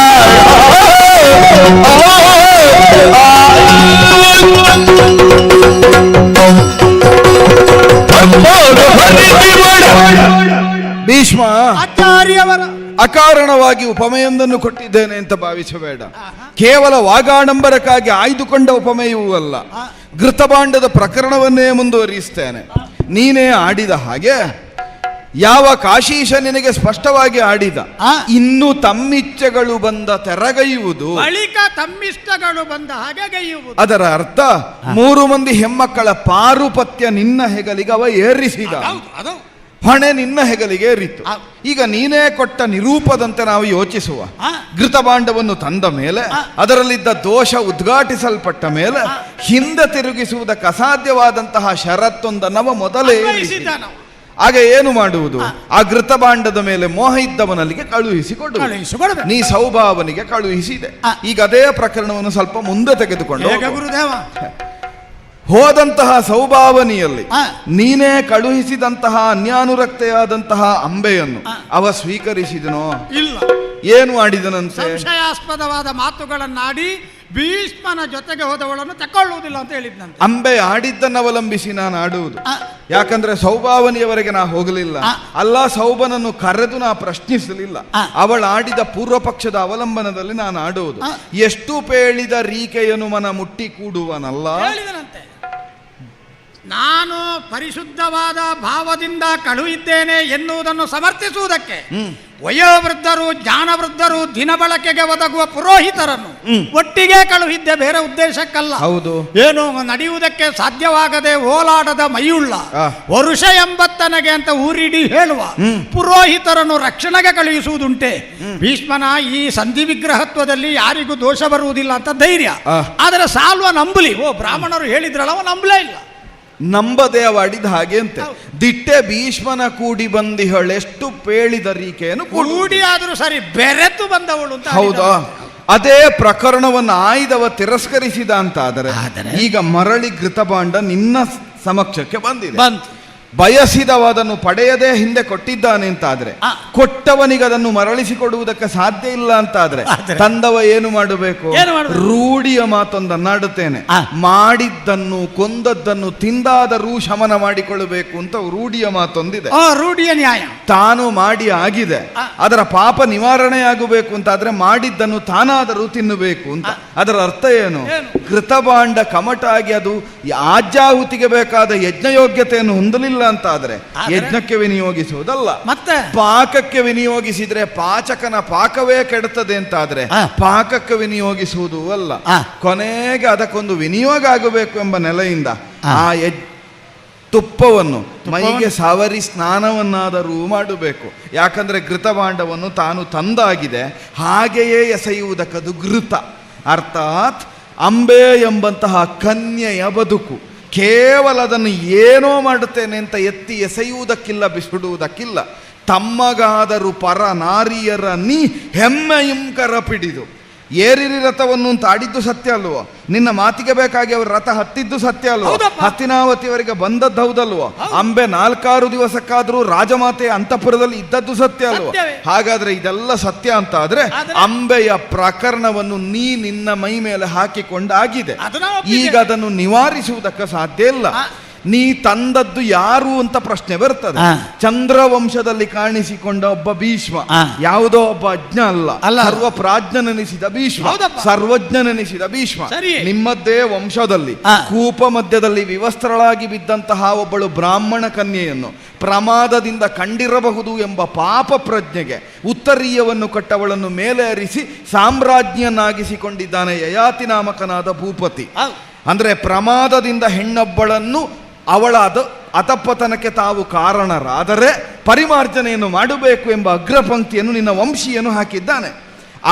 ಭೀಷ್ಮ, ಆಚಾರ್ಯವರ ಅಕಾರಣವಾಗಿ ಉಪಮೆಯೊಂದನ್ನು ಕೊಟ್ಟಿದ್ದೇನೆ ಅಂತ ಭಾವಿಸಬೇಡ. ಕೇವಲ ವಾಗಾಡಂಬರಕ್ಕಾಗಿ ಆಯ್ದುಕೊಂಡ ಉಪಮೆಯವೂ ಅಲ್ಲ. ಘೃತಭಾಂಡದ ಪ್ರಕರಣವನ್ನೇ ಮುಂದುವರಿಸ್ತೇನೆ. ನೀನೇ ಆಡಿದ ಹಾಗೆ ಯಾವ ಕಾಶೀಶ ನಿನಗೆ ಸ್ಪಷ್ಟವಾಗಿ ಆಡಿದ, ಇನ್ನು ತಮ್ಮಿಚ್ಛೆಗಳು ಬಂದ ತೆರಗೈಯುವುದು, ಬಳಿಕ ತಮ್ಮಿಷ್ಟಗಳು ಬಂದ ಹಾಗೆ ಗೈಯುವುದು. ಅದರ ಅರ್ಥ 3 ಮಂದಿ ಹೆಮ್ಮಕ್ಕಳ ಪಾರುಪತ್ಯ ನಿನ್ನ ಹೆಗಲಿಗೆ ಅವ ಏರಿಸಿದ, ಹೊಣೆ ನಿನ್ನ ಹೆಗಲಿಗೆ ಏರಿತು. ಈಗ ನೀನೇ ಕೊಟ್ಟ ನಿರೂಪದಂತೆ ನಾವು ಯೋಚಿಸುವ. ಘೃತಭಾಂಡವನ್ನು ತಂದ ಮೇಲೆ ಅದರಲ್ಲಿದ್ದ ದೋಷ ಉದ್ಘಾಟಿಸಲ್ಪಟ್ಟ ಮೇಲೆ ಹಿಂದೆ ತಿರುಗಿಸುವುದಕ್ಕೆ ಅಸಾಧ್ಯವಾದಂತಹ ಷರತ್ತೊಂದನ್ನು ಮೊದಲೇ ಇರಿಸಿದ. ಆಗ ಏನು ಮಾಡುವುದು? ಆ ಘೃತಭಾಂಡದ ಮೇಲೆ ಮೋಹ ಇದ್ದವನಲ್ಲಿಗೆ ಕಳುಹಿಸಿಕೊಡು. ನೀ ಸೌಭಾವನಿಗೆ ಕಳುಹಿಸಿದೆ. ಈಗ ಅದೇ ಪ್ರಕರಣವನ್ನು ಸ್ವಲ್ಪ ಮುಂದೆ ತೆಗೆದುಕೊಂಡು ಗುರುದೇವ, ಹೋದಂತಹ ಸೌಭಾವನಿಯಲ್ಲಿ ನೀನೇ ಕಳುಹಿಸಿದಂತಹ ಅನ್ಯಾನುರಕ್ತೆಯಾದಂತಹ ಅಂಬೆಯನ್ನು ಅವ ಸ್ವೀಕರಿಸಿದನೋ? ಇಲ್ಲ. ಏನು ಮಾಡಿದನಂತೆ? ಸಂಶಯಾಸ್ಪದವಾದ ಮಾತುಗಳನ್ನಾಡಿ ಭೀಷ್ಮನ ಜೊತೆಗೆ ಹೋದವಳನ್ನು ತಕೊಳ್ಳುವುದಿಲ್ಲ ಅಂತ ಹೇಳಿದ್ನಂತೆ. ಅಂಬೆ ಆಡಿದ್ದನ್ನು ಅವಲಂಬಿಸಿ ನಾನು ಆಡುವುದು. ಯಾಕಂದ್ರೆ ಸೌಭಾವನಿಯವರೆಗೆ ನಾ ಹೋಗಲಿಲ್ಲ, ಅಲ್ಲ ಸೌಭನನ್ನು ಕರೆದು ನಾ ಪ್ರಶ್ನಿಸಲಿಲ್ಲ. ಅವಳ ಆಡಿದ ಪೂರ್ವ ಪಕ್ಷದ ಅವಲಂಬನದಲ್ಲಿ ನಾನು ಆಡುವುದು. ಎಷ್ಟು ಪೇಳಿದ ರೀಕೆಯನ್ನು ಮನ ಮುಟ್ಟಿ ಕೂಡುವನಲ್ಲ. ನಾನು ಪರಿಶುದ್ಧವಾದ ಭಾವದಿಂದ ಕಳುಹಿದ್ದೇನೆ ಎನ್ನುವುದನ್ನು ಸಮರ್ಥಿಸುವುದಕ್ಕೆ ವಯೋವೃದ್ಧರು, ಜ್ಞಾನವೃದ್ಧರು, ದಿನ ಬಳಕೆಗೆ ಒದಗುವ ಪುರೋಹಿತರನ್ನು ಒಟ್ಟಿಗೆ ಕಳುಹಿದ್ದೆ, ಬೇರೆ ಉದ್ದೇಶಕ್ಕಲ್ಲ. ಹೌದು. ಏನು ನಡೆಯುವುದಕ್ಕೆ ಸಾಧ್ಯವಾಗದೆ ಓಲಾಡದ ಮೈಯುಳ್ಳ ವರುಷ 80 ಅಂತ ಊರಿಡಿ ಹೇಳುವ ಪುರೋಹಿತರನ್ನು ರಕ್ಷಣೆಗೆ ಕಳುಹಿಸುವುದುಂಟೆ. ಭೀಷ್ಮನ ಈ ಸಂಧಿ ವಿಗ್ರಹತ್ವದಲ್ಲಿ ಯಾರಿಗೂ ದೋಷ ಬರುವುದಿಲ್ಲ ಅಂತ ಧೈರ್ಯ. ಆದರೆ ಸಾಲ್ವ ನಂಬಲಿ. ಬ್ರಾಹ್ಮಣರು ಹೇಳಿದ್ರಲ್ಲ, ಅವ ನಂಬಲೇ ಇಲ್ಲ. ನಂಬದೆ ಅವಾಡಿದ ಹಾಗೆ ಅಂತೆ. ದಿಟ್ಟೆ ಭೀಷ್ಮನ ಕೂಡಿ ಬಂದಿಹಳೆಷ್ಟು ಪೇಳಿದ ರೀಕೆಯನ್ನು ಕೂಡಿ ಆದರೂ ಸರಿ ಬೆರೆತು ಬಂದವಳು ಅಂತ. ಹೌದಾ? ಅದೇ ಪ್ರಕರಣವನ್ನು ಆಯ್ದವ ತಿರಸ್ಕರಿಸಿದ ಅಂತ ಆದರೆ ಈಗ ಮರಳಿ ಘೃತಭಾಂಡ ನಿನ್ನ ಸಮಕ್ಷಕ್ಕೆ ಬಂದಿದೆ. ಬಯಸಿದವದನ್ನು ಪಡೆಯದೇ ಹಿಂದೆ ಕೊಟ್ಟಿದ್ದಾನೆ ಅಂತಾದ್ರೆ, ಕೊಟ್ಟವನಿಗೆ ಅದನ್ನು ಮರಳಿಸಿಕೊಡುವುದಕ್ಕೆ ಸಾಧ್ಯ ಇಲ್ಲ ಅಂತಾದ್ರೆ ತಂದವ ಏನು ಮಾಡಬೇಕು? ರೂಢಿಯ ಮಾತೊಂದನ್ನಾಡುತ್ತೇನೆ. ಮಾಡಿದ್ದನ್ನು ಕೊಂದದ್ದನ್ನು ತಿಂದಾದರೂ ಶಮನ ಮಾಡಿಕೊಳ್ಳಬೇಕು ಅಂತ ರೂಢಿಯ ಮಾತೊಂದಿದೆ. ರೂಢಿಯ ನ್ಯಾಯ. ತಾನು ಮಾಡಿ ಆಗಿದೆ, ಅದರ ಪಾಪ ನಿವಾರಣೆಯಾಗಬೇಕು ಅಂತಾದ್ರೆ ಮಾಡಿದ್ದನ್ನು ತಾನಾದರೂ ತಿನ್ನಬೇಕು ಅಂತ. ಅದರ ಅರ್ಥ ಏನು? ಘೃತಭಾಂಡ ಕಮಟಾಗಿ ಅದು ಆಜ್ಯಾಹುತಿಗೆ ಬೇಕಾದ ಯಜ್ಞಯೋಗ್ಯತೆಯನ್ನು ಹೊಂದಲಿಲ್ಲ ಅಂತಾದ್ರೆ ಯಜ್ಞಕ್ಕೆ ವಿನಿಯೋಗಿಸುವುದಲ್ಲ, ಮತ್ತೆ ಪಾಕಕ್ಕೆ ವಿನಿಯೋಗಿಸಿದ್ರೆ ಪಾಚಕನ ಪಾಕವೇ ಕೆಡುತ್ತದೆ ಅಂತಾದ್ರೆ ಪಾಕಕ್ಕೆ ವಿನಿಯೋಗಿಸುವುದು ಅಲ್ಲ. ಕೊನೆಗೆ ಅದಕ್ಕೊಂದು ವಿನಿಯೋಗ ಆಗಬೇಕು ಎಂಬ ನೆಲೆಯಿಂದ ಆ ತುಪ್ಪವನ್ನು ಮೈಗೆ ಸವರಿ ಸ್ನಾನವನ್ನಾದರೂ ಮಾಡಬೇಕು. ಯಾಕಂದ್ರೆ ಘೃತಭಾಂಡವನ್ನು ತಾನು ತಂದಾಗಿದೆ, ಹಾಗೆಯೇ ಎಸೆಯುವುದಕ್ಕದು ಘೃತ. ಅರ್ಥಾತ್ ಅಂಬೆ ಎಂಬಂತಹ ಕನ್ಯೆಯ ಬದುಕು ಕೇವಲ ಅದನ್ನು ಏನೋ ಮಾಡುತ್ತೇನೆ ಅಂತ ಎತ್ತಿ ಎಸೆಯುವುದಕ್ಕಿಲ್ಲ, ಬಿಸಿಡುವುದಕ್ಕಿಲ್ಲ. ತಮ್ಮಗಾದರೂ ಪರ ನಾರಿಯರ ನೀ ಹೆಮ್ಮೆಯುಂಕರ ಪಿಡಿದು ಏರಿರಿ ರಥವನ್ನು ಅಂತ ಆಡಿದ್ದು ಸತ್ಯ ಅಲ್ವೋ? ನಿನ್ನ ಮಾತಿಗೆ ಬೇಕಾಗಿ ಅವರು ರಥ ಹತ್ತಿದ್ದು ಸತ್ಯ ಅಲ್ವೋ? ಹಸ್ತಿನಾವತಿಯವರೆಗೆ ಬಂದದ್ದು ಹೌದಲ್ವೋ? ಅಂಬೆ 4-6 ದಿವಸಕ್ಕಾದರೂ ರಾಜಮಾತೆಯ ಅಂತಃಪುರದಲ್ಲಿ ಇದ್ದದ್ದು ಸತ್ಯ ಅಲ್ವೋ? ಹಾಗಾದ್ರೆ ಇದೆಲ್ಲ ಸತ್ಯ ಅಂತ ಆದ್ರೆ ಅಂಬೆಯ ಪ್ರಕರಣವನ್ನು ನಿನ್ನ ಮೈ ಮೇಲೆ ಹಾಕಿಕೊಂಡಾಗಿದೆ. ಈಗ ಅದನ್ನು ನಿವಾರಿಸುವುದಕ್ಕೆ ಸಾಧ್ಯ ಇಲ್ಲ. ನೀ ತಂದದ್ದು ಯಾರು ಅಂತ ಪ್ರಶ್ನೆ ಬರ್ತದೆ. ಚಂದ್ರವಂಶದಲ್ಲಿ ಕಾಣಿಸಿಕೊಂಡ ಒಬ್ಬ ಭೀಷ್ಮ ಯಾವುದೋ ಒಬ್ಬ ಅಜ್ಞ ಅಲ್ಲ, ಸರ್ವ ಪ್ರಾಜ್ಞನೆನಿಸಿದ ಭೀಷ್ಮ, ಸರ್ವಜ್ಞನೆನಿಸಿದ ಭೀಷ್ಮ. ನಿಮ್ಮದ್ದೇ ವಂಶದಲ್ಲಿ ಕೂಪ ಮಧ್ಯದಲ್ಲಿ ವಿವಸ್ತ್ರಳಾಗಿ ಬಿದ್ದಂತಹ ಒಬ್ಬಳು ಬ್ರಾಹ್ಮಣ ಕನ್ಯೆಯನ್ನು ಪ್ರಮಾದದಿಂದ ಕಂಡಿರಬಹುದು ಎಂಬ ಪಾಪ ಪ್ರಜ್ಞೆಗೆ ಉತ್ತರೀಯವನ್ನು ಕೊಟ್ಟವಳನ್ನು ಮೇಲೆ ಅರಿಸಿ ಸಾಮ್ರಾಜ್ಞಿಯನ್ನಾಗಿಸಿಕೊಂಡಿದ್ದಾನೆ ಯಯಾತಿ ನಾಮಕನಾದ ಭೂಪತಿ. ಅಂದರೆ ಪ್ರಮಾದದಿಂದ ಹೆಣ್ಣೊಬ್ಬಳನ್ನು ಅವಳ ಅಧಪತನಕ್ಕೆ ತಾವು ಕಾರಣರಾದರೆ ಪರಿಮಾರ್ಜನೆಯನ್ನು ಮಾಡಬೇಕು ಎಂಬ ಅಗ್ರಪಂಕ್ತಿಯನ್ನು ನಿನ್ನ ವಂಶೀಯನು ಹಾಕಿದ್ದಾನೆ.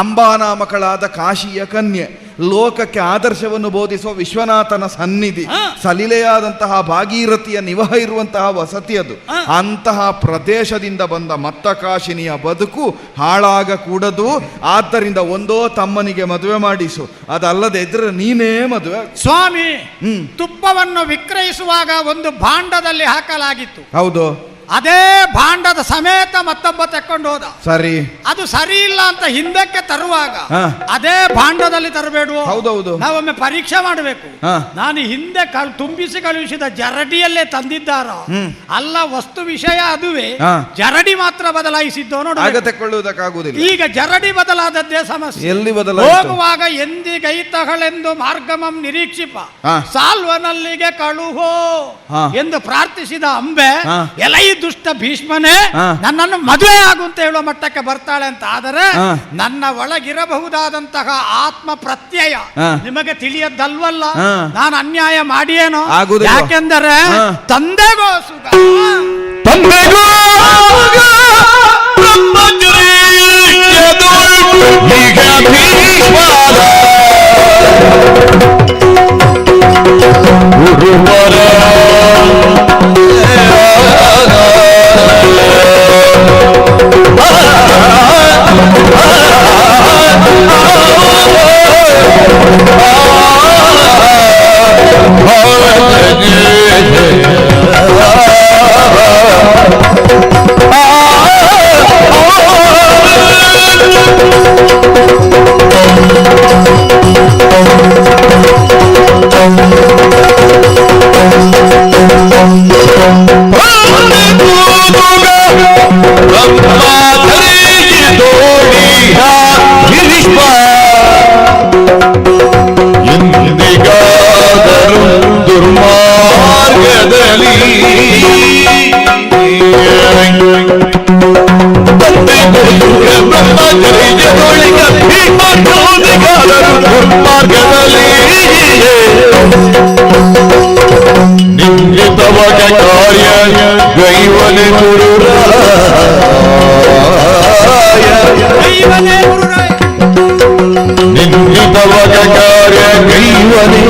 ಅಂಬಾನಾಮಕಳಾದ ಕಾಶಿಯ ಕನ್ಯೆ, ಲೋಕಕ್ಕೆ ಆದರ್ಶವನ್ನು ಬೋಧಿಸುವ ವಿಶ್ವನಾಥನ ಸನ್ನಿಧಿ, ಸಲಿಲೆಯಾದಂತಹ ಭಾಗೀರಥಿಯ ನಿವಹ ಇರುವಂತಹ ವಸತಿ ಅದು. ಅಂತಹ ಪ್ರದೇಶದಿಂದ ಬಂದ ಮತ್ತಕಾಶಿನಿಯ ಬದುಕು ಹಾಳಾಗಕೂಡದು. ಆದ್ದರಿಂದ ಒಂದೋ ತಮ್ಮನಿಗೆ ಮದುವೆ ಮಾಡಿಸು, ಅದಲ್ಲದೆ ಇದ್ರೆ ನೀನೇ ಮದುವೆ. ಸ್ವಾಮಿ, ತುಪ್ಪವನ್ನು ವಿಕ್ರಯಿಸುವಾಗ ಒಂದು ಭಾಂಡದಲ್ಲಿ ಹಾಕಲಾಗಿತ್ತು. ಹೌದು. ಅದೇ ಭಾಂಡದ ಸಮೇತ ಮತ್ತೊಬ್ಬ ತೆಕ್ಕೊಂಡು ಹೋದ. ಸರಿ, ಅದು ಸರಿ ಇಲ್ಲ ಅಂತ ಹಿಂದಕ್ಕೆ ತರುವಾಗ ಅದೇ ಭಾಂಡದಲ್ಲಿ ತರಬೇಡುವ. ಹೌದೌದು, ನಾವೊಮ್ಮೆ ಪರೀಕ್ಷೆ ಮಾಡಬೇಕು. ನಾನು ಹಿಂದೆ ತುಂಬಿಸಿ ಕಳುಹಿಸಿದ ಜರಡಿಯಲ್ಲೇ ತಂದಿದ್ದಾರೋ ಅಲ್ಲ, ವಸ್ತು ವಿಷಯ ಅದುವೇ, ಜರಡಿ ಮಾತ್ರ ಬದಲಾಯಿಸಿದ್ದೋ ನೋಡಿ. ತೆಕ್ಕೊಳ್ಳುವುದಕ್ಕಾಗುವುದಿಲ್ಲ. ಈಗ ಜರಡಿ ಬದಲಾದದ್ದೇ ಸಮಸ್ಯೆ. ಎಲ್ಲಿ ಹೋಗುವಾಗ ಎಂದಿಗೈತಗಳೆಂದು ಮಾರ್ಗಮಂ ನಿರೀಕ್ಷಿಪ ಸಾಲ್ವನಲ್ಲಿಗೆ ಕಳುಹೋ ಎಂದು ಪ್ರಾರ್ಥಿಸಿದ ಅಂಬೆ, ಎಲೈ ದುಷ್ಟ ಭೀಷ್ಮನೇ, ನನ್ನನ್ನು ಮದುವೆ ಆಗು ಅಂತ ಹೇಳುವ ಮಟ್ಟಕ್ಕೆ ಬರ್ತಾಳೆ ಅಂತ ಆದರೆ ನನ್ನ ಒಳಗಿರಬಹುದಾದಂತಹ ಆತ್ಮ ಪ್ರತ್ಯಯ ನಿಮಗೆ ತಿಳಿಯದ್ದಲ್ವಲ್ಲ. ನಾನು ಅನ್ಯಾಯ ಮಾಡಿಯೇನೋ? ಯಾಕೆಂದರೆ ತಂದೆಗೋ ಸುಖ, ತಂದೆಗೋ ಗುರುವರ ನಿಂದಿತವಗ ಕಾರ್ಯ ಗೈವನೆ ನಿಂದಿತವಗ ಕಾರ್ಯ ಗೈವನೆ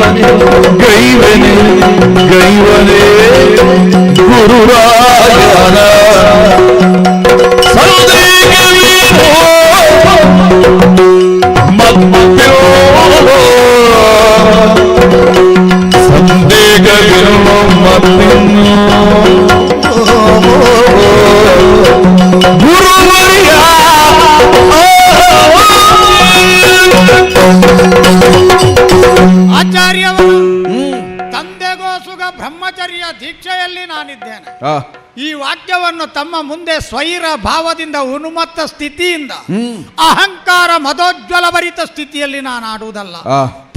ಗೈವನೆ ಗೈವನೆ ಗುರುರಾಯನ ಆಚಾರ್ಯವರು ತಂದೆಗೋ ಸುಖ ಬ್ರಹ್ಮಚರ್ಯ ದೀಕ್ಷೆಯಲ್ಲಿ ನಾನಿದ್ದೇನೆ. ಈ ವಾಕ್ಯವನ್ನು ತಮ್ಮ ಮುಂದೆ ಸ್ವೈರ ಭಾವದಿಂದ ಉನ್ಮತ್ತ ಸ್ಥಿತಿಯಿಂದ ಅಹಂಕಾರ ಮದೋಜ್ವಲ ಭರಿತ ಸ್ಥಿತಿಯಲ್ಲಿ ನಾನು ಆಡುವುದಲ್ಲ,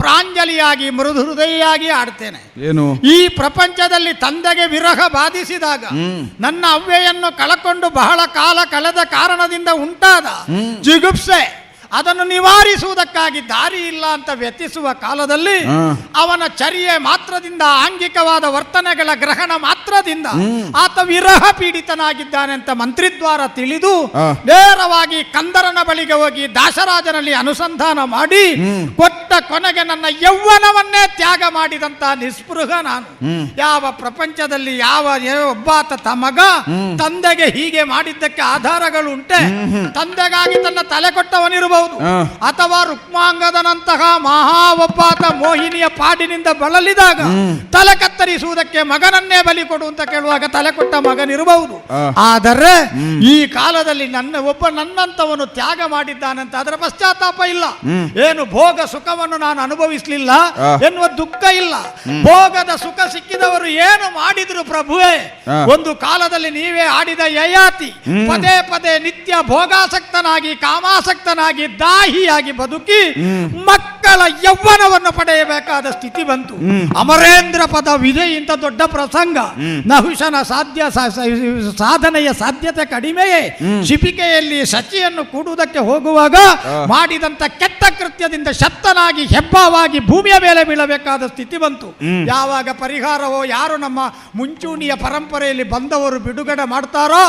ಪ್ರಾಂಜಲಿಯಾಗಿ ಮೃದು ಹೃದಯಿಯಾಗಿ ಆಡ್ತೇನೆ. ಏನು? ಈ ಪ್ರಪಂಚದಲ್ಲಿ ತಂದೆಗೆ ವಿರಹ ಬಾಧಿಸಿದಾಗ ನನ್ನ ಅವ್ವೆಯನ್ನು ಕಳಕೊಂಡು ಬಹಳ ಕಾಲ ಕಳೆದ ಕಾರಣದಿಂದ ಉಂಟಾದ ಜಿಗುಪ್ಸೆ, ಅದನ್ನು ನಿವಾರಿಸುವುದಕ್ಕಾಗಿ ದಾರಿ ಇಲ್ಲ ಅಂತ ವ್ಯತಿಸುವ ಕಾಲದಲ್ಲಿ ಅವನ ಚರ್ಯೆ ಮಾತ್ರದಿಂದ, ಆಂಗಿಕವಾದ ವರ್ತನೆಗಳ ಗ್ರಹಣ ಮಾತ್ರದಿಂದ ಆತ ವಿರಹ ಪೀಡಿತನಾಗಿದ್ದಾನೆ ಅಂತ ಮಂತ್ರಿದ್ವಾರ ತಿಳಿದು ನೇರವಾಗಿ ಕಂದರನ ಬಳಿಗೆ ಹೋಗಿ ದಾಸರಾಜನಲ್ಲಿ ಅನುಸಂಧಾನ ಮಾಡಿ ಕೊಟ್ಟ ಕೊನೆಗೆ ನನ್ನ ಯೌವನವನ್ನೇ ತ್ಯಾಗ ಮಾಡಿದಂತ ನಿಸ್ಪೃಹ ನಾನು. ಯಾವ ಪ್ರಪಂಚದಲ್ಲಿ ಯಾವ ಒಬ್ಬಾತ ತಮಗ ತಂದೆಗೆ ಹೀಗೆ ಮಾಡಿದ್ದಕ್ಕೆ ಆಧಾರಗಳು ಉಂಟೆ? ತಂದೆಗಾಗಿ ತನ್ನ ತಲೆ ಕೊಟ್ಟವನಿರಬಹುದು, ಅಥವಾ ರುಕ್ಮಾಂಗದನಂತಹ ಮಹಾ ಒಬ್ಬಾತ ಮೋಹಿನಿಯ ಪಾಡಿನಿಂದ ಬಳಲಿದಾಗ ತಲೆ ಕತ್ತರಿಸುವುದಕ್ಕೆ ಮಗನನ್ನೇ ಬಲಿ ಕೊಡು ಅಂತ ಕೇಳುವಾಗ ತಲೆ ಕೊಟ್ಟ ಮಗನಿರಬಹುದು. ಆದರೆ ಈ ಕಾಲದಲ್ಲಿ ನನ್ನಂತವನು ತ್ಯಾಗ ಮಾಡಿದ್ದಾನಂತ ಅದರ ಪಶ್ಚಾತ್ತಾಪ ಇಲ್ಲ. ಏನು ಭೋಗ ಸುಖವನ್ನು ನಾನು ಅನುಭವಿಸಲಿಲ್ಲ ಎನ್ನುವ ದುಃಖ ಇಲ್ಲ. ಭೋಗದ ಸುಖ ಸಿಕ್ಕಿದವರು ಏನು ಮಾಡಿದ್ರು ಪ್ರಭುವೇ? ಒಂದು ಕಾಲದಲ್ಲಿ ನೀವೇ ಆಡಿದ ಯಯಾತಿ ಪದೇ ಪದೇ ನಿತ್ಯ ಭೋಗಾಸಕ್ತನಾಗಿ ಕಾಮಾಸಕ್ತನಾಗಿ ದಾಹಿಯಾಗಿ ಬದುಕಿ ಮಕ್ಕಳ ಯೌವನವನ್ನು ಪಡೆಯಬೇಕಾದ ಸ್ಥಿತಿ ಬಂತು. ಅಮರೇಂದ್ರ ಪದವಿದೆ. ಇಂಥ ದೊಡ್ಡ ಪ್ರಸಂಗ ನಹುಶನ ಸಾಧನೆಯ ಸಾಧ್ಯತೆ ಕಡಿಮೆಯೇ. ಶಿಪಿಕೆಯಲ್ಲಿ ಶಚಿಯನ್ನು ಕೂಡುವುದಕ್ಕೆ ಹೋಗುವಾಗ ಮಾಡಿದಂತ ಕೆಟ್ಟ ಕೃತ್ಯದಿಂದ ಶಕ್ತನಾಗಿ ಹೆಬ್ಬಾವಾಗಿ ಭೂಮಿಯ ಮೇಲೆ ಬೀಳಬೇಕಾದ ಸ್ಥಿತಿ ಬಂತು. ಯಾವಾಗ ಪರಿಹಾರವೋ ಯಾರು ನಮ್ಮ ಮುಂಚೂಣಿಯ ಪರಂಪರೆಯಲ್ಲಿ ಬಂದವರು ಬಿಡುಗಡೆ ಮಾಡ್ತಾರೋ,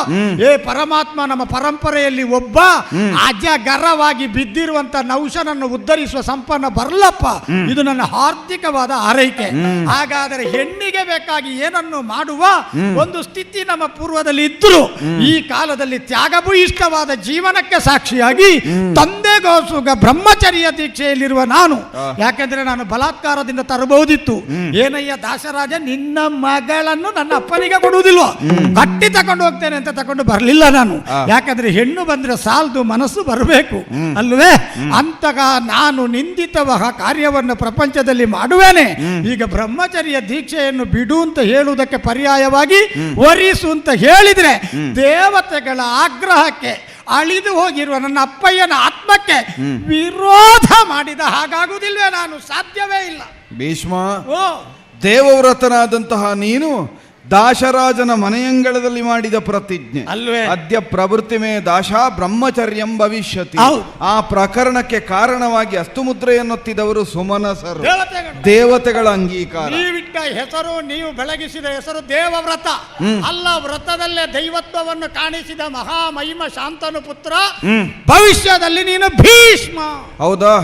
ಏ ಪರಮಾತ್ಮ ನಮ್ಮ ಪರಂಪರೆಯಲ್ಲಿ ಒಬ್ಬ ಅಜಗರವಾಗಿ ಬಿದ್ದಿರುವಂತ ನಹುಶನನ್ನು ಉದ್ಧರಿಸುವ ಸಂಪನ್ನ ಬರಲಪ್ಪ, ಇದು ನನ್ನ ಹಾರ್ದಿಕವಾದ ಆರೈಕೆ. ಹಾಗಾದರೆ ಹೆಣ್ಣಿಗೆ ಬೇಕಾಗಿ ಏನನ್ನು ಮಾಡುವ ಒಂದು ಸ್ಥಿತಿ ನಮ್ಮ ಪೂರ್ವದಲ್ಲಿ ಇದ್ರು, ಈ ಕಾಲದಲ್ಲಿ ತ್ಯಾಗಭೂಯಿಷ್ಠವಾದ ಜೀವನಕ್ಕೆ ಸಾಕ್ಷಿಯಾಗಿ ತಂದೆಗೋಸುಗ ಬ್ರಹ್ಮಚರ್ಯ ದೀಕ್ಷೆಯಲ್ಲಿರುವ ನಾನು, ಯಾಕೆಂದ್ರೆ ನಾನು ಬಲಾತ್ಕಾರದಿಂದ ತರಬಹುದಿತ್ತು. ಏನಯ್ಯ ದಾಸರಾಜ, ನಿನ್ನ ಮಗಳನ್ನು ನನ್ನ ಅಪ್ಪನಿಗೆ ಕೊಡುವುದಿಲ್ವ? ಕಟ್ಟಿ ತಕೊಂಡು ಹೋಗ್ತೇನೆ ಅಂತ ತಕೊಂಡು ಬರಲಿಲ್ಲ ನಾನು. ಯಾಕಂದ್ರೆ ಹೆಣ್ಣು ಬಂದ್ರೆ ಸಾಲದು, ಮನಸ್ಸು ಬರಬೇಕು ಅಲ್ವೇ? ಅಂತಗ ನಾನು ನಿಂದಿತವ ಕಾರ್ಯವನ್ನು ಪ್ರಪಂಚದಲ್ಲಿ ಮಾಡುವೇನೆ. ಈಗ ಬ್ರಹ್ಮಚರ್ಯ ದೀಕ್ಷೆಯನ್ನು ಬಿಡು ಅಂತ ಹೇಳುವುದಕ್ಕೆ ಪರ್ಯಾಯವಾಗಿ ವರಿಸು ಅಂತ ಹೇಳಿದ್ರೆ ದೇವತೆಗಳ ಆಗ್ರಹಕ್ಕೆ ಅಳಿದು ಹೋಗಿರುವ ನನ್ನ ಅಪ್ಪಯ್ಯನ ಆತ್ಮಕ್ಕೆ ವಿರೋಧ ಮಾಡಿದ ಹಾಗಾಗುವುದಿಲ್ವೇ? ನಾನು ಸಾಧ್ಯವೇ ಇಲ್ಲ. ಭೀಷ್ಮ, ದೇವವ್ರತನಾದಂತಹ ನೀನು ದಾಶರಾಜನ ಮನೆಯಂಗಳದಲ್ಲಿ ಮಾಡಿದ ಪ್ರತಿಜ್ಞೆ ಅಲ್ವೇ? ಅದ್ಯ ಪ್ರವೃತ್ತಿ ಮೇ ದಾಶ ಬ್ರಹ್ಮಚರ್ಯಂ ಭವಿಷ್ಯತಿ. ಆ ಪ್ರಕರಣಕ್ಕೆ ಕಾರಣವಾಗಿ ಅಸ್ತುಮುದ್ರೆಯನ್ನೊತ್ತಿದವರು ಸುಮನಸರು, ದೇವತೆಗಳ ಅಂಗೀಕಾರ. ನೀವಿಟ್ಟ ಹೆಸರು, ನೀವು ಬೆಳಗಿಸಿದ ಹೆಸರು ದೇವವ್ರತ ಅಲ್ಲ. ವ್ರತದಲ್ಲೇ ದೈವತ್ವವನ್ನು ಕಾಣಿಸಿದ ಮಹಾಮಹಿಮ ಶಾಂತನು ಪುತ್ರ. ಭವಿಷ್ಯದಲ್ಲಿ ನೀನು ಭೀಷ್ಮ. ಹೌದಾ?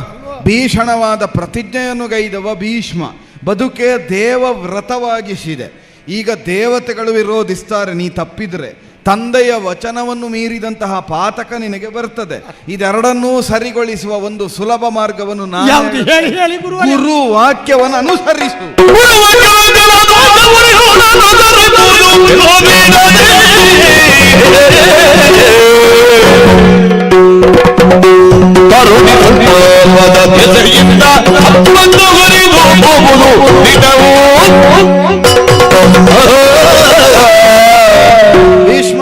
ಭೀಷಣವಾದ ಪ್ರತಿಜ್ಞೆಯನ್ನು ಗೈದವ ಭೀಷ್ಮ ಬದುಕೆ ದೇವವ್ರತವಾಗಿಸಿದೆ. ಈಗ ದೇವತೆಗಳು ವಿರೋಧಿಸ್ತಾರೆ ನೀ ತಪ್ಪಿದ್ರೆ. ತಂದೆಯ ವಚನವನ್ನು ಮೀರಿದಂತಹ ಪಾತಕ ನಿನಗೆ ಬರ್ತದೆ. ಇದೆರಡನ್ನೂ ಸರಿಗೊಳಿಸುವ ಒಂದು ಸುಲಭ ಮಾರ್ಗವನ್ನು ಗುರು ವಾಕ್ಯವನ್ನು ಅನುಸರಿಸು. ಭೀಷ್ಮ,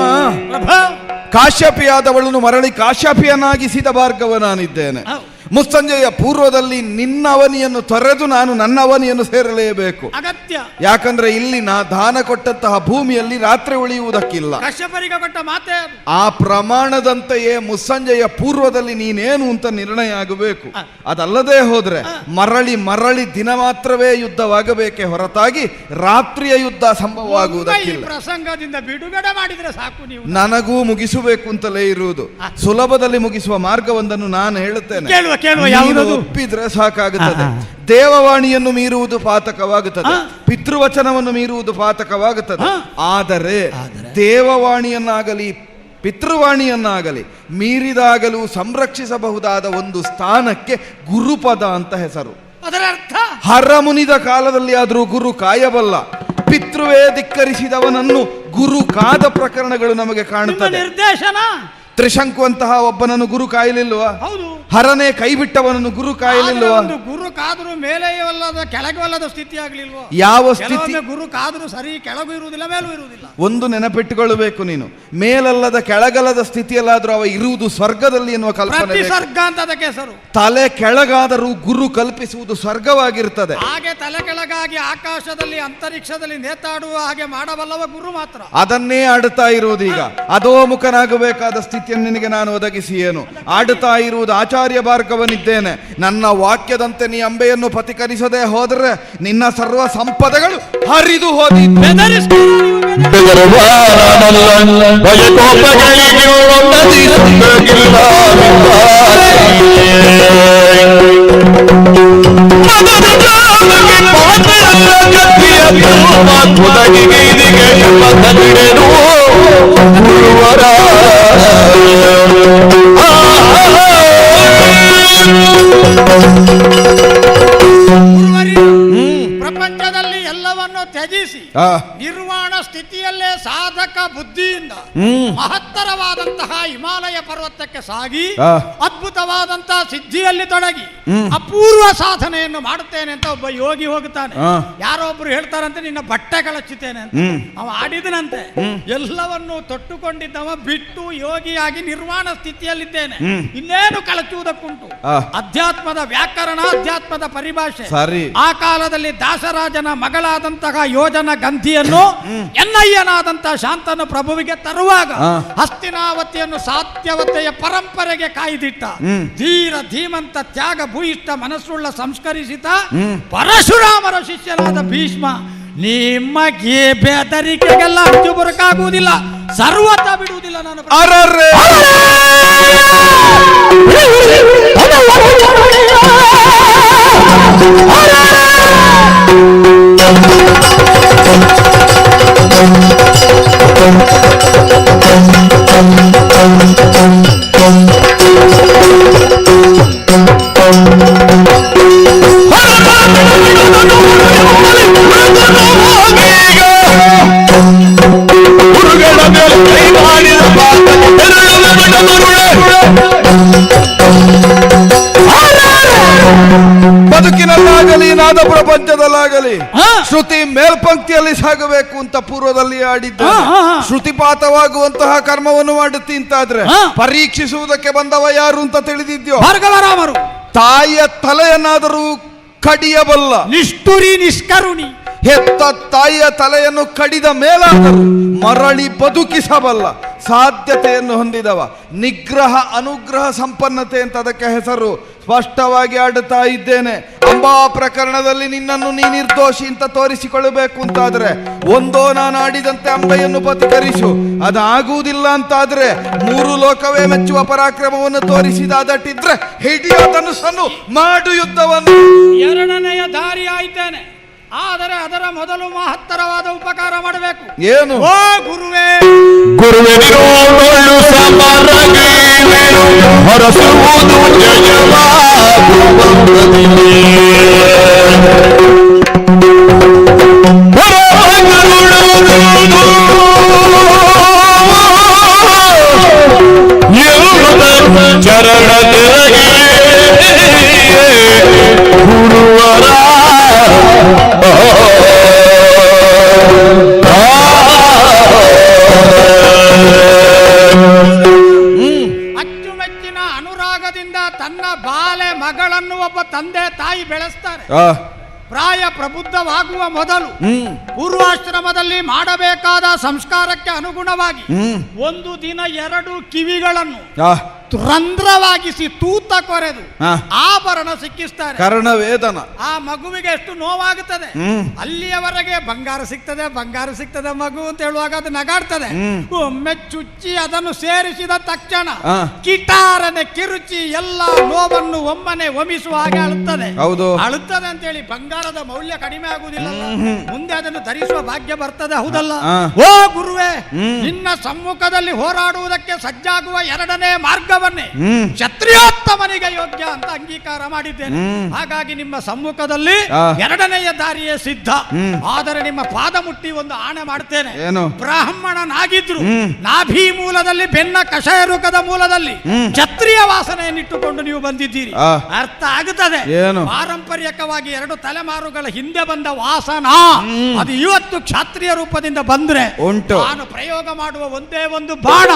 ಕಾಶ್ಯಪಿಯಾದವಳನ್ನು ಮರಳಿ ಕಾಶ್ಯಪಿಯನ್ನಾಗಿಸಿದ ಭಾರ್ಗವ ನಾನಿದ್ದೇನೆ. ಮುಸ್ಸಂಜೆಯ ಪೂರ್ವದಲ್ಲಿ ನಿನ್ನ ಅವನಿಯನ್ನು ತೊರೆದು ನಾನು ನನ್ನ ಅವನಿಯನ್ನು ಸೇರಲೇಬೇಕು. ಅಗತ್ಯ. ಯಾಕಂದ್ರೆ ಇಲ್ಲಿ ನಾ ದಾನ ಕೊಟ್ಟಂತಹ ಭೂಮಿಯಲ್ಲಿ ರಾತ್ರಿ ಉಳಿಯುವುದಕ್ಕಿಲ್ಲ. ಕೊಟ್ಟ ಮಾತೆ ಆ ಪ್ರಮಾಣದಂತೆಯೇ ಮುಸ್ಸಂಜೆಯ ಪೂರ್ವದಲ್ಲಿ ನೀನೇನು ಅಂತ ನಿರ್ಣಯ ಆಗಬೇಕು. ಅದಲ್ಲದೆ ಹೋದ್ರೆ ಮರಳಿ ಮರಳಿ ದಿನ ಮಾತ್ರವೇ ಯುದ್ಧವಾಗಬೇಕೆ ಹೊರತಾಗಿ ರಾತ್ರಿಯ ಯುದ್ಧ ಸಂಭವವಾಗುವುದಕ್ಕಿಲ್ಲ. ಪ್ರಸಂಗದಿಂದ ಬಿಡುಗಡೆ ಮಾಡಿದ್ರೆ ಸಾಕು. ನೀವು ನನಗೂ ಮುಗಿಸಬೇಕು ಅಂತಲೇ ಇರುವುದು. ಸುಲಭದಲ್ಲಿ ಮುಗಿಸುವ ಮಾರ್ಗವೊಂದನ್ನು ನಾನು ಹೇಳುತ್ತೇನೆ, ಒಪ್ಪಿದ್ರೆ ಸಾಕಾಗುತ್ತದೆ. ದೇವವಾಣಿಯನ್ನು ಮೀರುವುದು ಪಾತಕವಾಗುತ್ತದೆ, ಪಿತೃವಚನವನ್ನು ಮೀರುವುದು ಪಾತಕವಾಗುತ್ತದೆ. ಆದರೆ ದೇವವಾಣಿಯನ್ನಾಗಲಿ ಪಿತೃವಾಣಿಯನ್ನಾಗಲಿ ಮೀರಿದಾಗಲೂ ಸಂರಕ್ಷಿಸಬಹುದಾದ ಒಂದು ಸ್ಥಾನಕ್ಕೆ ಗುರುಪದ ಅಂತ ಹೆಸರು. ಅದರ ಅರ್ಥ ಹರ ಮುನಿದ ಕಾಲದಲ್ಲಿ ಆದರೂ ಗುರು ಕಾಯಬಲ್ಲ. ಪಿತೃವೇ ಧಿಕ್ಕರಿಸಿದವನನ್ನು ಗುರು ಕಾದ ಪ್ರಕರಣಗಳು ನಮಗೆ ಕಾಣುತ್ತದೆ. ನಿರ್ದೇಶನ ತ್ರಿಶಂಕು ಅಂತಹ ಒಬ್ಬನನ್ನು ಗುರು ಕಾಯಲಿಲ್ವಾ? ಹೌದು. ಹರನೇ ಕೈಬಿಟ್ಟವನನ್ನು ಗುರು ಕಾಯಲಿಲ್ವಾ? ಗುರು ಕಾದರೂ ಮೇಲೆ ಕೆಳಗಲ್ಲದ ಸ್ಥಿತಿ ಆಗಲಿಲ್ವಾ? ಯಾವ ಸ್ಥಿತಿ? ಗುರು ಕಾದರೂ ಸರಿ, ಕೆಳಗೂ ಇರುವುದಿಲ್ಲ, ಮೇಲೂ ಇರುವುದಿಲ್ಲ. ಒಂದು ನೆನಪಿಟ್ಟುಕೊಳ್ಳಬೇಕು ನೀನು, ಮೇಲಲ್ಲದ ಕೆಳಗಲ್ಲದ ಸ್ಥಿತಿಯಲ್ಲಾದ್ರೂ ಅವ ಇರುವುದು ಸ್ವರ್ಗದಲ್ಲಿ ಎನ್ನುವ ಕಲ್ಪನೆ. ಸ್ವರ್ಗ ಅಂತ ಅದಕ್ಕೆ ಹೆಸರು. ತಲೆ ಕೆಳಗಾದರೂ ಗುರು ಕಲ್ಪಿಸುವುದು ಸ್ವರ್ಗವಾಗಿರ್ತದೆ. ಹಾಗೆ ತಲೆ ಕೆಳಗಾಗಿ ಆಕಾಶದಲ್ಲಿ ಅಂತರಿಕ್ಷದಲ್ಲಿ ನೇತಾಡುವ ಹಾಗೆ ಮಾಡಬಲ್ಲವ ಗುರು ಮಾತ್ರ. ಅದನ್ನೇ ಆಡುತ್ತಾ ಇರುವುದು. ಈಗ ಅಧೋಮುಖನಾಗಬೇಕಾದ ಸ್ಥಿತಿಯನ್ನು ನಿನಗೆ ನಾನು ಒದಗಿಸಿ ಏನು ಆಡುತ್ತಾ ಇರುವುದು ಆಚಾರ್ಯ ಭಾರ್ಗವನಿದ್ದೇನೆ. ನನ್ನ ವಾಕ್ಯದಂತೆ ನೀ ಅಂಬೆಯನ್ನು ಪತಿಕರಿಸದೆ ಹೋದರೆ ನಿನ್ನ ಸರ್ವ ಸಂಪದಗಳು ಹರಿದು ಹೋದಿದ್ದು. ಪ್ರಪಂಚದಲ್ಲಿ ಎಲ್ಲವನ್ನು ತ್ಯಜಿಸಿ ನಿರ್ವಾಣ ಸ್ಥಿತಿಯಲ್ಲೇ ಸಾಧಕ ಬುದ್ಧಿಯಿಂದ ಮಹತ್ತರವಾದಂತಹ ಹಿಮಾಲಯ ಪರ್ವತಕ್ಕೆ ಸಾಗಿ ಅದ್ಭುತವಾದಂತಹ ಸಿದ್ಧಿಯಲ್ಲಿ ತೊಡಗಿ ಅಪೂರ್ವ ಸಾಧನೆಯನ್ನು ಮಾಡುತ್ತೇನೆ ಅಂತ ಒಬ್ಬ ಯೋಗಿ ಹೋಗುತ್ತಾನೆ. ಯಾರೋ ಒಬ್ರು ಹೇಳ್ತಾರಂತೆ ನಿನ್ನ ಬಟ್ಟೆ ಕಳಚುತ್ತೇನೆ ಅಂತ. ಅವ ಆಡಿದನಂತೆ. ಎಲ್ಲವನ್ನೂ ತೊಟ್ಟುಕೊಂಡಿದ್ದವ ಬಿಟ್ಟು ಯೋಗಿಯಾಗಿ ನಿರ್ವಾಣ ಸ್ಥಿತಿಯಲ್ಲಿದ್ದೇನೆ, ಇನ್ನೇನು ಕಳಚುವುದಕ್ಕುಂಟು. ಅಧ್ಯಾತ್ಮದ ವ್ಯಾಕರಣ, ಅಧ್ಯಾತ್ಮದ ಪರಿಭಾಷೆ. ಆ ಕಾಲದಲ್ಲಿ ದಾಸರಾಜನ ಮಗಳಾದಂತಹ ಯೋಜನ ಗಂಧಿಯನ್ನು ಎನ್ನಯ್ಯನಾದಂತಹ ಶಾಂತನು ಪ್ರಭುವಿಗೆ ತರುವಾಗ ಹಸ್ತಿನಾವತಿಯನ್ನು ಸಾತ್ಯವತೆಯ ಪರಂಪರೆಗೆ ಕಾಯ್ದಿಟ್ಟ ಧೀರ ಧೀಮಂತ ತ್ಯಾಗ ಭೂಯಿಷ್ಠ ಮನಸ್ಸುಳ್ಳ ಸಂಸ್ಕರಿಸಿದ ಪರಶುರಾಮರ ಶಿಷ್ಯನಾದ ಭೀಷ್ಮ ನಿಮಗೆ ಬೆದರಿಕೆಗೆಲ್ಲ ಅಂಚು ಬರಕಾಗುವುದಿಲ್ಲ, ಸರ್ವತ ಬಿಡುವುದಿಲ್ಲ. ನಾನು ಬದುಕಿನಲ್ಲಾಗಲಿ ನಾದ ಪ್ರಪಂಚದಲ್ಲಾಗಲಿ ಶ್ರುತಿ ಮೇಲ್ಪಂಕ್ತಿಯಲ್ಲಿ ಸಾಗಬೇಕು ಅಂತ ಪೂರ್ವದಲ್ಲಿ ಆಡಿದ್ದ ಶ್ರುತಿಪಾತವಾಗುವಂತಹ ಕರ್ಮವನ್ನು ಮಾಡುತ್ತಿ ಅಂತಾದ್ರೆ ಪರೀಕ್ಷಿಸುವುದಕ್ಕೆ ಬಂದವ ಯಾರು ಅಂತ ತಿಳಿದಿದ್ಯೋ? ಭಾರ್ಗವರಾಮರು. ತಾಯಿಯ ತಲೆಯನ್ನಾದರೂ ಕಡಿಯಬಲ್ಲ ನಿಷ್ಠುರಿ ನಿಷ್ಕರುಣಿ. ಹೆತ್ತ ತಾಯಿಯ ತಲೆಯನ್ನು ಕಡಿದ ಮೇಲಾದರೂ ಮರಳಿ ಬದುಕಿಸಬಲ್ಲ ಸಾಧ್ಯತೆಯನ್ನು ಹೊಂದಿದವ. ನಿಗ್ರಹ ಅನುಗ್ರಹ ಸಂಪನ್ನತೆ ಅಂತ ಅದಕ್ಕೆ ಹೆಸರು. ಸ್ಪಷ್ಟವಾಗಿ ಆಡುತ್ತಾ ಇದ್ದೇನೆ, ಅಂಬಾ ಪ್ರಕರಣದಲ್ಲಿ ನಿನ್ನನ್ನು ನೀ ನಿರ್ದೋಷಿ ಅಂತ ತೋರಿಸಿಕೊಳ್ಳಬೇಕು ಅಂತಾದ್ರೆ ಒಂದೋ ನಾನು ಆಡಿದಂತೆ ಅಂಬೆಯನ್ನು ಬದುಕರಿಸು. ಅದಾಗುವುದಿಲ್ಲ ಅಂತಾದ್ರೆ ಮೂರು ಲೋಕವೇ ಮೆಚ್ಚುವ ಪರಾಕ್ರಮವನ್ನು ತೋರಿಸಿದಾದಟ್ಟಿದ್ರೆ ಹಿಡಿಯೋ ಧನುಸ್ಸನ್ನು ಮಾಡು ಯುದ್ಧವನ್ನು. ಎರಡನೆಯ ದಾರಿ ಆಯ್ತೇನೆ, ಆದರೆ ಅದರ ಮೊದಲು ಮಹತ್ತರವಾದ ಉಪಕಾರ ಮಾಡಬೇಕು. ಏನು? ಓ ಗುರುವೇ, ಹೊರಸುವುದು ಚರಣ ಗುರುವರ ಅಚ್ಚುಮೆಚ್ಚಿನ ಅನುರಾಗದಿಂದ ತನ್ನ ಬಾಲೆ ಮಗಳನ್ನು ಒಬ್ಬ ತಂದೆ ತಾಯಿ ಬೆಳೆಸ್ತಾರೆ. ಪ್ರಾಯ ಪ್ರಬುದ್ಧವಾಗುವ ಮೊದಲು ಪೂರ್ವಾಶ್ರಮದಲ್ಲಿ ಮಾಡಬೇಕಾದ ಸಂಸ್ಕಾರಕ್ಕೆ ಅನುಗುಣವಾಗಿ ಒಂದು ದಿನ 2 ಕಿವಿಗಳನ್ನು ರಂಧ್ರವಾಗಿಸಿ ತೂತ ಕೊರೆದು ಆಭರಣ ಸಿಕ್ಕಿಸ್ತಾರೆ. ಕರ್ಣವೇದನ. ಆ ಮಗುವಿಗೆ ಎಷ್ಟು ನೋವಾಗುತ್ತದೆ. ಅಲ್ಲಿಯವರೆಗೆ ಬಂಗಾರ ಸಿಗ್ತದೆ ಬಂಗಾರ ಸಿಗ್ತದೆ ಮಗು ಅಂತ ಹೇಳುವಾಗ ಅದು ನಗಾಡ್ತದೆ. ಒಮ್ಮೆ ಚುಚ್ಚಿ ಅದನ್ನು ಸೇರಿಸಿದ ತಕ್ಷಣ ಕಿಟಾರನೆ ಕಿರುಚಿ ಎಲ್ಲ ನೋವನ್ನು ಒಮ್ಮನೆ ಒಮಿಸುವ ಹಾಗೆ ಅಳುತ್ತದೆ. ಅಳುತ್ತದೆ ಅಂತ ಹೇಳಿ ಬಂಗಾರದ ಮೌಲ್ಯ ಕಡಿಮೆ ಆಗುವುದಿಲ್ಲ, ಮುಂದೆ ಅದನ್ನು ಧರಿಸುವ ಭಾಗ್ಯ ಬರ್ತದೆ. ಹೌದಲ್ಲ? ಓ ಗುರುವೇ, ನಿನ್ನ ಸಮ್ಮುಖದಲ್ಲಿ ಹೋರಾಡುವುದಕ್ಕೆ ಸಜ್ಜಾಗುವ 2ನೇ ಮಾರ್ಗ ಕ್ಷತ್ರಿಯೋತ್ತಮನಿಗೆ ಯೋಗ್ಯ ಅಂತ ಅಂಗೀಕಾರ ಮಾಡಿದ್ದೇನೆ. ಹಾಗಾಗಿ ನಿಮ್ಮ ಸಮ್ಮುಖದಲ್ಲಿ 2ನೆಯ ದಾರಿಯೇ ಸಿದ್ಧ. ಆದರೆ ನಿಮ್ಮ ಪಾದ ಮುಟ್ಟಿ ಒಂದು ಆಣೆ ಮಾಡ್ತೇನೆ. ಬ್ರಾಹ್ಮಣನಾಗಿದ್ರು ನಾಭಿ ಮೂಲದಲ್ಲಿ ಬೆನ್ನ ಕಷಾಯ ರೂಕದ ಮೂಲದಲ್ಲಿ ಕ್ಷತ್ರಿಯ ವಾಸನೆಯನ್ನಿಟ್ಟುಕೊಂಡು ನೀವು ಬಂದಿದ್ದೀರಿ. ಅರ್ಥ ಆಗುತ್ತದೆ. ಪಾರಂಪರ್ಯಕವಾಗಿ 2 ತಲೆಮಾರುಗಳ ಹಿಂದೆ ಬಂದ ವಾಸನ ಅದು ಇವತ್ತು ಕ್ಷತ್ರಿಯ ರೂಪದಿಂದ ಬಂದ್ರೆ ನಾನು ಪ್ರಯೋಗ ಮಾಡುವ ಒಂದೇ ಒಂದು ಬಾಣ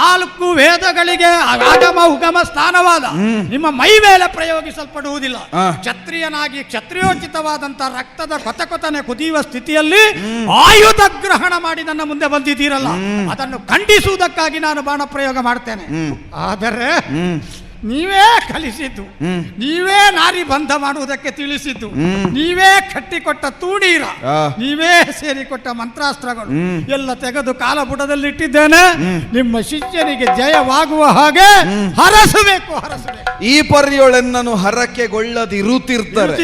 4 ವೇದಗಳಿಗೆ ಆಗಮ ಉಗಮ ಸ್ಥಾನವಾದ ನಿಮ್ಮ ಮೈ ಮೇಲೆ ಪ್ರಯೋಗಿಸಲ್ಪಡುವುದಿಲ್ಲ. ಕ್ಷತ್ರಿಯನಾಗಿ ಕ್ಷತ್ರಿಯೋಚಿತವಾದಂತಹ ರಕ್ತದ ಕೊತಕೊತನೆ ಕುದಿಯುವ ಸ್ಥಿತಿಯಲ್ಲಿ ಆಯುಧ ಗ್ರಹಣ ಮಾಡಿ ನನ್ನ ಮುಂದೆ ಬಂದಿದ್ದೀರಲ್ಲ, ಅದನ್ನು ಖಂಡಿಸುವುದಕ್ಕಾಗಿ ನಾನು ಬಾಣ ಪ್ರಯೋಗ ಮಾಡ್ತೇನೆ. ಆದರೆ ನೀವೇ ಕಲಿಸಿದ್ದು, ನೀವೇ ನಾರಿ ಬಂಧ ಮಾಡುವುದಕ್ಕೆ ತಿಳಿಸಿದ್ದು, ನೀವೇ ಕಟ್ಟಿಕೊಟ್ಟ ತೂಣೀರ, ನೀವೇ ಸೇರಿಕೊಟ್ಟ ಮಂತ್ರಾಸ್ತ್ರಗಳು ಎಲ್ಲ ತೆಗೆದು ಕಾಲಬುಡದಲ್ಲಿಟ್ಟಿದ್ದೇನೆ. ನಿಮ್ಮ ಶಿಷ್ಯನಿಗೆ ಜಯವಾಗುವ ಹಾಗೆ ಹರಸಬೇಕು. ಈ ಪರ್ಯೊಳೆನ್ನನು ಹರಕೆಗೊಳ್ಳದಿರುತ್ತಿರ್ತಾರೆ,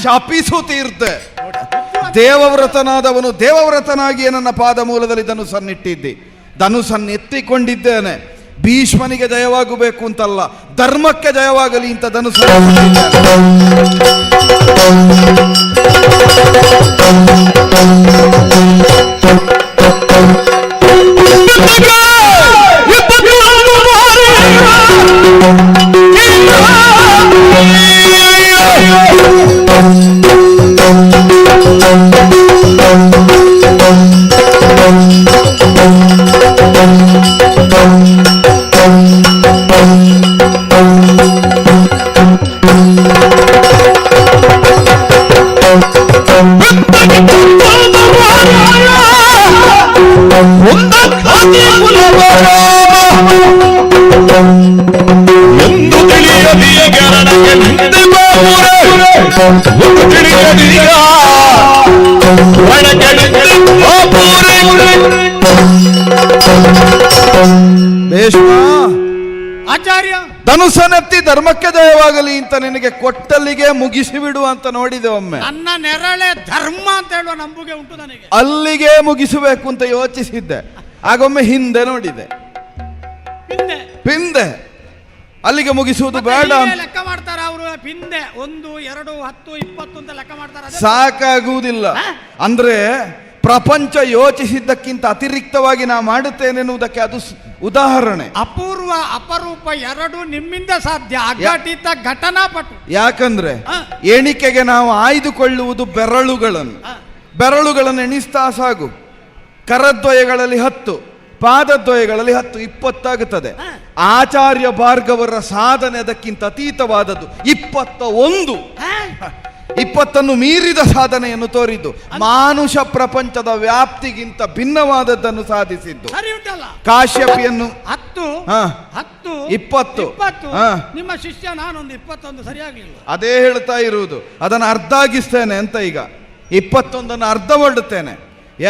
ಶಪಿಸುತ್ತೀರ್ತೆ. ದೇವವ್ರತನಾದವನು ದೇವವ್ರತನಾಗಿ ನನ್ನ ಪಾದ ಮೂಲದಲ್ಲಿ ಧನುಸನ್ನಿಟ್ಟಿದ್ದಿ, ಧನುಸನ್ನೆತ್ತಿಕೊಂಡಿದ್ದೇನೆ. ಭೀಷ್ಮನಿಗೆ ಜಯವಾಗಬೇಕು ಅಂತಲ್ಲ, ಧರ್ಮಕ್ಕೆ ಜಯವಾಗಲಿ ಅಂತ ಧನುಸು ಎಂದು ತಿಳಿಯದೀಗ ನನಗೆ ನಿಂದೆ ಬಾವುರೆ ಒಂದು ತಿಳಿಯದೀಗ ಒಳಗಡೆ ಬಾವುರೆ ಭೀಷ್ಮ ಆಚಾರ್ಯ ಧನುಸನೆತ್ತಿ ಧರ್ಮಕ್ಕೆ ಜಯವಾಗಲಿ ಅಂತ ನಿನಗೆ ಕೊಟ್ಟಲ್ಲಿಗೆ ಮುಗಿಸಿ ಬಿಡು ಅಂತ ನೋಡಿದೆ ಒಮ್ಮೆ. ನನ್ನ ನೆರಳೆ ಧರ್ಮ ಅಂತ ಹೇಳುವ ನಂಬುಗೆ ಉಂಟು ನನಗೆ. ಅಲ್ಲಿಗೆ ಮುಗಿಸಬೇಕು ಅಂತ ಯೋಚಿಸಿದ್ದೆ, ಆಗೊಮ್ಮೆ ಹಿಂದೆ ನೋಡಿದೆ, ಪಿಂದೆ ಅಲ್ಲಿಗೆ ಮುಗಿಸುವುದು ಬೇಡ ಅಂತ ಲೆಕ್ಕ ಮಾಡ್ತಾರೆ ಅವರು. ಪಿಂದೆ 1, 2, 10, 20 ಅಂತ ಲೆಕ್ಕ ಮಾಡ್ತಾರೆ. ಸಾಕಾಗುವುದಿಲ್ಲ. ಅಂದ್ರೆ ಪ್ರಪಂಚ ಯೋಚಿಸಿದ್ದಕ್ಕಿಂತ ಅತಿರಿಕ್ತವಾಗಿ ನಾ ಮಾಡುತ್ತೇನೆ ಎನ್ನುವುದಕ್ಕೆ ಅದು ಉದಾಹರಣೆ. ಅಪೂರ್ವ ಅಪರೂಪ ಎರಡು ನಿಮ್ಮಿಂದ ಸಾಧ್ಯ, ಅಘಟಿತ ಘಟನಾಪಟು. ಯಾಕಂದ್ರೆ ಎಣಿಕೆಗೆ ನಾವು ಆಯ್ದುಕೊಳ್ಳುವುದು ಬೆರಳುಗಳನ್ನು ಎಣಿಸ್ತಾ ಸಾಗು. ಕರದ್ವಯಗಳಲ್ಲಿ 10, ಪಾದದ್ವಯಗಳಲ್ಲಿ 10, 20 ಆಗುತ್ತದೆ. ಆಚಾರ್ಯ ಭಾರ್ಗವರ ಸಾಧನೆ ಅದಕ್ಕಿಂತ ಅತೀತವಾದದ್ದು. 20 ಮೀರಿದ ಸಾಧನೆಯನ್ನು ತೋರಿದ್ದು, ಮಾನುಷ ಪ್ರಪಂಚದ ವ್ಯಾಪ್ತಿಗಿಂತ ಭಿನ್ನವಾದದ್ದನ್ನು ಸಾಧಿಸಿದ್ದು. ಕಾಶ್ಯಪಿಯನ್ನು 10, 20 ನಿಮ್ಮ ಶಿಷ್ಯ ನಾನೊಂದು 21 ಸರಿಯಾಗಲಿಲ್ಲ. ಅದೇ ಹೇಳ್ತಾ ಇರುವುದು. ಅದನ್ನು ಅರ್ಧ ಆಗಿಸ್ತೇನೆ ಅಂತ. ಈಗ 21 ಅರ್ಧ ಮಾಡುತ್ತೇನೆ.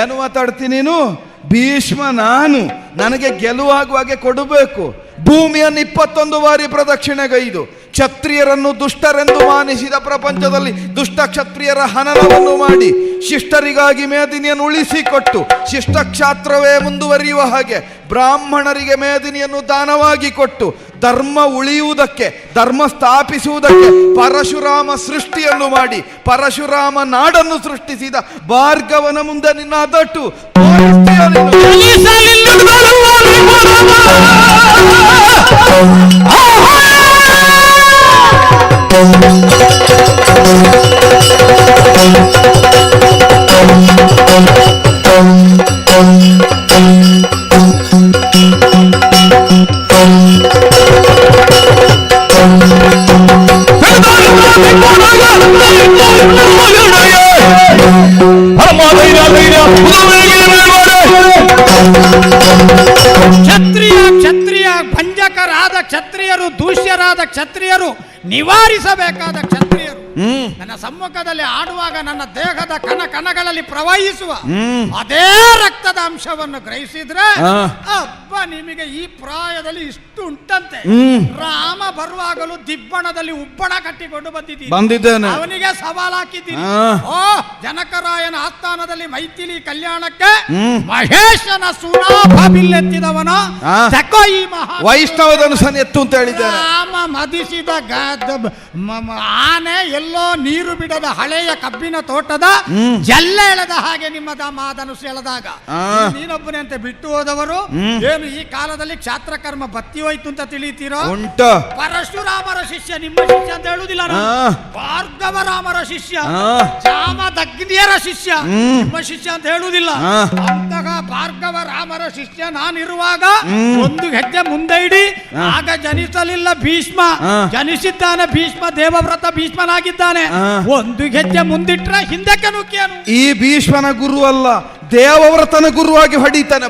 ಏನು ಮಾತಾಡ್ತೀನಿ ನೀನು? ಭೀಷ್ಮ ನಾನು, ನನಗೆ ಗೆಲುವಾಗುವಾಗೆ ಕೊಡಬೇಕು. ಭೂಮಿಯನ್ನು 21 ಬಾರಿ ಪ್ರದಕ್ಷಿಣೆಗೈದು ಕ್ಷತ್ರಿಯರನ್ನು ದುಷ್ಟರೆಂದು ಮಾನಿಸಿದ ಪ್ರಪಂಚದಲ್ಲಿ ದುಷ್ಟ ಕ್ಷತ್ರಿಯರ ಹನನವನ್ನು ಮಾಡಿ ಶಿಷ್ಟರಿಗಾಗಿ ಮೇದಿನಿಯನ್ನು ಉಳಿಸಿಕೊಟ್ಟು ಶಿಷ್ಟ ಕ್ಷಾತ್ರವೇ ಮುಂದುವರಿಯುವ ಹಾಗೆ ಬ್ರಾಹ್ಮಣರಿಗೆ ಮೇದಿನಿಯನ್ನು ದಾನವಾಗಿ ಕೊಟ್ಟು ಧರ್ಮ ಉಳಿಯುವುದಕ್ಕೆ, ಧರ್ಮ ಸ್ಥಾಪಿಸುವುದಕ್ಕೆ ಪರಶುರಾಮ ಸೃಷ್ಟಿಯನ್ನು ಮಾಡಿ ಪರಶುರಾಮ ನಾಡನ್ನು ಸೃಷ್ಟಿಸಿದ ಭಾರ್ಗವನ ಮುಂದೆ ನಿನ್ನ ಅದಟ್ಟು ಕ್ಷತ್ರಿಯ ಭಂಜಕರಾದ ಕ್ಷತ್ರಿಯರು, ದೂಷ್ಯರಾದ ಕ್ಷತ್ರಿಯರು, ನಿವಾರಿಸಬೇಕಾದ ಕ್ಷತ್ರಿಯರು ನನ್ನ ಸಮ್ಮುಖದಲ್ಲಿ ಆಡುವಾಗ ನನ್ನ ದೇಹದ ಕಣಗಳಲ್ಲಿ ಪ್ರವಹಿಸುವ ಅದೇ ರಕ್ತದ ಅಂಶವನ್ನು ಗ್ರಹಿಸಿದ್ರೆ ಅಬ್ಬ ನಿಮಗೆ ಈ ಪ್ರಾಯದಲ್ಲಿ ಇಷ್ಟು ಉಂಟಂತೆ. ರಾಮ ಬರುವಾಗಲೂ ದಿಬ್ಬಣದಲ್ಲಿ ಉಬ್ಬಣ ಕಟ್ಟಿಕೊಂಡು ಬಂದಿದ್ದೇನೆ. ಅವನಿಗೆ ಸವಾಲು ಹಾಕಿದ್ದೀನಿ. ಜನಕರಾಯನ ಆಸ್ಥಾನದಲ್ಲಿ ಮೈಥಿಲಿ ಕಲ್ಯಾಣಕ್ಕೆ ಮಹೇಶನ ಸುನಾಭಬಿಲ್ಲೆತ್ತಿದವನ ತಕೋ ಈ ಮಹಾ ವೈಷ್ಣವಧನುಸನ್ನು ಎತ್ತು ಅಂತ ಹೇಳಿದ್ದಾನೆ. ರಾಮ ಮದಿಸಿದ ಆನೆ ಎಲ್ಲೋ ನೀರು ಬಿಡದ ಹಳೆಯ ಕಬ್ಬಿನ ತೋಟದ ಜಲ್ಲ ಎಳೆದ ಹಾಗೆ ನಿಮ್ಮ ಮಾದನುಸು ಎಳೆದಾಗ ನೀನೊಬ್ಬನೇ ಅಂತ ಬಿಟ್ಟು ಹೋದವರು ಏನು ಈ ಕಾಲದಲ್ಲಿ ಕ್ಷಾತ್ರಕರ್ಮ ಬತ್ತಿ ಹೋಯ್ತು ಅಂತ ತಿಳಿತೀರೋ? ಪರಶುರಾಮರ ಶಿಷ್ಯ ನಿಮ್ಮ ಶಿಷ್ಯ ಅಂತ ಹೇಳುವುದಿಲ್ಲ, ಭಾರ್ಗವ ರಾಮರ ಶಿಷ್ಯ, ಜಾಮದಗ್ನಿಯರ ಶಿಷ್ಯ ನಿಮ್ಮ ಶಿಷ್ಯ ಅಂತ ಹೇಳುವುದಿಲ್ಲ. ಅಂತಹ ಭಾರ್ಗವ ರಾಮರ ಶಿಷ್ಯ ನಾನಿರುವಾಗ ಒಂದು ಹೆಜ್ಜೆ ಮುಂದೆ ಇಡಿ. ಆಗ ಜನಿಸಲಿಲ್ಲ ಭೀಷ್ಮ, ಜನಿಸಿದ್ದಾನೆ ಭೀಷ್ಮ, ದೇವವ್ರತ ಭೀಷ್ಮನಾಗಿದ್ದಾನೆ. ಒಂದು ಹೆಜ್ಜೆ ಮುಂದಿಟ್ರೆ ಹಿಂದಕ್ಕೆ ನುಗ್ಗಿಯನು. ಈ ಭೀಷ್ಮನ ಗುರು ಅಲ್ಲ, ದೇವವ್ರತನ ಗುರುವಾಗಿ ಹೊಡಿತಾನೆ.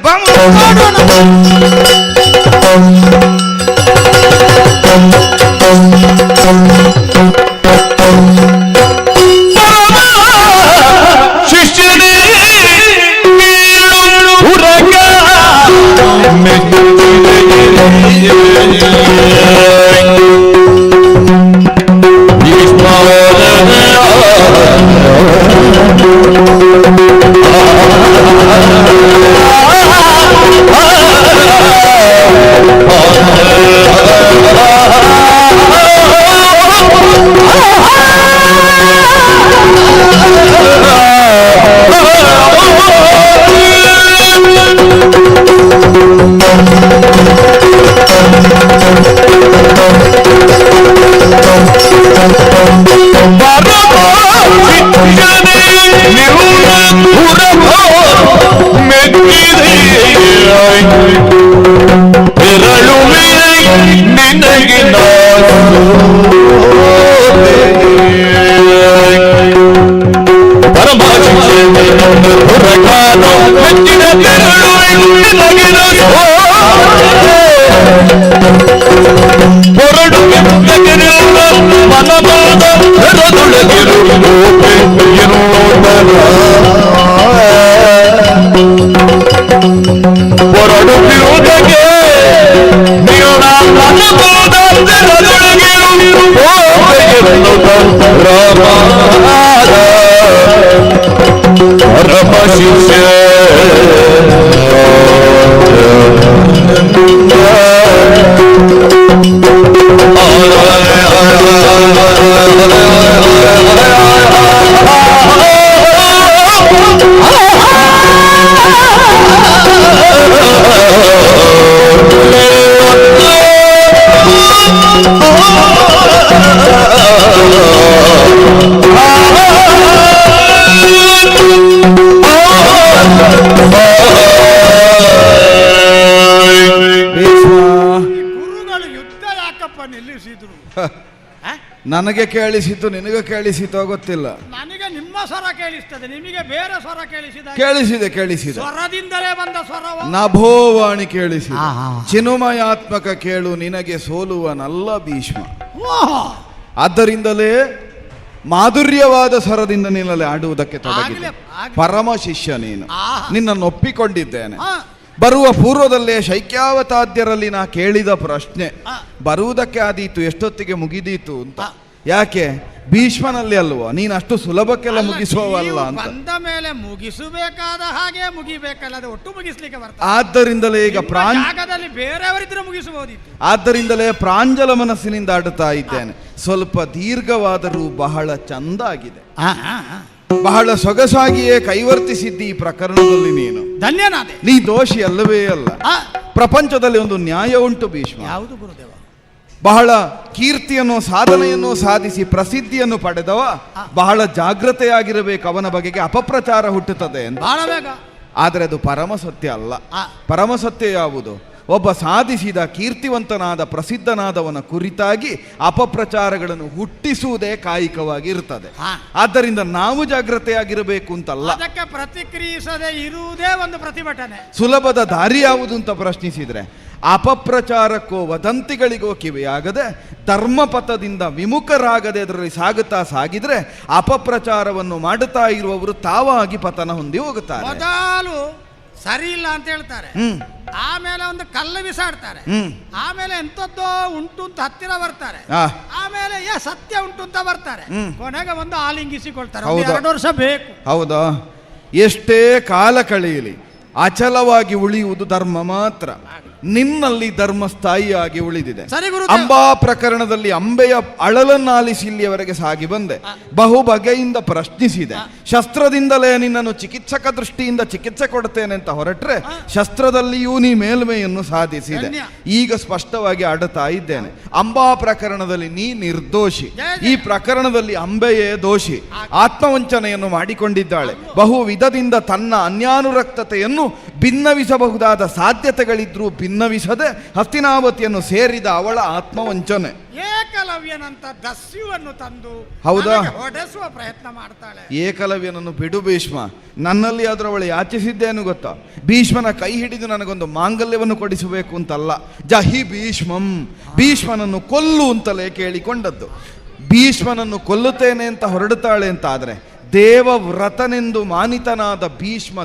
ಶಿಷ್ಯನೇ ನನಗೆ ಕೇಳಿಸಿತು, ನಿನಗೆ ಕೇಳಿಸಿತೋ ಗೊತ್ತಿಲ್ಲ. ನನಗೆ ನಿಮ್ಮ ಸ್ವರ ಕೇಳಿಸ್ತದೆ, ನಿಮಗೆ ಬೇರೆ ಸ್ವರ ಕೇಳಿಸಿದೆ. ಸ್ವರದಿಂದಲೇ ಬಂದ ಸ್ವರವ ನಭೋವಾಣಿ ಕೇಳಿಸಿದೆ. ಚಿನುಮಯಾತ್ಮಕ ಕೇಳು, ನಿನಗೆ ಸೋಲುವನಲ್ಲ ಭೀಷ್ಮ. ಆದ್ದರಿಂದಲೇ ಮಾಧುರ್ಯವಾದ ಸ್ವರದಿಂದ ನಿನ್ನಲ್ಲಿ ಆಡುವುದಕ್ಕೆ ತೊಡಗಿದೆ. ಪರಮ ಶಿಷ್ಯ ನೀನು, ನಿನ್ನನ್ನು ಒಪ್ಪಿಕೊಂಡಿದ್ದೇನೆ. ಬರುವ ಪೂರ್ವದಲ್ಲೇ ಶೈಕ್ಯಾವತಾದ್ಯರಲ್ಲಿ ನಾ ಕೇಳಿದ ಪ್ರಶ್ನೆ ಬರುವುದಕ್ಕೆ ಆದೀತು, ಎಷ್ಟೊತ್ತಿಗೆ ಮುಗಿದೀತು ಅಂತ. ಯಾಕೆ ಭೀಷ್ಮನಲ್ಲಿ ಅಲ್ವಾ, ನೀನು ಅಷ್ಟು ಸುಲಭಕ್ಕೆಲ್ಲ ಮುಗಿಸುವವಲ್ಲ ಅಂತ. ಬಂದ ಮೇಲೆ ಮುಗಿಸಬೇಕಾದ ಹಾಗೆ ಮುಗಿಬೇಕಲ್ಲ, ಒಟ್ಟು ಮುಗಿಸ್ಲಿಕ್ಕೆ ಬರ್ತದೆ. ಆದ್ದರಿಂದಲೇ ಈಗ ಜಾಗದಲ್ಲಿ ಬೇರೆಯವರಿದ್ರೆ ಮುಗಿಸಬಹುದಿತ್ತು. ಆದ್ದರಿಂದಲೇ ಪ್ರಾಂಜಲ ಮನಸ್ಸಿನಿಂದ ಆಡುತ್ತಾ ಇದ್ದೇನೆ. ಸ್ವಲ್ಪ ದೀರ್ಘವಾದರೂ ಬಹಳ ಚಂದ ಆಗಿದೆ, ಬಹಳ ಸೊಗಸಾಗಿಯೇ ಕೈವರ್ತಿಸಿದ್ದಿ ಈ ಪ್ರಕರಣದಲ್ಲಿ. ನೀನು ಧನ್ಯನಾದೆ. ನೀ ದೋಷಿ ಅಲ್ಲವೇ ಅಲ್ಲ. ಪ್ರಪಂಚದಲ್ಲಿ ಒಂದು ನ್ಯಾಯ ಉಂಟು ಭೀಷ್ಮ. ಯಾವುದು ಗುರುದೇವ? ಬಹಳ ಕೀರ್ತಿಯನ್ನು ಸಾಧನೆಯನ್ನು ಸಾಧಿಸಿ ಪ್ರಸಿದ್ಧಿಯನ್ನು ಪಡೆದವ ಬಹಳ ಜಾಗ್ರತೆಯಾಗಿರಬೇಕು. ಅವನ ಬಗೆಗೆ ಅಪಪ್ರಚಾರ ಹುಟ್ಟುತ್ತದೆ ಅಂತ. ಬಹಳ ಬೇಗ. ಆದರೆ ಅದು ಪರಮ ಸತ್ಯ ಅಲ್ಲ. ಪರಮ ಸತ್ಯ ಯಾವುದು? ಒಬ್ಬ ಸಾಧಿಸಿದ ಕೀರ್ತಿವಂತನಾದ ಪ್ರಸಿದ್ಧನಾದವನ ಕುರಿತಾಗಿ ಅಪಪ್ರಚಾರಗಳನ್ನು ಹುಟ್ಟಿಸುವುದೇ ಕಾಯಿಕವಾಗಿ ಇರ್ತದೆ. ಆದ್ದರಿಂದ ನಾವು ಜಾಗ್ರತೆಯಾಗಿರಬೇಕು ಅಂತಲ್ಲ. ಅದಕ್ಕೆ ಪ್ರತಿಕ್ರಿಯಿಸದೆ ಇರುವುದೇ ಒಂದು ಪ್ರತಿಭಟನೆ. ಸುಲಭದ ದಾರಿ ಯಾವುದು ಅಂತ ಪ್ರಶ್ನಿಸಿದ್ರೆ ಅಪಪ್ರಚಾರಕ್ಕೋ ವದಂತಿಗಳಿಗೋ ಕಿವಿಯಾಗದೆ ಧರ್ಮಪಥದಿಂದ ವಿಮುಖರಾಗದೆ ಅದರಲ್ಲಿ ಸಾಗಿದ್ರೆ ಅಪಪ್ರಚಾರವನ್ನು ಮಾಡುತ್ತಾ ಇರುವವರು ತಾವಾಗಿ ಪತನ ಹೊಂದಿ ಹೋಗುತ್ತಾರೆ. ಮೊದಲು ಸರಿ ಇಲ್ಲ ಅಂತ ಹೇಳ್ತಾರೆ, ಆಮೇಲೆ ಒಂದು ಕಲ್ಲು ಬಿಸಾಡ್ತಾರೆ, ಆಮೇಲೆ ಎಂತದ್ದೋ ಉಂಟು ಅಂತ ಹತ್ತಿರ ಬರ್ತಾರೆ, ಆಮೇಲೆ ಸತ್ಯ ಉಂಟು ಅಂತ ಬರ್ತಾರೆ, ಕೊನೆಗೆ ಒಂದು ಆಲಿಂಗಿಸಿಕೊಳ್ತಾರೆ. 2 ವರ್ಷ ಬೇಕು. ಹೌದಾ? ಎಷ್ಟೇ ಕಾಲ ಕಳೆಯಲಿ ಅಚಲವಾಗಿ ಉಳಿಯುವುದು ಧರ್ಮ ಮಾತ್ರ. ನಿನ್ನಲ್ಲಿ ಧರ್ಮ ಸ್ಥಾಯಿಯಾಗಿ ಉಳಿದಿದೆ. ಅಂಬಾ ಪ್ರಕರಣದಲ್ಲಿ ಅಂಬೆಯ ಅಳಲನ್ನಾಲಿಸಿ ಇಲ್ಲಿಯವರೆಗೆ ಸಾಗಿ ಬಂದೆ. ಬಹು ಬಗೆಯಿಂದ ಪ್ರಶ್ನಿಸಿದೆ. ಶಸ್ತ್ರದಿಂದಲೇ ನಿನ್ನನ್ನು ಚಿಕಿತ್ಸಕ ದೃಷ್ಟಿಯಿಂದ ಚಿಕಿತ್ಸೆ ಕೊಡ್ತೇನೆ ಅಂತ ಹೊರಟ್ರೆ ಶಸ್ತ್ರದಲ್ಲಿಯೂ ನೀ ಮೇಲ್ಮೆಯನ್ನು ಸಾಧಿಸಿದೆ. ಈಗ ಸ್ಪಷ್ಟವಾಗಿ ಆಡುತ್ತಾ ಇದ್ದೇನೆ, ಅಂಬಾ ಪ್ರಕರಣದಲ್ಲಿ ನೀ ನಿರ್ದೋಷಿ, ಈ ಪ್ರಕರಣದಲ್ಲಿ ಅಂಬೆಯೇ ದೋಷಿ. ಆತ್ಮವಂಚನೆಯನ್ನು ಮಾಡಿಕೊಂಡಿದ್ದಾಳೆ. ಬಹು ವಿಧದಿಂದ ತನ್ನ ಅನ್ಯಾನುರಕ್ತತೆಯನ್ನು ಭಿನ್ನವಿಸಬಹುದಾದ ಸಾಧ್ಯತೆಗಳಿದ್ರೂ ಭಿನ್ನವಿಸದೆ ಹಸ್ತಿನಾವತಿಯನ್ನು ಸೇರಿದ ಅವಳ ಆತ್ಮವಂಚನೆ. ಏಕಲವ್ಯನಂತ ದಸ್ಯುವನ್ನು ತಂದು ಹೌದಾ ಹೊಡೆಸುವ ಪ್ರಯತ್ನ ಮಾಡ್ತಾಳೆ. ಏಕಲವ್ಯನನ್ನು ಬಿಡು ಭೀಷ್ಮ. ನನ್ನಲ್ಲಿ ಆದ್ರೂ ಅವಳು ಯಾಚಿಸಿದ್ದೇನು ಗೊತ್ತಾ? ಭೀಷ್ಮನ ಕೈ ಹಿಡಿದು ನನಗೊಂದು ಮಾಂಗಲ್ಯವನ್ನು ಕೊಡಿಸಬೇಕು ಅಂತಲ್ಲ, ಜಹಿ ಭೀಷ್ಮಂ, ಭೀಷ್ಮನನ್ನು ಕೊಲ್ಲು ಅಂತಲೇ ಕೇಳಿಕೊಂಡದ್ದು. ಭೀಷ್ಮನನ್ನು ಕೊಲ್ಲುತ್ತೇನೆ ಅಂತ ಹೊರಡುತ್ತಾಳೆ ಅಂತ ಆದರೆ ದೇವವ್ರತನೆಂದು ಮಾನಿತನಾದ ಭೀಷ್ಮ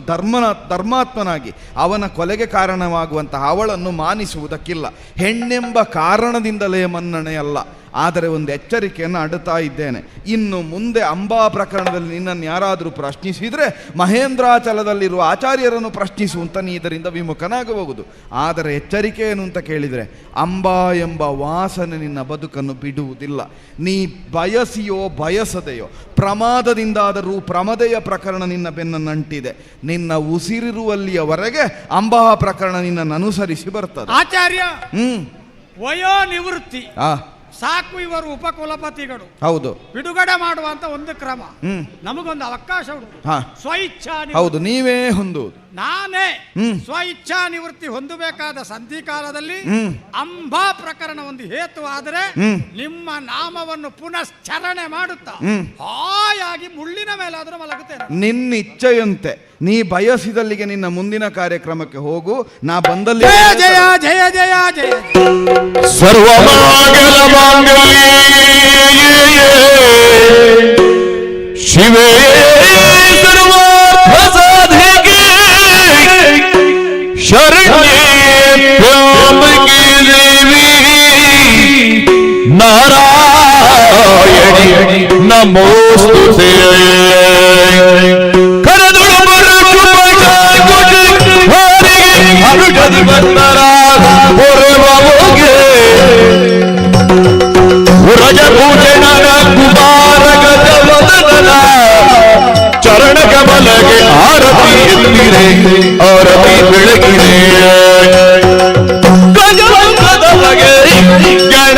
ಧರ್ಮಾತ್ಮನಾಗಿ ಅವನ ಕೊಲೆಗೆ ಕಾರಣವಾಗುವಂತಹ ಅವಳನ್ನು ಮಾನಿಸುವುದಕ್ಕಿಲ್ಲ. ಹೆಣ್ಣೆಂಬ ಕಾರಣದಿಂದಲೇ ಮನ್ನಣೆಯಲ್ಲ. ಆದರೆ ಒಂದು ಎಚ್ಚರಿಕೆಯನ್ನು ಆಡುತ್ತಾ ಇದ್ದೇನೆ, ಇನ್ನು ಮುಂದೆ ಅಂಬಾ ಪ್ರಕರಣದಲ್ಲಿ ನಿನ್ನನ್ನು ಯಾರಾದರೂ ಪ್ರಶ್ನಿಸಿದರೆ ಮಹೇಂದ್ರಾಚಲದಲ್ಲಿರುವ ಆಚಾರ್ಯರನ್ನು ಪ್ರಶ್ನಿಸುವಂತ ನೀ ಇದರಿಂದ ವಿಮುಖನಾಗಬಹುದು. ಆದರೆ ಎಚ್ಚರಿಕೆ ಏನು ಅಂತ ಕೇಳಿದರೆ, ಅಂಬಾ ಎಂಬ ವಾಸನೆ ನಿನ್ನ ಬದುಕನ್ನು ಬಿಡುವುದಿಲ್ಲ. ನೀ ಬಯಸಿಯೋ ಬಯಸದೆಯೋ ಪ್ರಮಾದದಿಂದಾದರೂ ಪ್ರಮದೆಯ ಪ್ರಕರಣ ನಿನ್ನ ಬೆನ್ನನ್ನಂಟಿದೆ. ನಿನ್ನ ಉಸಿರಿರುವಲ್ಲಿಯವರೆಗೆ ಅಂಬಾ ಪ್ರಕರಣ ನಿನ್ನನ್ನು ಅನುಸರಿಸಿ ಬರ್ತದೆ. ಆಚಾರ್ಯ ವಯೋ ನಿವೃತ್ತಿ ಸಾಕು. ಇವರು ಉಪಕುಲಪತಿಗಳು, ಹೌದು, ಬಿಡುಗಡೆ ಮಾಡುವಂತ ಒಂದು ಕ್ರಮ. ನಮಗೊಂದು ಅವಕಾಶ ಉಂಟು, ಸ್ವಇಚ್ಛಾ. ಹೌದು, ನೀವೇ ಹೊಂದುವುದು. ನಾನೇ ಸ್ವಇಚ್ಛಾ ನಿವೃತ್ತಿ ಹೊಂದಬೇಕಾದ ಸಂಧಿಕಾಲದಲ್ಲಿ ಅಂಬಾ ಪ್ರಕರಣ ಒಂದು ಹೇತು ಆದರೆ ನಿಮ್ಮ ನಾಮವನ್ನು ಪುನಶ್ಚರಣೆ ಮಾಡುತ್ತಾ ಹಾಯಾಗಿ ಮುಳ್ಳಿನ ಮೇಲಾದರೂ ಮಲಗುತ್ತೇನೆ. ನಿನ್ನ ಇಚ್ಛೆಯಂತೆ ನೀ ಬಯಸಿದಲ್ಲಿಗೆ ನಿನ್ನ ಮುಂದಿನ ಕಾರ್ಯಕ್ರಮಕ್ಕೆ ಹೋಗು. ನಾ ಬಂದಲ್ಲಿ ಜಯ ಜಯ ಜಯ ಜಯ ಜಯ ಸರ್ವಮಂಗಲ ಮಾಂಗಲ್ಯೇ ಶಿವೇ ಸರ್ವಾರ್ಥ ಸಾಧಿಕೆ ಶರಣ್ಯೇ ತ್ರ್ಯಂಬಕೆ ದೇವಿ ನಾರಾಯಣಿ ನಮೋಸ್ತುತೇ. ಕರದುಳು ಅನುಜದಿ ಬಂದರಾಗ ಹೊರಬಗೆ ರಜಭೂಷಣನ ಕುಮಾರಕ ಜವದನ ಚರಣ ಕಮಲಗೆ ಆರತಿ ಎಲ್ಲಿರೆ ಆರತಿ ಬೆಳಗಿರೆ ಗಜವಂತದ ಬಗೆ ಗಣ